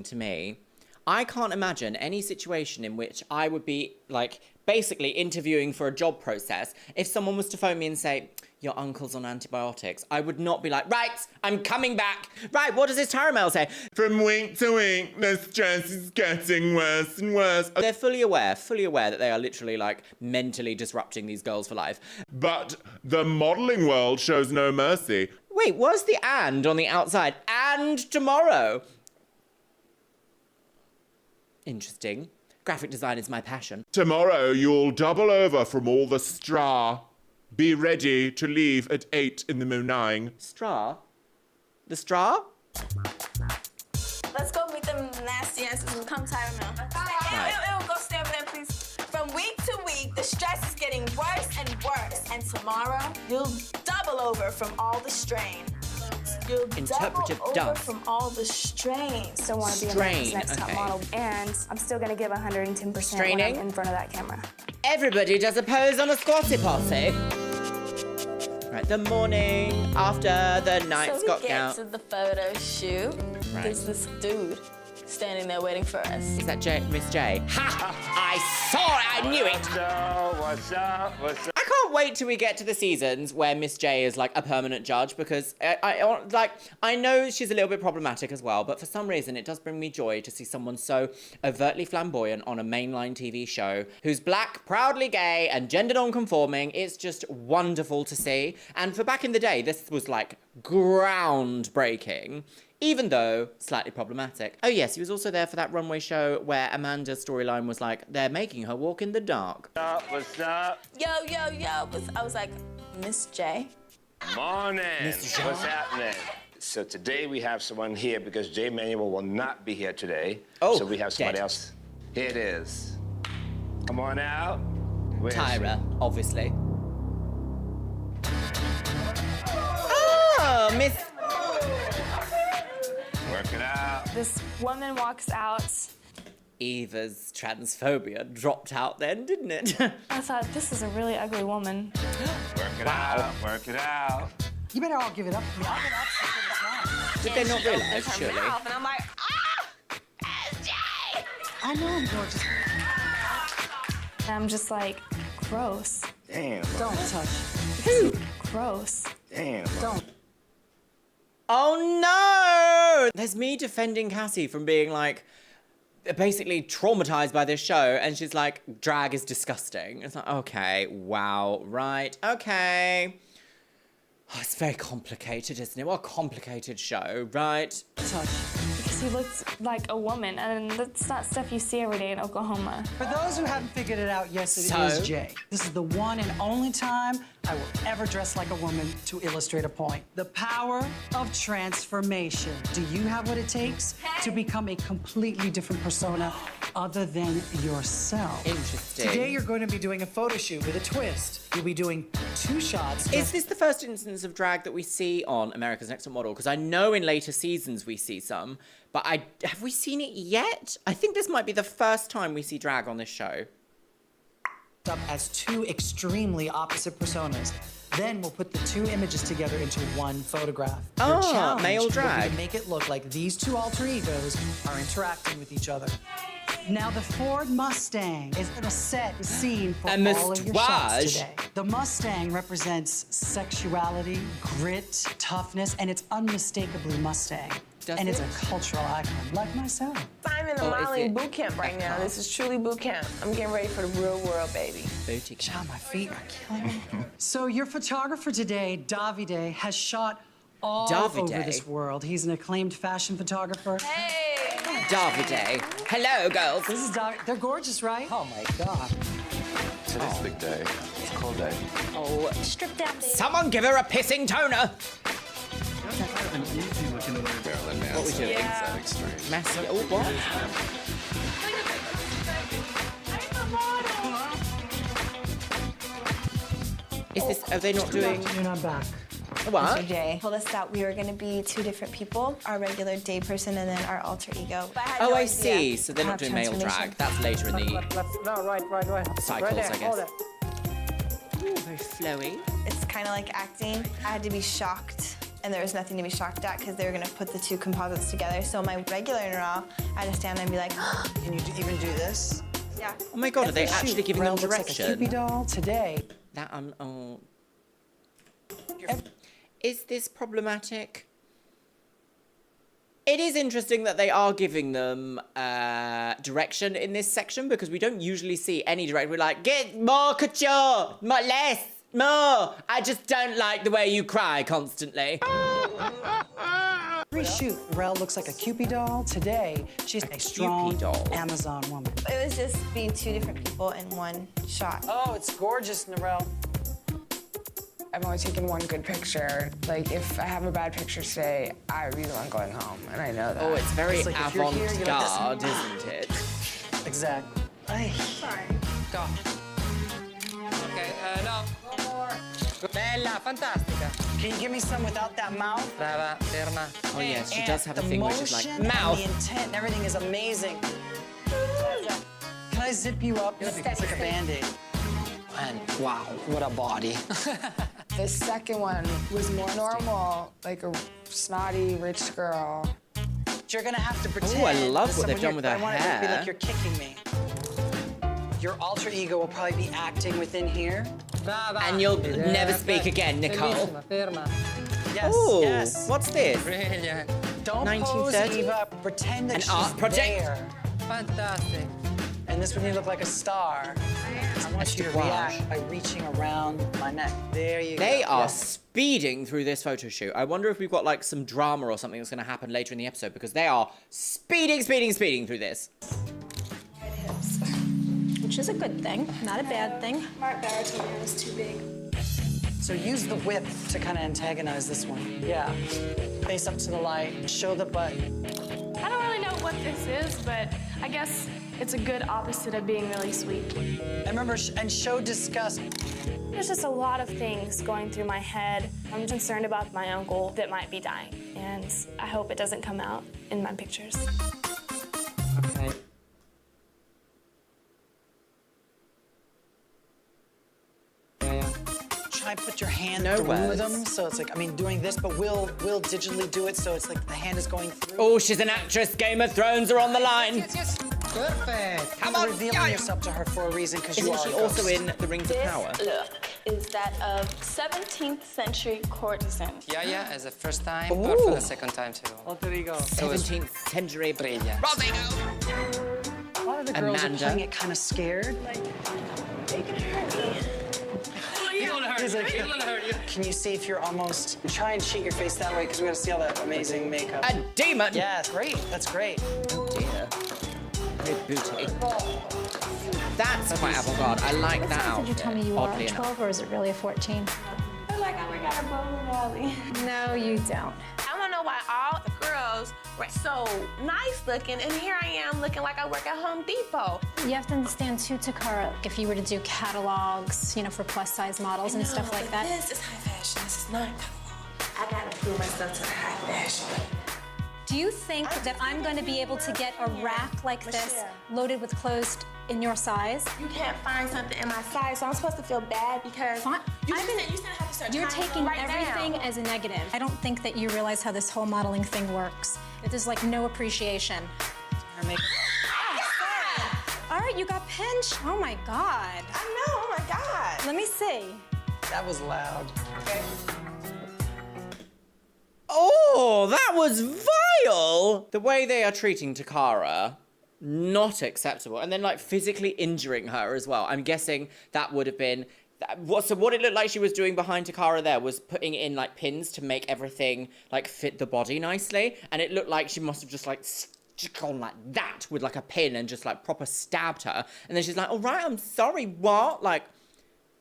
to me. I can't imagine any situation in which I would be, like, basically interviewing for a job process. If someone was to phone me and say, your uncle's on antibiotics, I would not be like, right, I'm coming back. Right, what does this Taramel say? From week to week, the stress is getting worse and worse. They're fully aware that they are literally, like, mentally disrupting these girls for life. But the modelling world shows no mercy. Wait, what's the and on the outside? And tomorrow. Interesting. Graphic design is my passion. Tomorrow you'll double over from all the straw. Be ready to leave at 8 in the morning. Straw? The straw? Let's go meet them nasty answers. Come time now. It'll go stay over there, please. From week to week, the stress is getting worse and worse. And tomorrow, you'll double over from all the strain. You'll Interpretive double over dance. from all the strain. Still want to be America's Next Top Model, and I'm still going to give 110% when Straining? I'm in front of that camera. Everybody does a pose on a squatty potty. Right, the morning after the night's got out. So we get to the photo shoot. Right. There's this dude standing there waiting for us. Is that Miss J? Ha! I saw it! I knew it! What's up? I can't wait till we get to the seasons where Miss J is like a permanent judge, because I know she's a little bit problematic as well, but for some reason it does bring me joy to see someone so overtly flamboyant on a mainline TV show who's black, proudly gay, and gender non-conforming. It's just wonderful to see. And for back in the day, this was like groundbreaking. Even though slightly problematic. Oh yes, he was also there for that runway show where Amanda's storyline was like, they're making her walk in the dark. What's up? Yo. I was like, Miss J. Morning. Miss J. What's happening? So today we have someone here because J. Manuel will not be here today. Oh, so we have somebody dead. else. Here it is. Come on out. Where is Tyra, obviously. Oh, Miss... Work it out. This woman walks out. Eva's transphobia dropped out then, didn't it? I thought, this is a really ugly woman. Work it out. Work it out. You better all give it up to me. I've been upset for this long. Did they not realise, surely? Mouth, and I'm like, SJ! I know I'm gorgeous. I'm just like, gross. Damn. Don't touch. Who? Gross. Damn. Don't. Oh no! There's me defending Cassie from being like, basically traumatized by this show, and she's like, drag is disgusting. It's like, okay, wow, right, okay. Oh, it's very complicated, isn't it? What a complicated show, right? Touch. Because he looks like a woman, and that's not stuff you see every day in Oklahoma. For those who haven't figured it out, yes, it So? is Jay. This is the one and only time I will ever dress like a woman to illustrate a point. The power of transformation. Do you have what it takes to become a completely different persona other than yourself? Interesting. Today you're going to be doing a photo shoot with a twist. You'll be doing 2 shots. Is this the first instance of drag that we see on America's Next Top Model? Because I know in later seasons we see some, but have we seen it yet? I think this might be the first time we see drag on this show. Up as 2 extremely opposite personas. Then we'll put the 2 images together into one photograph. Your Oh, challenge male will be drag. to make it look like these 2 alter egos are interacting with each other. Now, the Ford Mustang is going to set the scene for A all of your shots moustache. today. The Mustang represents sexuality, grit, toughness, and it's unmistakably Mustang. And it's a cultural icon, like myself. I'm in the modeling boot camp right now. This is truly boot camp. I'm getting ready for the real world, baby. Booty camp. My feet are killing me. So your photographer today, Davide, has shot all over this world. He's an acclaimed fashion photographer. Hey! Davide. Hello, girls. This is They're gorgeous, right? Oh, my God. Today's a big day. It's a cold day. Oh, Strip down, baby. someone give her a pissing toner. Marilyn Manson. What we doing? That extreme. Massive. Oh, what? Is this, are they not doing? You're not back. What? Mr. J told us that we were going to be two different people, our regular day person and then our alter ego. But I had Oh, no I idea see. So they're not doing male transformation. drag. That's later in the No, right. cycles, Right there, I guess. hold it. Ooh, very flowy. It's kind of like acting. I had to be shocked, and there was nothing to be shocked at because they were going to put the two composites together. So my regular neural, I had to stand there and be like, Can you even do this? yeah. Oh my god, are they Shoot, actually giving them Rel looks direction? like a Cupid doll today. That is this problematic? It is interesting that they are giving them direction in this section because we don't usually see any direction. We're like, get more couture, more less, more. I just don't like the way you cry constantly. Reshoot. Rel looks like a Cupid doll today. She's a strong doll. Amazon woman. It was just being two different people in one shot. Oh, it's gorgeous, Narelle. I've only taken one good picture. Like, if I have a bad picture today, I would be the one going home, and I know that. Oh, it's very It's like if you're here, you're like avant-garde, this. isn't it? Exactly. Ay. Sorry. Go. Okay, no. Bella, fantastica. Can you give me some without that mouth? Brava, ferma. Oh yes, she And does have a the thing where she's like, motion mouth. And the intent and everything is amazing. Can I zip you up? It's like a Band-Aid. And wow, what a body. The second one was more normal, like a snotty, rich girl. You're gonna have to pretend. Ooh, I love there's what they've someone done with here, her but I want it to be hair. like you're kicking me. Your alter ego will probably be acting within here. Brava. And you'll never speak again, Nicole. Bellissima, ferma. Yes, Ooh, yes. what's this? Brilliant. Don't pose, 1930? Eva. Pretend that An she's art project? there. Fantastic. And this one, you look like a star. I want you to react by reaching around my neck. There you go. They are Yes. speeding through this photo shoot. I wonder if we've got like some drama or something that's going to happen later in the episode because they are speeding through this. Which is a good thing, not a bad thing. Mark Barrett told me I was too big. So use the whip to kind of antagonize this one. Yeah. Face up to the light. Show the butt. I don't really know what this is, but I guess it's a good opposite of being really sweet. And remember, and show disgust. There's just a lot of things going through my head. I'm concerned about my uncle that might be dying, and I hope it doesn't come out in my pictures. Okay. Try and put your hand No through words. them. So it's like, I mean, doing this, but we'll digitally do it so it's like the hand is going through. Oh, she's an actress. Game of Thrones are on the line. Yes. Perfect. Come You're on, revealing yourself to her for a reason because you Isn't are she a also ghost. in The Rings of Power? Look is that of 17th century courtesan. Yeah, as the first time, but for the second time too. Alter ego. 17th century. Brilliant. A lot of the girls Amanda. are playing it kind of scared. He's like, can you see if you're almost... Try and cheat your face that way because we got to see all that amazing makeup. A demon. Yeah, it's great. That's great. Oh dear. Very booty. That's quite avant-garde. I like that outfit. Did you tell me you are oddly a enough. 12 or is it really a 14? I feel like I work at a bowling alley. No, you don't. I don't know why all the girls were so nice looking, and here I am looking like I work at Home Depot. You have to understand too, Takara, if you were to do catalogs, you know, for plus size models and stuff like that. This is high fashion. This is not catalog. I gotta prove myself to the high fashion. Do you think that I'm going to be able to get a rack like this loaded with clothes in your size? You can't find something in my size, so I'm supposed to feel bad because you said I have to start You're trying taking right everything now. as a negative. I don't think that you realize how this whole modeling thing works. There's like no appreciation. All right, you got pinched. Oh my God. I know, oh my God. Let me see. That was loud. Okay. Oh, that was vile! The way they are treating Takara, not acceptable. And then, like, physically injuring her as well. I'm guessing that would have been... So what it looked like she was doing behind Takara there was putting in, like, pins to make everything, like, fit the body nicely. And it looked like she must have just, like, gone like that with, like, a pin and just, like, proper stabbed her. And then she's like, all right, I'm sorry, what? Like,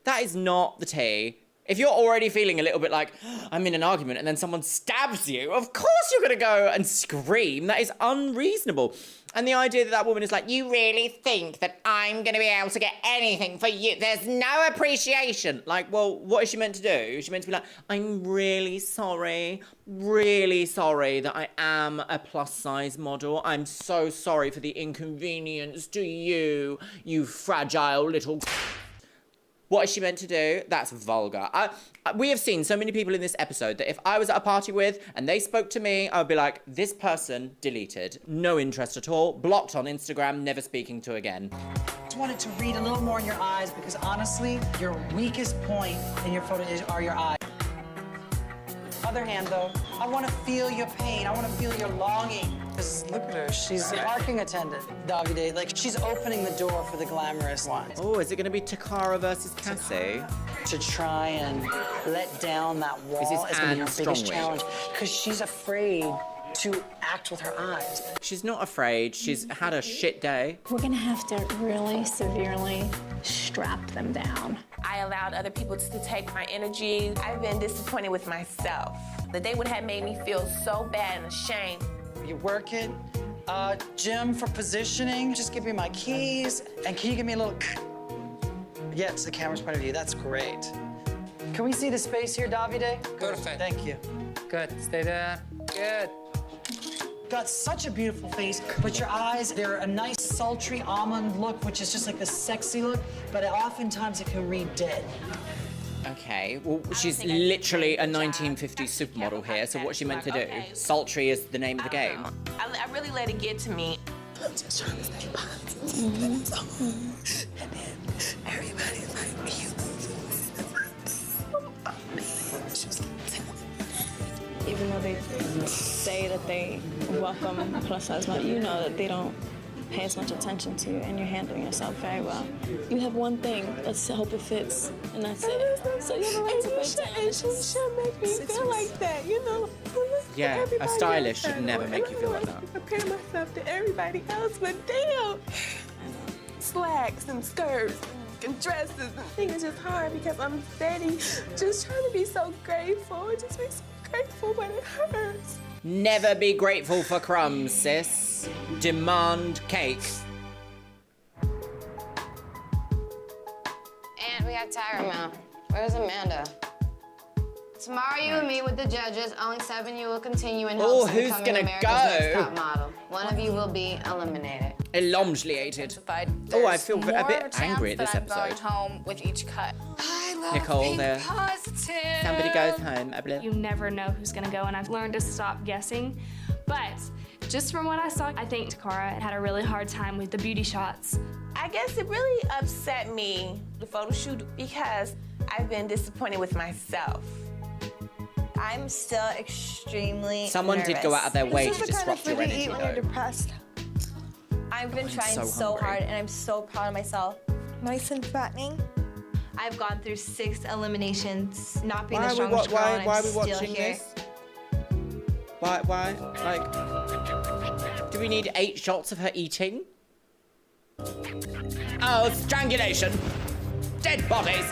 that is not the tea. If you're already feeling a little bit like, I'm in an argument, and then someone stabs you, of course you're going to go and scream. That is unreasonable. And the idea that that woman is like, you really think that I'm going to be able to get anything for you? There's no appreciation. Like, well, what is she meant to do? Is she meant to be like, I'm really sorry that I am a plus-size model. I'm so sorry for the inconvenience to you, you fragile little... What is she meant to do? That's vulgar. We have seen so many people in this episode that if I was at a party with and they spoke to me, I would be like, this person deleted. No interest at all. Blocked on Instagram, never speaking to again. I just wanted to read a little more in your eyes because honestly, your weakest point in your photo are your eyes. Other hand though, I want to feel your pain. I want to feel your longing. Because look at her, she's a parking attendant, Davide. Like, she's opening the door for the glamorous ones. Oh, is it going to be Takara versus Cassie? To try and let down that wall is going to be her biggest challenge. Because she's afraid to act with her eyes. She's not afraid. She's had a shit day. We're going to have to really severely strap them down. I allowed other people to take my energy. I've been disappointed with myself. That they would have made me feel so bad and ashamed. You work it. Jim, for positioning, just give me my keys. And can you give me a little... Yeah, it's the camera's point of view. That's great. Can we see the space here, Davide? Perfect. Thank you. Good. Stay there. Good. Got such a beautiful face, but your eyes, they're a nice sultry almond look, which is just like the sexy look, but oftentimes it can read dead. Okay, well, she's literally a 1950s supermodel here, so what's she meant to do? Sultry is the name of the game. I really let it get to me. I'm just trying to stay positive. And then everybody's like, even though they say that they welcome plus size model, you know that they don't pay as much attention to you, and you're handling yourself very well. You have one thing, let's hope it fits, and that's it. So you have a right to break down. And she should make me feel like that, you know? Yeah, a stylist should never make you feel like that. I compare myself to everybody else, but damn! Slacks and skirts and dresses. I think it's just hard because I'm steady just trying to be so grateful. Just be so grateful, but it hurts. Never be grateful for crumbs, sis. Demand cake. And we got Tyra now. Where's Amanda? Tomorrow you will meet with the judges. Only 7 you will continue in hopes of becoming America's next top model. One of you will be eliminated. Elongated. Oh, I feel a bit angry at this episode. I'm going home with each cut. I love Nicole being there. positive. Somebody goes home. You never know who's gonna go, and I've learned to stop guessing. But just from what I saw, I think Takara had a really hard time with the beauty shots. I guess it really upset me, the photo shoot, because I've been disappointed with myself. I'm still extremely Someone nervous. did go out of their way to This is the kind of disrupt your food you energy, eat when though. you're depressed. I've been trying so hard, and I'm so proud of myself. Nice and fattening. I've gone through 6 eliminations, not being the strongest girl, and I'm still here. Why? Like, do we need 8 shots of her eating? Oh, strangulation! Dead bodies!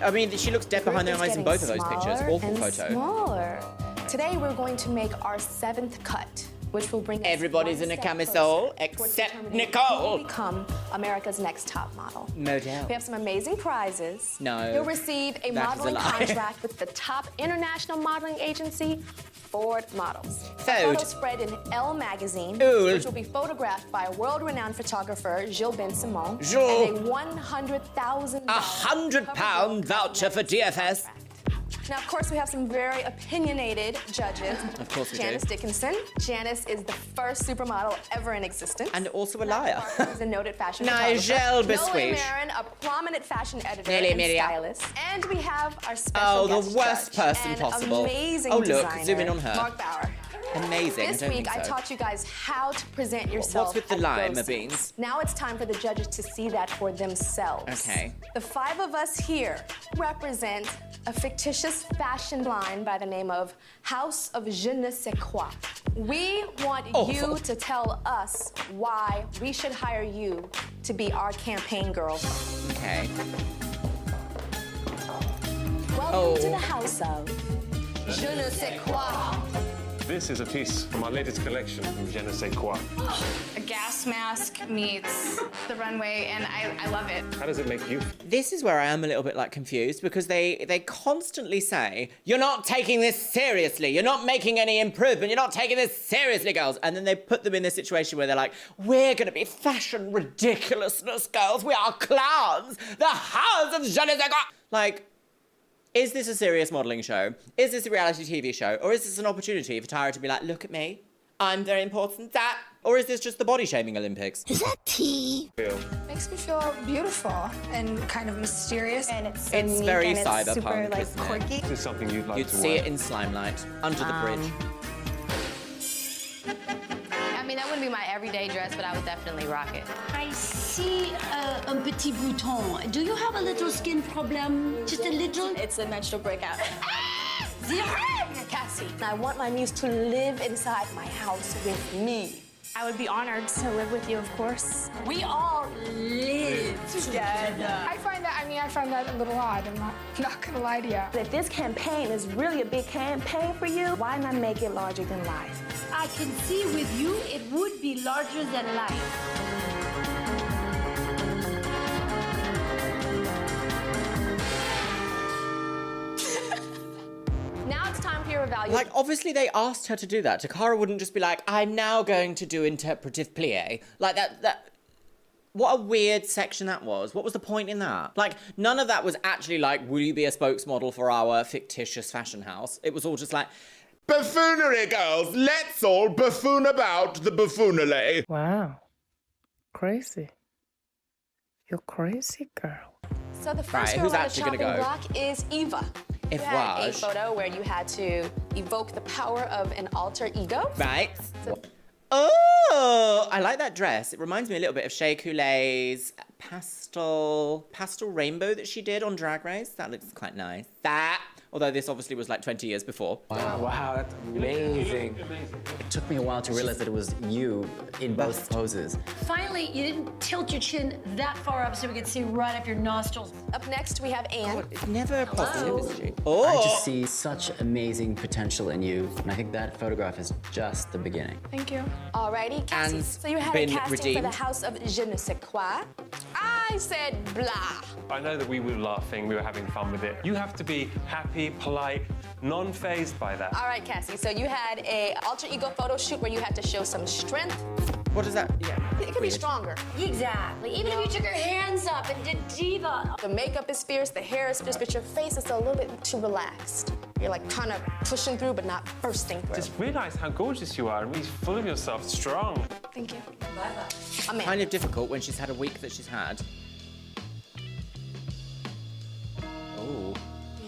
I mean, she looks dead behind the eyes in both of those pictures. Awful photo. Smaller. Today we're going to make our 7th cut, which will bring us Everybody's in a camisole except Nicole. Who will become America's next top model. No doubt. We have some amazing prizes. No. You'll receive a That is a modeling lie. contract with the top international modeling agency, Ford Models. Ford. A photo spread in Elle magazine, Ooh. which will be photographed by a world-renowned photographer, Gilles Ben-Simon, Gilles. and a $100,000 £100 voucher for DFS. Now, of course, we have some very opinionated judges. Of course we do. Janice Dickinson. Janice is the first supermodel ever in existence. And also a liar. She's a noted fashion Nigel photographer. Biscuit. Noelle Marin, a prominent fashion editor Nelly and Amelia. stylist. And we have our special Oh, the guest worst judge, person an possible. amazing Oh, look, designer, zoom in on her. Mark Bauer. Amazing. This I don't week, think I so. taught you guys how to present yourself. What's with the at lima Go See. beans? Now it's time for the judges to see that for themselves. Okay. The 5 of us here represent a fictitious fashion line by the name of House of Je ne sais quoi. We want you to tell us why we should hire you to be our campaign girl. Okay. Oh. To the house of je ne sais quoi. This is a piece from our latest collection from Je ne sais quoi. A gas mask meets the runway, and I love it. How does it make you? This is where I am a little bit like confused because they constantly say, you're not taking this seriously. You're not making any improvement. You're not taking this seriously, girls. And then they put them in this situation where they're like, we're going to be fashion ridiculousness, girls. We are clowns. The house of Je ne sais quoi. Like, is this a serious modelling show? Is this a reality TV show? Or is this an opportunity for Tyra to be like, look at me, I'm very important, that? Or is this just the body shaming Olympics? Is that tea? Makes me feel beautiful and kind of mysterious. And it's so It's unique very and it's cyberpunk, super like isn't it? quirky. This is something you'd like You'd to see wear. it in Slimelight, under the bridge. I mean, that wouldn't be my everyday dress, but I would definitely rock it. I see un petit bouton. Do you have a little skin problem? Just a little? It's a menstrual breakout. Cassie, I want my muse to live inside my house with me. I would be honored to live with you, of course. We all live together. I find that a little odd. I'm not gonna lie to you. If this campaign is really a big campaign for you, why not make it larger than life? I can see with you it would be larger than life. Now it's time for your evaluation. Like, obviously they asked her to do that. Takara wouldn't just be like, I'm now going to do interpretive plie. Like, that... What a weird section that was. What was the point in that? Like, none of that was actually like, will you be a spokesmodel for our fictitious fashion house? It was all just like... Buffoonery, girls! Let's all buffoon about the buffoonery. Wow. Crazy. You're crazy, girl. So the first Right, girl who's on the actually gonna chopping go? block is Eva. You had a photo where you had to evoke the power of an alter ego. Right. Oh, I like that dress. It reminds me a little bit of Shea Coulee's pastel rainbow that she did on Drag Race. That looks quite nice. Although this obviously was like 20 years before. Wow, that's amazing. It took me a while to realize that it was you in both poses. Finally, you didn't tilt your chin that far up so we could see right up your nostrils. Up next, we have Anne. It's never positive, is she? I just see such amazing potential in you, and I think that photograph is just the beginning. Thank you. Alrighty, Cassie. Anne's So you had a been casting for redeemed. the house of je ne sais quoi. I said blah. I know that we were laughing, we were having fun with it. You have to be happy, polite, non-phased by that. All right, Cassie. So you had a alter ego photo shoot where you had to show some strength. What is that? Yeah. It could be stronger. Exactly. Even if you took your hands up and did diva. The makeup is fierce, the hair is fierce, but your face is a little bit too relaxed. You're like kind of pushing through, but not bursting through. Just realize how gorgeous you are and be full of yourself, strong. Thank you. Bye-bye. Kind of difficult when she's had a week that she's had. Oh.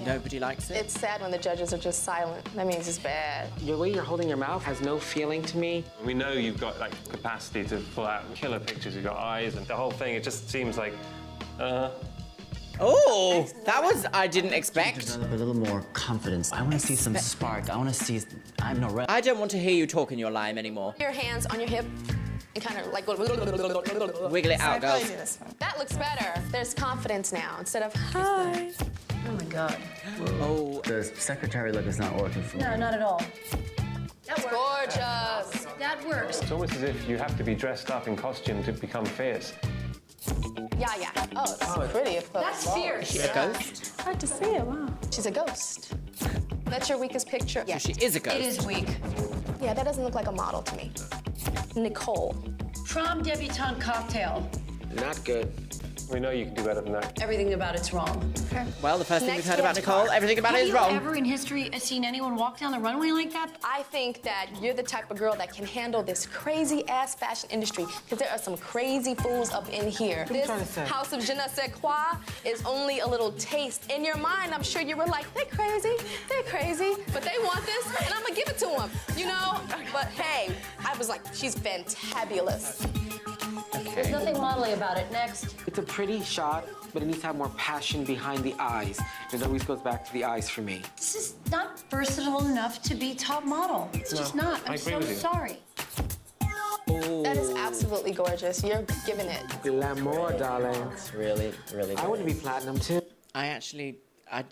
Nobody likes it. It's sad when the judges are just silent. That means it's bad. The way you're holding your mouth has no feeling to me. We know you've got like capacity to pull out killer pictures. You've got eyes and the whole thing. It just seems like, Oh, that was, I didn't expect. Develop a little more confidence. I want to see some spark. I want to see, I don't want to hear you talk in your lime anymore. Your hands on your hip and kind of like wiggle it out, girls. That looks better. There's confidence now instead of hi. Oh my God. Oh. The secretary look is not working for me. No, not at all. That works. Gorgeous. That works. it's almost as if you have to be dressed up in costume to become fierce. Yeah. Oh, it's pretty. That's fierce. Is she a ghost? Hard to see it. Wow. She's a ghost. That's your weakest picture. So she is a ghost. It is weak. Yeah, that doesn't look like a model to me. Nicole. Prom debutante cocktail. Not good. We know you can do better than that. Everything about it's wrong. Okay. Well, the first thing we've Next heard about we have Nicole, Tara. everything about it is Have you wrong. ever in history seen anyone walk down the runway like that? I think that you're the type of girl that can handle this crazy ass fashion industry because there are some crazy fools up in here. This house of je ne sais quoi is only a little taste. In your mind, I'm sure you were like, they're crazy, but they want this, and I'm gonna give it to them, you know? But hey, I was like, she's fantabulous. There's nothing modelly about it. Next. It's a pretty shot, but it needs to have more passion behind the eyes. It always goes back to the eyes for me. This is not versatile enough to be top model. It's just not. I'm so sorry. That is absolutely gorgeous. You're giving it. Glamour, darling. It's really, really I want to be platinum too. I actually, I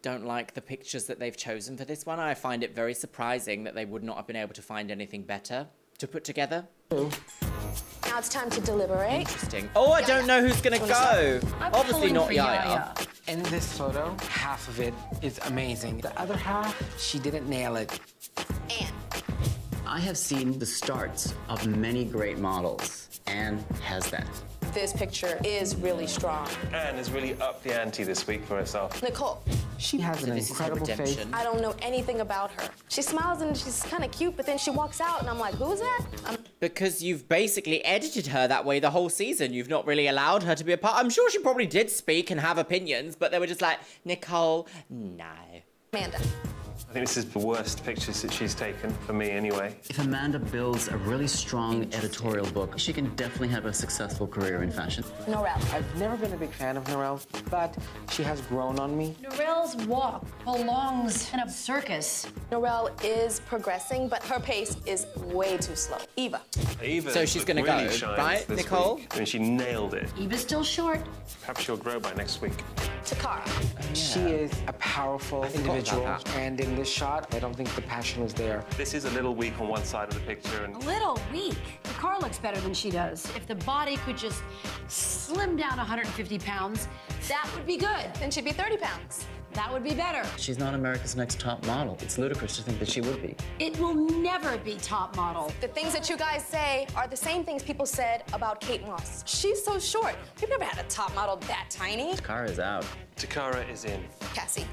don't like the pictures that they've chosen for this one. I find it very surprising that they would not have been able to find anything better to put together. Now it's time to deliberate. Interesting. Oh, I don't know who's gonna go. Obviously not Yaya. In this photo, half of it is amazing. The other half, she didn't nail it. I have seen the starts of many great models. Anne has that. This picture is really strong. Anne has really upped the ante this week for herself. Nicole. She has an incredible face. I don't know anything about her. She smiles and she's kind of cute, but then she walks out and I'm like, who's that? Because you've basically edited her that way the whole season. You've not really allowed her to be a part. I'm sure she probably did speak and have opinions, but they were just like, Nicole, no. Amanda. I think this is the worst pictures that she's taken, for me anyway. If Amanda builds a really strong editorial book, she can definitely have a successful career in fashion. Norel. I've never been a big fan of Norel, but she has grown on me. Norel's walk belongs in a circus. Norel is progressing, but her pace is way too slow. Eva. So she's gonna go, right, Nicole? I mean, she nailed it. Eva's still short. Perhaps she'll grow by next week. Takara. She is a powerful individual, and in this shot, I don't think the passion was there. This is a little weak on one side of the picture. And A little weak. The car looks better than she does. If the body could just slim down 150 pounds, that would be good. Then she'd be 30 pounds. That would be better. She's not America's Next Top Model. It's ludicrous to think that she would be. It will never be top model. The things that you guys say are the same things people said about Kate Moss. She's so short. We've never had a top model that tiny. Takara's out. Takara is in. Cassie.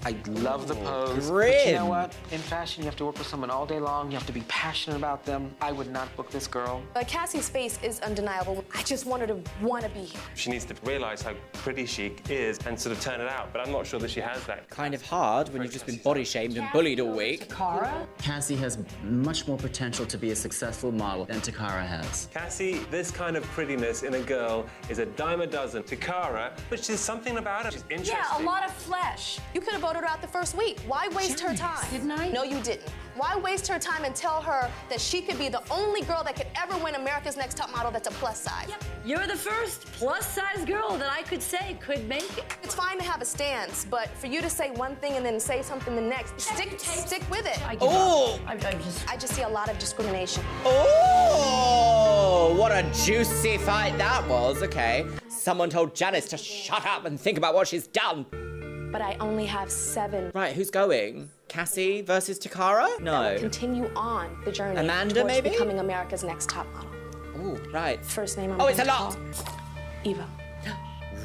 I love the pose. Grim. But you know what? In fashion, you have to work with someone all day long. You have to be passionate about them. I would not book this girl. Cassie's face is undeniable. I just want her to want to be here. She needs to realize how pretty she is and sort of turn it out, but I'm not sure that she has that. Kind of hard when you've just been body shamed and bullied all week. Takara? Cassie has much more potential to be a successful model than Takara has. Cassie, this kind of prettiness in a girl is a dime a dozen. Takara, but there's something about her. She's interesting. Yeah, a lot of flesh. You could have voted her out the first week. Why waste her time? Didn't I? No, you didn't. Why waste her time and tell her that she could be the only girl that could ever win America's Next Top Model that's a plus size? Yep. You're the first plus-size girl that I could say could make it. It's fine to have a stance, but for you to say one thing and then say something the next, stick with it. Oh! I just see a lot of discrimination. Oh! What a juicy fight that was. Okay. Someone told Janice to shut up and think about what she's done. But I only have 7. Right, who's going? Cassie versus Takara? That No. will continue on the journey Amanda, towards maybe? becoming America's Next Top Model. Oh, right. First name I'm Oh, it's a going to lot. call Eva.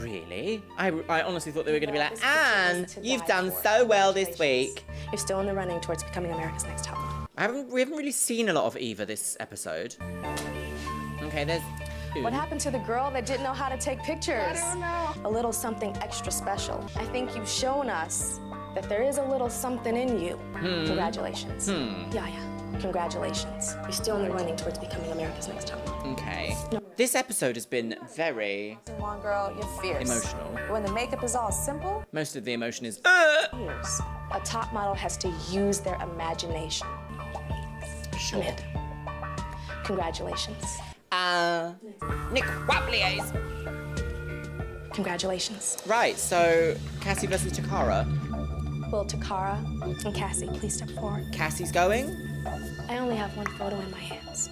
Really? I honestly thought they were going to be like, Anne, you've done so well this week. You're still in the running towards becoming America's Next Top Model. We haven't really seen a lot of Eva this episode. Okay, there's... What happened to the girl that didn't know how to take pictures? I don't know. A little something extra special. I think you've shown us that there is a little something in you. Congratulations. Yeah. Congratulations. You're still in the running towards becoming America's Next Top Model. Okay. This episode has been very One girl, you're fierce. emotional. When the makeup is all simple, Most of the emotion is... years. A top model has to use their imagination. Sure. Amanda. Congratulations. Nick Wabliers. Congratulations. Right, so Cassie versus Takara. Will Takara and Cassie please step forward? Cassie's going? I only have one photo in my hands,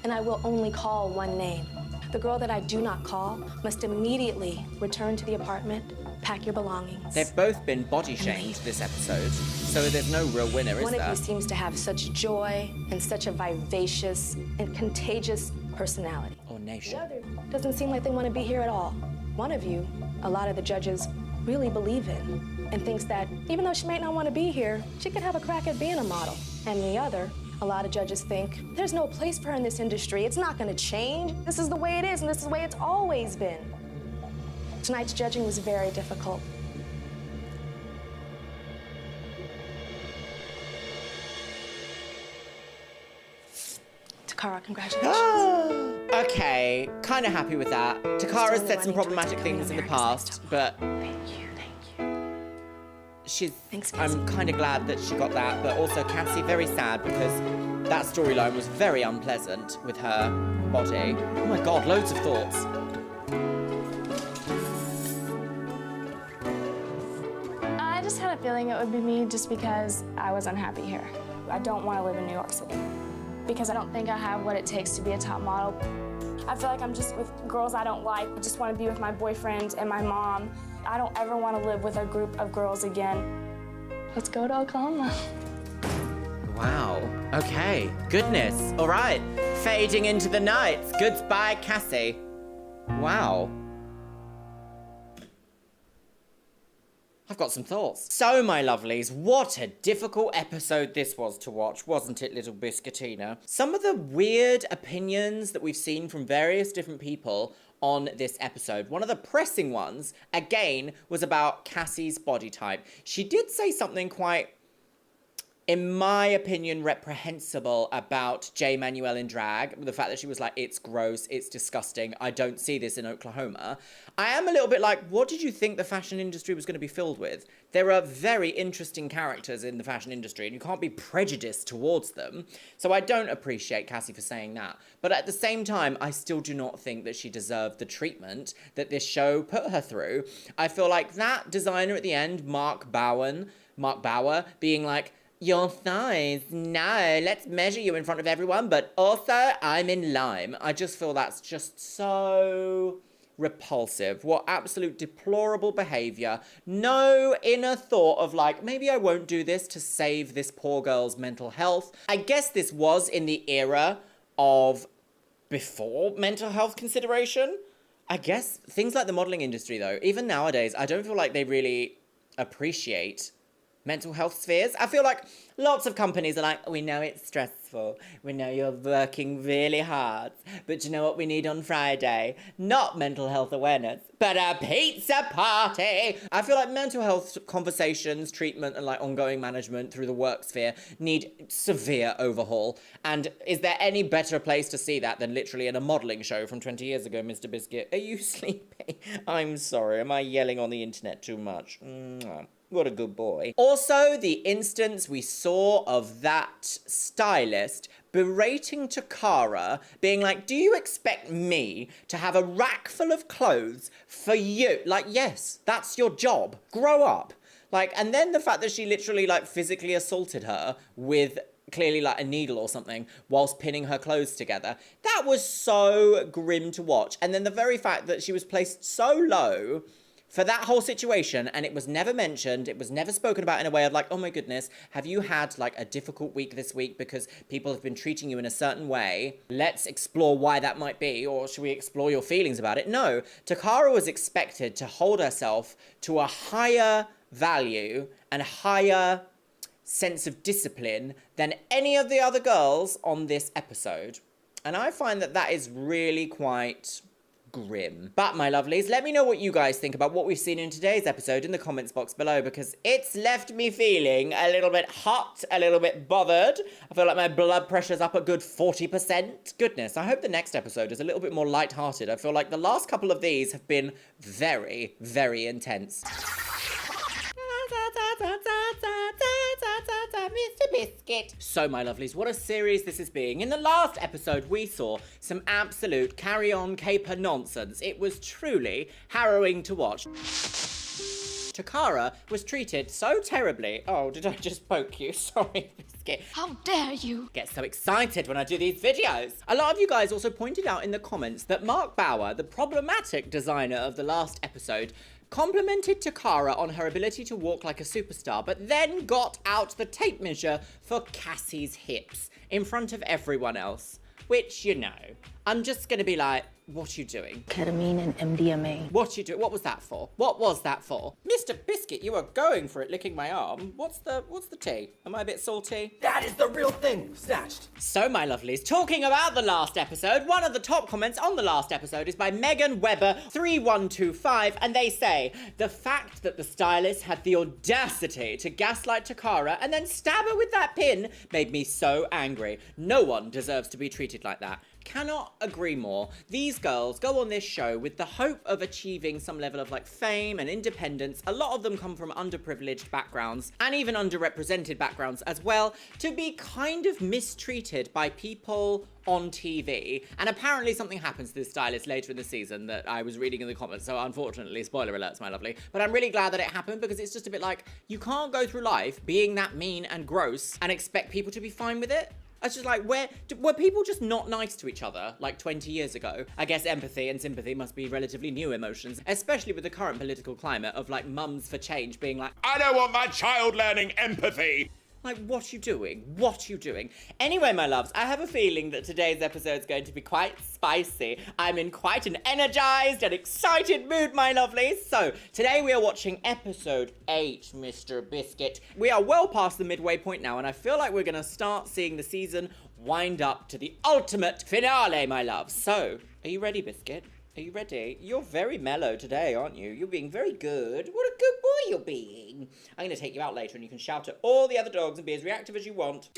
and I will only call one name. The girl that I do not call must immediately return to the apartment, pack your belongings. They've both been body shamed this episode, so there's no real winner, is One there? of you seems to have such joy and such a vivacious and contagious personality. Or nation. The other doesn't seem like they want to be here at all. One of you, a lot of the judges really believe in and thinks that even though she might not want to be here, she could have a crack at being a model. And the other, a lot of judges think there's no place for her in this industry. It's not going to change. This is the way it is, and this is the way it's always been. Tonight's judging was very difficult. Takara, congratulations. Okay, kind of happy with that. Takara's said some problematic things in the past, but I'm kind of glad that she got that, but also Cassie, very sad because that storyline was very unpleasant with her body. Oh my god, loads of thoughts. I'd just had a feeling it would be me just because I was unhappy here. I don't want to live in New York City because I don't think I have what it takes to be a top model. I feel like I'm just with girls I don't like. I just want to be with my boyfriend and my mom. I don't ever want to live with a group of girls again. Let's go to Oklahoma. Wow. Okay. Goodness. All right. Fading into the nights. Goodbye, Cassie. Wow. I've got some thoughts. So, my lovelies, what a difficult episode this was to watch, wasn't it, little Biscuitina? Some of the weird opinions that we've seen from various different people on this episode. One of the pressing ones, again, was about Cassie's body type. She did say something quite, in my opinion, reprehensible about J. Manuel in drag. The fact that she was like, it's gross, it's disgusting, I don't see this in Oklahoma. I am a little bit like, what did you think the fashion industry was going to be filled with? There are very interesting characters in the fashion industry and you can't be prejudiced towards them. So I don't appreciate Cassie for saying that. But at the same time, I still do not think that she deserved the treatment that this show put her through. I feel like that designer at the end, Mark Bauer, being like, your thighs, no, let's measure you in front of everyone, but also I'm in lime. I just feel that's just so repulsive. What absolute deplorable behavior. No inner thought of like, maybe I won't do this to save this poor girl's mental health. I guess this was in the era of before mental health consideration. I guess things like the modeling industry though, even nowadays, I don't feel like they really appreciate mental health spheres. I feel like lots of companies are like, we know it's stressful, we know you're working really hard, but you know what we need on Friday? Not mental health awareness, but a pizza party. I feel like mental health conversations, treatment, and like ongoing management through the work sphere need severe overhaul. And is there any better place to see that than literally in a modelling show from 20 years ago, Mr. Biscuit? Are you sleepy? I'm sorry, am I yelling on the internet too much? What a good boy. Also, the instance we saw of that stylist berating Takara, being like, do you expect me to have a rack full of clothes for you? Like, yes, that's your job. Grow up. Like, and then the fact that she literally, like, physically assaulted her with clearly like a needle or something whilst pinning her clothes together. That was so grim to watch. And then the very fact that she was placed so low for that whole situation, and it was never mentioned, it was never spoken about in a way of like, oh my goodness, have you had like a difficult week this week because people have been treating you in a certain way? Let's explore why that might be, or should we explore your feelings about it? No, Takara was expected to hold herself to a higher value and higher sense of discipline than any of the other girls on this episode. And I find that that is really quite grim. But my lovelies, let me know what you guys think about what we've seen in today's episode in the comments box below, because it's left me feeling a little bit hot, a little bit bothered. I feel like my blood pressure's up a good 40%. Goodness, I hope the next episode is a little bit more lighthearted. I feel like the last couple of these have been very, very intense. Mr. Biscuit. So, my lovelies, what a series this is being. In the last episode, we saw some absolute carry-on caper nonsense. It was truly harrowing to watch. Takara was treated so terribly. Oh, did I just poke you? Sorry, Biscuit. How dare you? Get so excited when I do these videos. A lot of you guys also pointed out in the comments that Mark Bauer, the problematic designer of the last episode, complimented Takara on her ability to walk like a superstar, but then got out the tape measure for Cassie's hips in front of everyone else. Which, you know, I'm just gonna be like, what are you doing? Ketamine and MDMA. What you doing? What was that for? What was that for? Mr. Biscuit, you were going for it, licking my arm. What's the tea? Am I a bit salty? That is the real thing. Snatched. So, my lovelies, talking about the last episode, one of the top comments on the last episode is by Megan Weber 3125, and they say, the fact that the stylist had the audacity to gaslight Takara and then stab her with that pin made me so angry. No one deserves to be treated like that. cannot agree more. These girls go on this show with the hope of achieving some level of like fame and independence. A lot of them come from underprivileged backgrounds and even underrepresented backgrounds as well, to be kind of mistreated by people on TV. And apparently something happens to this stylist later in the season that I was reading in the comments, so unfortunately, spoiler alerts, my lovely. But I'm really glad that it happened, because it's just a bit like, you can't go through life being that mean and gross and expect people to be fine with it. It's just like, were people just not nice to each other like 20 years ago? I guess empathy and sympathy must be relatively new emotions, especially with the current political climate of like mums for change being like, I don't want my child learning empathy. Like, what you doing? What you doing? Anyway, my loves, I have a feeling that today's episode is going to be quite spicy. I'm in quite an energized and excited mood, my lovelies. So, today we are watching episode 8, Mr. Biscuit. We are well past the midway point now, and I feel like we're going to start seeing the season wind up to the ultimate finale, my loves. So, are you ready, Biscuit? Are you ready? You're very mellow today, aren't you? You're being very good. What a good boy you're being. I'm going to take you out later and you can shout at all the other dogs and be as reactive as you want.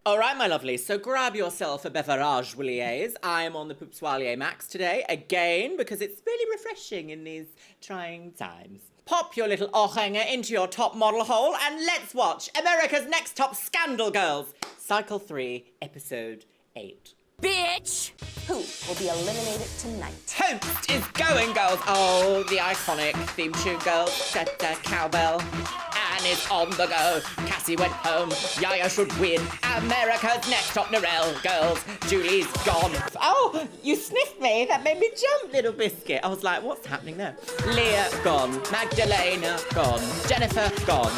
All right, my lovelies, so grab yourself a beverage, willies. I am on the Poop Soirée Max today, again, because it's really refreshing in these trying times. Pop your little ohrhanger into your top model hole and let's watch America's Next Top Scandal Girls, Cycle 3, Episode 8. Bitch! Who will be eliminated tonight? Host is going, girls. Oh, the iconic theme tune, girls. Da-da, cowbell. Anne is on the go. Cassie went home. Yaya should win. America's Next Top Narelle, girls. Julie's gone. Oh, you sniffed me. That made me jump, little biscuit. I was like, what's happening there? Leah gone. Magdalena gone. Jennifer gone.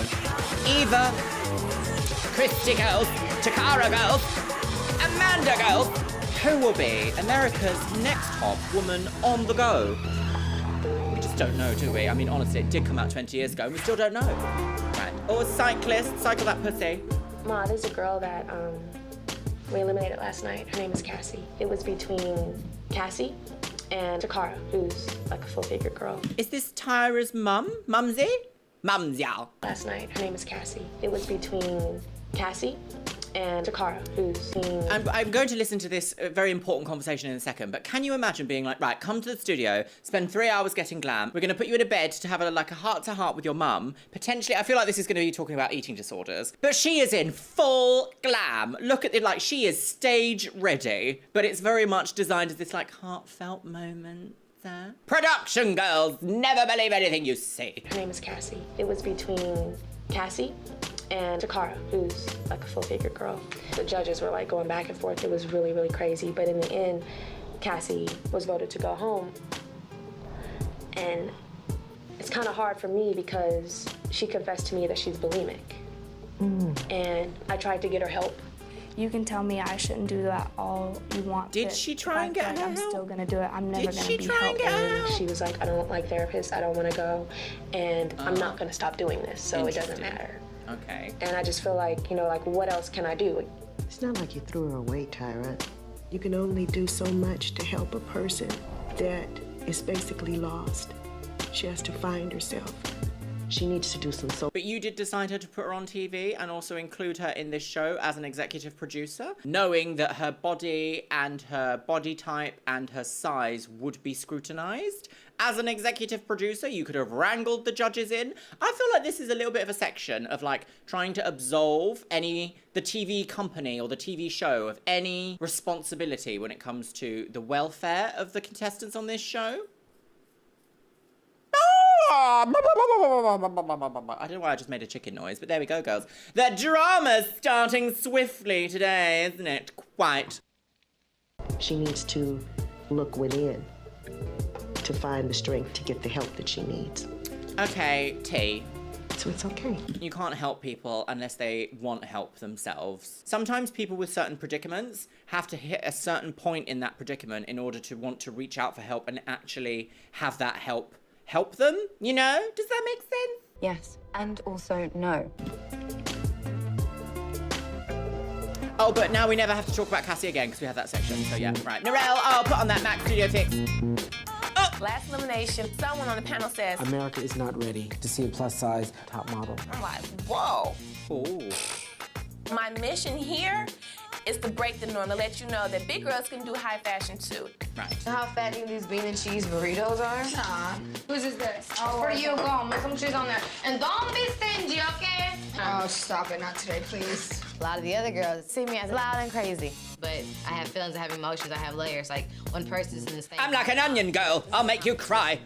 Eva. Christy girls. Takara girls. Amanda girls. Who will be America's next top woman on the go? We just don't know, do we? I mean, honestly, it did come out 20 years ago and we still don't know. Right. Or cyclist, cycle that pussy. Ma, there's a girl that we eliminated last night. Her name is Cassie. It was between Cassie and Takara, who's like a full-figured girl. Is this Tyra's mum? Mumsy? Mumsy. Last night, her name is Cassie. It was between Cassie and Takara, who's I'm going to listen to this very important conversation in a second, but can you imagine being like, right, come to the studio, spend 3 hours getting glam, we're going to put you in a bed to have a heart-to-heart with your mum, potentially, I feel like this is going to be talking about eating disorders, but she is in full glam. Look at it, like, she is stage ready, but it's very much designed as this, like, heartfelt moment. There. Production girls, never believe anything you see. Her name is Cassie. It was between Cassie and Takara, who's like a full-figured girl. The judges were like going back and forth. It was really, really crazy. But in the end, Cassie was voted to go home. And it's kind of hard for me because she confessed to me that she's bulimic. And I tried to get her help. You can tell me I shouldn't do that all you want. Did she try and get her I'm help? still gonna do it. I'm never Did gonna she be try and get her help? She was like, I don't like therapists. I don't want to go. And I'm not going to stop doing this, so it doesn't matter. Okay. And I just feel like, you know, like, what else can I do? It's not like you threw her away, Tyra. You can only do so much to help a person that is basically lost. She has to find herself. She needs to do some soul. But you did decide her to put her on TV and also include her in this show as an executive producer, knowing that her body and her body type and her size would be scrutinized. As an executive producer, you could have wrangled the judges in. I feel like this is a little bit of a section of like trying to absolve the TV company or the TV show of any responsibility when it comes to the welfare of the contestants on this show. I don't know why I just made a chicken noise, but there we go, girls. The drama's starting swiftly today, isn't it? Quite. She needs to look within to find the strength to get the help that she needs. Okay, T. So it's okay. You can't help people unless they want help themselves. Sometimes people with certain predicaments have to hit a certain point in that predicament in order to want to reach out for help and actually have that help them, you know? Does that make sense? Yes, and also no. Oh, but now we never have to talk about Cassie again because we have that section. So yeah, right. Narelle, I'll put on that Mac Studio fix. Oh, last elimination. Someone on the panel says America is not ready to see a plus-size top model. I'm like, whoa. Ooh. My mission here It's to break the norm, to let you know that big girls can do high fashion too. Right. You know how fattening these bean and cheese burritos are? Nah. Whose is this? Oh, for you, go on, put some cheese on there. And don't be stingy, okay? Oh, stop it, not today, please. A lot of the other girls see me as loud and crazy. But I have feelings, I have emotions, I have layers. Like, one person's in the same... I'm like an onion, girl. I'll make you cry.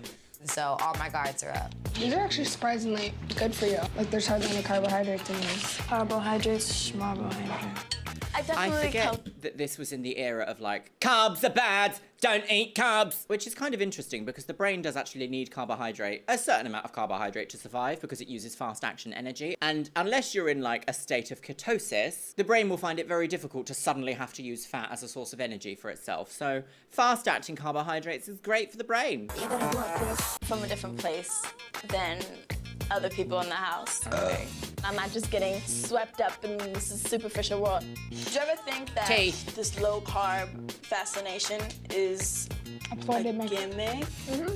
So all my guards are up. These are actually surprisingly good for you. Like, there's hardly any carbohydrates in these. Carbohydrates, schmarbohydrates. I forget that this was in the era of like, carbs are bad, don't eat carbs. Which is kind of interesting because the brain does actually need carbohydrate, a certain amount of carbohydrate to survive because it uses fast action energy. And unless you're in like a state of ketosis, the brain will find it very difficult to suddenly have to use fat as a source of energy for itself. So fast acting carbohydrates is great for the brain. From a different place than other people in the house. Okay. I'm not just getting swept up in this superficial world. Do you ever think that this low-carb fascination is a gimmick?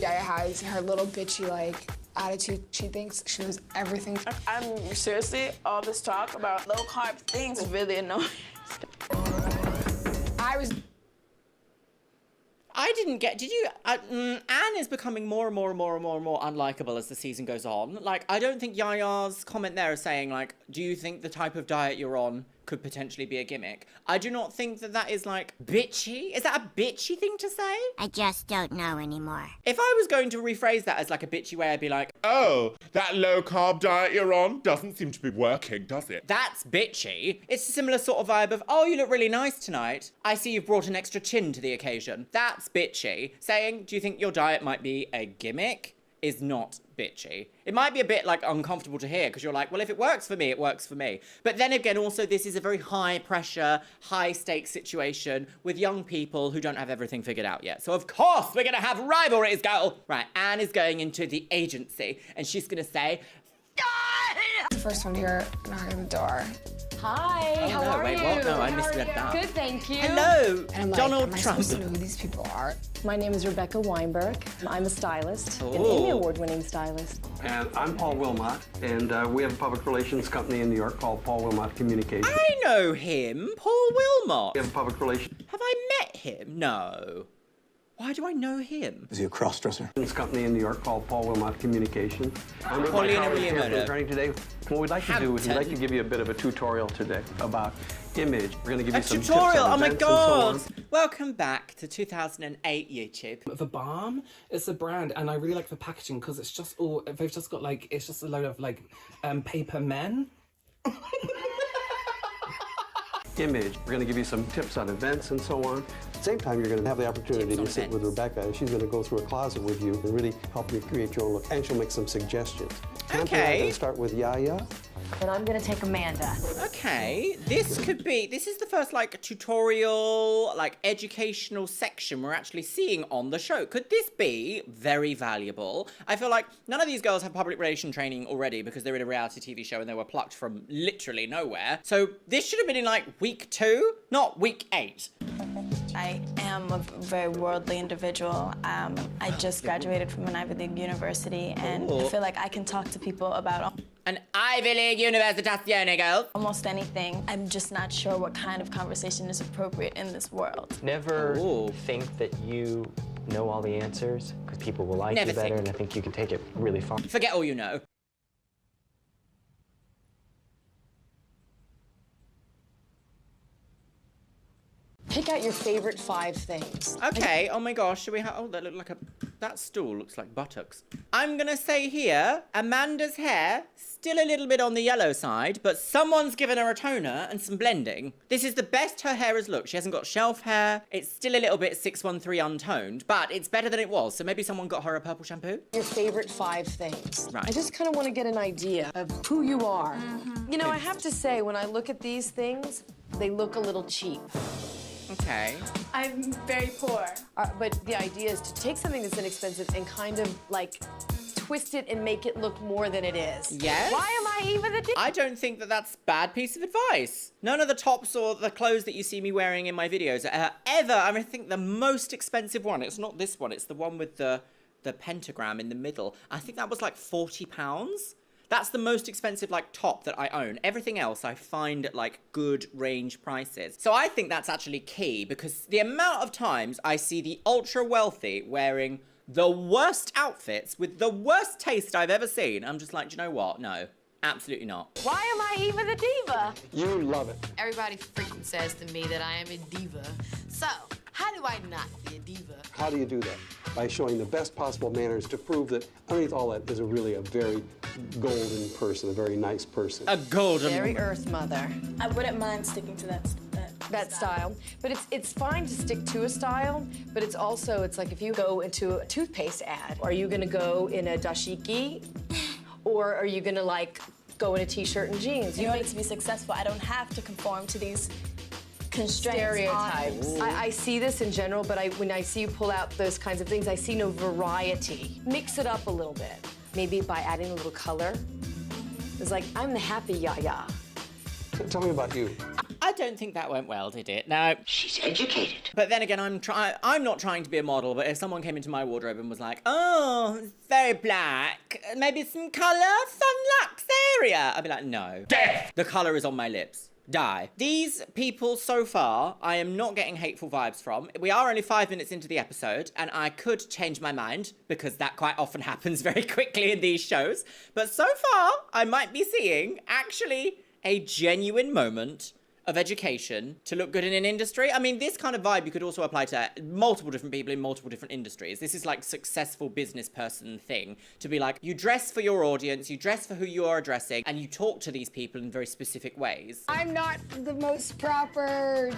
Yaya has her little bitchy, like, attitude. She thinks she knows everything. I'm seriously, all this talk about low-carb things really annoying. I didn't get, did you, Anne is becoming more and more unlikable as the season goes on. Like, I don't think Yaya's comment there is saying, like, do you think the type of diet you're on could potentially be a gimmick? I do not think that that is, like, bitchy. Is that a bitchy thing to say? I just don't know anymore. If I was going to rephrase that as, like, a bitchy way, I'd be like, oh, that low-carb diet you're on doesn't seem to be working, does it? That's bitchy. It's a similar sort of vibe of, oh, you look really nice tonight. I see you've brought an extra chin to the occasion. That's bitchy. Saying, do you think your diet might be a gimmick? Is not bitchy. It might be a bit like uncomfortable to hear because you're like, well, if it works for me, it works for me. But then again, also, this is a very high pressure, high stakes situation with young people who don't have everything figured out yet. So of course we're gonna have rivalries, girl. Right, Anne is going into the agency and she's gonna say, The first one here, knock on the door. Hi, how are you? What? No, I misread that. Good, thank you. Hello, And I'm like, Donald am I Trump. supposed to know who these people are? My name is Rebecca Weinberg. I'm a stylist, an Oh. Emmy Award-winning stylist. And I'm Paul Wilmot, and we have a public relations company in New York called Paul Wilmot Communications. I know him, Paul Wilmot. We have a public relations Have I met him? No. Why do I know him? Is he a cross-dresser? Company in New York called Paul Wilmot Communications. I'm with my Paulina colleague here Williamotto. from Attorney today. What we'd like to do is we'd like to give you a bit of a tutorial today about image. We're going to give you some tutorial. tips on Oh my events and so god! on. Welcome back to 2008 YouTube. The Balm is a brand, and I really like the packaging because it's just all they've just got like it's just a load of like paper men. Image. We're going to give you some tips on events and so on. At the same time, you're going to have the opportunity to sit with Rebecca, and she's going to go through a closet with you and really help you create your own look, and she'll make some suggestions. I'm going to start with Yaya. And I'm gonna take Amanda. Okay, this is the first like tutorial, like educational section we're actually seeing on the show. Could this be very valuable? I feel like none of these girls have public relation training already because they're in a reality TV show and they were plucked from literally nowhere. So this should have been in like week 2, not week 8. I am a very worldly individual. I just graduated from an Ivy League university, and I feel like I can talk to people about an Ivy League universitazione, girl. Almost anything. I'm just not sure what kind of conversation is appropriate in this world. Never think that you know all the answers, because people will like Never you better, think. and I think you can take it really far. Forget all you know. Pick out your favorite 5 things. Okay, oh my gosh, should we have, oh, that looked like that stool looks like buttocks. I'm gonna say here, Amanda's hair, still a little bit on the yellow side, but someone's given her a toner and some blending. This is the best her hair has looked. She hasn't got shelf hair. It's still a little bit 613 untoned, but it's better than it was, so maybe someone got her a purple shampoo? Your favorite 5 things. Right. I just kind of want to get an idea of who you are. You know, I have to say, when I look at these things, they look a little cheap. Okay. I'm very poor. But the idea is to take something that's inexpensive and kind of like twist it and make it look more than it is. Yes? Why am I even the I don't think that that's a bad piece of advice. None of the tops or the clothes that you see me wearing in my videos are ever, I think the most expensive one, it's not this one, it's the one with the pentagram in the middle. I think that was like £40. That's the most expensive like top that I own. Everything else I find at like good range prices. So I think that's actually key, because the amount of times I see the ultra wealthy wearing the worst outfits with the worst taste I've ever seen, I'm just like, do you know what? No, absolutely not. Why am I even a diva? You love it. Everybody freaking says to me that I am a diva. So, how do I not be a diva? How do you do that? By showing the best possible manners to prove that underneath all that is really a very golden person, a very nice person. A golden Very woman. Earth Mother. I wouldn't mind sticking to that style. But it's fine to stick to a style, but it's also, it's like if you go into a toothpaste ad, are you gonna go in a dashiki? Or are you gonna like go in a t-shirt and jeans? In order to be successful, I don't have to conform to these constraints. Stereotypes. I see this in general, but when I see you pull out those kinds of things, I see no variety. Mix it up a little bit. Maybe by adding a little color. It's like, I'm the happy yaya. Tell me about you. I don't think that went well, did it? No. She's educated. But then again, I'm not trying to be a model, but if someone came into my wardrobe and was like, oh, it's very black, maybe some colour from Luxeria, I'd be like, no. Death! The colour is on my lips. Die. These people so far, I am not getting hateful vibes from. We are only 5 minutes into the episode, and I could change my mind, because that quite often happens very quickly in these shows. But so far, I might be seeing, actually, a genuine moment of education to look good in an industry. I mean, this kind of vibe you could also apply to multiple different people in multiple different industries. This is like successful business person thing, to be like, you dress for your audience, you dress for who you are addressing, and you talk to these people in very specific ways. I'm not the most proper,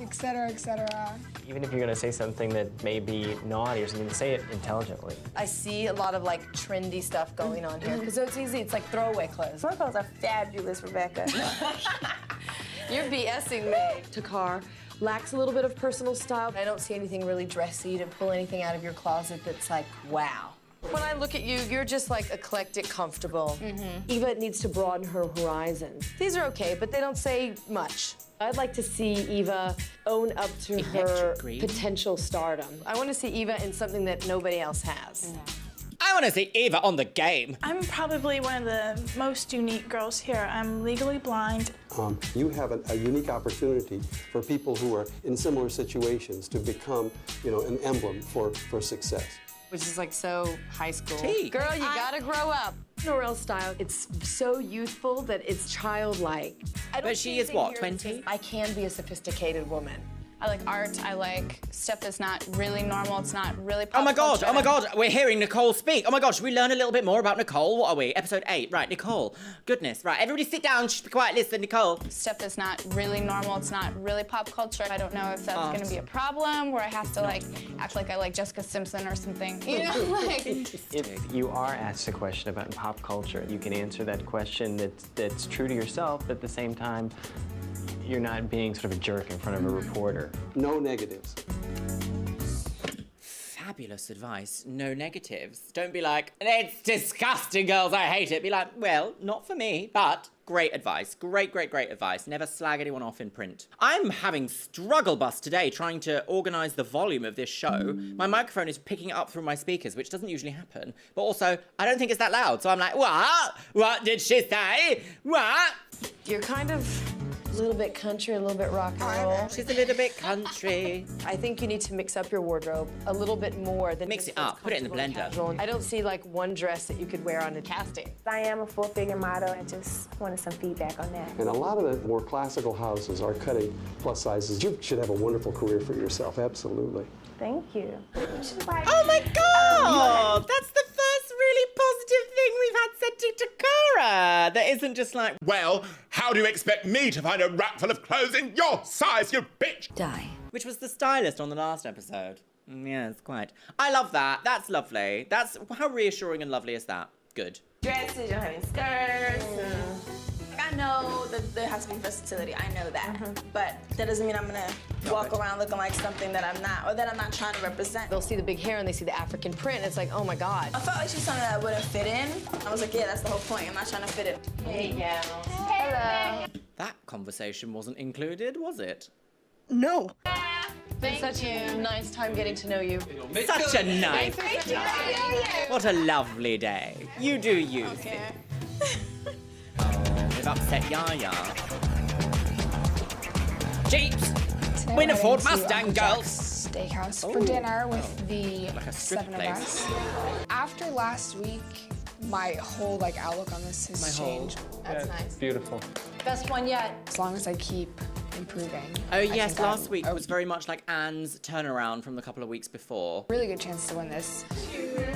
etc., etc. Even if you're gonna say something that may be naughty or something, say it intelligently. I see a lot of like trendy stuff going on here, because it's easy, it's like throwaway clothes. Your clothes are fabulous, Rebecca. You're BSing me. Takar lacks a little bit of personal style. I don't see anything really dressy to pull anything out of your closet that's like, wow. When I look at you, you're just like eclectic, comfortable. Eva needs to broaden her horizons. These are okay, but they don't say much. I'd like to see Eva own up to her potential stardom. I want to see Eva in something that nobody else has. I want to see Eva on the game. I'm probably one of the most unique girls here. I'm legally blind. You have a unique opportunity for people who are in similar situations to become, an emblem for success. Which is like so high school. Tea. Girl, you gotta grow up. Norel's style, it's so youthful that it's childlike. But she is what, 20? I can be a sophisticated woman. I like art, I like stuff that's not really normal, it's not really pop Oh my culture. god, we're hearing Nicole speak. Oh my god, should we learn a little bit more about Nicole? What are we? Episode 8, right, Nicole. Goodness, right, everybody sit down, be quiet, listen, Nicole. Stuff that's not really normal, it's not really pop culture. I don't know if that's gonna be a problem, where I have to like act like I like Jessica Simpson or something. You know, like. If you are asked a question about pop culture, you can answer that question that's true to yourself, but at the same time, you're not being sort of a jerk in front of a reporter. No negatives. Fabulous advice. No negatives. Don't be like, it's disgusting, girls, I hate it. Be like, well, not for me, but great advice. Great advice. Never slag anyone off in print. I'm having struggle bus today trying to organise the volume of this show. My microphone is picking it up through my speakers, which doesn't usually happen. But also, I don't think it's that loud. So I'm like, what? What did she say? What? You're kind of a little bit country, a little bit rock and roll. She's a little bit country. I think you need to mix up your wardrobe a little bit more than mix it up, put it in the blender. Casual. I don't see like one dress that you could wear on a casting. I am a full-figure model. I just wanted some feedback on that. And a lot of the more classical houses are cutting plus sizes. You should have a wonderful career for yourself, absolutely. Thank you. Oh my god! That's the first really positive thing we've had said to Takara. That isn't just like, well, how do you expect me to find a rack full of clothes in your size, you bitch? Die. Which was the stylist on the last episode. Yes, quite. I love that. That's lovely. That's, how reassuring and lovely is that? Good. Dresses, you're having skirts. I know that there has to be versatility. I know that. But that doesn't mean I'm gonna walk around looking like something that I'm not, or that I'm not trying to represent. They'll see the big hair and they see the African print, and it's like, oh my god. I felt like she's something that wouldn't fit in. I was like, yeah, that's the whole point. I'm not trying to fit it. Hey, gals. Hello. That conversation wasn't included, was it? No. It's been such a nice time getting to know you. Such a nice time. What a lovely day. You do you. Okay. We've upset Yaya. Jeeps! Today Win a we're Ford heading to Mustang, Uncle girls! Jack's Steakhouse Ooh. for dinner with the Like a strip 7 place. of us. After last week, my whole outlook on this has changed. That's nice. Beautiful. Best one yet. As long as I keep improving. Oh I yes, think last I'm week was very much like Anne's turnaround from the couple of weeks before. really good chance to win this.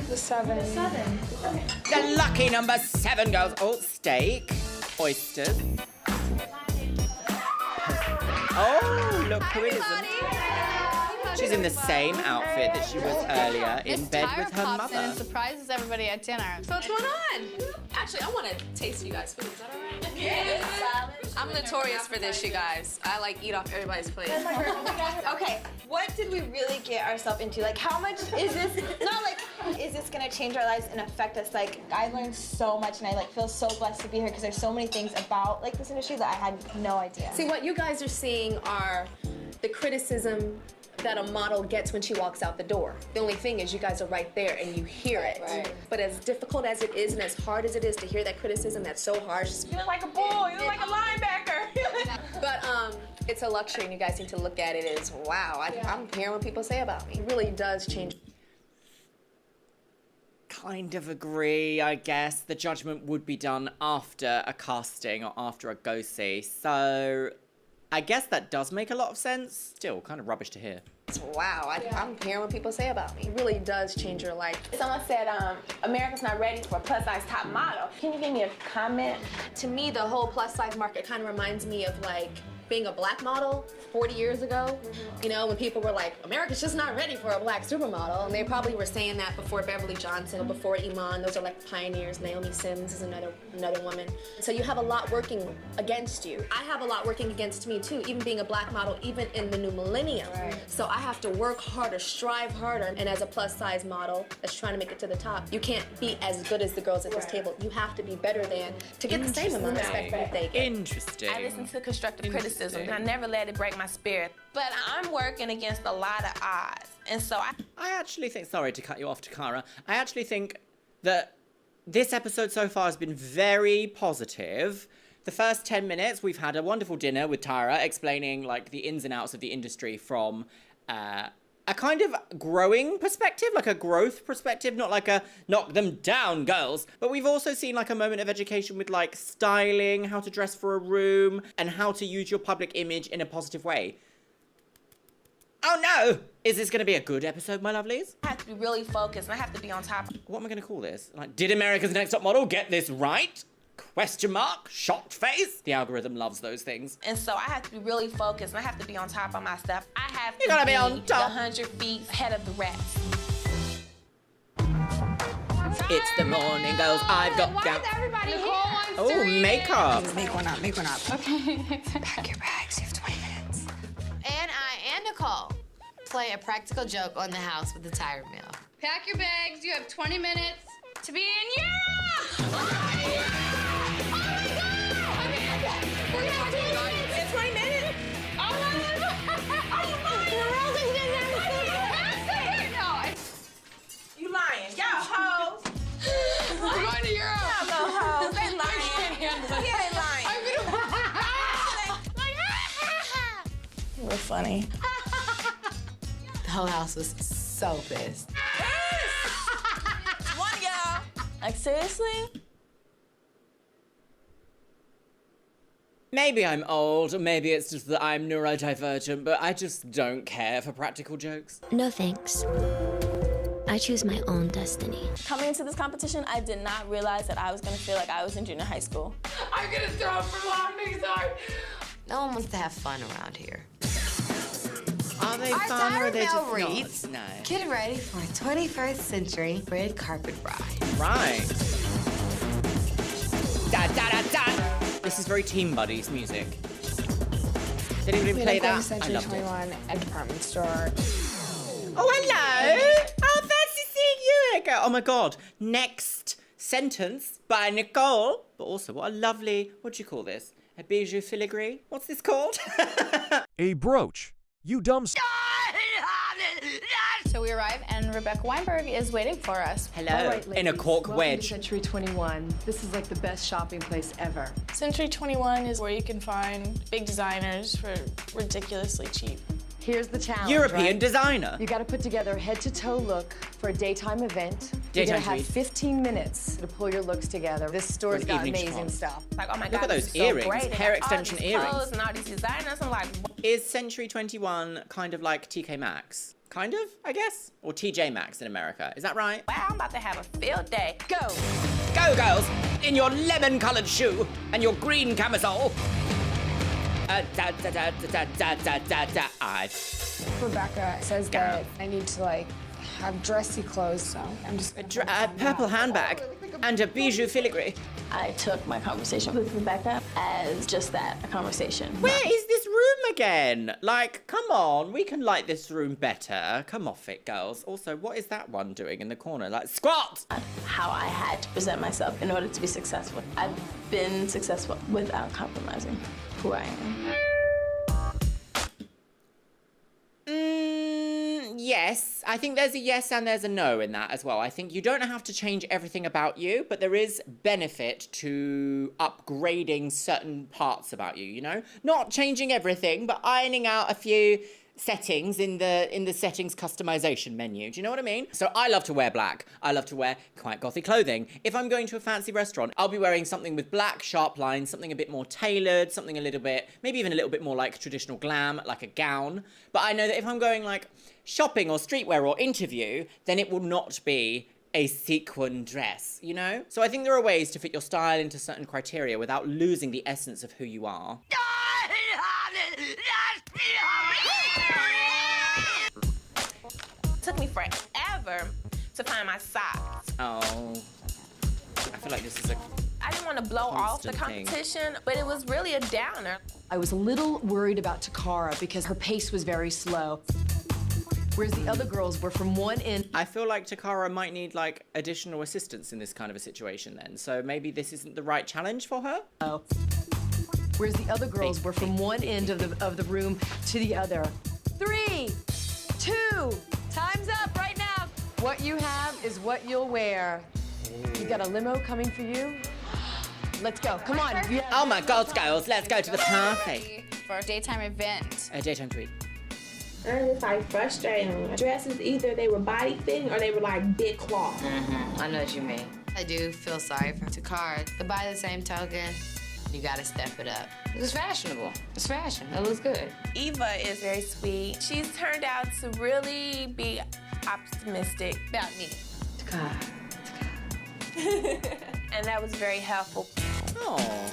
The 7. The lucky number 7, girls. Oh, steak, oysters. Oh, look who it isn't. She's in the same outfit that she was earlier in Miss bed Tyra with her pops in and mother. surprises everybody at dinner. So what's going on? Actually, I want to taste you guys' food. Is that all right? Yes. I'm notorious for this, you guys. I like eat off everybody's plate. Okay, what did we really get ourselves into? Like, how much is this? Not like, is this gonna change our lives and affect us? Like, I learned so much, and I feel so blessed to be here because there's so many things about this industry that I had no idea. See, what you guys are seeing are the criticism that a model gets when she walks out the door. The only thing is you guys are right there and you hear it. Right. But as difficult as it is and as hard as it is to hear that criticism that's so harsh. You look like a bull. You look like a linebacker. But it's a luxury and you guys need to look at it as, wow, I'm hearing what people say about me. It really does change. Kind of agree, I guess. The judgment would be done after a casting or after a go-see. So I guess that does make a lot of sense. Still, kind of rubbish to hear. Wow, I'm hearing what people say about me. It really does change your life. Someone said, America's not ready for a plus-size top model. Can you give me a comment? To me, the whole plus-size market kind of reminds me of being a black model 40 years ago. You know, when people were like, America's just not ready for a black supermodel. And they probably were saying that before Beverly Johnson or before Iman. Those are pioneers. Naomi Sims is another woman. So you have a lot working against you. I have a lot working against me too, even being a black model, even in the new millennium. Right. So I have to work harder, strive harder. And as a plus-size model that's trying to make it to the top, you can't be as good as the girls at this table. You have to be better than to get the same amount of respect that they get. Interesting. I listen to constructive criticism, and I never let it break my spirit. But I'm working against a lot of odds, and so I actually think, sorry to cut you off, Takara, I actually think that this episode so far has been very positive. The first 10 minutes, we've had a wonderful dinner with Tyra explaining the ins and outs of the industry from a kind of growing perspective, like a growth perspective, not like a knock them down, girls. But we've also seen a moment of education with styling, how to dress for a room, and how to use your public image in a positive way. Oh no! Is this going to be a good episode, my lovelies? I have to be really focused, and I have to be on top. What am I going to call this? Did America's Next Top Model get this right? Question mark? Shocked face? The algorithm loves those things. And so I have to be really focused, and I have to be on top of my stuff. I have to You gotta be on top. 100 feet ahead of the rest. It's the morning, girls. I've got Why down. is everybody here? Oh, makeup. Make one up, make one up. Okay. Pack your bags, you have 20 minutes. And I and Nicole play a practical joke on the house with the tire mill. Pack your bags. You have 20 minutes to be in. Yeah! In 20 minutes? Oh my God! You lying. Y'all hoes. I'm going to Europe. Y'all little hoes. They lying. He ain't lying. You were funny. The whole house was so pissed. One of y'all. Like, seriously? Maybe I'm old, or maybe it's just that I'm neurodivergent, but I just don't care for practical jokes. No thanks. I choose my own destiny. Coming into this competition, I did not realize that I was going to feel like I was in junior high school. I'm gonna throw up for laughing, sorry. No one wants to have fun around here. Are they Our fun or are they tire mill defeats? rules. No. Get ready for a 21st century red carpet ride. Right. Da da da da. This is very Team Buddies music. Did anybody play that? I Century loved it. 21 at department store. Oh, hello. Oh, fancy seeing you again. Oh my God. Next sentence by Nicole. But also, what a lovely, what do you call this? A bijou filigree? What's this called? A brooch. You dumb So we arrive, and Rebecca Weinberg is waiting for us. Hello. All right, in a ladies, cork welcome wedge. to Century 21. This is like the best shopping place ever. Century 21 is where you can find big designers for ridiculously cheap. Here's the challenge. European right? designer. You got to put together a head-to-toe look for a daytime event. Daytime You're gonna have tweed. 15 minutes to pull your looks together. This store's An got evening amazing chiffon. stuff. Like, oh my Look God, at those this is so earrings, great. They hair got all extension these earrings. clothes and all these designers. I'm like, Is Century 21 kind of like TK Maxx? Kind of, I guess? Or TJ Maxx in America. Is that right? wow, I'm about to have a field day. Go! Go, girls! In your lemon-coloured shoe and your green camisole. Rebecca says that I need to like have dressy clothes, so I'm just A purple handbag and a bijou filigree. I took my conversation with Rebecca as just that, a conversation. Where is this room again? Like, come on, we can light this room better. Come off it, girls. Also, what is that one doing in the corner? Like, squat! How I had to present myself in order to be successful. I've been successful without compromising who I am. Yes, I think there's a yes and there's a no in that as well. I think you don't have to change everything about you, but there is benefit to upgrading certain parts about you, you know? Not changing everything, but ironing out a few settings in the settings customization menu. Do you know what I mean? So I love to wear black. I love to wear quite gothy clothing. If I'm going to a fancy restaurant, I'll be wearing something with black sharp lines, something a bit more tailored, something a little bit, maybe even a little bit more like traditional glam, like a gown. But I know that if I'm going like shopping or streetwear or interview, then it will not be a sequin dress, you know? So I think there are ways to fit your style into certain criteria without losing the essence of who you are. It took me forever to find my socks. Oh, I feel like this is a I didn't want to blow off the constant thing. competition, but it was really a downer. I was a little worried about Takara because her pace was very slow. Whereas the other girls were from one end. I feel like Takara might need like additional assistance in this kind of a situation then. So maybe this isn't the right challenge for her? Oh. Whereas the other girls were from one end of the room to the other. 3, 2, time's up right now. What you have is what you'll wear. You got a limo coming for you? Let's go, come on. Oh my God, girls, let's go to the party. For a daytime event. A daytime tweet. And it's like frustrating. Dresses, either they were body fitting or they were like big cloth. I know what you mean. I do feel sorry for Takara, but by the same token, you gotta step it up. It's fashionable. It's fashion. It looks good. Eva is very sweet. She's turned out to really be optimistic about me. And that was very helpful. Oh.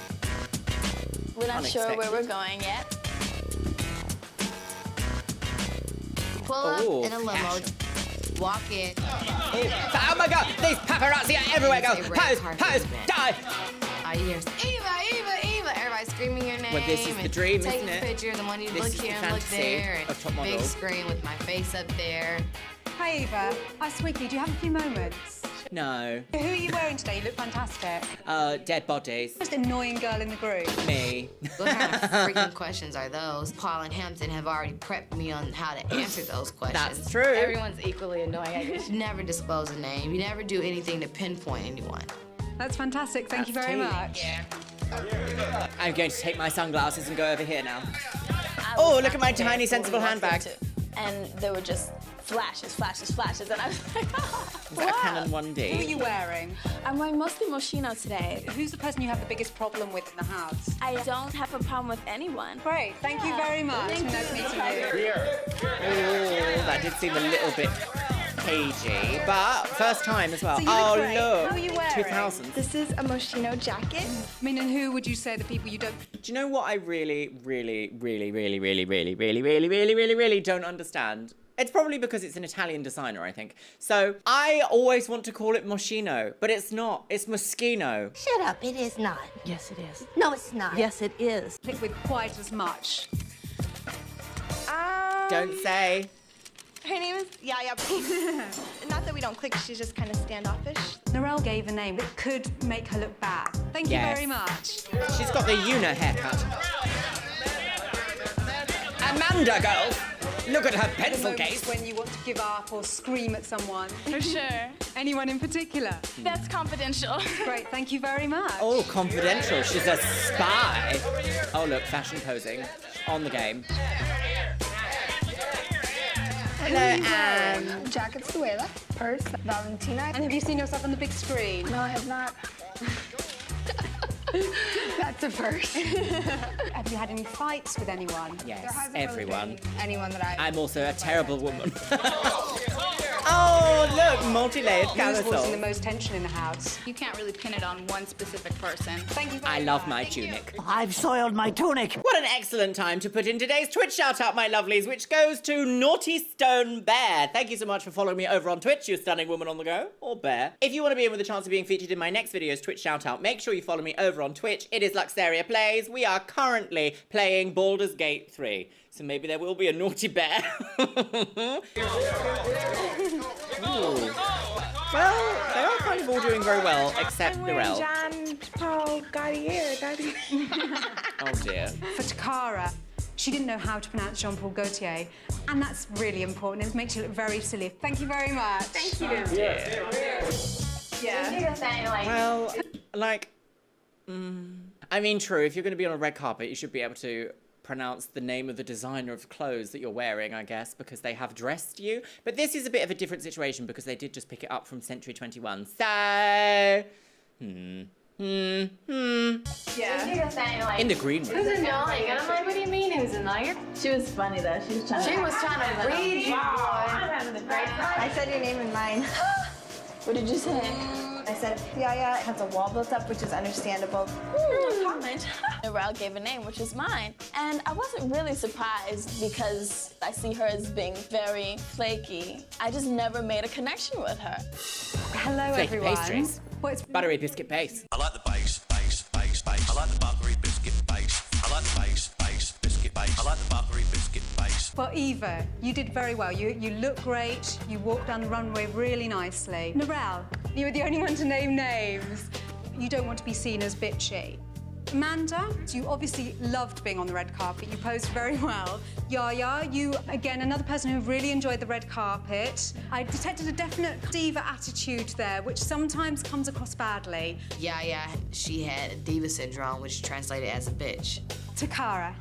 We're not sure where we're going yet. Pull up in a limo, walk in. Oh my God, these paparazzi are everywhere. Go, pose, pose, die. All you hear is, Eva, Eva, Eva. Everybody screaming your name. Well, this is the dream, take isn't a it? picture, then when you This look is here the and look fantasy there, of top and model. big screen with my face up there. Hi Eva. Hi Sweetie, do you have a few moments? No. Who are you wearing today? You look fantastic. Dead bodies. Most annoying girl in the group. Me. What kind of freaking questions are those? Paul and Hampton have already prepped me on how to answer those questions. That's true. Everyone's equally annoying. You should never disclose a name. You never do anything to pinpoint anyone. That's fantastic. Thank you very much. Yeah. I'm going to take my sunglasses and go over here now. Oh, look at my tiny, sensible handbag. And there were just flashes, flashes, flashes, and I was like, Is that a Canon 1D? Who are you wearing? I'm wearing mostly Moschino today. Who's the person you have the biggest problem with in the house? I don't have a problem with anyone. Great. Thank you very much. Thank Nice you. meeting you. Oh, that did seem a little bit cagey, but first time as well. So you look Oh, great. look. Who are you wearing? 2000s. This is a Moschino jacket. I mean, and who would you say are the people you don't... Do you know what I really don't understand? It's probably because it's an Italian designer, I think. So I always want to call it Moschino, but it's not. It's Moschino. Shut up, it is not. Yes, it is. No, it's not. Yes, it is. With quite as much. Don't say. Her name is Yaya. Not that we don't click, she's just kind of standoffish. Narelle gave a name that could make her look bad. Thank you Yes. very much. She's got the Una haircut. Amanda, girls. Look at her pencil case. When you want to give up or scream at someone. For sure. Anyone in particular? That's confidential. Great, thank you very much. Oh, confidential. She's a spy. Oh, look, fashion posing. On the game. Hello, Anne. Jacket's Suela. Purse, Valentina. And have you seen yourself on the big screen? No, I have not. That's a first. Have you had any fights with anyone? Yes, everyone. Anyone that I'm also a terrible woman. Oh, look, multi-layered Who's causing the camisole. most tension in the house? You can't really pin it on one specific person. Thank you very I much. love my tunic. I've soiled my tunic. What an excellent time to put in today's Twitch shout-out, my lovelies, which goes to Naughty Stone Bear. Thank you so much for following me over on Twitch, you stunning woman on the go, or bear. If you want to be in with a chance of being featured in my next video's Twitch shout-out, make sure you follow me over on Twitch. It is Luxeria Plays. We are currently playing Baldur's Gate 3. So maybe there will be a naughty bear. Ooh. Well, they are kind of all doing very well, except Narelle. John Paul Gaultier. Oh dear. For Takara, she didn't know how to pronounce Jean-Paul Gaultier, and that's really important. It makes you look very silly. Thank you very much. Thank you. Yeah. Well, like, I mean, true, if you're going to be on a red carpet, you should be able to pronounce the name of the designer of clothes that you're wearing, I guess, because they have dressed you. But this is a bit of a different situation because they did just pick it up from Century 21. So, Yeah. in the green room. Who's annoying? And I'm like, what do you mean who's annoying? She was funny though. She was trying to read you, boy. I'm having a great time. I said your name in mine. What did you say? I said, Yaya has a wall built up, which is understandable. No comment. Narelle gave a name, which is mine. And I wasn't really surprised because I see her as being very flaky. I just never made a connection with her. Hello, Flaky everyone. pastries. Buttery biscuit base. I like the base. I like the buttery biscuit base. I like the base, biscuit base. I like the buttery biscuit base. Well, Eva, you did very well. You look great. You walked down the runway really nicely. Narelle, you were the only one to name names. You don't want to be seen as bitchy. Amanda, you obviously loved being on the red carpet. You posed very well. Yaya, you, again, another person who really enjoyed the red carpet. I detected a definite diva attitude there, which sometimes comes across badly. Yaya, she had diva syndrome, which translated as a bitch. Takara,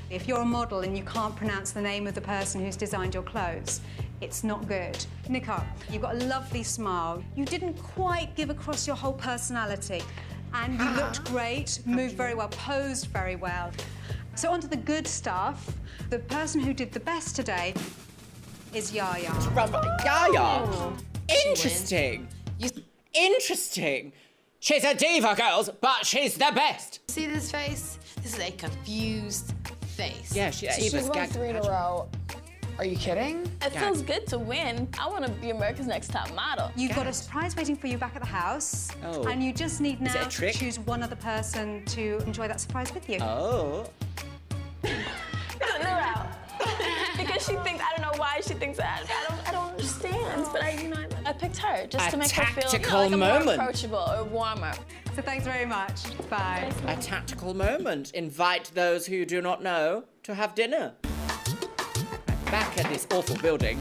if you're a model and you can't pronounce the name of the person who's designed your clothes, it's not good. Nicole, you've got a lovely smile. You didn't quite give across your whole personality. And you looked great, moved very well, posed very well. So on to the good stuff. The person who did the best today is Yaya. Yaya? Interesting. Interesting. She's a diva, girls, but she's the best. See this face? This is a confused face. Yeah, She's won 3 in a row. Are you kidding? It feels good to win. I want to be America's Next Top Model. You've got a surprise waiting for you back at the house. Oh. And you just need Is it now a to trick? choose one other person to enjoy that surprise with you. Oh. Narelle. Because she thinks, I don't know why she thinks that. I don't understand. But I picked her just to make her feel tactical like a more moment. approachable or warmer. So thanks very much. Bye. A tactical moment. Invite those who do not know to have dinner. Back at this awful building.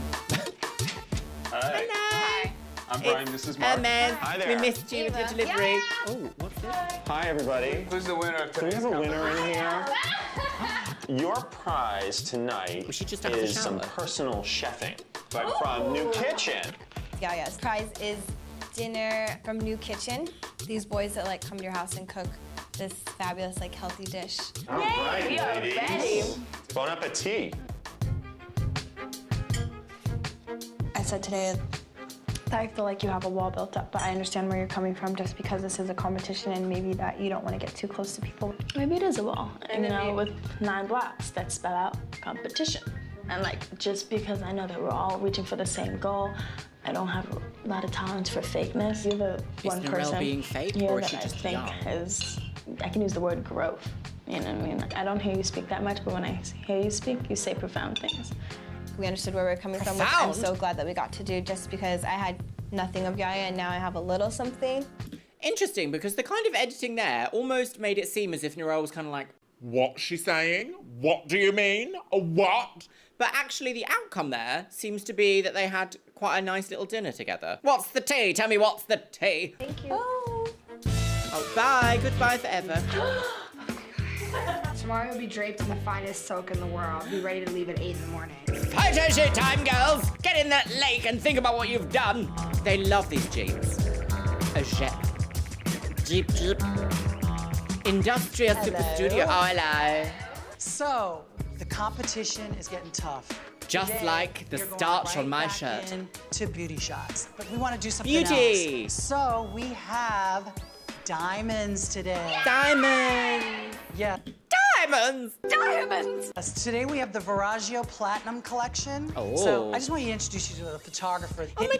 Hi. Hello. I'm Brian, this is Mark. Hermes. Hi there. We missed you with your delivery. Oh, what's this? Hi, everybody. Who's the winner? Can we have a winner in here? Your prize tonight is some personal chefing, but from New Kitchen. Yaya's prize is dinner from New Kitchen. These boys that like come to your house and cook this fabulous like healthy dish. All right, we are ladies. ready. Bon appetit. I said today that I feel like you have a wall built up, but I understand where you're coming from just because this is a competition and maybe that you don't want to get too close to people. Maybe it is a wall, and you know, with 9 blocks that spell out competition. And like, just because I know that we're all reaching for the same goal, I don't have a lot of tolerance for fakeness. You're the one Narelle person being fake, here or is that she I just think young? is, I can use the word growth. You know what I mean? I don't hear you speak that much, but when I hear you speak, you say profound things. We understood where we were coming from, which I'm so glad that we got to do just because I had nothing of Yaya and now I have a little something. Interesting, because the kind of editing there almost made it seem as if Narelle was kind of like What's she saying? What do you mean? A what? But actually the outcome there seems to be that they had quite a nice little dinner together. What's the tea? Tell me what's the tea? Thank you. Oh, bye. Goodbye forever. Tomorrow you'll be draped in the finest silk in the world. Be ready to leave at 8 in the morning. Photo shoot time, girls! Get in that lake and think about what you've done. They love these Jeeps. A Jeep. Jeep. Industrial Super Studio. Oh, hello. So, the competition is getting tough. Just Today, like the you're going starch right on my back shirt. To beauty shots. But we want to do something Beauty. else. So, we have diamonds today. Diamonds. Yeah. Diamonds! Diamonds! Yes, today we have the Viraggio Platinum Collection. Oh. So I just want you to introduce you to a photographer. Oh my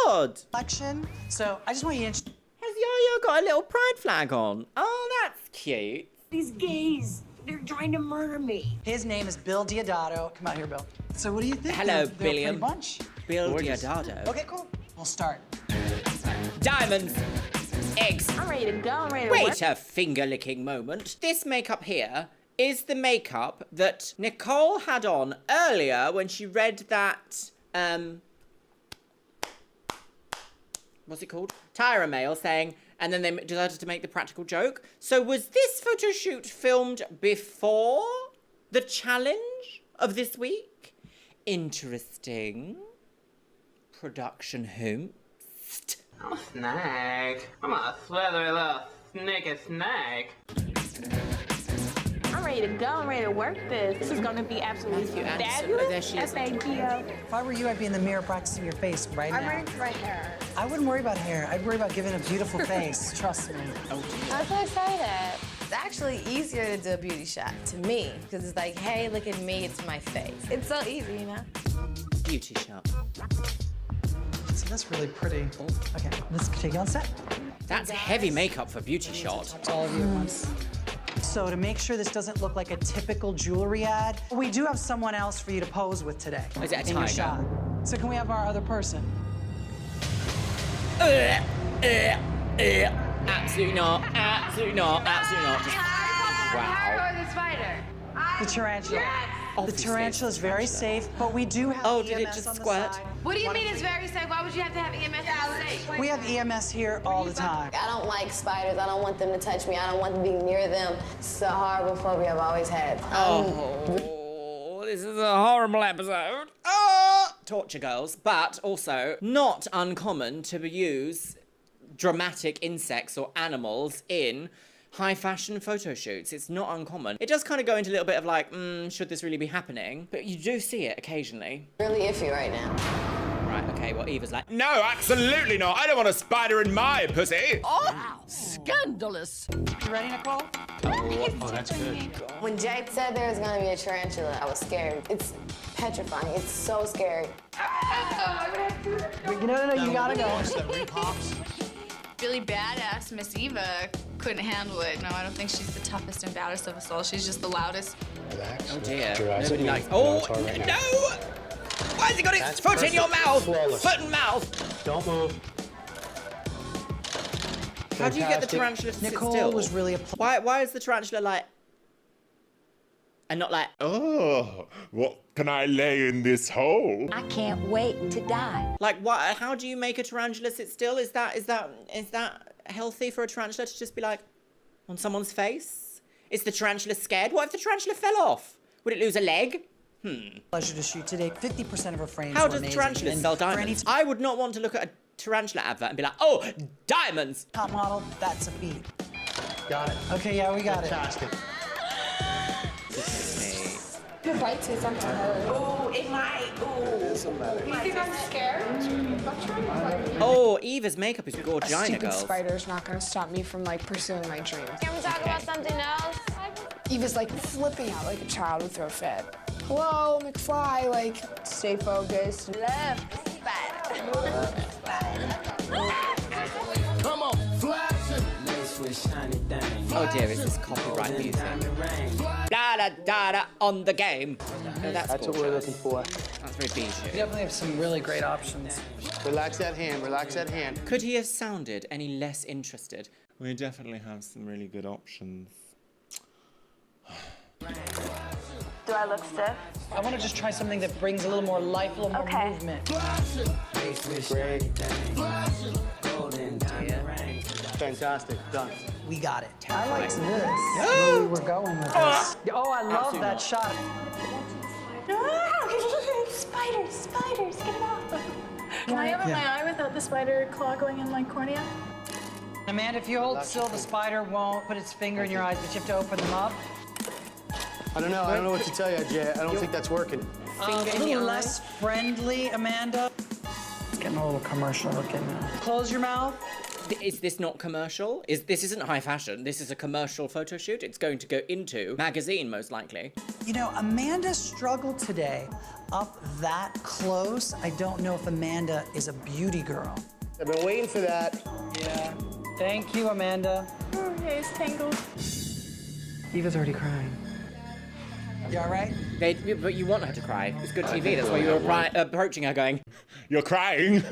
God! Collection. So I just want you to introduce. Has Yo-Yo got a little pride flag on? Oh, that's cute. These gays, they're trying to murder me. His name is Bill Diodato. Come out here, Bill. So what do you think? Hello, They're a pretty Billiam. bunch. Bill Diodato. Okay, cool. We'll start. Diamonds. Eggs. I'm ready to go. I'm ready to work. Wait a finger-licking moment. This makeup here is the makeup that Nicole had on earlier when she read that, what's it called? Tyra mail saying, and then they decided to make the practical joke. So was this photo shoot filmed before the challenge of this week? Interesting. Production host. I'm a snake. I'm a slithery little sneaky snake. I'm ready to go. I'm ready to work this. This is going to be absolutely fabulous. There she is. Thank you. If I were you, I'd be in the mirror practicing your face right now. I'm ready for my hair. I wouldn't worry about hair. I'd worry about giving a beautiful face. Trust me. I'm so excited. It's actually easier to do a beauty shot to me because it's like, hey, look at me, it's my face. It's so easy, you know? Beauty shot. So that's really pretty. Okay, let's take you on set. That's heavy makeup for beauty shot. It's all of you at once. So to make sure this doesn't look like a typical jewelry ad, we do have someone else for you to pose with today. Is it a in your tiger? shot. So can we have our other person? Absolutely not. Absolutely not. Absolutely not. Just, wow. the spider? The tarantula. The Obviously tarantula is very safe, but we do have Oh, EMS did it on just the squirt? side. What do you mean it's very safe? Why would you have to have EMS safe? We have EMS here all the time. I don't like spiders. I don't want them to touch me. I don't want to be near them. It's a horrible phobia I've always had. Oh, this is a horrible episode. Torture girls, but also not uncommon to use dramatic insects or animals in high fashion photo shoots. It's not uncommon. It does kind of go into a little bit of like, should this really be happening? But you do see it occasionally. Really iffy right now. Right, okay, well, Eva's like, No, absolutely not. I don't want a spider in my pussy. Oh, scandalous. You ready, Nicole? Oh, that's good. When Jake said there was going to be a tarantula, I was scared. It's petrifying. It's so scary. No, you gotta go. Really badass Miss Eva couldn't handle it. No, I don't think she's the toughest and baddest of us all. She's just the loudest. oh dear. Nobody likes. Oh, no! Why has he got his foot in your mouth? Foot and mouth! Don't move. How do you get the tarantula to sit Nicole still? was really Why is the tarantula like... And not like... Oh, what can I lay in this hole? I can't wait to die. Like, what? How do you make a tarantula sit still? Is that healthy for a tarantula to just be like on someone's face? Is the tarantula scared? What if the tarantula fell off? Would it lose a leg? Pleasure to shoot today. 50% of her frames How were does amazing. tarantulas And sell for any diamonds? I would not want to look at a tarantula advert and be like, oh, diamonds! top model, that's a beat. Got it. Okay, yeah, we got Fantastic. Your bite tastes on her. Oh, it might. Oh. You think I'm scared? Oh, Eva's makeup is gorgina, Stupid girls. spider's not gonna stop me from like pursuing my dreams. Can we talk about something else? Eva's like flipping out like a child would throw a fit. Hello, McFly, like, stay focused. Left spider. Come on, flashing. Oh dear, is this copyright music? Da da da da on the game. No, that's what we're looking for. That's very bijou. We definitely have some really great options. Relax that hand, relax that hand. Could he have sounded any less interested? We definitely have some really good options. Do I look stiff? I want to just try something that brings a little more life, a little more movement. Great. Fantastic. Done. We got it. I like this. Where we were going with this. Oh, I love that shot. Spiders, spiders, get it off. Can I open my eye without the spider claw going in my cornea? Amanda, if you hold still, the spider won't put its finger in your eyes, but you have to open them up. I don't know what to tell you, Jay. I don't think that's working. A little less friendly, Amanda. It's getting a little commercial looking now. Close your mouth. Is this not commercial? This isn't high fashion. This is a commercial photo shoot. It's going to go into magazine, most likely. You know, Amanda struggled today up that close. I don't know if Amanda is a beauty girl. I've been waiting for that. Yeah. Thank you, Amanda. Oh, yeah, it's tangled. Eva's already crying. You all right? But you want her to cry. It's good TV. That's why you were approaching her going, "You're crying."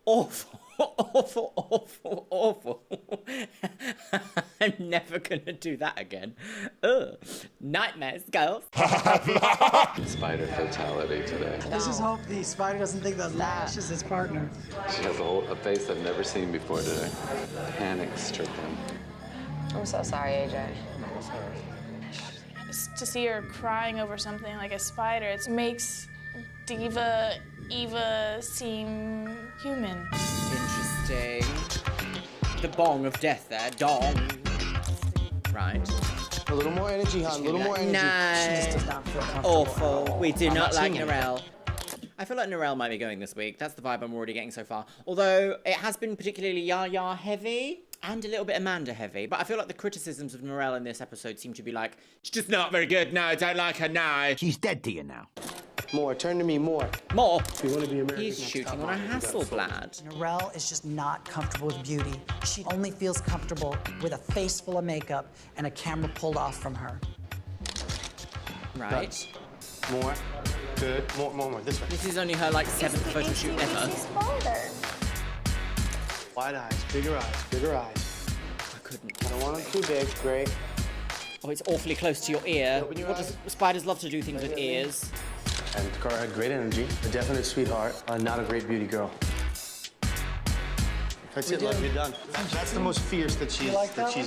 Awful, awful, awful, awful. I'm never gonna do that again. Ugh. Nightmares, girls. Spider fatality today. Let's just hope the spider doesn't think that Lash is his partner. She has a face I've never seen before today. Panic stricken. I'm so sorry, AJ. To see her crying over something like a spider, it makes Eva seem human. Interesting. The bong of death there. Dong. Right. A little more energy, hon. A little more energy. No. She just does not feel comfortable. Awful. We do not like seeing it. Narelle. I feel like Narelle might be going this week. That's the vibe I'm already getting so far. Although it has been particularly Yaya heavy and a little bit Amanda heavy. But I feel like the criticisms of Narelle in this episode seem to be like, she's just not very good. No, I don't like her now. She's dead to you now. More. Turn to me more. More? You want to be American? He's shooting on a Hasselblad. Narelle is just not comfortable with beauty. She only feels comfortable with a face full of makeup and a camera pulled off from her. Right. More. Good. More. This way. This is only her, like, 7th photo shoot ever. Wide eyes. Bigger eyes. Bigger eyes. I couldn't. I don't want them too big. Great. Oh, it's awfully close to your ear. Open your What eyes. does spiders love to do things with ears? And Cara had great energy. A definite sweetheart. Not a great beauty girl. That's it, love. You're done. That's the most fierce that she's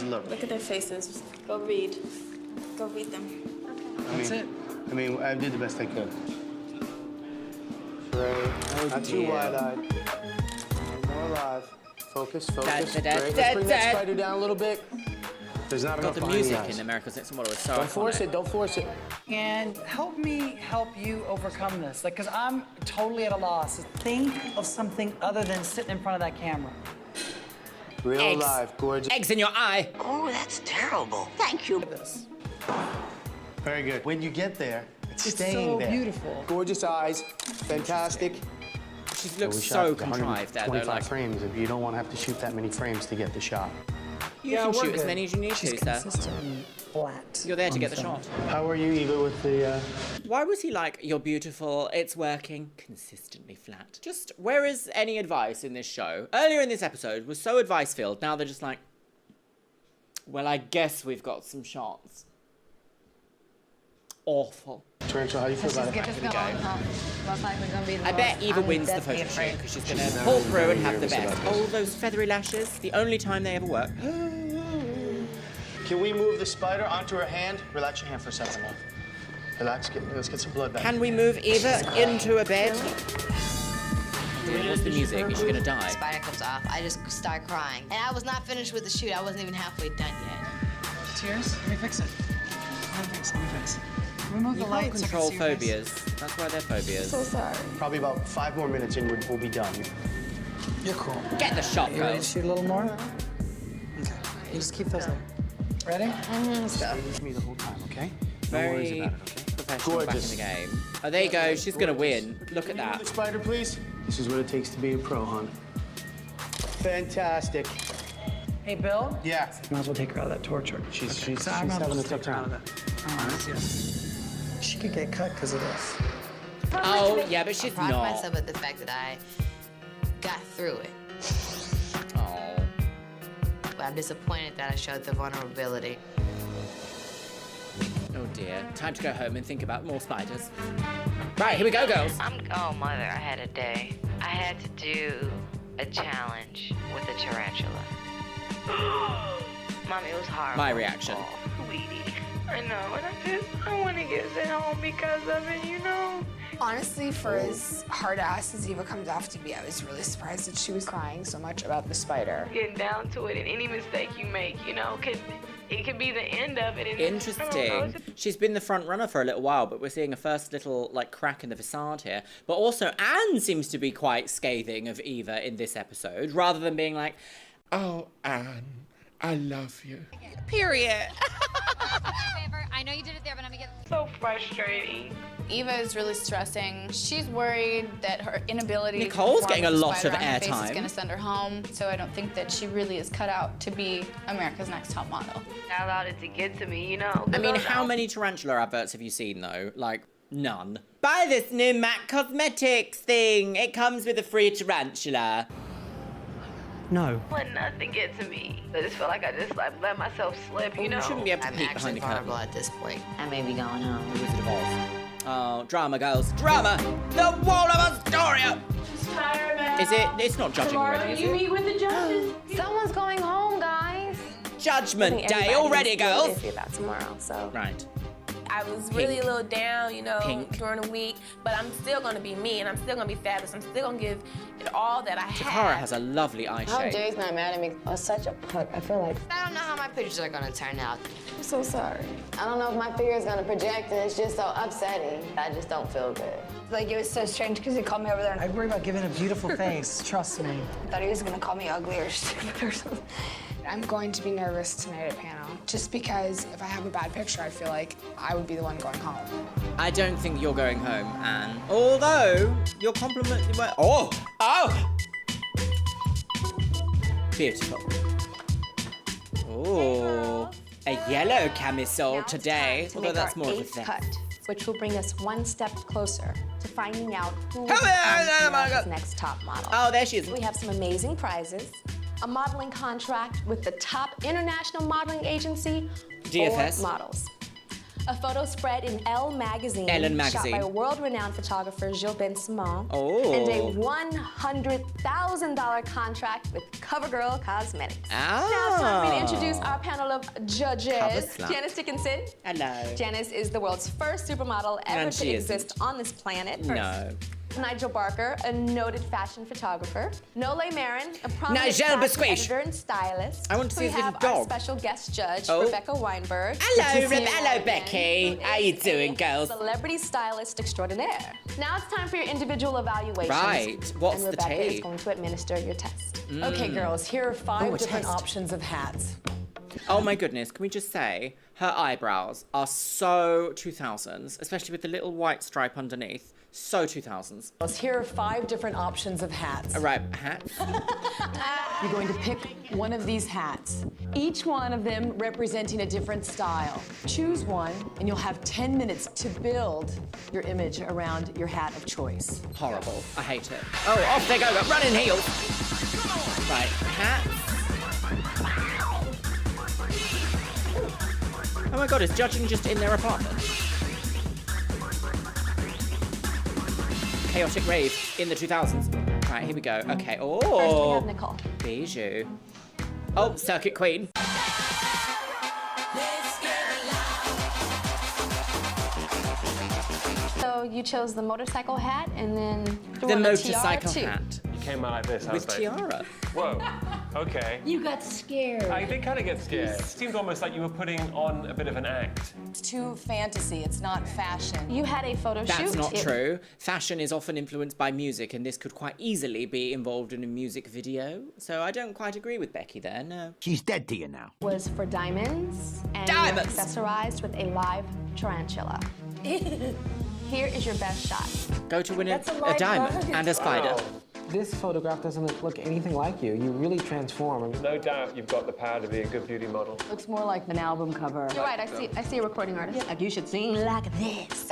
looked. Look at their faces. Go read. Go read them. That's it. I mean, I did the best I could. Great. Not too wide-eyed. More alive. Focus. Great. Let's bring that spider down a little bit. There's not enough the behind music the eyes. in America's Next Model is so Don't force iconic. it. Don't force it. And help me help you overcome this. Like, because I'm totally at a loss. Think of something other than sitting in front of that camera. Real Eggs. alive. Gorgeous. Eggs in your eye. Oh, that's terrible. Thank you. Very good. When you get there, it's staying so there. beautiful. Gorgeous eyes. Fantastic. She looks so contrived there, though. 25 Like, frames if you don't want to have to shoot that many frames to get the shot. you can shoot as many as you need to, sir. Consistently flat. You're there to get the shot. How are you, Eva, with the... Why was he like, you're beautiful, it's working, consistently flat? Just, where is any advice in this show? Earlier in this episode was so advice-filled, now they're just like, well, I guess we've got some shots. Awful. Tarantula, how do you feel about it? Just go on. Most likely gonna be the I bet most Eva wins the undeadly photo shoot afraid. because she's going to pull through and have the best. Oh, those feathery lashes, the only time they ever work. Can we move the spider onto her hand? Relax your hand for a second, love. Relax. Let's get some blood back. Can we move Eva into a bed? What's the music? Is she going to die? Spider comes off. I just start crying. And I was not finished with the shoot. I wasn't even halfway done yet. Tears? Let me fix it. Let me fix it. Remove You the can't lights. control phobias. That's why they're phobias. So sorry. Probably about 5 more minutes and we'll be done. You're cool. Get the shot, You ready to girls. shoot a little more? Okay. You just keep those there. Ready? Stay with me the whole time, okay? No worries Very about it, okay? professional back in Gorgeous. the game. Oh, there you go. She's going to win. Look at Can you move that. the spider, please? This is what it takes to be a pro, hon. Fantastic. Hey, Bill? Yeah. Might as well take her out of that torture. She's I'm having not a supposed to tough take her out of time. that. Oh, yes. She could get cut because of this. Oh, yeah, but she's I pride not. myself at the fact that I got through it. Oh. but I'm disappointed that I showed the vulnerability. Oh dear. Time to go home and think about more spiders. Right, here we go, girls. Oh, mother, I had a day. I had to do a challenge with a tarantula. Mommy, it was hard. My reaction. Sweetie. I know, and I want to get sent home because of it, you know? Honestly, for as hard ass as Eva comes off to be, I was really surprised that she was crying so much about the spider. Getting down to it, and any mistake you make, you know, it could be the end of it. And Interesting. She's been the front runner for a little while, but we're seeing a first little like crack in the facade here. But also Anne seems to be quite scathing of Eva in this episode, rather than being like, oh, Anne, I love you. Period. I know you did it there, but I'm gonna get so frustrating. Eva is really stressing. She's worried that her inability Nicole's to getting a lot of airtime. is going to send her home, so I don't think that she really is cut out to be America's Next Top Model. I allowed it to get to me, you know. I mean, how many tarantula adverts have you seen though? Like, none. Buy this new MAC Cosmetics thing. It comes with a free tarantula. No. Let nothing get to me. I just feel like I just like let myself slip, you know. You shouldn't be able to I'm peek behind the curtain. at this point. I may be going home. The Wizard of Oz. Oh, drama, girls. Drama! The Wall of Astoria! Is it? It's not judging already, is it? meet with the judges. Someone's going home, guys. Judgment Day already, girls! About tomorrow, so. Right. I was really a little down, you know, during the week, but I'm still gonna be me, and I'm still gonna be fabulous. I'm still gonna give it all that I have. Takara has a lovely eye How shape. Jay's not mad at me. I was such a punk. I feel like I don't know how my pictures are gonna turn out. I'm so sorry. I don't know if my figure is gonna project, and it's just so upsetting. I just don't feel good. Like, it was so strange because he called me over there and I worry about giving a beautiful face, trust me. I thought he was gonna call me ugly or stupid or something. I'm going to be nervous tonight at panel, just because if I have a bad picture, I feel like I would be the one going home. I don't think you're going home, Anne. Although, your compliment... Oh! Oh! Beautiful. Oh, a yellow camisole today. Although that's more of a thing. Cut, which will bring us one step closer to finding out who will Come become here, America's next top model. Oh, there she is. We have some amazing prizes, a modeling contract with the top international modeling agency DFS. for models. A photo spread in Elle magazine, Ellen magazine. shot by world-renowned photographer Gilles Ben-Simon, Oh. and a $100,000 contract with CoverGirl Cosmetics. Oh. Now it's time for me to introduce our panel of Cover judges. slut. Janice Dickinson. Hello. Janice is the world's first supermodel ever And to she exist on this planet. No. Nigel Barker, a noted fashion photographer. Nole Marin, a prominent Nigel fashion Bisquiche. editor and stylist. I want to see his We little have our dog. special guest judge, Oh. Rebecca Weinberg. Hello, Becky. How you doing, girls? Celebrity stylist extraordinaire. Now it's time for your individual evaluations. Right. What's and the Rebecca is tea? going to administer your test. Okay, girls, here are 5 Oh, a different test. options of hats. Oh my goodness, can we just say her eyebrows are so 2000s, especially with the little white stripe underneath. So 2000s. Here are 5 different options of hats. All right, hats. You're going to pick one of these hats, each one of them representing a different style. Choose one, and you'll have 10 minutes to build your image around your hat of choice. Horrible. I hate it. Oh, off they go. Running heels. Right, hats. Oh my god, is judging just in their apartment? Chaotic rave in the 2000s. Right, here we go. Okay. First we Oh. have Nicole. Bijou. Oh, Circuit Queen. So you chose the motorcycle hat and then threw The on a tiara motorcycle too. hat. You came out like this. I With was like, tiara. Whoa. Okay. You got scared. I did kind of get scared. It seemed almost like you were putting on a bit of an act. It's too fantasy, it's not fashion. You had a photo shoot. That's not true. Fashion is often influenced by music, and this could quite easily be involved in a music video. So I don't quite agree with Becky there, no. She's dead to you now. Was for diamonds and you were accessorized with a live tarantula. Here is your best shot. Go to win a diamond and a spider. This photograph doesn't look anything like you. You really transform. No doubt you've got the power to be a good beauty model. Looks more like an album cover. You're right, I see a recording artist. Like you should sing like this.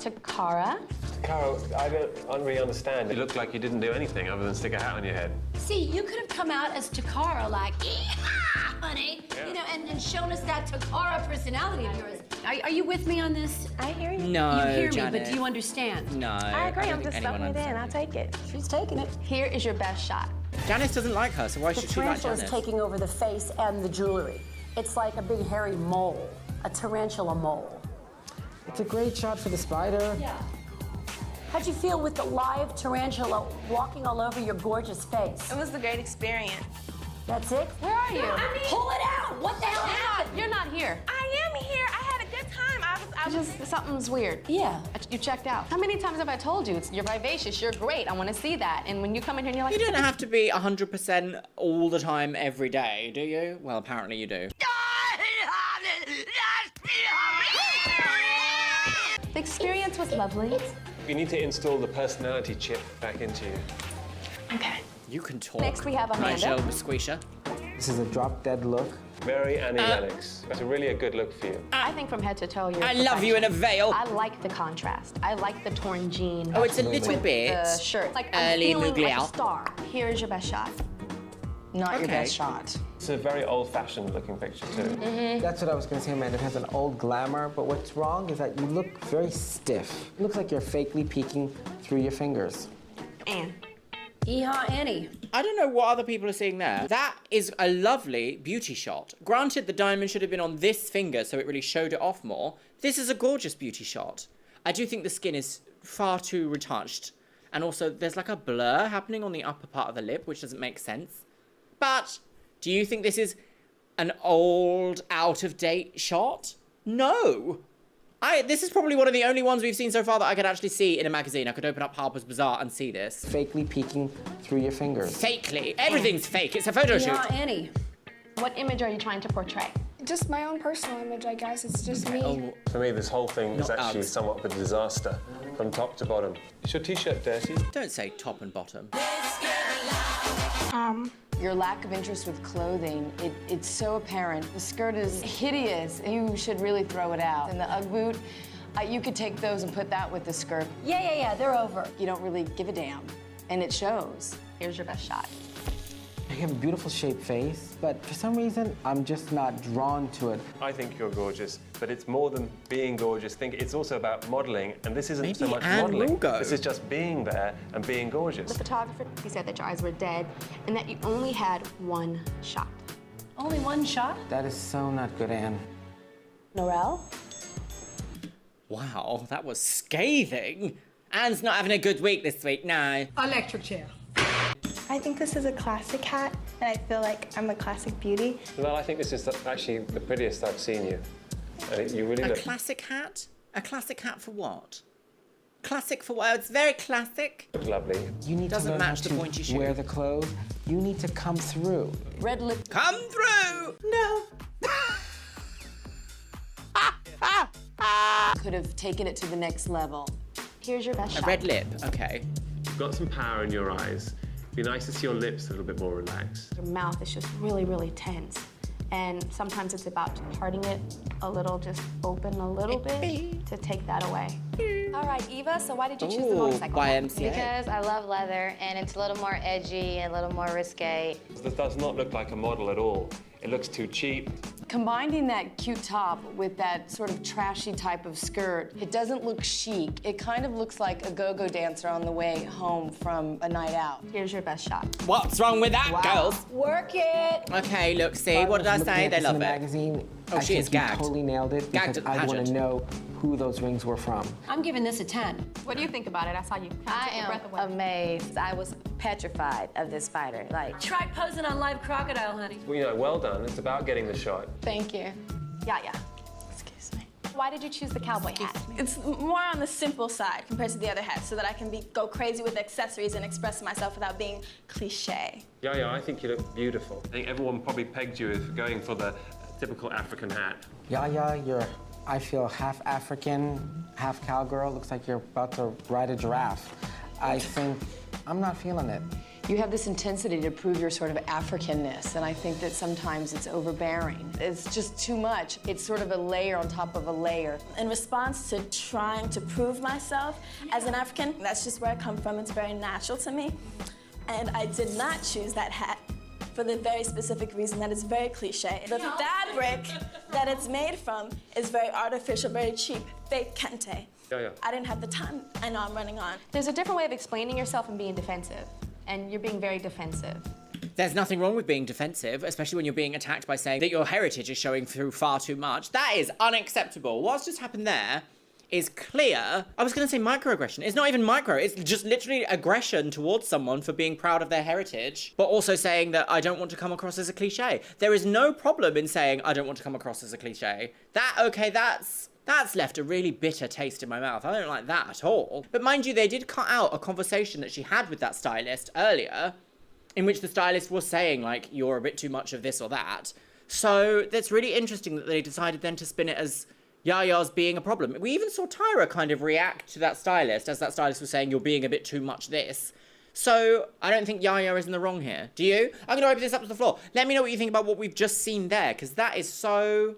Takara. Carol, I don't really understand. It looked like you didn't do anything other than stick a hat on your head. See, you could have come out as Takara, like, "Ee-haw, honey," Yeah. you know, and shown us that Takara personality of yours. Are you with me on this? I hear you. No, You hear me, Janet. but do you understand? No. I agree. don't I'm think just anyone subbing it in. understands. I'll take it. She's taking it. Here is your best shot. Janice doesn't like her, so why The should she like tarantula is Janice? taking over the face and the jewelry. It's like a big hairy mole, a tarantula mole. It's a great shot for the spider. Yeah. How'd you feel with the live tarantula walking all over your gorgeous face? It was a great experience. That's it? Where are you? Pull it out! What the hell happened? You're not here. I am here. I had a good time. I was Just something's weird. Yeah. You checked out. How many times have I told you? You're vivacious, you're great, I want to see that. And when you come in here and you're like... You don't have to be 100% all the time every day, do you? Well, apparently you do. The experience was lovely. You need to install the personality chip back into you. Okay. You can talk. Next we have Amanda. Nigel Squeesha. This is a drop-dead look. Very Annie Lennox. That's really a good look for you. I think from head to toe, you're I love you in a veil. I like the contrast. I like the torn jean. Oh, it's a little with bit the shirt. Like, I'm early feeling like Mugler. a star. Here's your best shot. Not your Okay. best shot. It's a very old-fashioned looking picture too. That's what I was going to say, Amanda. It has an old glamour, but what's wrong is that you look very stiff. It looks like you're fakely peeking through your fingers. Anne. Yeehaw, Annie. I don't know what other people are seeing there. That is a lovely beauty shot. Granted, the diamond should have been on this finger so it really showed it off more. This is a gorgeous beauty shot. I do think the skin is far too retouched. And also, there's like a blur happening on the upper part of the lip, which doesn't make sense. But do you think this is an old, out-of-date shot? No. This is probably one of the only ones we've seen so far that I could actually see in a magazine. I could open up Harper's Bazaar and see this. Fakely peeking through your fingers. Fakely. Everything's fake. It's a photo shoot. Yeehaw, Annie. What image are you trying to portray? Just my own personal image, I guess. It's just me. Oh, For me, this whole thing is Not actually Alex. somewhat of a disaster, from top to bottom. Is your t-shirt dirty? don't say top and bottom. Your lack of interest with clothing, it's so apparent. The skirt is hideous. You should really throw it out. And the Ugg boot, you could take those and put that with the skirt. Yeah, they're over. You don't really give a damn, and it shows. Here's your best shot. You have a beautiful shaped face, but for some reason, I'm just not drawn to it. I think you're gorgeous, but it's more than being gorgeous. It's also about modeling, and this isn't so Maybe much Anne modeling. will go. This is just being there and being gorgeous. The photographer, he said that your eyes were dead and that you only had one shot. Only one shot? That is so not good, Anne. Norel? Wow, that was scathing. Anne's not having a good week this week, no. Electric chair. I think this is a classic hat, and I feel like I'm a classic beauty. Well, I think this is actually the prettiest I've seen you. And you really A look... classic hat? A classic hat for what? Classic for what? It's very classic. Lovely. You need Doesn't to learn match how the pointy to shoe. wear the clothes. You need to come through. Red lip. Come through! No. Could have taken it to the next level. Here's your best A shot. red lip, okay. You've got some power in your eyes. It'd be nice to see your lips a little bit more relaxed. Your mouth is just really, really tense. And sometimes it's about parting it a little, just open a little bit to take that away. All right, Eva, so why did you choose the Ooh, motorcycle? YMCA. Because I love leather and it's a little more edgy and a little more risque. This does not look like a model at all. It looks too cheap. Combining that cute top with that sort of trashy type of skirt, it doesn't look chic. It kind of looks like a go-go dancer on the way home from a night out. Here's your best shot. What's wrong with that, girls? Work it. Okay, look, see, what did I say? They love in the it. magazine. Oh, I she think is you gagged. totally nailed it Gagged because at the I want pageant. to know who those rings were from. I'm giving this a 10. What do you think about it? I saw you kind of I take your breath am away. amazed. I was petrified of this spider. Like, Try posing on live crocodile, honey. Well, you know, well done. It's about getting the shot. Thank you. Yeah. Excuse me. Why did you choose the cowboy hat? It's more on the simple side compared to the other hats, so that I can go crazy with accessories and express myself without being cliche. Yeah, I think you look beautiful. I think everyone probably pegged you as going for the typical African hat. You're, I feel, half African, half cowgirl. Looks like you're about to ride a giraffe. I think I'm not feeling it. You have this intensity to prove your sort of Africanness, and I think that sometimes it's overbearing. It's just too much. It's sort of a layer on top of a layer. In response to trying to prove myself as an African, that's just where I come from. It's very natural to me. And I did not choose that hat for the very specific reason that it's very cliche. The fabric that it's made from is very artificial, very cheap, fake kente. I didn't have the time. I know I'm running on. There's a different way of explaining yourself and being defensive, and you're being very defensive. There's nothing wrong with being defensive, especially when you're being attacked by saying that your heritage is showing through far too much. That is unacceptable. What's just happened there is clear. I was going to say microaggression. It's not even micro. It's just literally aggression towards someone for being proud of their heritage, but also saying that I don't want to come across as a cliche. There is no problem in saying I don't want to come across as a cliche. That's left a really bitter taste in my mouth. I don't like that at all. But mind you, they did cut out a conversation that she had with that stylist earlier, in which the stylist was saying, like, you're a bit too much of this or that. So that's really interesting that they decided then to spin it as Yaya's being a problem. We even saw Tyra kind of react to that stylist as that stylist was saying, you're being a bit too much this. So I don't think Yaya is in the wrong here. Do you? I'm going to open this up to the floor. Let me know what you think about what we've just seen there, because that is so...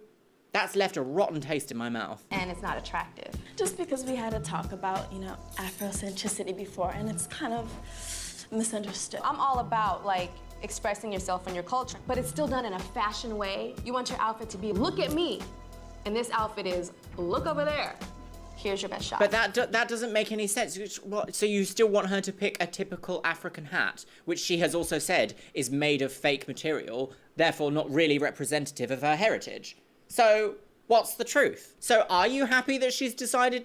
That's left a rotten taste in my mouth. And it's not attractive. Just because we had a talk about, you know, Afrocentricity before, and it's kind of misunderstood. I'm all about, like, expressing yourself and your culture, but it's still done in a fashion way. You want your outfit to be, look at me. And this outfit is, look over there. Here's your best shot. But that doesn't make any sense. So you still want her to pick a typical African hat, which she has also said is made of fake material, therefore not really representative of her heritage. So what's the truth? So are you happy that she's decided?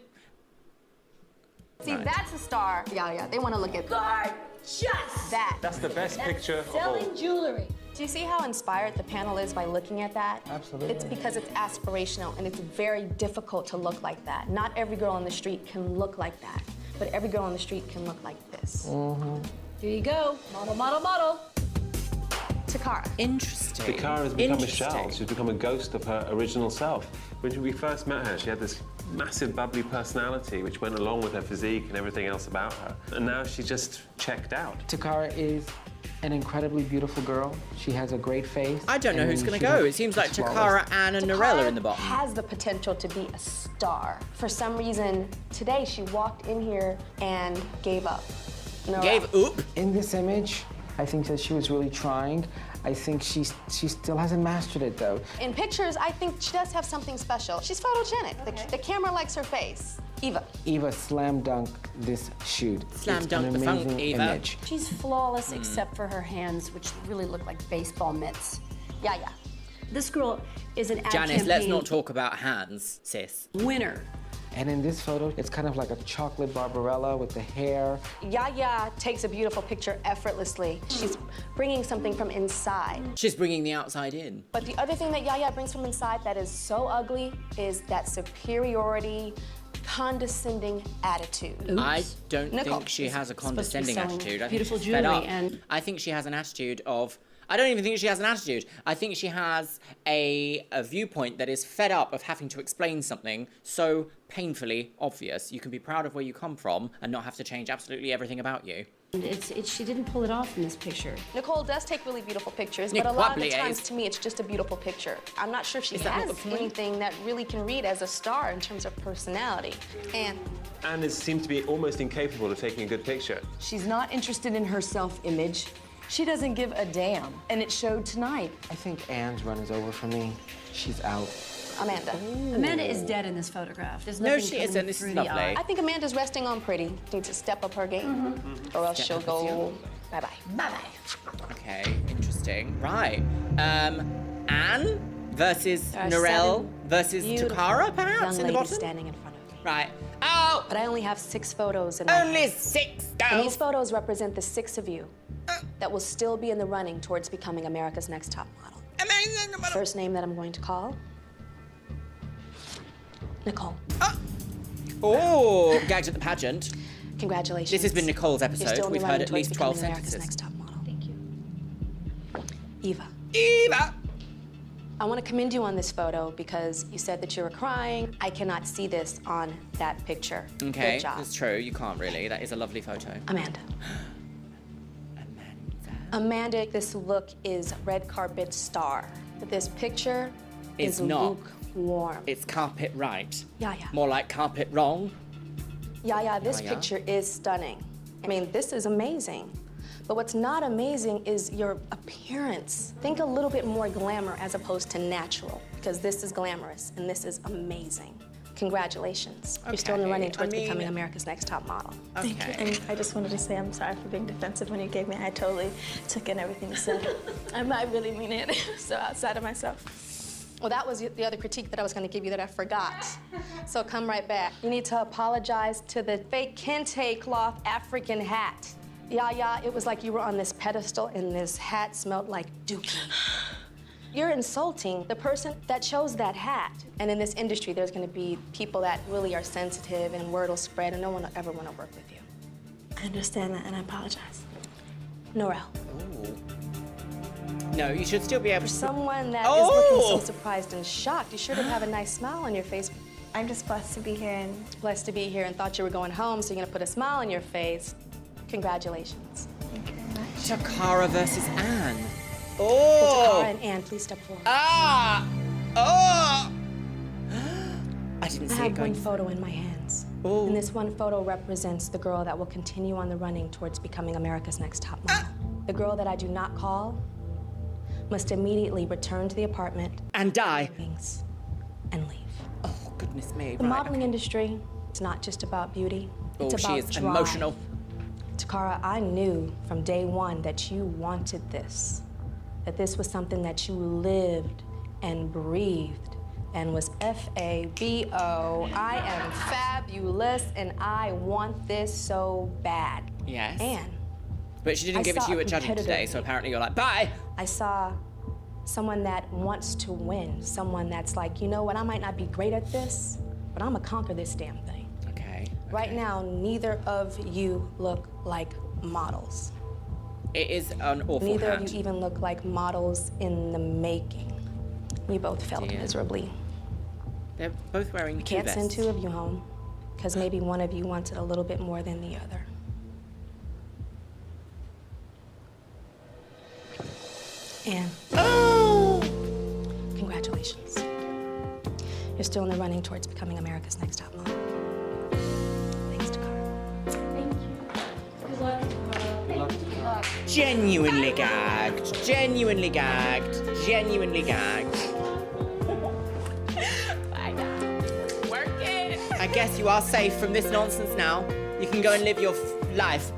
See, that's a star. Yeah, they want to look at just that. That's the best picture of all. Selling jewelry. Do you see how inspired the panel is by looking at that? Absolutely. It's because it's aspirational and it's very difficult to look like that. Not every girl on the street can look like that, but every girl on the street can look like this. Here you go. Model, model, model. Takara. Interesting. Takara has become a shell. She's become a ghost of her original self. When we first met her, she had this massive bubbly personality which went along with her physique and everything else about her. And now she's just checked out. Takara is an incredibly beautiful girl. She has a great face. I don't know who's going to go. It seems like Takara, Anne, and Narelle are in the bottom. Has the potential to be a star. For some reason, today she walked in here and gave up. Gave up? In this image, I think that she was really trying. I think she still hasn't mastered it, though. In pictures, I think she does have something special. She's photogenic. Okay. The camera likes her face. Eva slam dunked this shoot. Slam It's dunk an the funk, amazing Eva. image. She's flawless except for her hands, which really look like baseball mitts. Yeah. This girl is an ad Janice, let's campaign not talk about hands, sis. winner. And in this photo, it's kind of like a chocolate Barbarella with the hair. Yaya takes a beautiful picture effortlessly. She's bringing something from inside. She's bringing the outside in. But the other thing that Yaya brings from inside that is so ugly is that superiority, condescending attitude. Oops. I don't Nicole, think she has a supposed to be condescending selling attitude. I think beautiful she's fed jewelry up. and- I think she has an attitude of... I don't even think she has an attitude. I think she has a viewpoint that is fed up of having to explain something so painfully obvious. You can be proud of where you come from and not have to change absolutely everything about you. She didn't pull it off in this picture. Nicole does take really beautiful pictures, Nick but a lot of the Quablier times, is- to me, it's just a beautiful picture. I'm not sure she Is that not has the point? anything that really can read as a star in terms of personality. And Anne seems to be almost incapable of taking a good picture. She's not interested in her self-image. She doesn't give a damn, and it showed tonight. I think Anne's run is over for me. She's out. Amanda. Amanda is dead in this photograph. There's No, nothing she coming isn't. This is through the lovely. eye. I think Amanda's resting on pretty. Needs to step up her game, or else she'll go bye-bye. Bye-bye. Okay, interesting. Right. Anne versus There are Narelle 7 versus beautiful Takara, perhaps, young in the ladies bottom? standing in front of me. Right. Oh! But I only have 6 photos in my Only hand. 6 And girls! these photos represent the 6 of you that will still be in the running towards becoming America's next top model. Amazing! First name that I'm going to call, Nicole. Oh, gagged at the pageant. Congratulations. This has been Nicole's You're episode. still in the We've heard running at least towards 12 becoming America's sentences. next top model. Thank you. Eva. Eva! I want to commend you on this photo because you said that you were crying. I cannot see this on that picture. Okay, Good job. that's true. You can't really. That is a lovely photo. Amanda. Amanda. Amanda, this look is red carpet star. But this picture It's is not. lukewarm. It's carpet right. Yeah. More like carpet wrong. Yeah, this Yeah. picture is stunning. I mean, this is amazing. But what's not amazing is your appearance. Think a little bit more glamour as opposed to natural, because this is glamorous and this is amazing. Congratulations. You're still in the running towards becoming America's Next Top Model. Thank you. And I just wanted to say I'm sorry for being defensive when you gave me. I totally took in everything you said. I really mean it. So outside of myself. Well, that was the other critique that I was going to give you that I forgot. So come right back. You need to apologize to the fake kente cloth African hat. Yeah, it was like you were on this pedestal and this hat smelled like dookie. You're insulting the person that chose that hat. And in this industry, there's going to be people that really are sensitive and word will spread and no one will ever want to work with you. I understand that and I apologize. Norel. No, you should still be able For to... someone that is looking so surprised and shocked, you should have a nice smile on your face. I'm just blessed to be here and... Blessed to be here and thought you were going home, so you're going to put a smile on your face. Congratulations. Thank you very much. Takara versus Anne. Oh! Takara and Anne, please step forward. Ah! Oh! I didn't see I it have going. one photo in my hands. Oh. And this one photo represents the girl that will continue on the running towards becoming America's Next Top Model. The girl that I do not call must immediately return to the apartment and die and leave. Oh, goodness me. The modeling industry, it's not just about beauty. It's about she is drive. emotional. Takara, I knew from day one that you wanted this, that this was something that you lived and breathed and was F-A-B-O. I am fabulous and I want this so bad. Yes. And But she didn't give it to you at judging today, so apparently you're like, bye! I saw someone that wants to win, someone that's like, you know what, I might not be great at this, but I'm gonna conquer this damn thing. Okay. Right now, neither of you look like models. It is an awful Neither hat. of you even look like models in the making. You both failed miserably. They're both wearing I can't send vests. two of you home, because maybe one of you wants it a little bit more than the other. And congratulations. You're still in the running towards becoming America's Next Top Model. Thanks, Takara. Thank you. Good luck. Good luck. Genuinely gagged. Genuinely gagged. Genuinely gagged. Bye now. Work it. I guess you are safe from this nonsense now. You can go and live your life.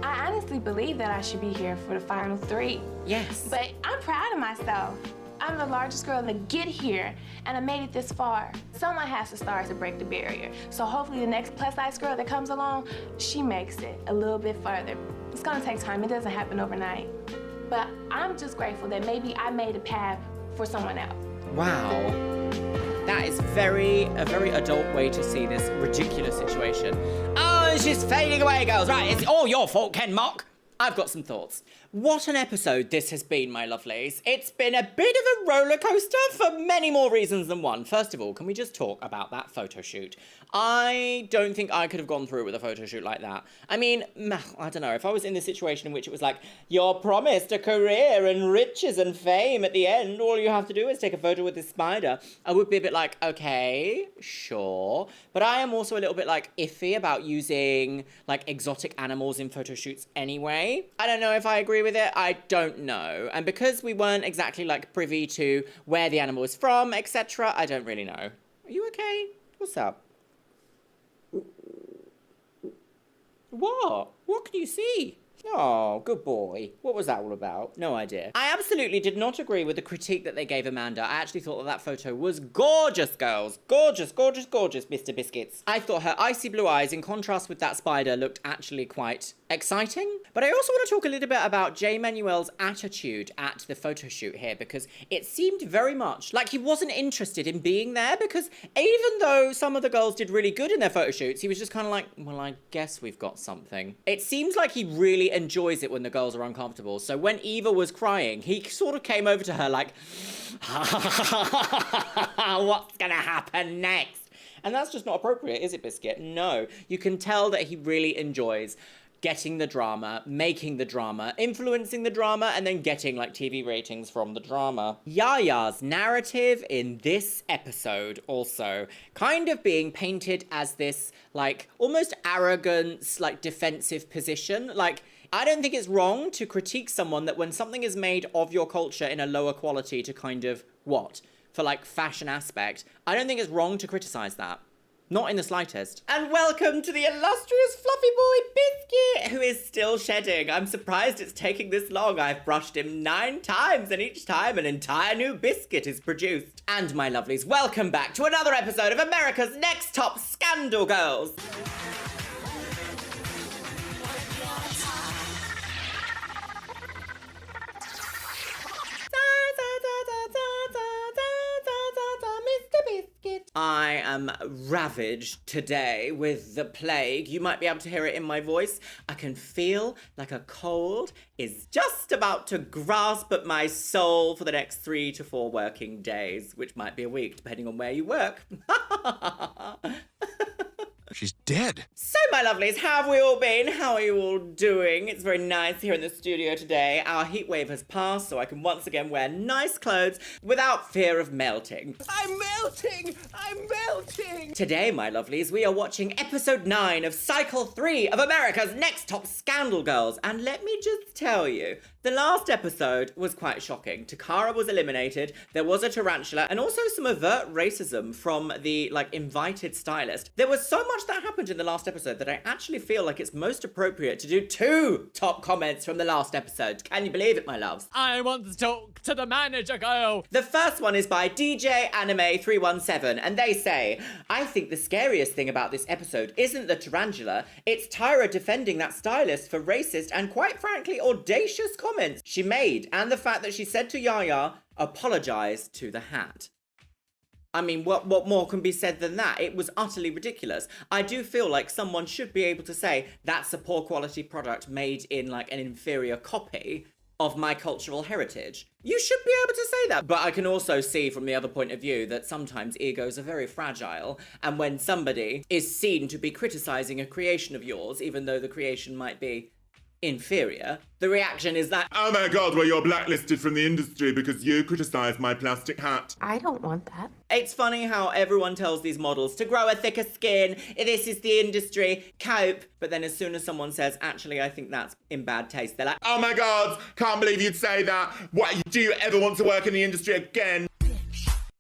I honestly believe that I should be here for the final 3. Yes. But I'm proud of myself. I'm the largest girl to get here, and I made it this far. Someone has to start to break the barrier. So hopefully the next plus-size girl that comes along, she makes it a little bit further. It's gonna take time. It doesn't happen overnight. But I'm just grateful that maybe I made a path for someone else. Wow. That is a very adult way to see this ridiculous situation. Oh, she's fading away, girls. Right, it's all your fault, Ken Mock. I've got some thoughts. What an episode this has been, my lovelies. It's been a bit of a roller coaster for many more reasons than one. First of all, can we just talk about that photo shoot? I don't think I could have gone through with a photo shoot like that. I mean, I don't know, if I was in the situation in which it was like, you're promised a career and riches and fame at the end, all you have to do is take a photo with this spider, I would be a bit like, okay, sure. But I am also a little bit like iffy about using like exotic animals in photo shoots anyway. I don't know if I agree with it, I don't know. And because we weren't exactly like privy to where the animal is from, etc., I don't really know. Are you okay? What's up? What? What can you see? Oh, good boy. What was that all about? No idea. I absolutely did not agree with the critique that they gave Amanda. I actually thought that photo was gorgeous, girls. Gorgeous, gorgeous, gorgeous, Mr. Biscuits. I thought her icy blue eyes, in contrast with that spider, looked actually quite exciting. But I also want to talk a little bit about J. Manuel's attitude at the photo shoot here, because it seemed very much like he wasn't interested in being there, because even though some of the girls did really good in their photo shoots, he was just kind of like, well, I guess we've got something. It seems like he really enjoys it when the girls are uncomfortable. So when Eva was crying, he sort of came over to her like, what's gonna happen next? And that's just not appropriate, is it, Biscuit? No. You can tell that he really enjoys getting the drama, making the drama, influencing the drama, and then getting like TV ratings from the drama. Yaya's narrative in this episode also kind of being painted as this like almost arrogant, like defensive position. Like, I don't think it's wrong to critique someone that when something is made of your culture in a lower quality to kind of, what? For like fashion aspect, I don't think it's wrong to criticize that. Not in the slightest. And welcome to the illustrious fluffy boy Biscuit, who is still shedding. I'm surprised it's taking this long. I've brushed him 9 times, and each time an entire new biscuit is produced. And my lovelies, welcome back to another episode of America's Next Top Scandal Girls. I am ravaged today with the plague. You might be able to hear it in my voice. I can feel like a cold is just about to grasp at my soul for the next 3 to 4 working days, which might be a week, depending on where you work. She's dead. So, my lovelies, how have we all been? How are you all doing? It's very nice here in the studio today. Our heat wave has passed, so I can once again wear nice clothes without fear of melting. I'm melting! I'm melting! Today, my lovelies, we are watching episode 9 of Cycle 3 of America's Next Top Scandal Girls. And let me just tell you, the last episode was quite shocking. Takara was eliminated, there was a tarantula, and also some overt racism from the, like, invited stylist. There was so much that happened in the last episode that I actually feel like it's most appropriate to do 2 top comments from the last episode. Can you believe it, my loves? I want to talk to the manager, girl. The first one is by DJ Anime 317, and they say, I think the scariest thing about this episode isn't the tarantula, it's Tyra defending that stylist for racist and quite frankly audacious comments she made, and the fact that she said to Yaya, apologise to the hat. I mean, what more can be said than that? It was utterly ridiculous. I do feel like someone should be able to say, that's a poor quality product made in like an inferior copy of my cultural heritage. You should be able to say that. But I can also see from the other point of view that sometimes egos are very fragile, and when somebody is seen to be criticising a creation of yours, even though the creation might be inferior, the reaction is that, oh my god, well, you're blacklisted from the industry because you criticised my plastic hat. I don't want that. It's funny how everyone tells these models to grow a thicker skin, this is the industry, cope, but then as soon as someone says, actually, I think that's in bad taste, they're like, oh my god, can't believe you'd say that. What, do you ever want to work in the industry again?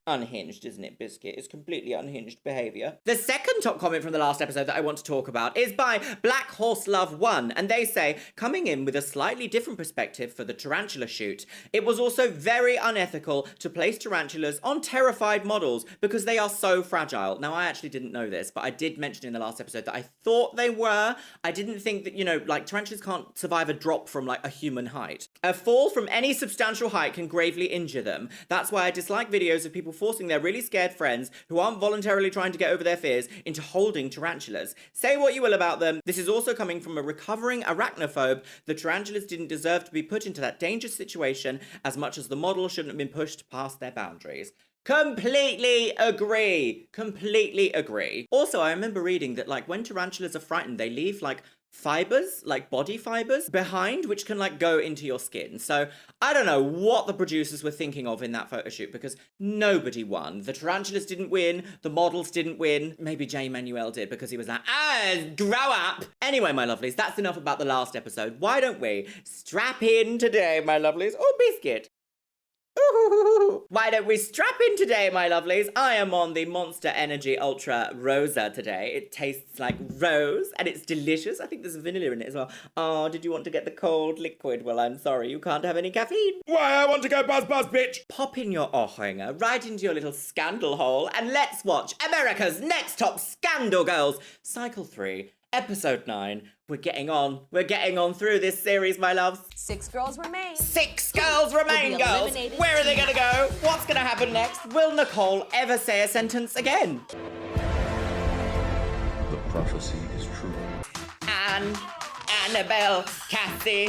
Unhinged, isn't it, Biscuit? It's completely unhinged behaviour. The second top comment from the last episode that I want to talk about is by Black Horse Love 1, and they say, coming in with a slightly different perspective for the tarantula shoot, it was also very unethical to place tarantulas on terrified models because they are so fragile. Now, I actually didn't know this, but I did mention in the last episode that I thought they were. I didn't think that, you know, like, tarantulas can't survive a drop from, like, a human height. A fall from any substantial height can gravely injure them. That's why I dislike videos of people forcing their really scared friends who aren't voluntarily trying to get over their fears into holding tarantulas. Say what you will about them, this is also coming from a recovering arachnophobe. The tarantulas didn't deserve to be put into that dangerous situation as much as the model shouldn't have been pushed past their boundaries. Completely agree. Completely agree. Also, I remember reading that, like, when tarantulas are frightened, they leave, like, fibers, like body fibers, behind, which can, like, go into your skin. So, I don't know what the producers were thinking of in that photo shoot, because nobody won. The tarantulas didn't win, the models didn't win. Maybe J. Manuel did, because he was like, grow up! Anyway, my lovelies, that's enough about the last episode. Why don't we strap in today, my lovelies? Oh, Biscuit! Ooh. Why don't we strap in today, my lovelies? I am on the Monster Energy Ultra Rosa today. It tastes like rose, and it's delicious. I think there's vanilla in it as well. Oh, did you want to get the cold liquid? Well, I'm sorry, you can't have any caffeine. Why, I want to go buzz, bitch! Pop in your Ohrhanger right into your little scandal hole, and let's watch America's Next Top Scandal Girls, Cycle 3, Episode 9. We're getting on through this series, my loves. 6 girls remain. 6 girls remain, girls. Where are they gonna go? What's gonna happen next? Will Nicole ever say a sentence again? The prophecy is true. Anne, Annabelle, Kathy,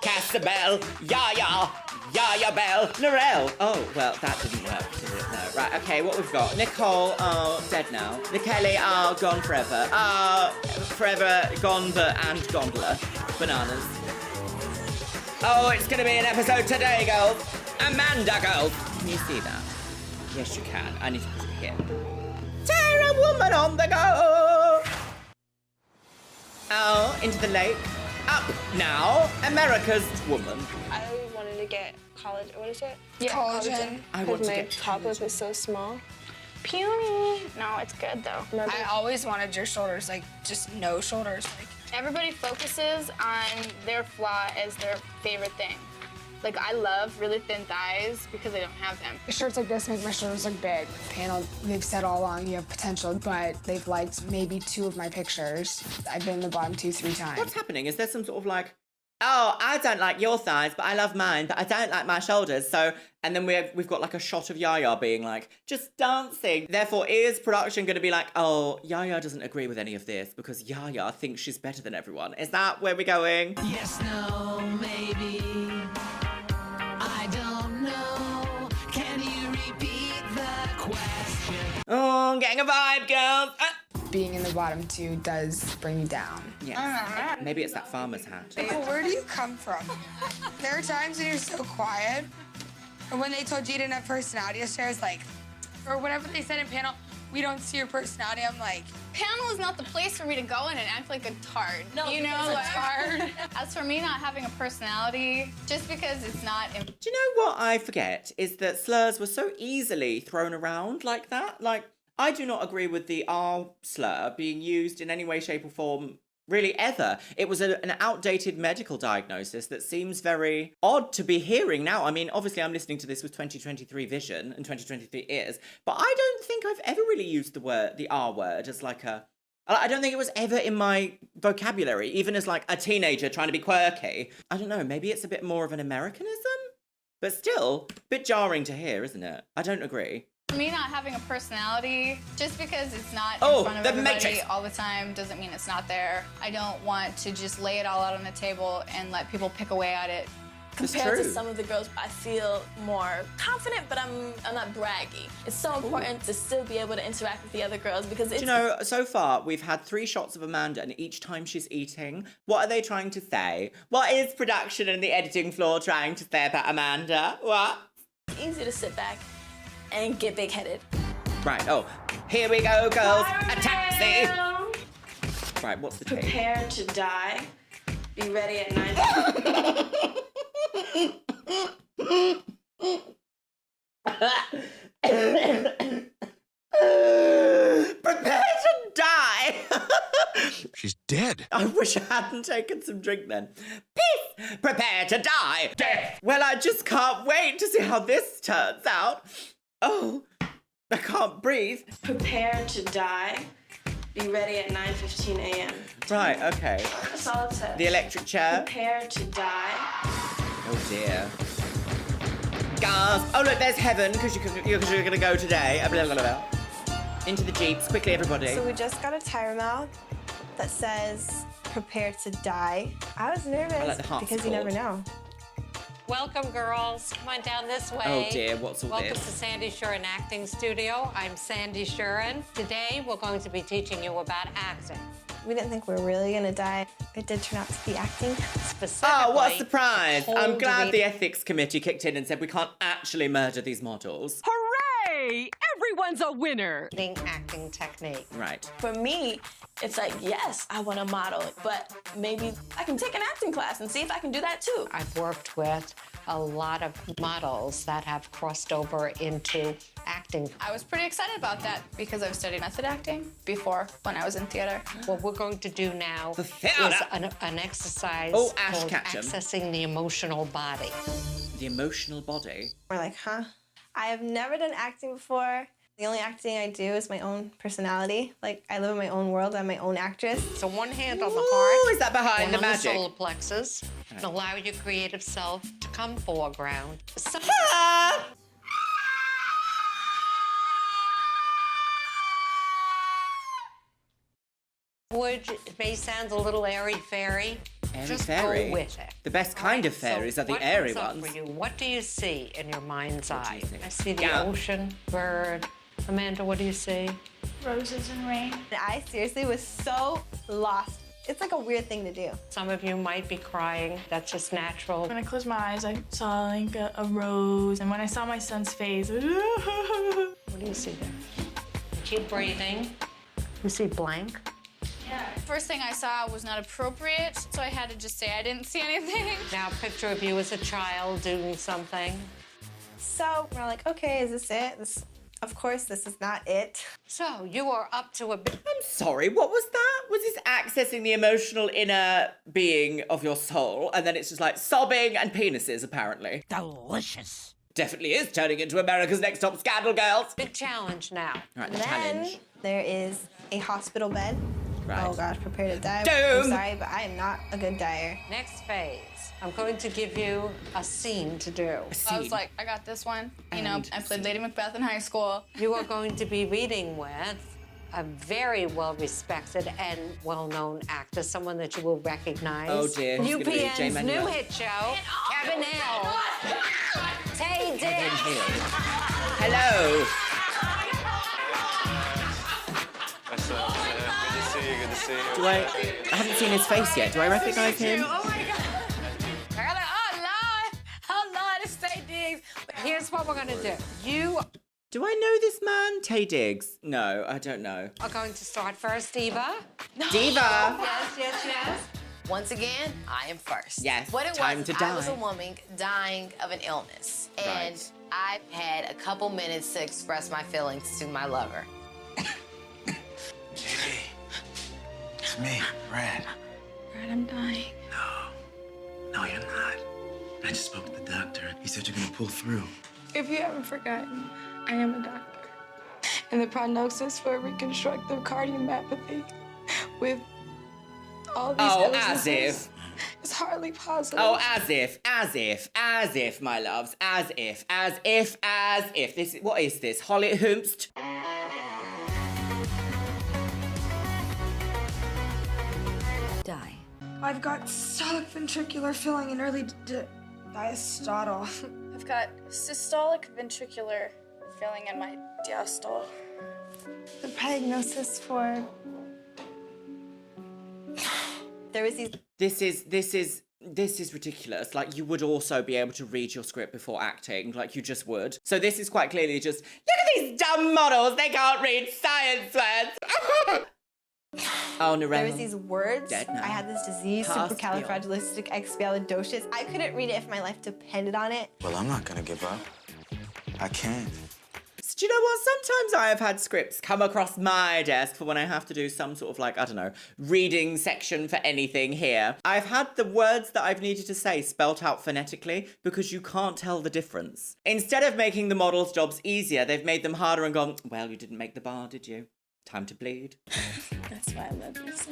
Castabel, Yaya, Yaya Bell, Narelle. Oh, well, that didn't work, did it? No. Right, okay, what we've got? Nicole, dead now. Nikeli, gone forever. Forever gone, and gondola. Bananas. Oh, it's gonna be an episode today, girls. Amanda, girls. Can you see that? Yes, you can. I need to put it here. Tara woman on the go. Oh, into the lake. Up now, America's woman. I wanted to get college. What is it? Yeah, collagen. I want to my get top lip is so small. Puny. No, it's good though. Remember? I always wanted your shoulders, like just no shoulders. Like Everybody focuses on their flaw as their favorite thing. Like, I love really thin thighs because I don't have them. shirts like this make my shoulders look big. Panel, they've said all along you have potential, but they've liked maybe 2 of my pictures. I've been in the bottom 2, 3 times. What's happening? Is there some sort of like, oh, I don't like your thighs, but I love mine, but I don't like my shoulders. So, and then we've got like a shot of Yaya being like, just dancing. Therefore, is production going to be like, oh, Yaya doesn't agree with any of this because Yaya thinks she's better than everyone? Is that where we're going? Yes, no, maybe. I don't know. Can you repeat the question? Oh, getting a vibe, girls. Being in the bottom 2 does bring you down. Yeah. Maybe it's that farmer's hat. Where do you come from? There are times when you're so quiet. Or when they told you you didn't have personality yesterday, I was like, or whatever they said in panel, we don't see your personality. I'm like, Panel is not the place for me to go in and act like a tard. No, you know, it's a like, tard. As for me not having a personality, just because it's not. Do you know what I forget? Is that slurs were so easily thrown around like that. Like, I do not agree with the R slur being used in any way, shape, or form, really ever. It was an outdated medical diagnosis that seems very odd to be hearing now. I mean, obviously, I'm listening to this with 2023 vision and 2023 ears, but I don't think I've ever really used the R word as like a. I don't think it was ever in my vocabulary, even as like a teenager trying to be quirky. I don't know, maybe it's a bit more of an Americanism? But still, a bit jarring to hear, isn't it? I don't agree. Me not having a personality, just because it's not in Oh, front of the everybody Matrix. all the time doesn't mean it's not there. I don't want to just lay it all out on the table and let people pick away at it. Compared to some of the girls, I feel more confident, but I'm not braggy. It's so important to still be able to interact with the other girls because it's... Do you know, so far, we've had 3 shots of Amanda, and each time she's eating, what are they trying to say? What is production and the editing floor trying to say about Amanda? What? It's easy to sit back and get big-headed. Right, oh, here we go, girls. A taxi. Right, what's the tape? Prepare to die. Be ready at 9. Prepare to die. She's dead. I wish I hadn't taken some drink then. Peace. Prepare to die. Death. Well, I just can't wait to see how this turns out. Oh, I can't breathe. Prepare to die. Be ready at 9:15 a.m. Right, okay. That's all it says. The electric chair. Prepare to die. Oh dear. Gasp. Oh look, there's heaven, because you're going to go today. Blah, blah, blah. Into the Jeeps, quickly everybody. So we just got a tire mouth that says, prepare to die. I was nervous I like the heart because you never know. Welcome, girls. Come on down this way. Oh dear, what's all Welcome this? to Sandy Shuren Acting Studio. I'm Sandy Shuren. Today, we're going to be teaching you about acting. We didn't think we were really gonna die. It did turn out to be acting. Oh, what a surprise. I'm Hold glad me- the ethics committee kicked in and said we can't actually murder these models. Hooray! Everyone's a winner. Acting technique. Right. For me, it's like, yes, I want to model, but maybe I can take an acting class and see if I can do that too. I've worked with a lot of models that have crossed over into acting. I was pretty excited about that because I've studied method acting before when I was in theater. What we're going to do now is an exercise Oh, Ash called Ketchum. accessing the emotional body. The emotional body. We're like, huh? I have never done acting before. The only acting I do is my own personality. Like, I live in my own world. I'm my own actress. So one hand on the heart. is that behind one the on magic? The solar plexus. And allow your creative self to come foreground. Which may sound a little airy-fairy. Just fairy. go with it. The best kind of fairies are the what airy comes up ones. for you? What do you see in your mind's eye? I see the Yeah. ocean, bird. Amanda, what do you see? Roses and rain. I seriously was so lost. It's like a weird thing to do. Some of you might be crying. That's just natural. When I closed my eyes, I saw like a rose, and when I saw my son's face, What do you see there? Keep breathing. You see blank? Yeah. First thing I saw was not appropriate, so I had to just say I didn't see anything. Now, picture of you as a child doing something. So we're like, okay, is this it? Of course, this is not it. So you are up to a bit. I'm sorry, what was that? Was this accessing the emotional inner being of your soul? And then it's just like sobbing and penises, apparently. Delicious. Definitely is turning into America's Next Top Scandal, girls. Big challenge now. Right, Then challenge. there is a hospital bed. Right. Oh gosh, prepare to die. Doom. I'm sorry, but I am not a good dyer. Next phase. I'm going to give you a scene to do. I was like, I got this one. You know, I played Lady Macbeth in high school. You are going to be reading with a very well-respected and well-known actor, someone that you will recognize. Oh dear, who's gonna be Jay UPN's new Manuel? hit show, Kevin Hill. Tay Dick. Hello. What's up? Good to see you. Good to see you. I haven't seen his face yet. Do I recognize him? Oh my God. Oh Lord, it's Tay Diggs. Here's what we're gonna do. You Do I know this man? Tay Diggs? No, I don't know. are going to start first, Diva. Diva! Yes. Once again, I am first. Yes, What it time was, to I was a die. woman dying of an illness. And Right. I had a couple minutes to express my feelings to my lover. It's me, Brad. Brad, I'm dying. No, you're not. I just spoke with the doctor. He said you're gonna pull through. If you haven't forgotten, I am a doctor. And the prognosis for reconstructive cardiomyopathy with all these Oh, illnesses as if. is hardly positive. Oh, as if, my loves. As if. This is, what is this? Holly Hoomst? Die. I've got systolic ventricular filling and early diastole. I've got systolic ventricular filling in my diastole. The prognosis for... There was these... This is ridiculous. Like, you would also be able to read your script before acting, like you just would. So this is quite clearly just, look at these dumb models, they can't read science words. Oh, Narelle. There was these words. Dead now. I had this disease, Past supercalifragilisticexpialidocious. I couldn't read it if my life depended on it. Well, I'm not gonna give up. I can't. Do you know what? Sometimes I have had scripts come across my desk for when I have to do some sort of, like, I don't know, reading section for anything here. I've had the words that I've needed to say spelt out phonetically because you can't tell the difference. Instead of making the models' jobs easier, they've made them harder and gone, well, you didn't make the bar, did you? Time to bleed. That's why I love you so.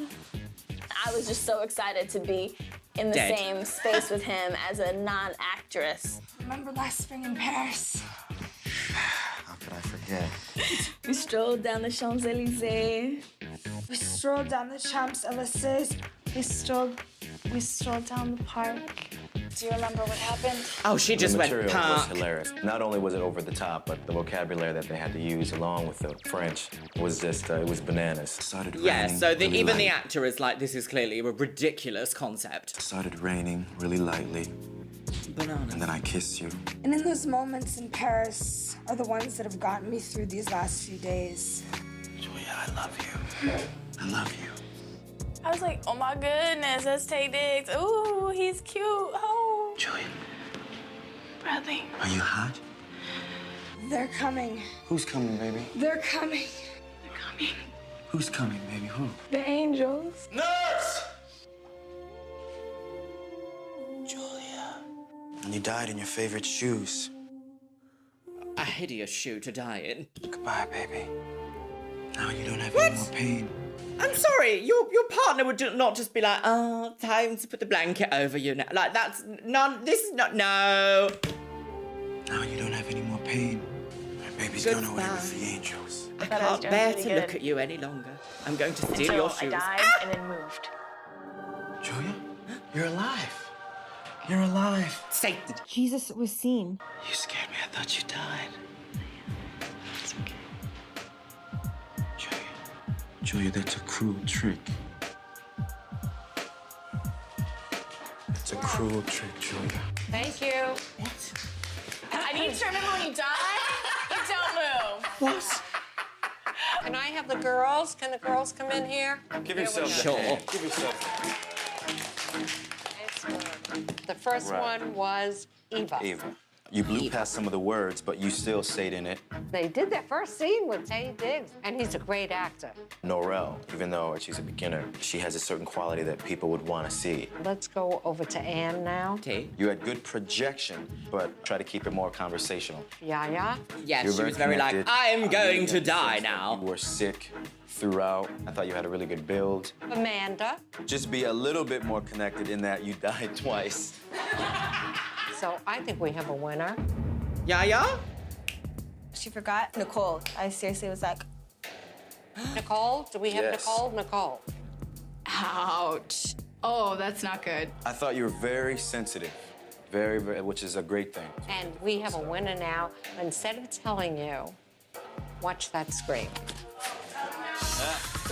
I was just so excited to be in the Dead. same space with him as a non-actress. Remember last spring in Paris? How could I forget? We strolled down the Champs-Élysées. We strolled down the Champs-Élysées. We strolled down the park. Do you remember what happened? Oh, she just the went material park. was hilarious. Not only was it over the top, but the vocabulary that they had to use along with the French was just, it was bananas. Started Yeah, raining so really even the light. actor is like, this is clearly a ridiculous concept. Started raining really lightly. Banana. And then I kissed you. And in those moments in Paris are the ones that have gotten me through these last few days. Julia, I love you. I love you. I was like, oh my goodness, that's Tay Diggs. Ooh, he's cute. Oh. Julia, Bradley. are you hot? They're coming. Who's coming, baby? They're coming. Who's coming, baby? Who? The angels. Nurse! Julia. And you died in your favorite shoes. A hideous shoe to die in. Goodbye, baby. Now you don't have any more pain. I'm sorry, your partner would not just be like, oh, time to put the blanket over you now. Like, that's none, this is not, no. Now you don't have any more pain. My baby's gone away with the angels. I thought I was can't doing bear pretty to good. look at you any longer. I'm going to steal Until your I shoes. died and then moved. Julia? You're alive. You're alive. Say, Jesus was seen. You scared me. I thought you died. It's okay. Julia, that's a cruel trick. It's a cruel trick, Julia. Thank you. What? I need to remember when you die, you don't move. What? Can I have the girls? Can the girls come in here? Give yourself Sure. a hand. Give yourself The first one was Eva. Eva. You blew past some of the words, but you still stayed in it. They did their first scene with Tay Diggs, and he's a great actor. Norel, even though she's a beginner, she has a certain quality that people would want to see. Let's go over to Anne now. T. You had good projection, but try to keep it more conversational. Yaya. Yes, You're she was very like, connected. I am going You to had die sense that now. You were sick throughout. I thought you had a really good build. Amanda. Just be a little bit more connected in that you died twice. So I think we have a winner. Yaya? She forgot Nicole. I seriously was like, Nicole? Do we have Yes. Nicole? Nicole. Ouch. Oh, that's not good. I thought you were very sensitive. Very, very, which is a great thing. And we have a winner now. Instead of telling you, watch that screen.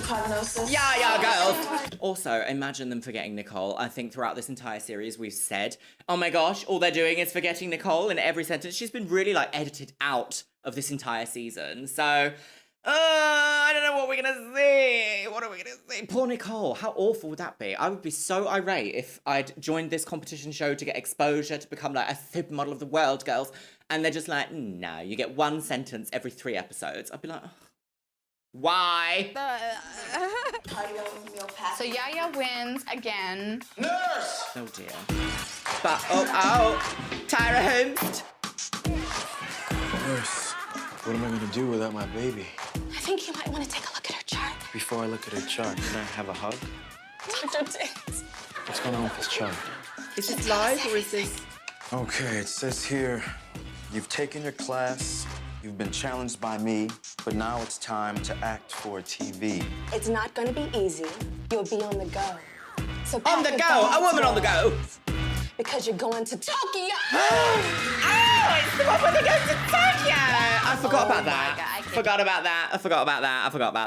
prognosis. Yeah, girls. Also, imagine them forgetting Nicole. I think throughout this entire series, we've said, oh my gosh, all they're doing is forgetting Nicole in every sentence. She's been really, like, edited out of this entire season. So, I don't know what we're gonna see. What are we gonna see? Poor Nicole. How awful would that be? I would be so irate if I'd joined this competition show to get exposure, to become, like, a supermodel of the world, girls. And they're just like, no, you get one sentence every 3 episodes. I'd be like, oh. Why? So Yaya wins again. Nurse! Oh dear. But, Tyra Holmes. Nurse, what am I gonna do without my baby? I think you might want to take a look at her chart. Before I look at her chart, can I have a hug? Dr. Diggs. What's going on with this chart? Is this live or is this... Okay, it says here, you've taken your class, you've been challenged by me, but now it's time to act for TV. It's not going to be easy. You'll be on the go. So On the go! A woman on the go! Because you're going to Tokyo! Oh, it's the one where they go to Tokyo! I forgot about that. God, I Forgot about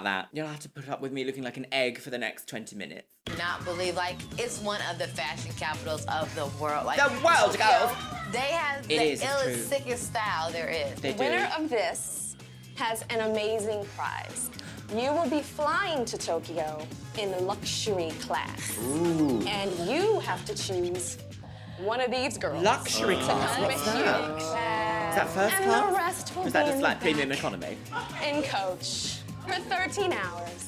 that. You'll have to put up with me looking like an egg for the next 20 minutes. Not believe, like, it's one of the fashion capitals of the world. Like, The world, Tokyo, girls. They have It the is, it's illest, true. sickest style there is. They The do. winner of this has an amazing prize. You will be flying to Tokyo in the luxury class. Ooh. And you have to choose one of these girls. Luxury class? To What's come with that? you. Is that first and class? the rest will Or is that be just in like the premium back economy? in coach for 13 hours.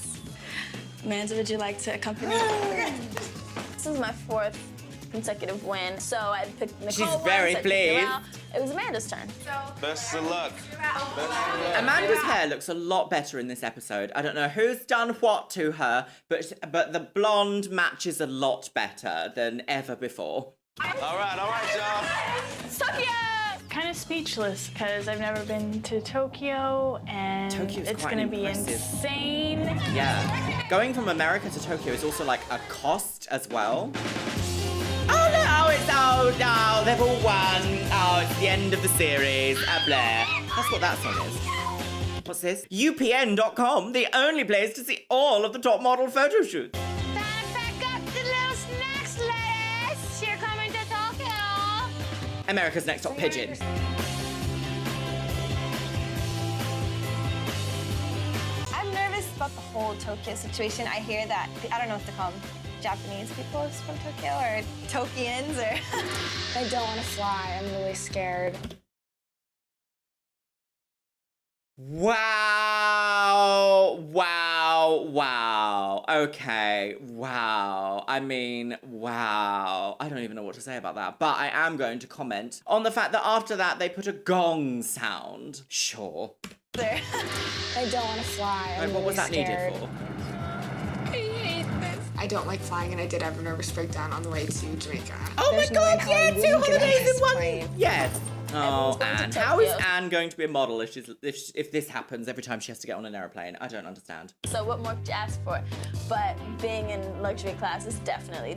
Amanda, would you like to accompany me? This is my 4th consecutive win, so I picked Nicole. She's once, very I picked pleased. Noelle. It was Amanda's turn. Best of luck. Amanda's hair looks a lot better in this episode. I don't know who's done what to her, but the blonde matches a lot better than ever before. All right, y'all. Tokyo! Kind of speechless because I've never been to Tokyo and Tokyo's it's quite going to be impressive. insane. Yeah. Going from America to Tokyo is also like a cost as well. Oh no, no, they've all won. Oh, it's the end of the series. Blah. That's what that song is. What's this? UPN.com, the only place to see all of the top model photo shoots. America's Next Top Pigeon. I'm nervous about the whole Tokyo situation. I hear that, I don't know if they call them Japanese people from Tokyo or Tokians or... I don't want to fly. I'm really scared. Wow. Okay, wow. I mean, wow. I don't even know what to say about that. But I am going to comment on the fact that after that, they put a gong sound. Sure. I don't want to fly. I'm Like, what was that really needed scared. for? I don't like flying, and I did have a nervous breakdown on the way to Jamaica. Oh my god, yeah, 2 holidays in one. Yes. Oh, Everyone's going to Anne. How is Tokyo. Anne going to be a model if this happens every time she has to get on an aeroplane? I don't understand. So what more could you ask for? But being in luxury class is definitely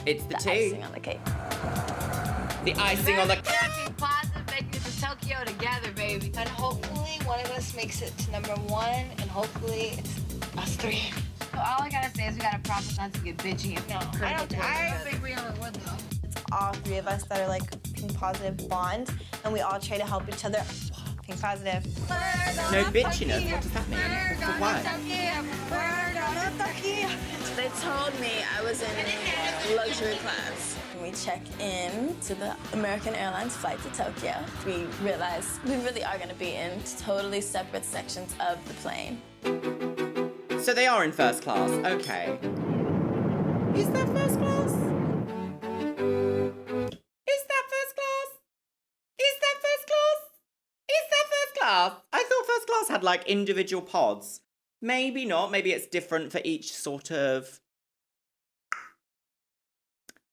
It's the tea. icing on the cake. The icing on the... Happy, positive, making it to Tokyo together, baby. And hopefully one of us makes it to #1, and hopefully it's us 3. So all I gotta say is we gotta promise not to get bitchy. No, I think we only would though. It's all 3 of us that are like pink positive bond, and we all try to help each other. Pink positive. No bitchiness. What does that mean? Why? They told me I was in luxury class. When we check in to the American Airlines flight to Tokyo, we realize we really are going to be in totally separate sections of the plane. So they are in first class. Okay. Is that first class? Is that first class? Is that first class? Is that first class? I thought first class had like individual pods. Maybe not. Maybe it's different for each sort of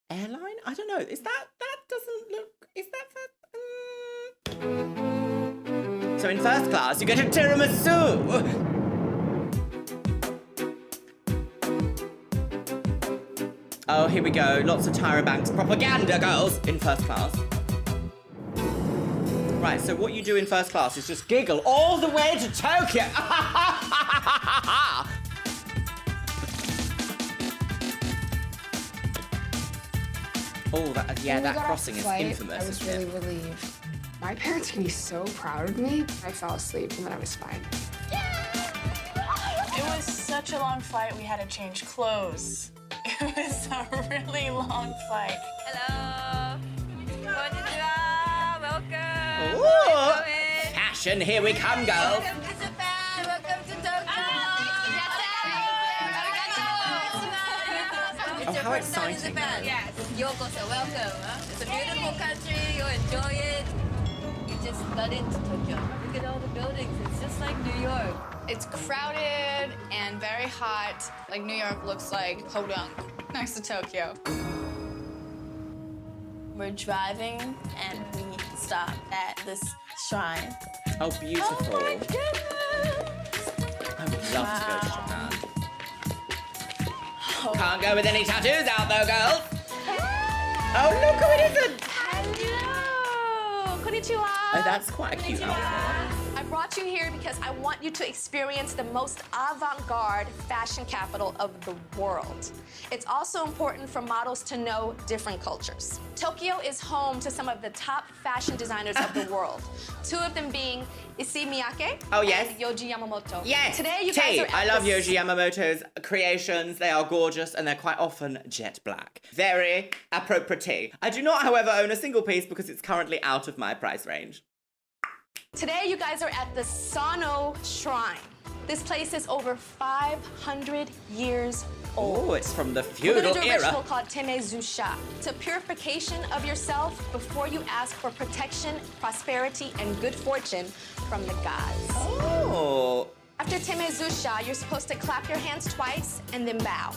airline. I don't know. Is that doesn't look? Is that first? So in first class, you get a tiramisu. Oh, here we go. Lots of Tyra Banks propaganda, girls, in first class. Right, so what you do in first class is just giggle all the way to Tokyo. Oh, that crossing is infamous. I was really relieved. My parents can be so proud of me. I fell asleep and then I was fine. It was such a long flight, we had to change clothes. It was a really long flight. Hello. Konnichiwa. Welcome. Ooh, fashion, here we come, girls. Welcome to Japan. Welcome to Tokyo. Oh, how exciting. Yes. Yokoso, welcome. It's a beautiful country. You enjoy it. You just got into Tokyo. Look at all the buildings. It's just like New York. It's crowded and very hot. Like New York looks like Hodong next to Tokyo. We're driving and we stop at this shrine. Oh, beautiful. Oh my goodness. I would love to go to Japan. Can't go with any tattoos out though, girls. Oh, look who it is. Hello! Konnichiwa! Oh, that's quite a cute outfit. I brought you here because I want you to experience the most avant-garde fashion capital of the world. It's also important for models to know different cultures. Tokyo is home to some of the top fashion designers of the world. 2 of them being Issey Miyake and Yohji Yamamoto. Yes. Today you guys are at I love the Yohji Yamamoto's creations. They are gorgeous and they're quite often jet black. Very appropriate. I do not, however, own a single piece because it's currently out of my price range. Today, you guys are at the Sano Shrine. This place is over 500 years old. Oh, it's from the We're feudal gonna do a era. ritual called Temezusha. It's a purification of yourself before you ask for protection, prosperity, and good fortune from the gods. Oh. After Temezusha, you're supposed to clap your hands twice and then bow.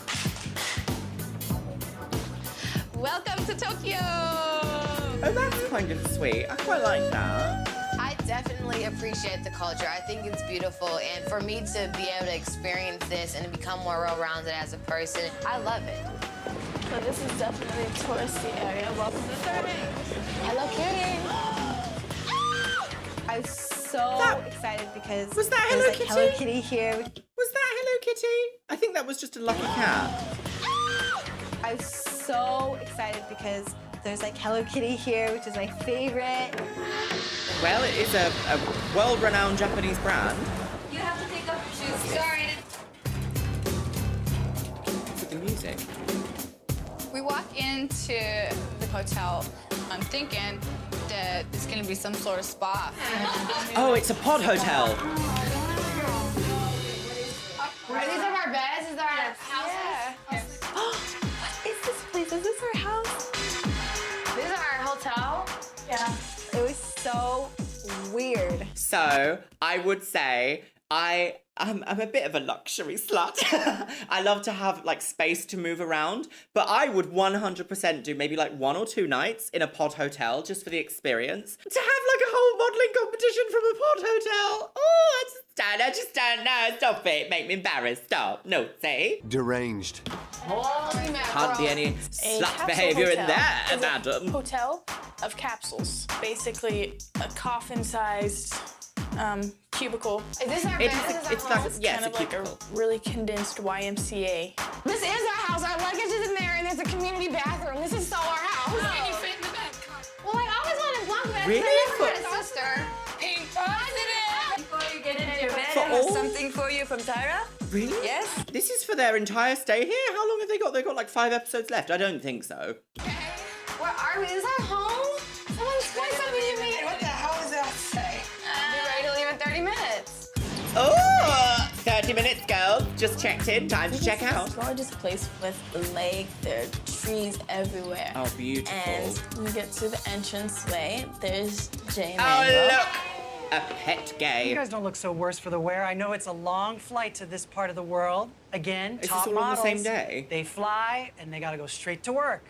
Welcome to Tokyo! Oh, that's kind of sweet. I quite like that. I definitely appreciate the culture. I think it's beautiful, and for me to be able to experience this and become more well-rounded as a person, I love it. So this is definitely a touristy area. Welcome to Tokyo. Hello Kitty. I'm so excited because Was that there's Hello like Kitty? Hello Kitty here. Was that Hello Kitty? I think that was just a lucky cat. I'm so excited because there's like Hello Kitty here, which is my favorite. Well, it is a world-renowned Japanese brand. You have to take off your shoes. Sorry. With the music. We walk into the hotel. I'm thinking that it's gonna be some sort of spa. Oh, it's a pod hotel. These are our beds. These are our houses. What is this place? Is this our house? These are our hotel. Yeah. It was so weird. So, I would say I'm a bit of a luxury slut. I love to have like space to move around, but I would 100% do maybe like 1 or 2 nights in a pod hotel just for the experience. To have like a whole modelling competition from a pod hotel. Oh, I just don't know. Stop it. Make me embarrassed. Stop. No, say. Deranged. Can't be any slut behaviour in there, madam. Hotel of capsules. Basically a coffin-sized cubicle. Is this our bed? It's kind of like a really condensed YMCA. This is our house. Our luggage is in there, and there's a community bathroom. This is so our house. Can you fit in the bed? Well, I always wanted bunk beds. Really? I never had a sister. Pink positive. Before you get into your bed, For I have all? something for you from Tyra. Really? Yes. This is for their entire stay here? How long have they got? They've got like 5 episodes left. I don't think so. Where are we? Is our home? Someone explain something to me. What the hell does that say? Be ready to leave in 30 minutes. Oh, 30 minutes, girls. Just checked in. Time to check out. It's a gorgeous place with the lake. There are trees everywhere. Oh, beautiful. And when you get to the entranceway, there's J Oh, Mango. look. A pet gay. You guys don't look so worse for the wear. I know it's a long flight to this part of the world. Again, Is top this all on the models. same day? They fly and they gotta go straight to work.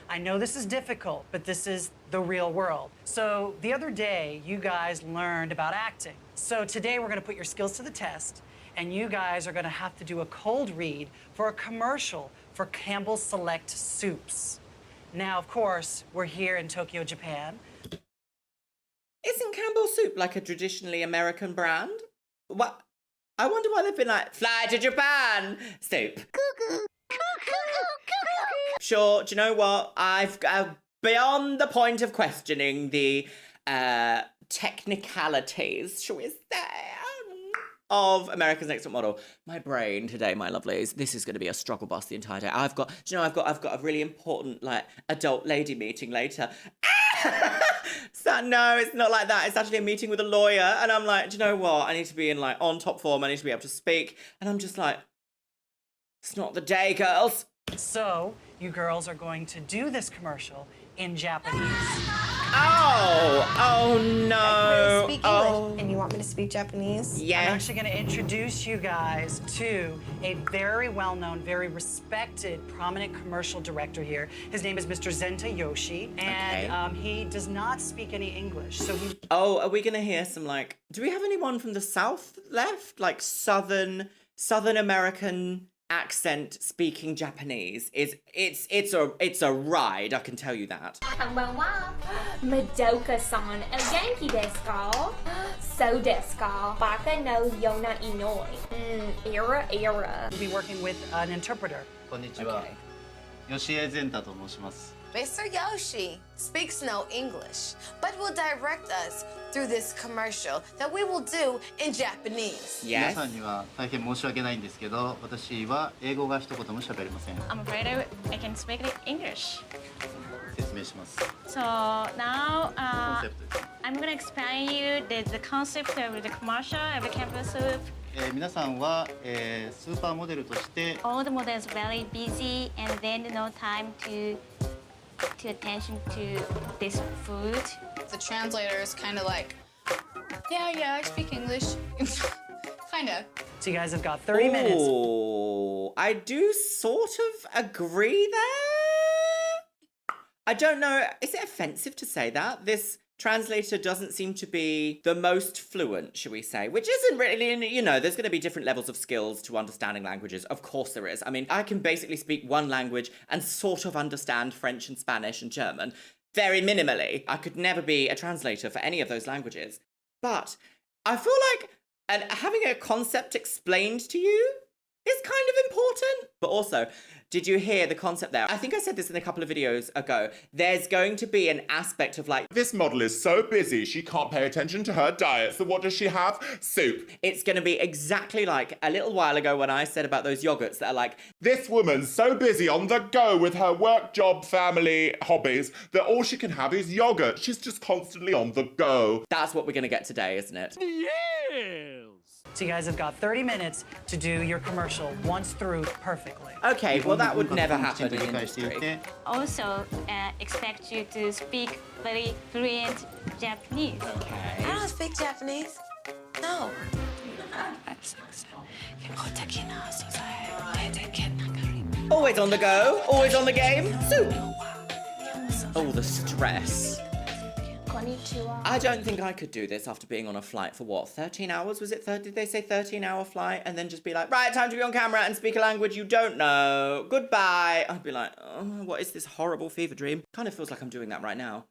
I know this is difficult, but this is the real world. So the other day, you guys learned about acting. So today we're gonna put your skills to the test, and you guys are gonna have to do a cold read for a commercial for Campbell's Select Soups. Now, of course, we're here in Tokyo, Japan. Isn't Campbell's Soup like a traditionally American brand? What? I wonder why they've been like, fly to Japan, soup. Sure, do you know what? I've beyond the point of questioning the technicalities, shall we say, of America's Next Top Model. My brain today, my lovelies, this is going to be a struggle bus the entire day. I've got a really important like adult lady meeting later. So no, it's not like that. It's actually a meeting with a lawyer, and I'm like, do you know what? I need to be in like on top form. I need to be able to speak, and I'm just like, it's not the day, girls. So, you girls are going to do this commercial in Japanese. Oh no. I really speak Oh. English. And you want me to speak Japanese? Yes. I'm actually going to introduce you guys to a very well-known, very respected, prominent commercial director here. His name is Mr. Zenta Yoshi, and he does not speak any English. So he. Oh, are we gonna hear some like? Do we have anyone from the South left? Like Southern American accent speaking Japanese? It's a ride. I can tell you that. Konbanwa. Madoka-san, o genki desu ka? So desu ka? Baka no yona inoi. Era. We'll be working with an interpreter. こんにちは。吉江善太と申します。 Mr. Yoshi speaks no English, but will direct us through this commercial that we will do in Japanese. 皆さんには大変申し訳ないんですけど、私は英語が一言も喋れません。 I'm afraid I can speak English. 説明します。 So now I'm gonna explain you the concept of the commercial of the campus soup. 皆さんは、スーパーモデルとして All the models very busy and then no time to attention to this food. The translator is kind of like, yeah, I speak English. Kind of. So you guys have got 30 minutes. Oh, I do sort of agree there. I don't know. Is it offensive to say that? This translator doesn't seem to be the most fluent, shall we say, which isn't really, you know, there's going to be different levels of skills to understanding languages. Of course there is. I mean, I can basically speak one language and sort of understand French and Spanish and German very minimally. I could never be a translator for any of those languages. But I feel like having a concept explained to you is kind of important. But also, did you hear the concept there? I think I said this in a couple of videos ago. There's going to be an aspect of like, this model is so busy, she can't pay attention to her diet. So what does she have? Soup. It's going to be exactly like a little while ago when I said about those yogurts that are like, this woman's so busy on the go with her work, job, family, hobbies, that all she can have is yogurt. She's just constantly on the go. That's what we're going to get today, isn't it? Yes! So you guys have got 30 minutes to do your commercial once through perfectly. Okay, well that would never happen in industry. Also expect you to speak very fluent Japanese. Okay. I don't speak Japanese. No. Always on the go, always on the game. Soup. Oh, the stress. I don't think I could do this after being on a flight for what, 13 hours? Was it 30? Did they say 13-hour flight? And then just be like, right, time to be on camera and speak a language you don't know. Goodbye. I'd be like, oh, what is this horrible fever dream? Kind of feels like I'm doing that right now.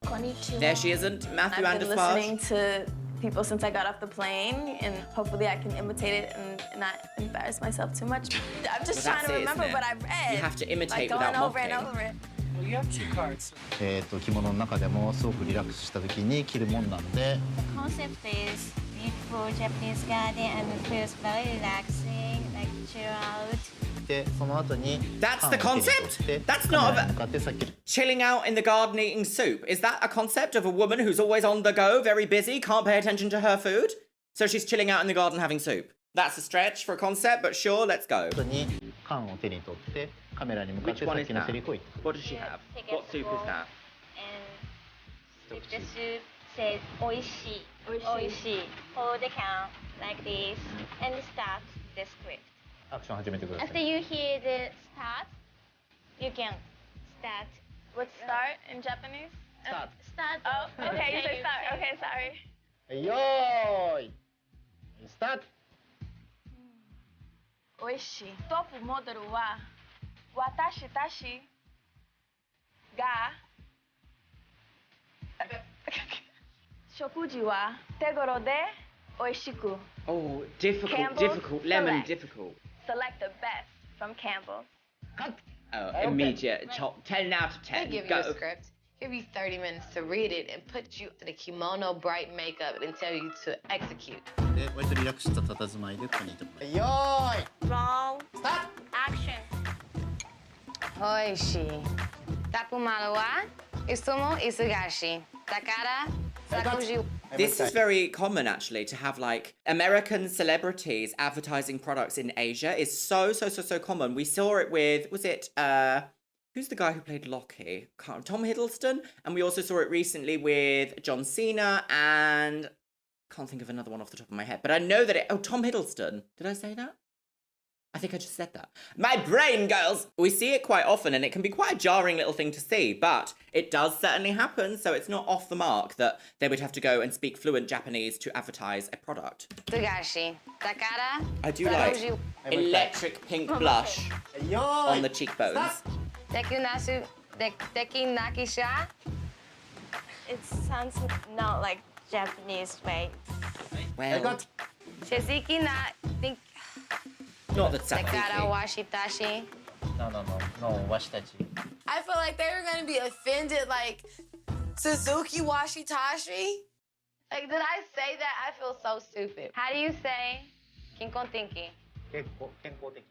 There she isn't, Matthew I've been listening Andersbach. to people since I got off the plane, and hopefully I can imitate it and not embarrass myself too much. I'm just trying to remember what I read. You have to imitate like going without over and mocking. over it. Well, you have 2 cards. 着物の中でもすごくリラックスした時に着るもんなんで。 The concept is beautiful Japanese garden and it feels very relaxing, like chill out. でその後に That's the concept? That's not chilling out in the garden eating soup. Is that a concept of a woman who's always on the go, very busy, can't pay attention to her food? So she's chilling out in the garden having soup. That's a stretch for a concept, but sure, let's go. に缶を手に取ってカメラに向かって Which さ one っ is きの that? セリフを言って。 What does she have? What soup is that? And if the soup says oishi, oishi, hold the can like this and start the script. アクション始めてください。 After you hear the start, you can start. What's start in Japanese? Start. Start. Oh, okay, you say start. Okay, sorry. よーいスタート。おいしい。トップモデルは私たちが食事は手頃でおいしく。 Oh, difficult, Campbell's difficult, lemon Select. difficult. Select the best from Campbell's. Oh, immediate. 10 out of 10. They give you Go. a script, give you 30 minutes to read it, and put you in the kimono, bright makeup, and tell you to execute. で割とリラックスした佇まいでここにいてもらう。よーい Wrong. Action. Oishi. Takumaro wa isumo isugashi. Takara sakuji. This is very common, actually, to have, like, American celebrities advertising products in Asia is so common. We saw it with, was it, who's the guy who played Loki? Tom Hiddleston? And we also saw it recently with John Cena and... Can't think of another one off the top of my head. But I know that oh, Tom Hiddleston. Did I say that? I think I just said that. My brain, girls! We see it quite often, and it can be quite a jarring little thing to see, but it does certainly happen, so it's not off the mark that they would have to go and speak fluent Japanese to advertise a product. Sugashi. Takara. I do like electric pink blush on the cheekbones. Tekinasu. Tekinakisha. It sounds not like Japanese way. Well, Shiziki na think. not that sad. Takara washitashi. No, わしたち。 I feel like they were gonna be offended, like Suzuki Washitashi. Like, did I say that? I feel so stupid. How do you say Kinkon Tinki? 健康的。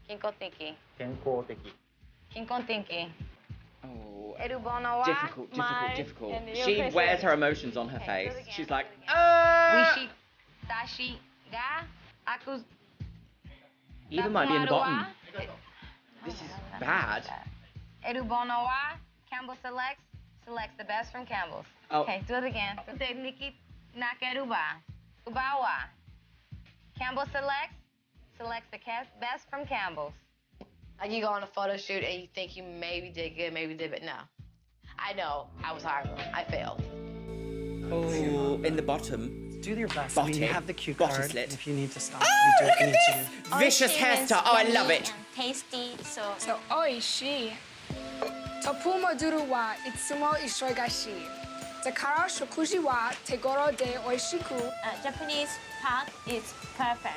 Kinkon Tinki. 健康的。 Kinkon Tinki. Oh, Erubono wa difficult. She wears her emotions on her face. She's like, Wishitashi ga aku. even might be in the bottom. This is bad. Erubono wa Campbell selects the best from Campbell's. Oh. Okay, do it again. Niki Nakaruba. Ubawa. Campbell selects the best from Campbell's. Like you go on a photo shoot and you think you maybe did good, maybe did, but no. I know, I was horrible. I failed. Oh, in the bottom. Do your best. Botty. I mean, you have the cue Botty card. slit. If you need to stop, Oh, you do look what you at need this! to do. Vicious hairstyle. Oh, I love it. Tasty, so おいしい。トップモデルはいつも一緒がしい。だから食事は手頃で美味しく。Japanese part is perfect.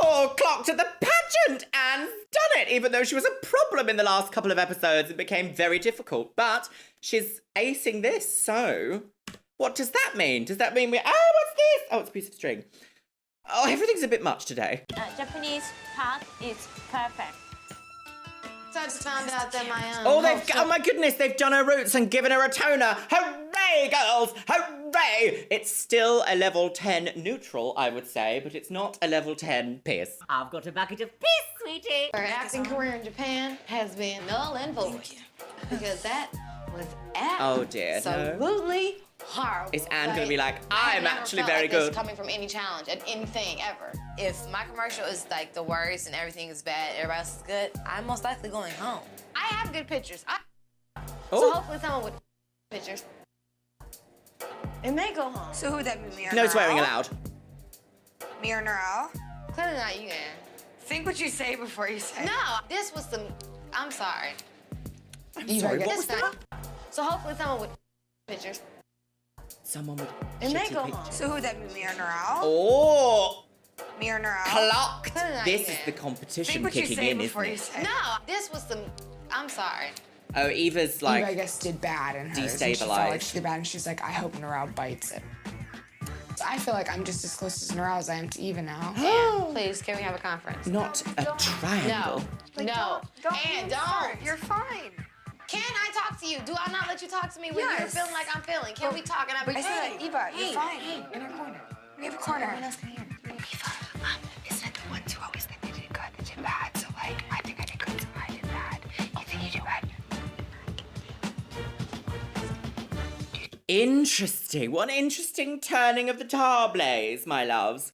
Oh, clocked at the pageant and done it, even though she was a problem in the last couple of episodes. It became very difficult, but she's acing this, so what does that mean? Does that mean what's this? Oh, it's a piece of string. Oh, everything's a bit much today. Japanese part is perfect. So I just found out that my Oh my goodness, they've done her roots and given her a toner. Hooray, girls! Hooray! It's still a level 10 neutral, I would say, but it's not a level 10 Pierce. I've got a bucket of piss, sweetie. Her acting career in Japan has been null and void. Because that was Oh dear, no. absolutely horrible. Is Anne going to be like, I'm actually very good? Coming from any challenge at anything ever. If my commercial is like the worst and everything is bad, everybody else is good, I'm most likely going home. I have good pictures. So hopefully someone with pictures. It may go home. So who would that be, me or No Narelle? swearing allowed. Me or Narelle? Clearly not you, Anne. Think what you say before you say. No, this was some. I'm sorry. Sorry, what was that? So hopefully someone with pictures. Someone with It may shitty go pictures. home. So who would that be, me or Narelle? Oh, Me or Narelle? clocked. Clearly not This you, is Anne. the competition Think what you kicking say in, before isn't you it? say. No, this was some. I'm sorry. Oh, Eva's like, Eva, I guess, did bad in hers. And she felt destabilized. like she did bad, and she's like, I hope Narelle bites it. So I feel like I'm just as close to Narelle as I am to Eva now. Anne, please, can we have a conference? not a triangle. No. Anne, don't. You're fine. Can I talk to you? Do I not let you talk to me when you're Yes. feeling like I'm feeling? Can we talk and I said, Eva, hey, you're fine. hey. In our corner. We have a corner. Everyone else can hear. Eva, isn't it the ones who always think they did good, they did bad? So, like, I think I did good, so I did bad. You think you did bad? Interesting. What an interesting turning of the tables, my loves.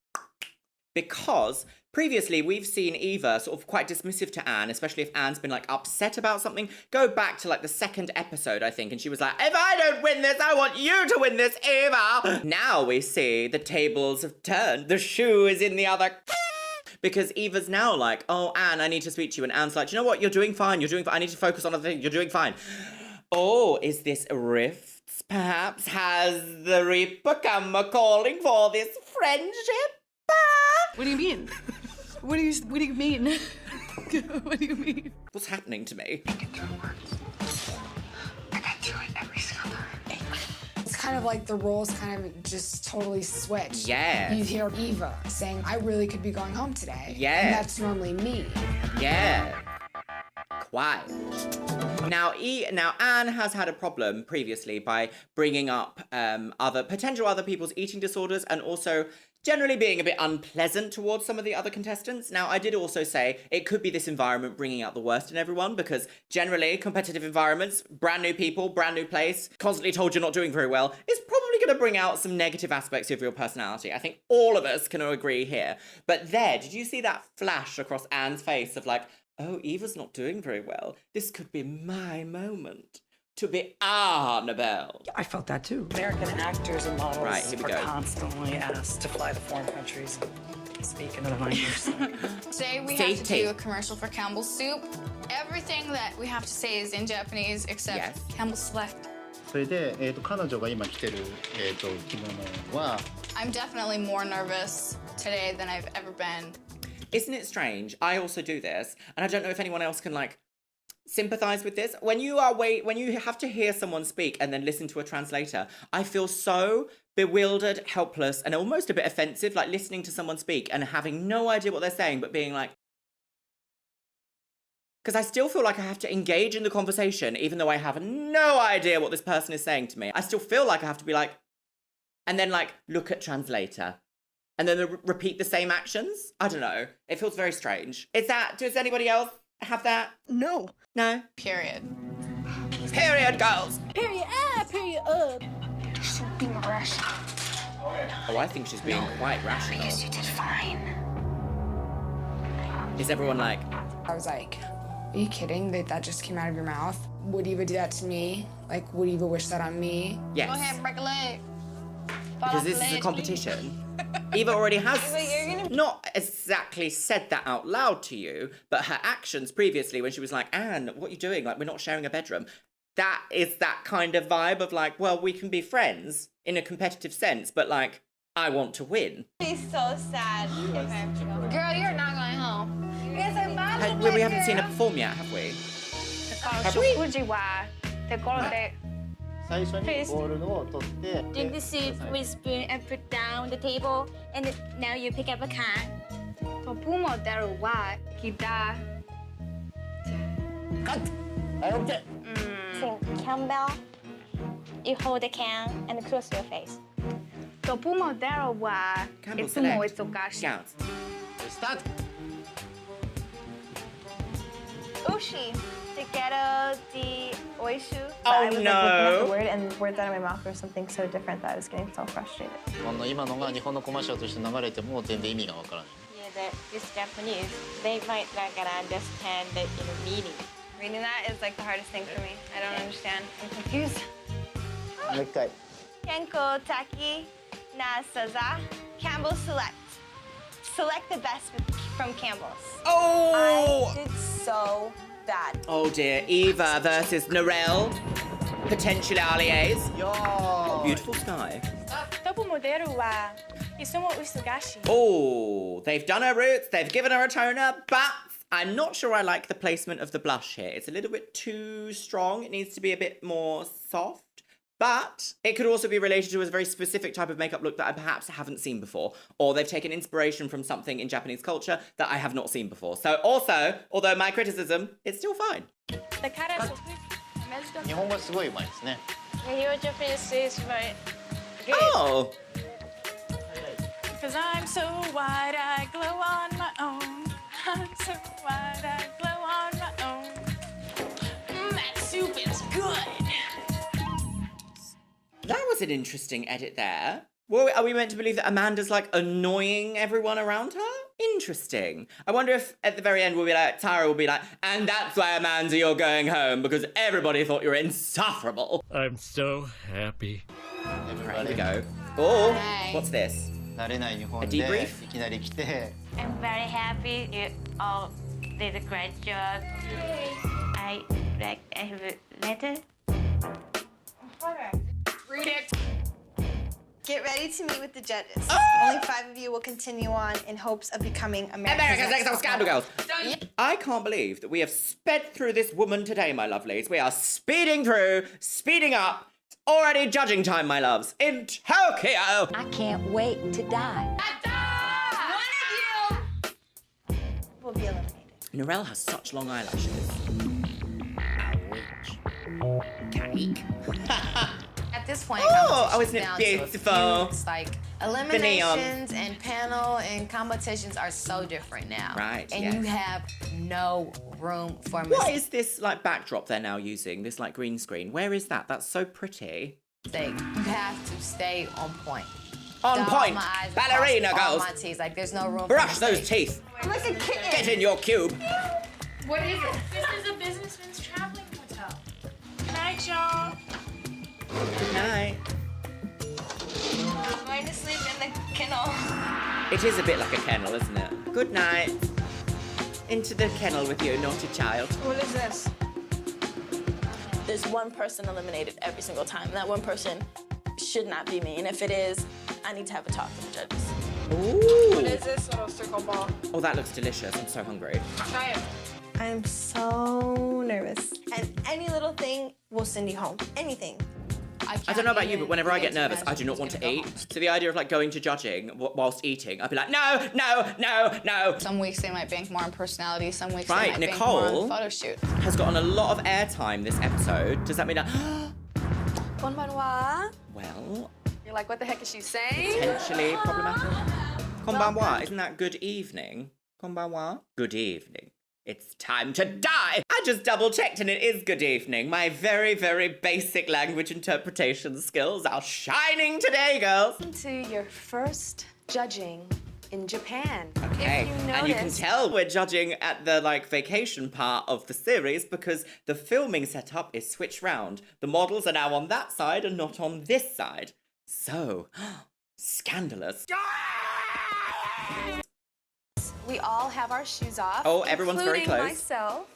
Because previously we've seen Eva sort of quite dismissive to Anne, especially if Anne's been like upset about something. Go back to like the second episode, I think, and she was like, if I don't win this, I want you to win this, Eva. Now we see the tables have turned. The shoe is in the other. Because Eva's now like, oh, Anne, I need to speak to you. And Anne's like, you know what? You're doing fine. You're doing fine. I need to focus on other things. You're doing fine. Oh, is this a rift? Perhaps has the Reaper come a-calling for this friendship? What do you mean? What do you mean? What do you mean? What's happening to me? I got through it every single time. It's kind of like the roles kind of just totally switch. Yeah. You hear Eva saying, I really could be going home today. Yeah. And that's normally me. Yeah. Quite. Now, Anne has had a problem previously by bringing up potential other people's eating disorders and also generally being a bit unpleasant towards some of the other contestants. Now, I did also say it could be this environment bringing out the worst in everyone because generally competitive environments, brand new people, brand new place, constantly told you're not doing very well, is probably going to bring out some negative aspects of your personality. I think all of us can agree here. But there, did you see that flash across Anne's face of like, oh, Eva's not doing very well. This could be my moment to be Annabelle. I felt that too. American actors and models Right, here we are go. constantly asked to fly to foreign countries and speak another language. Today we Say have to tape. do a commercial for Campbell's Soup. Everything that we have to say is in Japanese except Yes. Campbell's Select. それで、彼女が今着てる、着物は I'm definitely more nervous today than I've ever been. Isn't it strange? I also do this, and I don't know if anyone else can like sympathize with this. When you have to hear someone speak and then listen to a translator, I feel so bewildered, helpless, and almost a bit offensive, like listening to someone speak and having no idea what they're saying, but being like, because I still feel like I have to engage in the conversation, even though I have no idea what this person is saying to me. I still feel like I have to be like, and then like, look at translator. And then repeat the same actions? I don't know. It feels very strange. Does anybody else have that? No. No? Period. Period, girls! Period. Period. She's being rational. Oh, I think she's being quite rational. Because you did fine. Is everyone like... I was like, are you kidding that just came out of your mouth? Would Eva do that to me? Like, would Eva wish that on me? Yes. Go ahead and break a leg. Because this is a competition. Eva already has not exactly said that out loud to you, but her actions previously when she was like, Anne, what are you doing? Like, we're not sharing a bedroom. That is that kind of vibe of like, well, we can be friends in a competitive sense, but like, I want to win. He's so sad if I have to go. Girl, you're not going home. Yes, I'm not. We haven't seen her perform yet, have we? Have we? 最初にボールを取って Drink the soup with a spoon and put down the table, and now you pick up a can. トップモデルはギター。カットはい、OK So, Campbell, you hold the can and close your face. トップモデルはいつも忙しい。スタート Ushi, Te di oishu. Oh, I was like looking no. at the word and words out of my mouth were something so different that I was getting so frustrated. 今のが日本のコマーシャルとして流れても全然意味がわからない。 Yeah, this Japanese, they might not gonna understand the meaning. Reading that is like the hardest thing for me. I don't understand. I'm confused. もう一回。 Kenko taki na saza. Campbell Select. Select the best from Campbell's. Oh! I did so bad. Oh dear, Eva versus Narelle. Potential allies. Beautiful sky. Oh, they've done her roots, they've given her a toner, but I'm not sure I like the placement of the blush here. It's a little bit too strong. It needs to be a bit more soft. But it could also be related to a very specific type of makeup look that I perhaps haven't seen before. Or they've taken inspiration from something in Japanese culture that I have not seen before. So also, although my criticism, it's still fine. 日本語すごいうまいですね。 Your Japanese is very good. Oh! Cause I'm so wide, I glow on my own. I'm so wide, I glow on my own. That soup is good. That was an interesting edit there. Well, are we meant to believe that Amanda's like annoying everyone around her? Interesting. I wonder if at the very end we'll be like, Tara will be like, and that's why, Amanda, you're going home because everybody thought you were insufferable. I'm so happy. Right, here we go. Oh, what's this? 慣れない日本 A で debrief? いきなり来て。 I'm very happy you all did a great job. I have a letter. Read it. Get ready to meet with the judges. Oh! Only 5 of you will continue on in hopes of becoming America's Next Top Scandal Girls. Done. I can't believe that we have sped through this woman today, my lovelies. We are speeding through, speeding up. It's already judging time, my loves, in Tokyo. I can't wait to die. Will be eliminated. Narelle has such long eyelashes. Cake. At this point, Oh, isn't it down to a beautiful? few. It's like The neon. eliminations and panel and competitions are so different now. Right, And yes. you have no room for What mistakes. is this like backdrop they're now using? This like green screen. Where is that? That's so pretty. You have to stay on point. On Dot point. my I's, Ballerina cross all girls. my T's. Like there's no room. Brush for those mistakes. teeth. I'm like a kitten. Get in your cube. What is it? This is a businessman's traveling hotel. Good night, y'all. Good night. I'm going to sleep in the kennel. It is a bit like a kennel, isn't it? Good night. Into the kennel with you, naughty child. What is this? There's one person eliminated every single time, and that one person should not be me. And if it is, I need to have a talk with the judges. Ooh. What is this little circle ball? Oh, that looks delicious. I'm so hungry. Try it. I'm so nervous. And any little thing will send you home. Anything. I don't know about you, but whenever I get nervous, I do not want to eat. So the idea of like going to judging whilst eating, I'd be like, no, no, no, no. Some weeks they might bank more on personality, some weeks Right, they might bank more Nicole on photo shoot. has gotten a lot of airtime this episode. Does that mean that? Konbanwa. Well, You're like, what the heck is she saying? potentially problematic. Konbanwa, isn't that good evening? Konbanwa? Good evening. It's time to die! I just double checked and it is good evening. My very, very basic language interpretation skills are shining today, girls. To your first judging in Japan. Okay, If you and you can noticed- tell we're judging at the like vacation part of the series because the filming setup is switched round. The models are now on that side and not on this side. So, scandalous. We all have our shoes off. Oh, everyone's very including close. Myself.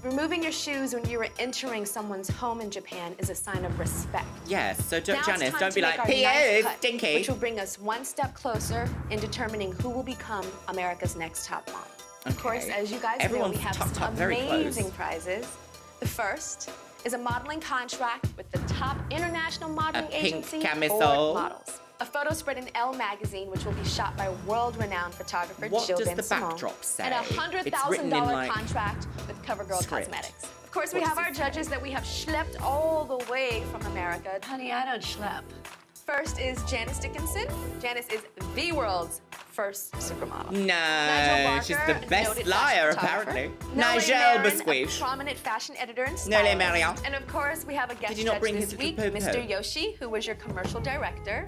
Removing your shoes when you are entering someone's home in Japan is a sign of respect. Yes, so Now it's Janice, time don't to be make like, our P.O. ninth cut, stinky. which will bring us one step closer in determining who will become America's next top model. Of course, as you guys Everyone's know, we have tucked some up very amazing close. prizes. The first is a modeling contract with the top international modeling pink agency camisole. or models. A photo spread in Elle magazine, which will be shot by world-renowned photographer What Jill does Ben the Simone. backdrop say? And a It's written in, $100,000 like, contract with CoverGirl script. Cosmetics. Of course, we What have does our it judges that we have schlepped all the way from America. Honey, I don't schlep. First is Janice Dickinson. Janice is the world's first supermodel. No, she's the best liar, apparently. Nigel Biscuit. Prominent fashion editor and Nole stylist. Marion. And of course, we have a guest Did you not judge bring this his week, po-po? Mr. Yoshi, who was your commercial director.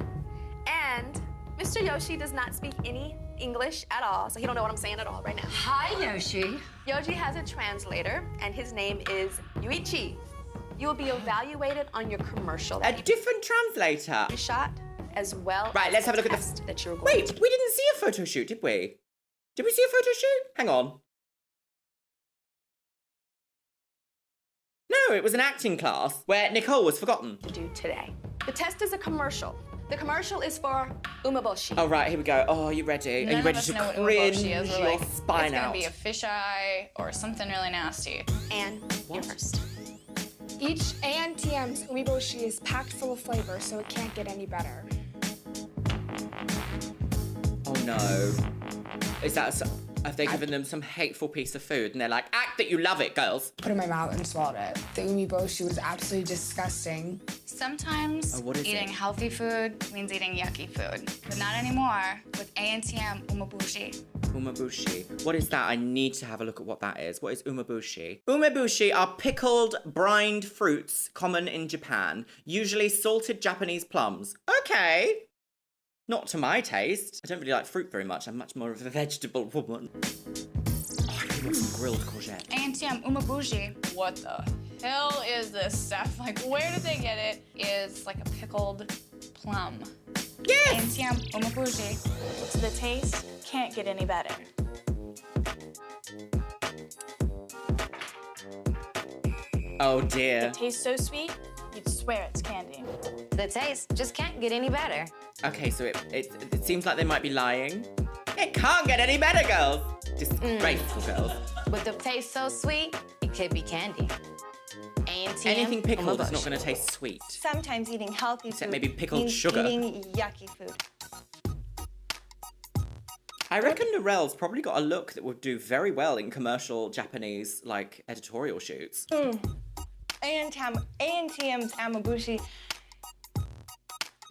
And Mr. Yoshi does not speak any English at all, so he don't know what I'm saying at all right now. Hi, Yoshi. Yoshi has a translator, and his name is Yuichi. You will be evaluated on your commercial. A different translator. Shot, as well. Right, as let's have a look at test that you're going Wait, to we didn't see a photo shoot, did we? Did we see a photo shoot? Hang on. No, it was an acting class where Nicole was forgotten. do today. The test is a commercial. The commercial is for umeboshi. Oh, right, here we go. Oh, are you ready? Are you ready to cringe your spine it's out? gonna be a fisheye or something really nasty. And you're first. Each ANTM's umeboshi is packed full of flavor, so it can't get any better. Oh no. Is that have they given them some hateful piece of food and they're like, act that you love it, girls? Put it in my mouth and swallowed it. The umeboshi was absolutely disgusting. Sometimes what is eating it? healthy food means eating yucky food, but not anymore with ANTM umeboshi. Umabushi. What is that? I need to have a look at what that is. What is umabushi? Umabushi are pickled, brined fruits common in Japan, usually salted Japanese plums. Okay. Not to my taste. I don't really like fruit very much. I'm much more of a vegetable woman. Oh, I really want some grilled courgette. ANTM umeboshi. What the hell is this stuff? Like, where did they get it? Is like a pickled plum. Yes! ANTM umeboshi. So the taste can't get any better. Oh dear. It tastes so sweet, you'd swear it's candy. The taste just can't get any better. Okay, so it seems like they might be lying. It can't get any better, girls. Disgraceful girls. With the taste so sweet, it could be candy. ANTM Anything pickled is umeboshi. not going to taste sweet. Sometimes eating healthy Except food maybe pickled means sugar. eating yucky food. I reckon Narelle's probably got a look that would do very well in commercial Japanese, like, editorial shoots. ANTM's umeboshi.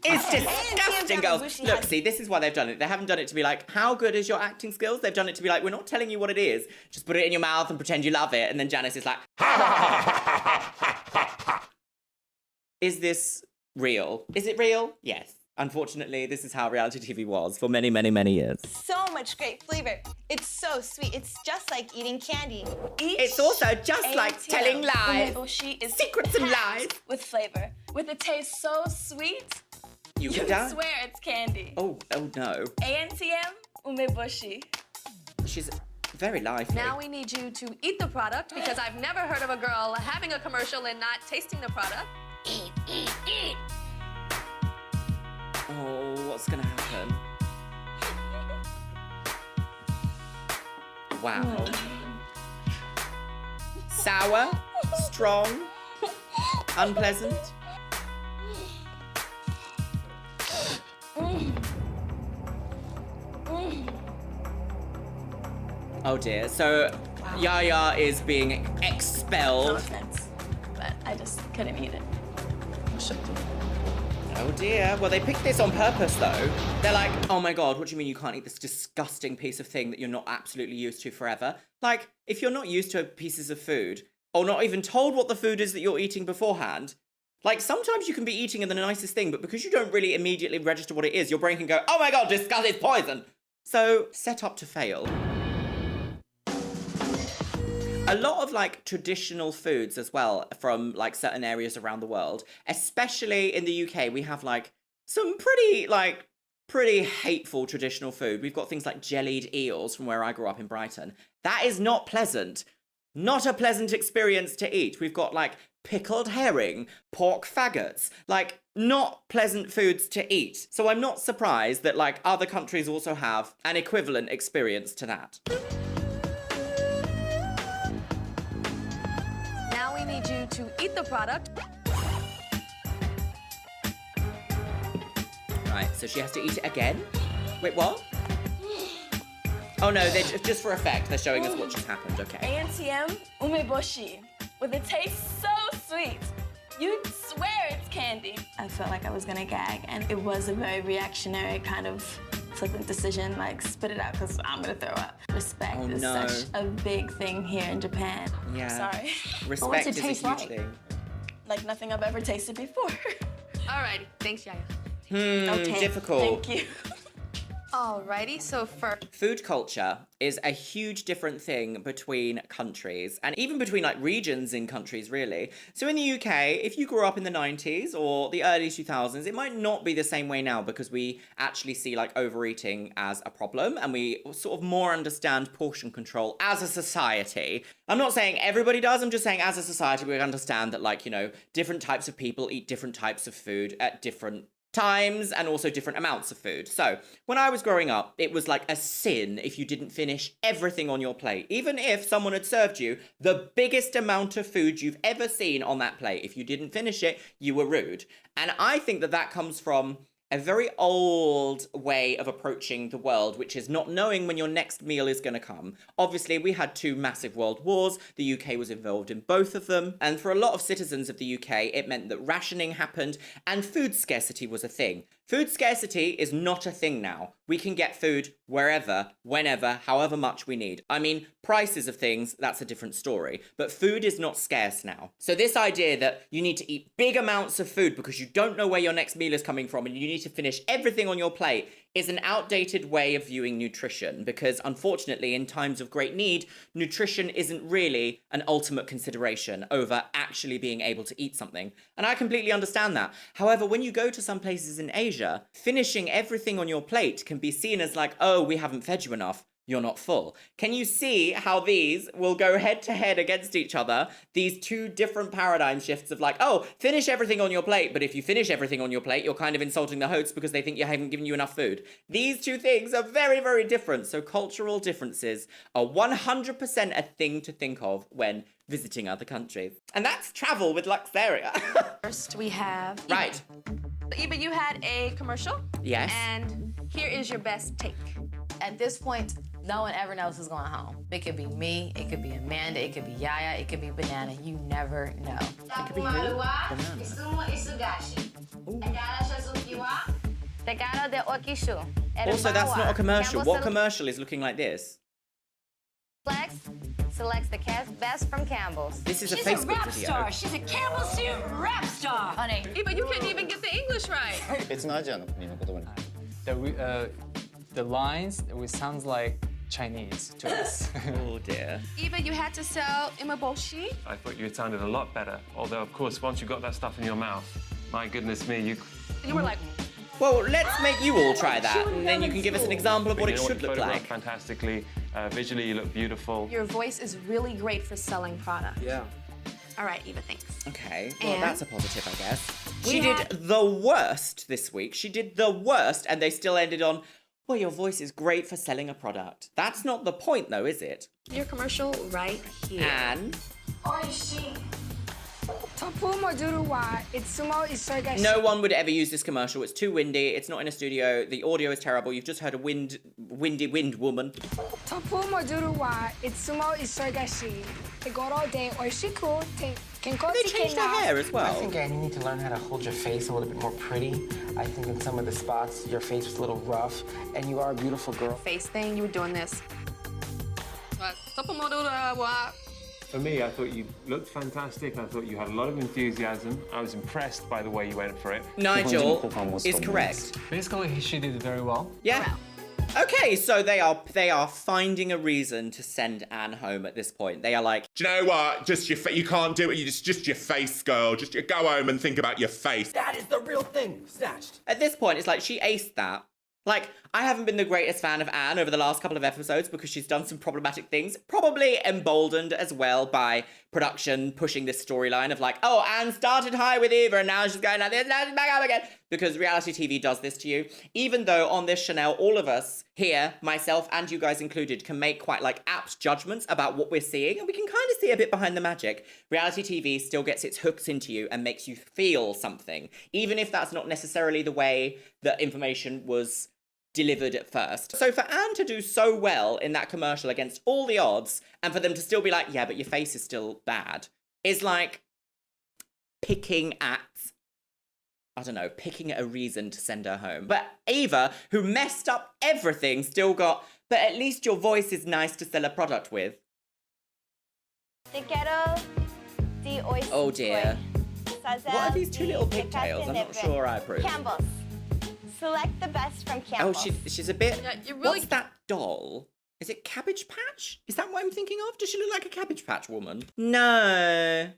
It's disgusting, girls. Look, see, this is why they've done it. They haven't done it to be like, how good is your acting skills? They've done it to be like, we're not telling you what it is. Just put it in your mouth and pretend you love it. And then Janice is like, is this real? Is it real? Yes. Unfortunately, this is how reality TV was for many, many, many years. So much great flavor. It's so sweet. It's just like eating candy. It's also just like telling lies. Umeboshi is Secrets and packed lies. with flavor. With a taste so sweet, You you'd could die. swear it's candy. Oh no. ANTM umeboshi. She's very lively. Now we need you to eat the product because I've never heard of a girl having a commercial and not tasting the product. Eat, eat, eat. Oh, what's gonna happen? Wow. Sour, strong, unpleasant. Oh dear. So Yaya is being No expelled. offense, but I just couldn't eat it. Oh dear. Well, they picked this on purpose, though. They're like, oh my god, what do you mean you can't eat this disgusting piece of thing that you're not absolutely used to forever? Like, if you're not used to pieces of food, or not even told what the food is that you're eating beforehand, like, sometimes you can be eating the nicest thing, but because you don't really immediately register what it is, your brain can go, oh my god, disgust, it's poison. So, set up to fail. A lot of like traditional foods as well from like certain areas around the world, especially in the UK, we have like some pretty hateful traditional food. We've got things like jellied eels from where I grew up in Brighton. That is not pleasant. Not a pleasant experience to eat. We've got like pickled herring, pork faggots, like not pleasant foods to eat. So I'm not surprised that like other countries also have an equivalent experience to that. Now we need you to eat the product. Right, so she has to eat it again? Wait, what? Oh no, they're just for effect. They're showing us what just happened, okay. ANTM umeboshi. With a taste so sweet, you'd swear it's candy. I felt like I was gonna gag, and it was a very reactionary kind of took the decision, like, spit it out because I'm gonna throw up. Respect is no. such a big thing here in Japan. Yeah. Sorry. Respect is a huge thing. Like nothing I've ever tasted before. Alrighty, thanks, Yaya. Okay, Difficult. Thank you. Alrighty, so for Food culture is a huge different thing between countries and even between like regions in countries, really. So in the UK, if you grew up in the 90s or the early 2000s, it might not be the same way now because we actually see like overeating as a problem and we sort of more understand portion control as a society. I'm not saying everybody does, I'm just saying as a society we understand that, like, you know, different types of people eat different types of food at different times and also different amounts of food. So when I was growing up, it was like a sin if you didn't finish everything on your plate. Even if someone had served you the biggest amount of food you've ever seen on that plate, if you didn't finish it, you were rude. And I think that that comes from a very old way of approaching the world, which is not knowing when your next meal is going to come. Obviously, we had 2 massive world wars. The UK was involved in both of them. And for a lot of citizens of the UK, it meant that rationing happened and food scarcity was a thing. Food scarcity is not a thing now. We can get food wherever, whenever, however much we need. I mean, prices of things, that's a different story. But food is not scarce now. So this idea that you need to eat big amounts of food because you don't know where your next meal is coming from and you need to finish everything on your plate is an outdated way of viewing nutrition, because unfortunately in times of great need, nutrition isn't really an ultimate consideration over actually being able to eat something. And I completely understand that. However, when you go to some places in Asia, finishing everything on your plate can be seen as like, oh, we haven't fed you enough. You're not full. Can you see how these will go head to head against each other? These 2 different paradigm shifts of like, oh, finish everything on your plate, but if you finish everything on your plate, you're kind of insulting the hosts because they think you haven't given you enough food. These 2 things are very, very different. So cultural differences are 100% a thing to think of when visiting other countries. And that's travel with Luxeria. First, we have... Right. Eva, you had a commercial. Yes. And here is your best take. At this point, no one ever knows who's going home. It could be me, it could be Amanda, it could be Yaya, it could be Banana. You never know. It could be who? Banana. Also, that's not a commercial. What commercial is looking like this? Selects the best from Campbell's. This is a She's Facebook a rap video. star. She's a Campbell Soup rap star, honey. Eva, you can't even get the English right. 別のアジアの国の言葉に。The lines, it sounds like Chinese to us. Oh dear. Eva, you had to sell imaboshi. I thought you had sounded a lot better. Although, of course, once you got that stuff in your mouth, my goodness me, you were like... Well, let's make you all try that, and then you can give us an example of what it should look like. Fantastically, visually, you look beautiful. Your voice is really great for selling product. Yeah. All right, Eva, thanks. Okay, well, And that's a positive, I guess. She did the worst this week. She did the worst, and they still ended on, well, your voice is great for selling a product. That's not the point, though, is it? Your commercial right here. And... No one would ever use this commercial. It's too windy. It's not in a studio. The audio is terrible. You've just heard a windy wind woman. They changed her hair as well. I think Annie, you need to learn how to hold your face a little bit more pretty. I think in some of the spots, your face was a little rough, and you are a beautiful girl. Face thing, you were doing this. For me, I thought you looked fantastic. I thought you had a lot of enthusiasm. I was impressed by the way you went for it. Nigel is correct. Basically, she did very well. Yeah. Okay, so they are finding a reason to send Anne home at this point. They are like, do you know what? Just you can't do it. You just your face, girl. Just go home and think about your face. That is the real thing. Snatched. At this point, it's like she aced that. Like, I haven't been the greatest fan of Anne over the last couple of episodes because she's done some problematic things, probably emboldened as well by production pushing this storyline of like, oh, Anne started high with Eva and now she's going like this, now she's back up again. Because reality TV does this to you. Even though on this Chanel, all of us here, myself and you guys included, can make quite like apt judgments about what we're seeing, and we can kind of see a bit behind the magic. Reality TV still gets its hooks into you and makes you feel something, even if that's not necessarily the way that information was delivered at first. So for Anne to do so well in that commercial against all the odds, and for them to still be like, yeah, but your face is still bad, is like picking at I don't know, picking a reason to send her home. But Ava, who messed up everything, still got, but at least your voice is nice to sell a product with. Te quiero de hoy. Oh dear. What are these two little pigtails? I'm not sure I approve. Campbell's. Select the best from Campbell's. Oh, she's a bit... Yeah, you're really... What's that doll? Is it Cabbage Patch? Is that what I'm thinking of? Does she look like a Cabbage Patch woman? No.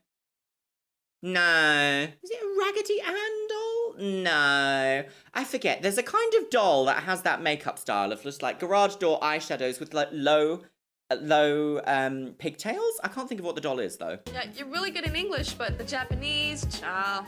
No. Is it a Raggedy Ann doll? No. I forget. There's a kind of doll that has that makeup style of just like garage door eyeshadows with like low pigtails. I can't think of what the doll is though. Yeah, you're really good in English, but the Japanese, child.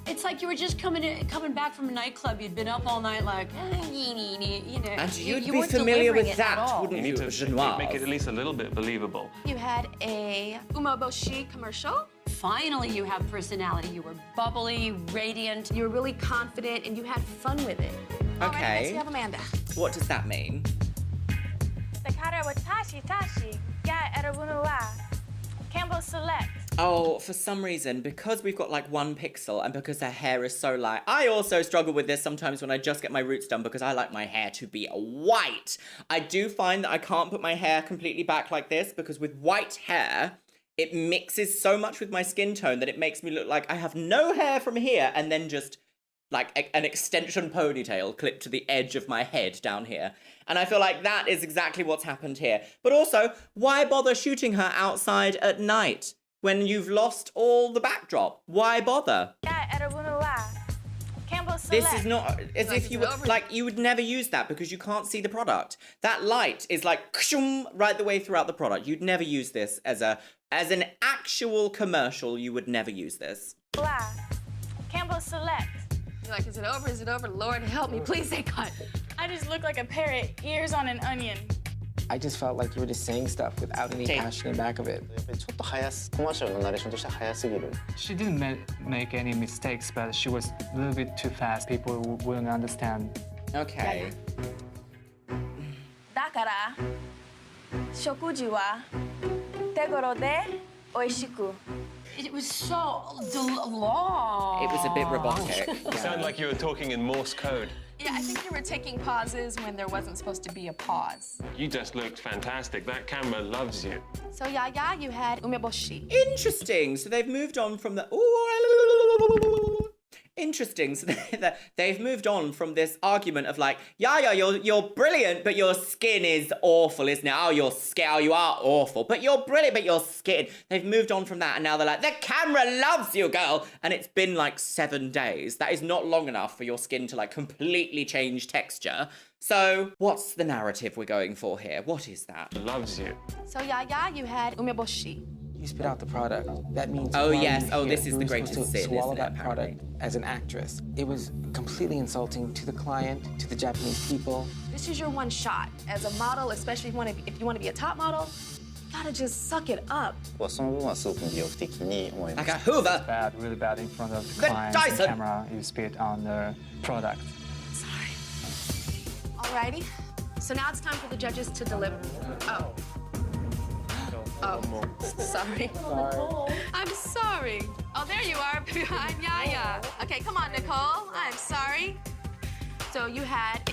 It's like you were just coming back from a nightclub. You'd been up all night, like, you know. And you'd be weren't familiar delivering with it at that, all. wouldn't you? You need to make it at least a little bit believable. You had a umeboshi commercial. Finally, you have personality. You were bubbly, radiant. You were really confident, and you had fun with it. All right, next Okay. you have Amanda. What does that mean? Campbell Select. Oh, for some reason, because we've got like 1 pixel and because her hair is so light, I also struggle with this sometimes when I just get my roots done because I like my hair to be white. I do find that I can't put my hair completely back like this because with white hair, it mixes so much with my skin tone that it makes me look like I have no hair from here and then just like an extension ponytail clipped to the edge of my head down here. And I feel like that is exactly what's happened here. But also, why bother shooting her outside at night when you've lost all the backdrop? Why bother? This is not as if you would, like, you would never use that because you can't see the product. That light is like right the way throughout the product. You'd never use this as an actual commercial. You would never use this. Campbell Select. You're like, is it over? Is it over? Lord, help me. Please say cut. I just look like a parrot, ears on an onion. I just felt like you were just saying stuff without any passion in back of it. She didn't make any mistakes, but she was a little bit too fast. People wouldn't understand. Okay. だから食事は手頃で美味しく。 It was so long. It was a bit robotic. You sound like you were talking in Morse code. Yeah, I think you were taking pauses when there wasn't supposed to be a pause. You just looked fantastic. That camera loves you. So Yaya, you had umeboshi. Interesting. So they've moved on from the... Interesting. So they've moved on from this argument of like, yeah, you're brilliant, but your skin is awful, isn't it? Oh, you are awful, but you're brilliant, but your skin. They've moved on from that, and now they're like, the camera loves you, girl. And it's been like 7 days. That is not long enough for your skin to like completely change texture. So what's the narrative we're going for here? What is that? Loves you. So Yaya, you had umeboshi. You spit out the product. That means oh while yes, you're oh here, this is you the were greatest supposed to sin, swallow isn't it, that product as an actress. It was completely insulting to the client, to the Japanese people. This is your one shot. As a model, especially if you want to be a top model, you gotta just suck it up. Like a Hoover. It's bad, really bad in front of the client, the camera. You spit on the product. Sorry. Alrighty. So now it's time for the judges to deliver. Oh, sorry. I'm sorry. Oh, there you are. I'm Yaya. Okay, come on, Nicole. I'm sorry. So you had...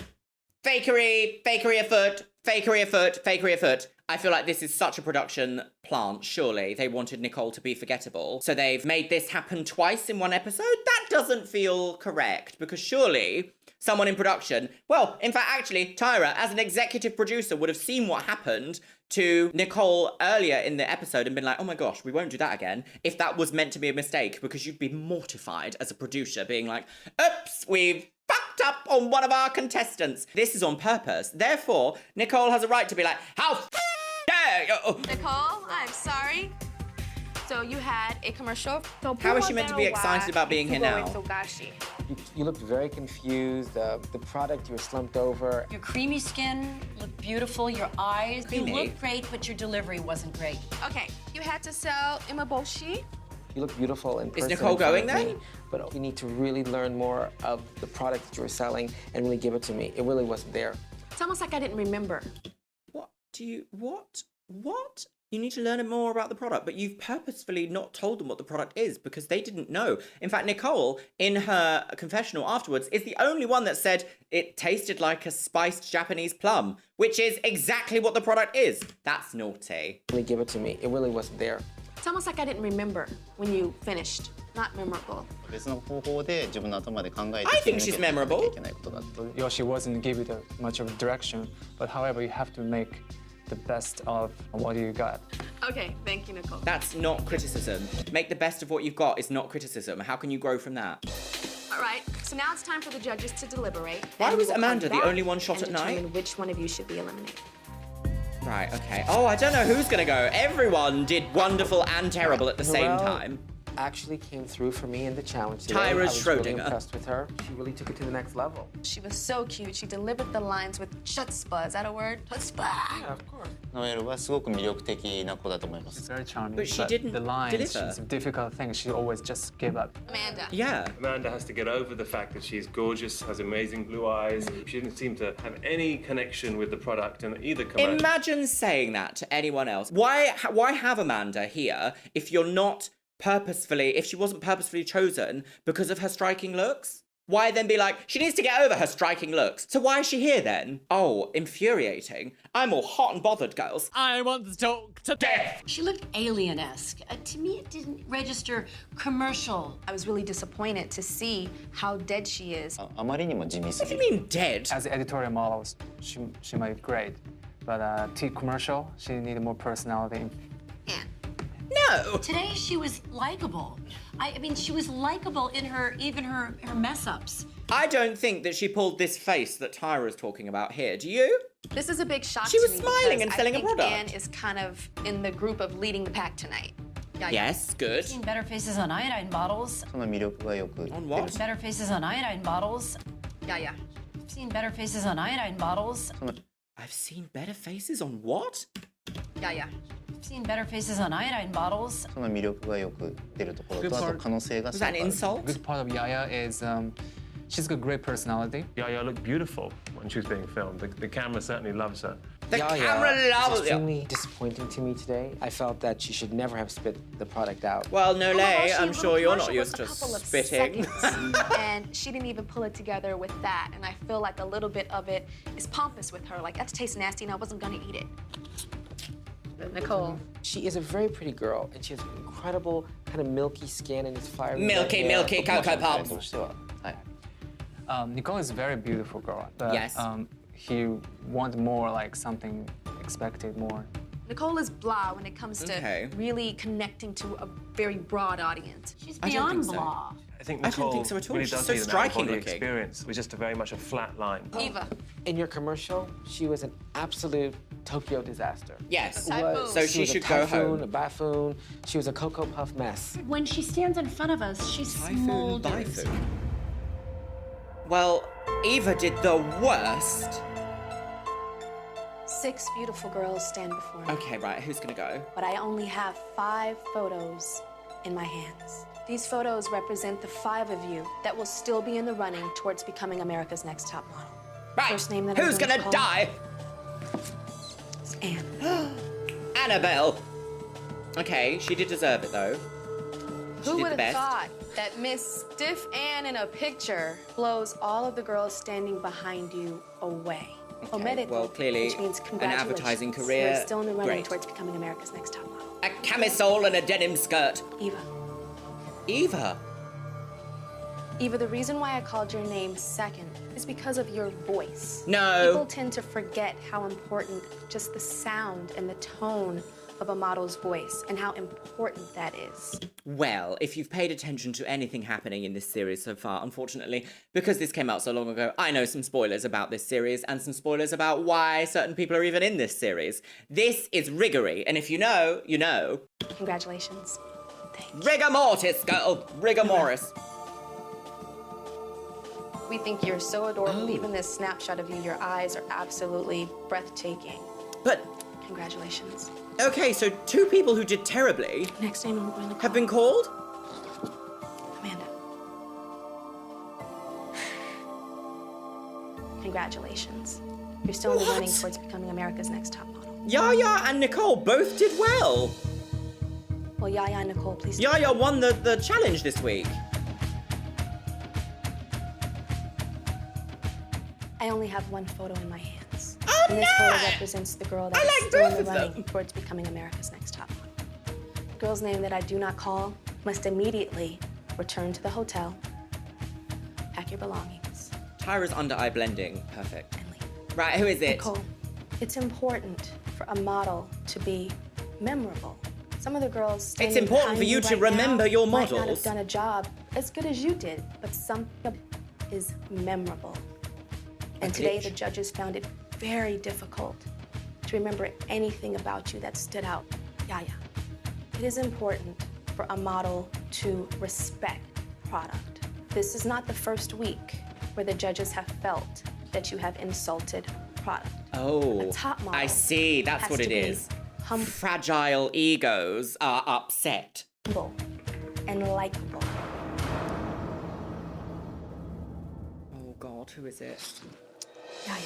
Fakery afoot, fakery afoot. I feel like this is such a production plant, surely. They wanted Nicole to be forgettable. So they've made this happen twice in one episode? That doesn't feel correct, because surely someone in production, well, in fact, actually, Tyra, as an executive producer, would have seen what happened to Nicole earlier in the episode and been like, oh my gosh, we won't do that again, if that was meant to be a mistake, because you'd be mortified as a producer, being like, oops, we've fucked up on one of our contestants. This is on purpose. Therefore, Nicole has a right to be like, how dare you? Nicole, I'm sorry. So you had a commercial. How is she meant to be excited about being here now? You looked very confused. The product, you were slumped over. Your creamy skin looked beautiful. Your eyes, Creamy? you looked great, but your delivery wasn't great. Okay, you had to sell umeboshi. You look beautiful in person. Is Nicole in front going of then? me, but you need to really learn more of the product that you were selling and really give it to me. It really wasn't there. It's almost like I didn't remember. What? You need to learn more about the product, but you've purposefully not told them what the product is because they didn't know. In fact, Nicole, in her confessional afterwards, is the only one that said it tasted like a spiced Japanese plum, which is exactly what the product is. That's naughty. Really give it to me. It really wasn't there. It's almost like I didn't remember when you finished. Not memorable. I think she's memorable. Yoshi wasn't give it much of a direction, but however, you have to make the best of what you got. Okay, thank you, Nicole. That's not criticism. Make the best of what you've got is not criticism. How can you grow from that? All right, so now it's time for the judges to deliberate. Why and was we will Amanda come the back only one shot and at night? determine which one of you should be eliminated. Right, okay. Oh, I don't know who's gonna go. Everyone did wonderful and terrible at the same Noelle time. actually came through for me in the challenge today. Tyra I was really Schrödinger. impressed with her. She really took it to the next level. She was so cute. She delivered the lines with chutzpah. Is that a word? Chutzpah. Yeah, of course. ノエルはすごく魅力的な子だと思います。 Very charming. But she didn't the lines, deliver. it's a difficult thing. She always just give up. Amanda. Yeah. Amanda has to get over the fact that she's gorgeous, has amazing blue eyes. She didn't seem to have any connection with the product in either commercial. Imagine saying that to anyone else. Why have Amanda here if you're not purposefully, if she wasn't purposefully chosen because of her striking looks? Why then be like, she needs to get over her striking looks? So why is she here then? Oh, infuriating. I'm all hot and bothered, girls. I want to talk to death. She looked alien-esque. To me, it didn't register commercial. I was really disappointed to see how dead she is. あまりにも地味す What ぎ do る。 you mean dead? As the editorial model, she made great. But T commercial, she needed more personality. No. Today she was likable. I mean, she was likable in her mess-ups. I don't think that she pulled this face that Tyra's talking about here. Do you? This is a big shock She to was me smiling because and selling a I think product. Anne is kind of in the group of leading the pack tonight. Yes, good. I've seen better faces on iodine bottles. その魅力がよく出 On る。 what? Better faces on iodine bottles. Yeah. I've seen better faces on iodine bottles. I've seen better faces on what? Yeah. I've seen better faces on iodine bottles. その魅力がよく出るところ Good と、あ part. と可能性が Was すご that く an ある。 insult? Good part of Yaya is she's got great personality. Yaya looked beautiful when she was being filmed. The camera certainly loves her. The Yaya camera was loves you. extremely disappointing to me today. I felt that she should never have spit the product out. Well, Nole, She I'm was sure you're not commercial used with to a couple of spitting. seconds, and she didn't even pull it together with that. And I feel like a little bit of it is pompous with her. Like, that tastes nasty, and I wasn't gonna eat it. Nicole. She is a very pretty girl, and she has incredible kind of milky skin and it's fiery. Milky, red hair. milky Cocoa Pops. としては、はい。 Nicole is a very beautiful girl. But, Yes. He want more like something expected more. Nicole is blah when it comes to Okay. really connecting to a very broad audience. She's I don't beyond think so. blah. I think I don't Nicole think so at all. really She's does so need an striking out-of-body looking. experience. It was just very much a flat line. Eva. In your commercial, she was an absolute Tokyo disaster. Yes. Typhoon. So she was a should go typhoon, home. a buffoon. She was a Cocoa Puff mess. When she stands in front of us, she Typhoon, smolders. Typhoon. Well, Eva did the worst. 6 beautiful girls stand before me. Okay, right, who's gonna go? But I only have 5 photos in my hands. These photos represent the 5 of you that will still be in the running towards becoming America's next top model. Right, First name that who's I'm gonna call die? is Anne. Annabelle. Okay, she did deserve it though. She Who did would the have best. thought that Miss Stiff Anne in a picture blows all of the girls standing behind you away? Okay, well, clearly, which means an congratulations. advertising career, You're still in the running great. towards becoming America's next top model. A camisole and a denim skirt. Eva. Eva. Eva, the reason why I called your name second is because of your voice. No. People tend to forget how important just the sound and the tone of a model's voice and how important that is. Well, if you've paid attention to anything happening in this series so far, unfortunately, because this came out so long ago, I know some spoilers about this series and some spoilers about why certain people are even in this series. This is riggery, and if you know, you know. Congratulations. Rigor mortis, girl. Rigor mortis. We think you're so adorable. Even this snapshot of you, your eyes are absolutely breathtaking. But congratulations. Okay, so 2 people who did terribly Next name I'm going to call. have been called? Amanda. Congratulations. You're still in the running towards becoming America's next top model. Yaya and Nicole both did well. Well, Yaya and Nicole, please. Yaya won the challenge this week. I only have one photo in my hands. Oh, and this photo represents the girl that is still in the running towards becoming America's Next Top Model. The girl's name that I do not call must immediately return to the hotel, pack your belongings. Tyra's under-eye blending. Perfect. Right, who is it? Nicole, it's important for a model to be memorable. Some of the girls standing It's important for behind you to right remember now your might not models. have done a job as good as you did, but something is memorable. And today the judges found it very difficult to remember anything about you that stood out. Yaya, it is important for a model to respect product. This is not the first week where the judges have felt that you have insulted product. Oh, A top model I see. That's has what to it be is. Fragile egos are upset. humble and likable. Oh God, who is it? Yaya.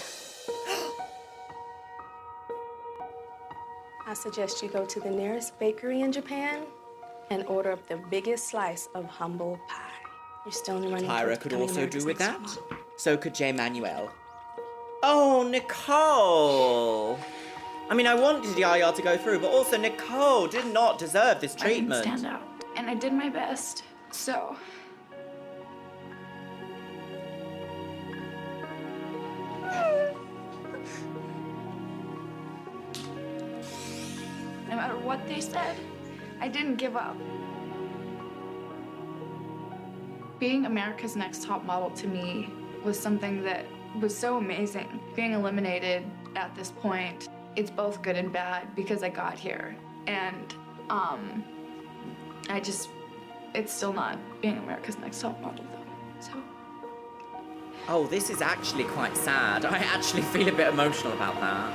I suggest you go to the nearest bakery in Japan and order up the biggest slice of humble pie. You're still in the running. Tyra could also do with that. So could J. Manuel. Oh, Nicole. I mean, I wanted Yaya to go through, but also Nicole did not deserve this treatment. I didn't stand out, and I did my best. So. No matter what they said, I didn't give up. Being America's Next Top Model to me was something that was so amazing. Being eliminated at this point, it's both good and bad because I got here. And it's still not being America's Next Top Model though, so. Oh, this is actually quite sad. I actually feel a bit emotional about that.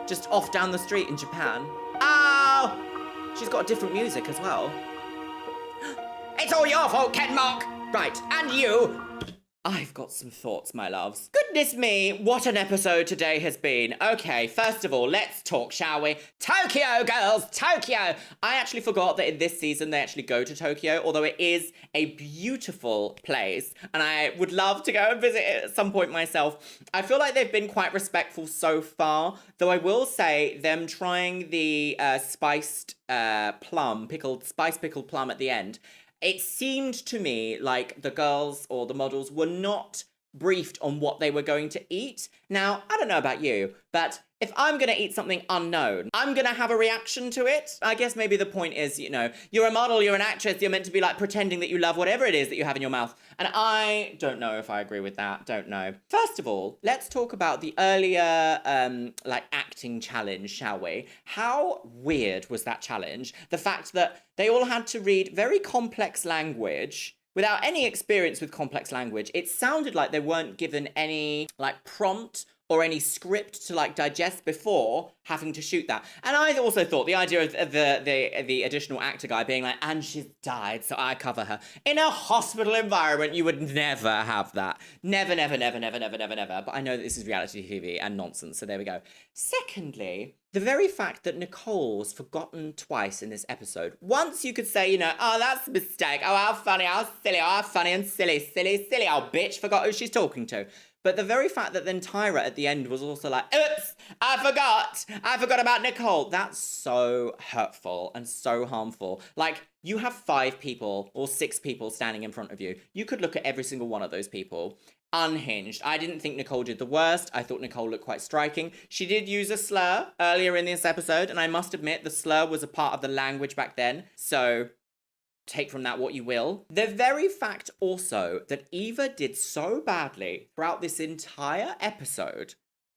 Just off down the street in Japan. Oh! She's got different music as well. It's all your fault, Ken Mark! Right, and you! I've got some thoughts, my loves. Goodness me, what an episode today has been. Okay, first of all, let's talk, shall we? Tokyo, girls, Tokyo! I actually forgot that in this season they actually go to Tokyo, although it is a beautiful place, and I would love to go and visit it at some point myself. I feel like they've been quite respectful so far, though I will say them trying the spiced plum, spiced pickled plum at the end, it seemed to me like the girls or the models were not briefed on what they were going to eat. Now, I don't know about you, but if I'm going to eat something unknown, I'm going to have a reaction to it. I guess maybe the point is, you know, you're a model, you're an actress, you're meant to be like pretending that you love whatever it is that you have in your mouth. And I don't know if I agree with that. Don't know. First of all, let's talk about the earlier, like acting challenge, shall we? How weird was that challenge? The fact that they all had to read very complex language without any experience with complex language. It sounded like they weren't given any like prompt or any script to like digest before having to shoot that. And I also thought the idea of the additional actor guy being like, and she's died, so I cover her. In a hospital environment, you would never have that. Never, never, never, never, never, never, never. But I know that this is reality TV and nonsense, so there we go. Secondly, the very fact that Nicole was forgotten twice in this episode. Once you could say, you know, oh, that's a mistake. Oh, how funny, how silly, oh, how funny and silly, silly, silly. Oh, bitch, forgot who she's talking to. But the very fact that then Tyra at the end was also like, oops, I forgot about Nicole. That's so hurtful and so harmful. Like, you have 5 people or 6 people standing in front of you. You could look at every single one of those people. Unhinged. I didn't think Nicole did the worst. I thought Nicole looked quite striking. She did use a slur earlier in this episode, and I must admit the slur was a part of the language back then. So take from that what you will. The very fact also that Eva did so badly throughout this entire episode,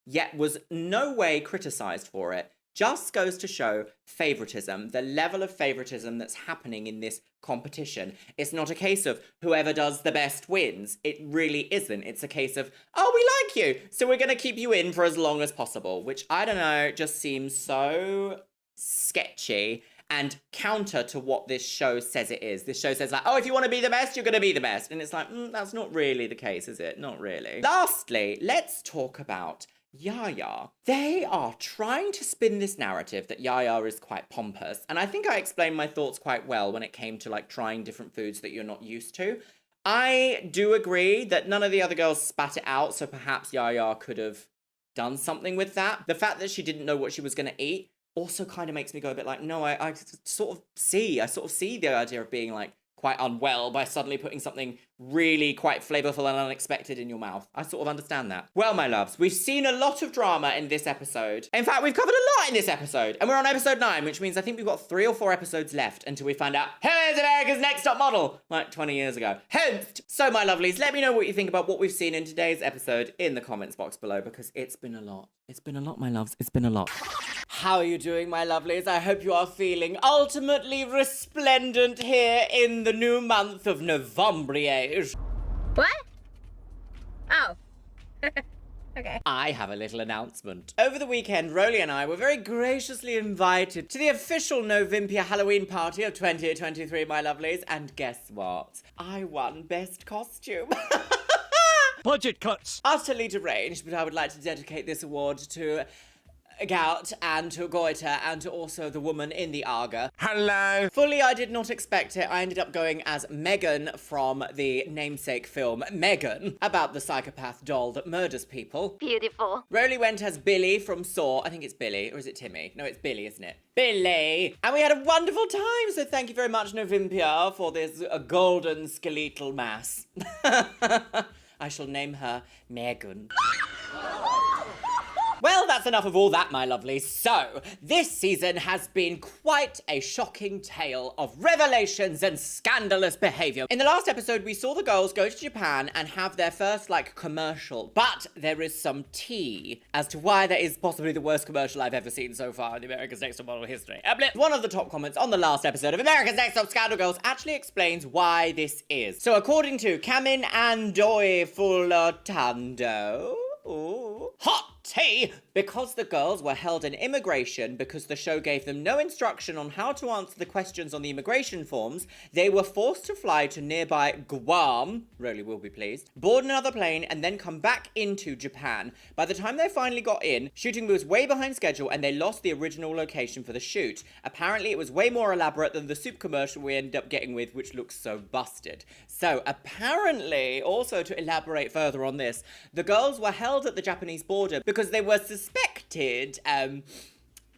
yet was no way criticised for it, just goes to show favoritism, the level of favoritism that's happening in this competition. It's not a case of whoever does the best wins. It really isn't. It's a case of, oh, we like you, so we're going to keep you in for as long as possible, which, I don't know, just seems so sketchy and counter to what this show says it is. This show says like, oh, if you want to be the best, you're going to be the best. And it's like, that's not really the case, is it? Not really. Lastly, let's talk about Yaya. They are trying to spin this narrative that Yaya is quite pompous. And I think I explained my thoughts quite well when it came to like trying different foods that you're not used to. I do agree that none of the other girls spat it out, so perhaps Yaya could have done something with that. The fact that she didn't know what she was going to eat also kind of makes me go a bit like, no, I sort of see the idea of being like quite unwell by suddenly putting something really quite flavorful and unexpected in your mouth. I sort of understand that. Well, my loves, we've seen a lot of drama in this episode. In fact, we've covered a lot in this episode, and we're on episode 9, which means I think we've got 3 or 4 episodes left until we find out who is America's Next Top Model, like 20 years ago. Hence, so my lovelies, let me know what you think about what we've seen in today's episode in the comments box below, because it's been a lot. It's been a lot, my loves. It's been a lot. How are you doing, my lovelies? I hope you are feeling ultimately resplendent here in the new month of November. What? Oh. Okay. I have a little announcement. Over the weekend, Rolly and I were very graciously invited to the official Novimpia Halloween party of 2023, my lovelies. And guess what? I won Best Costume. Budget cuts. Utterly deranged, but I would like to dedicate this award to Gout and to Goiter and to also the woman in the Arga. Hello. Fully, I did not expect it. I ended up going as Megan from the namesake film Megan, about the psychopath doll that murders people. Beautiful. Rolly went as Billy from Saw. I think it's Billy, or is it Timmy? No, it's Billy, isn't it? Billy! And we had a wonderful time, so thank you very much, Novimpia, for this golden skeletal mass. I shall name her Megan. Well, that's enough of all that, my lovelies. So, this season has been quite a shocking tale of revelations and scandalous behaviour. In the last episode, we saw the girls go to Japan and have their first, commercial. But there is some tea as to why that is possibly the worst commercial I've ever seen so far in the America's Next Top Model history. One of the top comments on the last episode of America's Next Top Scandal Girls actually explains why this is. So, according to Camin Andoi Fulotando... Ooh. Hot tea! Because the girls were held in immigration because the show gave them no instruction on how to answer the questions on the immigration forms, they were forced to fly to nearby Guam, Rolly will be pleased, board another plane and then come back into Japan. By the time they finally got in, shooting was way behind schedule and they lost the original location for the shoot. Apparently it was way more elaborate than the soup commercial we ended up getting with, which looks so busted. So apparently, also to elaborate further on this, the girls were held at the Japanese border because they were suspected,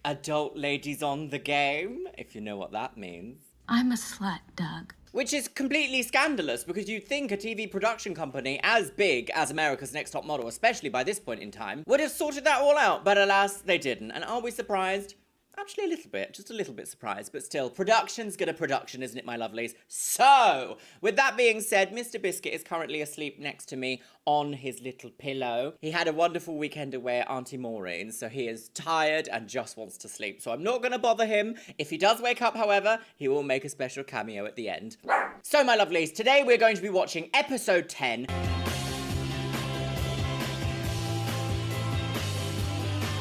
adult ladies on the game, if you know what that means. I'm a slut, Doug. Which is completely scandalous because you'd think a TV production company as big as America's Next Top Model, especially by this point in time, would have sorted that all out, but alas, they didn't. And are we surprised? Actually, a little bit. Just a little bit surprised. But still, production's gonna production, isn't it, my lovelies? So, with that being said, Mr. Biscuit is currently asleep next to me on his little pillow. He had a wonderful weekend away at Auntie Maureen's, so he is tired and just wants to sleep. So I'm not gonna bother him. If he does wake up, however, he will make a special cameo at the end. So, my lovelies, today we're going to be watching episode 10.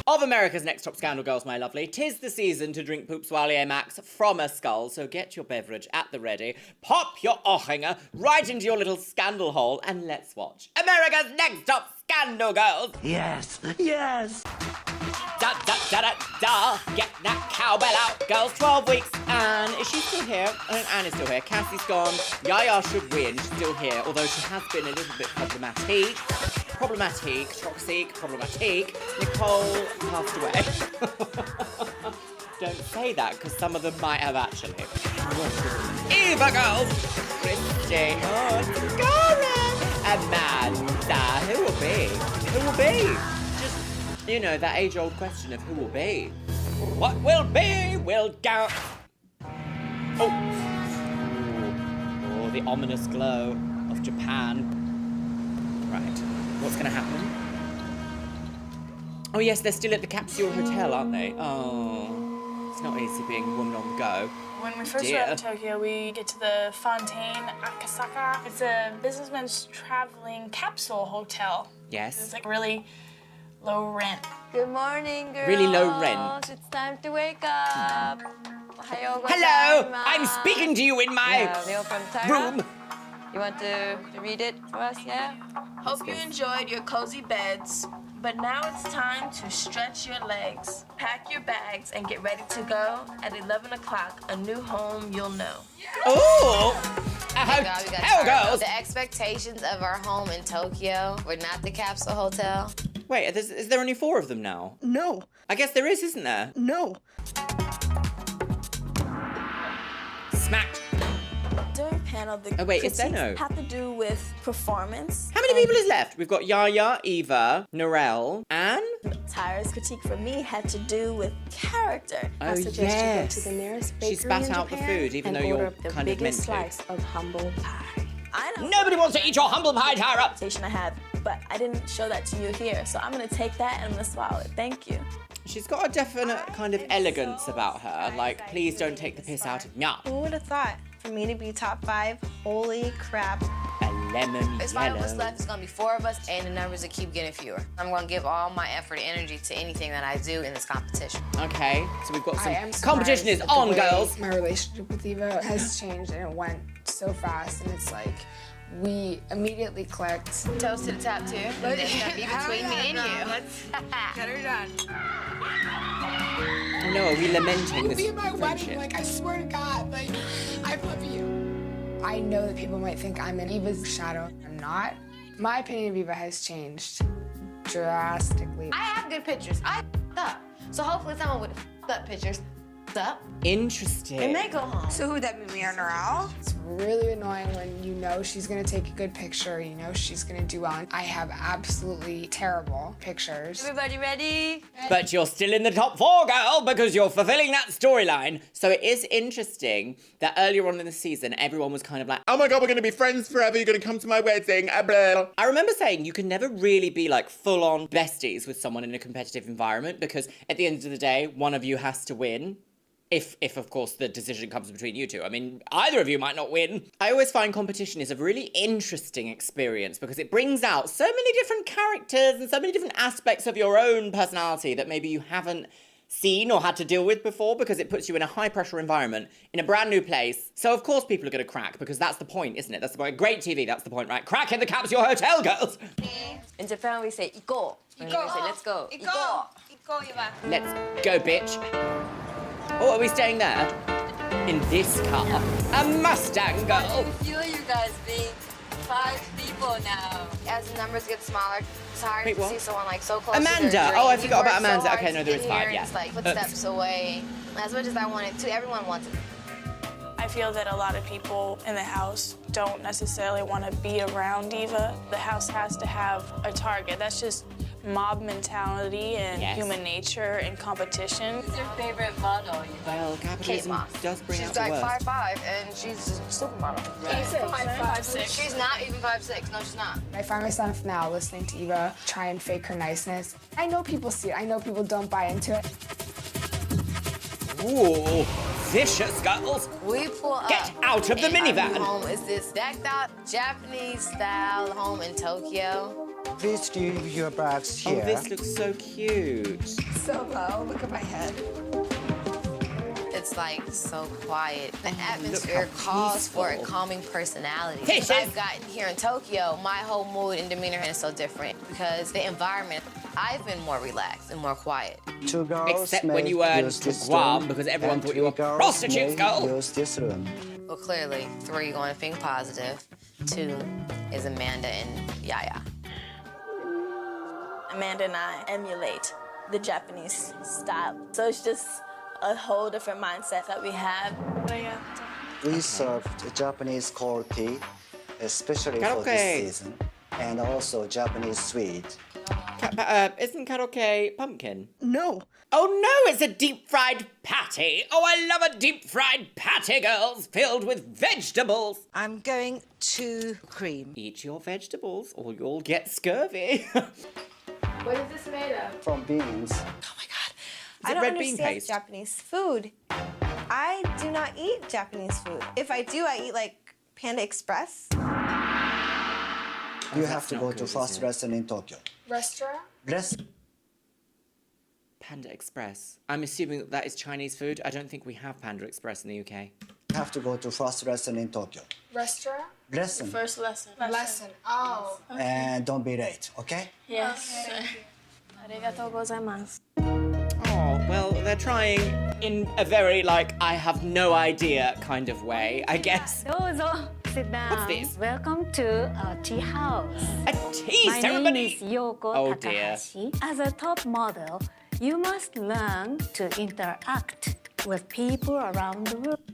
Of America's Next Top Scandal Girls, my lovely. 'Tis the season to drink Poop Swallier Max from a skull, so get your beverage at the ready, pop your Ochinger right into your little scandal hole, and let's watch America's Next Top Scandal Girls! Yes, yes! Da da da da da! Get that cowbell out, girls. 12 weeks. Anne, is she still here? I think Anne is still here. Cassie's gone. Yaya should win. She's still here, although she has been a little bit problematic. Problematic. Nicole passed away. Don't say that, because some of them might have actually. Eva girls! Christy, Karen, Amanda. Who will be? Who will be? Just, you know, that age-old question of who will be. What will be will go. Oh, the ominous glow of Japan. Right, what's gonna happen? Oh yes, they're still at the Capsule Hotel, aren't they? Oh, it's not easy being a woman on the go. When we first arrived in Tokyo, we get to the Fontaine Akasaka. It's a businessman's traveling capsule hotel. Yes. It's like really low rent. Good morning, girls. Really low rent. It's time to wake up. Hello, I'm speaking to you in my room. You want to read it for us, yeah? Hope you enjoyed your cozy beds, But now it's time to stretch your legs, pack your bags, and get ready to go. At 11 o'clock, a new home you'll know. Ooh! Hotel girls! The expectations of our home in Tokyo were not the capsule hotel. Wait, is there only 4 of them now? No. I guess there is, isn't there? No. Smacked. During panel, the Oh, wait, is there critiques no? have to do with performance. How many people is left? We've got Yaya, Eva, Narelle, and... Tyra's critique for me had to do with character. Oh, I suggest you go to the nearest bakery She spat in out the Japan food, even and though you're order the kind of meant biggest to. slice of humble pie. I know. Nobody wants to eat your humble pie, Tyra! Station I have, but I didn't show that to you here, so I'm gonna take that and I'm gonna swallow it. Thank you. She's got a definite kind of elegance about her. Like, please don't take the piss out of me. Who would have thought? For me to be top 5, holy crap. A lemon There's 5 of us left. It's gonna be 4 of us, and the numbers will keep getting fewer. I'm gonna give all my effort and energy to anything that I do in this competition. Okay, so we've got I am some... Competition is surprised at on, the way girls! My relationship with Eva has changed and it went so fast, and it's like, we immediately clicked. Toast to the top 2. There's gonna be between me and you. Get her done. I know, are we lamenting You'll this be at my friendship? wedding, like, I swear to God, like, I love you. I know that people might think I'm in Eva's shadow. I'm not. My opinion of Eva has changed drastically. I have good pictures. I f***ed up. So hopefully someone with f***ed up pictures up. Interesting. And they go home. So who'd that be, me or Narelle? It's really annoying when you know she's gonna take a good picture, you know she's gonna do well. I have absolutely terrible pictures. Everybody ready? But you're still in the top 4, girl, because you're fulfilling that storyline. So it is interesting that earlier on in the season, everyone was kind of like, oh my God, we're going to be friends forever. You're going to come to my wedding. Blah. I remember saying you can never really be like full-on besties with someone in a competitive environment because at the end of the day, one of you has to win. If of course the decision comes between you two. I mean, either of you might not win. I always find competition is a really interesting experience because it brings out so many different characters and so many different aspects of your own personality that maybe you haven't seen or had to deal with before because it puts you in a high pressure environment in a brand new place. So of course people are going to crack because that's the point, isn't it? That's the point. Great TV, that's the point, right? Crack in the capsule hotel, girls! In Japan we say iko. And we say let's go. Iko. Iko, Eva. Let's go, bitch. Oh, are we staying there? In this car? A Mustang, girl! I feel you guys being 5 people now. As the numbers get smaller, it's hard Wait, to what? see someone like so close Amanda. to their dream. Oh, I We forgot about worked so Amanda. hard Okay, to no, there get is 5, here, yeah. It's like footsteps away. As much as I wanted to, everyone wanted to. I feel that a lot of people in the house don't necessarily want to be around Eva. The house has to have a target. That's just mob mentality and human nature and competition. Who's your favorite model? Well, capitalism does bring She's out the like worst. 5'5", and she's a supermodel. 5'6". She's not even 5'6". No, she's not. I find myself now listening to Eva try and fake her niceness. I know people see it. I know people don't buy into it. Ooh, vicious girls! We pull up. Get out of the and our minivan! new home is this decked out Japanese-style home in Tokyo. Please leave your bags here. Oh, this looks so cute. So low. Look at my head. It's like so quiet. The atmosphere calls for a calming personality. This Since I've gotten here in Tokyo, my whole mood and demeanor is so different because the environment, I've been more relaxed and more quiet. 2 girls Except may when you went use to this Guam room, because everyone and thought you were 3 girls prostitutes, may girl. use this room. Well, clearly, 3 going to think positive. 2 is Amanda and Yaya. Amanda and I emulate the Japanese style. So it's just a whole different mindset that we have. We serve Japanese cold tea, especially for Karaoke. this season, and also Japanese sweet. Isn't karaoke pumpkin? No. Oh no, it's a deep fried patty. Oh, I love a deep fried patty, girls, filled with vegetables. I'm going to cream. Eat your vegetables or you'll get scurvy. What is this made of? From beans. I don't red bean understand paste? Japanese food. I do not eat Japanese food. If I do, I eat like Panda Express. You have to go to fast restaurant in Tokyo. Restaurant? Panda Express. I'm assuming that is Chinese food. I don't think we have Panda Express in the UK. You have to go to fast restaurant in Tokyo. Restaurant? Lesson. First lesson. Lesson. Oh. And don't be late, okay? Yes. Arigatou gozaimasu. Oh, well, they're trying in a very, like, I have no idea kind of way, I guess. Dozo, sit down. What's this? Welcome to our tea house. A tea My ceremony? name is Yoko Oh, dear. Takahashi. As a top model, you must learn to interact with people around the room.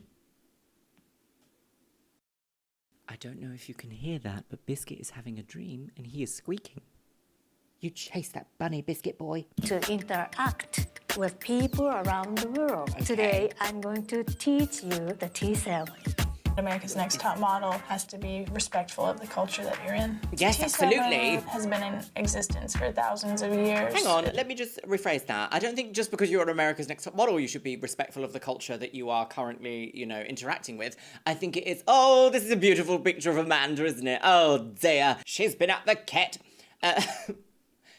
I don't know if you can hear that, but Biscuit is having a dream and he is squeaking. You chase that bunny, Biscuit boy. To interact with people around the world. Okay. Today, I'm going to teach you the tea ceremony. America's Next Top Model has to be respectful of the culture that you're in. Yes, Tea absolutely. ceremony has been in existence for thousands of years. Hang on, let me just rephrase that. I don't think just because you're on America's Next Top Model, you should be respectful of the culture that you are currently, you know, interacting with. I think it is, oh, this is a beautiful picture of Amanda, isn't it? Oh, dear. She's been at the Ket.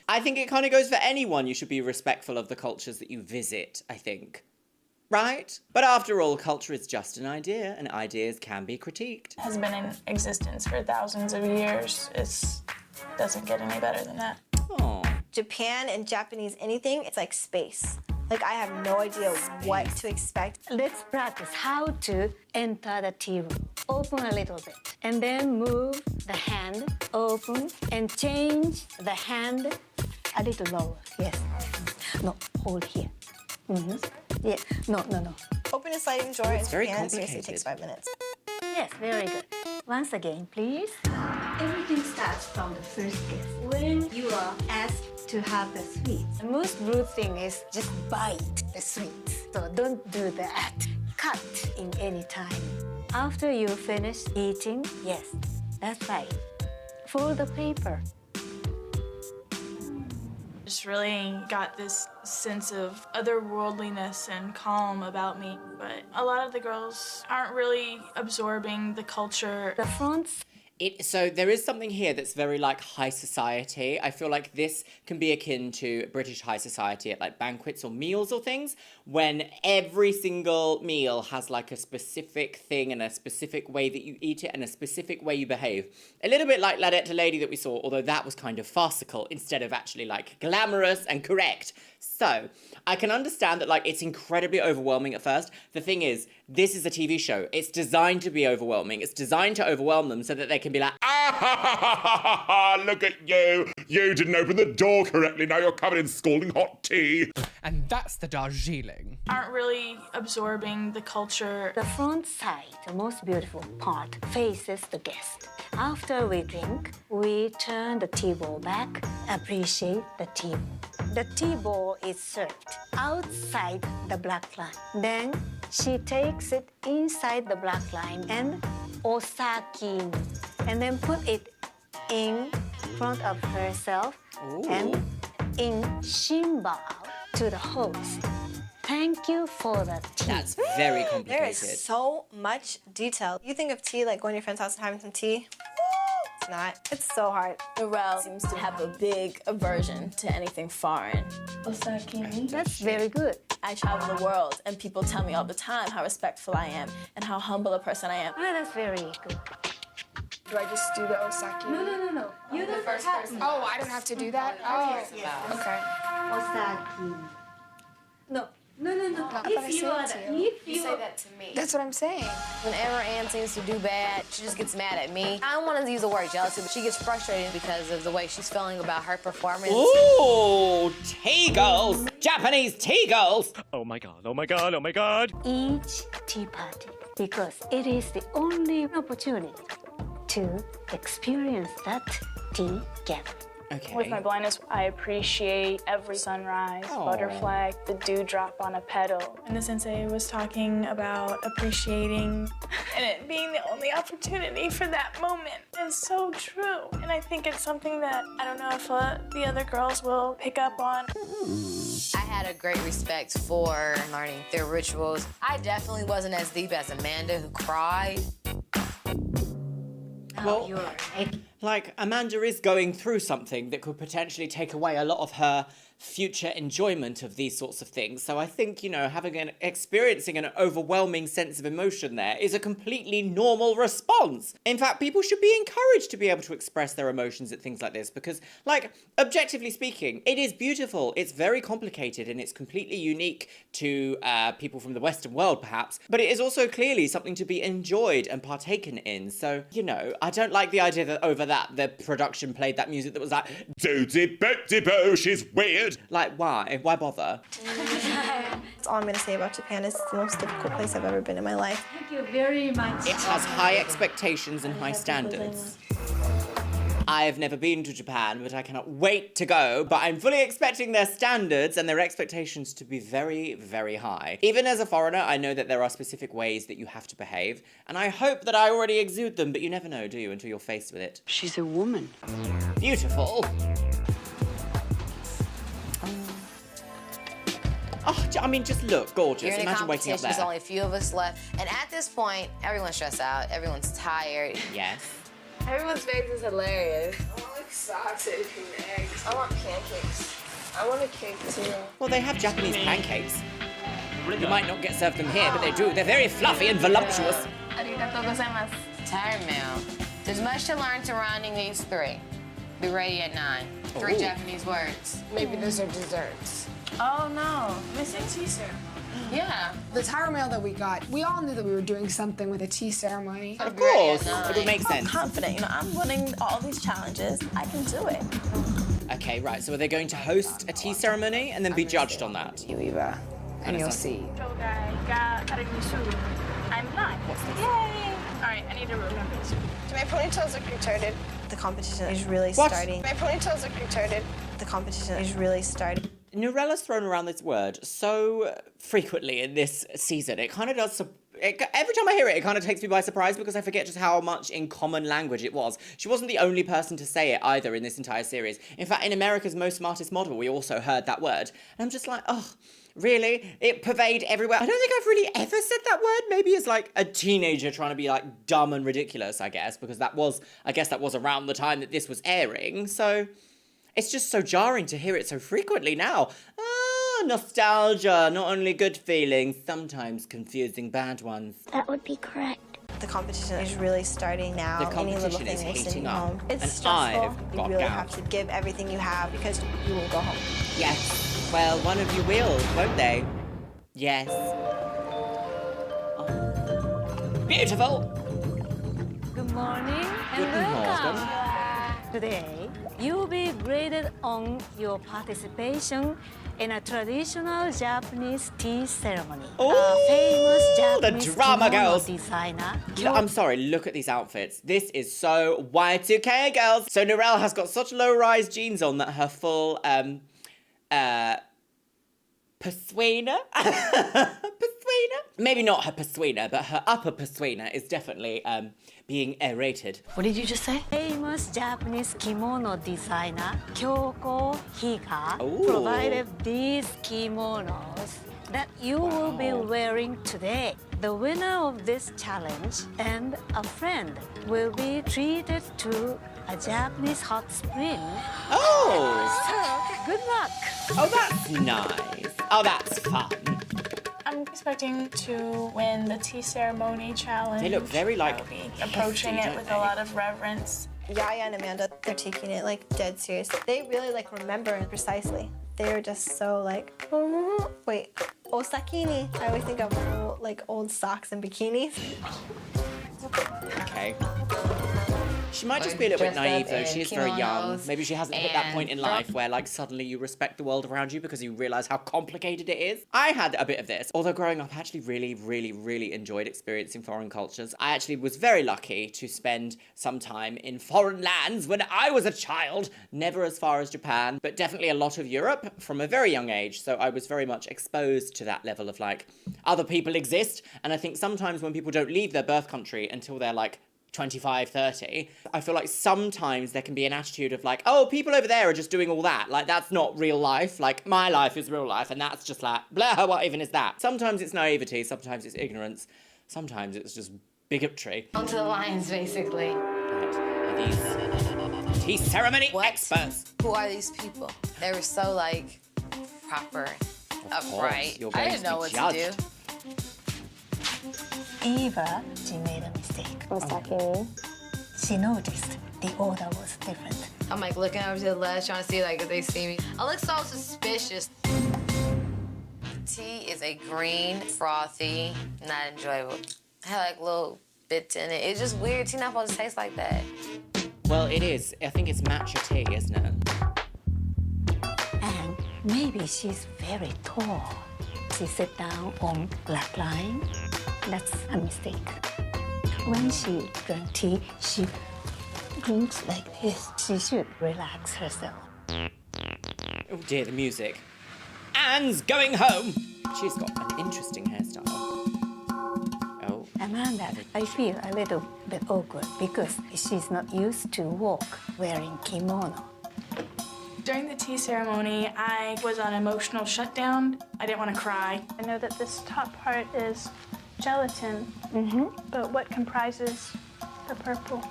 I think it kind of goes for anyone. You should be respectful of the cultures that you visit, I think. Right? But after all, culture is just an idea, and ideas can be critiqued. Has been in existence for thousands of years. It doesn't get any better than that. Oh. Japan and Japanese anything, it's like space. Like, I have no idea what to expect. Let's practice how to enter the tea room. Open a little bit, and then move the hand, open, and change the hand a little lower. Yes. No, hold here. Yeah, no. Open a sliding drawer in very Japan, seriously, complicated. takes 5 minutes. Yes, very good. Once again, please. Everything starts from the first guess. When you are asked to have the sweets, the most rude thing is just bite the sweets. So don't do that. Cut in any time. After you finish eating, yes, that's right. Fold the paper. Just really got this sense of otherworldliness and calm about me. But a lot of the girls aren't really absorbing the culture. The front. So there is something here that's very like high society. I feel like this can be akin to British high society at like banquets or meals or things, when every single meal has like a specific thing and a specific way that you eat it and a specific way you behave. A little bit like Ladette to Lady that we saw, although that was kind of farcical instead of actually like glamorous and correct. So I can understand that like it's incredibly overwhelming at first. The thing is, this is a TV show. It's designed to be overwhelming. It's designed to overwhelm them so that they can be like, look at you. You didn't open the door correctly. Now you're covered in scalding hot tea. And that's the Darjeeling. Aren't really absorbing the culture. The front side, the most beautiful part, faces the guest. After we drink, we turn the tea bowl back, appreciate the tea bowl. The tea bowl is served outside the black line. Then she takes it inside the black line and osaki, and then put it in front of herself. Ooh. And in shimbao to the host. Thank you for the tea. That's very complicated. There is so much detail. You think of tea like going to your friend's house and having some tea? It's not. It's so hard. Narelle seems to have a big aversion to anything foreign. Osaki. That's very good. I travel the world, and people tell me all the time how respectful I am and how humble a person I am. Oh, that's very good. Do I just do the Osaki? No. You're the first person. Oh, I don't have to do that? Oh, okay. Osaki. No. If you say that to me. That's what I'm saying. Whenever Anne seems to do bad, she just gets mad at me. I don't want to use the word jealousy, but she gets frustrated because of the way she's feeling about her performance. Ooh, tea girls! Japanese tea girls! Oh my god, oh my god, oh my god! Each tea party, because it is the only opportunity to experience that tea gathering. Okay. With my blindness, I appreciate every sunrise, butterfly, the dewdrop on a petal. And the sensei was talking about appreciating and it being the only opportunity for that moment is so true. And I think it's something that I don't know if the other girls will pick up on. I had a great respect for learning their rituals. I definitely wasn't as deep as Amanda, who cried. Well, like, Amanda is going through something that could potentially take away a lot of her future enjoyment of these sorts of things. So I think, you know, experiencing an overwhelming sense of emotion there is a completely normal response. In fact, people should be encouraged to be able to express their emotions at things like this because, like, objectively speaking, it is beautiful. It's very complicated and it's completely unique to people from the Western world, perhaps, but it is also clearly something to be enjoyed and partaken in. So, you know, I don't like the idea that over that the production played that music that was like, Doody-bo-de-bo, she's weird. Like, why? Why bother? That's all I'm going to say about Japan. It's the most difficult place I've ever been in my life. Thank you very much. It has high expectations and high standards. I have never been to Japan, but I cannot wait to go. But I'm fully expecting their standards and their expectations to be very, very high. Even as a foreigner, I know that there are specific ways that you have to behave, and I hope that I already exude them, but you never know, do you, until you're faced with it. She's a woman. Beautiful. Oh, I mean, just look, gorgeous. You're in a Imagine waking up competition, there. there's only a few of us left. And at this point, everyone's stressed out, everyone's tired. Yes. Everyone's face is hilarious. I want like sausage and eggs. I want pancakes. I want a cake too. Well, they have Japanese pancakes. You might not get served them here, but they do. They're very fluffy and voluptuous. Arigatou gozaimasu. Tired mail. There's much to learn surrounding these three. Be ready at 9. 3 Ooh. Japanese words. Maybe those are desserts. Oh no, missing tea ceremony. Yeah. The tire mail that we got, we all knew that we were doing something with a tea ceremony. Of course, it would make sense. I'm confident, you know, I'm winning all these challenges. I can do it. Okay, right, so are they going to host a tea ceremony and then be judged on that? You, Eva, and you'll see. I'm not. What's this? Yay! All right, I need to remember this. My ponytails look retarded. The competition is really What? starting. My ponytails look retarded. The competition is really starting. Nurella's thrown around this word so frequently in this season. It kind of does... every time I hear it, it kind of takes me by surprise because I forget just how much in common language it was. She wasn't the only person to say it either in this entire series. In fact, in America's Most Smartest Model, we also heard that word. And I'm just like, oh, really? It pervaded everywhere. I don't think I've really ever said that word. Maybe as like a teenager trying to be like dumb and ridiculous, I guess, because that was around the time that this was airing. So it's just so jarring to hear it so frequently now. Ah, nostalgia, not only good feelings, sometimes confusing bad ones. That would be correct. The competition is really starting now. The competition is heating up, It's and stressful. I've got You really gout. have to give everything you have because you will go home. Yes. Well, one of you will, won't they? Yes. Oh. Beautiful. Good morning and Good morning. welcome. Today, you'll be graded on your participation in a traditional Japanese tea ceremony. A famous Japanese drama kimono girls. designer. I'm sorry, look at these outfits. This is so Y2K, girls. So Nurelle has got such low-rise jeans on that her full, Persuena? Persuena? Maybe not her Persuena, but her upper Persuena is definitely, being aerated. What did you just say? Famous Japanese kimono designer Kyoko Higa Ooh. provided these kimonos that you will be wearing today. The winner of this challenge and a friend will be treated to a Japanese hot spring. Oh! Good luck. Oh, that's nice. Oh, that's fun. I'm expecting to win the tea ceremony challenge. They look very, like, I'll be approaching hefty, it with don't a they? lot of reverence. Yaya and Amanda, they're taking it like dead serious. They really like remember it precisely. They're just so like, wait, osakini. I always think of old socks and bikinis. Okay. She might just be a little bit naive, though. She is very young. Maybe she hasn't hit that point in life where, like, suddenly you respect the world around you because you realise how complicated it is. I had a bit of this. Although growing up, I actually really, really, really enjoyed experiencing foreign cultures. I actually was very lucky to spend some time in foreign lands when I was a child. Never as far as Japan, but definitely a lot of Europe from a very young age. So I was very much exposed to that level of, like, other people exist. And I think sometimes when people don't leave their birth country until they're, like, 25, 30, I feel like sometimes there can be an attitude of like, oh, people over there are just doing all that. Like, that's not real life. Like, my life is real life, and that's just like, blah, what even is that? Sometimes it's naivety, sometimes it's ignorance, sometimes it's just bigotry. Onto the lines, basically. Right. These tea ceremony experts. Who are these people? They were so like proper, upright. You're I going didn't to know be what judged. to do. Eva, she made a mistake. Osakini. She noticed the order was different. I'm like looking over to the left, trying to see like if they see me. I look so suspicious. Tea is a green, frothy, not enjoyable. It had like little bits in it. It's just weird. Tea not supposed to taste like that. Well, it is. I think it's matcha tea, isn't it? And maybe she's very tall. She sit down on black line. That's a mistake. When she drank tea, she drinks like this. She should relax herself. Oh dear, the music. Anne's going home. She's got an interesting hairstyle. Oh. Amanda, I feel a little bit awkward because she's not used to walk wearing kimono. During the tea ceremony, I was on emotional shutdown. I didn't want to cry. I know that this top part is gelatin, but what comprises the purple?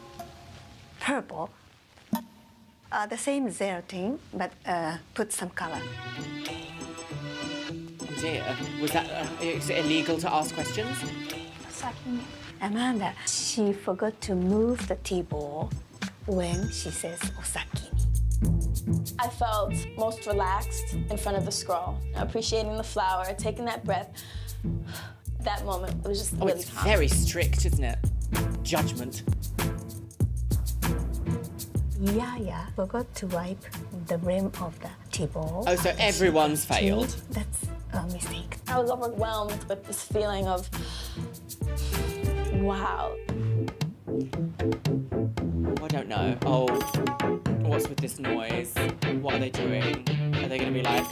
Purple? The same gelatin, but put some color. Oh dear. Was that is it illegal to ask questions? Amanda, she forgot to move the tea ball when she says osakini. I felt most relaxed in front of the scroll, appreciating the flower, taking that breath. That moment, it was just really it's calm. very strict, isn't it? Judgment. Yaya forgot to wipe the rim of the tea ball. Oh, so everyone's failed. That's a mistake. I was overwhelmed with this feeling of, wow. I don't know. Oh, what's with this noise? What are they doing? Are they going to be like,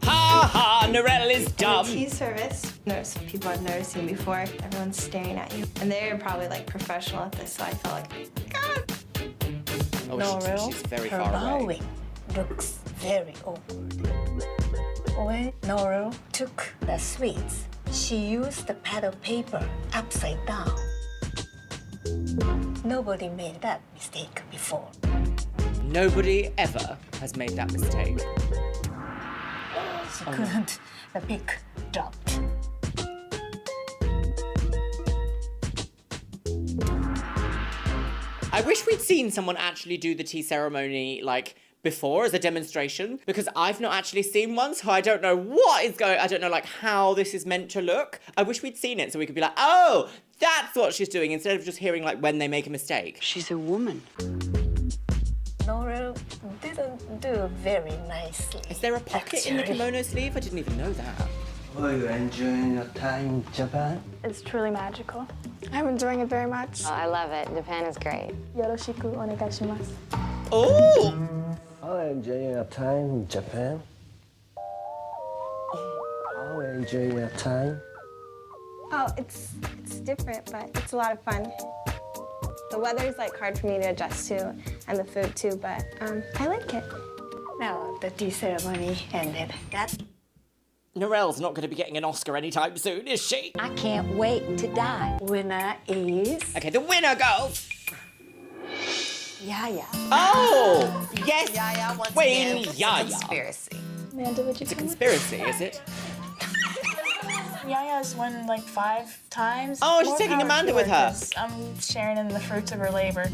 ha ha, Narelle is dumb? Tea service. Notice people I've never seen before. Everyone's staring at you. And they're probably like professional at this, so I felt like, God. Oh, she's very her far away. bowing looks very awkward. When Noro took the sweets, she used the pad of paper upside down. Nobody made that mistake before. Nobody ever has made that mistake. She couldn't. The pick dropped. I wish we'd seen someone actually do the tea ceremony, like, before as a demonstration, because I've not actually seen one, so I don't know what is going, I don't know, like, how this is meant to look. I wish we'd seen it so we could be like, oh, that's what she's doing, instead of just hearing, like, when they make a mistake. She's a woman. Noro didn't do very nicely. Is there a pocket in the kimono sleeve? I didn't even know that. Are you enjoying your time in Japan? It's truly magical. I'm enjoying it very much. Oh, I love it. Japan is great. Yoroshiku onegaishimasu. Oh! How enjoying your time in Japan? How enjoying your time? Oh, it's different, but it's a lot of fun. The weather's like hard for me to adjust to, and the food too, but I like it. Now the tea ceremony ended. Narelle's not going to be getting an Oscar anytime soon, is she? I can't wait to die. Winner is... Okay, the winner goes... Yaya. Oh! Yes! Yaya once Queen again. Yaya. Conspiracy. Amanda, would you It's a conspiracy, is it? Yaya's won like 5 times. Oh, she's More taking power Amanda to with her. 'cause I'm sharing in the fruits of her labor.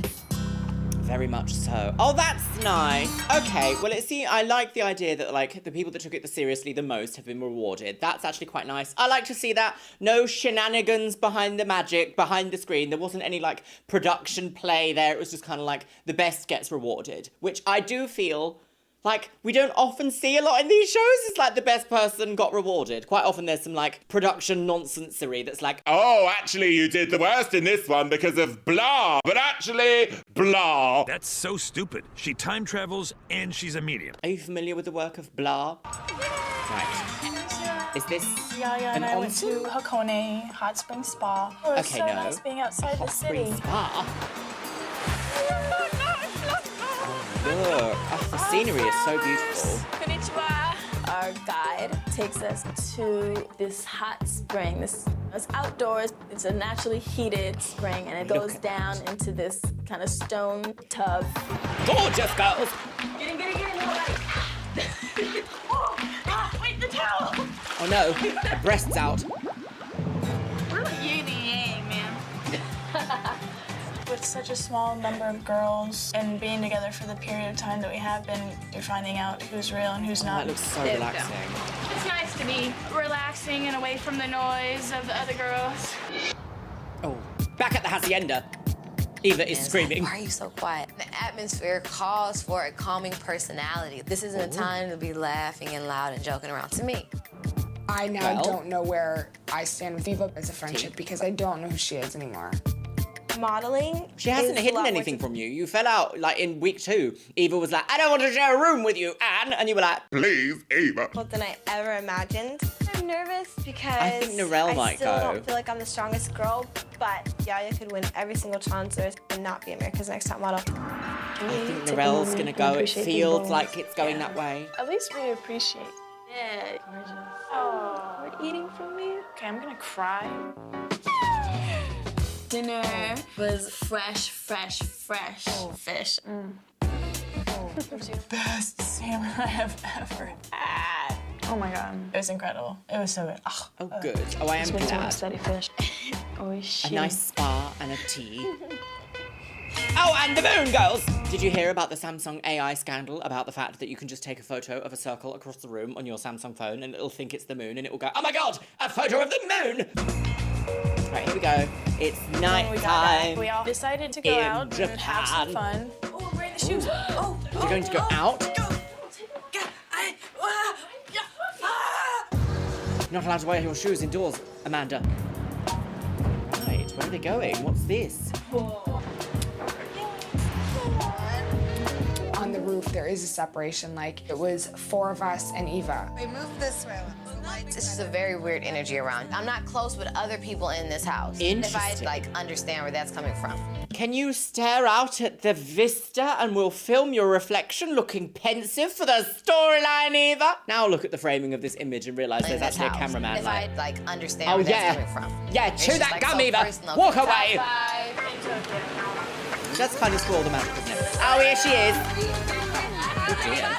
Very much so. Oh, that's nice. Okay, well, I like the idea that, like, the people that took it seriously the most have been rewarded. That's actually quite nice. I like to see that. No shenanigans behind the magic, behind the screen. There wasn't any, like, production play there. It was just kind of like the best gets rewarded, which I do feel like we don't often see a lot in these shows. It's like the best person got rewarded. Quite often there's some, like, production nonsensery that's like, oh, actually, you did the worst in this one because of blah, but actually, blah. That's so stupid. She time travels and she's a medium. Are you familiar with the work of blah? Right. Is this Yaya and an I went to onsen? Hakone Hot Spring Spa. It was Okay, so no. nice being outside the city. Spa. Look, oh, the scenery is so beautiful. Konnichiwa. Our guide takes us to this hot spring. It's outdoors. It's a naturally heated spring, and it goes down into this kind of stone tub. Gorgeous girls. Get in. Wait, Oh no, her breast's out. We're like yin and yang, man. With such a small number of girls and being together for the period of time that we have been, you're finding out who's real and who's not. That looks so relaxing. It's nice to be relaxing and away from the noise of the other girls. Oh, back at the hacienda. Eva is screaming. Why are you so quiet? The atmosphere calls for a calming personality. This isn't a time to be laughing and loud and joking around to me. I now don't know where I stand with Eva as a friendship because I don't know who she is anymore. Modeling. She hasn't hidden anything from you. You fell out like in week 2. Eva was like, I don't want to share a room with you, Anne. And you were like, please, Eva. More than I ever imagined. I'm nervous because I think Narelle might still go. don't feel like I'm the strongest girl, but Yaya could win every single challenge there is and not be America's Next Top Model. I think Narelle's gonna go. It feels like it's going that way. At least we appreciate. Yeah, gorgeous. Oh, we're eating from me? Okay, I'm gonna cry. Dinner was fresh fish. It was the best salmon I have ever had. Oh my god. It was incredible. It was so good. Oh, good. Oh, I am glad. Steady fish. A nice spa and a tea. Oh, and the moon, girls! Did you hear about the Samsung AI scandal about the fact that you can just take a photo of a circle across the room on your Samsung phone and it'll think it's the moon and it will go, oh my god, a photo of the moon! Right, here we go. It's night time. We all decided to go out and have some fun. Oh, I'm wearing the shoes. Oh, You're going to go out? You're not allowed to wear your shoes indoors, Amanda. Right, where are they going? What's this? On the roof, there is a separation. Like, it was 4 of us and Eva. We move this way. This is a very weird energy around. I'm not close with other people in this house. If I understand where that's coming from. Can you stare out at the vista and we'll film your reflection looking pensive for the storyline, Eva? Now look at the framing of this image and realise there's actually a cameraman. If I understand where that's coming from. Yeah, chew that gum, Eva. Walk away. That's kind of spoiled the magic, isn't it? Oh, here she is. Oh dear.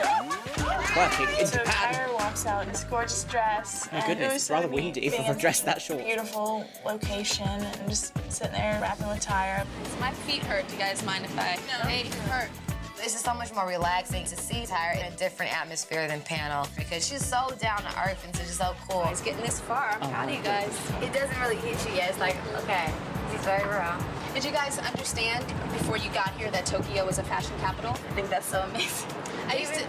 Working in so Japan. Tyra walks out in this gorgeous dress. Oh goodness, it's rather windy for a dress that short. Beautiful location and just sitting there rapping with Tyra. My feet hurt. Do you guys mind if I? No, they hurt. This is so much more relaxing to see Tyra in a different atmosphere than Panel because she's so down to earth and she's so cool. It's getting this far. I'm proud of you guys. It doesn't really hit you yet. It's like, okay, she's very real. Did you guys understand before you got here that Tokyo was a fashion capital? I think that's so amazing.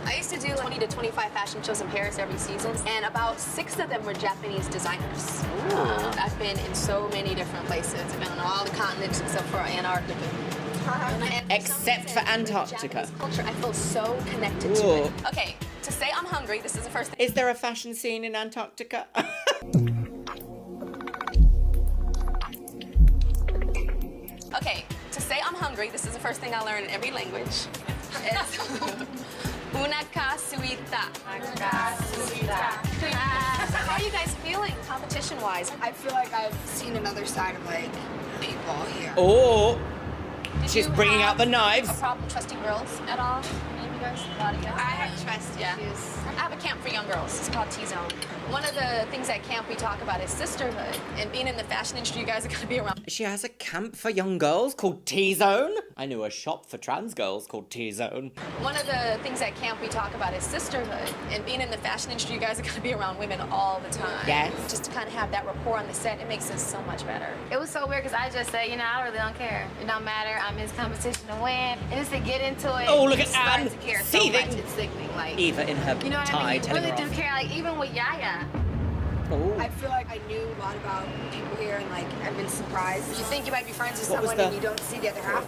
I used to do 20 to 25 fashion shows in Paris every season, and about 6 of them were Japanese designers. I've been in so many different places. I've been on all the continents except for Antarctica. Except for Antarctica. Culture, I feel so connected to it. Okay, to say I'm hungry, this is the first thing. Is there a fashion scene in Antarctica? Okay, to say I'm hungry, this is the first thing I learn in every language. It's una casuita. How are you guys feeling competition-wise? I feel like I've seen another side of, like, people here. Oh, she's bringing out the knives. A problem trusting girls at all? Any of you guys? A lot of you guys? I have trust issues. I have a camp for young girls. It's called T-Zone. One of the things at camp we talk about is sisterhood. And being in the fashion industry, you guys are going to be around. She has a camp for young girls called T-Zone. I knew a shop for trans girls called T-Zone. One of the things at camp we talk about is sisterhood. And being in the fashion industry, you guys are going to be around women all the time. Yes. Just to kind of have that rapport on the set, it makes it so much better. It was so weird because I just said, you know, I really don't care. It don't matter. I'm in this competition to win. And just to get into it. Oh, look at Anne. Anne To care seething. So much. It's sickening. Like, Eva in her you know what tie I mean? You telling really her do off. care. Like, even with Yaya. Oh. I feel like I knew a lot about people here and like I've been surprised. You think you might be friends with What was someone and the- you don't see the other half.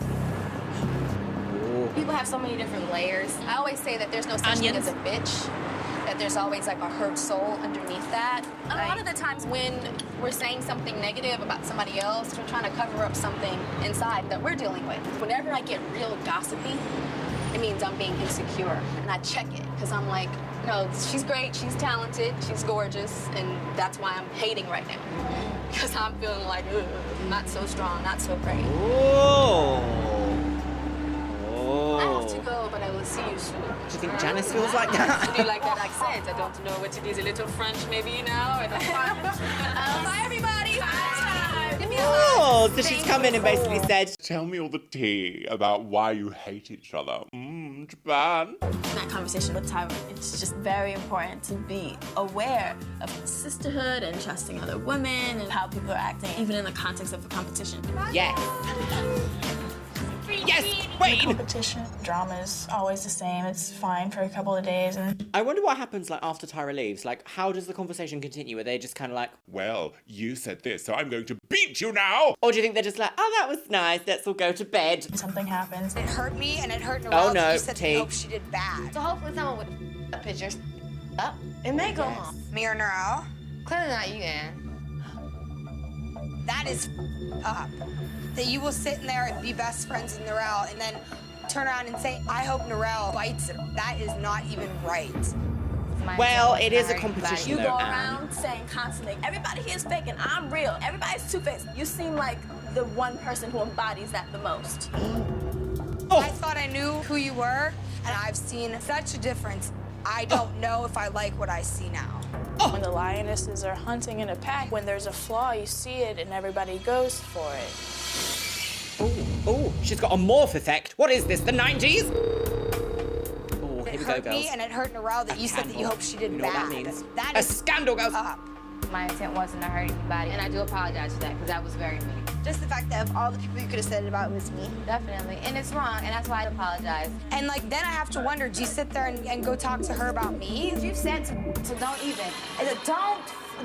People have so many different layers. I always say that there's no such thing as a bitch, that there's always like a hurt soul underneath that. A lot of the times when we're saying something negative about somebody else, we're trying to cover up something inside that we're dealing with. Whenever I get real gossipy, it means I'm being insecure. And I check it, because I'm like, no, she's great, she's talented, she's gorgeous, and that's why I'm hating right now. Because I'm feeling like, ugh, not so strong, not so great. Oh. Oh. have to go, but I will see you soon. Do you think Janice feels like that? Do you like that accent? I don't know what it is. A little French, maybe now. Bye, everybody. Bye. Give me a Oh, hug. so she's come in and basically said, Tell me all the tea about why you hate each other. Japan. In that conversation with Tyra, it's just very important to be aware of sisterhood and trusting other women and how people are acting, even in the context of a competition. Yes. Yes, Wayne! Competition. Drama is always the same. It's fine for a couple of days. And I wonder what happens like after Tyra leaves. Like, how does the conversation continue? Are they just kind of like, well, you said this, so I'm going to beat you now. Or do you think they're just like, oh, that was nice, let's all go to bed? Something happens. It hurt me and it hurt Narelle. Oh no, You said T. you hope she did bad. So hopefully someone with pictures up. It may go home. Me or Narelle? Clearly not you, Anne. That is up. That you will sit in there and be best friends with Narelle and then turn around and say, I hope Narelle bites him. That is not even right. Well, it is a competition You though, go Anne. around saying constantly, everybody here is fake and I'm real. Everybody's two-faced. You seem like the one person who embodies that the most. I thought I knew who you were, and I've seen such a difference. I don't know if I like what I see now. When the lionesses are hunting in a pack, when there's a flaw, you see it and everybody goes for it. Oh, she's got a morph effect. What is this, the 90s? Oh, here we go, It hurt me girls. and it hurt Narelle that you said that you hope she did You know what bad. that means? That A is scandal, girls. up. My intent wasn't to hurt anybody, and I do apologize for that because that was very mean. Just the fact that of all the people you could have said it about, it was me. Definitely, and it's wrong, and that's why I apologize. And like then I have to wonder, do you sit there and go talk to her about me? You said to don't even.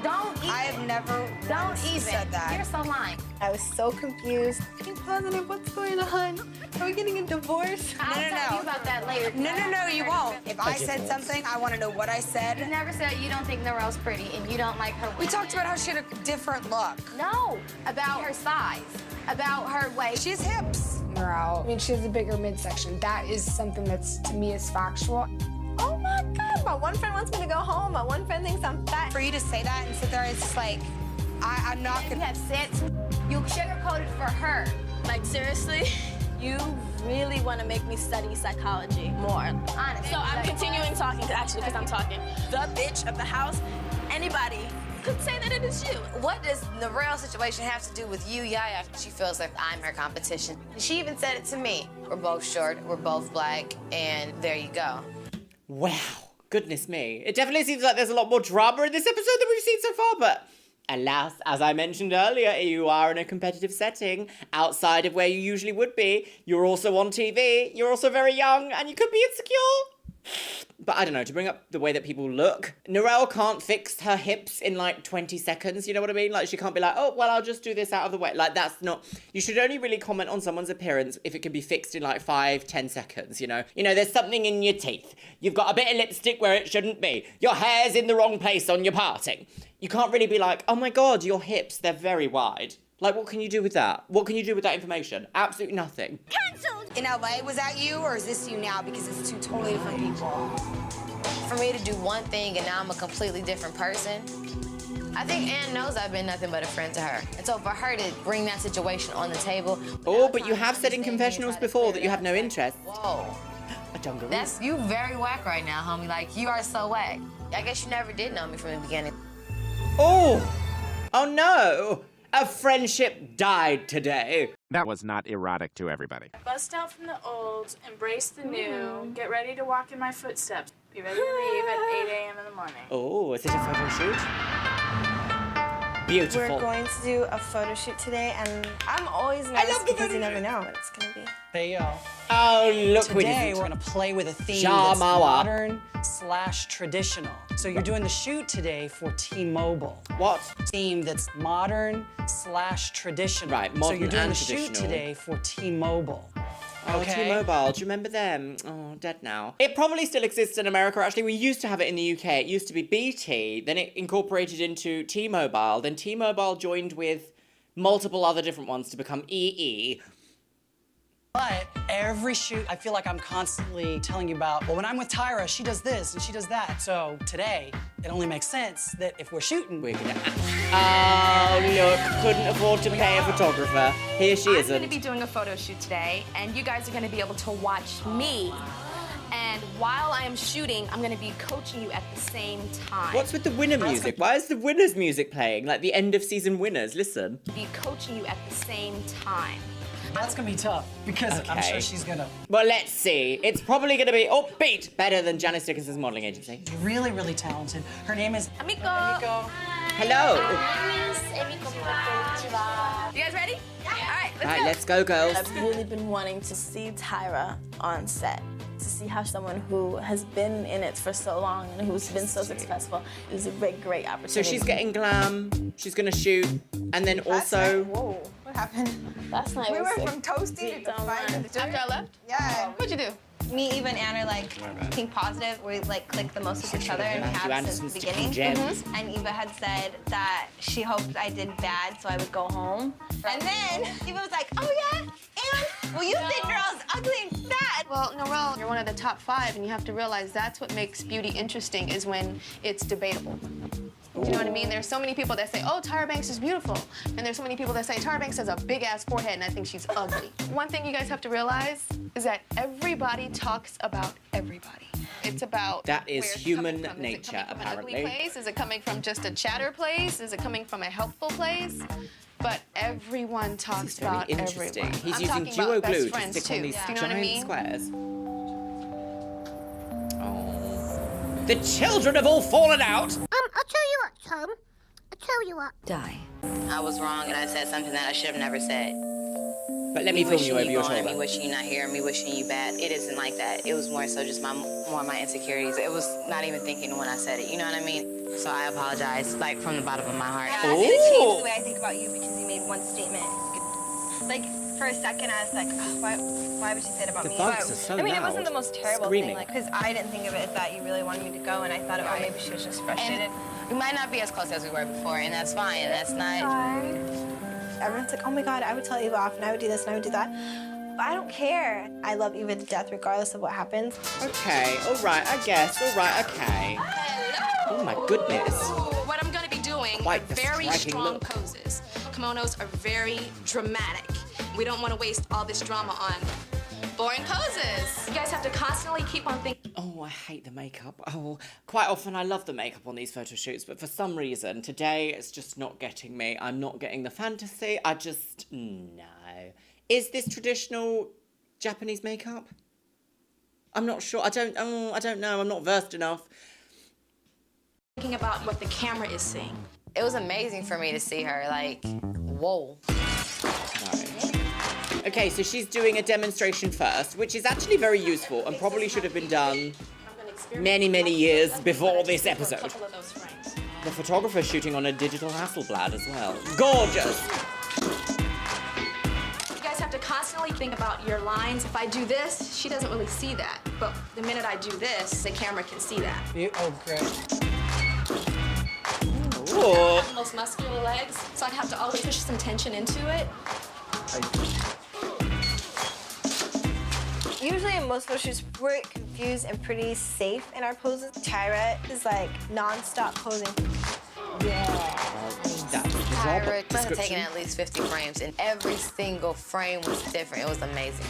Don't even. I have never Don't even. said that. You're so lying. I was so confused. Being positive, what's going on? Are we getting a divorce? I'll tell you about that later. No, you won't. If I said something, I want to know what I said. You never said you don't think Narelle's pretty and you don't like her. We talked about how she had a different look. No, about her size, about her weight. She has hips. Narelle, I mean, she has a bigger midsection. That is something that's, to me, is factual. Oh my God, my one friend wants me to go home. My one friend thinks I'm fat. For you to say that and sit there, it's just like, I'm not You gonna. have said you sugarcoated for her. Like, seriously? You really want to make me study psychology more. Honestly. So I'm continuing talking, actually, because I'm talking. The bitch of the house, anybody could say that it is you. What does the real situation have to do with you, Yaya? She feels like I'm her competition. She even said it to me. We're both short, we're both black, and there you go. Wow, goodness me. It definitely seems like there's a lot more drama in this episode than we've seen so far, but alas, as I mentioned earlier, you are in a competitive setting outside of where you usually would be. You're also on TV, you're also very young, and you could be insecure. But I don't know, to bring up the way that people look, Narelle can't fix her hips in like 20 seconds, you know what I mean? Like, she can't be like, oh, well, I'll just do this out of the way. Like, that's not, you should only really comment on someone's appearance if it can be fixed in like 5-10 seconds, you know? You know, there's something in your teeth. You've got a bit of lipstick where it shouldn't be. Your hair's in the wrong place on your parting. You can't really be like, oh my God, your hips, they're very wide. Like, what can you do with that? What can you do with that information? Absolutely nothing. In LA, was that you, or is this you now? Because it's two totally different people. For me to do one thing and now I'm a completely different person, I think Anne knows I've been nothing but a friend to her. And so for her to bring that situation on the table... Oh, but you have said in confessionals before that you have no interest. Whoa. A dungaroo. That's you very whack right now, homie. Like, you are so whack. I guess you never did know me from the beginning. Oh! Oh no! A friendship died today. That was not erotic to everybody. Bust out from the old, embrace the new, get ready to walk in my footsteps. Be ready to leave at 8 a.m. in the morning. Oh, is it a photo shoot? Beautiful. We're going to do a photo shoot today, and I'm always nervous because you never know what it's gonna be. Hey, yo. Oh, look. Today, we're gonna play with a theme Shamawa. that's modern/traditional. So you're doing the shoot today for T-Mobile. What? Theme that's modern/traditional. Right, So modern you're doing and the shoot traditional. today for T-Mobile. Oh, Okay. T-Mobile. Do you remember them? Oh, dead now. It probably still exists in America. Actually, we used to have it in the UK. It used to be BT. Then it incorporated into T-Mobile. Then T-Mobile joined with multiple other different ones to become EE. But every shoot, I feel like I'm constantly telling you about, well, when I'm with Tyra, she does this and she does that. So today, it only makes sense that if we're shooting, we're gonna. Oh, look, couldn't afford to pay a photographer. Here she isn't. I'm gonna be doing a photo shoot today, and you guys are gonna be able to watch me. And while I am shooting, I'm gonna be coaching you at the same time. What's with the winner music? Why is the winner's music playing? Like the end of season winners, listen. Be coaching you at the same time. That's gonna be tough because I'm sure she's gonna. Well, let's see. It's probably gonna be upbeat, better than Janice Dickinson's modeling agency. Really, really talented. Her name is Amiko. Hello. You guys ready? Yeah. All right, Let's go, girls. I've really been wanting to see Tyra on set, to see how someone who has been in it for so long and who's been so successful is a great opportunity. So she's getting glam, she's gonna shoot, and then also... Whoa, what happened? Last night we was were from toasty to After I left? Yeah. What'd you do? Me, Eva, and Anna are like Think Positive. We like click the most with each other and we have since the beginning. And Eva had said that she hoped I did bad so I would go home. And then Eva was like, oh yeah, and well, you think girls ugly and fat. Well, Narelle, you're one of the top 5, and you have to realize that's what makes beauty interesting is when it's debatable. You know what I mean? There's so many people that say, oh, Tyra Banks is beautiful. And there's so many people that say, Tyra Banks has a big-ass forehead and I think she's ugly. One thing you guys have to realize is that everybody talks about everybody. It's about that is human nature, Is apparently. it coming from an ugly place? Is it coming from just a chatter place? Is it coming from a helpful place? But everyone talks about everyone. He's I'm using talking duo about glue best to friends stick on too. these Do you know what I giant mean? squares. The children have all fallen out. I'll tell you what, Tom. I'll tell you what. Die. I was wrong and I said something that I should have never said. But let me film you over your gone, shoulder. Me wishing you not here, me wishing you bad. It isn't like that. It was more so just more my insecurities. It was not even thinking when I said it. You know what I mean? So I apologize, like from the bottom of my heart. Yeah, it changed the way I think about you because you made one statement. Like, for a second, I was like, oh, why would she say that about The me? bugs are so I mean, it loud. wasn't the most terrible Screaming. thing, like, because I didn't think of it as that you really wanted me to go, and I thought, oh, maybe she was just frustrated. And we might not be as close as we were before, and that's fine. And that's not. Everyone's like, oh my God, I would tell Eva off, and I would do this, and I would do that. But I don't care. I love Eva to death, regardless of what happens. Okay, all right, I guess. All right, okay. Oh my goodness. What I'm gonna be doing Quite are the very striking strong look. poses. Kimonos are very dramatic. We don't want to waste all this drama on boring poses. You guys have to constantly keep on thinking. Oh, I hate the makeup. Oh, quite often I love the makeup on these photo shoots, but for some reason, today it's just not getting me. I'm not getting the fantasy. No. Is this traditional Japanese makeup? I'm not sure. I don't know. I'm not versed enough. Thinking about what the camera is seeing. It was amazing for me to see her, like, whoa. Okay, so she's doing a demonstration first, which is actually very useful and probably should have been done many, many years before this episode. The photographer's shooting on a digital Hasselblad as well. Gorgeous! You guys have to constantly think about your lines. If I do this, she doesn't really see that. But the minute I do this, the camera can see that. Oh, great. I have the most muscular legs, so I'd have to always push some tension into it. Usually in most photo shoots, we're confused and pretty safe in our poses. Tyra is like non-stop posing. Tyra must have taken at least 50 frames, and every single frame was different. It was amazing.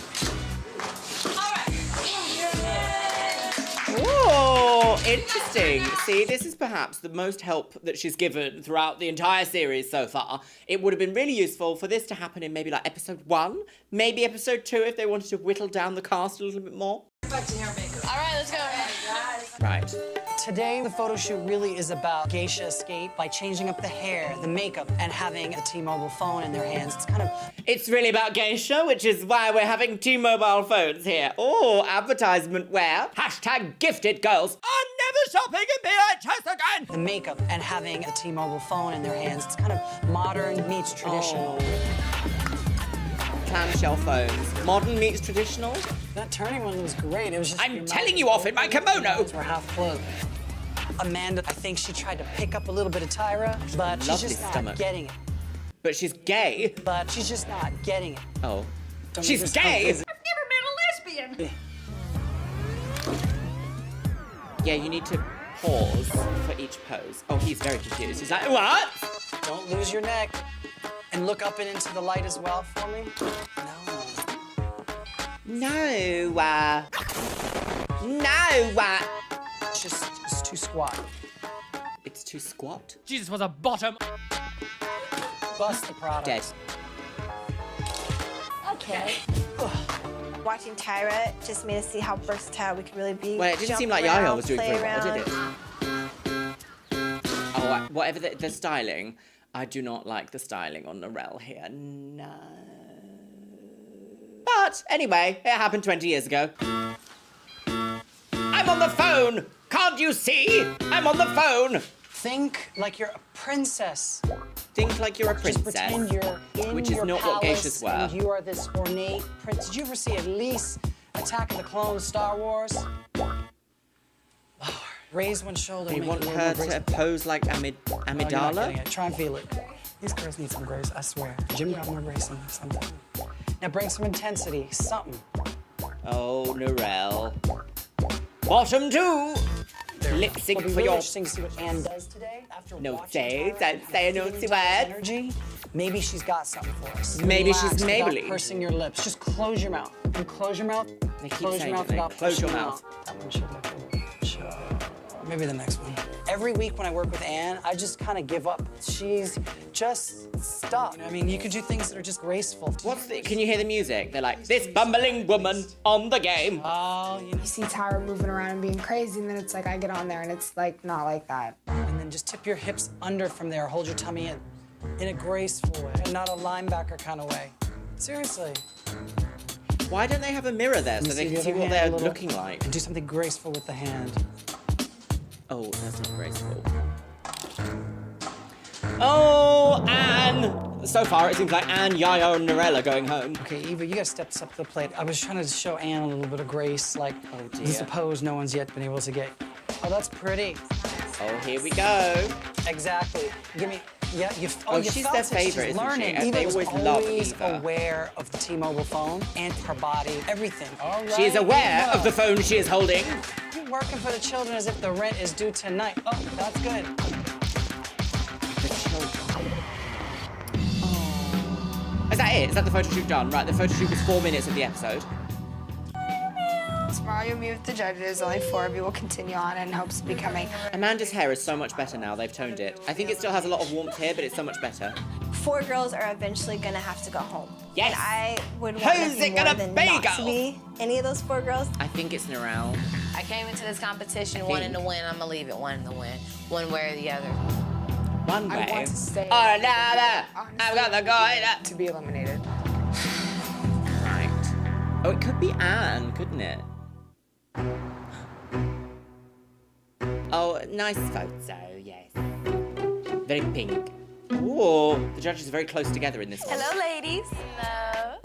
Oh, interesting. See, this is perhaps the most help that she's given throughout the entire series so far. It would have been really useful for this to happen in maybe like episode 1, maybe episode 2 if they wanted to whittle down the cast a little bit more. All right, let's go. Right. Today, the photo shoot really is about geisha escape by changing up the hair, the makeup, and having a T-Mobile phone in their hands. It's really about geisha, which is why we're having T-Mobile phones here. Oh, advertisement wear. Hashtag gifted girls. I'm never shopping in BHS again. The makeup and having a T-Mobile phone in their hands. It's kind of modern meets traditional. Clamshell phones. Modern meets traditional. That turning one was great. It was just. I'm telling you off in my kimono. We're half closed. Amanda, I think she tried to pick up a little bit of Tyra, but she's Lovely just not stomach. getting it. But she's gay. But she's just not getting it. Oh. Don't She's make her sound gay? crazy. I'm Yeah, you need to pause for each pose. Oh, he's very confused. He's like, what? Don't lose your neck. And look up and into the light as well for me. No. It's too squat. It's too squat? Jesus was a bottom. Bust the product. Dead. Okay. Watching Tyra just made us see how versatile we could really be. Well, it didn't seem like Jump Yaya around, was doing play very well, did around. it? Oh, whatever the styling, I do not like the styling on Narelle here. No. But anyway, it happened 20 years ago. I'm on the phone! Can't you see? I'm on the phone! Think like you're a princess. Think like you're a princess. Just pretend you're in which is your not what palace geishas were. and you are this ornate prince. Did you ever see at least Attack of the Clones, Star Wars? Raise one shoulder. You make want it a her little to graceful. pose like Oh, you're not Amidala? getting it. Try and feel it. These girls need some grace, I swear. Jim got more grace than this. I'm telling you. Now bring some intensity, something. Oh, Narelle. Bottom two! Lip sync It'll be for really your... interesting to see what Anne does today. After No, watching say, Tyra don't and say a feeling naughty that word. Energy. Maybe she's got something for us. Maybe she's Relax without Maybelline. pursing your lips. Just close your mouth. And close your mouth. They keep close saying your mouth it, they without close your pushing mouth. That one should look a little sure. Maybe the next one. Every week when I work with Anne, I just kind of give up. She's just stuck. You know, I mean, you could do things that are just graceful. Can you hear the music? They're like, this bumbling woman on the game. Oh, You see Tyra moving around and being crazy, and then it's like I get on there and it's like not like that. And then just tip your hips under from there. Hold your tummy in a graceful way, and not a linebacker kind of way. Seriously. Why don't they have a mirror there so they can see what they're looking like? And do something graceful with the hand. Oh, that's not graceful. Oh, Anne! So far, it seems like Anne, Yaya, and Narelle are going home. Okay, Eva, you gotta step this up to the plate. I was trying to show Anne a little bit of grace, like, this is a pose no one's yet been able to get. Oh, that's pretty. Oh, here we go. Exactly. Give me, yeah, you she's felt their it. favorite, She's isn't she? learning. And Eva they was always love always Eva. aware of the T-Mobile phone and her body, everything. All right, She is aware Eva. of the phone she is holding. You're working for the children as if the rent is due tonight. Oh, that's good. The children. Oh. Is that it? Is that the photo shoot done? Right, the photo shoot was 4 minutes of the episode. Tomorrow you'll meet with the judges. Only 4 of you will continue on and hopes of becoming. Amanda's hair is so much better now. They've toned it. I think it still has a lot of warmth here, but it's so much better. 4 girls are eventually gonna have to go home. Yes. And I would want Who's nothing it more gonna than be, not girl? to be any of those 4 girls. I think it's Narelle. I came into this competition I wanting think. to win. I'm gonna leave it wanting to win, one way or the other. One way. I want to say or another. I've got the guy to be eliminated. Right. Oh, it could be Anne, couldn't it? Oh, nice photo, yes. Very pink. Ooh, the judges are very close together in this one. Hello, ladies. Hello.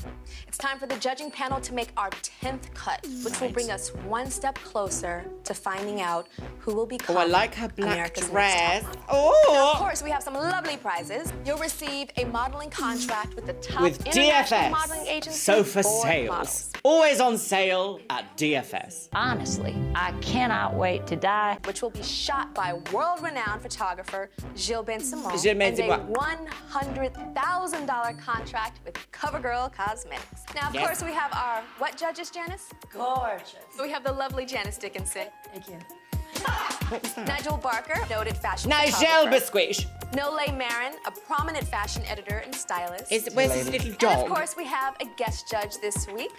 It's time for the judging panel to make our 10th cut, which will bring us one step closer to finding out who will become Oh, I like her black America's dress. Next Top Oh! Model. Now, of course, we have some lovely prizes. You'll receive a modeling contract with the top With international modeling DFS. agency Sofa for sales. models. Always on sale at DFS. Honestly, I cannot wait to die. Which will be shot by world-renowned photographer Gilles Ben-Simon. Gilles and a Ben-Simon. $100,000 contract with CoverGirl Cosmetics. Now, of Yes. course, we have our what judges, Janice? Gorgeous. So we have the lovely Janice Dickinson. Thank you. What was that? Nigel Barker, noted fashion Nigel photographer. Bisquish. Nole Marin, a prominent fashion editor and stylist. Where's this little And dog? of course, we have a guest judge this week,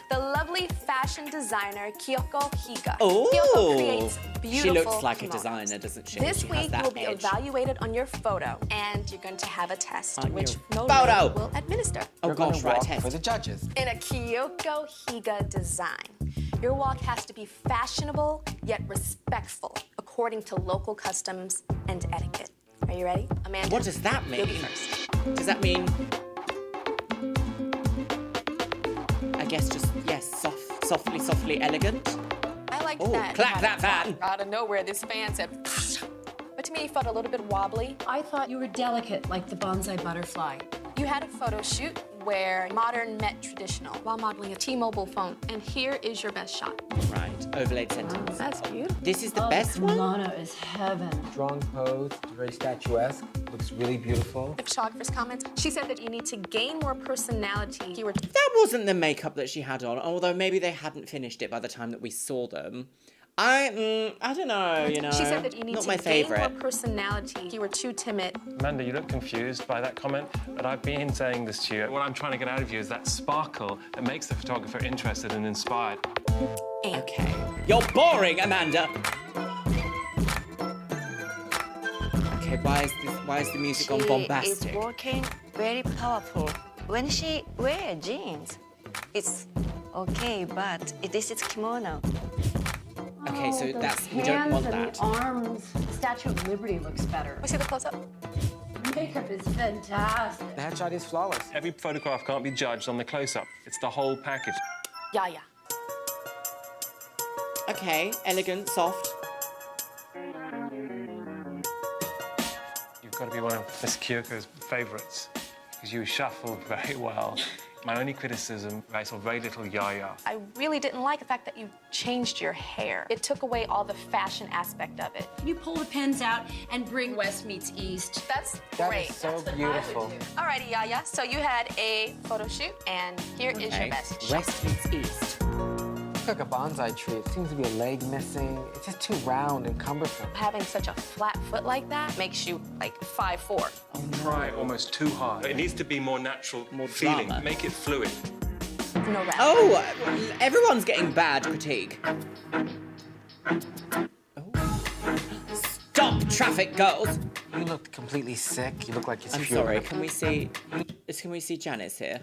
the lovely fashion designer Kyoko Higa. Oh, Kyoko creates beautiful she looks like a kimonos. designer, doesn't she? This She has week, that you'll be edge. evaluated on your photo, and you're going to have a test, On which your Nole photo. will administer. Oh gosh, right, test. For the judges. In a Kyoko Higa design, your walk has to be fashionable yet respectful, according to local customs and etiquette. Are you ready, Amanda? What does that You'll be mean? first. Does that mean? I guess just yes, softly elegant. I like Ooh, that. clap that fan. Out of nowhere, this fan said. But to me, it felt a little bit wobbly. I thought you were delicate like the bonsai butterfly. You had a photo shoot where modern met traditional while modeling a T-Mobile phone. And here is your best shot. Right, overlaid sentence. That's beautiful. This is the best one? Kimono is heaven. Strong pose, very statuesque, looks really beautiful. The photographer's comments, she said that you need to gain more personality. You were That wasn't the makeup that she had on, although maybe they hadn't finished it by the time that we saw them. I don't know, you know. She said that you need not to my gain favorite. more personality. You were too timid. Amanda, you look confused by that comment, but I've been saying this to you. What I'm trying to get out of you is that sparkle that makes the photographer interested and inspired. Okay. You're boring, Amanda. Okay, why is the music on bombastic? She is working very powerful. When she wears jeans, it's okay, but this is kimono. Okay, so we don't want that. The arms, Statue of Liberty looks better. We see the close-up. Makeup is fantastic. The headshot is flawless. Every photograph can't be judged on the close-up. It's the whole package. Yeah. Okay, elegant, soft. You've got to be one of Miss Kyoko's favorites because you shuffled very well. My only criticism, I saw very little yaya. I really didn't like the fact that you changed your hair. It took away all the fashion aspect of it. You pull the pins out and bring West meets East. That's That great. is so beautiful. Alrighty, Yaya. So you had a photo shoot, and here is your best shot. West meets East. Looks like a bonsai tree. It seems to be a leg missing. It's just too round and cumbersome. Having such a flat foot like that makes you like 5'4". Try almost too hard. It needs to be more natural, more feeling. drama. Make it fluid. No rap. Oh, everyone's getting bad critique. Oh. Stop traffic, girls. You look completely sick. You look like I'm sorry. Can we see Janice here?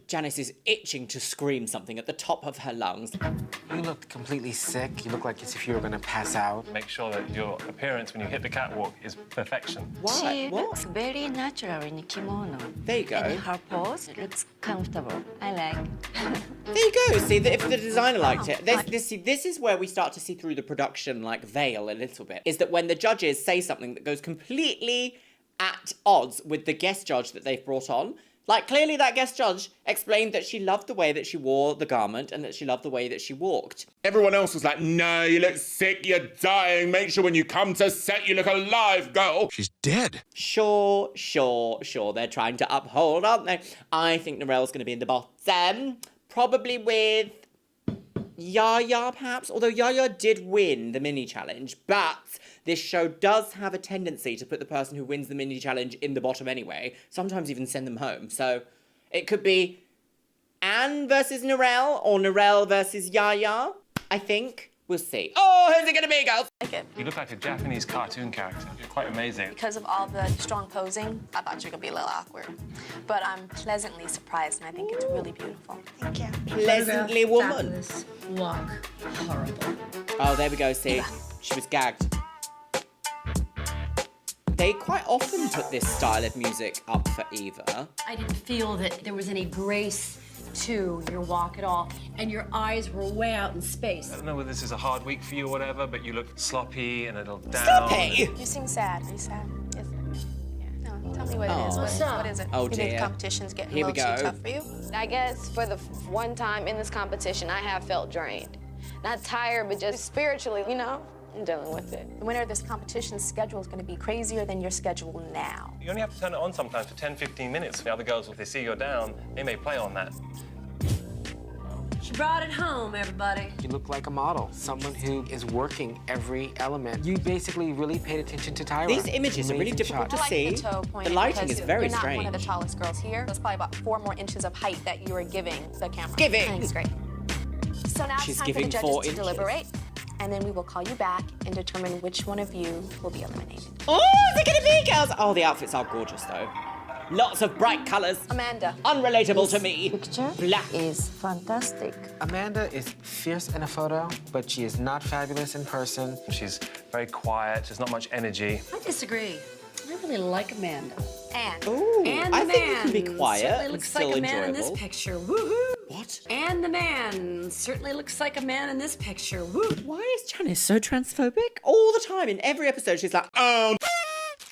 Janice is itching to scream something at the top of her lungs. You look completely sick. You look like as if you were gonna pass out. Make sure that your appearance when you hit the catwalk is perfection. She looks very natural in kimono. There you go. And her pose looks comfortable. I like. There you go. See, if the designer liked it. This is where we start to see through the production, like, veil a little bit. Is that when the judges say something that goes completely at odds with the guest judge that they've brought on. Like, clearly that guest judge explained that she loved the way that she wore the garment and that she loved the way that she walked. Everyone else was like, no, you look sick, you're dying. Make sure when you come to set, you look alive, girl. She's dead. Sure. They're trying to uphold, aren't they? I think Narelle's going to be in the bottom. Probably with Yaya, perhaps. Although Yaya did win the mini challenge, but this show does have a tendency to put the person who wins the mini challenge in the bottom anyway, sometimes even send them home. So it could be Anne versus Narelle or Narelle versus Yaya, I think. We'll see. Oh, who's it gonna be, girls? You look like a Japanese cartoon character. You're quite amazing. Because of all the strong posing, I thought you were gonna be a little awkward. But I'm pleasantly surprised, and I think it's really beautiful. Thank you. Pleasantly woman. Walk horrible. Oh, there we go, see? She was gagged. They quite often put this style of music up for Eva. I didn't feel that there was any grace to your walk at all, and your eyes were way out in space. I don't know whether this is a hard week for you or whatever, but you look sloppy and a little down. Sloppy? You seem sad. Are you sad? Yes. Yeah. No, tell me what it is. What is it? Oh, You think dear. competition's getting Here a we little too go. tough for you? I guess for the one time in this competition, I have felt drained. Not tired, but just spiritually, you know, I'm dealing with it. The winner of this competition's schedule is going to be crazier than your schedule now. You only have to turn it on sometimes for 10, 15 minutes. The other girls, if they see you're down, they may play on that. She brought it home, everybody. You look like a model, someone who is working every element. You basically really paid attention to Tyra. These images are really Amazing difficult shot. to I like see. the toe point The lighting because is very you're not strange. one of the tallest girls here. It's probably about 4 more inches of height that you are giving the camera. Giving. I think it's great. So now She's it's time for the giving 4 judges to inches. deliberate, and then we will call you back and determine which one of you will be eliminated. Oh, is it gonna be, girls? Oh, the outfits are gorgeous, though. Lots of bright colours. Amanda. Unrelatable to me. Picture Black. is fantastic. Amanda is fierce in a photo, but she is not fabulous in person. She's very quiet, there's not much energy. I disagree. I really like Amanda. And Ooh, And I the think you man can be quiet certainly and looks still like a man enjoyable. in this picture. Woohoo! What? And the man certainly looks like a man in this picture. Woo! Why is Janice so transphobic? All the time, in every episode, she's like, oh,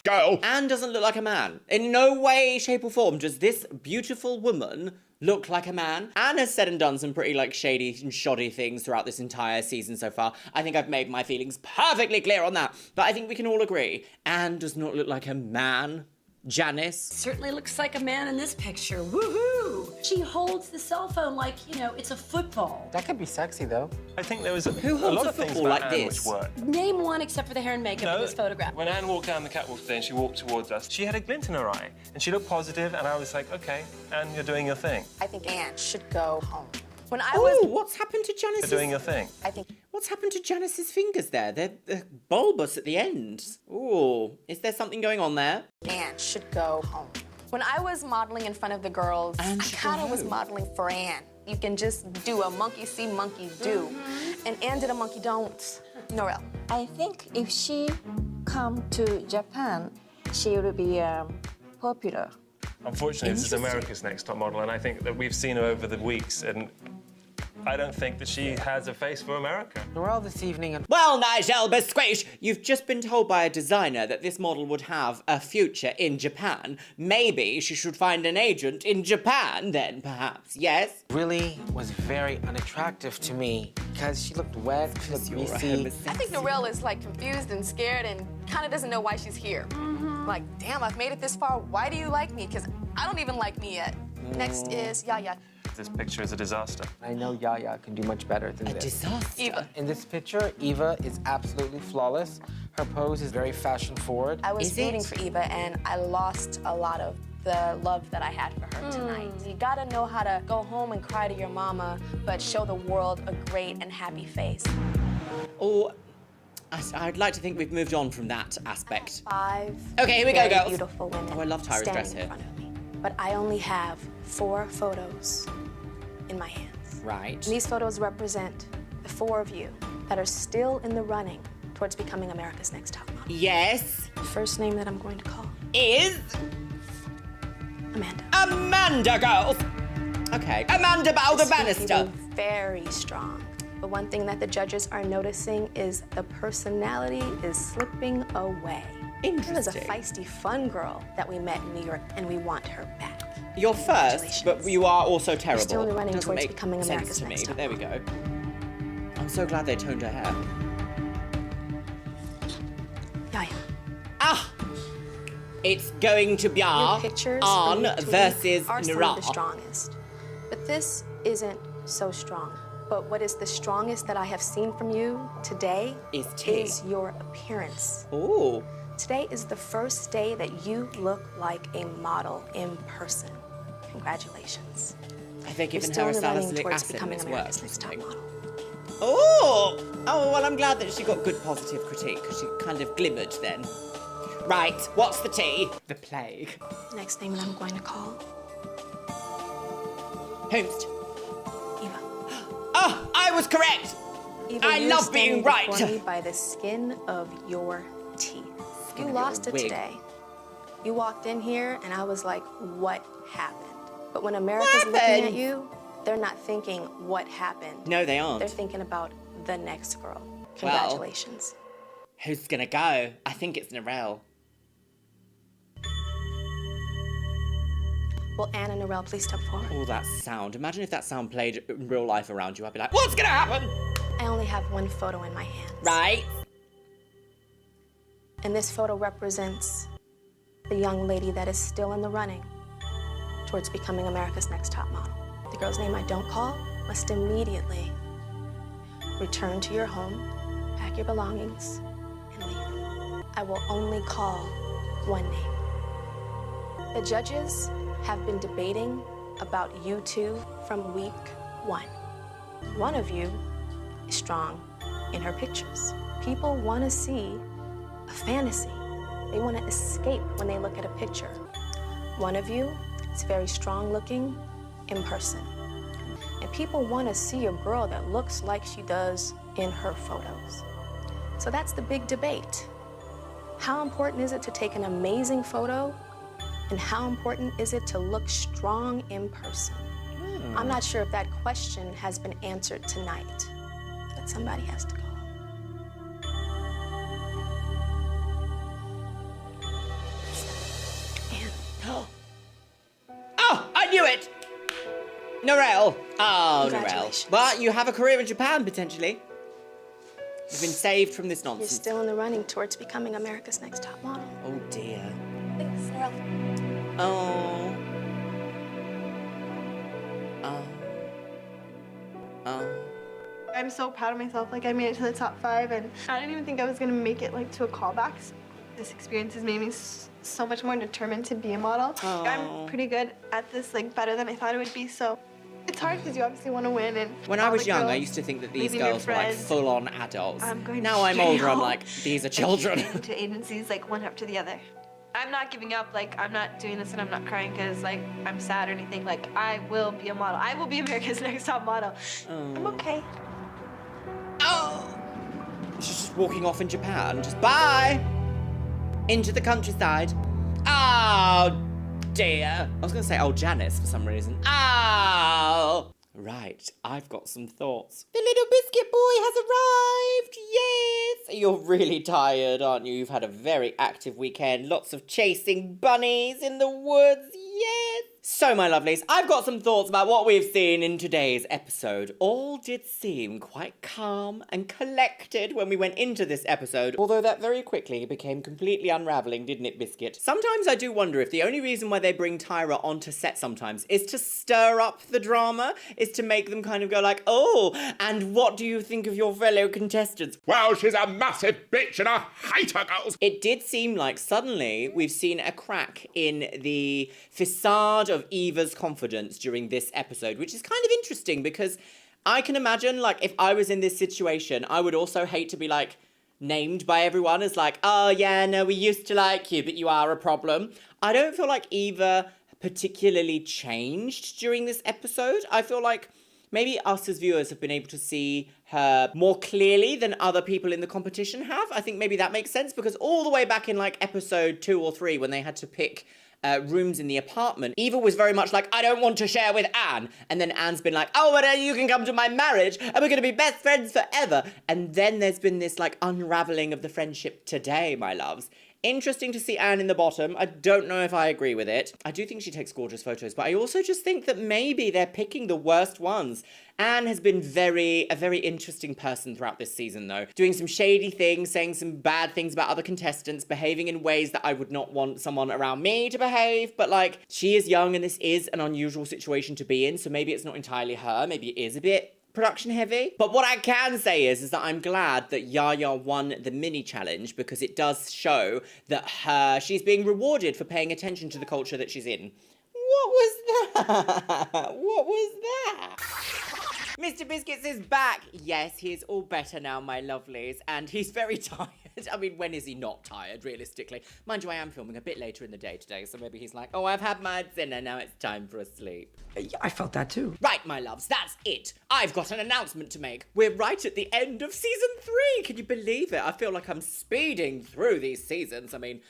girl. Anne doesn't look like a man. In no way, shape or form does this beautiful woman look like a man. Anne has said and done some pretty like shady and shoddy things throughout this entire season so far. I think I've made my feelings perfectly clear on that. But I think we can all agree, Anne does not look like a man. Janice certainly looks like a man in this picture. Woohoo! She holds the cell phone like, you know, it's a football. That could be sexy, though. I think there was a Who holds lot a of things football about like Anne this? which worked. Name one except for the hair and makeup in this photograph. When Anne walked down the catwalk today and she walked towards us, she had a glint in her eye and she looked positive, and I was like, okay, Anne, you're doing your thing. I think Anne should go home. When I was... what's happened to Janice's... You're doing your thing. I think... What's happened to Janice's fingers there? They're bulbous at the end. Ooh, is there something going on there? Anne should go home. When I was modeling in front of the girls, I kind of was modeling for Anne. You can just do a monkey see, monkey do. And Anne did a monkey don't. Norel. I think if she come to Japan, she will be popular. Unfortunately, this is America's Next Top Model, and I think that we've seen her over the weeks, and I don't think that she has a face for America. Noelle this evening and... Well, Nigel Bisquish, you've just been told by a designer that this model would have a future in Japan. Maybe she should find an agent in Japan then, perhaps, yes? Really was very unattractive to me because she looked wet, she looked greasy. I think Norel is like confused and scared and kind of doesn't know why she's here. Like, damn, I've made it this far. Why do you like me? Because I don't even like me yet. Next is Yaya. This picture is a disaster. I know Yaya can do much better than this. Disaster? Eva. In this picture, Eva is absolutely flawless. Her pose is very fashion forward. I was rooting for Eva, and I lost a lot of the love that I had for her tonight. You gotta know how to go home and cry to your mama, but show the world a great and happy face. Oh, I'd like to think we've moved on from that aspect. 5 Okay, here we go, girls. beautiful women Oh, I love Tyra's dress standing here. in front of me. But I only have 4 photos in my hands. Right. And these photos represent the 4 of you that are still in the running towards becoming America's Next Top Model. Yes. The first name that I'm going to call is... Amanda. Amanda, girls. Okay. Amanda Bowder Bannister. Very strong. The one thing that the judges are noticing is the personality is slipping away. She was a feisty, fun girl that we met in New York, and we want her back. You're first, but you are also terrible. You're still in the running Doesn't towards make becoming sense America's to me, Next but Top there we go. I'm so glad they toned her hair. Yaya. Ah! It's going to be Your pictures on from week to versus week are some of the Nira. strongest. But this isn't so strong. But what is the strongest that I have seen from you today is your appearance. Ooh. Today is the first day that you look like a model in person. Congratulations. Have they given You're her a still in the running salicylic towards acid in becoming this work? America's Next Top Model. Oh! Oh, well, I'm glad that she got good positive critique, because she kind of glimmered then. Right, what's the tea? The plague. The next name that I'm going to call, Whomst? Eva. Oh, I was correct! Eva, I you're love being standing right. before me by the skin of your teeth. You lost it wig. today. You walked in here and I was like, what happened? But when America's looking at you, they're not thinking what happened. No, they aren't. They're thinking about the next girl. Well, Congratulations. Who's gonna go? I think it's Narelle. Will Anne and Norel please step forward? Oh, that sound. Imagine if that sound played in real life around you. I'd be like, what's gonna happen? I only have one photo in my hands. Right. And this photo represents the young lady that is still in the running towards becoming America's Next Top Model. The girl's name I don't call must immediately return to your home, pack your belongings, and leave. I will only call one name. The judges have been debating about you two from week 1. One of you is strong in her pictures. People want to see a fantasy. They want to escape when they look at a picture. One of you is very strong looking in person. And people want to see a girl that looks like she does in her photos. So that's the big debate. How important is it to take an amazing photo? And how important is it to look strong in person? I'm not sure if that question has been answered tonight, but somebody has to go. Narelle. Oh, Narelle. Congratulations. But you have a career in Japan, potentially. You've been saved from this You're nonsense. still in the running towards becoming America's Next Top Model. Oh, dear. Thanks, Narelle. Oh. I'm so proud of myself. Like, I made it to the top 5, and I didn't even think I was gonna make it like to a callback. This experience has made me so much more determined to be a model. I'm pretty good at this, like better than I thought it would be. So it's hard because you obviously want to win. And When I was young, I used to think that these girls were like full-on adults. Now I'm older, I'm like, these are children. To agencies, like one after the other. I'm not giving up. Like, I'm not doing this and I'm not crying because like I'm sad or anything. Like, I will be a model. I will be America's Next Top Model. I'm okay. She's just walking off in Japan. Just bye. Into the countryside. Oh, dear. I was going to say, oh, Janice for some reason. Oh. Right, I've got some thoughts. The little biscuit boy has arrived. Yes. You're really tired, aren't you? You've had a very active weekend. Lots of chasing bunnies in the woods. Yes. So, my lovelies, I've got some thoughts about what we've seen in today's episode. All did seem quite calm and collected when we went into this episode, although that very quickly became completely unraveling, didn't it, Biscuit? Sometimes I do wonder if the only reason why they bring Tyra onto set sometimes is to stir up the drama, is to make them kind of go like, oh, and what do you think of your fellow contestants? Well, she's a massive bitch and I hate her, girls. It did seem like suddenly we've seen a crack in the facade of Eva's confidence during this episode, which is kind of interesting because I can imagine, like, if I was in this situation, I would also hate to be, like, named by everyone as, like, oh, yeah, no, we used to like you, but you are a problem. I don't feel like Eva particularly changed during this episode. I feel like maybe us as viewers have been able to see her more clearly than other people in the competition have. I think maybe that makes sense because all the way back in, like, episode 2 or 3 when they had to pick rooms in the apartment, Eva was very much like, I don't want to share with Anne. And then Anne's been like, oh, well, you can come to my marriage and we're going to be best friends forever. And then there's been this like unraveling of the friendship today, my loves. Interesting to see Anne in the bottom. I don't know if I agree with it. I do think she takes gorgeous photos, but I also just think that maybe they're picking the worst ones. Anne has been a very interesting person throughout this season, though. Doing some shady things, saying some bad things about other contestants, behaving in ways that I would not want someone around me to behave. But, like, she is young and this is an unusual situation to be in, so maybe it's not entirely her. Maybe it is a bit production heavy. But what I can say is that I'm glad that Yaya won the mini challenge because it does show that she's being rewarded for paying attention to the culture that she's in. What was that? What was that? Mr. Biscuits is back. Yes, he is all better now, my lovelies. And he's very tired. I mean, when is he not tired, realistically? Mind you, I am filming a bit later in the day today, so maybe he's like, oh, I've had my dinner, now it's time for a sleep. Yeah, I felt that too. Right, my loves, that's it. I've got an announcement to make. We're right at the end of season 3. Can you believe it? I feel like I'm speeding through these seasons. I mean,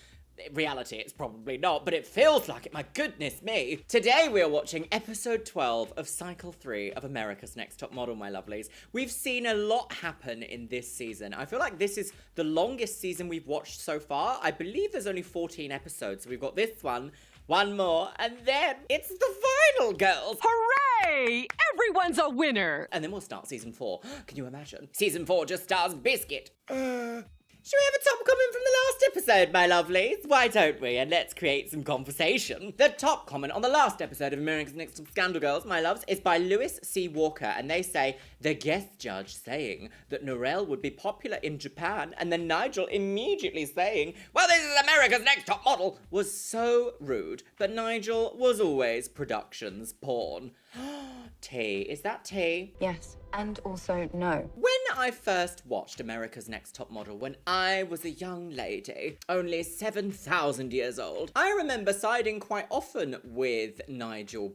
in reality, it's probably not, but it feels like it, my goodness me. Today, we're watching episode 12 of cycle 3 of America's Next Top Model, my lovelies. We've seen a lot happen in this season. I feel like this is the longest season we've watched so far. I believe there's only 14 episodes, so we've got this one more, and then it's the final, girls. Hooray! Everyone's a winner! And then we'll start season 4. Can you imagine? Season 4 just stars Biscuit. Should we have a top comment from the last episode, my lovelies? Why don't we? And let's create some conversation. The top comment on the last episode of America's Next Top Scandal Girls, my loves, is by Lewis C. Walker, and they say, the guest judge saying that Narelle would be popular in Japan, and then Nigel immediately saying, well, this is America's Next Top Model, was so rude. But Nigel was always production's pawn. T. Is that T? Yes, and also no. When I first watched America's Next Top Model, when I was a young lady, only 7,000 years old, I remember siding quite often with Nigel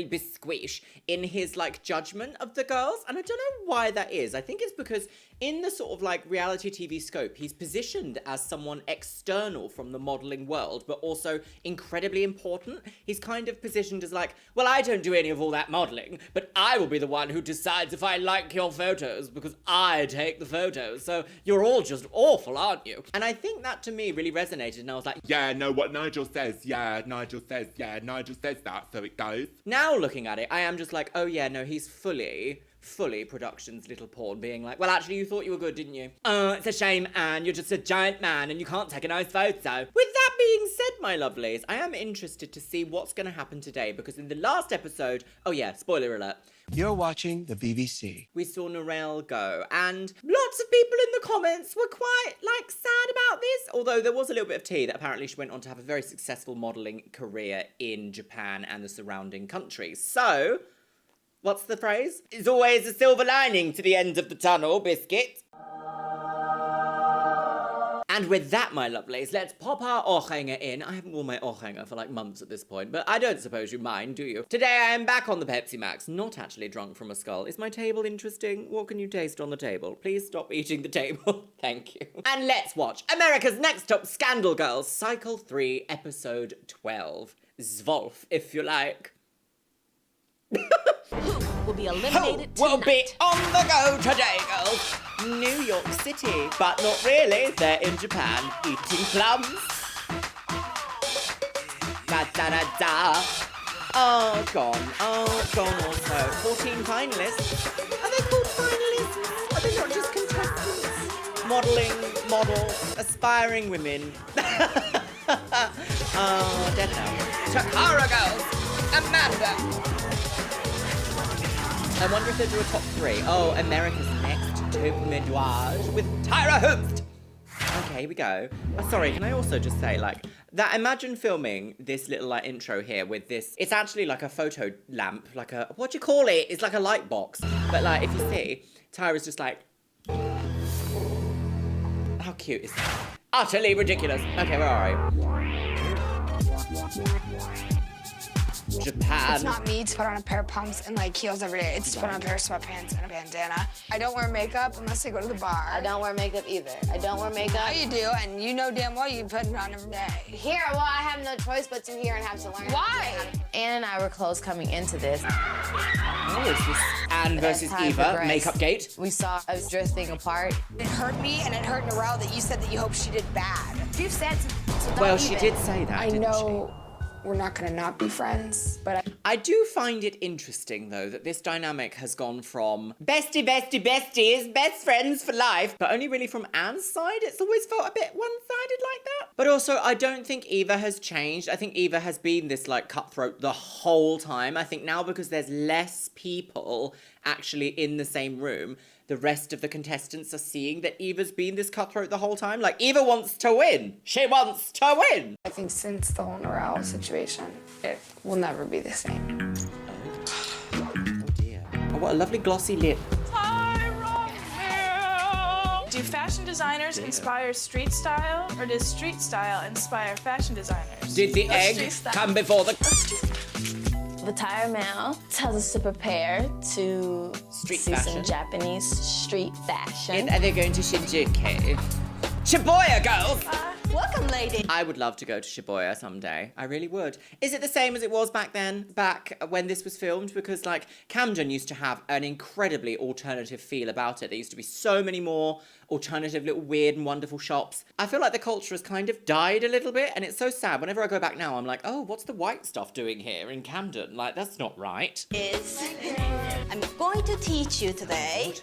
Bisquish, in his, like, judgment of the girls, and I don't know why that is. I think it's because in the sort of, like, reality TV scope, he's positioned as someone external from the modelling world, but also incredibly important. He's kind of positioned as like, well, I don't do any of all that modelling, but I will be the one who decides if I like your photos because I take the photos. So you're all just awful, aren't you? And I think that to me really resonated. And I was like, yeah, no, what Nigel says, Nigel says that, so it goes. Now looking at it, I am just like, oh yeah, no, he's fully production's little pawn being like, well, actually, you thought you were good, didn't you? Oh, it's a shame, Anne. You're just a giant man and you can't take a nice photo. With that being said, my lovelies, I am interested to see what's going to happen today because in the last episode, oh yeah, spoiler alert, you're watching the BBC. we saw Narelle go, and lots of people in the comments were quite, like, sad about this, although there was a little bit of tea that apparently she went on to have a very successful modelling career in Japan and the surrounding countries. So, what's the phrase? There's always a silver lining to the end of the tunnel, Biscuit. And with that, my lovelies, let's pop our Ohrhanger in. I haven't worn my Ohrhanger for like months at this point, but I don't suppose you mind, do you? Today I am back on the Pepsi Max, not actually drunk from a skull. Is my table interesting? What can you taste on the table? Please stop eating the table. Thank you. And let's watch America's Next Top Scandal Girls, Cycle 3, Episode 12. Zwolf, if you like. Will be eliminated Who will be on the go today, girls? New York City, but not really. They're in Japan, eating plums. Da da da da. Oh, gone also. 14 finalists. Are they called finalists? Are they not just contestants? Model, aspiring women. Oh, dead now. Takara girls. Amanda. I wonder if they do a top 3. Oh, America's Next Top Midwage with Tyra Host. Okay, here we go. Oh, sorry, can I also just say, like, that imagine filming this little, like, intro here with this. It's actually like a photo lamp, like a, what do you call it? It's like a light box. But, like, if you see, Tyra's just like, how cute is that? Utterly ridiculous. Okay, where are we? Japan. It's not me to put on a pair of pumps and like heels every day. It's to put on a pair of sweatpants and a bandana. I don't wear makeup unless I go to the bar. I don't wear makeup either. I don't wear makeup. Now you do, and you know damn well you put it on every day. Here, well, I have no choice but to hear and have to learn. Why? Anne and I were close coming into this. Oh, is this Anne versus Eva, makeup gate? We saw us drifting apart. It hurt me and it hurt Narelle that you said that you hope she did bad. You've said to Well, she did say that, I didn't know we're not gonna not be friends, but I do find it interesting, though, that this dynamic has gone from besties, best friends for life, but only really from Anne's side. It's always felt a bit one-sided like that. But also, I don't think Eva has changed. I think Eva has been this, like, cutthroat the whole time. I think now because there's less people actually in the same room, the rest of the contestants are seeing that Eva's been this cutthroat the whole time. Like, Eva wants to win. She wants to win. I think since the whole Narelle situation, it will never be the same. Oh, dear. Oh, what a lovely glossy lip. Do fashion designers inspire street style, or does street style inspire fashion designers? Did the egg come before the... The Tyra Mail tells us to prepare to see some Japanese street fashion. Are they going to Shinjuku? Shibuya, girls! Welcome, lady. I would love to go to Shibuya someday. I really would. Is it the same as it was back then? Back when this was filmed? Because, like, Camden used to have an incredibly alternative feel about it. There used to be so many more alternative little weird and wonderful shops. I feel like the culture has kind of died a little bit, and it's so sad. Whenever I go back now, I'm like, oh, what's the white stuff doing here in Camden? Like, that's not right. I'm going to teach you today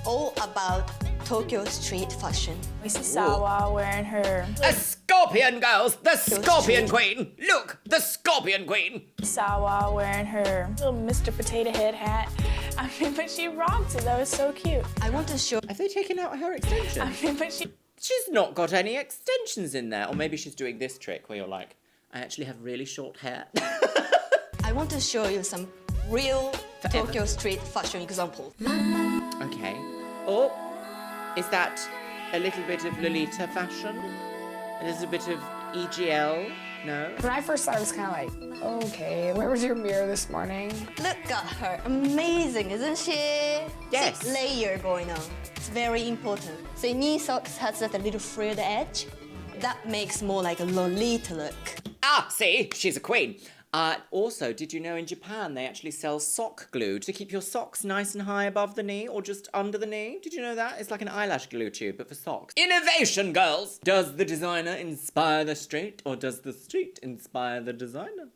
all about Tokyo street fashion. We see Sawa wearing her... A scorpion, girls! The Scorpion Queen! Look, the Scorpion Queen! Sawa wearing her little Mr. Potato Head hat. I mean, but she rocked it. That was so cute. I want to show... Have they taken out her extensions? I mean, but She's not got any extensions in there. Or maybe she's doing this trick where you're like, I actually have really short hair. I want to show you some real Tokyo street fashion examples. Okay. Oh, is that a little bit of Lolita fashion? A little bit of EGL? No? When I first saw it, I was kind of like, okay, where was your mirror this morning? Look at her. Amazing, isn't she? Yes. Thick layer going on. It's very important. So knee socks has that little frayed edge. That makes more like a Lolita look. Ah, see? She's a queen. Also, did you know in Japan they actually sell sock glue to keep your socks nice and high above the knee or just under the knee? Did you know that? It's like an eyelash glue tube, but for socks. Innovation, girls! Does the designer inspire the street, or does the street inspire the designer?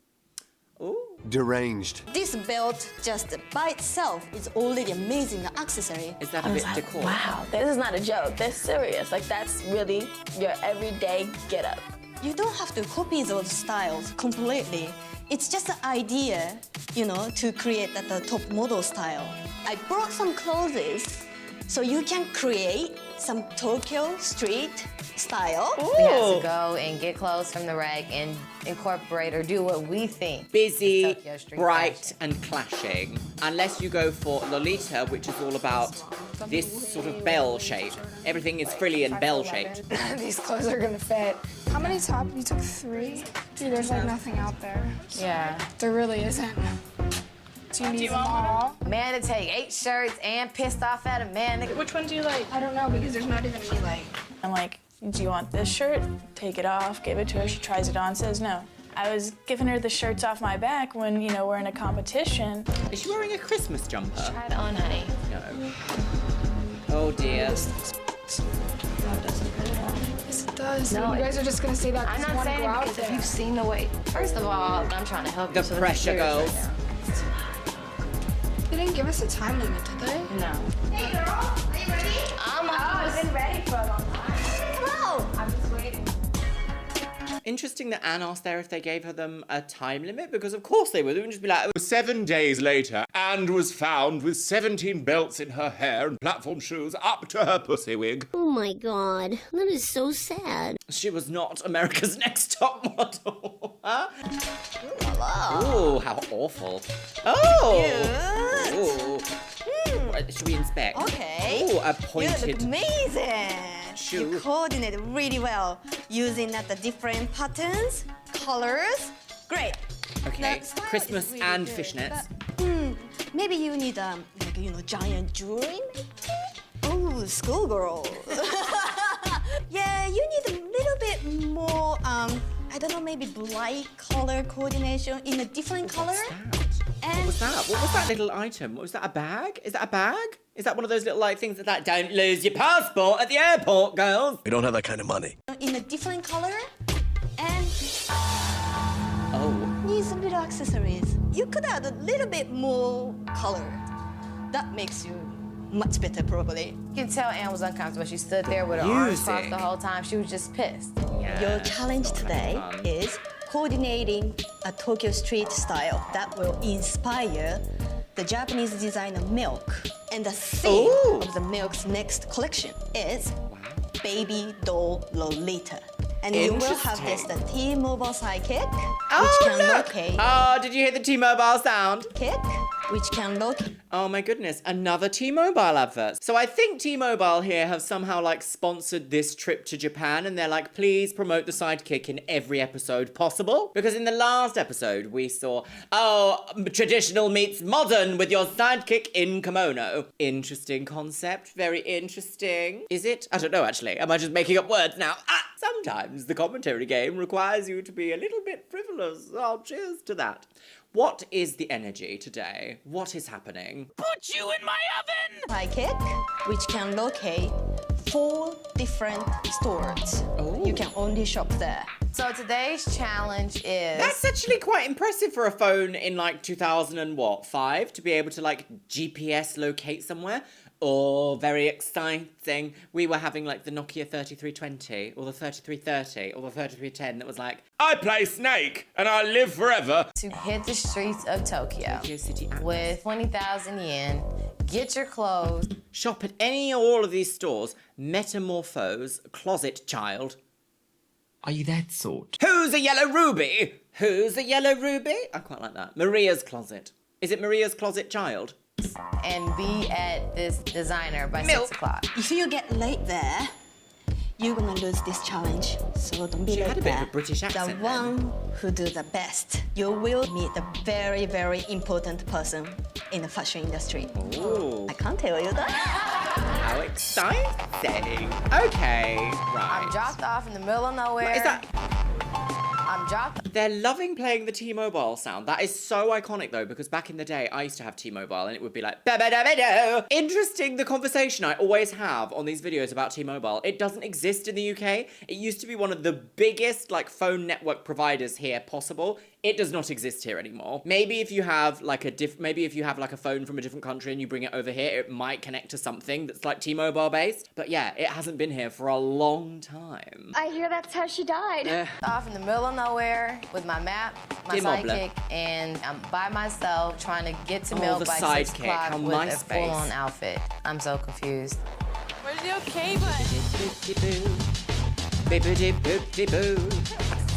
Ooh. Deranged. This belt just by itself is already amazing accessory. Is that a bit decor? Wow, this is not a joke. They're serious. Like, that's really your everyday get-up. You don't have to copy those styles completely. It's just an idea, you know, to create that top model style. I brought some clothes so you can create some Tokyo street style. We have to go and get clothes from the rack and incorporate or do what we think. Busy, Tokyo street bright, fashion. and clashing. Unless you go for Lolita, which is all about this sort of bell shape. Everything is frilly and bell-shaped. These clothes are gonna fit. How many top? You took 3? Dude, there's like nothing out there. Yeah. There really isn't. Do you need them all? Man to take 8 shirts and pissed off at a man. Which one do you like? I don't know because there's not even any like. I'm like, do you want this shirt? Take it off, give it to her. She tries it on, says no. I was giving her the shirts off my back when, you know, we're in a competition. Is she wearing a Christmas jumper? Try it on, honey. No. Oh dear. Yes, it does. No, You guys are just gonna say that I'm because you not want to saying go it out because if there. you've seen the way. First of all, I'm trying to help The you. so pressure, serious right girls. now. They didn't give us a time limit, did they? No. Hey girl, are you ready? I've been ready for a long time. Hello. I'm just waiting. Interesting that Anne asked there if they gave her them a time limit, because of course they would. They would just be like, 7 days later, Anne was found with 17 belts in her hair and platform shoes up to her pussy wig. Oh my god, that is so sad. she was not America's Next Top Model. Huh? Ooh, how awful. Oh! Ooh. Should we inspect? Okay. Ooh, a You look pointed amazing. shoe. You coordinate really well using the different patterns, colors. Great. Okay, The style Christmas is really and good, fishnets. but, maybe you need like giant jewelry. Oh, schoolgirl. Yeah, you need a little bit more. I don't know, maybe light color coordination in a different color. What was that? What was that little item? What was that, a bag? Is that a bag? Is that one of those little like things that don't lose your passport at the airport, girls? We don't have that kind of money. In a different color, and Oh. needs a little accessories. You could add a little bit more color. That makes you much better, probably. You can tell Anne was uncomfortable. She stood there with her arms crossed Music. the whole time. She was just pissed. Your challenge today is coordinating a Tokyo street style that will inspire the Japanese designer Milk. And the theme of the Milk's next collection is Baby Doll Lolita. And you will have this, the T-Mobile sidekick, which can locate. Oh, did you hear the T-Mobile sound? Kick, which can locate. Oh my goodness, another T-Mobile advert. So I think T-Mobile here have somehow like sponsored this trip to Japan, and they're like, please promote the sidekick in every episode possible. Because in the last episode we saw, traditional meets modern with your sidekick in kimono. Interesting concept, very interesting. Is it? I don't know actually. Am I just making up words now? Sometimes the commentary game requires you to be a little bit frivolous. Oh, cheers to that. What is the energy today? What is happening? Put you in my oven! Sidekick, which can locate 4 different stores. You can only shop there. So today's challenge is... That's actually quite impressive for a phone in like 2005 to be able to like GPS locate somewhere. Oh, very exciting. We were having like the Nokia 3320 or the 3330 or the 3310 that was like, I play Snake and I live forever. To hit the streets of Tokyo City with 20,000 yen, get your clothes. Shop at any or all of these stores, metamorphose, closet child. Are you that sort? Who's a yellow ruby? Who's a yellow ruby? I quite like that. Maria's closet. Is it Maria's closet child? And be at this designer by 6 o'clock. If you get late there, you're gonna lose this challenge. So don't be She late had a bit there. of a British accent The one who do the best. You will meet a very, very important person in the fashion industry. Ooh. I can't tell you that. How exciting. Okay, right. I'm dropped off in the middle of nowhere. Is that... I'm dropping. They're loving playing the T-Mobile sound. That is so iconic though, because back in the day, I used to have T-Mobile and it would be like, ba-ba-da-ba-do. Interesting, the conversation I always have on these videos about T-Mobile. It doesn't exist in the UK. It used to be one of the biggest like phone network providers here possible. It does not exist here anymore. Maybe if you have like a phone from a different country and you bring it over here, it might connect to something that's like T-Mobile based. But yeah, it hasn't been here for a long time. I hear that's how she died. Off in the middle of nowhere with my map, my sidekick, and I'm by myself trying to get to milk by 6 o'clock with a full-on outfit. I'm so confused. Where's the okay button?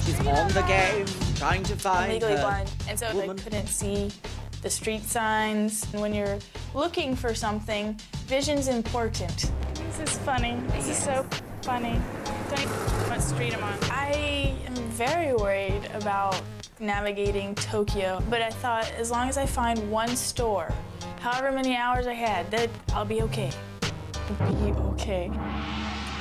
She's on the game, trying to find I'm legally her blind, and so I couldn't see the street signs. And when you're looking for something, vision's important. This is funny. This is so funny. Don't even know what street I'm on. I am very worried about navigating Tokyo, but I thought as long as I find one store, however many hours I had, that I'll be okay. I'll be okay.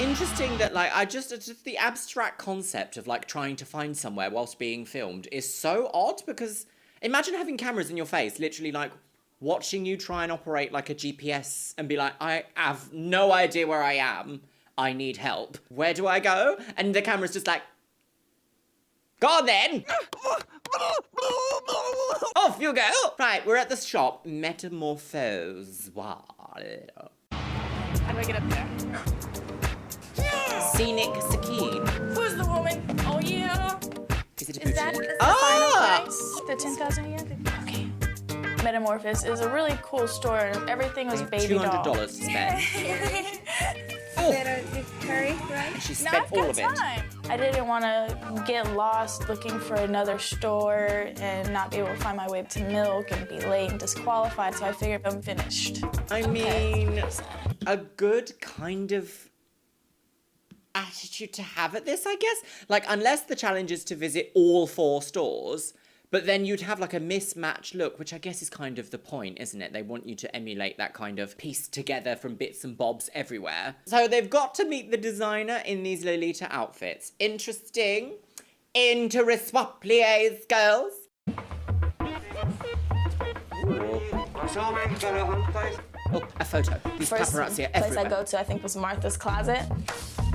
Interesting that like just the abstract concept of like trying to find somewhere whilst being filmed is so odd, because imagine having cameras in your face, literally like watching you try and operate like a GPS and be like, I have no idea where I am. I need help. Where do I go? And the camera's just like, go on then. Off you go. Right, we're at the shop. Metamorphose. Wow. How do I get up there? Scenic Sakine. Who's the woman? Oh yeah. Is it a Is that boutique? the final price? The 10,000 yen? Okay. Metamorphose is a really cool store, and everything was baby doll. $200 to spend. Curry, right? She spent all of it. I didn't want to get lost looking for another store and not be able to find my way to milk and be late and disqualified, so I figured I'm finished. I mean, a good kind of attitude to have at this, I guess. Like, unless the challenge is to visit all 4 stores, but then you'd have like a mismatched look, which I guess is kind of the point, isn't it? They want you to emulate that kind of piece together from bits and bobs everywhere. So they've got to meet the designer in these Lolita outfits. Interesting. Interesting, girls. Oh, a photo. These First paparazzi are place everywhere. I go to, I think, was Martha's Closet.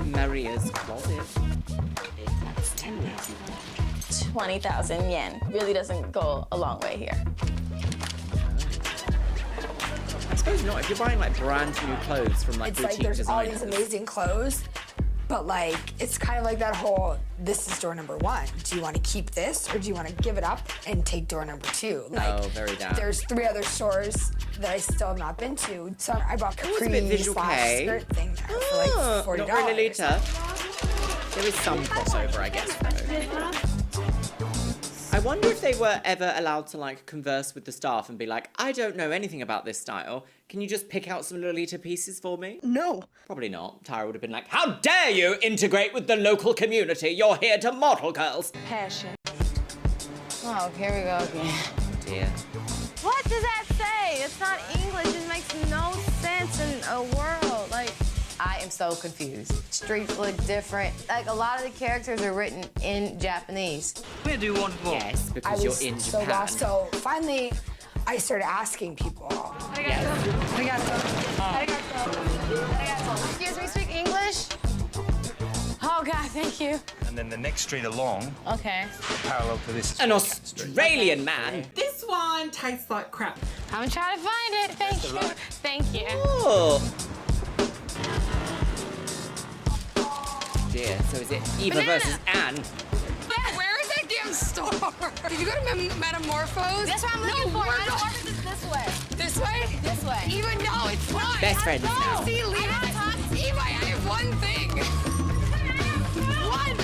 Maria's Closet. That's 10,000. 20,000 yen. Really doesn't go a long way here. I suppose not. If you're buying like brand new clothes from like It's boutique like there's designers. all these amazing clothes, but like it's kind of like that whole, this is door number 1. Do you want to keep this or do you want to give it up and take door number 2? Like, oh, very down. There's 3 other stores that I still have not been to. So I bought It was a bit capri visual kei. skirt thing there for like $40. Not really Lolita. There is some crossover, I guess, though. I wonder if they were ever allowed to like converse with the staff and be like, I don't know anything about this style. Can you just pick out some Lolita pieces for me? No. Probably not. Tyra would have been like, how dare you integrate with the local community? You're here to model, girls. Passion. Oh, here we go again. Dear. What does that say? It's not English. It makes no sense in a world. Like, I am so confused. Streets look different. Like, a lot of the characters are written in Japanese. Where do you want more? Yes, because you're in so Japan. lost. So finally, I started asking people. Excuse me, speak English? Oh, God, thank you. And then the next street along, Okay. parallel to this. An Australian man. This one tastes like crap. I'm trying to find it. Thank you. Thank you. Oh. Dear, so is it Eva versus Anne? Where is that damn store? Did you go to Metamorphose? That's what I'm looking for. Metamorphose is this way. This way? This way. Eva, no, it's not. Best friends now. See, Eva, I have one thing. One.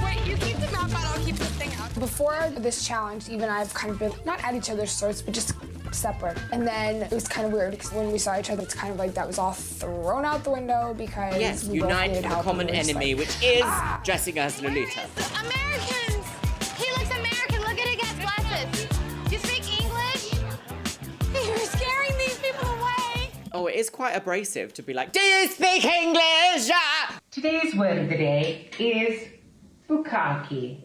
Wait, you keep the map out, I'll keep the thing out. Before this challenge, Eva and I have kind of been, not at each other's throats, but just separate. And then it was kind of weird because when we saw each other, it's kind of like that was all thrown out the window because Yes, we both unite needed the help. common and we were just enemy, like, which is dressing as Lolita. Americans! He looks American. Look at it, he got glasses. Do you speak English? You're scaring these people away. Oh, it is quite abrasive to be like, do you speak English? Today's word of the day is bukkake.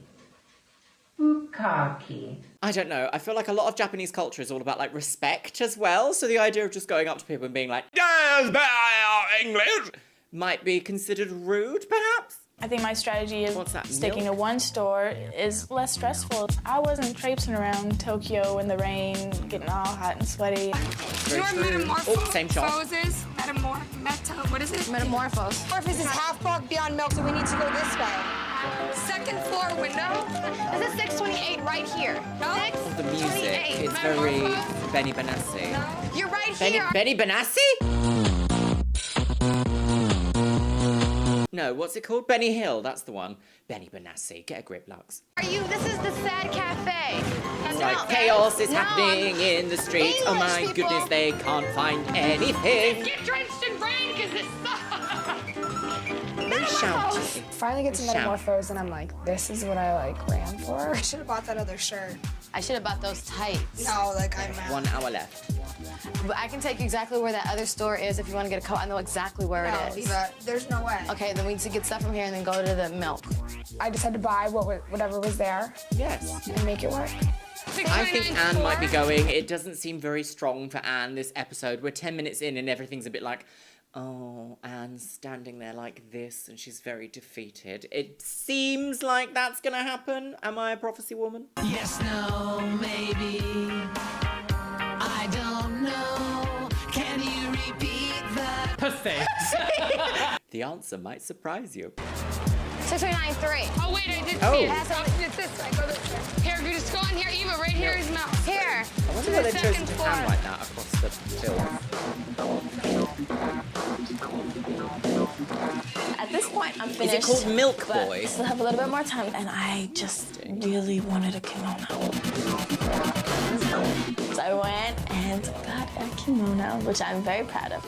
Bukkake. I don't know. I feel like a lot of Japanese culture is all about like respect as well. So the idea of just going up to people and being like, yes, English, might be considered rude, perhaps. I think my strategy is sticking to one store is less stressful. I wasn't traipsing around Tokyo in the rain, getting all hot and sweaty. Do you know what Same shop. Metamorphos is? What is it? Metamorphos. Metamorphos is half block beyond Milk, so we need to go this way. Second floor window. This is 628 right here. No? The music is very Benny Benassi. No. You're right here. Benny Benassi? No, what's it called? Benny Hill, that's the one. Benny Benassi. Get a grip, Lux. This is the sad cafe. It's like chaos is happening in the streets. Oh my goodness, they can't find anything. Get drenched in rain because it Very shouty. Finally get to Metamorphos and I'm like, this is what I like ran for. I should have bought that other shirt. I should have bought those tights. No, like I'm mad. 1 hour left. But I can take you exactly where that other store is if you want to get a coat. I know exactly where it is. Eva, there's no way. Okay, then we need to get stuff from here and then go to the Milk. I just had to buy whatever was there. Yes. And make it work. I think Anne might be going. It doesn't seem very strong for Anne this episode. We're 10 minutes in and everything's a bit like, oh, Anne's standing there like this and she's very defeated. It seems like that's gonna happen. Am I a prophecy woman? Yes, no, maybe. I don't know. Can you repeat that? Perfect. The answer might surprise you. 693. Oh, wait, I did Oh. see it. It's this way. Go this way. Here, you just go in here. Eva, right here is Mouse. Here. I wonder why they've chosen to hand like that across the film. At this point, I'm Is finished. it called Milk but Boy? I still have a little bit more time, and I just really wanted a kimono. So I went and got a kimono, which I'm very proud of.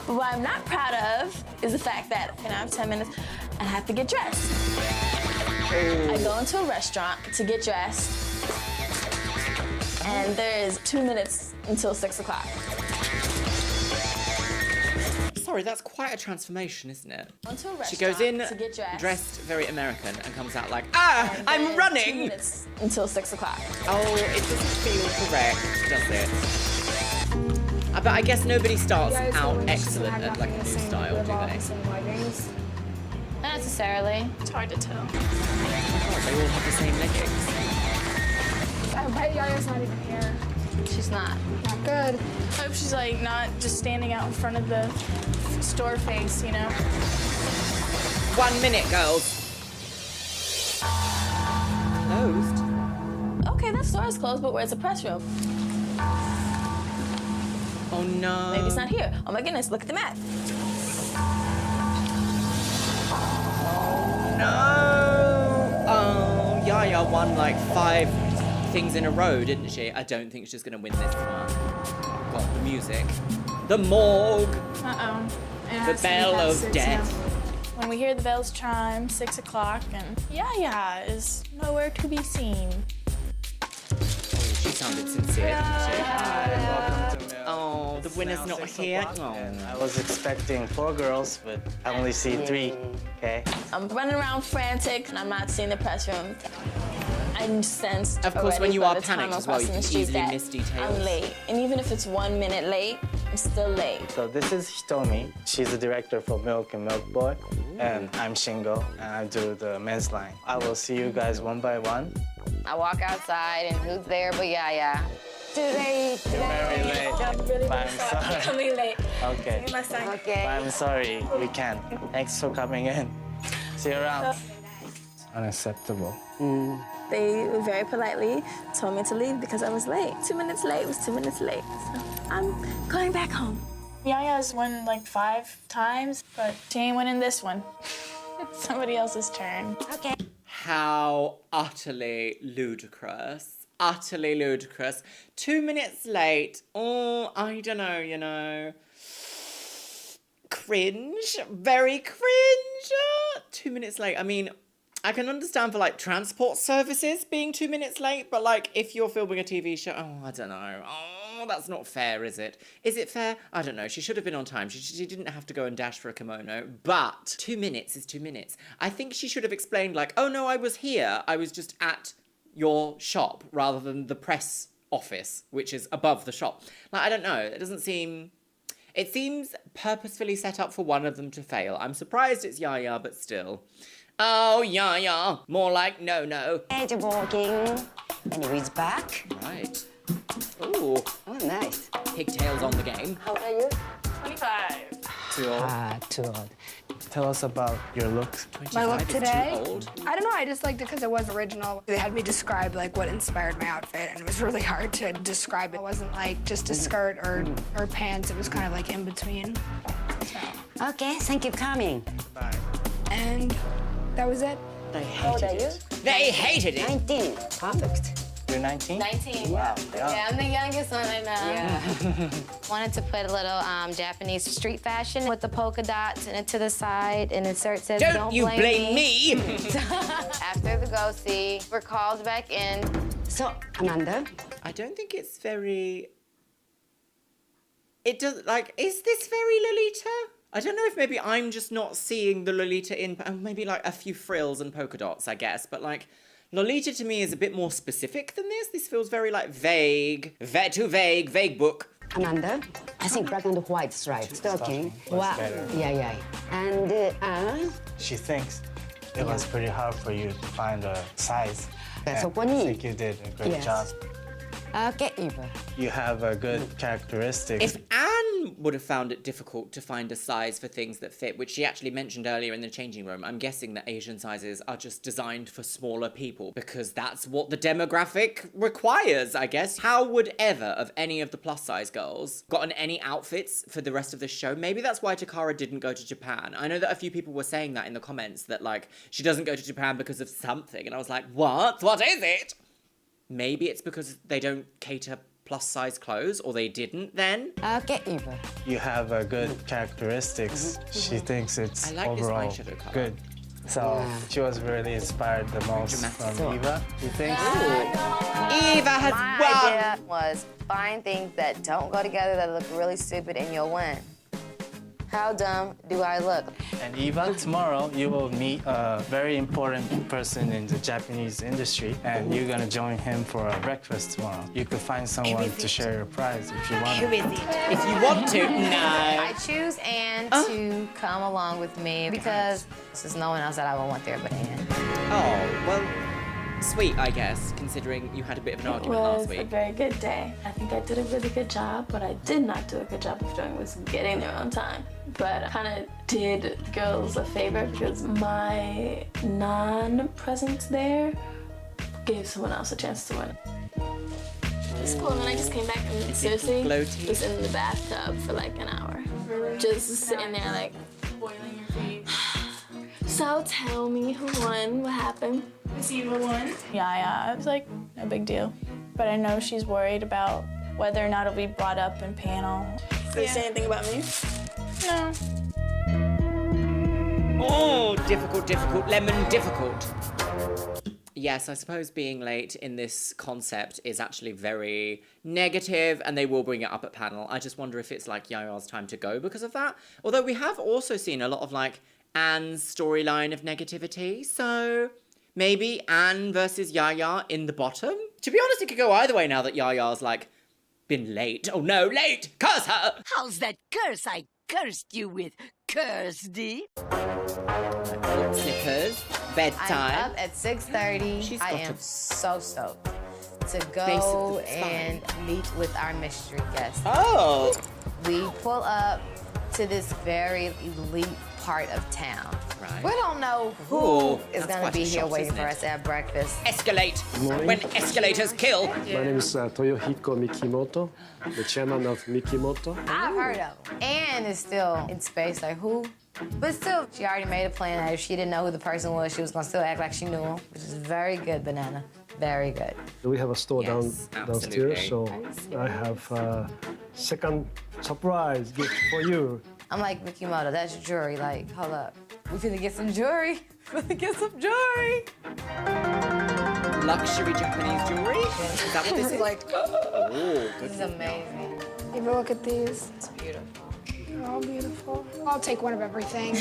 But what I'm not proud of is the fact that I have 10 minutes and I have to get dressed. I go into a restaurant to get dressed, and there is 2 minutes until 6 o'clock. Sorry, that's quite a transformation, isn't it? Onto a She goes in, to get dressed very American, and comes out like, and I'm then running! 2 minutes until 6 o'clock. Oh, it doesn't feel correct, does it? But I guess nobody starts out excellent at like a new style, do they? Not necessarily. It's hard to tell. Oh, they all have the same leggings. I bet Yaya's not even here. She's not. Not good. I hope she's like not just standing out in front of the store face, you know? 1 minute, girls. Closed? Okay, that store is closed, but where's the press room? Oh no. Maybe it's not here. Oh my goodness, look at the map. No! Oh, Yaya won like 5 things in a row, didn't she? I don't think she's gonna win this one. Well, the music. The morgue. Uh-oh. The bell of death. When we hear the bells chime, 6 o'clock, and Yaya is nowhere to be seen. She sounded sincere, didn't she? Welcome to Milk. Oh, the winner's not here. Oh. I was expecting 4 girls, but I only see 3. Okay. I'm running around frantic, and I'm not seeing the press room. I sensed Of course, already when you by are the time panicked I'm as well, you crossing can the street easily that miss details. I'm late, and even if it's 1 minute late, I'm still late. So this is Hitomi. She's the director for Milk and Milk Boy. And I'm Shingo, and I do the men's line. I will see you guys one by one. I walk outside, and who's there but Yaya? Too late. You're very late. I'm really But I'm sorry. coming late. Okay. My sign. Okay. But I'm sorry, we can't. Thanks for coming in. See you around. Unacceptable. They very politely told me to leave because I was late. 2 minutes late was 2 minutes late. So I'm going back home. Yaya's won like 5 times, but she ain't winning this one. It's somebody else's turn. Okay. How utterly ludicrous. Utterly ludicrous. 2 minutes late. Oh, I don't know, you know. Cringe. Very cringe. 2 minutes late. I mean, I can understand for like transport services being 2 minutes late, but like if you're filming a TV show, oh, I don't know. Oh, that's not fair, is it? Is it fair? I don't know. She should have been on time. She didn't have to go and dash for a kimono, but 2 minutes is 2 minutes. I think she should have explained like, oh no, I was here. I was just at your shop rather than the press office, which is above the shop. Like, I don't know. It doesn't seem... It seems purposefully set up for one of them to fail. I'm surprised it's Yaya, but still. Oh, Yaya. More like no. Age of walking. Anyways, back. Right. Ooh. Oh, nice. Pigtails on the game. How old are you? 25. Too old. Too old. Tell us about your looks. My look today? Too old. I don't know, I just liked it because it was original. They had me describe like what inspired my outfit, and it was really hard to describe. It wasn't like just a skirt or pants, it was kind of like in between. So. Okay, thank you for coming. Bye. And that was it. They hated it. They hated it. 19. Perfect. You're 19? 19. Wow. Yeah, I'm the youngest one, I know. Yeah. Wanted to put a little Japanese street fashion with the polka dots and it to the side, and insert says, Don't you blame me. After the go-see, we're called back in. So, Amanda? I don't think it's very... It does, like, is this very Lolita? I don't know if maybe I'm just not seeing the Lolita in... Maybe, like, a few frills and polka dots, I guess, but, like... Lolita to me is a bit more specific than this. This feels very, like, vague. Too vague. Vague book. Amanda? I think black and white striped stocking. Wow. Yeah. And She thinks it was pretty hard for you to find a size. So I think you did a great job. Okay, Eva. You have a good characteristics. If Anne would have found it difficult to find a size for things that fit, which she actually mentioned earlier in the changing room, I'm guessing that Asian sizes are just designed for smaller people because that's what the demographic requires, I guess. How would ever of any of the plus size girls gotten any outfits for the rest of the show? Maybe that's why Takara didn't go to Japan. I know that a few people were saying that in the comments, that like she doesn't go to Japan because of something, and I was like, what? What is it? Maybe it's because they don't cater plus size clothes, or they didn't then. Okay, Eva. You have a good characteristics. She thinks it's I like overall this eyeshadow color. good. So she was really inspired the most from Eva, you think? Eva has My idea was find things that don't go together that look really stupid and you'll win. How dumb do I look? And Eva, tomorrow you will meet a very important person in the Japanese industry, and you're gonna join him for a breakfast tomorrow. You could find someone to share your prize if you want. Who is it? If you want to, no. I choose Anne to come along with me because there's no one else that I would want there but Anne. Oh, well, sweet, I guess, considering you had a bit of an argument last week. It was a very good day. I think I did a really good job. What I did not do a good job of doing was getting there on time. But I kind of did the girls a favor because my non-presence there gave someone else a chance to win. It's cool, and then I just came back and seriously was in the bathtub for like an hour. Just sitting there like boiling your face. So tell me who won, what happened? Miss Eva won? Yeah, it was like no big deal. But I know she's worried about whether or not it'll be brought up in panel. Did you say anything about me? No. Oh, difficult, lemon, difficult. Yes, I suppose being late in this concept is actually very negative, and they will bring it up at panel. I just wonder if it's like Yaya's time to go because of that. Although we have also seen a lot of like Anne's storyline of negativity, so maybe Anne versus Yaya in the bottom? To be honest, it could go either way now that Yaya's like been late. Oh no, late! Curse her! How's that curse I cursed you with, Kirsty? Slippers, bedtime. I'm up at 6:30. I am so stoked to go Basically, and meet with our mystery guest. Oh! We pull up to this very elite part of town. Right. We don't know who Ooh, is that's going to quite be a here shot, waiting isn't for it? us at breakfast. Escalate. Morning. When escalators kill. My name is Toyohiko Mikimoto, the chairman of Mikimoto. I've heard of him. Anne is still in space, like who? But still, she already made a plan that if she didn't know who the person was, she was going to still act like she knew him, which is very good, Banana. Very good. We have a store downstairs, so I have a second surprise gift for you. I'm like, Mikimoto, that's jewelry. Like, hold up. We finna get some jewelry. We finna get some jewelry. Luxury Japanese jewelry? Is that what this is? Like, oh, this is amazing. Eva, look at these. It's beautiful. They're all beautiful. I'll take one of everything.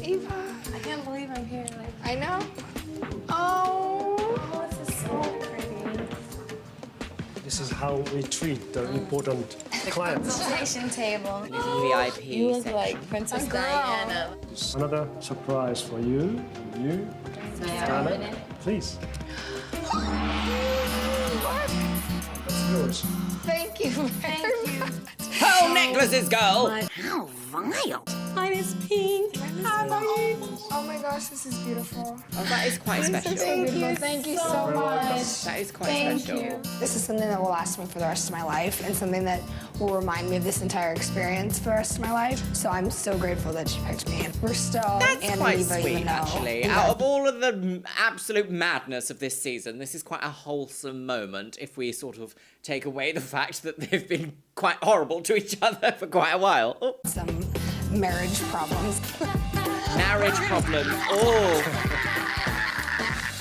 Eva. I can't believe I'm here. Like, I know. Oh. this is so This is how we treat the important clients. Consultation table. VIP. You look like Princess Diana. Another surprise for you. You, Diana, please. That's yours. Thank you. Thank you. Pearl necklaces, girl. How vile. Mine is pink. Oh my gosh, this is beautiful. Oh, that is quite special. Thank you so much. That is quite Thank special. you. This is something that will last me for the rest of my life and something that will remind me of this entire experience for the rest of my life. So I'm so grateful that she picked me. We're still That's and quite Eva, sweet, even though, actually. Out of all of the absolute madness of this season, this is quite a wholesome moment if we sort of take away the fact that they've been quite horrible to each other for quite a while. Oh. Some marriage problems. Marriage problems. Oh.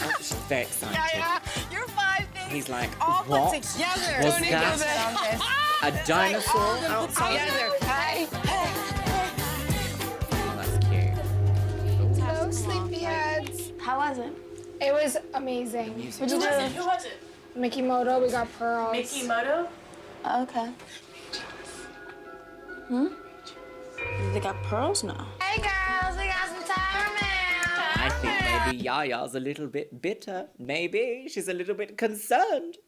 Oh, she's very excited. Yeah, you're 5 things. He's like, all what? put together. Was that a dinosaur outside? Hey. Oh, that's cute. Hello, sleepyheads. How was it? It was amazing. What'd you do? Who was it? Mickey Moto, we got pearls. Mickey Moto? Okay. They got pearls now. Hey girls, we got some Tyra Mail. I think maybe Yaya's a little bit bitter. Maybe she's a little bit concerned.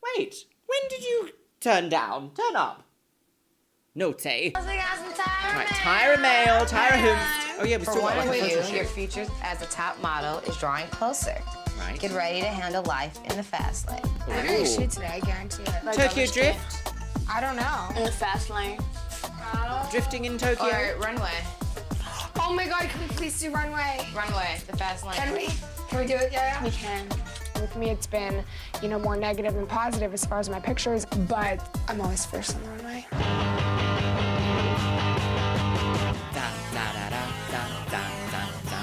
Wait, when did you turn down? Turn up. No, Tay. We got some Tyra Right, Tyra Mail, Tyra Hooms. Oh yeah, we For still got one like of a you, photo your shoot. future as a top model is drawing closer. Right. Get ready to handle life in the fast lane. I'm gonna shoot today, I guarantee it. Tokyo Drift? I don't know. In the fast lane. Drifting in Tokyo? Or runway. Oh my god, can we please do runway? Runway, the fast lane. Can we? Can we do it, yeah? We can. With me, it's been, you know, more negative than positive as far as my pictures, but I'm always first on the runway. Da, da, da, da, da, da, da, da,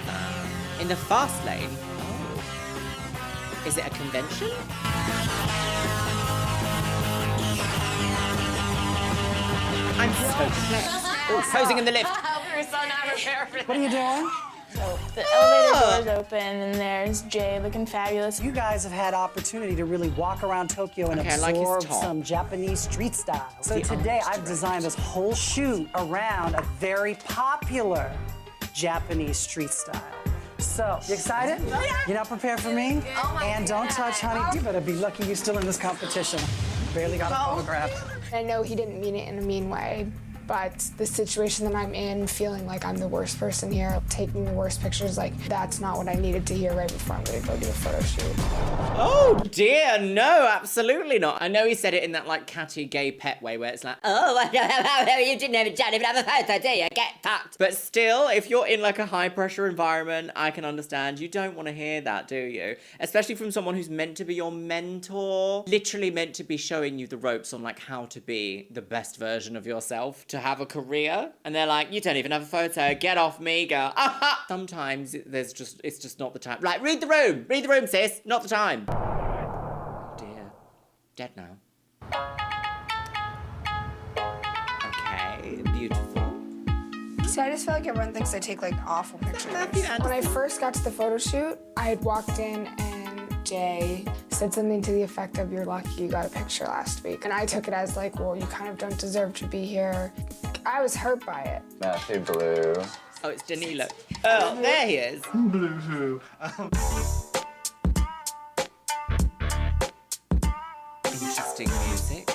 da. In the fast lane? Oh. Is it a convention? I'm so perplexed. Oh, posing in the lift. We were so not prepared for that. What are you doing? So the elevator door's open and there's Jay looking fabulous. You guys have had opportunity to really walk around Tokyo and Okay, I like his absorb top. some Japanese street style. So The today art I've designed this whole shoot around a very popular Japanese street style. So, you excited? You're not prepared for me? Oh my And don't God. touch, honey. You better be lucky you're still in this competition. Barely got a photograph. I know he didn't mean it in a mean way, but the situation that I'm in, feeling like I'm the worst person here, taking the worst pictures, like, that's not what I needed to hear right before I'm gonna go do a photo shoot. Oh dear, no, absolutely not. I know he said it in that like catty gay pet way where it's like, oh, you didn't even have a photo, do you? Get fucked. But still, if you're in like a high pressure environment, I can understand. You don't want to hear that, do you? Especially from someone who's meant to be your mentor, literally meant to be showing you the ropes on like how to be the best version of yourself, to have a career, and they're like, you don't even have a photo, get off me, girl. Sometimes it's just not the time. Like, read the room, sis, not the time. Oh dear, dead now. Okay, beautiful. See, I just feel like everyone thinks I take like awful pictures. When I first got to the photo shoot, I had walked in and Jay said something to the effect of, "You're lucky you got a picture last week." And I took it as like, well, you kind of don't deserve to be here. I was hurt by it. Matthew Blue. Oh, it's Danilo. Oh, there he is. Blue who? Interesting music.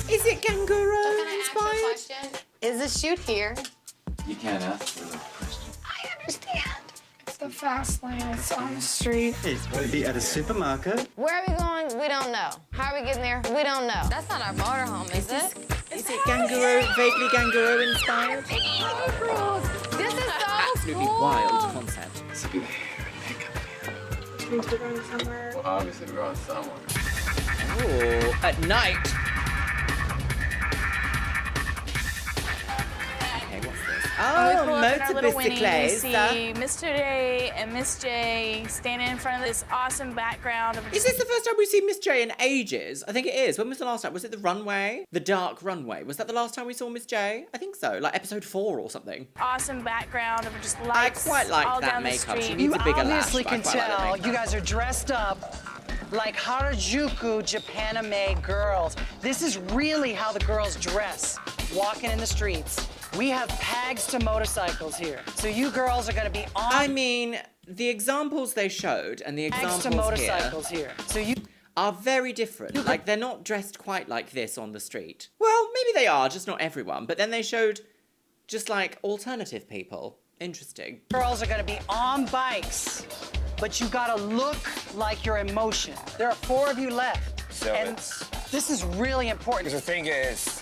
Is it Ganguro inspired? Is the shoot here? You can't ask for the question. I understand. It's the fast lane. It's on the street. Will it be at a supermarket? Where are we going? We don't know. How are we getting there? We don't know. That's not our motorhome, is it? Is it Ganguro, vaguely Ganguro inspired? This is so Absolutely wild concept. This will be the hair and makeup. Means we're going somewhere. Well, obviously we're going somewhere. Oh, at night. Okay, what's this? When we pull up in our little Winnie, we motorbicycles. see Mr. J and Miss J standing in front of this awesome background. Is this the first time we've seen Miss J in ages? I think it is. When was the last time? Was it the runway? The dark runway. Was that the last time we saw Miss J? I think so. Like episode 4 or something. Awesome background of just lights I quite like all that down makeup. the She street. needs a bigger You lash. obviously but I can quite like that tell makeup. you guys are dressed up like Harajuku Japanime girls. This is really how the girls dress, walking in the streets. We have pegs to motorcycles here. So you girls are gonna be on. I mean, the examples they showed and the examples to motorcycles here. So you are very different. Like, they're not dressed quite like this on the street. Well, maybe they are, just not everyone. But then they showed just like alternative people. Interesting. girls are gonna be on bikes, but you gotta look like you're in motion. There are 4 of you left. So and this is really important. Because the thing is,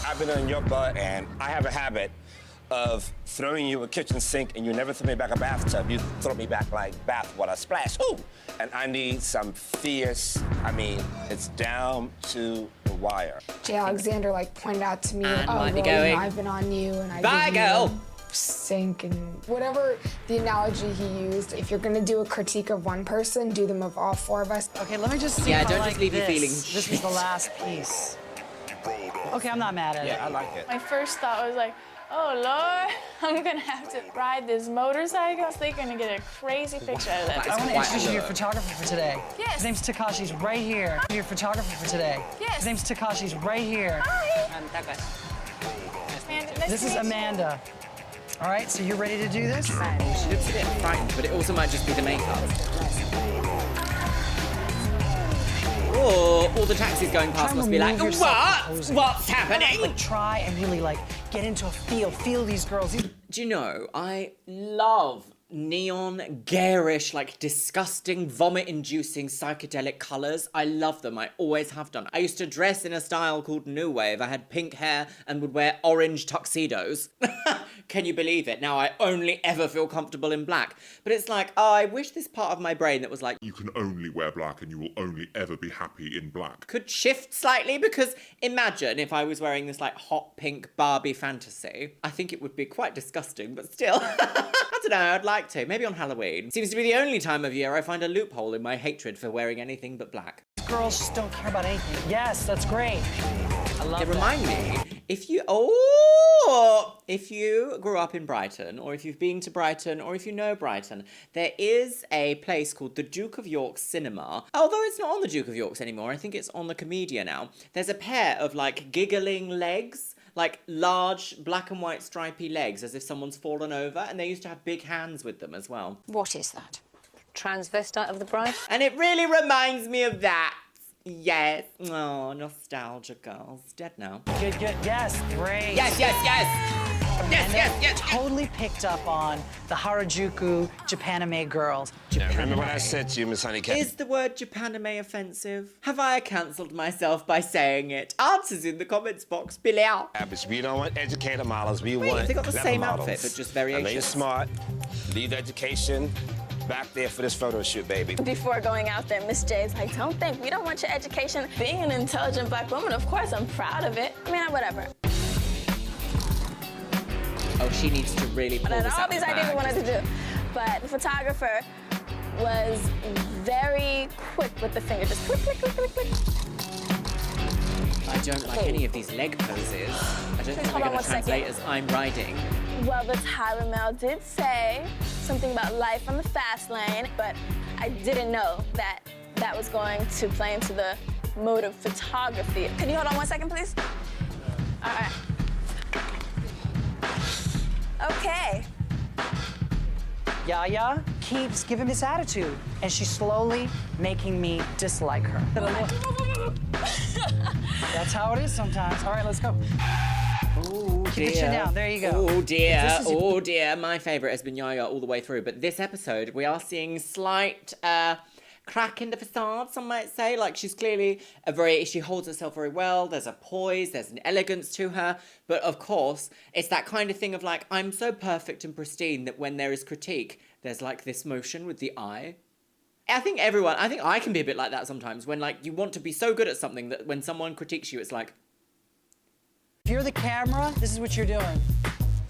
I've been on your butt, and I have a habit of throwing you a kitchen sink, and you never throw me back a bathtub. You throw me back like bath water splash. Ooh! And I need some fierce, I mean, it's down to the wire. Jay Alexander like pointed out to me, And oh, might be well, you know, going, I've been on you and I "Bye, give you girl." a sink and whatever the analogy he used. If you're gonna do a critique of one person, do them of all 4 of us. Okay, let me just see Yeah, if I don't like just leave you this. feeling This is the last piece. Okay, I'm not mad at it. Yeah, I like it. My first thought was like, oh Lord, I'm gonna have to ride this motorcycle. So they're gonna get a crazy picture out of that. I want to introduce you to your photographer for today. Yes. His name's Takashi's right here. Your photographer for today. Yes. His name's Takashi's right here. Amanda, nice This to is meet you. Amanda. All right, so you're ready to do this? She looks a bit frightened, but it also might just be the makeup. Or all the taxis going past must be like, what? What's happening? Like, try and really like get into a feel these girls. Do you know, I love neon, garish, like disgusting, vomit-inducing psychedelic colours. I love them. I always have done. I used to dress in a style called New Wave. I had pink hair and would wear orange tuxedos. Can you believe it? Now I only ever feel comfortable in black. But it's like, oh, I wish this part of my brain that was like, You can only wear black and you will only ever be happy in black. could shift slightly, because imagine if I was wearing this like hot pink Barbie fantasy. I think it would be quite disgusting, but still. I don't know, I'd like to. Maybe on Halloween. Seems to be the only time of year I find a loophole in my hatred for wearing anything but black. Girls just don't care about anything. Yes, that's great. I love They that. remind me, if you grew up in Brighton, or if you've been to Brighton, or if you know Brighton, there is a place called the Duke of York's Cinema. Although it's not on the Duke of York's anymore, I think it's on the Comedia now. There's a pair of like giggling legs, like large black and white stripy legs, as if someone's fallen over, and they used to have big hands with them as well. What is that? Transvestite of the bride? And it really reminds me of that. Yes. Oh, nostalgia, girls. Dead now. Good. Yes, great. Yes. Totally picked up on the Harajuku Japanime girls. Now, remember what I said to you, Miss Honeycat? Is the word Japanime offensive? Have I cancelled myself by saying it? Answers in the comments box below. We don't want educated models. We Wait, want they got the clever same models. outfit, but just And variations. they're smart. Leave education back there for this photo shoot, baby. Before going out there, Miss J's like, don't think we don't want your education. Being an intelligent black woman, of course, I'm proud of it. I mean, whatever. Oh, she needs to really pull But this all out these of the ideas I bag. wanted to do. But the photographer was very quick with the finger. Just click, click, click, click, click. I don't like any of these leg poses. I don't think they're hold on going one to translate second. as I'm riding. Well, the Tyler Mel did say something about life on the fast lane, but I didn't know that that was going to play into the mode of photography. Can you hold on 1 second, please? All right. Okay. Yaya keeps giving this attitude, and she's slowly making me dislike her. That's how it is sometimes. All right, let's go. Oh, Keep your chin down. There you go. Oh, dear. This is- Oh, dear. My favourite has been Yaya all the way through. But this episode, we are seeing slight crack in the facade, some might say. Like, she's clearly she holds herself very well. There's a poise, there's an elegance to her. But of course, it's that kind of thing of like, I'm so perfect and pristine that when there is critique, there's like this motion with the eye. I think I can be a bit like that sometimes when like you want to be so good at something that when someone critiques you, it's like, If you're the camera, this is what you're doing.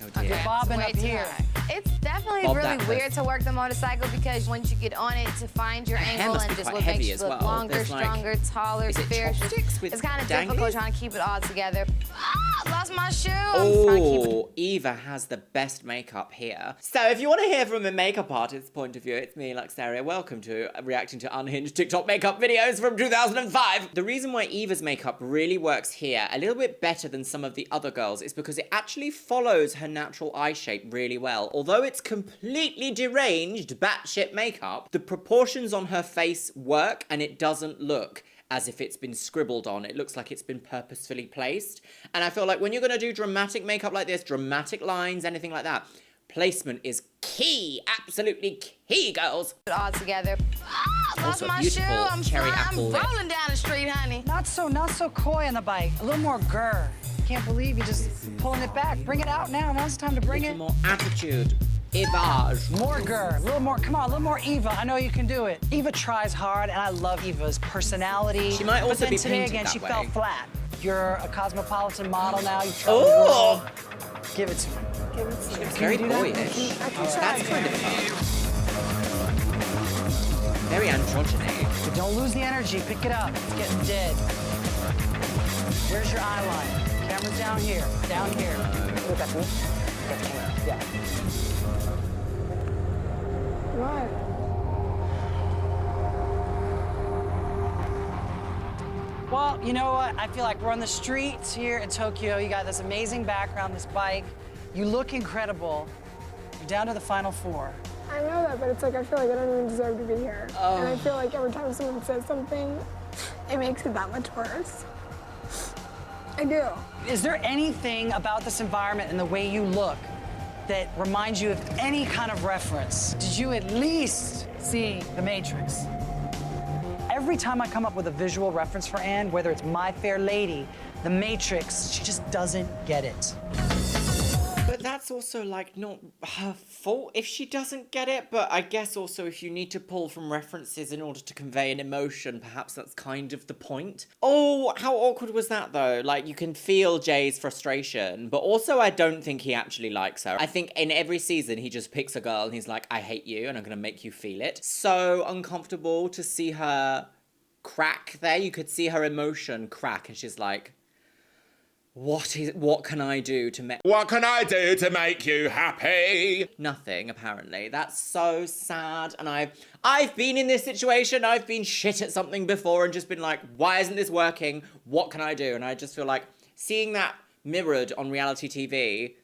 Okay, You're bobbing way up too here. high. It's definitely Bob really that weird puss. to work the motorcycle because once you get on it, to find your Her hair angle must and be just quite what heavy makes you as look well. longer, There's like- stronger, taller, is it fierce. chopsticks with It's kind of danglies? difficult trying to keep it all together. Ah, lost my shoe. I'm trying to keep it. Oh, Eva has the best makeup here. So if you want to hear from a makeup artist's point of view, it's me, Luxeria. Welcome to reacting to unhinged TikTok makeup videos from 2005. The reason why Eva's makeup really works here a little bit better than some of the other girls is because it actually follows her natural eye shape really well. Although it's completely deranged, batshit makeup, the proportions on her face work and it doesn't look as if it's been scribbled on. It looks like it's been purposefully placed. And I feel like when you're gonna do dramatic makeup like this, dramatic lines, anything like that, placement is key, absolutely key, girls. It all together. Ah, lost Also my shoe. beautiful I'm cherry flying. apple I'm lip. rolling down the street, honey. Not so coy on the bike. A little more grr. Can't believe you just pulling it back. Bring it out now. Now's the time to bring it. More attitude. Evage. More grr. A little more. Come on, a little more Eva. I know you can do it. Eva tries hard, and I love Eva's personality. She might but also then be today painted again, that she way. fell flat. You're a cosmopolitan model now. You've traveled the world. Give it to me. Give it to me. It's very Can you do that? boyish. I can try. That's kind of fun. Very androgyny. But don't lose the energy. Pick it up. It's getting dead. Where's your eye line? Camera's down here. Down here. Look at me. Look at the camera. Yeah. What? Well, you know what? I feel like we're on the streets here in Tokyo. You got this amazing background, this bike. You look incredible. You're down to the final four. I know that, but it's like I feel like I don't even deserve to be here. And I feel like every time someone says something, it makes it that much worse. I do. Is there anything about this environment and the way you look that reminds you of any kind of reference? Did you at least see The Matrix? Every time I come up with a visual reference for Anne, whether it's My Fair Lady, The Matrix, she just doesn't get it. But that's also like not her fault if she doesn't get it, but I guess also if you need to pull from references in order to convey an emotion, perhaps that's kind of the point. Oh, how awkward was that though? Like you can feel Jay's frustration, but also I don't think he actually likes her. I think in every season he just picks a girl and he's like, I hate you and I'm gonna make you feel it. So uncomfortable to see her crack there. You could see her emotion crack and she's like, what can I do to make... What can I do to make you happy? Nothing, apparently. That's so sad. And I've been in this situation. I've been shit at something before and just been like, why isn't this working? What can I do? And I just feel like seeing that mirrored on reality TV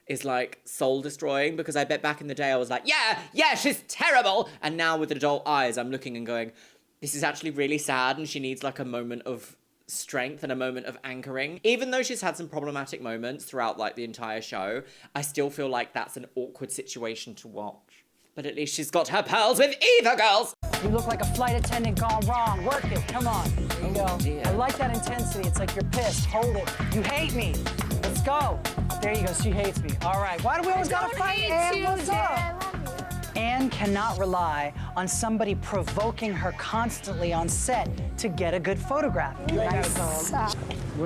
is like soul destroying, because I bet back in the day I was like, yeah, she's terrible. And now with adult eyes, I'm looking and going, this is actually really sad and she needs like a moment of strength and a moment of anchoring. Even though she's had some problematic moments throughout like the entire show, I still feel like that's an awkward situation to watch. But at least she's got her pearls with Eva, girls! You look like a flight attendant gone wrong. Work it, come on. There you go. Dear. I like that intensity. It's like you're pissed. Hold it. You hate me. Let's go. There you go, she hates me. All right, why do we always gotta fight, Anne? What's up? Anne cannot rely on somebody provoking her constantly on set to get a good photograph. Well,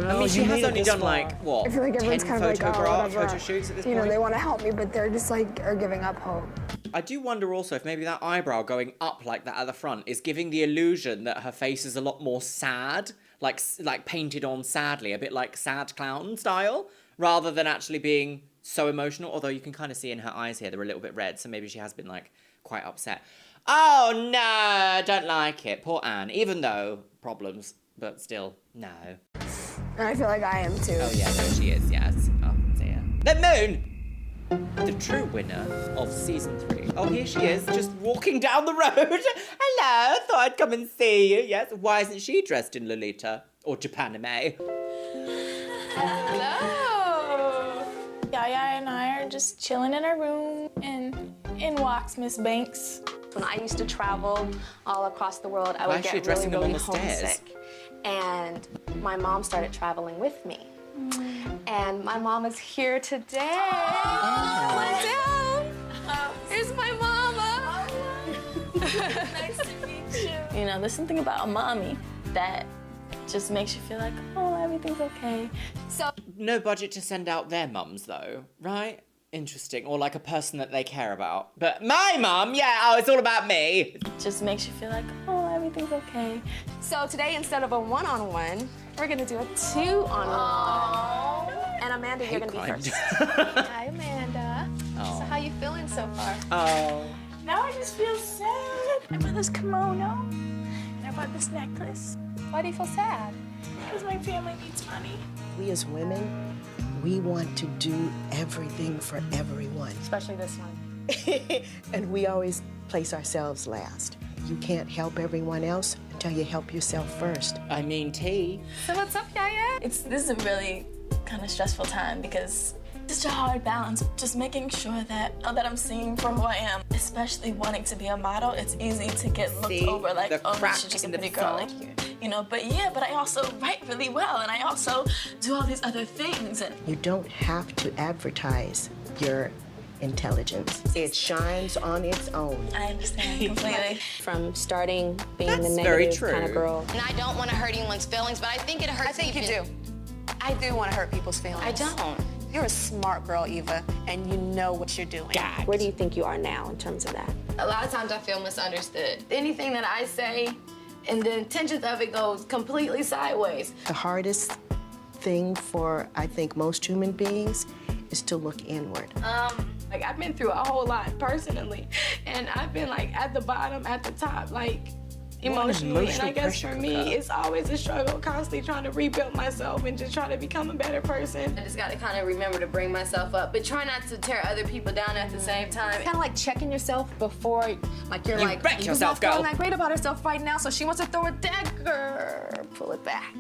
I mean, she has only done like, what, I feel like 10 everyone's kind of like, oh, whatever. photo shoots at this You know, point? they want to help me, but they're just like, are giving up hope. I do wonder also if maybe that eyebrow going up like that at the front is giving the illusion that her face is a lot more sad, like painted on sadly, a bit like sad clown style, rather than actually being so emotional, although you can kind of see in her eyes here, they're a little bit red, so maybe she has been like quite upset. Oh no, don't like it. Poor Anne, even though problems, but still, no. And I feel like I am too. Oh yeah, no, she is, yes. Oh dear. The moon! The true winner of season 3. Oh, here she is, just walking down the road. Hello, thought I'd come and see you. Yes, why isn't she dressed in Lolita or Japanime? Hello. Yaya and I are just chilling in our room, and in walks Miss Banks. When I used to travel all across the world, I Why would is she get addressing really, them on really the stairs? homesick. And my mom started traveling with me. And my mom is here today. Oh. Here's my mama. Nice to meet you. You know, there's something about a mommy that just makes you feel like, oh, everything's okay. So no budget to send out their mums though, right? Interesting. Or like a person that they care about. But my mum, yeah, oh, it's all about me. Just makes you feel like, oh, everything's okay. So today, instead of a one-on-one, we're gonna do a two-on-one. And Amanda, you're gonna be first. Hi, Amanda. Oh. So how you feeling so far? Oh. Now I just feel sad. I bought this kimono, and I bought this necklace. Why do you feel sad? Because my family needs money. We as women, we want to do everything for everyone. Especially this one. And we always place ourselves last. You can't help everyone else until you help yourself first. I mean, T. So what's up, Yaya? This is a really kind of stressful time because it's such a hard balance. Just making sure that I'm seen for who I am, especially wanting to be a model. It's easy to get looked over like, oh, she's just a pretty girl, like, you know. But yeah, but I also write really well, and I also do all these other things. And you don't have to advertise your intelligence. It shines on its own. I understand completely. From starting being That's the very negative true. kind of girl. And I don't want to hurt anyone's feelings, but I think it hurts. I think you do. I do want to hurt people's feelings. I don't. You're a smart girl, Eva, and you know what you're doing. Gag. Where do you think you are now in terms of that? A lot of times I feel misunderstood. Anything that I say and the intentions of it goes completely sideways. The hardest thing for, I think, most human beings is to look inward. Like I've been through a whole lot personally, and I've been like at the bottom, at the top, like emotionally. And I guess for me, it's always a struggle, constantly trying to rebuild myself and just try to become a better person. I just got to kind of remember to bring myself up, but try not to tear other people down at the same time. Kind of like checking yourself before, like you're You like, wreck yourself, not girl. feeling that great about herself right now, so she wants to throw a dagger. Pull it back.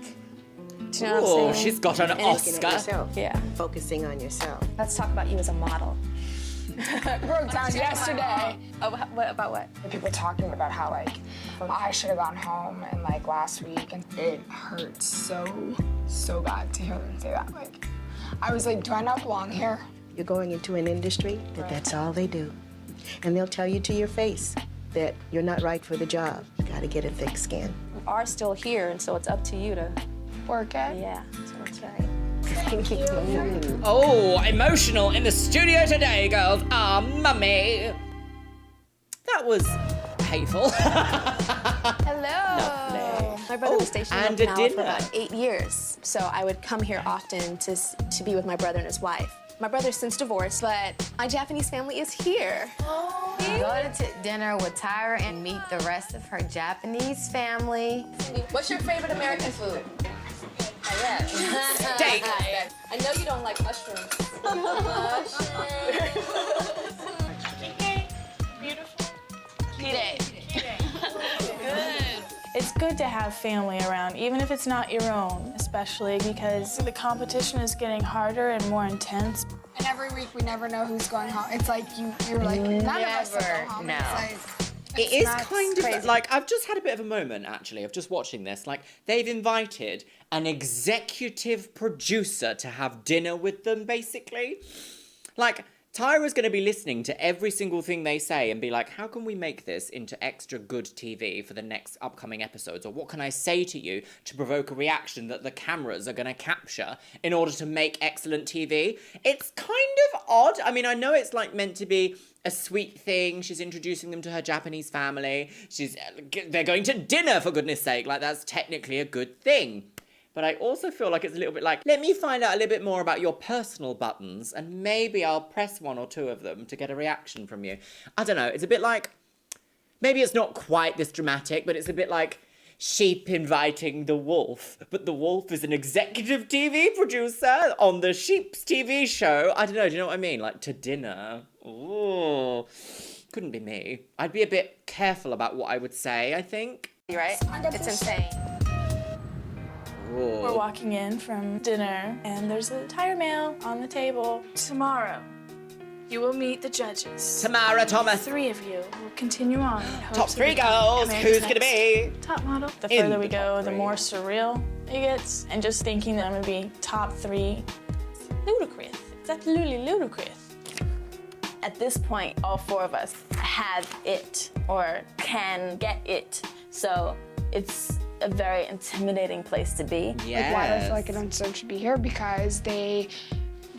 Do you know what I'm Oh, saying? she's got an And looking at Oscar. yourself. Yeah. Focusing on yourself. Let's talk about you as a model. Broke down yesterday. Oh, what about what? People talking about how like I should have gone home and like last week, and it hurts so bad to hear them say that. Like, I was like, do I not belong here? You're going into an industry that's all they do. And they'll tell you to your face that you're not right for the job. You gotta get a thick skin. You are still here, and so it's up to you to work it. Yeah, so that's right. Oh, emotional in the studio today, girls. Ah, mummy. That was hateful. Hello. My brother was stationed in and a Okinawa dinner. for about 8 years, so I would come here often to be with my brother and his wife. My brother's since divorced, but my Japanese family is here. Go to dinner with Tyra and meet the rest of her Japanese family. What's your favorite American food? Steak. I know you don't like mushrooms. Beautiful. Good. It's good to have family around, even if it's not your own, especially because the competition is getting harder and more intense. And every week we never know who's going home. It's like you're like none of us will go home. No. It's like, It is nuts. kind of Crazy. like, I've just had a bit of a moment actually of just watching this. Like, they've invited an executive producer to have dinner with them, basically. Like, Tyra's going to be listening to every single thing they say and be like, how can we make this into extra good TV for the next upcoming episodes? Or what can I say to you to provoke a reaction that the cameras are going to capture in order to make excellent TV? It's kind of odd. I mean, I know it's like meant to be a sweet thing. She's introducing them to her Japanese family. They're going to dinner, for goodness sake. Like, that's technically a good thing. But I also feel like it's a little bit like, let me find out a little bit more about your personal buttons and maybe I'll press 1 or 2 of them to get a reaction from you. I don't know. It's a bit like, maybe it's not quite this dramatic, but it's a bit like sheep inviting the wolf. But the wolf is an executive TV producer on the sheep's TV show. I don't know. Do you know what I mean? Like, to dinner. Ooh. Couldn't be me. I'd be a bit careful about what I would say, I think. You right? It's insane. Ooh. We're walking in from dinner, and there's a tire mail on the table. Tomorrow, you will meet the judges. Tamara Thomas. 3 of you will continue on. in hopes Top of 3 becoming girls. America's Who's gonna be? Top model. The In further the we go, top the 3. more surreal it gets. And just thinking that I'm gonna be top 3, ludicrous. It's absolutely ludicrous. At this point, all 4 of us have it or can get it. So it's a very intimidating place to be. Like, why do I feel like an undeserved should be here? Because they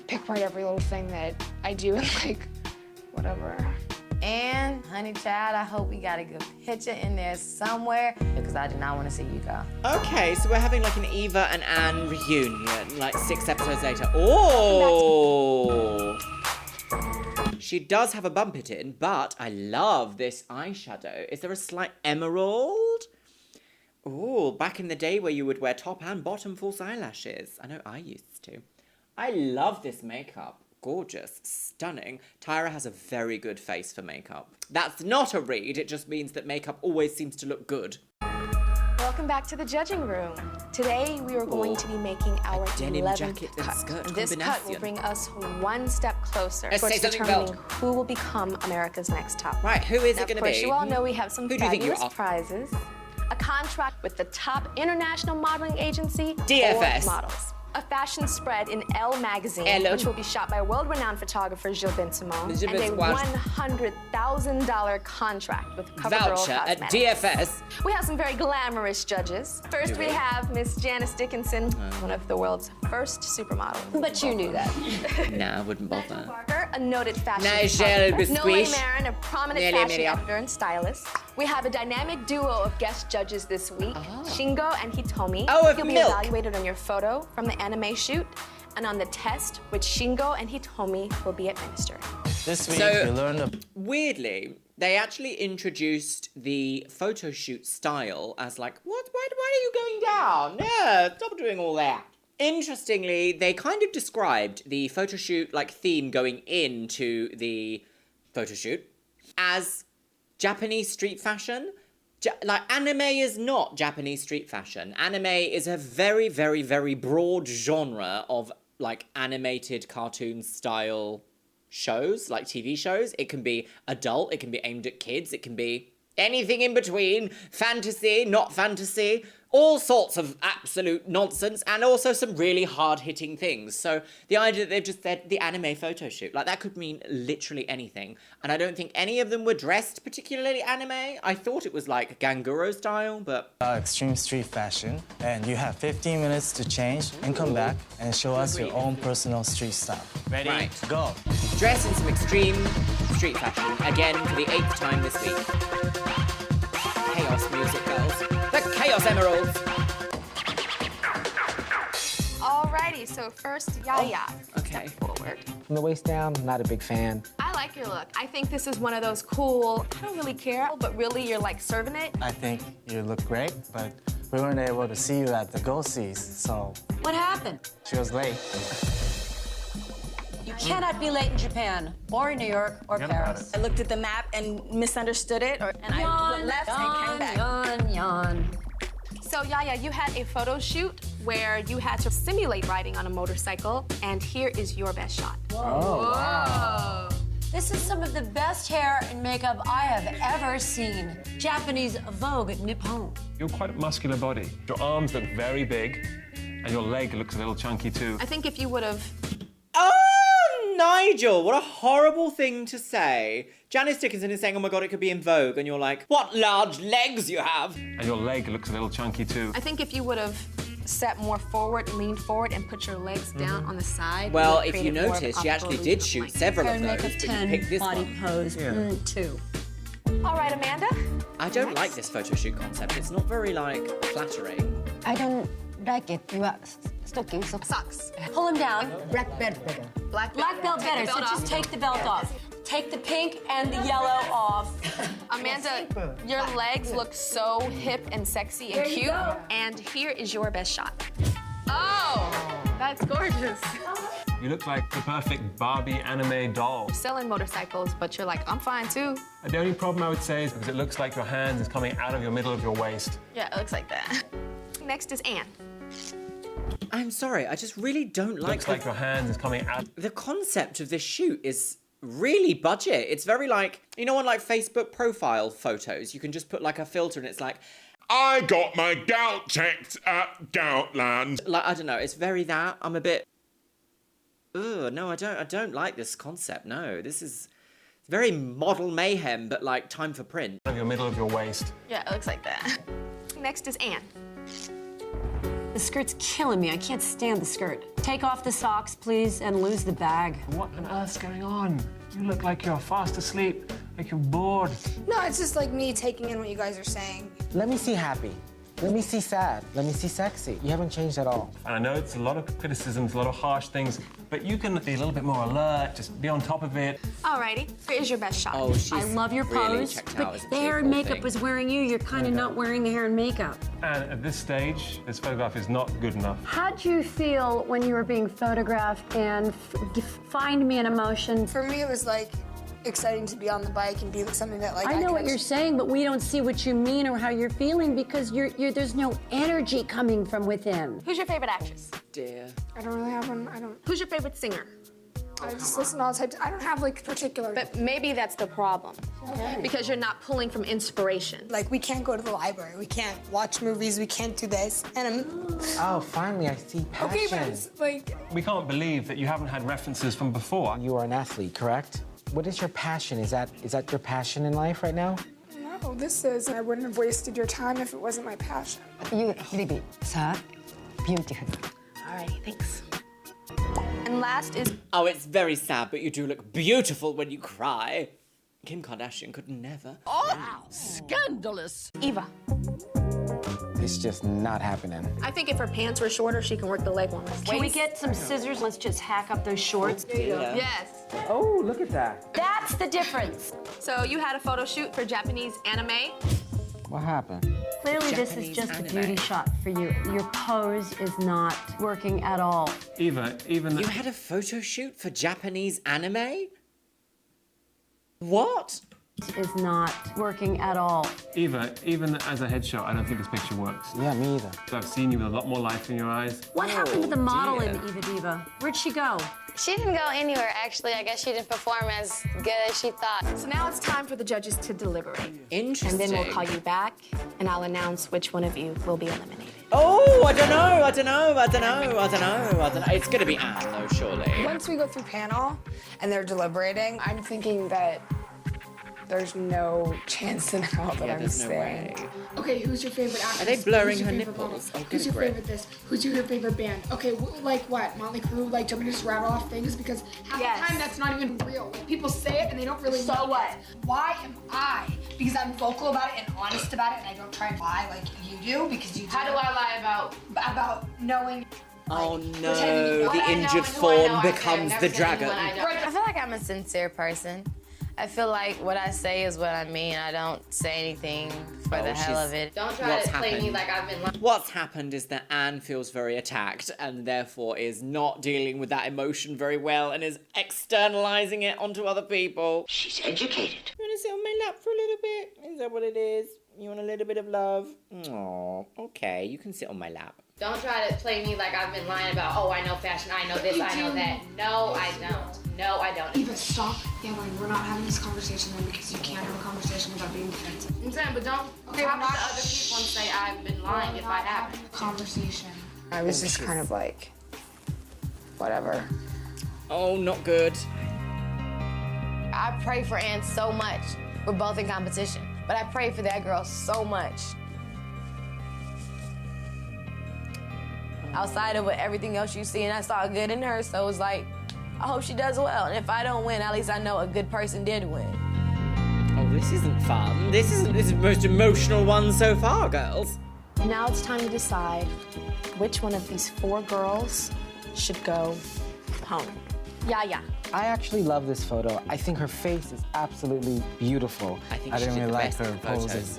pinpoint every little thing that I do and like, whatever. And, honey child, I hope we got a good picture in there somewhere because I do not want to see you go. Okay, so we're having like an Eva and Anne reunion, like 6 episodes later. Oh! She does have a bump it in, but I love this eyeshadow. Is there a slight emerald? Oh, back in the day where you would wear top and bottom false eyelashes. I know I used to. I love this makeup. Gorgeous, stunning. Tyra has a very good face for makeup. That's not a read, it just means that makeup always seems to look good. Welcome back to the judging room. Today we are going to be making our denim 11th jacket and cut. skirt This cut will combination. bring us one step closer Let's say towards something, determining Belle. who will become America's next top. Right, who is Now, it going to of course, be? you all know we have some Who do you think you fabulous are? prizes. A contract with the top international modeling agency, DFS. Or models. A fashion spread in Elle magazine, Elle. which will be shot by world-renowned photographer Gilles Bensimon, Gilles and a Bensimon. $100,000 contract with CoverGirl Voucher at Cosmetics. DFS. We have some very glamorous judges. First, Do we we? have Miss Janice Dickinson, one of the world's first supermodels. But you knew that. Nah, I wouldn't bother. Parker, a noted fashion Nigel photographer. Noe Bisquish. Marin, a prominent Nelly fashion Miriam. editor and stylist. We have a dynamic duo of guest judges this week, Shingo and Hitomi. Oh, of You'll be Milk. evaluated on your photo from the anime shoot and on the test, which Shingo and Hitomi will be administered. This week, So- we learned a Weirdly, they actually introduced the photo shoot style as like, what? Why are you going down? No, stop doing all that. Interestingly, they kind of described the photo shoot like theme going into the photo shoot as Japanese street fashion. Like, anime is not Japanese street fashion. Anime is a very, very, very broad genre of like animated cartoon style shows, like TV shows. It can be adult, it can be aimed at kids, it can be anything in between, fantasy, not fantasy, all sorts of absolute nonsense, and also some really hard-hitting things. So the idea that they've just said the anime photo shoot, like that could mean literally anything. And I don't think any of them were dressed particularly anime. I thought it was like Ganguro style, but... extreme street fashion, and you have 15 minutes to change and come back and show us your own personal street style. Ready? Right. Go. Dress in some extreme street fashion, again for the 8th time this week. Chaos music, girls. The Chaos Emeralds! Alrighty, so first, Yaya. Okay. Forward. From the waist down, not a big fan. I like your look. I think this is one of those cool, I don't really care, but really you're like serving it. I think you look great, but we weren't able to see you at the go-sees, so What happened? she was late. You cannot be late in Japan, or in New York, or Paris. I looked at the map and misunderstood it, and I went left and came back. Yawn. So Yaya, you had a photo shoot where you had to simulate riding on a motorcycle, and here is your best shot. Whoa. This is some of the best hair and makeup I have ever seen. Japanese Vogue Nippon. You're quite a muscular body. Your arms look very big, and your leg looks a little chunky too. I think if you would have... Oh, Nigel, what a horrible thing to say. Janice Dickinson is saying, oh my god, it could be in Vogue, and you're like, what large legs you have. And your leg looks a little chunky too. I think if you would have sat more forward, leaned forward, and put your legs down on the side. Well, it would if you create more of an notice, she actually optical did illusion shoot of several Hair of and those, makeup but you 10, picked this body one. pose 2. light. All right, Amanda. I don't like this photo shoot concept. It's not very, like, flattering. I don't like it. You are stockings. Socks. Pull him down. Black belt better. Black belt Take the better, so belt just off. take the belt off. Take the pink and the yellow off. Amanda, your legs look so hip and sexy and There you cute. go. And here is your best shot. Oh, that's gorgeous. You look like the perfect Barbie anime doll. You're selling motorcycles, but you're like, I'm fine too. The only problem I would say is because it looks like your hand is coming out of your middle of your waist. Yeah, it looks like that. Next is Anne. I'm sorry, I just really don't like Looks like your hand is coming out. The concept of this shoot is really budget. It's very like, you know, on like Facebook profile photos, you can just put like a filter and it's like, I got my gout checked at Goutland. like, I don't know, it's very that. I'm a bit, ugh, no, I don't like this concept, no. This is very model mayhem, but like time for print. Out of your middle of your waist. Yeah, it looks like that. Next is Anne. The skirt's killing me. I can't stand the skirt. Take off the socks, please, and lose the bag. What on earth's going on? You look like you're fast asleep, like you're bored. No, it's just like me taking in what you guys are saying. Let me see happy. Let me see sad. Let me see sexy. You haven't changed at all. And I know it's a lot of criticisms, a lot of harsh things, but you can be a little bit more alert, just be on top of it. Alrighty, here's your best shot. Oh, she's I love your really pose, checked out but as the hair and poor makeup thing. was wearing you. You're kind of not wearing the hair and makeup. And at this stage, this photograph is not good enough. How'd you feel when you were being photographed and find me an emotion? For me, it was like exciting to be on the bike and be something that like I know could what you're saying, but we don't see what you mean or how you're feeling because there's no energy coming from within. Who's your favorite actress? Dear. I don't really have one. I don't. Who's your favorite singer? I just listen to all types. I don't have like particular. But maybe that's the problem. Because you're not pulling from inspiration. Like we can't go to the library. We can't watch movies. We can't do this. And Oh, finally, I see passion. okay, but it's like We can't believe that you haven't had references from before. You are an athlete, correct? What is your passion? Is that your passion in life right now? no, this is. I wouldn't have wasted your time if it wasn't my passion. You really sad, beautiful. Alrighty, thanks. And last is Oh, it's very sad, but you do look beautiful when you cry. Kim Kardashian could never. Oh, scandalous. Eva. It's just not happening. I think if her pants were shorter, she can work the leg one. Can we get some scissors? Let's just hack up those shorts. Yeah. Yes. Oh, look at that. That's the difference. So you had a photo shoot for Japanese anime. What happened? Clearly, this is Japanese just anime. a beauty shot for you. Your pose is not working at all. Eva, even You had a photo shoot for Japanese anime? What? Is not working at all. Eva, even as a headshot, I don't think this picture works. Yeah, me either. So I've seen you with a lot more life in your eyes. What happened to the model dear. in Eva Diva? Where'd she go? She didn't go anywhere, actually. I guess she didn't perform as good as she thought. So now it's time for the judges to deliberate. Interesting. And then we'll call you back, and I'll announce which one of you will be eliminated. Oh, I don't know. It's gonna be Anne, though, surely. Once we go through panel and they're deliberating, I'm thinking that there's no chance in hell that Yeah, I'm there's no staying. way. Okay, who's your favorite actress? Are they blurring Who's your her favorite nipples? model? Oh, Who's good your grip. favorite this? Who's your favorite band? Okay, like what? Motley Crue? Like, do you want me to just rattle off things? Because half the time that's not even real. Like, people say it and they don't really know. So what? Why am I? Because I'm vocal about it and honest about it and I don't try and lie like you do because you do. How do I lie about? About knowing. Oh pretending no, you know the what I know injured and who I know fawn I say. becomes I've the never said dragon. anyone I don't. I feel like I'm a sincere person. I feel like what I say is what I mean. I don't say anything for the hell of it. Don't try What's to play me happened? like I've been lying. What's happened is that Anne feels very attacked and therefore is not dealing with that emotion very well and is externalizing it onto other people. She's educated. You want to sit on my lap for a little bit? Is that what it is? You want a little bit of love? Oh, okay, you can sit on my lap. Don't try to play me like I've been lying about, oh, I know fashion, I know this, I know that. No, I don't. No, I don't. Eva, stop yelling. We're not having this conversation then because you can't have a conversation without being defensive. I'm saying, but don't Okay, talk we're not- to other people and say I've been lying if I haven't. Conversation. I was just kind of like, whatever. Oh, not good. I pray for Ann so much. We're both in competition, but I pray for that girl so much. Outside of what everything else you see, and I saw good in her, so it's like, I hope she does well. And if I don't win, at least I know a good person did win. Oh, this isn't fun. This is the most emotional one so far, girls. Now it's time to decide which one of these 4 girls should go home. Yeah. I actually love this photo. I think her face is absolutely beautiful. I think I she didn't did really the like best her in photos. poses.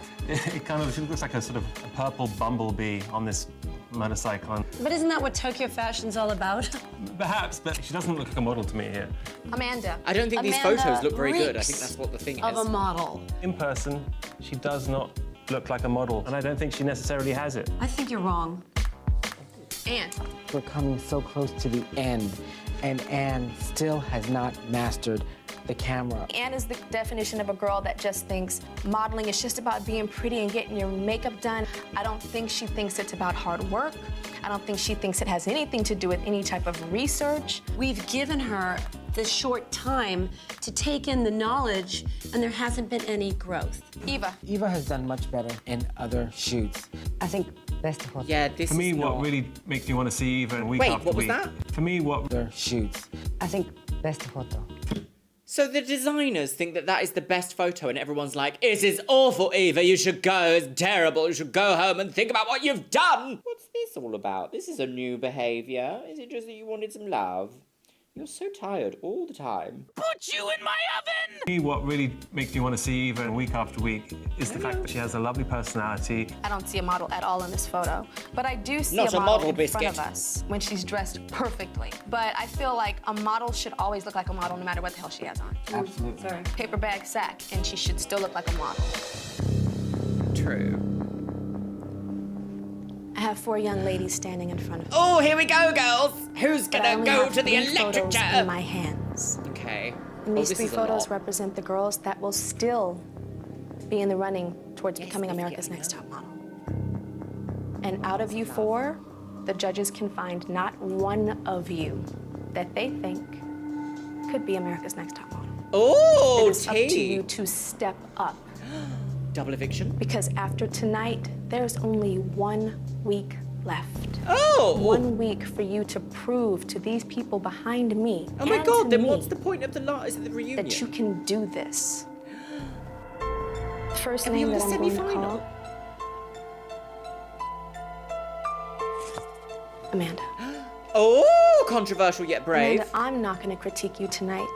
It kind of, she looks like a sort of a purple bumblebee on this motorcycle. But isn't that what Tokyo Fashion's all about? Perhaps, but she doesn't look like a model to me here. Amanda. I don't think these Amanda photos look very good. I reeks think that's what the thing of is. a model. In person, she does not look like a model, and I don't think she necessarily has it. I think you're wrong. Anne. We're coming so close to the end, and Anne still has not mastered the camera. Anne is the definition of a girl that just thinks modeling is just about being pretty and getting your makeup done. I don't think she thinks it's about hard work. I don't think she thinks it has anything to do with any type of research. We've given her the short time to take in the knowledge, and there hasn't been any growth. Eva. Eva has done much better in other shoots. I think best photo. Yeah, this For me, is what not... really makes me want to see Eva week Wait, after what was week. that? For me, what Other shoots. I think best photo. So the designers think that that is the best photo and everyone's like, it is awful, Eva, you should go, it's terrible, you should go home and think about what you've done. What's this all about? This is a new behaviour. Is it just that you wanted some love? You're so tired all the time. Put you in my oven! For me, what really makes me want to see Eva week after week is the fact that she has a lovely personality. I don't see a model at all in this photo, but I do see Not a a model model, in front biscuit. of us when she's dressed perfectly. But I feel like a model should always look like a model no matter what the hell she has on. Absolutely. Sorry. Paper bag sack, and she should still look like a model. True. I have 4 young ladies standing in front of me. Oh, here we go, girls. Who's But I gonna only go have to the 3 electric photos chair? in my hands. Okay. And these this 3 is a photos lot. represent the girls that will still be in the running towards becoming America's Next Top Model. And out of you 4, the judges can find not one of you that they think could be America's Next Top Model. Oh, It is up to tea. you to step up. Double eviction? Because after tonight, there's only 1 week left. Oh! 1 week for you to prove to these people behind me. Oh my and god, to then me what's the point of the is it the reunion? that you can do this. The first Are we name on that the I'm going to semi-final? call, Amanda. Oh, controversial yet brave. Amanda, I'm not going to critique you tonight.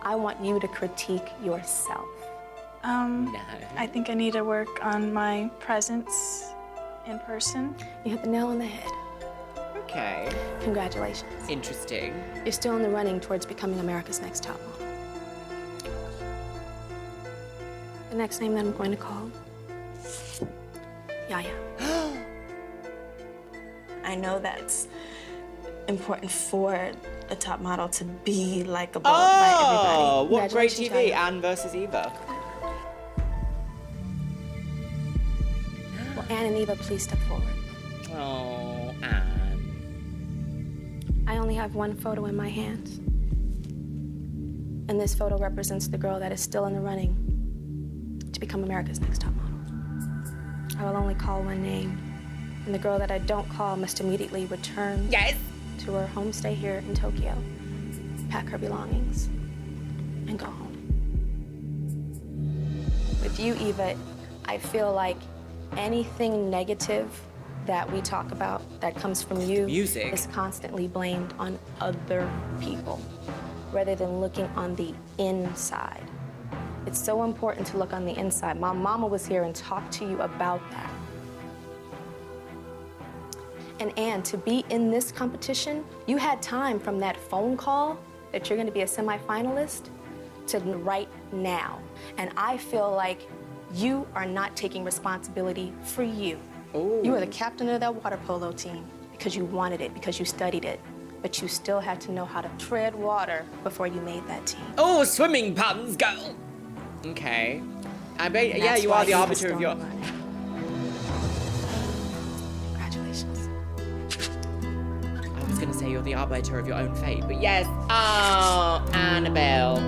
I want you to critique yourself. No. I think I need to work on my presence in person. You hit the nail on the head. Okay. Congratulations. Interesting. You're still in the running towards becoming America's Next Top Model. The next name that I'm going to call, Yaya. I know that's important for a top model to be likable by Oh, everybody. what great Congratulations, TV, Yaya. Anne versus Eva. Will Anne and Eva please step forward? Oh, Anne. I only have 1 photo in my hands. And this photo represents the girl that is still in the running to become America's Next Top Model. I will only call 1 name. And the girl that I don't call must immediately return to her homestay here in Tokyo, pack her belongings, and go home. With you, Eva, I feel like anything negative that we talk about that comes from you is constantly blamed on other people rather than looking on the inside. It's so important to look on the inside. My mama was here and talked to you about that. And Anne, to be in this competition, you had time from that phone call that you're gonna be a semifinalist to right now. And I feel like you are not taking responsibility for you. You are the captain of that water polo team because you wanted it, because you studied it. But you still had to know how to tread water before you made that team. Oh, swimming puns, girl. Okay. I bet, And yeah, that's you why are the Eva's arbiter of still your... in the running. Congratulations. I was gonna say you're the arbiter of your own fate, but yes. Oh, Annabelle.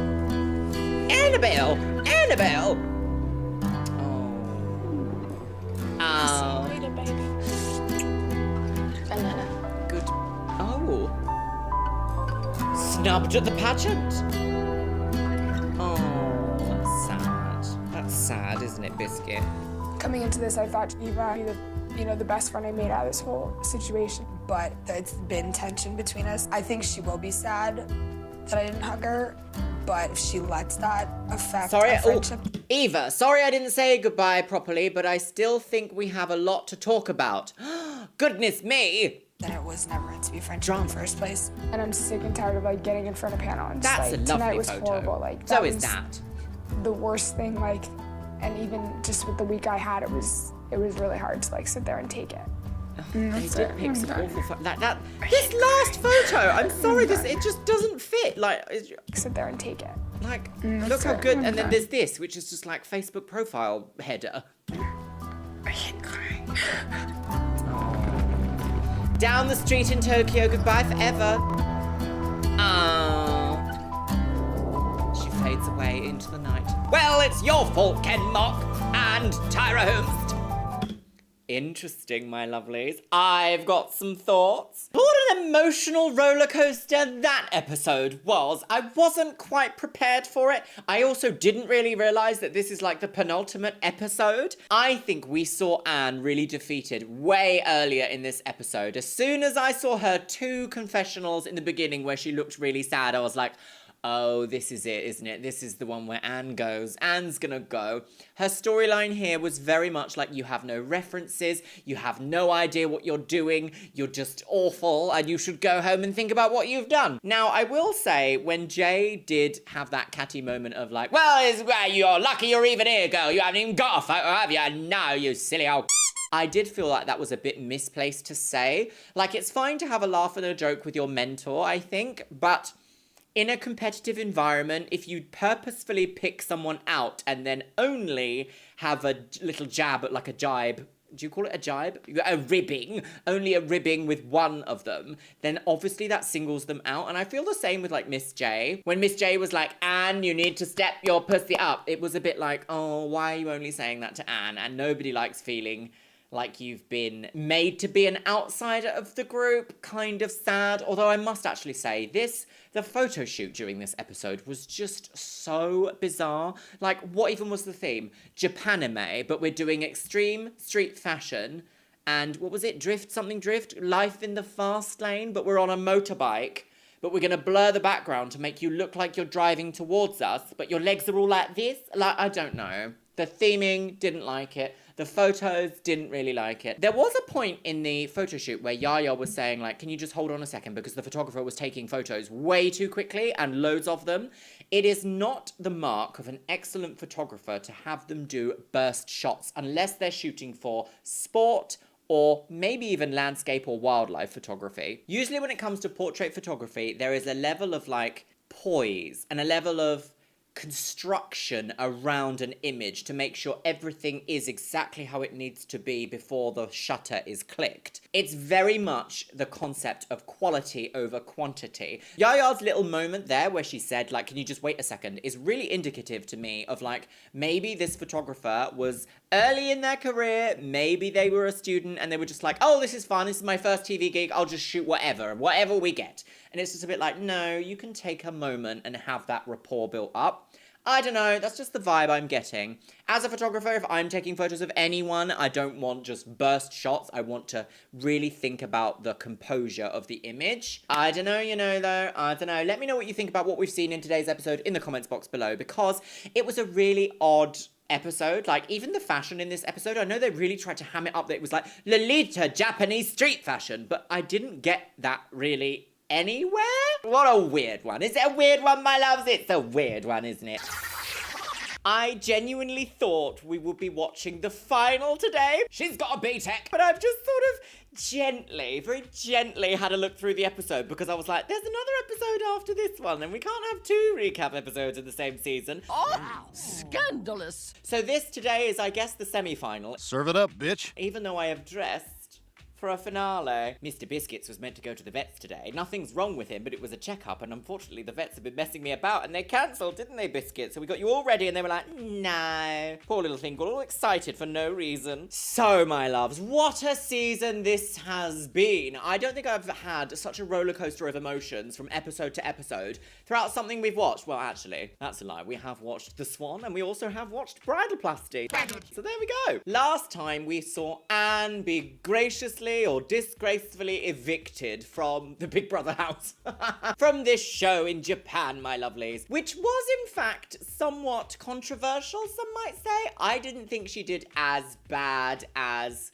Annabelle! Annabelle! Oh. Later, baby. Banana. Good. Oh. Snubbed at the pageant. Oh, that's sad. That's sad, isn't it, Biscuit? Coming into this, I thought Eva would be the best friend I made out of this whole situation. But it's been tension between us. I think she will be sad that I didn't hug her, but if she lets that affect our friendship. Eva, sorry I didn't say goodbye properly, but I still think we have a lot to talk about. Goodness me! Then it was never meant to be friendship in the first place. And I'm sick and tired of getting in front of panel and just, That's a lovely tonight was photo. horrible. So was is that. the worst thing. And even just with the week I had, it was really hard to sit there and take it. They did pick some awful this last photo, I'm sorry, it just doesn't fit. Sit there and take it. Like, look how good. And then there's this, which is just like Facebook profile header. I hate crying. Down the street in Tokyo, goodbye forever. She fades away into the night. Well, it's your fault, Ken Mock and Tyra Holmes. Interesting, my lovelies. I've got some thoughts. What an emotional roller coaster that episode was. I wasn't quite prepared for it. I also didn't really realise that this is like the penultimate episode. I think we saw Anne really defeated way earlier in this episode. As soon as I saw her 2 confessionals in the beginning where she looked really sad, I was like, oh, this is it, isn't it? This is the one where Anne goes. Anne's gonna go. Her storyline here was very much like you have no references, you have no idea what you're doing, you're just awful, and you should go home and think about what you've done. Now, I will say, when Jay did have that catty moment of like, well, you're lucky you're even here, girl. You haven't even got a photo, have you? No, you silly old... I did feel like that was a bit misplaced to say. Like, it's fine to have a laugh and a joke with your mentor, I think, but... in a competitive environment, if you purposefully pick someone out and then only have a little jab at like a jibe, do you call it a jibe? A ribbing, only a ribbing with one of them, then obviously that singles them out. And I feel the same with like Miss J. When Miss J was like, Anne, you need to step your pussy up, it was a bit like, oh, why are you only saying that to Anne? And nobody likes feeling like you've been made to be an outsider of the group. Kind of sad. Although I must actually say, the photo shoot during this episode was just so bizarre. Like, what even was the theme? Japanime, but we're doing extreme street fashion. And what was it? Drift? Life in the fast lane, but we're on a motorbike. But we're going to blur the background to make you look like you're driving towards us, but your legs are all like this. Like, I don't know. The theming, didn't like it. The photos, didn't really like it. There was a point in the photo shoot where Yaya was saying, like, can you just hold on a second? Because the photographer was taking photos way too quickly and loads of them. It is not the mark of an excellent photographer to have them do burst shots unless they're shooting for sport or maybe even landscape or wildlife photography. Usually when it comes to portrait photography, there is a level of, like, poise and a level of construction around an image to make sure everything is exactly how it needs to be before the shutter is clicked. It's very much the concept of quality over quantity. Yaya's little moment there where she said, like, can you just wait a second, is really indicative to me of, like, maybe this photographer was early in their career, maybe they were a student and they were just like, oh, this is fun, this is my first TV gig, I'll just shoot whatever we get. And it's just a bit like, no, you can take a moment and have that rapport built up. I don't know, that's just the vibe I'm getting. As a photographer, if I'm taking photos of anyone, I don't want just burst shots. I want to really think about the composure of the image. I don't know, though. I don't know. Let me know what you think about what we've seen in today's episode in the comments box below, because it was a really odd episode. Like, even the fashion in this episode, I know they really tried to ham it up that it was like Lolita Japanese street fashion, but I didn't get that really anywhere? What a weird one. Is it a weird one, my loves? It's a weird one, isn't it? I genuinely thought we would be watching the final today. She's got a B-Tech. But I've just sort of gently, very gently had a look through the episode because I was like, there's another episode after this one and we can't have 2 recap episodes in the same season. Oh, scandalous. So this today is, I guess, the semi-final. Serve it up, bitch. Even though I have dressed for a finale. Mr. Biscuits was meant to go to the vets today. Nothing's wrong with him, but it was a checkup, and unfortunately the vets have been messing me about, and they cancelled, didn't they, Biscuits? So we got you all ready, and they were like, no. Poor little thing got all excited for no reason. So, my loves, what a season this has been. I don't think I've had such a roller coaster of emotions from episode to episode throughout something we've watched. Well, actually, that's a lie. We have watched The Swan, and we also have watched Bridalplasty. So there we go. Last time we saw Anne be graciously or disgracefully evicted from the Big Brother house. From this show in Japan, my lovelies. Which was, in fact, somewhat controversial, some might say. I didn't think she did as bad as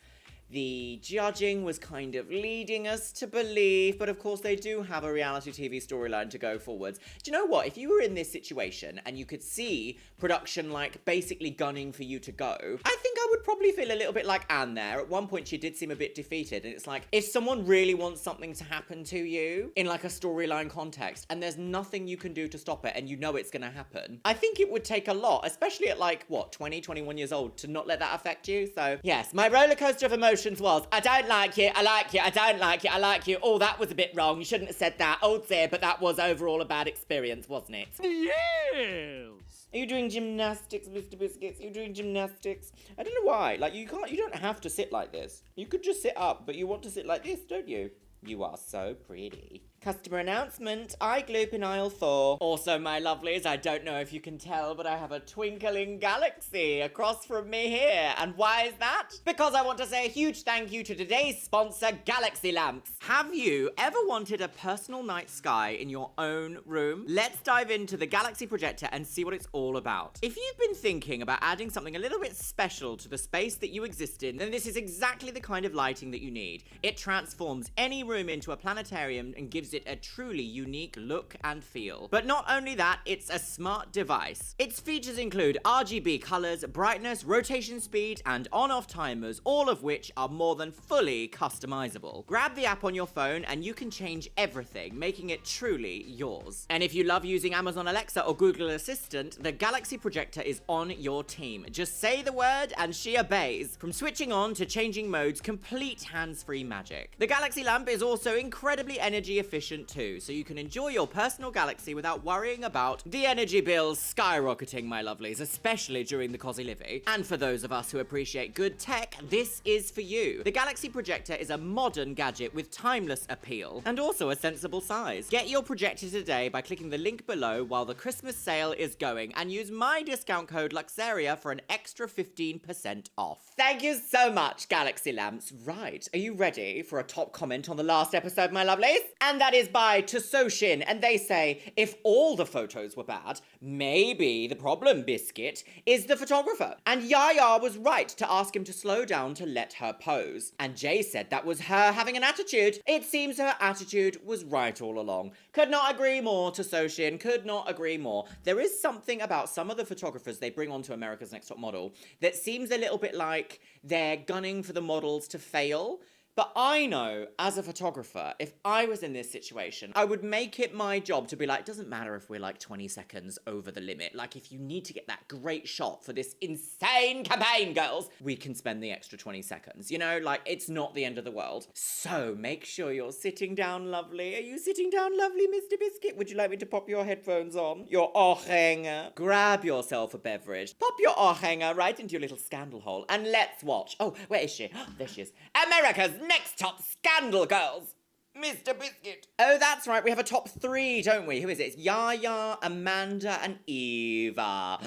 the judging was kind of leading us to believe, but of course they do have a reality TV storyline to go forwards. Do you know what? If you were in this situation and you could see production like basically gunning for you to go, I think I would probably feel a little bit like Anne there. At one point she did seem a bit defeated, and it's like, if someone really wants something to happen to you in like a storyline context and there's nothing you can do to stop it and you know it's gonna happen, I think it would take a lot, especially at like, what, 20, 21 years old, to not let that affect you. So yes, my roller coaster of emotions was, I don't like you, I like you, I don't like you, I like you. Oh, that was a bit wrong. You shouldn't have said that. Oh dear, but that was overall a bad experience, wasn't it? Yes! Are you doing gymnastics, Mr. Biscuits? Are you doing gymnastics? I don't know why. Like, you don't have to sit like this. You could just sit up, but you want to sit like this, don't you? You are so pretty. Customer announcement, eye gloop in aisle 4. Also, my lovelies, I don't know if you can tell, but I have a twinkling galaxy across from me here. And why is that? Because I want to say a huge thank you to today's sponsor, Galaxy Lamps. Have you ever wanted a personal night sky in your own room? Let's dive into the Galaxy projector and see what it's all about. If you've been thinking about adding something a little bit special to the space that you exist in, then this is exactly the kind of lighting that you need. It transforms any room into a planetarium and gives it a truly unique look and feel. But not only that, it's a smart device. Its features include RGB colors, brightness, rotation speed, and on-off timers, all of which are more than fully customizable. Grab the app on your phone and you can change everything, making it truly yours. And if you love using Amazon Alexa or Google Assistant, the Galaxy projector is on your team. Just say the word and she obeys. From switching on to changing modes, complete hands-free magic. The Galaxy lamp is also incredibly energy efficient too, so you can enjoy your personal Galaxy without worrying about the energy bills skyrocketing, my lovelies, especially during the Cosy Livy. And for those of us who appreciate good tech, this is for you. The Galaxy projector is a modern gadget with timeless appeal and also a sensible size. Get your projector today by clicking the link below while the Christmas sale is going, and use my discount code Luxeria for an extra 15% off. Thank you so much, Galaxy Lamps. Right, are you ready for a top comment on the last episode, my lovelies? And that is by Tososhin, and they say, if all the photos were bad, maybe the problem, Biscuit, is the photographer. And Yaya was right to ask him to slow down to let her pose. And Jay said that was her having an attitude. It seems her attitude was right all along. Could not agree more, Tososhin, could not agree more. There is something about some of the photographers they bring onto America's Next Top Model that seems a little bit like they're gunning for the models to fail. But I know, as a photographer, if I was in this situation, I would make it my job to be like, doesn't matter if we're like 20 seconds over the limit. Like, if you need to get that great shot for this insane campaign, girls, we can spend the extra 20 seconds. You know, like, it's not the end of the world. So make sure you're sitting down, lovely. Are you sitting down, lovely, Mr. Biscuit? Would you like me to pop your headphones on? Your ohrhanger. Grab yourself a beverage. Pop your ohrhanger right into your little scandal hole. And let's watch. Oh, where is she? Oh, there she is. America's Next Top Scandal, girls. Mr. Biscuit. Oh, that's right. We have a top 3, don't we? Who is it? It's Yaya, Amanda, and Eva.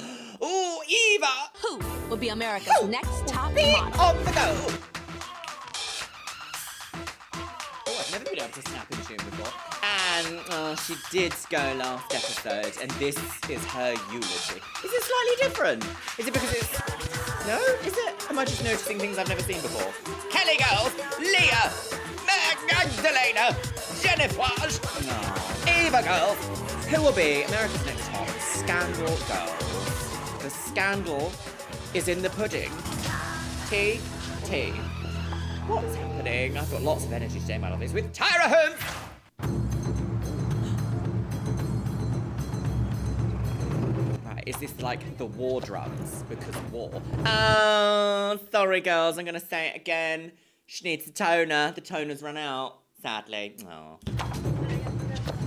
Ooh, Eva! Who will be America's next top model? On the go. Oh, I've never been able to snap in tune before. And she did go last episode, and this is her eulogy. Is it slightly different? Is it because it's... No? Is it? Am I just noticing things I've never seen before? Kelly girls! Leah! Magdalena! Jennifer! No. Eva girls! Who will be America's Next Top Scandal Girls? The scandal is in the pudding. Tea. What's happening? I've got lots of energy today, my lovelies, with Tyra Holmes! Is this like the war drums because of war? Oh, sorry girls, I'm gonna say it again. She needs a toner. The toner's run out, sadly. Oh.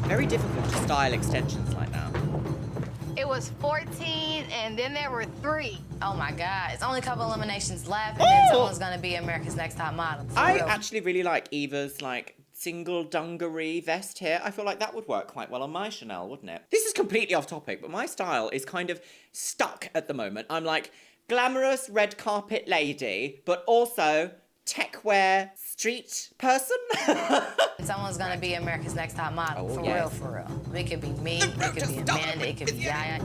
Very difficult to style extensions like that. It was 14, and then there were 3. Oh my God, it's only a couple eliminations left, and then someone's gonna be America's Next Top Model. I actually really like Eva's like single dungaree vest here. I feel like that would work quite well on my Chanel, wouldn't it? This is completely off topic, but my style is kind of stuck at the moment. I'm like glamorous red carpet lady, but also tech wear street person. Someone's gonna be America's Next Top Model. For real. It could be me, it could be Amanda, it could be Yaya.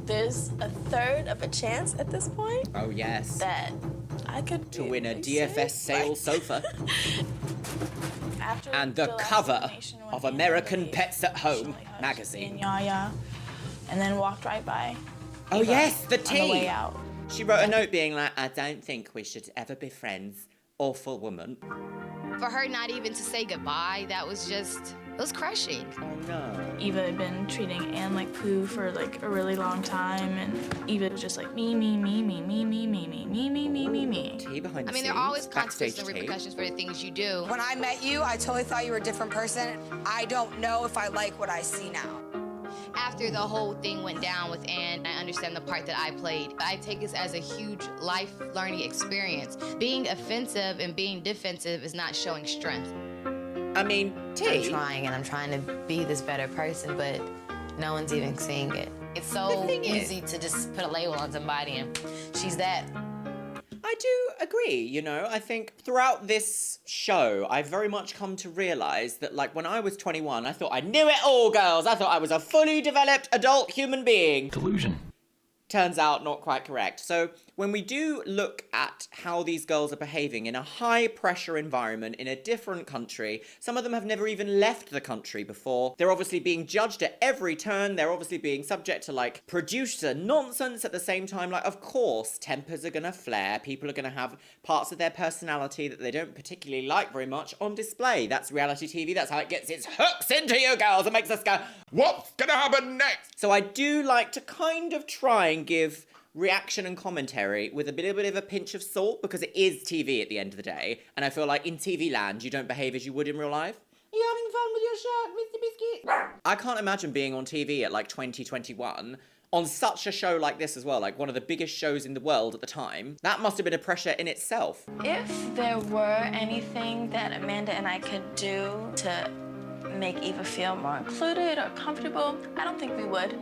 There's a third of a chance at this point. Oh, yes. That I could to win a DFS sale sofa. After And the cover of American Pets at Home magazine. Yaya, and then walked right by. Oh Eva yes, the on the way tea. out. She wrote a note being like, I don't think we should ever be friends. Awful woman. For her not even to say goodbye, that was just, it was crushing. Oh no. Eva had been treating Anne like poo for like a really long time, and Eva was just like me. Tea behind the I mean, there are always consequences and repercussions for the things you do. When I met you, I totally thought you were a different person. I don't know if I like what I see now. After the whole thing went down with Anne, I understand the part that I played. I take this as a huge life learning experience. Being offensive and being defensive is not showing strength. I mean, I'm trying and I'm trying to be this better person, but no one's even seeing it. It's so easy to just put a label on somebody and she's that. I do agree, you know. I think throughout this show, I've very much come to realise that, like, when I was 21, I thought I knew it all, girls. I thought I was a fully developed adult human being. Delusion. Turns out not quite correct. So when we do look at how these girls are behaving in a high-pressure environment in a different country, some of them have never even left the country before. They're obviously being judged at every turn. They're obviously being subject to, like, producer nonsense at the same time. Like, of course, tempers are gonna flare. People are gonna have parts of their personality that they don't particularly like very much on display. That's reality TV. That's how it gets its hooks into you girls and makes us go, what's gonna happen next? So I do like to kind of try and give reaction and commentary with a little bit of a pinch of salt, because it is TV at the end of the day, and I feel like in TV land you don't behave as you would in real life. Are you having fun with your shirt, Mr. Biscuit? I can't imagine being on TV at like 2021 on such a show like this as well, like one of the biggest shows in the world at the time. That must have been a pressure in itself. If there were anything that Amanda and I could do to make Eva feel more included or comfortable, I don't think we would.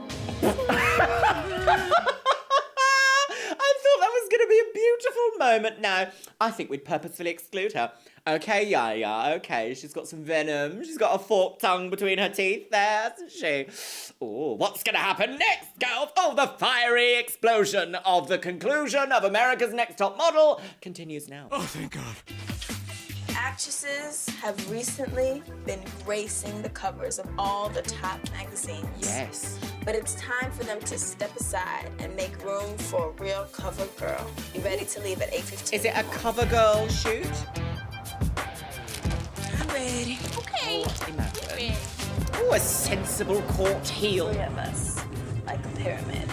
I thought that was going to be a beautiful moment. No, I think we'd purposefully exclude her. Okay, Yaya, okay, she's got some venom. She's got a forked tongue between her teeth there, hasn't she? Oh, what's going to happen next, girls? Oh, the fiery explosion of the conclusion of America's Next Top Model continues now. Oh, thank God. Actresses have recently been gracing the covers of all the top magazines. Yes. But it's time for them to step aside and make room for a real cover girl. You ready to leave at 8:15? Is it a cover girl shoot? I'm ready. Okay. Imagine. Oh, a sensible court heel. Three of us, like a pyramid.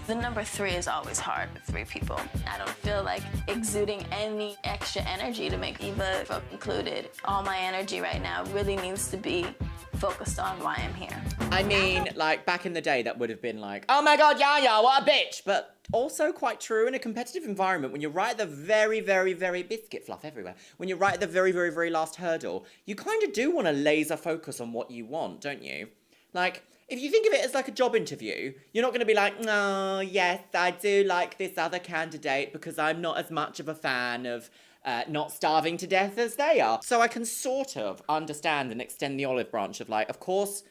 The number 3 is always hard with 3 people. I don't feel like exuding any extra energy to make Eva feel included. All my energy right now really needs to be focused on why I'm here. I mean, like, back in the day, that would have been like, oh my God, Yaya, what a bitch. But also quite true in a competitive environment, when you're right at the very, very, very biscuit fluff everywhere, when you're right at the very, very, very last hurdle, you kind of do want to laser focus on what you want, don't you? Like, if you think of it as like a job interview, you're not going to be like, oh, yes, I do like this other candidate because I'm not as much of a fan of not starving to death as they are. So I can sort of understand and extend the olive branch of like, of course,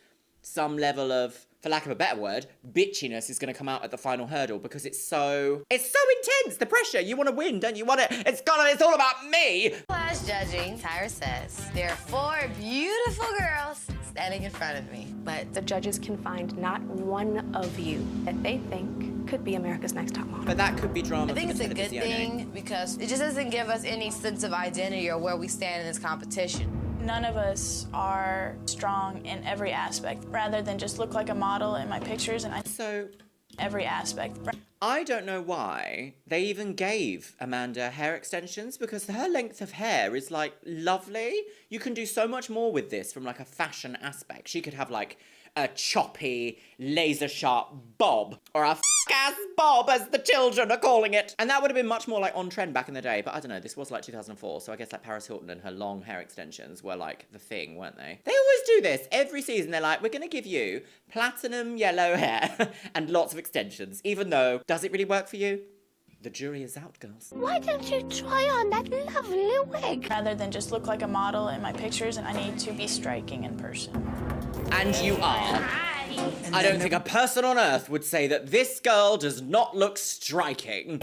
some level of, for lack of a better word, bitchiness is going to come out at the final hurdle because it's so intense, the pressure. You want to win, don't you? It's all about me. Class judging, Tyra says, there are 4 beautiful girls standing in front of me. But the judges can find not one of you that they think could be America's Next Top Model. But that could be drama. I think it's a good thing because it just doesn't give us any sense of identity or where we stand in this competition. None of us are strong in every aspect, rather than just look like a model in my pictures and every aspect. I don't know why they even gave Amanda hair extensions, because her length of hair is like lovely. You can do so much more with this from like a fashion aspect. She could have like a choppy, laser sharp bob, or a f***ass bob as the children are calling it. And that would have been much more like on trend back in the day, but I don't know, this was like 2004, so I guess like Paris Hilton and her long hair extensions were like the thing, weren't they? They always do this. Every season they're like, we're gonna give you platinum yellow hair and lots of extensions, even though, does it really work for you? The jury is out, girls. Why don't you try on that lovely wig? Rather than just look like a model in my pictures, and I need to be striking in person. And you are. I don't think a person on earth would say that this girl does not look striking.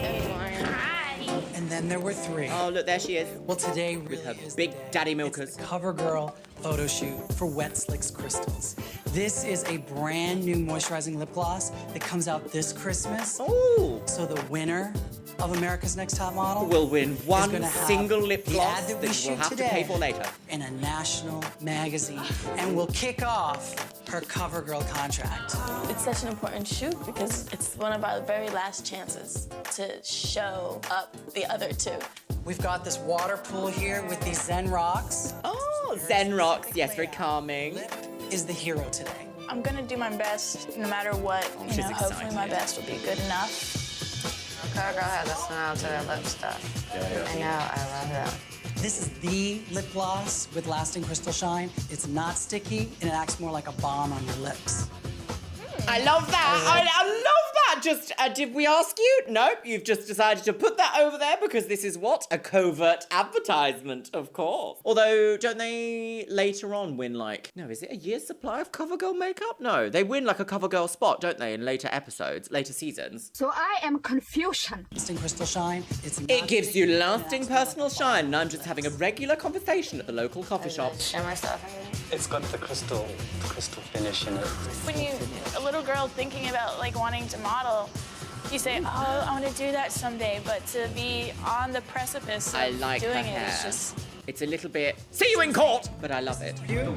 And then there were 3. Oh, look, there she is. Well, today with really her is big the day. daddy milkers. It's the CoverGirl photo shoot for Wet Slicks Crystals. This is a brand new moisturizing lip gloss that comes out this Christmas. Ooh. So the winner of America's Next Top Model will win one gonna have single lip the gloss ad that that we you shoot will have today to pay for later. in a national magazine, and we'll kick off her CoverGirl contract. It's such an important shoot because it's one of our very last chances to show up the other 2. We've got this water pool here with these Zen rocks. Oh, Zen rocks. Yes, very calming. Lip is the hero today. I'm gonna do my best no matter what. she's Hopefully my excited. best will be good enough. CoverGirl has a smile to their lip stuff. I know, I love that. This is the lip gloss with lasting crystal shine. It's not sticky, and it acts more like a balm on your lips. I love that. I love that. Just, did we ask you? Nope, you've just decided to put that over there because this is what? A covert advertisement, of course. Although, don't they later on win like, no, is it a year's supply of CoverGirl makeup? No, they win like a CoverGirl spot, don't they, in later episodes, later seasons. So I am confusion. Lasting crystal shine. It gives you lasting personal shine, and I'm just having a regular conversation at the local coffee shop. Shimmer stuff in there? It's got the crystal finish in it. When you're a little girl thinking about like wanting to model, you say, oh, I want to do that someday, but to be on the precipice of I like doing her it hair. is just... It's a little bit, see you in court, but I love it. Leo?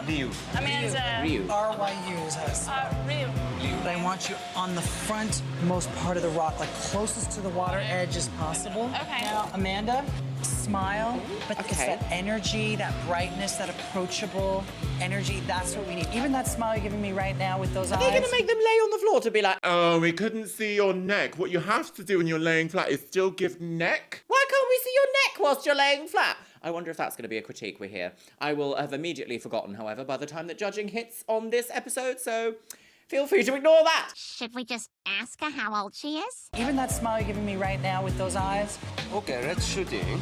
Liu. Amanda. Ryu. R-Y-U is how it's Ryu. But I want you on the front most part of the rock, like closest to the water edge as possible. Okay. Now, Amanda, smile, but it's Okay. that energy, that brightness, that approachable energy, that's what we need. Even that smile you're giving me right now with those eyes. Are they gonna make them lay on the floor to be like, Oh, we couldn't see your neck. What you have to do when you're laying flat is still give neck. why can't we see your neck whilst you're laying flat? I wonder if that's going to be a critique we hear. I will have immediately forgotten, however, by the time that judging hits on this episode, so feel free to ignore that. Should we just ask her how old she is? Even that smile you're giving me right now with those eyes. Okay, let's shooting.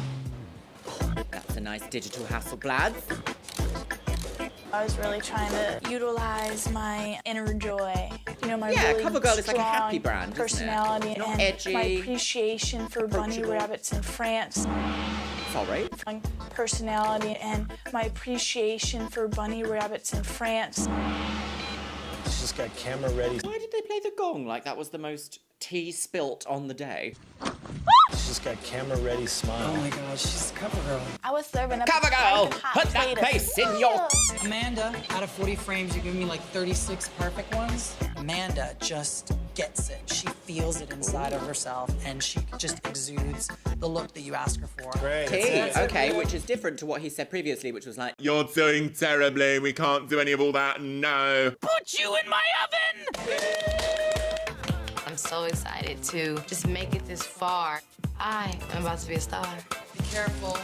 That's a nice digital Hasselblad. I was really trying to utilize my inner joy. My Yeah, really CoverGirl is like a happy strong brand, isn't it? personality Not and edgy, my appreciation for bunny approachable. rabbits in France. Sorry. My personality and my appreciation for bunny rabbits in France. She's got camera ready. Why did they play the gong like that was the most tea spilt on the day? She's got camera ready smile. Oh my gosh, she's a CoverGirl. I was serving up CoverGirl, hot put that potatoes. bass in your... Amanda, out of 40 frames, you're giving me like 36 perfect ones. Amanda just gets it. She feels it inside of herself, and she just exudes the look that you ask her for. Great. Tea, okay, which is different to what he said previously, which was like, You're doing terribly. We can't do any of all that. No. Put you in my oven! I'm so excited to just make it this far. I am about to be a star. Be careful.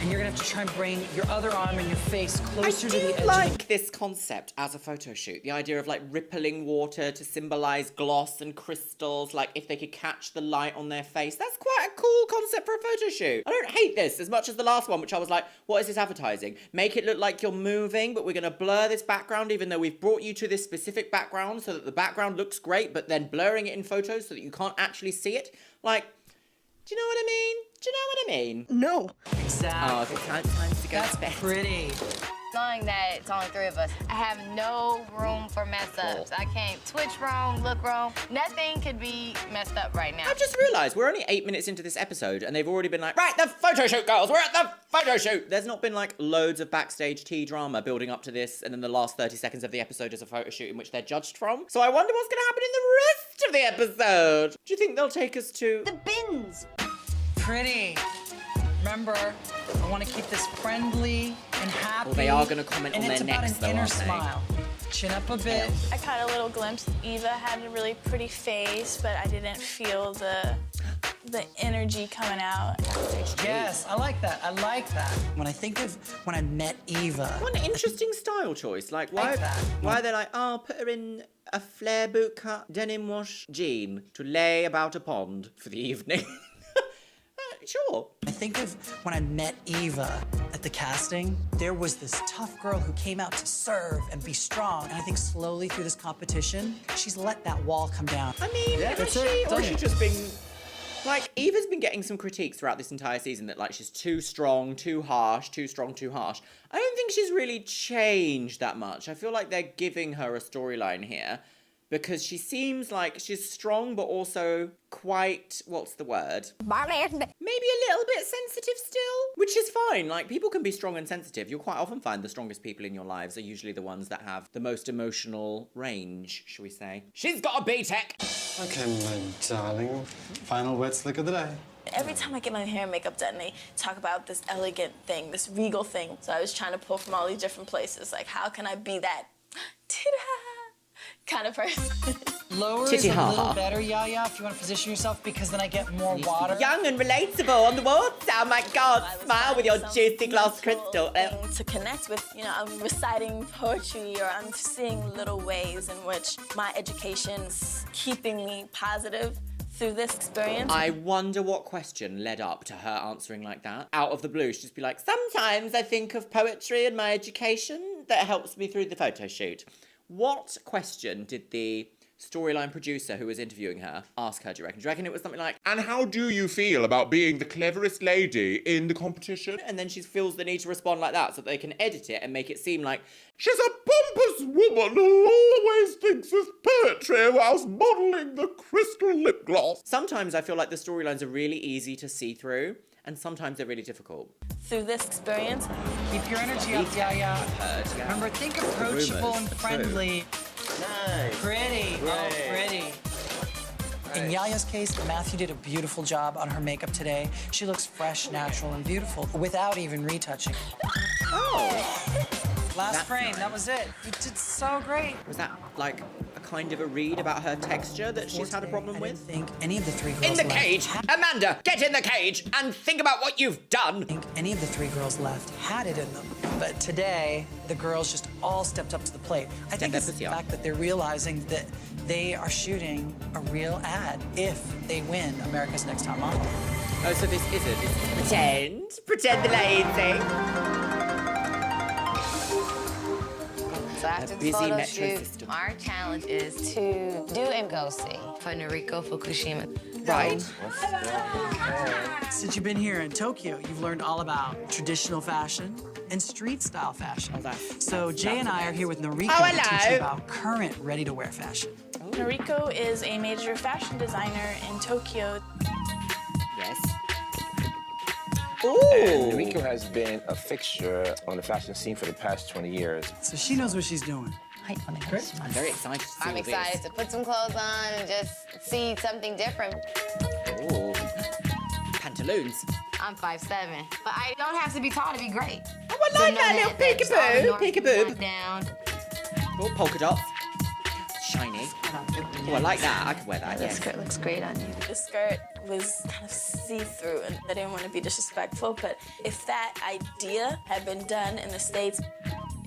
And you're gonna have to try and bring your other arm and your face I closer to the do edge. like this concept as a photo shoot. The idea of like rippling water to symbolize gloss and crystals, like if they could catch the light on their face. That's quite a cool concept for a photo shoot. I don't hate this as much as the last one, which I was like, what is this advertising? Make it look like you're moving, but we're gonna blur this background even though we've brought you to this specific background so that the background looks great, but then blurring it in photos so that you can't actually see it. Like, do you know what I mean? Do you know what I mean? No. Exactly. Oh, it's time to go That's to bed. pretty. Knowing that it's only 3 of us, I have no room for mess ups. I can't twitch wrong, look wrong. Nothing could be messed up right now. I've just realised we're only 8 minutes into this episode and they've already been like, right, the photo shoot, girls, we're at the photo shoot. There's not been like loads of backstage tea drama building up to this and then the last 30 seconds of the episode is a photo shoot in which they're judged from. So I wonder what's going to happen in the rest of the episode. Do you think they'll take us to... The bins. Pretty. Remember, I want to keep this friendly and happy. Well, they are going to comment and on it's their about necks, an though, inner aren't they? smile. Chin up a bit. I caught a little glimpse. Eva had a really pretty face, but I didn't feel the energy coming out. Yes, I like that. I like that. When I think of when I met Eva. What an interesting style choice. Like, why are they like, oh, put her in a flare boot cut denim wash jean to lay about a pond for the evening? Sure. I think of when I met Eva at the casting, there was this tough girl who came out to serve and be strong. And I think slowly through this competition, she's let that wall come down. I mean, that's is she, it. or is she just being Like, Eva's been getting some critiques throughout this entire season that, like, she's too strong, too harsh, too strong, too harsh. I don't think she's really changed that much. I feel like they're giving her a storyline here because she seems like she's strong, but also quite, what's the word? Maybe a little bit sensitive still, which is fine. Like, people can be strong and sensitive. You'll quite often find the strongest people in your lives are usually the ones that have the most emotional range, shall we say. She's got a B-Tech. Okay, my darling. Final wet slick of the day. Every time I get my hair and makeup done, they talk about this elegant thing, this regal thing. So I was trying to pull from all these different places. Like, how can I be that kind of person? Lower is a little better, Yaya, if you want to position yourself, because then I get more water. Young and relatable on the water. Oh my God, smile with your juicy glass crystal. To connect with, you know, I'm reciting poetry or I'm seeing little ways in which my education's keeping me positive through this experience. I wonder what question led up to her answering like that. Out of the blue, she'd just be like, sometimes I think of poetry and my education that helps me through the photo shoot. What question did the storyline producer who was interviewing her ask her, do you reckon? Do you reckon it was something like, and how do you feel about being the cleverest lady in the competition? And then she feels the need to respond like that so that they can edit it and make it seem like she's a pompous woman who always thinks of poetry whilst modelling the crystal lip gloss. Sometimes I feel like the storylines are really easy to see through, and sometimes they're really difficult. Through this experience. Keep your energy up, Yaya. Remember, think approachable and friendly. Nice. Pretty. Oh, pretty. In Yaya's case, Matthew did a beautiful job on her makeup today. She looks fresh, natural, and beautiful without even retouching. Oh. Last frame, that was it. You did so great. Was that like a kind of a read about her texture that she's had a problem with? I think any of the three girls in the left cage! Amanda, get in the cage and think about what you've done! I think any of the three girls left had it in them. But today, the girls just all stepped up to the plate. I think it's the fact that they're realizing that they are shooting a real ad if they win America's Next Top Model. Oh, so this isn't. Pretend the lady. So after the photo shoot, our challenge is to do and go see for Noriko Fukushima. Right. Since you've been here in Tokyo, you've learned all about traditional fashion and street style fashion. So Jay and I are here with Noriko to teach you about current ready-to-wear fashion. Noriko is a major fashion designer in Tokyo. Yes. And Noriko has been a fixture on the fashion scene for the past 20 years. So she knows what she's doing. Great. I'm very excited to see I'm excited to put some clothes on and just see something different. Ooh. Pantaloons. I'm 5'7", but I don't have to be tall to be great. Oh, I like that little peekaboo. Peekaboo. Down. Oh, polka dots. Shiny. Oh, I like that. I could wear that, The skirt looks great on you. The skirt was kind of see-through, and I didn't want to be disrespectful, but if that idea had been done in the States,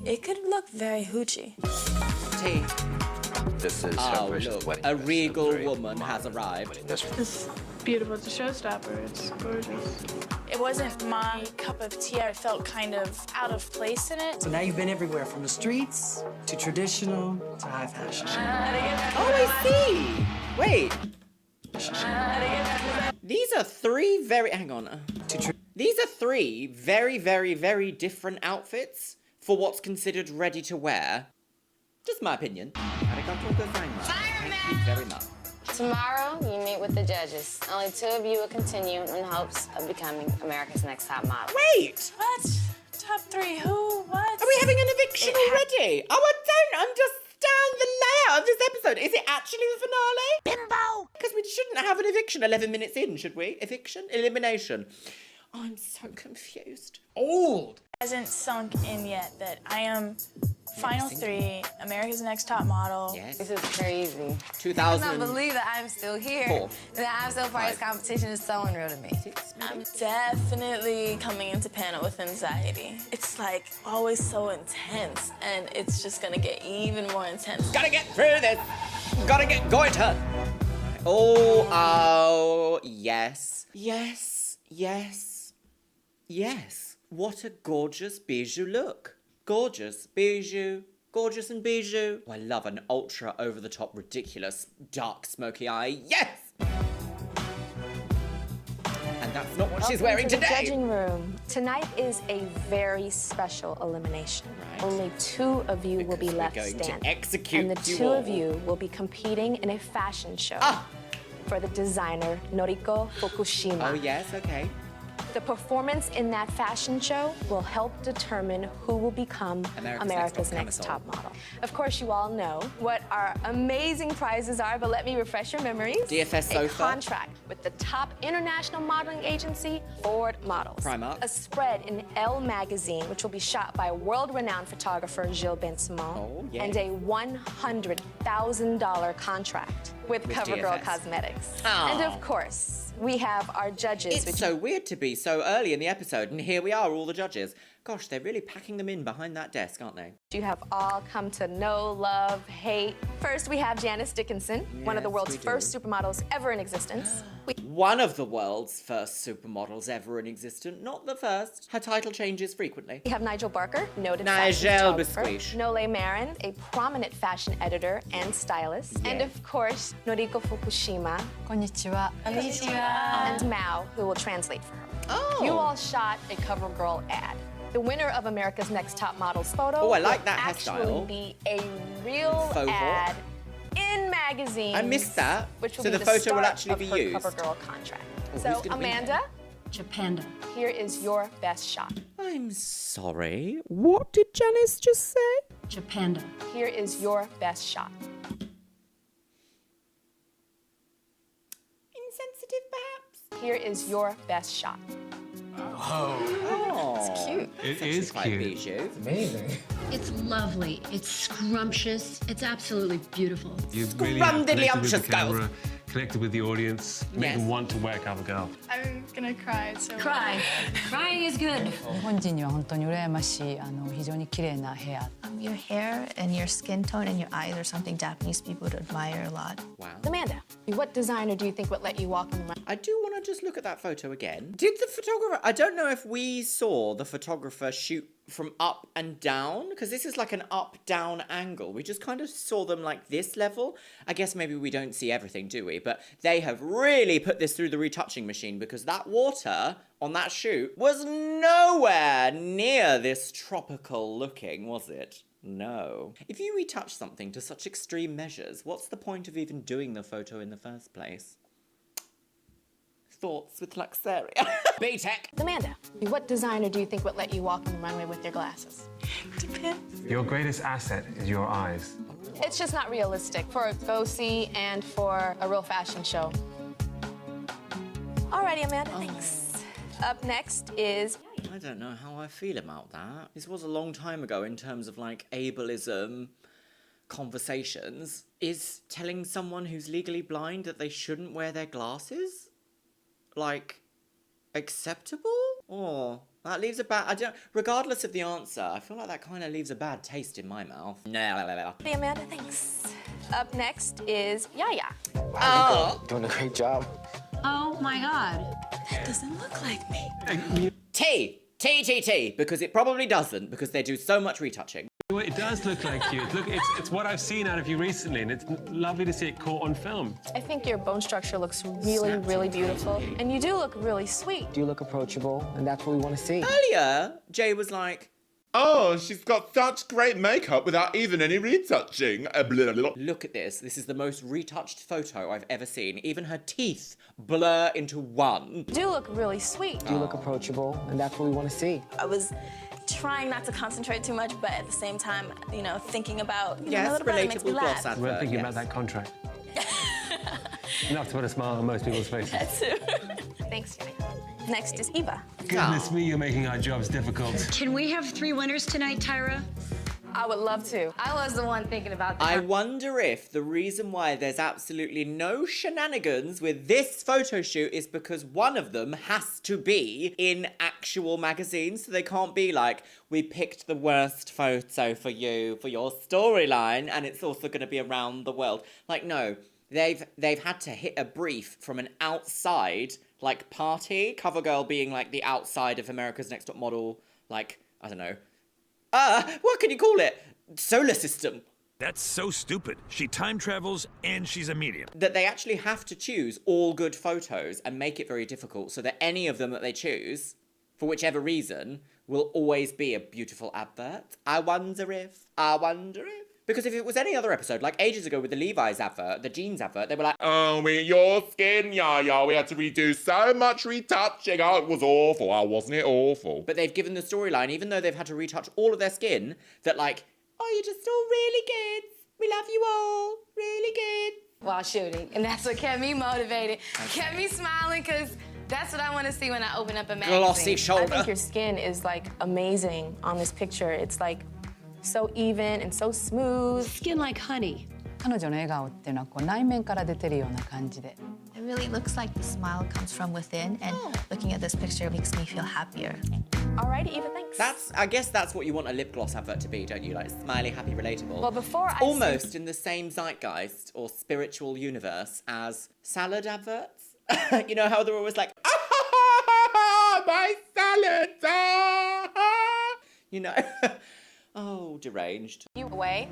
it could look very hoochie. Tea. This is oh, look, a regal woman has arrived. It's beautiful. It's a showstopper. It's gorgeous. It wasn't my cup of tea. I felt kind of out of place in it. So now you've been everywhere, from the streets to traditional to high fashion. Oh, I see. Wait. These are three very... Hang on. These are three very, very, very different outfits for what's considered ready to wear. Just my opinion. Thank you very much. Tomorrow, you meet with the judges. Only 2 of you will continue in hopes of becoming America's Next Top Model. Wait! What? Top 3? Who? What? Are we having an eviction already? Oh, I don't understand the layout of this episode. Is it actually the finale? Bimbo! Because we shouldn't have an eviction 11 minutes in, should we? Eviction? Elimination. Oh, I'm so confused. Old! Hasn't sunk in yet that I am Final 3, America's Next Top Model. Yes. This is crazy. 2000. I cannot believe that I'm still here. And that I'm still part of this competition is so unreal to me. I'm definitely coming into panel with anxiety. It's like always so intense, and it's just gonna get even more intense. Gotta get through this. Gotta get goiter. Oh, yes. Yes, yes, yes. What a gorgeous bijou look. Gorgeous bijou. Gorgeous and bijou. Oh, I love an ultra over-the-top, ridiculous, dark, smoky eye. Yes! that's not what she's Welcome wearing to the today. judging room. Tonight is a very special elimination. Only 2 of you will be left going to standing. execute and the you 2 all. of you will be competing in a fashion show for the designer Noriko Fukushima. Oh, yes, okay. The performance in that fashion show will help determine who will become America's Next Top Model. Of course, you all know what our amazing prizes are, but let me refresh your memories. DFS A sofa. contract with the top international modeling agency, Ford Models. Primark. A spread in Elle magazine, which will be shot by world-renowned photographer Gilles Ben-Simon. Oh, yeah. And a $100,000 contract with CoverGirl DFS. Cosmetics. Aw. And of course, we have our judges. It's so weird to be so early in the episode, and here we are, all the judges. Gosh, they're really packing them in behind that desk, aren't they? You have all come to know, love, hate. First, we have Janice Dickinson, one of the Yes, world's we do. first supermodels ever in existence. One of the world's first supermodels ever in existence, not the first. Her title changes frequently. We have Nigel Barker, noted Nigel fashion Biscuit. photographer. Nole Marin, a prominent fashion editor and stylist. And of course, Noriko Fukushima. Konnichiwa. And Mao, who will translate for her. Oh. You all shot a CoverGirl ad. The winner of America's Next Top Models photo Oh, I like will that actually hairstyle. be a real Faux ad in magazines. I missed that. Which will So be the photo will start actually of be her used. CoverGirl contract. Oh, who's So, gonna be Amanda, Japanda. here is your best shot. I'm sorry. What did Janice just say? Japanda. Here is your best shot. Insensitive, perhaps? Here is your best shot. Oh. It's cute. It is cute. It's amazing. It's lovely. It's scrumptious. It's absolutely beautiful. You really have connected with the Scrumdiddlyumptious girls. camera, connected with the audience, make them want to wear CoverGirl. I'm gonna cry so Cry. Crying is good. 日本人には本当に羨ましい非常に綺麗なヘア。 Your hair and your skin tone and your eyes are something Japanese people would admire a lot. Wow. Amanda, what designer do you think would let you walk in the I do want to just look at that photo again. Did the photographer... I don't know if we saw the photographer shoot from up and down, because this is like an up-down angle. We just kind of saw them like this level. I guess maybe we don't see everything, do we? But they have really put this through the retouching machine, because that water on that shoot was nowhere near this tropical looking, was it? No. If you retouch something to such extreme measures, what's the point of even doing the photo in the first place? Thoughts with Luxeria. B-Tech. Amanda, what designer do you think would let you walk on the runway with your glasses? Your greatest asset is your eyes. It's just not realistic for a go-see and for a real fashion show. Alrighty, Amanda, thanks. Up next is... I don't know how I feel about that. This was a long time ago in terms of like ableism conversations. Is telling someone who's legally blind that they shouldn't wear their glasses like acceptable? Or that leaves a bad... I don't... Regardless of the answer, I feel like that kind of leaves a bad taste in my mouth. Hey, Amanda, thanks. Up next is Yaya. Oh. Doing a great job. Oh my God. That doesn't look like me. T, because it probably doesn't, because they do so much retouching. It does look like you. It's what I've seen out of you recently, and it's lovely to see it caught on film. I think your bone structure looks really, really beautiful. And you do look really sweet. Do you look approachable? And that's what we want to see. Earlier, Jay was like, oh, she's got such great makeup without even any retouching. Look at this. This is the most retouched photo I've ever seen. Even her teeth blur into one. You do look really sweet. Do you look approachable? And that's what we want to see. I was trying not to concentrate too much, but at the same time, you know, thinking about a Yes, little bit that makes me relatable laugh. gloss advert. You weren't thinking about that contract. Enough to put a smile on most people's faces. That too. Thanks, Yaya. Next is Eva. Goodness me, you're making our jobs difficult. Can we have 3 winners tonight, Tyra? I would love to. I was the one thinking about that. I wonder if the reason why there's absolutely no shenanigans with this photo shoot is because one of them has to be in actual magazines, so they can't be like, we picked the worst photo for you for your storyline, and it's also going to be around the world. Like, no, they've had to hit a brief from an outside like party, CoverGirl being like the outside of America's Next Top Model, like, I don't know. What can you call it? Solar system. That's so stupid. She time travels and she's a medium. That they actually have to choose all good photos and make it very difficult so that any of them that they choose, for whichever reason, will always be a beautiful advert. I wonder if. Because if it was any other episode, like ages ago with the Levi's advert, the jeans advert, they were like, oh, your skin, Yaya, we had to redo so much retouching. Oh, it was awful. Oh, wasn't it awful? But they've given the storyline, even though they've had to retouch all of their skin, that like, oh, you're just all really good. We love you all. Really good. While shooting. And that's what kept me motivated. Okay. Kept me smiling, because that's what I want to see when I open up a magazine. Glossy shoulder. I think your skin is like amazing on this picture. It's like so even and so smooth. Skin like honey. 彼女の笑顔っていうのはこう内面から出てるような感じで。It really looks like the smile comes from within, and looking at this picture makes me feel happier. Alrighty, Eva, thanks. I guess that's what you want a lip gloss advert to be, don't you? Like smiley, happy, relatable. Well, before it's almost in the same zeitgeist or spiritual universe as salad adverts. You know how they're always like, my salad! You know? Oh, deranged. You away.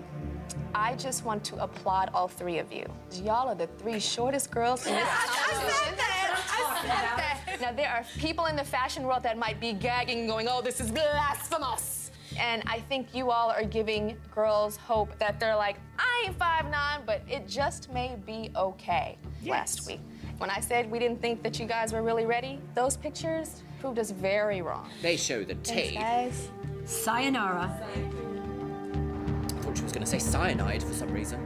I just want to applaud all three of you. Y'all are the three shortest girls in this competition. I said that. Now, there are people in the fashion world that might be gagging, going, oh, this is blasphemous. And I think you all are giving girls hope that they're like, I ain't 5'9", but it just may be okay. Yes. Last week, when I said we didn't think that you guys were really ready, those pictures proved us very wrong. They show the tea. Guys. Sayonara. I thought she was going to say cyanide for some reason.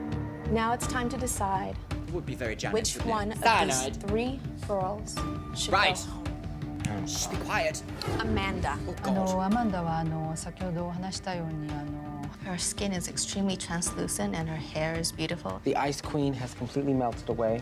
Now it's time to decide. It would be very Janet. Which one of these three girls should go home? Shh, be quiet. Amanda. Oh, God. アマンダは先ほどお話したようにHer skin is extremely translucent and her hair is beautiful. The Ice Queen has completely melted away,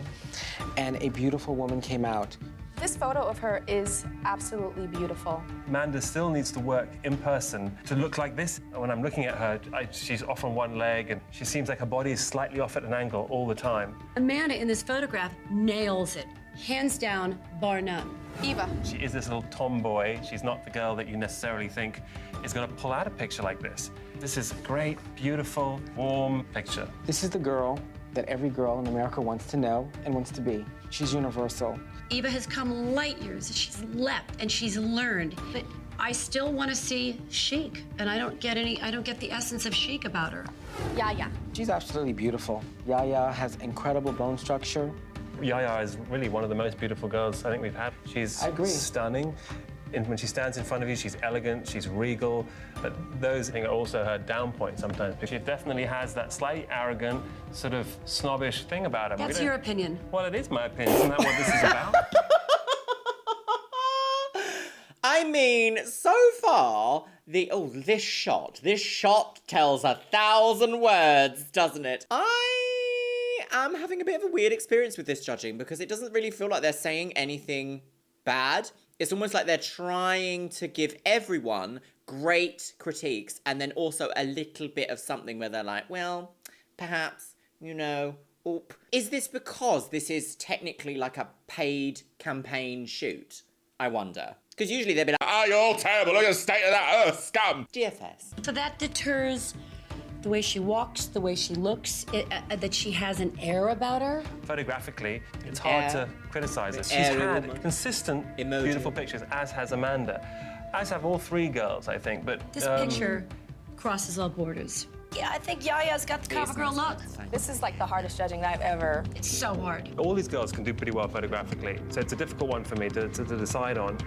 and a beautiful woman came out. This photo of her is absolutely beautiful. Amanda still needs to work in person to look like this. When I'm looking at her, she's off on one leg and she seems like her body is slightly off at an angle all the time. Amanda in this photograph nails it. Hands down, bar none. Eva. She is this little tomboy. She's not the girl that you necessarily think is going to pull out a picture like this. This is a great, beautiful, warm picture. This is the girl that every girl in America wants to know and wants to be. She's universal. Eva has come light years. She's leapt and she's learned. But I still want to see chic, and I don't get the essence of chic about her. Yaya. She's absolutely beautiful. Yaya has incredible bone structure. Yaya is really one of the most beautiful girls I think we've had. She's stunning. And when she stands in front of you, she's elegant, she's regal, but those, I think, are also her down points sometimes. She definitely has that slightly arrogant, sort of snobbish thing about her. That's your opinion. Well, it is my opinion. Isn't that what this is about? I mean, so far, this shot tells 1,000 words, doesn't it? I am having a bit of a weird experience with this judging because it doesn't really feel like they're saying anything bad. It's almost like they're trying to give everyone great critiques and then also a little bit of something where they're like, well, perhaps, you know, oop. Is this because this is technically like a paid campaign shoot? I wonder. Because usually they'd be like, oh, you're all terrible. Look at the state of that earth, scum. DFS. So that deters the way she walks, the way she looks, that she has an air about her. Photographically, it's hard to criticize her. She's had consistent, beautiful pictures, as has Amanda. As have all three girls, I think, but... This picture crosses all borders. Yeah, I think Yaya's got the cover girl look. This is like the hardest judging I've ever... It's so hard. All these girls can do pretty well photographically, so it's a difficult one for me to decide on.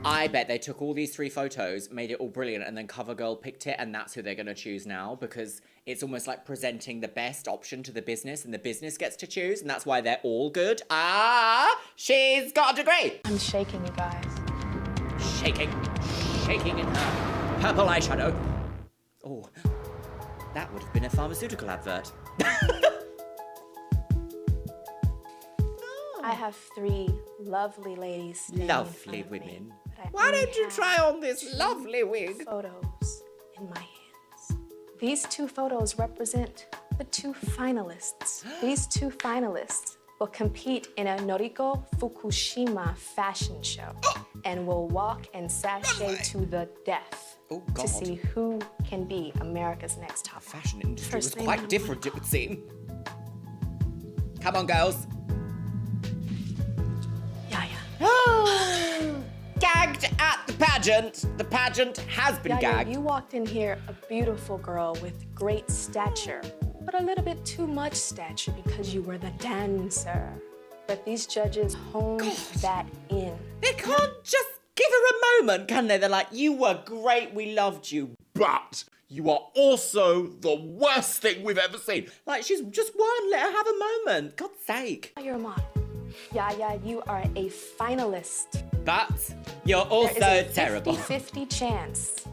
I bet they took all these three photos, made it all brilliant, and then CoverGirl picked it, and that's who they're going to choose now, because it's almost like presenting the best option to the business, and the business gets to choose, and that's why they're all good. Ah, she's got a degree. I'm shaking, you guys. Shaking in her purple eyeshadow. Oh, that would have been a pharmaceutical advert. I have three lovely ladies. Lovely women. Why don't you try on this lovely wig? Photos in my hands. These two photos represent the two finalists. These two finalists will compete in a Noriko Fukushima fashion show and will walk and sashay to the death to see who can be America's next top fashion industry First was quite different, it would seem. Come on, girls. Gagged at the pageant. The pageant has been gagged. You walked in here a beautiful girl with great stature, but a little bit too much stature because you were the dancer. But these judges honed that in. They can't just give her a moment, can they? They're like, you were great, we loved you, but you are also the worst thing we've ever seen. Like, she's just won, let her have a moment. God's sake. You're a model. Yaya, you are a finalist. But you're also there is a terrible. 50-50 chance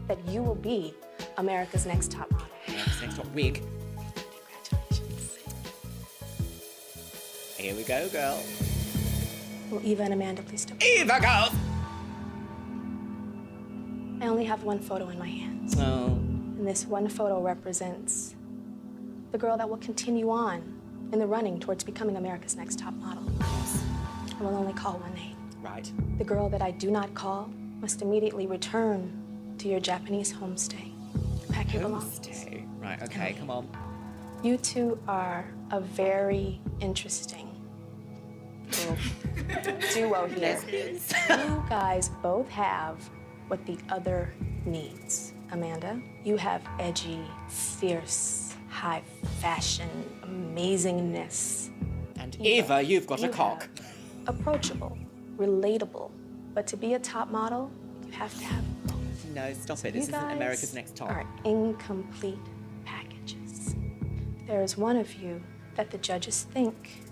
that you will be America's next top model. America's next top wig. Congratulations. Here we go, girl. Will Eva and Amanda please step? Eva, girls! I only have one photo in my hands. Oh. And this one photo represents the girl that will continue on in the running towards becoming America's next top model. I will only call one name. Right. The girl that I do not call must immediately return to your Japanese homestay. Pack your belongings. Homestay. Right, okay, come on. You two are a very interesting little duo here. You guys both have what the other needs. Amanda, you have edgy, fierce, high fashion, amazingness. And Eva, you've got a cock. Approachable, relatable. But to be a top model, you have to have both. No, stop So it. you This isn't guys America's Next Top. are incomplete packages. There is one of you that the judges think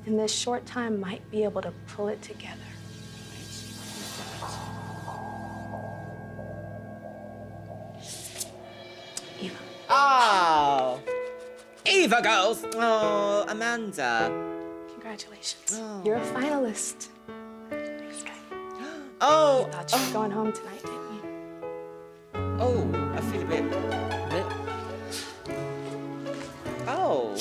in this short time might be able to pull it together. Eva. Oh! Eva, girls! Oh, Amanda. Congratulations. You're a finalist. Oh! You thought you were going home tonight, didn't you? Oh, I feel a bit... Oh.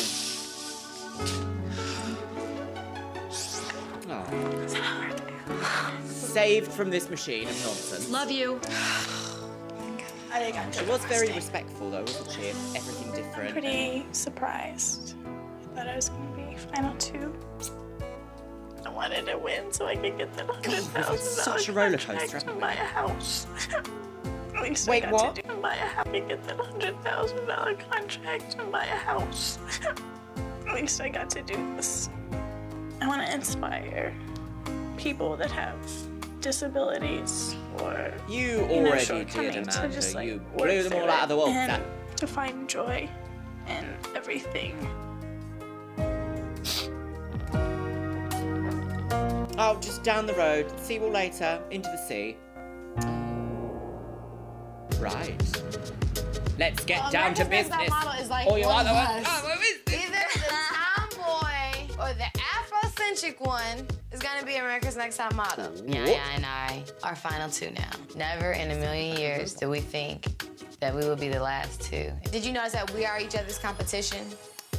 Saved from this machine of nonsense. Love you. She was very respectful, though, wasn't she? Of everything different. Pretty surprised. I thought I was going to be final 2. I wanted to win so I could get that $100,000 such a roller coaster, to buy a house. At least Wait, I got what? to buy a house and get that $100,000 contract and buy a house. At least I got to do this. I want to inspire people that have disabilities or You already shortcomings did, to Amanda. just, like, You work blew them all through out of the it water. and to find joy in everything. Oh, just down the road. See you all later. Into the sea. Right. Let's get down to America's Next business. Top Model is like Or your one other one. of us. Oh, what is this? Either the tomboy or the Afrocentric one is gonna be America's Next Top Model. Yaya and I are final 2 now. Never in a million years did we think that we would be the last 2. Did you notice that we are each other's competition?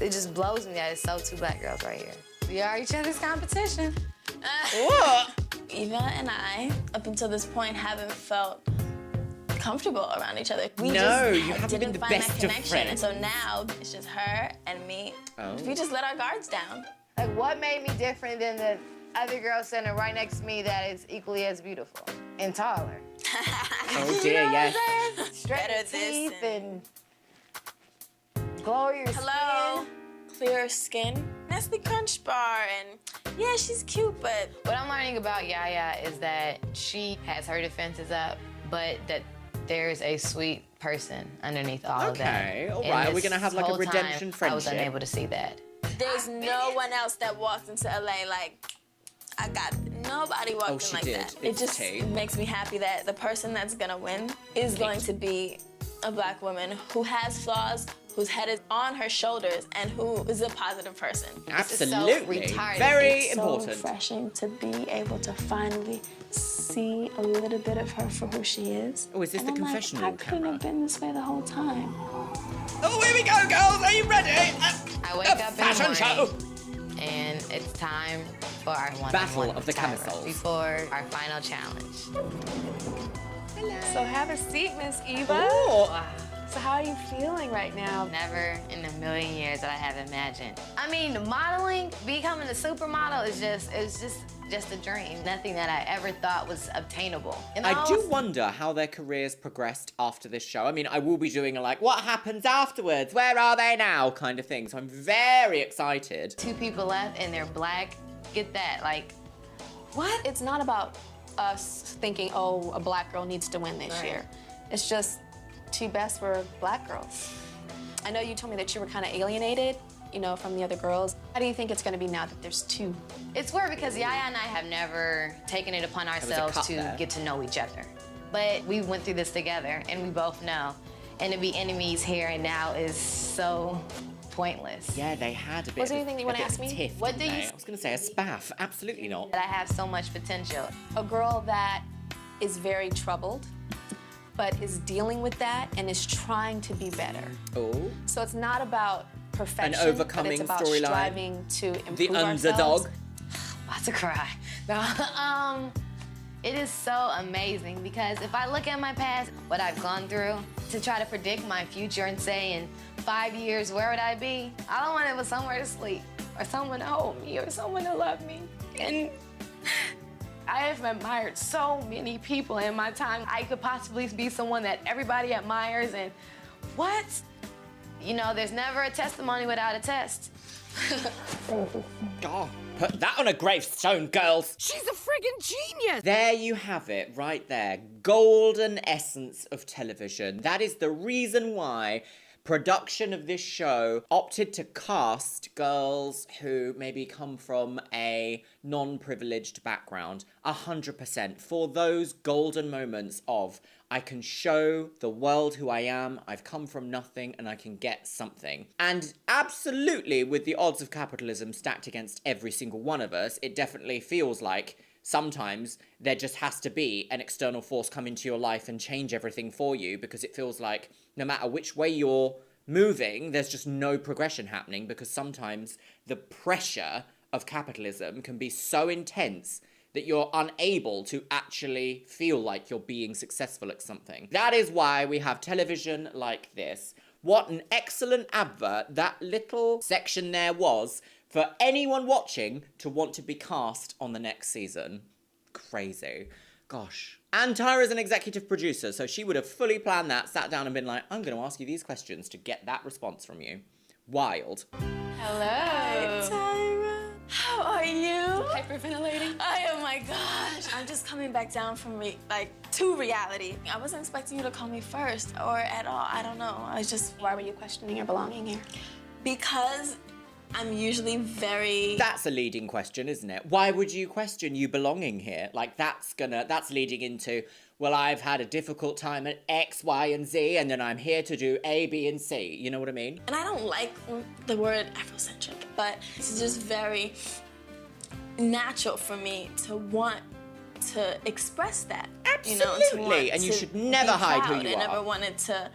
It just blows me that it's so 2 black girls right here. We are each other's competition. What? Eva and I, up until this point, haven't felt comfortable around each other. We No, just you haven't didn't been the find best that of connection. And friends. so now it's just her and me. Oh. We just let our guards down. Like, what made me different than the other girl sitting right next to me that is equally as beautiful and taller? Oh dear, yes. Straight Better teeth this and glow your Hello. Clear skin. Nestle Crunch Bar, and yeah, she's cute, but What I'm learning about Yaya is that she has her defenses up, but that there's a sweet person underneath all of that. Okay, all And right. Are we this gonna have like a whole redemption time, I was friendship? unable to see that. there's no one else that walked into LA like I got nobody walked Oh, in she like did. that. It's It just Tay. makes me happy that the person that's gonna win is going to be a black woman who has flaws, whose head is on her shoulders, and who is a positive person. Absolutely. Very It's important. so refreshing to be able to finally see a little bit of her for who she is. Oh, is this And the I'm confessional like, I couldn't have been this way the whole time. Oh, here we go, girls. Are you ready? I wake up in the fashion show. morning, and it's time for our Battle one-on-one of the Tyra camisoles. before our final challenge. So have a seat, Miss Eva. Oh. Wow. So how are you feeling right now? Never in a million years that I have imagined. I mean, modeling, becoming a supermodel is just a dream. Nothing that I ever thought was obtainable. And I do wonder how their careers progressed after this show. I mean, I will be doing a like, what happens afterwards? Where are they now? Kind of thing. So I'm very excited. 2 people left and they're black. Get that, like, what? It's not about us thinking, oh, a black girl needs to win this year. It's just 2 best for black girls. I know you told me that you were kind of alienated, you know, from the other girls. How do you think it's going to be now that there's 2? It's weird because Yaya and I have never taken it upon ourselves to get to know each other. But we went through this together and we both know. And to be enemies here and now is so pointless. Yeah, they had a bit. Was there anything you want to ask me? Tiff, What do you? I was going to say a spaff. Absolutely not. That I have so much potential. A girl that is very troubled, but is dealing with that and is trying to be better. Oh. So it's not about perfection, An overcoming but it's about storyline. Striving to improve The underdog. ourselves. About to cry. No, it is so amazing because if I look at my past, what I've gone through, to try to predict my future and say in 5 years, where would I be? I don't want to have somewhere to sleep or someone to hold me or someone to love me. And I have admired so many people in my time. I could possibly be someone that everybody admires and what? You know, there's never a testimony without a test. Oh, put that on a gravestone, girls. She's a friggin' genius! There you have it, right there. Golden essence of television. That is the reason why production of this show opted to cast girls who maybe come from a non-privileged background 100% for those golden moments of I can show the world who I am, I've come from nothing, and I can get something. And absolutely, with the odds of capitalism stacked against every single one of us, it definitely feels like sometimes there just has to be an external force come into your life and change everything for you, because it feels like no matter which way you're moving, there's just no progression happening, because sometimes the pressure of capitalism can be so intense that you're unable to actually feel like you're being successful at something. That is why we have television like this. What an excellent advert that little section there was for anyone watching to want to be cast on the next season. Crazy. Gosh. And Tyra's an executive producer, so she would have fully planned that, sat down and been like, I'm going to ask you these questions to get that response from you. Wild. Hello. Hi, Tyra. How are you? Hyperventilating? Oh my gosh. I'm just coming back down from to reality. I wasn't expecting you to call me first or at all. I don't know. I was just... Why were you questioning your belonging here? Because I'm usually very... That's a leading question, isn't it? Why would you question you belonging here? Like, that's leading into, well, I've had a difficult time at X, Y, and Z, and then I'm here to do A, B, and C. You know what I mean? And I don't like the word Afrocentric, but it's just very natural for me to want to express that. Absolutely, and you should never hide who you are. I never are. wanted to,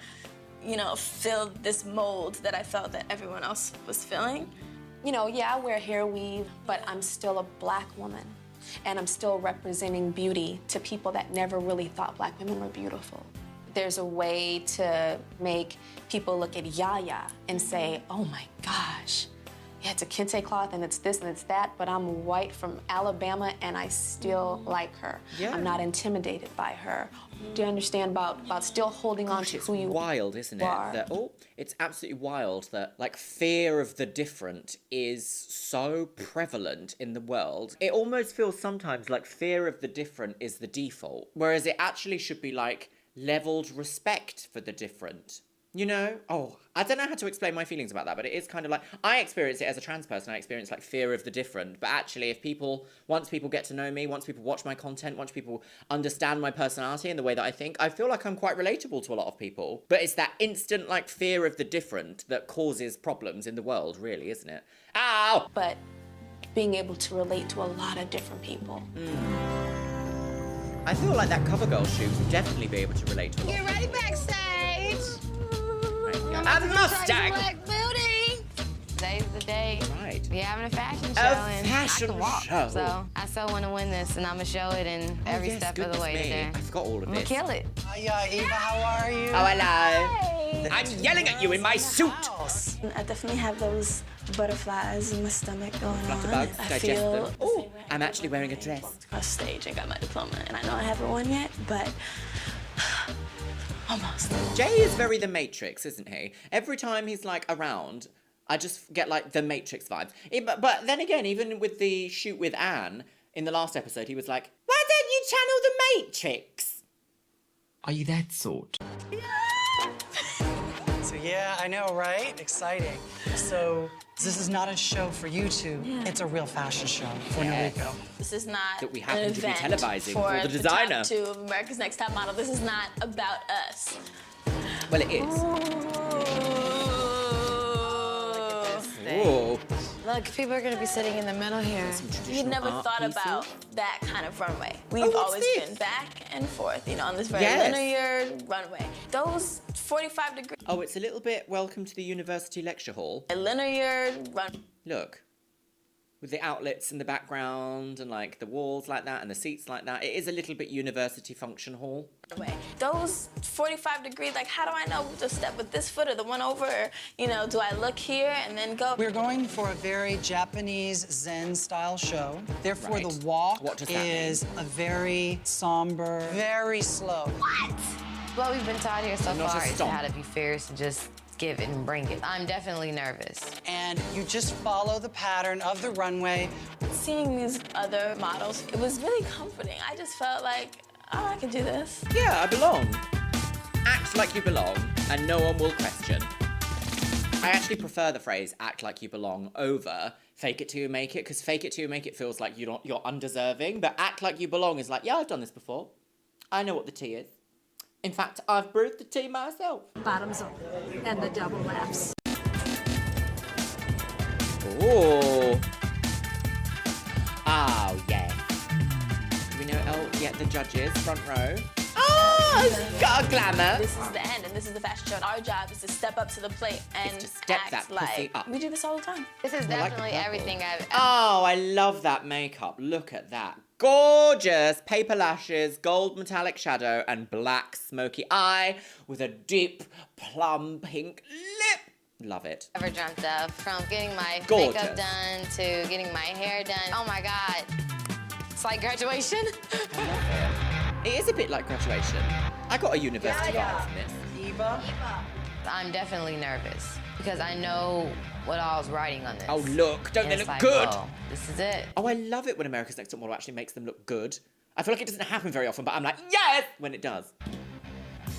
fill this mold that I felt that everyone else was filling. Yeah, I wear hair weave, but I'm still a black woman. And I'm still representing beauty to people that never really thought black women were beautiful. There's a way to make people look at Yaya and say, oh my gosh, yeah, it's a kente cloth and it's this and it's that, but I'm white from Alabama and I still like her. Yeah. I'm not intimidated by her. Do you understand about still holding on to who you are? It's wild, isn't it? It's absolutely wild that, fear of the different is so prevalent in the world. It almost feels sometimes like fear of the different is the default, whereas it actually should be, leveled respect for the different. Oh, I don't know how to explain my feelings about that, but it is kind of like, I experience it as a trans person, I experience fear of the different, but actually once people get to know me, once people watch my content, once people understand my personality and the way that I think, I feel like I'm quite relatable to a lot of people. But it's that instant fear of the different that causes problems in the world, really, isn't it? Ow! But being able to relate to a lot of different people. I feel like that CoverGirl shoot would definitely be able to relate to a lot. Get ready backstage. A Mustang! Black booty. Today's the day. Right. We having a fashion show. A and fashion I can walk, show. So I so want to win this, and I'm gonna show it in every step of the way today. I forgot all of I'm this. gonna kill it. Hiya, Eva, how are you? Oh, hello. I'm yelling at you in my suit. I definitely have those butterflies in my stomach going on. Flutterbugs, I digest feel them. Oh, I'm actually wearing a dress. across stage and got my diploma, and I know I haven't won yet, but almost. Jay is very The Matrix, isn't he? Every time he's like around, I just get like The Matrix vibes. But then again, even with the shoot with Anne in the last episode, he was like, "Why don't you channel The Matrix?" Are you that sort? So yeah, I know, right? Exciting. So this is not a show for YouTube. It's a real fashion show for Noriko. This is not That we an happen to be event televising for the designer. top 2 of America's Next Top Model. This is not about us. Well, it is. Ooh. Look, people are gonna be sitting in the middle here. We've never thought about that kind of runway. We've always been back and forth, you know, on this very linear runway. Those 45 degrees. Oh, it's a little bit welcome to the university lecture hall. A linear run. Look. With the outlets in the background and like the walls like that and the seats like that. It is a little bit university function hall. Those 45 degrees, like how do I know to step with this foot or the one over? Or, you know, do I look here and then go? We're going for a very Japanese Zen style show. Therefore, the walk is a very somber, very slow. What? What we've been taught here so Not a far is stomp. how to be fierce and just give it and bring it. I'm definitely nervous. And you just follow the pattern of the runway. Seeing these other models, it was really comforting. I just felt like, oh, I can do this. Yeah, I belong. Act like you belong and no one will question. I actually prefer the phrase act like you belong over fake it till you make it, because fake it till you make it feels like you're undeserving, but act like you belong is like, yeah, I've done this before. I know what the tea is. In fact, I've brewed the tea myself. Bottoms up and the double laps. Ooh. Oh, yeah. Do we know, oh, yeah, the judges, front row. Oh, it's got a glamour. This is the end, and this is the fashion show. And our job is to step up to the plate and step act that pussy like up. we do this all the time. This is I like the definitely purple. everything I've Oh, I love that makeup. Look at that. Gorgeous paper lashes, gold metallic shadow, and black smoky eye with a deep plum pink lip. Love it. ever dreamt of. From getting my Gorgeous. makeup done to getting my hair done. Oh my God. It's like graduation. It is a bit like graduation. I got a university vibe from this. Eva? I'm definitely nervous because I know what I was writing on this. Oh, look. Don't And they it's look like, good? whoa, this is it. Oh, I love it when America's Next Top Model actually makes them look good. I feel like it doesn't happen very often, but I'm like, yes, when it does.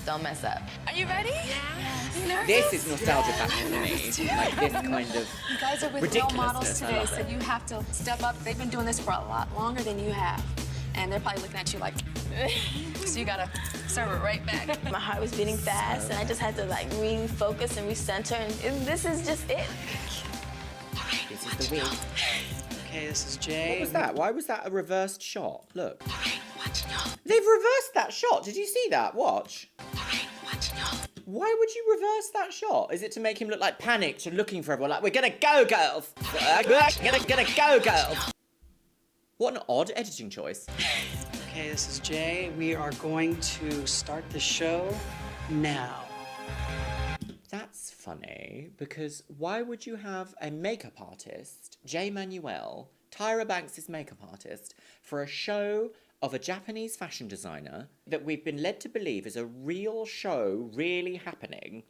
Don't mess up. Are you ready? Yeah. You nervous? This is nostalgia factor for me. Like this kind of You guys are with real models today, so you have to step up. They've been doing this for a lot longer than you have. And they're probably looking at you like, so you gotta serve it right back. My heart was beating fast, and I just had to like refocus and recenter, and this is just it. This is the wheel. Okay, this is Jay. What was that? Why was that a reversed shot? Look. They've reversed that shot. Did you see that? Watch. Why would you reverse that shot? Is it to make him look like panicked and looking for everyone? Like, we're gonna go, girls. Gonna go, girls. What an odd editing choice. Okay, this is Jay. We are going to start the show now. That's funny, because why would you have a makeup artist, Jay Manuel, Tyra Banks' makeup artist, for a show of a Japanese fashion designer that we've been led to believe is a real show really happening?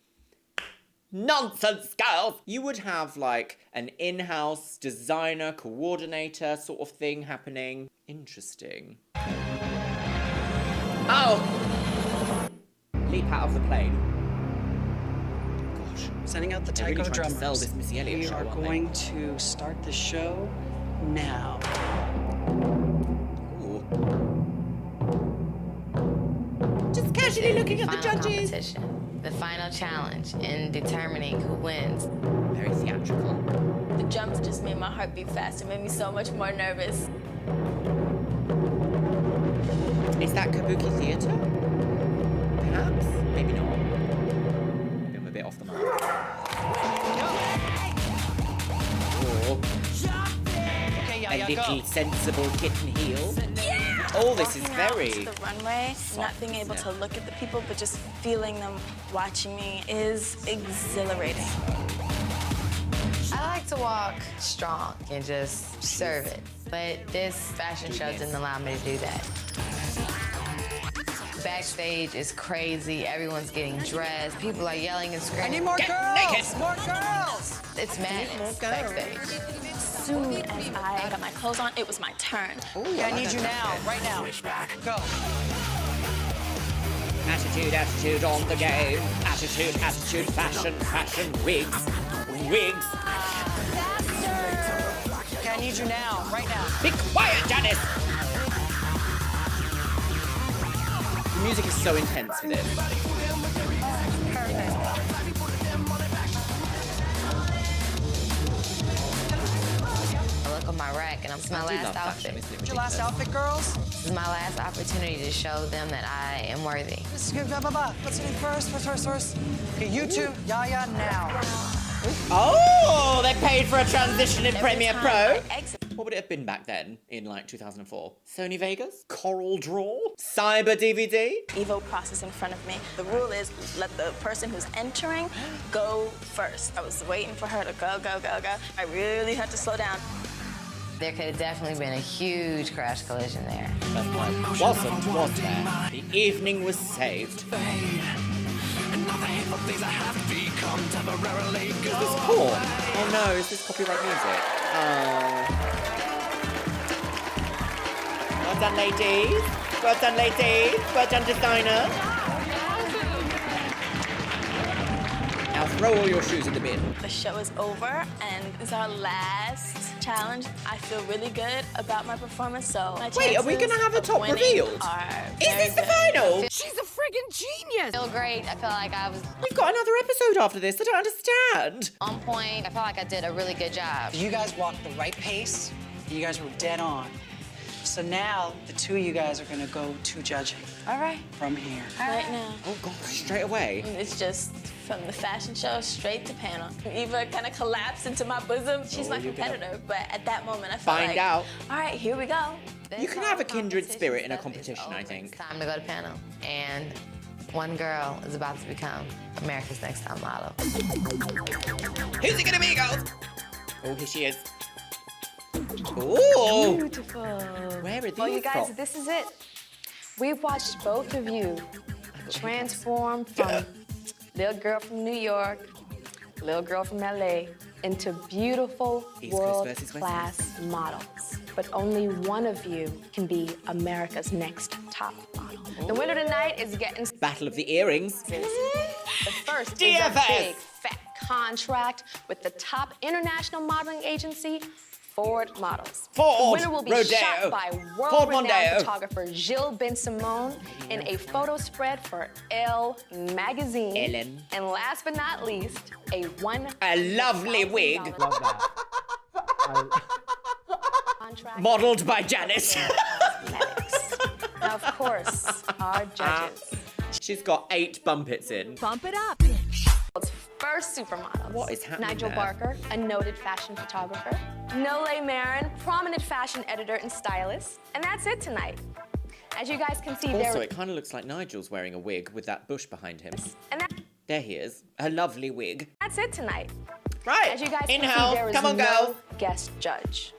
Nonsense, girls! You would have, like, an in-house designer, coordinator sort of thing happening. Interesting. Oh! Leap out of the plane. Gosh. Sending out the They're really taiko trying to drummers. sell this Missy Elliott We show, are aren't they? going to start the show now. Just casually looking at the Final judges. competition. The final challenge in determining who wins. Very theatrical. The jumps just made my heart beat faster, made me so much more nervous. Is that kabuki theatre? Perhaps? Maybe not. Maybe I'm a bit off the mark. Oh. Okay, a little sensible kitten heel. All this is very... The runway, not being able to look at the people, but just feeling them watching me is exhilarating. I like to walk strong and just serve it, but this fashion show didn't allow me to do that. Backstage is crazy. Everyone's getting dressed. People are yelling and screaming. I need more girls! Naked. More girls! It's madness backstage. As soon as I got my clothes on, it was my turn. Yeah, I need you now, right now. Go. Attitude, attitude on the game. Attitude, attitude, fashion, fashion, wigs, wigs. Okay, I need you now, right now. Be quiet, Janice! The music is so intense for this. I look on my rack and it's my last outfit. What's your last outfit, girls? This is my last opportunity to show them that I am worthy. This is good. What's it in first? What's first? Okay, you two, Yaya now. Oh, they paid for a transition in Premiere Pro. What would it have been back then in like 2004? Sony Vegas? Coral Draw? Cyber DVD? Evo process in front of me. The rule is let the person who's entering go first. I was waiting for her to go. I really had to slow down. There could have definitely been a huge crash collision there. Wasn't, was there? The evening was saved. Is this porn? Oh no, is this copyright music? Oh. Well done, ladies. Well done, ladies. Well done, designer. Now throw all your shoes in the bin. The show is over, and it's our last challenge. I feel really good about my performance, so my Wait, are we gonna have a top reveal? Is this the final? She's a friggin' genius. I feel great. I feel like I was... We've got another episode after this. I don't understand. On point. I feel like I did a really good job. You guys walked the right pace. You guys were dead on. So now, the two of you guys are gonna go to judging. All right. From here. Right now. Oh, God, straight away. It's just from the fashion show straight to panel. Eva kind of collapsed into my bosom. She's my competitor, but at that moment, I felt Find out. All right, here we go. You can have a kindred spirit in a competition, I think. It's time to go to panel. And one girl is about to become America's Next Top Model. Who's it gonna be, girls? Oh, here she is. Ooh. Beautiful. Where are these Well, you guys, from? this is it. We've watched both of you transform from little girl from New York, little girl from LA, into beautiful world-class models. But only one of you can be America's Next Top Model. The winner tonight is getting... Battle of the earrings. The first is DFS. a big, fat contract with the top international modeling agency, Ford Models. Ford, the winner will be Rodeo, shot by Ford world-renowned Mondeo. photographer Gilles Ben-Simon in a photo spread for Elle magazine. Ellen. And last but not least, a lovely wig. Love that. Modelled by Janice. Now, of course, our judges. She's got 8 bumpets in. Bump it up. First supermodels. What is happening Nigel there? Barker, a noted fashion photographer. Nole Marin, prominent fashion editor and stylist. And that's it tonight. As you guys can see, Also, it kind of looks like Nigel's wearing a wig with that bush behind him. And There he is. A lovely wig. that's it tonight. Right. As you guys In can house. see, there is Come on, no girl. guest judge.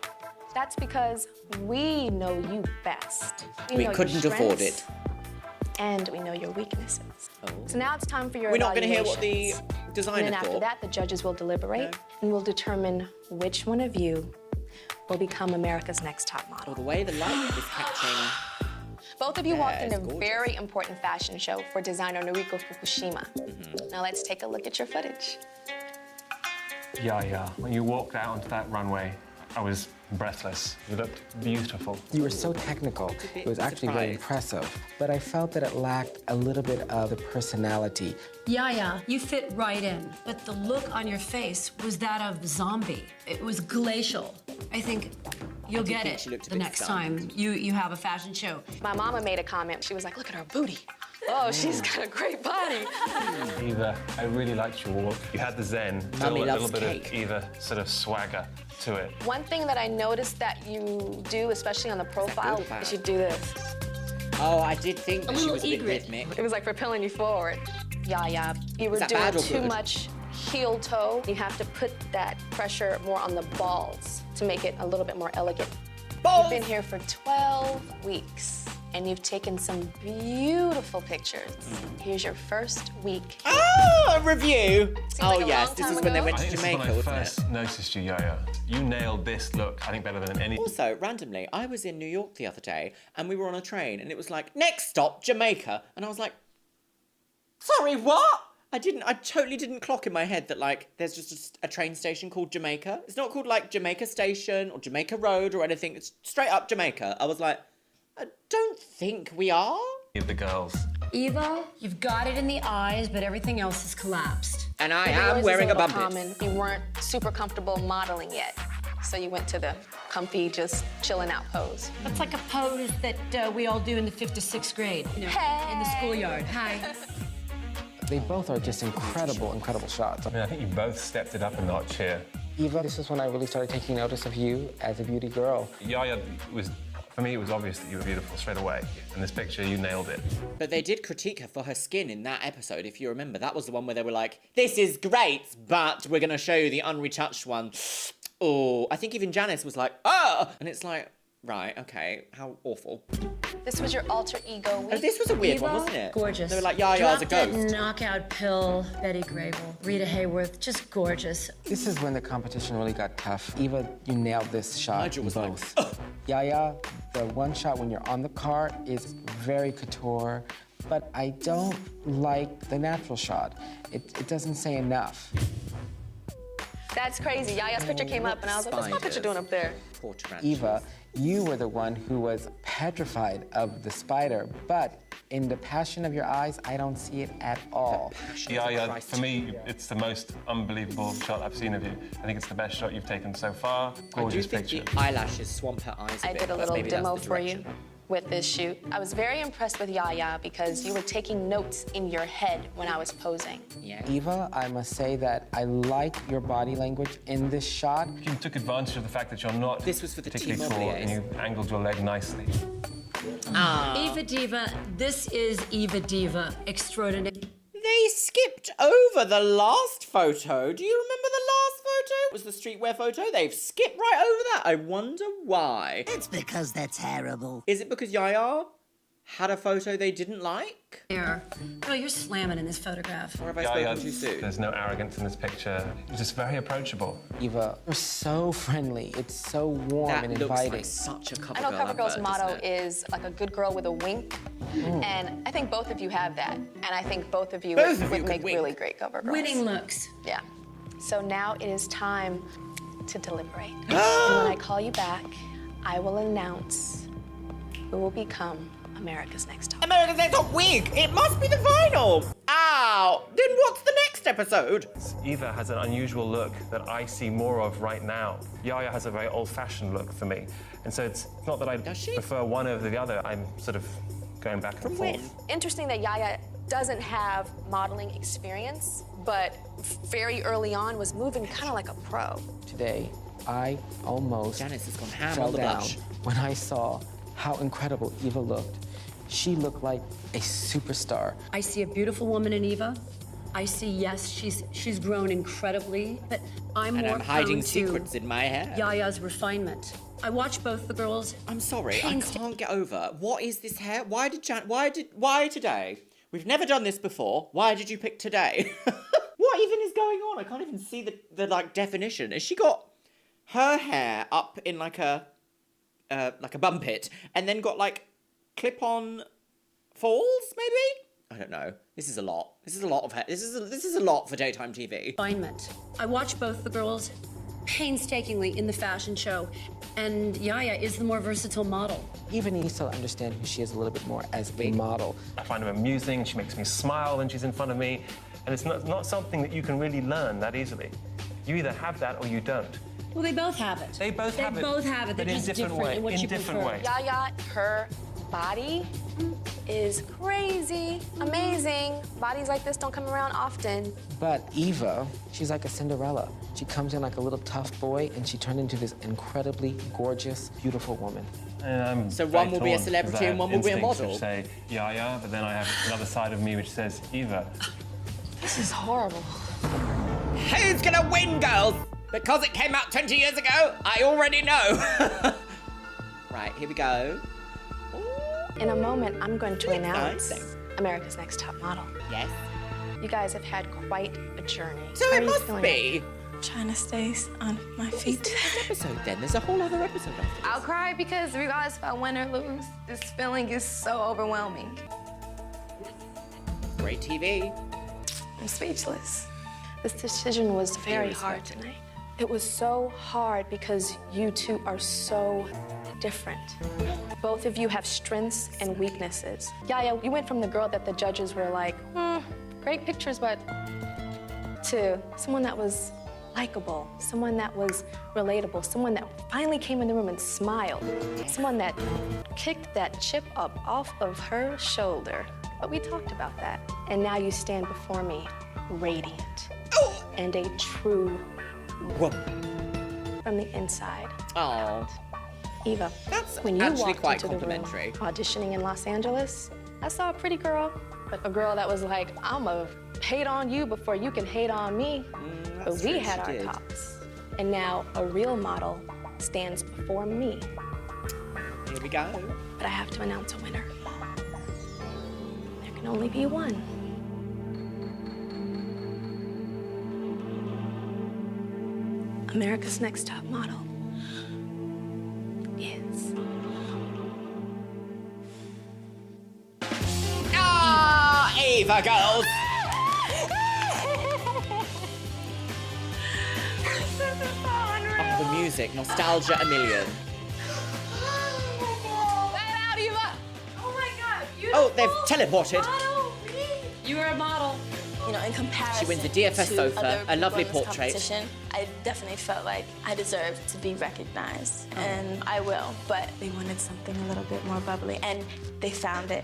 That's because we know you best. We know your couldn't afford strengths, it. And we know your weaknesses. Oh. So now it's time for your We're not going to hear what the evaluations. designer And then after thought. that, the judges will deliberate and will determine which one of you will become America's Next Top Model. Oh, the way the light is catching. Both of you walked Yeah, in a it's gorgeous. very important fashion show for designer Noriko Fukushima. Now let's take a look at your footage. Yeah. When you walked out onto that runway, I was breathless. You looked beautiful. You were so technical. It was actually very impressive. But I felt that it lacked a little bit of the personality. Yeah, you fit right in. But the look on your face was that of zombie. It was glacial. I think you'll get think it she looked a the bit next stunned. time you have a fashion show. My mama made a comment. She was like, look at her booty. Oh, she's got a great body. Eva, I really liked your walk. You had the zen, still a little bit of Eva sort of swagger to it. One thing that I noticed that you do, especially on the profile, is you do this. Oh, I did think that she was a bit rhythmic. It was like propelling you forward. Yeah, you were doing too much heel toe. You have to put that pressure more on the balls to make it a little bit more elegant. You've been here for 12 weeks. And you've taken some beautiful pictures. Here's your first week. Oh, a review! Like yes, this is when they went to Jamaica, I think this is when I wasn't first noticed you, Yaya. You nailed this look, I think, better than any. Also, randomly, I was in New York the other day, and we were on a train, and it was like, next stop, Jamaica. And I was like, sorry, what? I totally didn't clock in my head that, like, there's just a train station called Jamaica. It's not called, like, Jamaica Station or Jamaica Road or anything. It's straight up Jamaica. I was like, I don't think we are. The girls. Eva, you've got it in the eyes, but everything else has collapsed. And I am wearing a bum You weren't super comfortable modeling yet. So you went to the comfy, just chilling out pose. That's like a pose that we all do in the 5th to 6th grade, you know, in the schoolyard. Hi. They both are just incredible shots. I mean, I think you both stepped it up a notch here. Eva, this is when I really started taking notice of you as a beauty girl. Yaya for me, it was obvious that you were beautiful straight away. In this picture, you nailed it. But they did critique her for her skin in that episode, if you remember. That was the one where they were like, this is great, but we're going to show you the unretouched one. Oh, I think even Janice was like, oh! And it's like, right, okay, how awful. This was your alter ego week. Oh, this was a weird Eva, one, wasn't it? Gorgeous. They were like, Yaya's a Drop ghost. Dead knockout pill, Betty Grable, Rita Hayworth, just gorgeous. This is when the competition really got tough. Eva, you nailed this shot. Nigel was both. like, Yaya, the one shot when you're on the cart is very couture, but I don't like the natural shot. It doesn't say enough. That's crazy. Yaya's picture came up, and I was like, what's my picture doing up there? Poor tarantula. Eva, you were the one who was petrified of the spider, but in the passion of your eyes, I don't see it at all. Yeah, for me, it's the most unbelievable shot I've seen of you. I think it's the best shot you've taken so far. Gorgeous picture. I do think the eyelashes swamp her eyes a I bit. did a little Maybe demo that's the for you direction. with this shoot. I was very impressed with Yaya because you were taking notes in your head when I was posing. Yeah. Eva, I must say that I like your body language in this shot. You took advantage of the fact that you're not This was for the particularly team tall, Mobliers. and you angled your leg nicely. Eva Diva, this is Eva Diva extraordinary. They skipped over the last photo. Do you remember the last photo? It was the streetwear photo. They've skipped right over that. I wonder why. It's because they're terrible. Is it because Yaya had a photo they didn't like? There. Oh, you're slamming in this photograph. Or have I spoken too soon? There's no arrogance in this picture. You're just very approachable. Eva, you're so friendly. It's so warm That and looks inviting. like such a CoverGirl I know CoverGirl's advert, motto doesn't it? is like a good girl with a wink. And I think both of you have that. And I think both of you Both of you would could make wink. really great cover girls. Winning looks. Yeah. So now it is time to deliberate. And when I call you back, I will announce who will become America's Next Top. America's Next Top wig! It must be the vinyl! Ow! Then what's the next episode? Eva has an unusual look that I see more of right now. Yaya has a very old-fashioned look for me. And so it's not that I prefer one over the other. I'm sort of going back and forth. Interesting that Yaya doesn't have modeling experience, but very early on was moving kind of like a pro. Today, I almost Janice has gone ham fell on the down blush. when I saw how incredible Eva looked. She looked like a superstar. I see a beautiful woman in Eva. I see, yes, she's grown incredibly, but I'm And more I'm hiding prone to secrets in my hair. Yaya's refinement. I watch both the girls. I'm sorry, I can't get over. What is this hair? Why today? We've never done this before. Why did you pick today? What even is going on? I can't even see the like definition. Has she got her hair up in like a bum pit and then got like clip-on falls, maybe? I don't know. This is a lot. This is a lot of hair. This is a lot for daytime TV. Refinement. I watch both the girls painstakingly in the fashion show, and Yaya is the more versatile model. Eva needs to understand who she is a little bit more as a model. I find her amusing. She makes me smile when she's in front of me. And it's not something that you can really learn that easily. You either have that or you don't. Well, they both have it. They both have it. They both have it. They're But in just different different ways. in what In you different prefer. ways. Yaya, her body is crazy, amazing. Bodies like this don't come around often. But Eva, she's like a Cinderella. She comes in like a little tough boy, and she turned into this incredibly gorgeous, beautiful woman. So one will be a celebrity and one will be a model? Which say Yaya, but then I have another side of me which says Eva. This is horrible. Who's gonna win, girls? Because it came out 20 years ago, I already know. Right, here we go. In a moment, I'm going to announce America's Next Top Model. Yes. You guys have had quite a journey. So it must be. I'm trying to stay on my feet. Next episode then? There's a whole other episode after this. I'll cry because regardless if I win or lose, this feeling is so overwhelming. Great TV. I'm speechless. This decision was very hard tonight. It was so hard because you two are so different. Both of you have strengths and weaknesses. Yaya, you went from the girl that the judges were like, great pictures, but to someone that was likable, someone that was relatable, someone that finally came in the room and smiled, someone that kicked that chip up off of her shoulder. But we talked about that. And now you stand before me, radiant, and a true woman from the inside. Oh. Eva, that's when you actually walked quite into the room complimentary. auditioning in Los Angeles, I saw a pretty girl, but a girl that was like, I'ma hate on you before you can hate on me. But we had our tops. And now a real model stands before me. Here we go. But I have to announce a winner. There can only be one. America's Next Top Model is... Eva, girls! Oh, the music. Nostalgia a million. Get out, Eva! Oh my God! Oh, they've teleported. You were a model. You know, in comparison She wins a DFS to sofa, other a lovely people in this portrait. competition, I definitely felt like I deserved to be recognized, and I will. But they wanted something a little bit more bubbly, and they found it.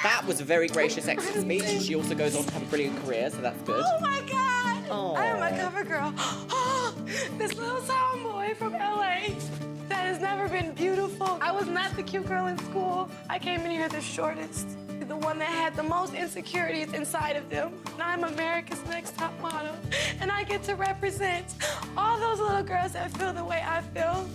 That was a very gracious exit speech. She also goes on to have a brilliant career, so that's good. Oh my God! Oh. I am a cover girl. This little tomboy from LA that has never been beautiful. I was not the cute girl in school. I came in here the shortest, the one that had the most insecurities inside of them. And I'm America's Next Top Model, and I get to represent all those little girls that feel the way I feel.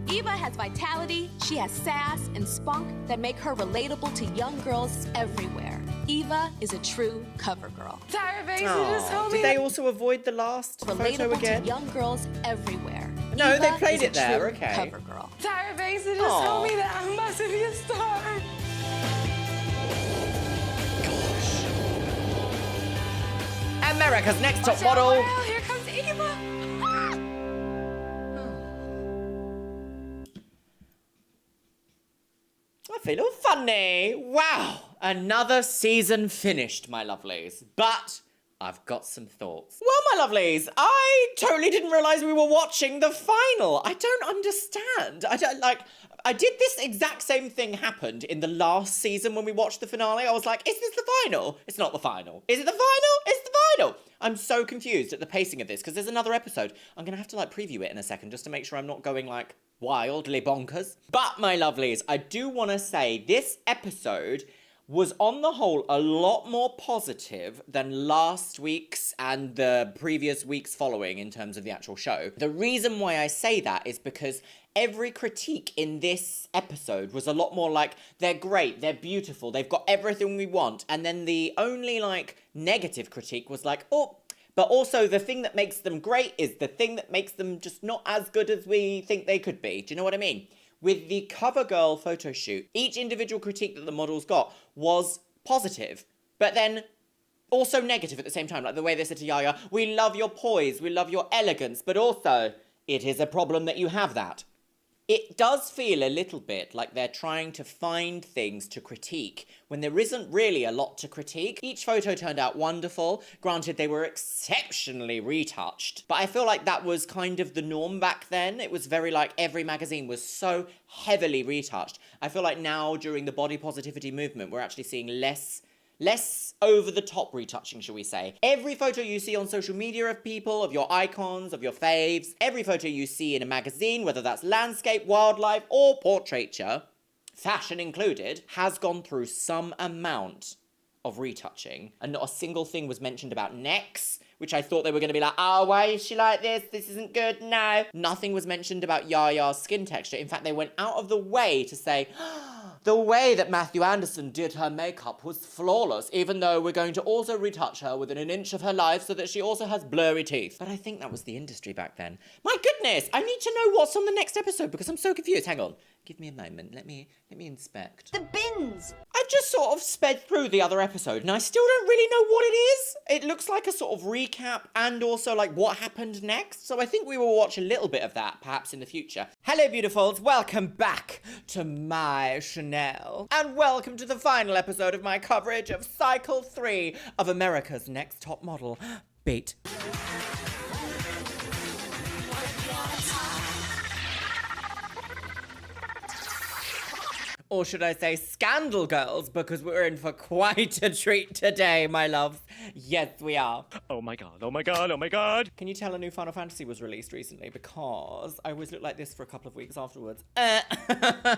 Eva has vitality, she has sass and spunk that make her relatable to young girls everywhere. Eva is a true cover girl. Tyra Banks just told me Did they also avoid the last photo relatable again? to young girls everywhere. No, Eva they played is a it there, true okay. Cover girl. Tyra Banks just Aw. told me that I'm about to be a star. America's Next Top Watch out, Model. Royale, here comes Eva. I feel all funny. Wow. Another season finished, my lovelies. But I've got some thoughts. Well, my lovelies, I totally didn't realize we were watching the final. I don't understand. I did this exact same thing happened in the last season when we watched the finale. I was like, is this the final? It's not the final. Is it the final? It's the final. I'm so confused at the pacing of this because there's another episode. I'm going to have to preview it in a second just to make sure I'm not going wildly bonkers. But my lovelies, I do want to say this episode was on the whole a lot more positive than last week's and the previous weeks following in terms of the actual show. The reason why I say that is because every critique in this episode was a lot more like, they're great, they're beautiful, they've got everything we want. And then the only negative critique was but also the thing that makes them great is the thing that makes them just not as good as we think they could be. Do you know what I mean? With the CoverGirl photo shoot, each individual critique that the models got was positive, but then also negative at the same time. Like the way they said to Yaya, we love your poise, we love your elegance, but also, it is a problem that you have that. It does feel a little bit like they're trying to find things to critique when there isn't really a lot to critique. Each photo turned out wonderful. Granted, they were exceptionally retouched, but I feel like that was kind of the norm back then. It was very like every magazine was so heavily retouched. I feel like now during the body positivity movement, we're actually seeing less over-the-top retouching, shall we say. Every photo you see on social media of people, of your icons, of your faves, every photo you see in a magazine, whether that's landscape, wildlife, or portraiture, fashion included, has gone through some amount of retouching. And not a single thing was mentioned about necks, which I thought they were going to be like, oh, why is she like this? This isn't good, no. Nothing was mentioned about Yaya's skin texture. In fact, they went out of the way to say, the way that Matthew Anderson did her makeup was flawless, even though we're going to also retouch her within an inch of her life so that she also has blurry teeth. But I think that was the industry back then. My goodness, I need to know what's on the next episode because I'm so confused. Hang on. Give me a moment. Let me inspect. The bins! I've just sort of sped through the other episode and I still don't really know what it is. It looks like a sort of recap and also like what happened next. So I think we will watch a little bit of that perhaps in the future. Hello, beautifuls. Welcome back to my Chanel. And welcome to the final episode of my coverage of Cycle 3 of America's Next Top Model. Beat. Or should I say Scandal Girls, because we're in for quite a treat today, my loves. Yes, we are. Oh my god, oh my god, oh my god. Can you tell a new Final Fantasy was released recently? Because I always look like this for a couple of weeks afterwards.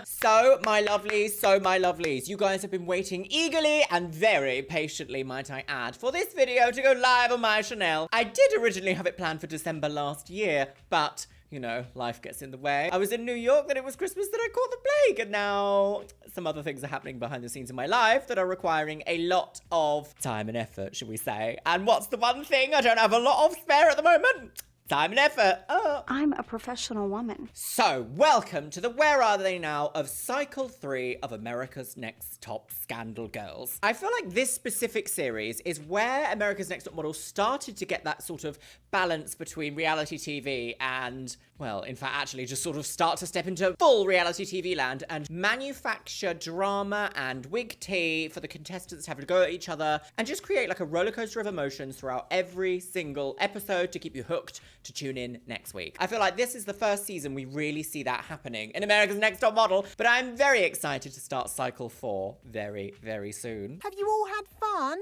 So, my lovelies, you guys have been waiting eagerly and very patiently, might I add, for this video to go live on my Chanel. I did originally have it planned for December last year, but you know, life gets in the way. I was in New York, then it was Christmas, then I caught the plague, and now some other things are happening behind the scenes in my life that are requiring a lot of time and effort, shall we say. And what's the one thing I don't have a lot of spare at the moment? Time and effort. Oh. I'm a professional woman. So, welcome to the Where Are They Now of Cycle 3 of America's Next Top Scandal Girls. I feel like this specific series is where America's Next Top Model started to get that sort of balance between reality TV and, well, in fact, actually just sort of start to step into full reality TV land and manufacture drama and wig tea for the contestants to have to go at each other and just create like a roller coaster of emotions throughout every single episode to keep you hooked to tune in next week. I feel like this is the first season we really see that happening in America's Next Top Model, but I'm very excited to start Cycle 4 very, very soon. Have you all had fun?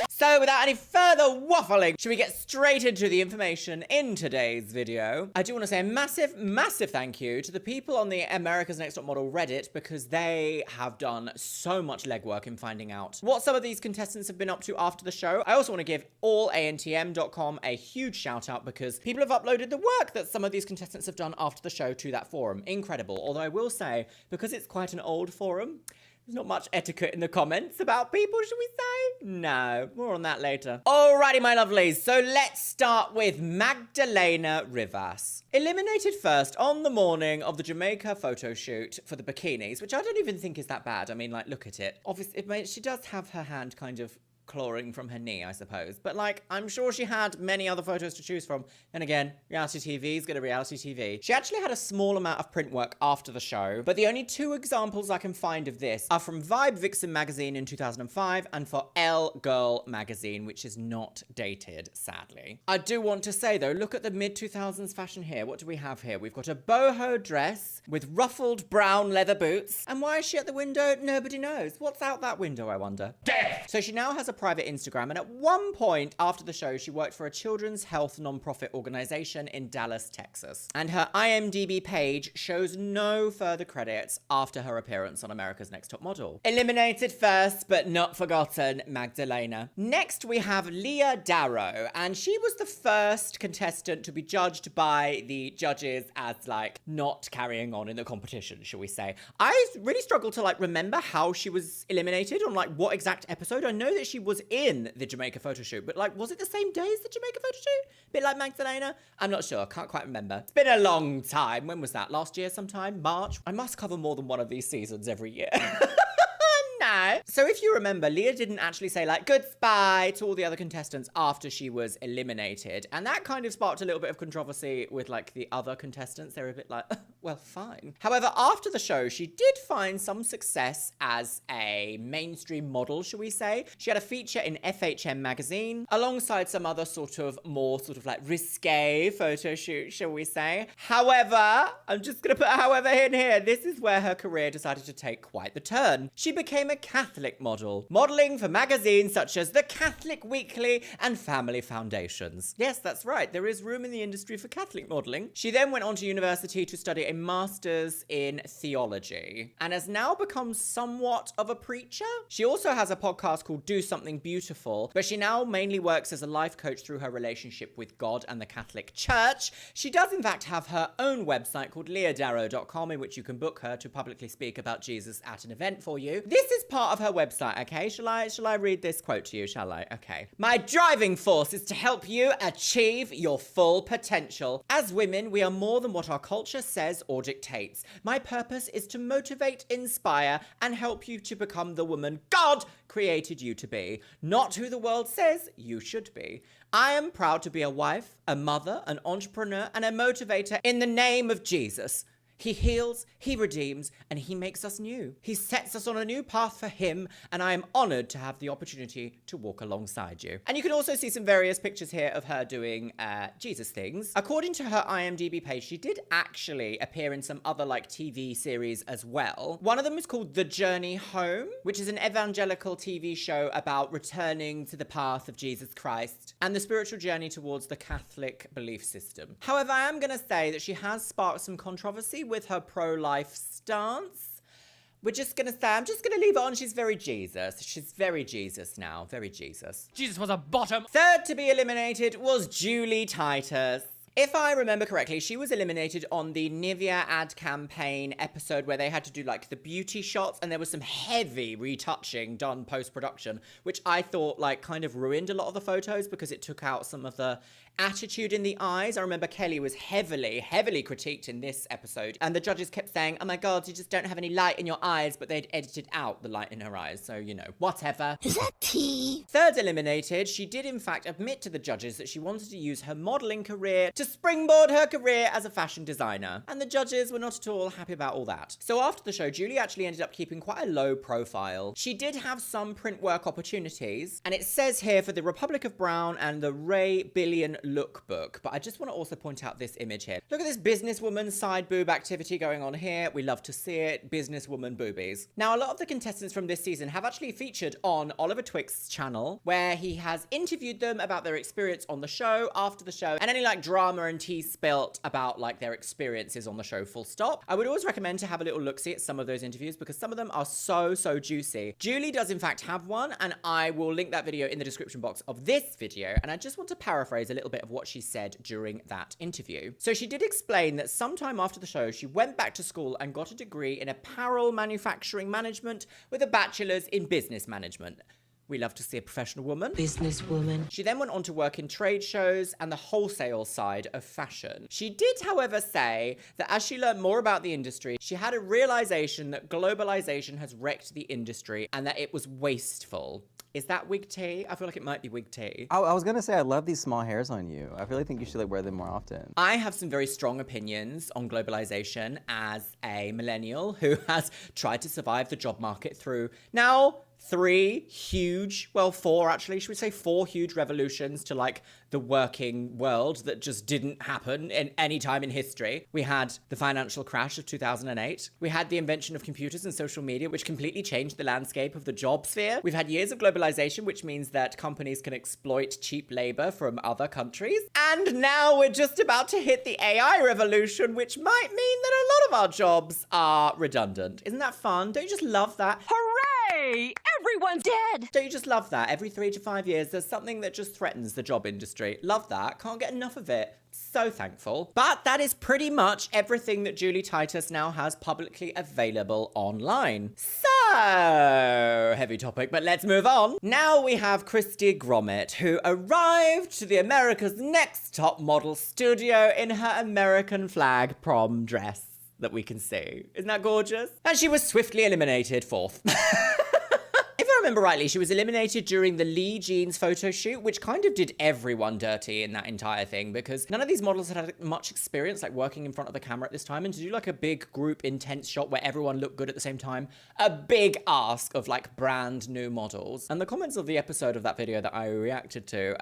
So without any further waffling, should we get straight into the information in today's video? I do want to say a massive, massive thank you to the people on the America's Next Top Model Reddit because they have done so much legwork in finding out what some of these contestants have been up to after the show. I also want to give allantm.com a huge shout out because people have uploaded the work that some of these contestants have done after the show to that forum. Incredible. Although I will say, because it's quite an old forum, there's not much etiquette in the comments about people, should we say? No, more on that later. Alrighty, my lovelies, so let's start with Magdalena Rivas. Eliminated first on the morning of the Jamaica photo shoot for the bikinis, which I don't even think is that bad. I mean, like, look at it. Obviously, she does have her hand kind of clawing from her knee, I suppose. But, like, I'm sure she had many other photos to choose from. And again, reality TV is good at reality TV. She actually had a small amount of print work after the show, but the only two examples I can find of this are from Vibe Vixen magazine in 2005 and for Elle Girl magazine, which is not dated, sadly. I do want to say, though, look at the mid-2000s fashion here. What do we have here? We've got a boho dress with ruffled brown leather boots. And why is she at the window? Nobody knows. What's out that window, I wonder? Death! So she now has a private Instagram, and at one point after the show she worked for a children's health non-profit organization in Dallas, Texas, and her IMDb page shows no further credits after her appearance on America's Next Top Model. Eliminated first but not forgotten, Magdalena. Next we have Leah Darrow, and she was the first contestant to be judged by the judges as like not carrying on in the competition, shall we say. I really struggle to like remember how she was eliminated on like what exact episode. I know that she was in the Jamaica photo shoot, but like, was it the same day as the Jamaica photo shoot? Bit like Magdalena? I'm not sure, can't quite remember. It's been a long time. When was that? Last year sometime? March? I must cover more than one of these seasons every year. no. So if you remember, Leah didn't actually say like goodbye to all the other contestants after she was eliminated. And that kind of sparked a little bit of controversy with like the other contestants. They were a bit like, well, fine. However, after the show, she did find some success as a mainstream model, shall we say. She had a feature in FHM magazine alongside some other sort of more sort of like risque photo shoot, shall we say. However, I'm just gonna put however in here. This is where her career decided to take quite the turn. She became a Catholic model, modeling for magazines such as The Catholic Weekly and Family Foundations. Yes, that's right. There is room in the industry for Catholic modeling. She then went on to university to study a master's in theology and has now become somewhat of a preacher. She also has a podcast called Do Something Beautiful, but she now mainly works as a life coach through her relationship with God and the Catholic Church. She does in fact have her own website called leahdarrow.com in which you can book her to publicly speak about Jesus at an event for you. This is part of her website, okay? Shall I read this quote to you, shall I? Okay. My driving force is to help you achieve your full potential. As women, we are more than what our culture says or dictates. My purpose is to motivate, inspire, and help you to become the woman God created you to be, not who the world says you should be. I am proud to be a wife, a mother, an entrepreneur, and a motivator in the name of Jesus. He heals, he redeems, and he makes us new. He sets us on a new path for him, and I am honored to have the opportunity to walk alongside you. And you can also see some various pictures here of her doing Jesus things. According to her IMDb page, she did actually appear in some other like TV series as well. One of them is called The Journey Home, which is an evangelical TV show about returning to the path of Jesus Christ and the spiritual journey towards the Catholic belief system. However, I am going to say that she has sparked some controversy with her pro-life stance. We're just going to say, I'm just going to leave it on. She's very Jesus. She's very Jesus now. Very Jesus. Jesus was a bottom. Third to be eliminated was Julie Titus. If I remember correctly, she was eliminated on the Nivea ad campaign episode where they had to do like the beauty shots and there was some heavy retouching done post-production, which I thought like kind of ruined a lot of the photos because it took out some of the attitude in the eyes. I remember Kelly was heavily critiqued in this episode and the judges kept saying, oh my God, you just don't have any light in your eyes, but they'd edited out the light in her eyes. So, you know, whatever. Is that tea? Third eliminated, she did in fact admit to the judges that she wanted to use her modeling career to springboard her career as a fashion designer. And the judges were not at all happy about all that. So after the show, Julie actually ended up keeping quite a low profile. She did have some print work opportunities, and it says here for the Republic of Brown and the Ray Billion lookbook, but I just want to also point out this image here. Look at this businesswoman side boob activity going on here. We love to see it. Businesswoman boobies. Now, a lot of the contestants from this season have actually featured on Oliver Twick's channel, where he has interviewed them about their experience on the show, after the show, and any like drama and tea spilt about like their experiences on the show, full stop. I would always recommend to have a little look-see at some of those interviews because some of them are so juicy. Julie does in fact have one, and I will link that video in the description box of this video, and I just want to paraphrase a little bit of what she said during that interview. So she did explain that sometime after the show, she went back to school and got a degree in apparel manufacturing management with a bachelor's in business management. We love to see a professional woman. Businesswoman. She then went on to work in trade shows and the wholesale side of fashion. She did, however, say that as she learned more about the industry, she had a realization that globalization has wrecked the industry and that it was wasteful. Is that wig tea? I feel like it might be wig tea. I was gonna say, I love these small hairs on you. I really think you should like wear them more often. I have some very strong opinions on globalization as a millennial who has tried to survive the job market through now 3 huge, well 4 actually, should we say 4 huge revolutions to like the working world that just didn't happen in any time in history. We had the financial crash of 2008. We had the invention of computers and social media, which completely changed the landscape of the job sphere. We've had years of globalization, which means that companies can exploit cheap labor from other countries. And now we're just about to hit the AI revolution, which might mean that a lot of our jobs are redundant. Isn't that fun? Don't you just love that? Hooray! Everyone's dead! Don't you just love that? Every 3 to 5 years, there's something that just threatens the job industry. Love that. Can't get enough of it. So thankful. But that is pretty much everything that Julie Titus now has publicly available online. So, heavy topic, but let's move on. Now we have Christy Gromit, who arrived to the America's Next Top Model studio in her American flag prom dress that we can see. Isn't that gorgeous? And she was swiftly eliminated 4th. remember rightly, she was eliminated during the Lee Jeans photo shoot, which kind of did everyone dirty in that entire thing because none of these models had much experience like working in front of the camera at this time, and to do like a big group intense shot where everyone looked good at the same time, a big ask of like brand new models. And the comments of the episode of that video that I reacted to,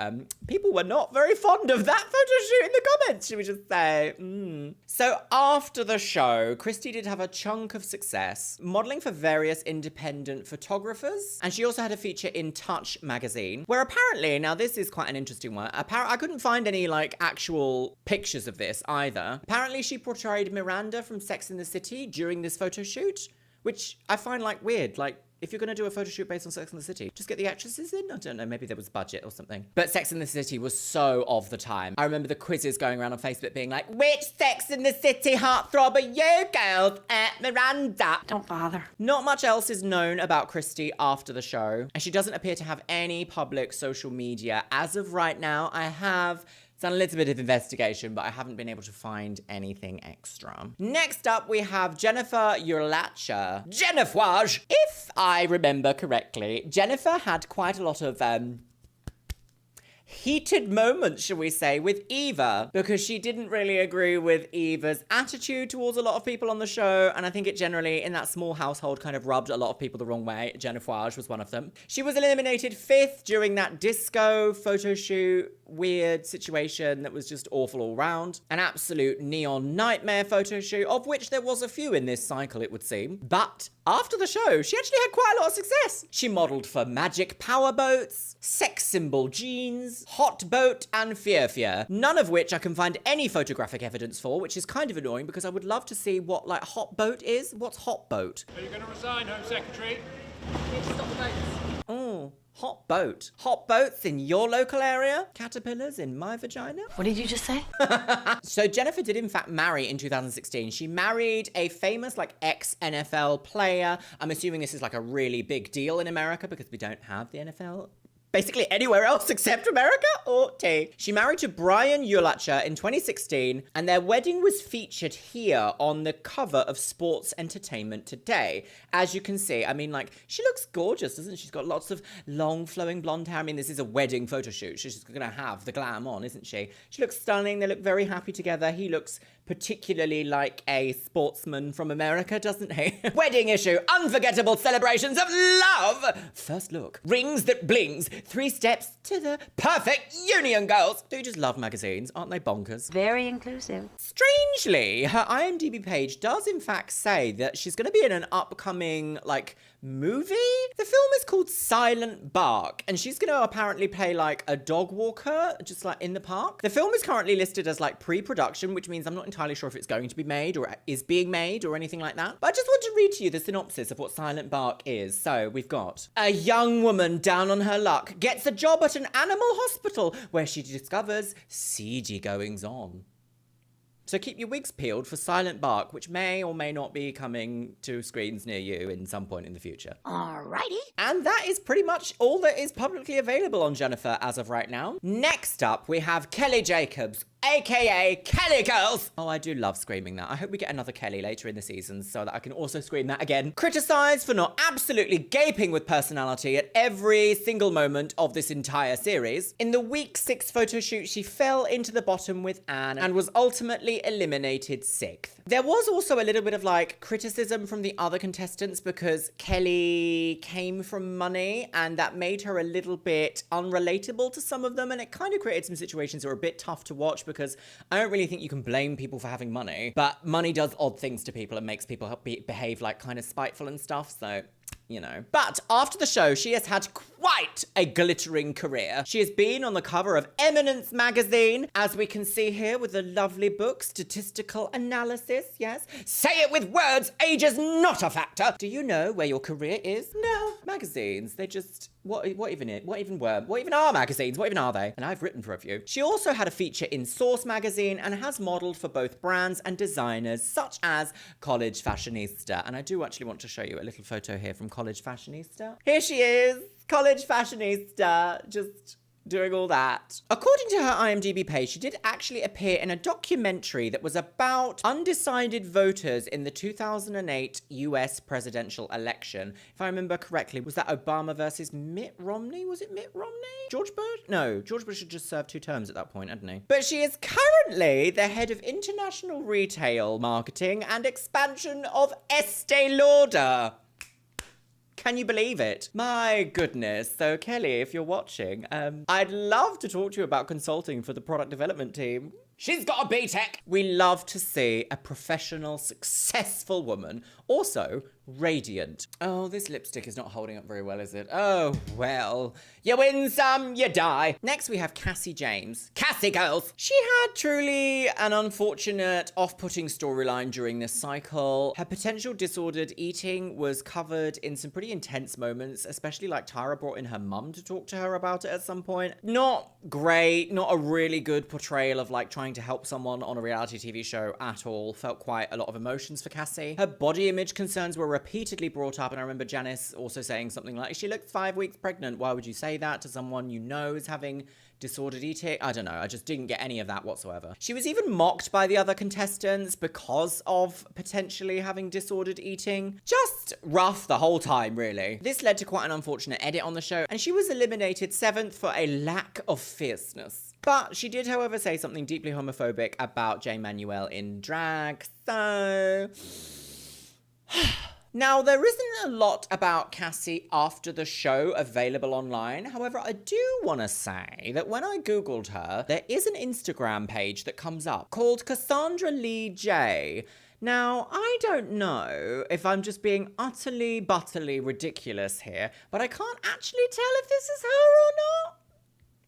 people were not very fond of that photo shoot in the comments, should we just say. So after the show, Christy did have a chunk of success modeling for various independent photographers, and she also had a feature in Touch magazine, where apparently, now this is quite an interesting one, I couldn't find any like actual pictures of this either. Apparently she portrayed Miranda from Sex and the City during this photo shoot, which I find like weird. Like, if you're going to do a photo shoot based on Sex and the City, just get the actresses in? I don't know, maybe there was budget or something. But Sex and the City was so of the time. I remember the quizzes going around on Facebook being like, which Sex and the City heartthrob are you girls? Miranda. Don't bother. Not much else is known about Christy after the show, and she doesn't appear to have any public social media. As of right now, I have done a little bit of investigation, but I haven't been able to find anything extra. Next up, we have Jennifer Urlacher. Jennifer! If I remember correctly, Jennifer had quite a lot of heated moments, shall we say, with Eva, because she didn't really agree with Eva's attitude towards a lot of people on the show, and I think it generally, in that small household, kind of rubbed a lot of people the wrong way. Jennifer was one of them. She was eliminated 5th during that disco photo shoot, weird situation that was just awful all round. An absolute neon nightmare photo shoot, of which there was a few in this cycle, it would seem. But after the show, she actually had quite a lot of success. She modelled for Magic Power Boats, Sex Symbol Jeans, Hot Boat, and Fear. None of which I can find any photographic evidence for, which is kind of annoying because I would love to see what, like, Hot Boat is. What's Hot Boat? Are you going to resign, Home Secretary? Oh, Hot Boat. Hot boats in your local area? Caterpillars in my vagina? What did you just say? So Jennifer did in fact marry in 2016. She married a famous like ex-NFL player. I'm assuming this is like a really big deal in America because we don't have the NFL basically anywhere else except America or T. She married to Brian Urlacher in 2016, and their wedding was featured here on the cover of Sports Entertainment Today. As you can see, I mean, like, she looks gorgeous, doesn't she? She's got lots of long flowing blonde hair. I mean, this is a wedding photo shoot. She's gonna have the glam on, isn't she? She looks stunning. They look very happy together. He looks particularly like a sportsman from America, doesn't he? Wedding issue, unforgettable celebrations of love. First look, rings that blings, 3 steps to the perfect union, girls. Do you just love magazines? Aren't they bonkers? Very inclusive. Strangely, her IMDb page does in fact say that she's going to be in an upcoming, like, movie? The film is called Silent Bark, and she's going to apparently play, like, a dog walker, just, like, in the park. The film is currently listed as, like, pre-production, which means I'm not entirely sure if it's going to be made or is being made or anything like that. But I just want to read to you the synopsis of what Silent Bark is. So, we've got a young woman down on her luck gets a job at an animal hospital where she discovers seedy goings-on. So keep your wigs peeled for Silent Bark, which may or may not be coming to screens near you in some point in the future. Alrighty. And that is pretty much all that is publicly available on Jennifer as of right now. Next up, we have Kelly Jacobs, aka Kelly Girls. Oh, I do love screaming that. I hope we get another Kelly later in the season so that I can also scream that again. Criticised for not absolutely gaping with personality at every single moment of this entire series. In the week 6 photo shoot, she fell into the bottom with Anne and was ultimately eliminated 6th. There was also a little bit of like criticism from the other contestants because Kelly came from money and that made her a little bit unrelatable to some of them, and it kind of created some situations that were a bit tough to watch because I don't really think you can blame people for having money, but money does odd things to people and makes people behave like kind of spiteful and stuff, so you know. But after the show, she has had quite a glittering career. She has been on the cover of Eminence magazine, as we can see here with the lovely book, Statistical Analysis, yes. Say it with words, age is not a factor. Do you know where your career is? No. Magazines, they just... What even are magazines? What even are they? And I've written for a few. She also had a feature in Source magazine and has modelled for both brands and designers such as College Fashionista. And I do actually want to show you a little photo here from College Fashionista. Here she is, College Fashionista, just doing all that. According to her IMDb page, she did actually appear in a documentary that was about undecided voters in the 2008 US presidential election. If I remember correctly, was that Obama versus Mitt Romney? Was it Mitt Romney? George Bush? No, George Bush had just served 2 terms at that point, hadn't he? But she is currently the head of international retail marketing and expansion of Estee Lauder. Can you believe it? My goodness. So Kelly, if you're watching, I'd love to talk to you about consulting for the product development team. She's got a B-Tech. We love to see a professional, successful woman, also radiant. Oh, this lipstick is not holding up very well, is it? Oh, well. You win some, you die. Next, we have Cassie James. Cassie, girls. She had truly an unfortunate, off-putting storyline during this cycle. Her potential disordered eating was covered in some pretty intense moments, especially like Tara brought in her mum to talk to her about it at some point. Not great, not a really good portrayal of like trying to help someone on a reality TV show at all. Felt quite a lot of emotions for Cassie. Her body image concerns were repeatedly brought up, and I remember Janice also saying something like, she looks 5 weeks pregnant. Why would you say that to someone you know is having disordered eating? I don't know. I just didn't get any of that whatsoever. She was even mocked by the other contestants because of potentially having disordered eating. Just rough the whole time, really. This led to quite an unfortunate edit on the show, and she was eliminated 7th for a lack of fierceness. But she did, however, say something deeply homophobic about Jay Manuel in drag, so... Now, there isn't a lot about Cassie after the show available online. However, I do want to say that when I Googled her, there is an Instagram page that comes up called Cassandra Lee J. Now, I don't know if I'm just being utterly, butterly ridiculous here, but I can't actually tell if this is her or not.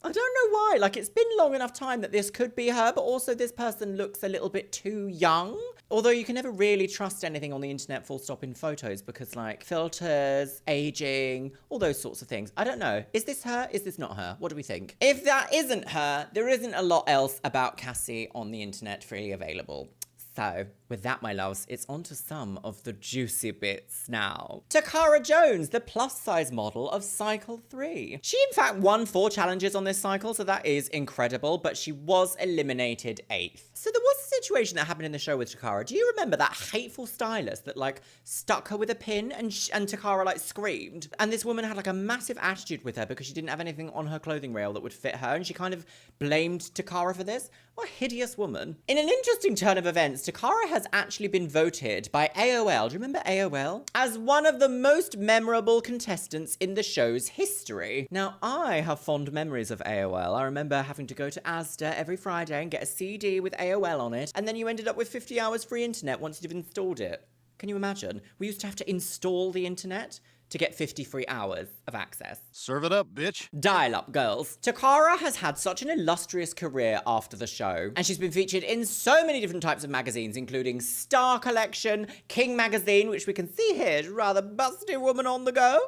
I don't know why. Like, it's been long enough time that this could be her, but also this person looks a little bit too young. Although you can never really trust anything on the internet full stop in photos because, like, filters, aging, all those sorts of things. I don't know. Is this her? Is this not her? What do we think? If that isn't her, there isn't a lot else about Cassie on the internet freely available. So, with that, my loves, it's on to some of the juicy bits now. Takara Jones, the plus-size model of Cycle 3. She, in fact, won 4 challenges on this cycle, so that is incredible, but she was eliminated 8th. So there was a situation that happened in the show with Takara. Do you remember that hateful stylist that, like, stuck her with a pin and Takara, like, screamed? And this woman had, like, a massive attitude with her because she didn't have anything on her clothing rail that would fit her, and she kind of blamed Takara for this. What a hideous woman. In an interesting turn of events, Takara has actually been voted by AOL, do you remember AOL? As one of the most memorable contestants in the show's history. Now, I have fond memories of AOL. I remember having to go to Asda every Friday and get a CD with AOL on it, and then you ended up with 50 hours free internet once you've installed it. Can you imagine? We used to have to install the internet to get 50 free hours of access. Serve it up, bitch. Dial up, girls. Takara has had such an illustrious career after the show, and she's been featured in so many different types of magazines, including Star Collection, King Magazine, which we can see here is a rather busty woman on the go,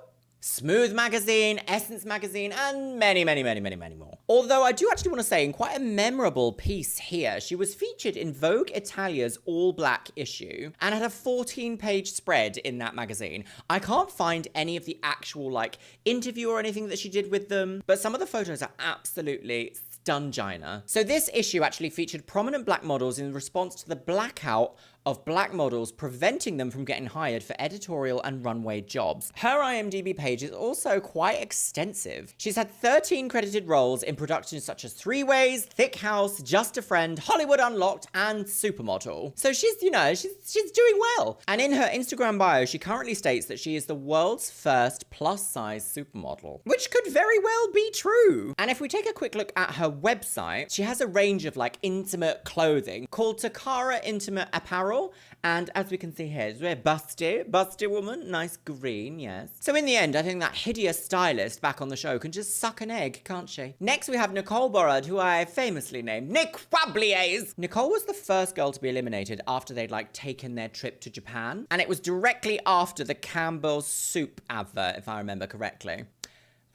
Smooth Magazine, Essence Magazine, and many, many, many, many, many more. Although I do actually want to say, in quite a memorable piece here, she was featured in Vogue Italia's all-black issue and had a 14-page spread in that magazine. I can't find any of the actual, like, interview or anything that she did with them, but some of the photos are absolutely stungina. So this issue actually featured prominent black models in response to the blackout of black models, preventing them from getting hired for editorial and runway jobs. Her IMDb page is also quite extensive. She's had 13 credited roles in productions such as Three Ways, Thick House, Just a Friend, Hollywood Unlocked, and Supermodel. So she's, you know, she's doing well. And in her Instagram bio, she currently states that she is the world's first plus-size supermodel, which could very well be true. And if we take a quick look at her website, she has a range of like intimate clothing called Takara Intimate Apparel. And as we can see here, it's very busty woman, nice green, yes. So in the end, I think that hideous stylist back on the show can just suck an egg, can't she? Next, we have Nicole Borrard, who I famously named Nick Wabliers. Nicole was the first girl to be eliminated after they'd like taken their trip to Japan. And it was directly after the Campbell's soup advert, if I remember correctly.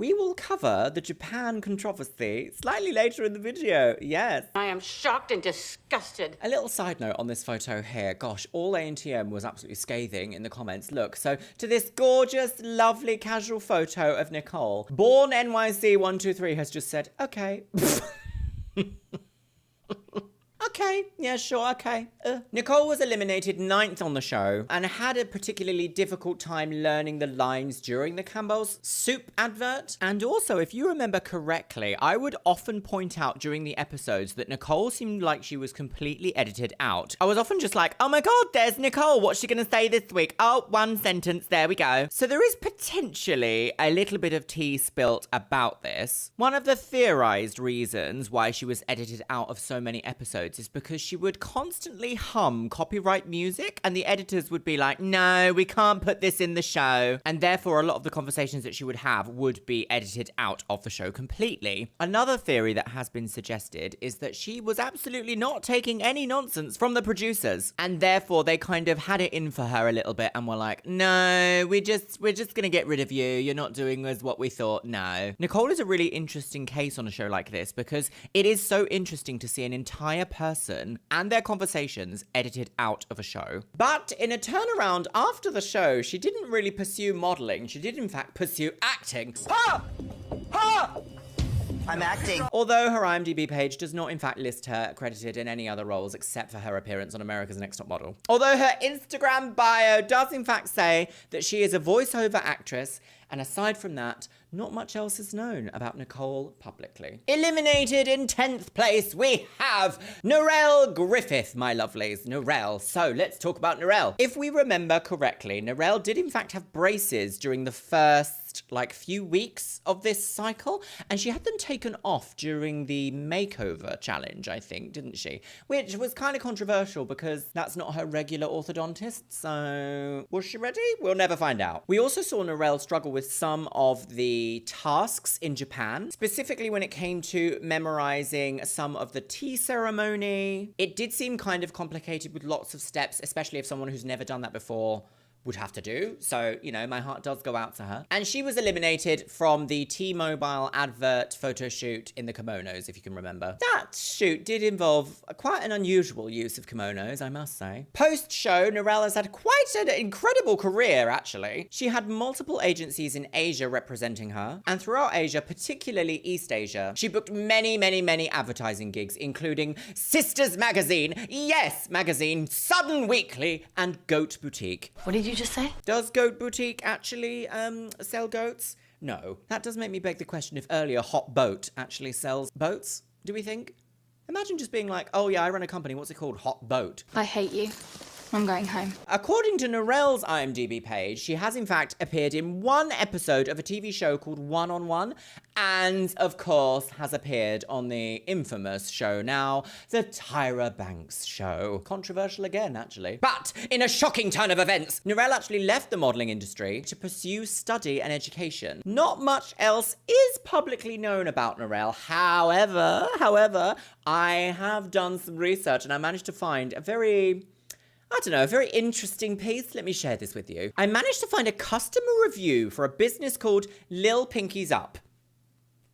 We will cover the Japan controversy slightly later in the video, yes. I am shocked and disgusted. A little side note on this photo here. Gosh, all ANTM was absolutely scathing in the comments. Look, so to this gorgeous, lovely, casual photo of Nicole, Born NYC123 has just said, okay. Okay, yeah, sure, okay. Nicole was eliminated 9th on the show and had a particularly difficult time learning the lines during the Campbell's soup advert. And also, if you remember correctly, I would often point out during the episodes that Nicole seemed like she was completely edited out. I was often just like, oh my god, there's Nicole, what's she gonna say this week? Oh, one sentence, there we go. So there is potentially a little bit of tea spilt about this. One of the theorized reasons why she was edited out of so many episodes is because she would constantly hum copyright music and the editors would be like, no, we can't put this in the show. And therefore, a lot of the conversations that she would have would be edited out of the show completely. Another theory that has been suggested is that she was absolutely not taking any nonsense from the producers. And therefore, they kind of had it in for her a little bit and were like, no, we're just gonna get rid of you. You're not doing as what we thought. No. Nicole is a really interesting case on a show like this because it is so interesting to see an entire person and their conversations edited out of a show. But in a turnaround after the show, she didn't really pursue modeling. She did in fact pursue acting. Ha! Ha! I'm acting. Although her IMDb page does not in fact list her credited in any other roles except for her appearance on America's Next Top Model. Although her Instagram bio does in fact say that she is a voiceover actress, and aside from that, not much else is known about Nicole publicly. Eliminated in 10th place, we have Narelle Griffith, my lovelies. Narelle. So let's talk about Narelle. If we remember correctly, Narelle did in fact have braces during the first few weeks of this cycle, and she had them taken off during the makeover challenge, I think, didn't she? Which was kind of controversial because that's not her regular orthodontist, so was she ready? We'll never find out. We also saw Narelle struggle with some of the tasks in Japan, specifically when it came to memorizing some of the tea ceremony. It did seem kind of complicated with lots of steps, especially if someone who's never done that before would have to do. So, you know, my heart does go out to her. And she was eliminated from the T-Mobile advert photo shoot in the kimonos, if you can remember. That shoot did involve quite an unusual use of kimonos, I must say. Post-show, Narelle has had quite an incredible career, actually. She had multiple agencies in Asia representing her, and throughout Asia, particularly East Asia, she booked many, many, many advertising gigs, including Sisters Magazine, Yes Magazine, Sudden Weekly, and Goat Boutique. What did you just say? Does Goat Boutique actually sell goats? No. That does make me beg the question if earlier Hot Boat actually sells boats, do we think? Imagine just being like, oh yeah, I run a company, what's it called? Hot Boat. I hate you. I'm going home. According to Narelle's IMDb page, she has in fact appeared in one episode of a TV show called One on One, and of course has appeared on the infamous show now, The Tyra Banks Show. Controversial again, actually. But in a shocking turn of events, Narelle actually left the modeling industry to pursue study and education. Not much else is publicly known about Narelle. However, I have done some research and I managed to find a very interesting piece. Let me share this with you. I managed to find a customer review for a business called Lil Pinkies Up,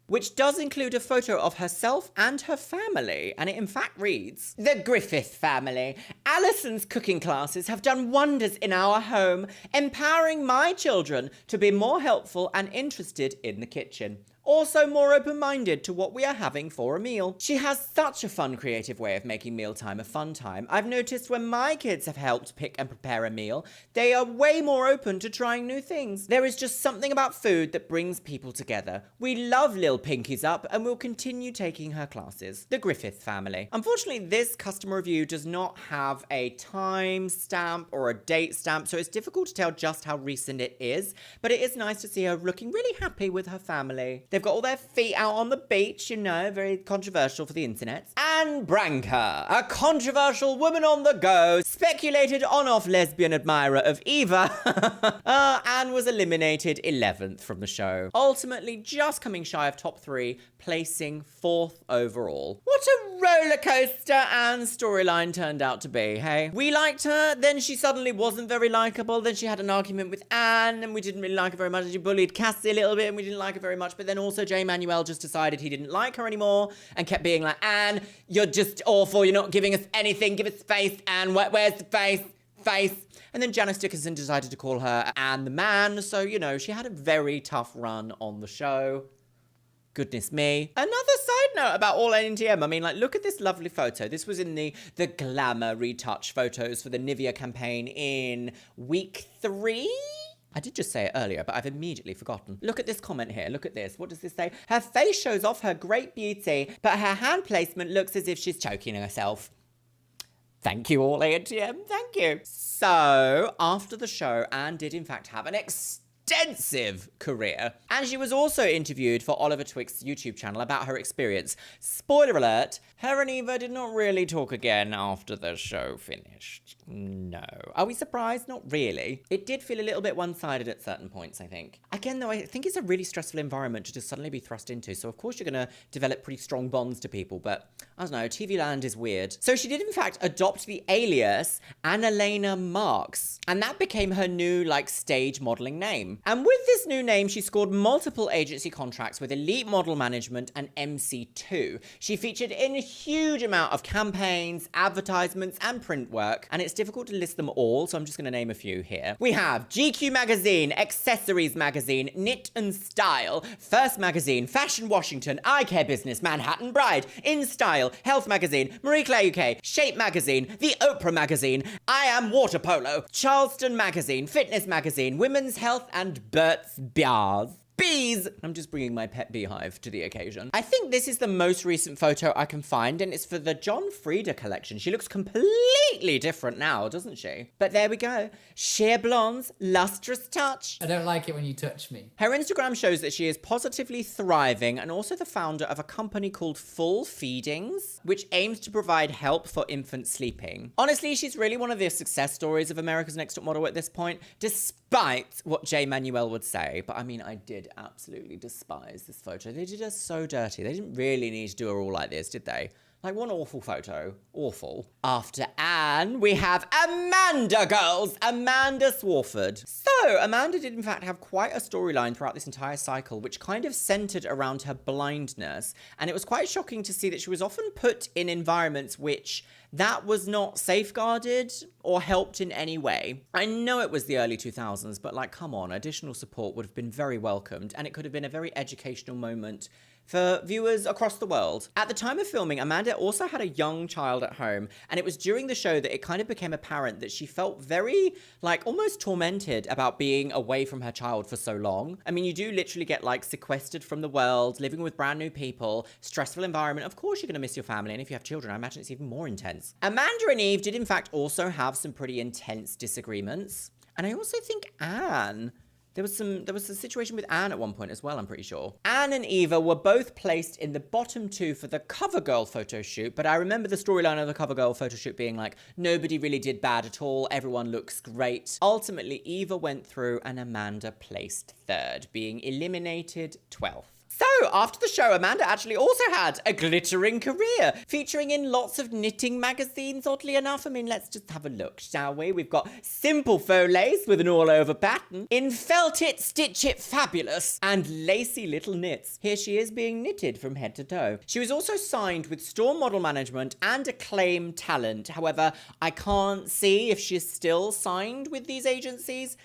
which does include a photo of herself and her family, and it in fact reads, "The Griffith family. Alison's cooking classes have done wonders in our home, empowering my children to be more helpful and interested in the kitchen. Also more open-minded to what we are having for a meal. She has such a fun, creative way of making mealtime a fun time. I've noticed when my kids have helped pick and prepare a meal, they are way more open to trying new things. There is just something about food that brings people together. We love Lil Pinkies Up and will continue taking her classes. The Griffith family." Unfortunately, this customer review does not have a time stamp or a date stamp, so it's difficult to tell just how recent it is, but it is nice to see her looking really happy with her family. They've got all their feet out on the beach, you know, very controversial for the internet. Anne Branca, a controversial woman on the go, speculated on-off lesbian admirer of Eva. Anne was eliminated 11th from the show, ultimately just coming shy of top 3, placing 4th overall. What a roller coaster and storyline turned out to be, hey? We liked her, then she suddenly wasn't very likable, then she had an argument with Anne, and we didn't really like her very much, and she bullied Cassie a little bit, and we didn't like her very much, but then also Jay Manuel just decided he didn't like her anymore, and kept being like, Anne, you're just awful, you're not giving us anything, give us face, Anne, where's the face? And then Janice Dickinson decided to call her Anne the Man, so, you know, she had a very tough run on the show. Goodness me. Another side note about All NTM. I mean, like, look at this lovely photo. This was in the glamour retouch photos for the Nivea campaign in week 3. I did just say it earlier, but I've immediately forgotten. Look at this comment here. Look at this. What does this say? Her face shows off her great beauty, but her hand placement looks as if she's choking herself. Thank you, All ANTM. Thank you. So, after the show, Anne did in fact have an extensive career. And she was also interviewed for Oliver Twick's YouTube channel about her experience. Spoiler alert, her and Eva did not really talk again after the show finished. No. Are we surprised? Not really. It did feel a little bit one-sided at certain points, I think. Again, though, I think it's a really stressful environment to just suddenly be thrust into, so of course you're going to develop pretty strong bonds to people, but I don't know, TV land is weird. So she did, in fact, adopt the alias Annalena Marks, and that became her new, like, stage modeling name. And with this new name, she scored multiple agency contracts with Elite Model Management and MC2. She featured in a huge amount of campaigns, advertisements, and print work, and it's difficult to list them all, so I'm just going to name a few here. We have GQ Magazine, Accessories Magazine, Knit and Style, First Magazine, Fashion Washington, Eye Care Business, Manhattan Bride, In Style, Health Magazine, Marie Claire UK, Shape Magazine, The Oprah Magazine, I Am Water Polo, Charleston Magazine, Fitness Magazine, Women's Health, and Burt's Bees. Bees! I'm just bringing my pet beehive to the occasion. I think this is the most recent photo I can find, and it's for the John Frieda collection. She looks completely different now, doesn't she? But there we go. Sheer blondes, lustrous touch. I don't like it when you touch me. Her Instagram shows that she is positively thriving and also the founder of a company called Full Feedings, which aims to provide help for infant sleeping. Honestly, she's really one of the success stories of America's Next Top Model at this point, despite what Jay Manuel would say. But I mean, I did absolutely despise this photo. They did her so dirty. They didn't really need to do her all like this, did they? Like, one awful photo. Awful. After Anne, we have Amanda, girls! Amanda Swarford. So, Amanda did in fact have quite a storyline throughout this entire cycle, which kind of centered around her blindness. And it was quite shocking to see that she was often put in environments which that was not safeguarded or helped in any way. I know it was the early 2000s, but like, come on, additional support would have been very welcomed, and it could have been a very educational moment for viewers across the world. At the time of filming, Amanda also had a young child at home, and it was during the show that it kind of became apparent that she felt very, like, almost tormented about being away from her child for so long. I mean, you do literally get, like, sequestered from the world, living with brand new people, stressful environment. Of course you're gonna miss your family, and if you have children, I imagine it's even more intense. Amanda and Eve did, in fact, also have some pretty intense disagreements. And I also think Anne... There was a situation with Anne at one point as well, I'm pretty sure. Anne and Eva were both placed in the bottom 2 for the CoverGirl photo shoot, but I remember the storyline of the CoverGirl photo shoot being like, nobody really did bad at all, everyone looks great. Ultimately, Eva went through and Amanda placed 3rd, being eliminated 12th. So, after the show, Amanda actually also had a glittering career, featuring in lots of knitting magazines, oddly enough. I mean, let's just have a look, shall we? We've got Simple Faux Lace with an all-over pattern, In Felt It, Stitch It Fabulous, and Lacy Little Knits. Here she is being knitted from head to toe. She was also signed with Storm Model Management and Acclaim Talent. However, I can't see if she's still signed with these agencies.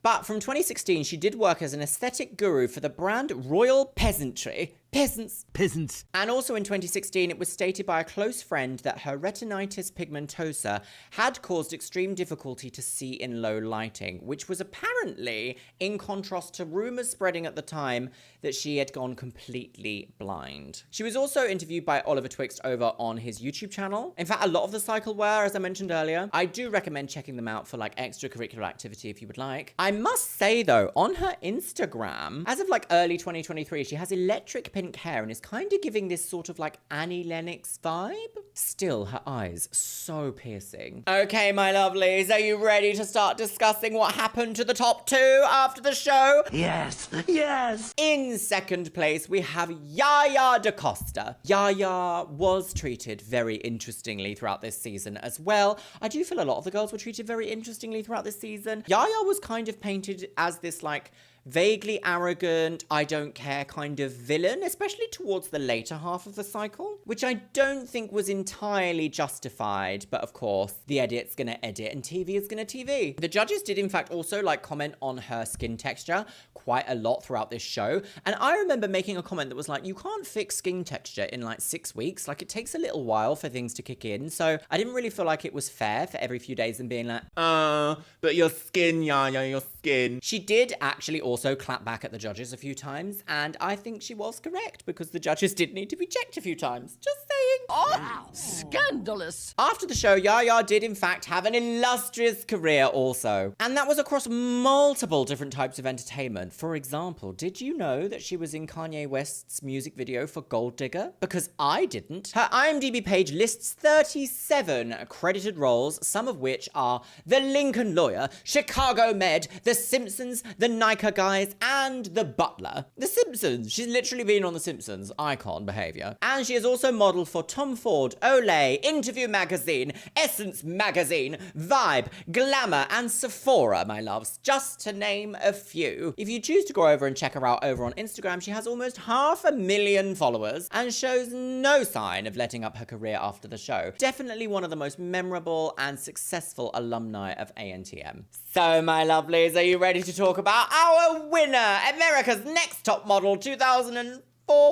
But from 2016, she did work as an aesthetic guru for the brand Royal Peasantry. Peasants. And also in 2016, it was stated by a close friend that her retinitis pigmentosa had caused extreme difficulty to see in low lighting, which was apparently in contrast to rumors spreading at the time that she had gone completely blind. She was also interviewed by Oliver Twixt over on his YouTube channel. In fact, a lot of the cycle were, as I mentioned earlier. I do recommend checking them out for like extracurricular activity if you would like. I must say though, on her Instagram, as of like early 2023, she has electric pink pink hair and is kind of giving this sort of like Annie Lennox vibe. Still, her eyes so piercing. Okay, my lovelies, are you ready to start discussing what happened to the top 2 after the show? Yes, yes. In second place, we have Yaya DaCosta. Yaya was treated very interestingly throughout this season as well. I do feel a lot of the girls were treated very interestingly throughout this season. Yaya was kind of painted as this like vaguely arrogant, I don't care kind of villain, especially towards the later half of the cycle, which I don't think was entirely justified, but of course, the edit's gonna edit and TV is gonna TV. The judges did in fact also like comment on her skin texture quite a lot throughout this show, and I remember making a comment that was like, you can't fix skin texture in like 6 weeks, like it takes a little while for things to kick in, so I didn't really feel like it was fair for every few days and being like, but your skin, Yaya, your skin. She did actually also clap back at the judges a few times, and I think she was correct because the judges did need to be checked a few times. Just saying. Oh, scandalous. After the show, Yaya did in fact have an illustrious career also, and that was across multiple different types of entertainment. For example, did you know that she was in Kanye West's music video for Gold Digger? Because I didn't. Her IMDb page lists 37 credited roles, some of which are The Lincoln Lawyer, Chicago Med, The Simpsons, The Nika Guys, and The Butler. The Simpsons. She's literally been on The Simpsons. Icon behavior. And she has also modeled for Tom Ford, Olay, Interview Magazine, Essence Magazine, Vibe, Glamour, and Sephora, my loves, just to name a few. If you choose to go over and check her out over on Instagram, she has almost 500,000 followers and shows no sign of letting up her career after the show. Definitely one of the most memorable and successful alumni of ANTM. So, my lovelies, are you ready to talk about our winner, America's Next Top Model 2004?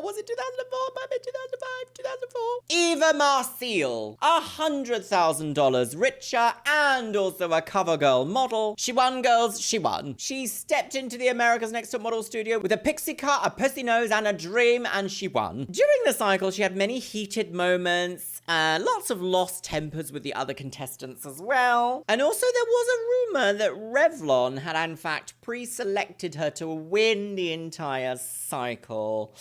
Was it 2004? Maybe 2005, 2004? Eva Marcille, $100,000 richer and also a cover girl model. She won, girls, she won. She stepped into the America's Next Top Model studio with a pixie cut, a pussy nose, and a dream, and she won. During the cycle, she had many heated moments, lots of lost tempers with the other contestants as well. And also there was a rumor that Revlon had in fact pre-selected her to win the entire cycle.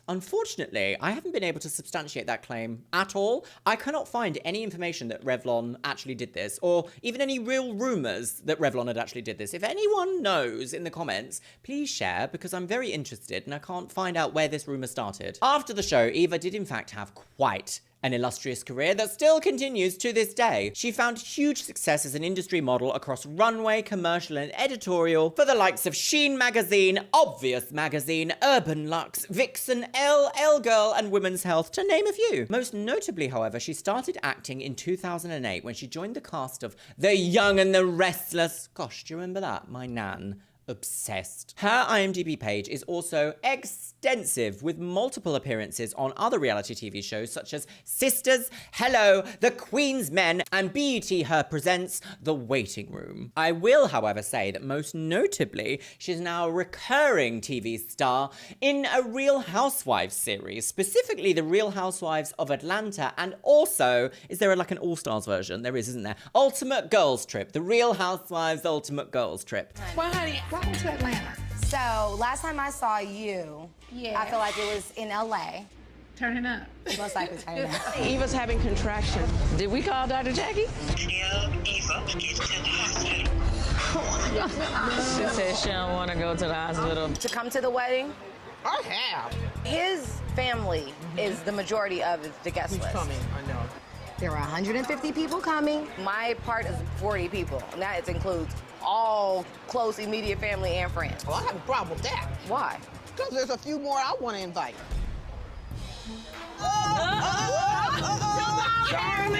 Unfortunately, I haven't been able to substantiate that claim at all. I cannot find any information that Revlon actually did this, or even any real rumors that Revlon had actually did this. If anyone knows in the comments, please share, because I'm very interested and I can't find out where this rumor started. After the show, Eva did in fact have quite an illustrious career that still continues to this day. She found huge success as an industry model across runway, commercial, and editorial for the likes of Sheen Magazine, Obvious Magazine, Urban Luxe, Vixen, Elle Girl, and Women's Health, to name a few. Most notably, however, she started acting in 2008 when she joined the cast of The Young and the Restless. Gosh, do you remember that? My nan. Obsessed. Her IMDb page is also extensive, with multiple appearances on other reality TV shows such as Sisters, Hello, The Queen's Men, and BET Her presents The Waiting Room. I will, however, say that most notably, she's now a recurring TV star in a Real Housewives series, specifically The Real Housewives of Atlanta, and also, is there like an All-Stars version? There is, isn't there? Ultimate Girls Trip, The Real Housewives Ultimate Girls Trip. Well, honey, welcome to Atlanta. So, last time I saw you, I feel like it was in LA. Turning up. Most likely turning up. Eva's having contractions. Did we call Dr. Jackie? Tell Eva to get to the hospital. She said she don't want to go to the hospital. To come to the wedding? I have. His family is the majority of the guest list. coming? I know. There are 150 people coming. My part is 40 people, and that includes all close, immediate family and friends. Well, I have a problem with that. Why? Because there's a few more I want to invite. Darling,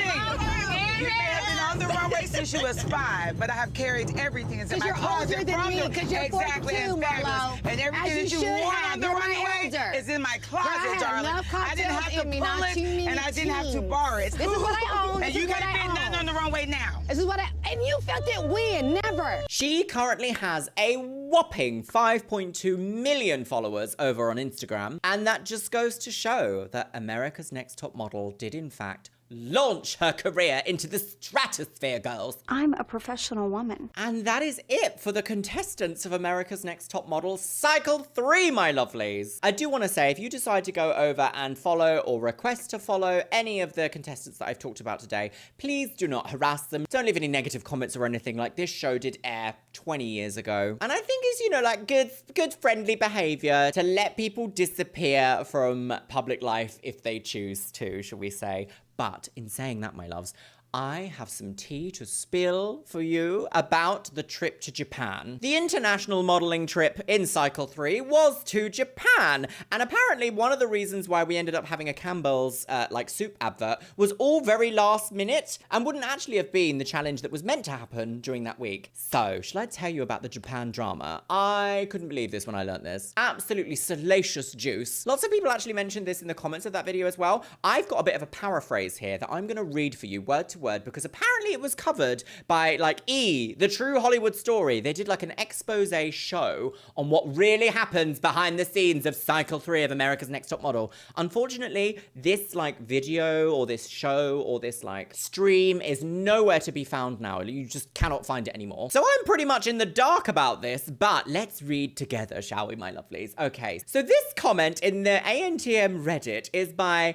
you may have been on the runway since you was 5, but I have carried everything into my closet from you. Exactly, and fabulous. And everything that you wore on the runway is in my closet, darling. I didn't have to pull it, and I didn't have to borrow it. This is what I own. And you can't fit nothing on the runway now. This is what and you felt it when? Never. She currently has a whopping 5.2 million followers over on Instagram, and that just goes to show that America's Next Top Model did in fact launch her career into the stratosphere, girls. I'm a professional woman. And that is it for the contestants of America's Next Top Model Cycle 3, my lovelies. I do want to say, if you decide to go over and follow or request to follow any of the contestants that I've talked about today, please do not harass them. Don't leave any negative comments or anything. Like, this show did air 20 years ago. And I think it's, you know, like good friendly behavior to let people disappear from public life if they choose to, shall we say. But in saying that, my loves, I have some tea to spill for you about the trip to Japan. The international modeling trip in Cycle 3 was to Japan. And apparently one of the reasons why we ended up having a Campbell's soup advert was all very last minute and wouldn't actually have been the challenge that was meant to happen during that week. So, shall I tell you about the Japan drama? I couldn't believe this when I learnt this. Absolutely salacious juice. Lots of people actually mentioned this in the comments of that video as well. I've got a bit of a paraphrase here that I'm going to read for you word to word, because apparently it was covered by the True Hollywood Story. They did like an expose show on what really happens behind the scenes of Cycle 3 of America's Next Top Model. Unfortunately, this video or this show or this stream is nowhere to be found now. You just cannot find it anymore. So I'm pretty much in the dark about this, but let's read together, shall we, my lovelies? Okay, so this comment in the ANTM Reddit is by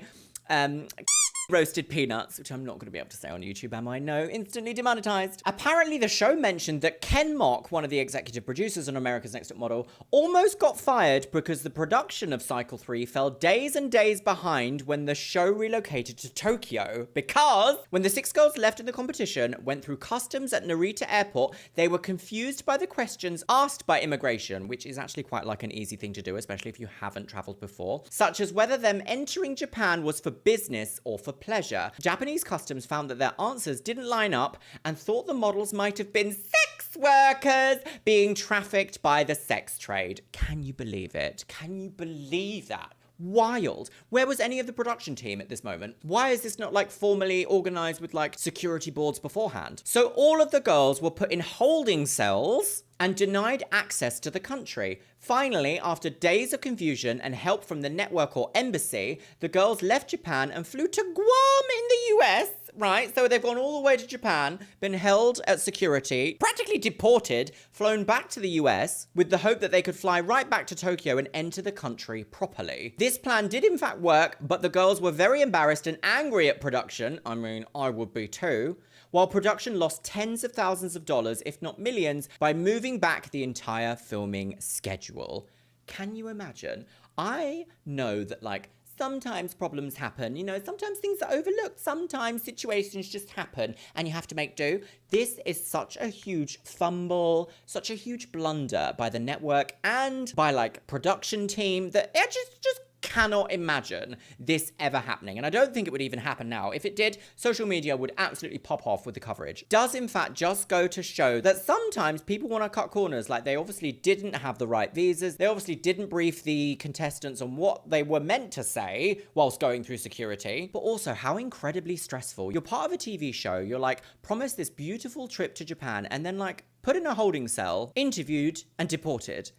Roasted Peanuts, which I'm not going to be able to say on YouTube, am I? No, instantly demonetized. Apparently, the show mentioned that Ken Mock, one of the executive producers on America's Next Top Model, almost got fired because the production of Cycle 3 fell days and days behind when the show relocated to Tokyo. Because when the 6 girls left in the competition, went through customs at Narita Airport, they were confused by the questions asked by immigration, which is actually quite an easy thing to do, especially if you haven't traveled before, such as whether them entering Japan was for business or for pleasure. Japanese customs found that their answers didn't line up and thought the models might have been sex workers being trafficked by the sex trade. Can you believe it? Can you believe that? Wild. Where was any of the production team at this moment? Why is this not formally organized with security boards beforehand? So all of the girls were put in holding cells and denied access to the country. Finally, after days of confusion and help from the network or embassy, the girls left Japan and flew to Guam in the US, right? So they've gone all the way to Japan, been held at security, practically deported, flown back to the US with the hope that they could fly right back to Tokyo and enter the country properly. This plan did in fact work, but the girls were very embarrassed and angry at production. I mean, I would be too. While production lost tens of thousands of dollars, if not millions, by moving back the entire filming schedule. Can you imagine? I know that sometimes problems happen, sometimes things are overlooked, sometimes situations just happen and you have to make do. This is such a huge fumble, such a huge blunder by the network and by production team that I just cannot imagine this ever happening. And I don't think it would even happen now. If it did, social media would absolutely pop off with the coverage. Does in fact just go to show that sometimes people want to cut corners. They obviously didn't have the right visas. They obviously didn't brief the contestants on what they were meant to say whilst going through security. But also how incredibly stressful. You're part of a TV show. You're promised this beautiful trip to Japan and then put in a holding cell, interviewed and deported.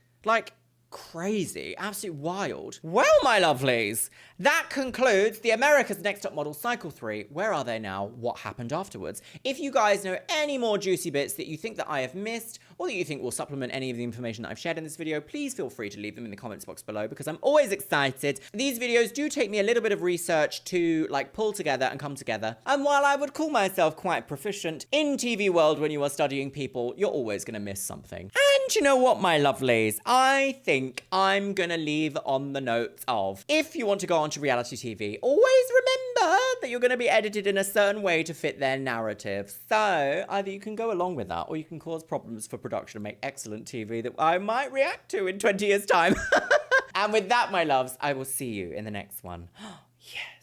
Crazy, absolute wild. Well, my lovelies, that concludes the America's Next Top Model Cycle 3. Where are they now? What happened afterwards? If you guys know any more juicy bits that you think that I have missed or that you think will supplement any of the information that I've shared in this video, please feel free to leave them in the comments box below because I'm always excited. These videos do take me a little bit of research to pull together and come together. And while I would call myself quite proficient in TV world when you are studying people, you're always going to miss something. And you know what, my lovelies? I think I'm gonna leave on the notes of, if you want to go onto reality TV, always remember that you're gonna be edited in a certain way to fit their narrative. So either you can go along with that or you can cause problems for production and make excellent TV that I might react to in 20 years time. And with that, my loves, I will see you in the next one. Yes.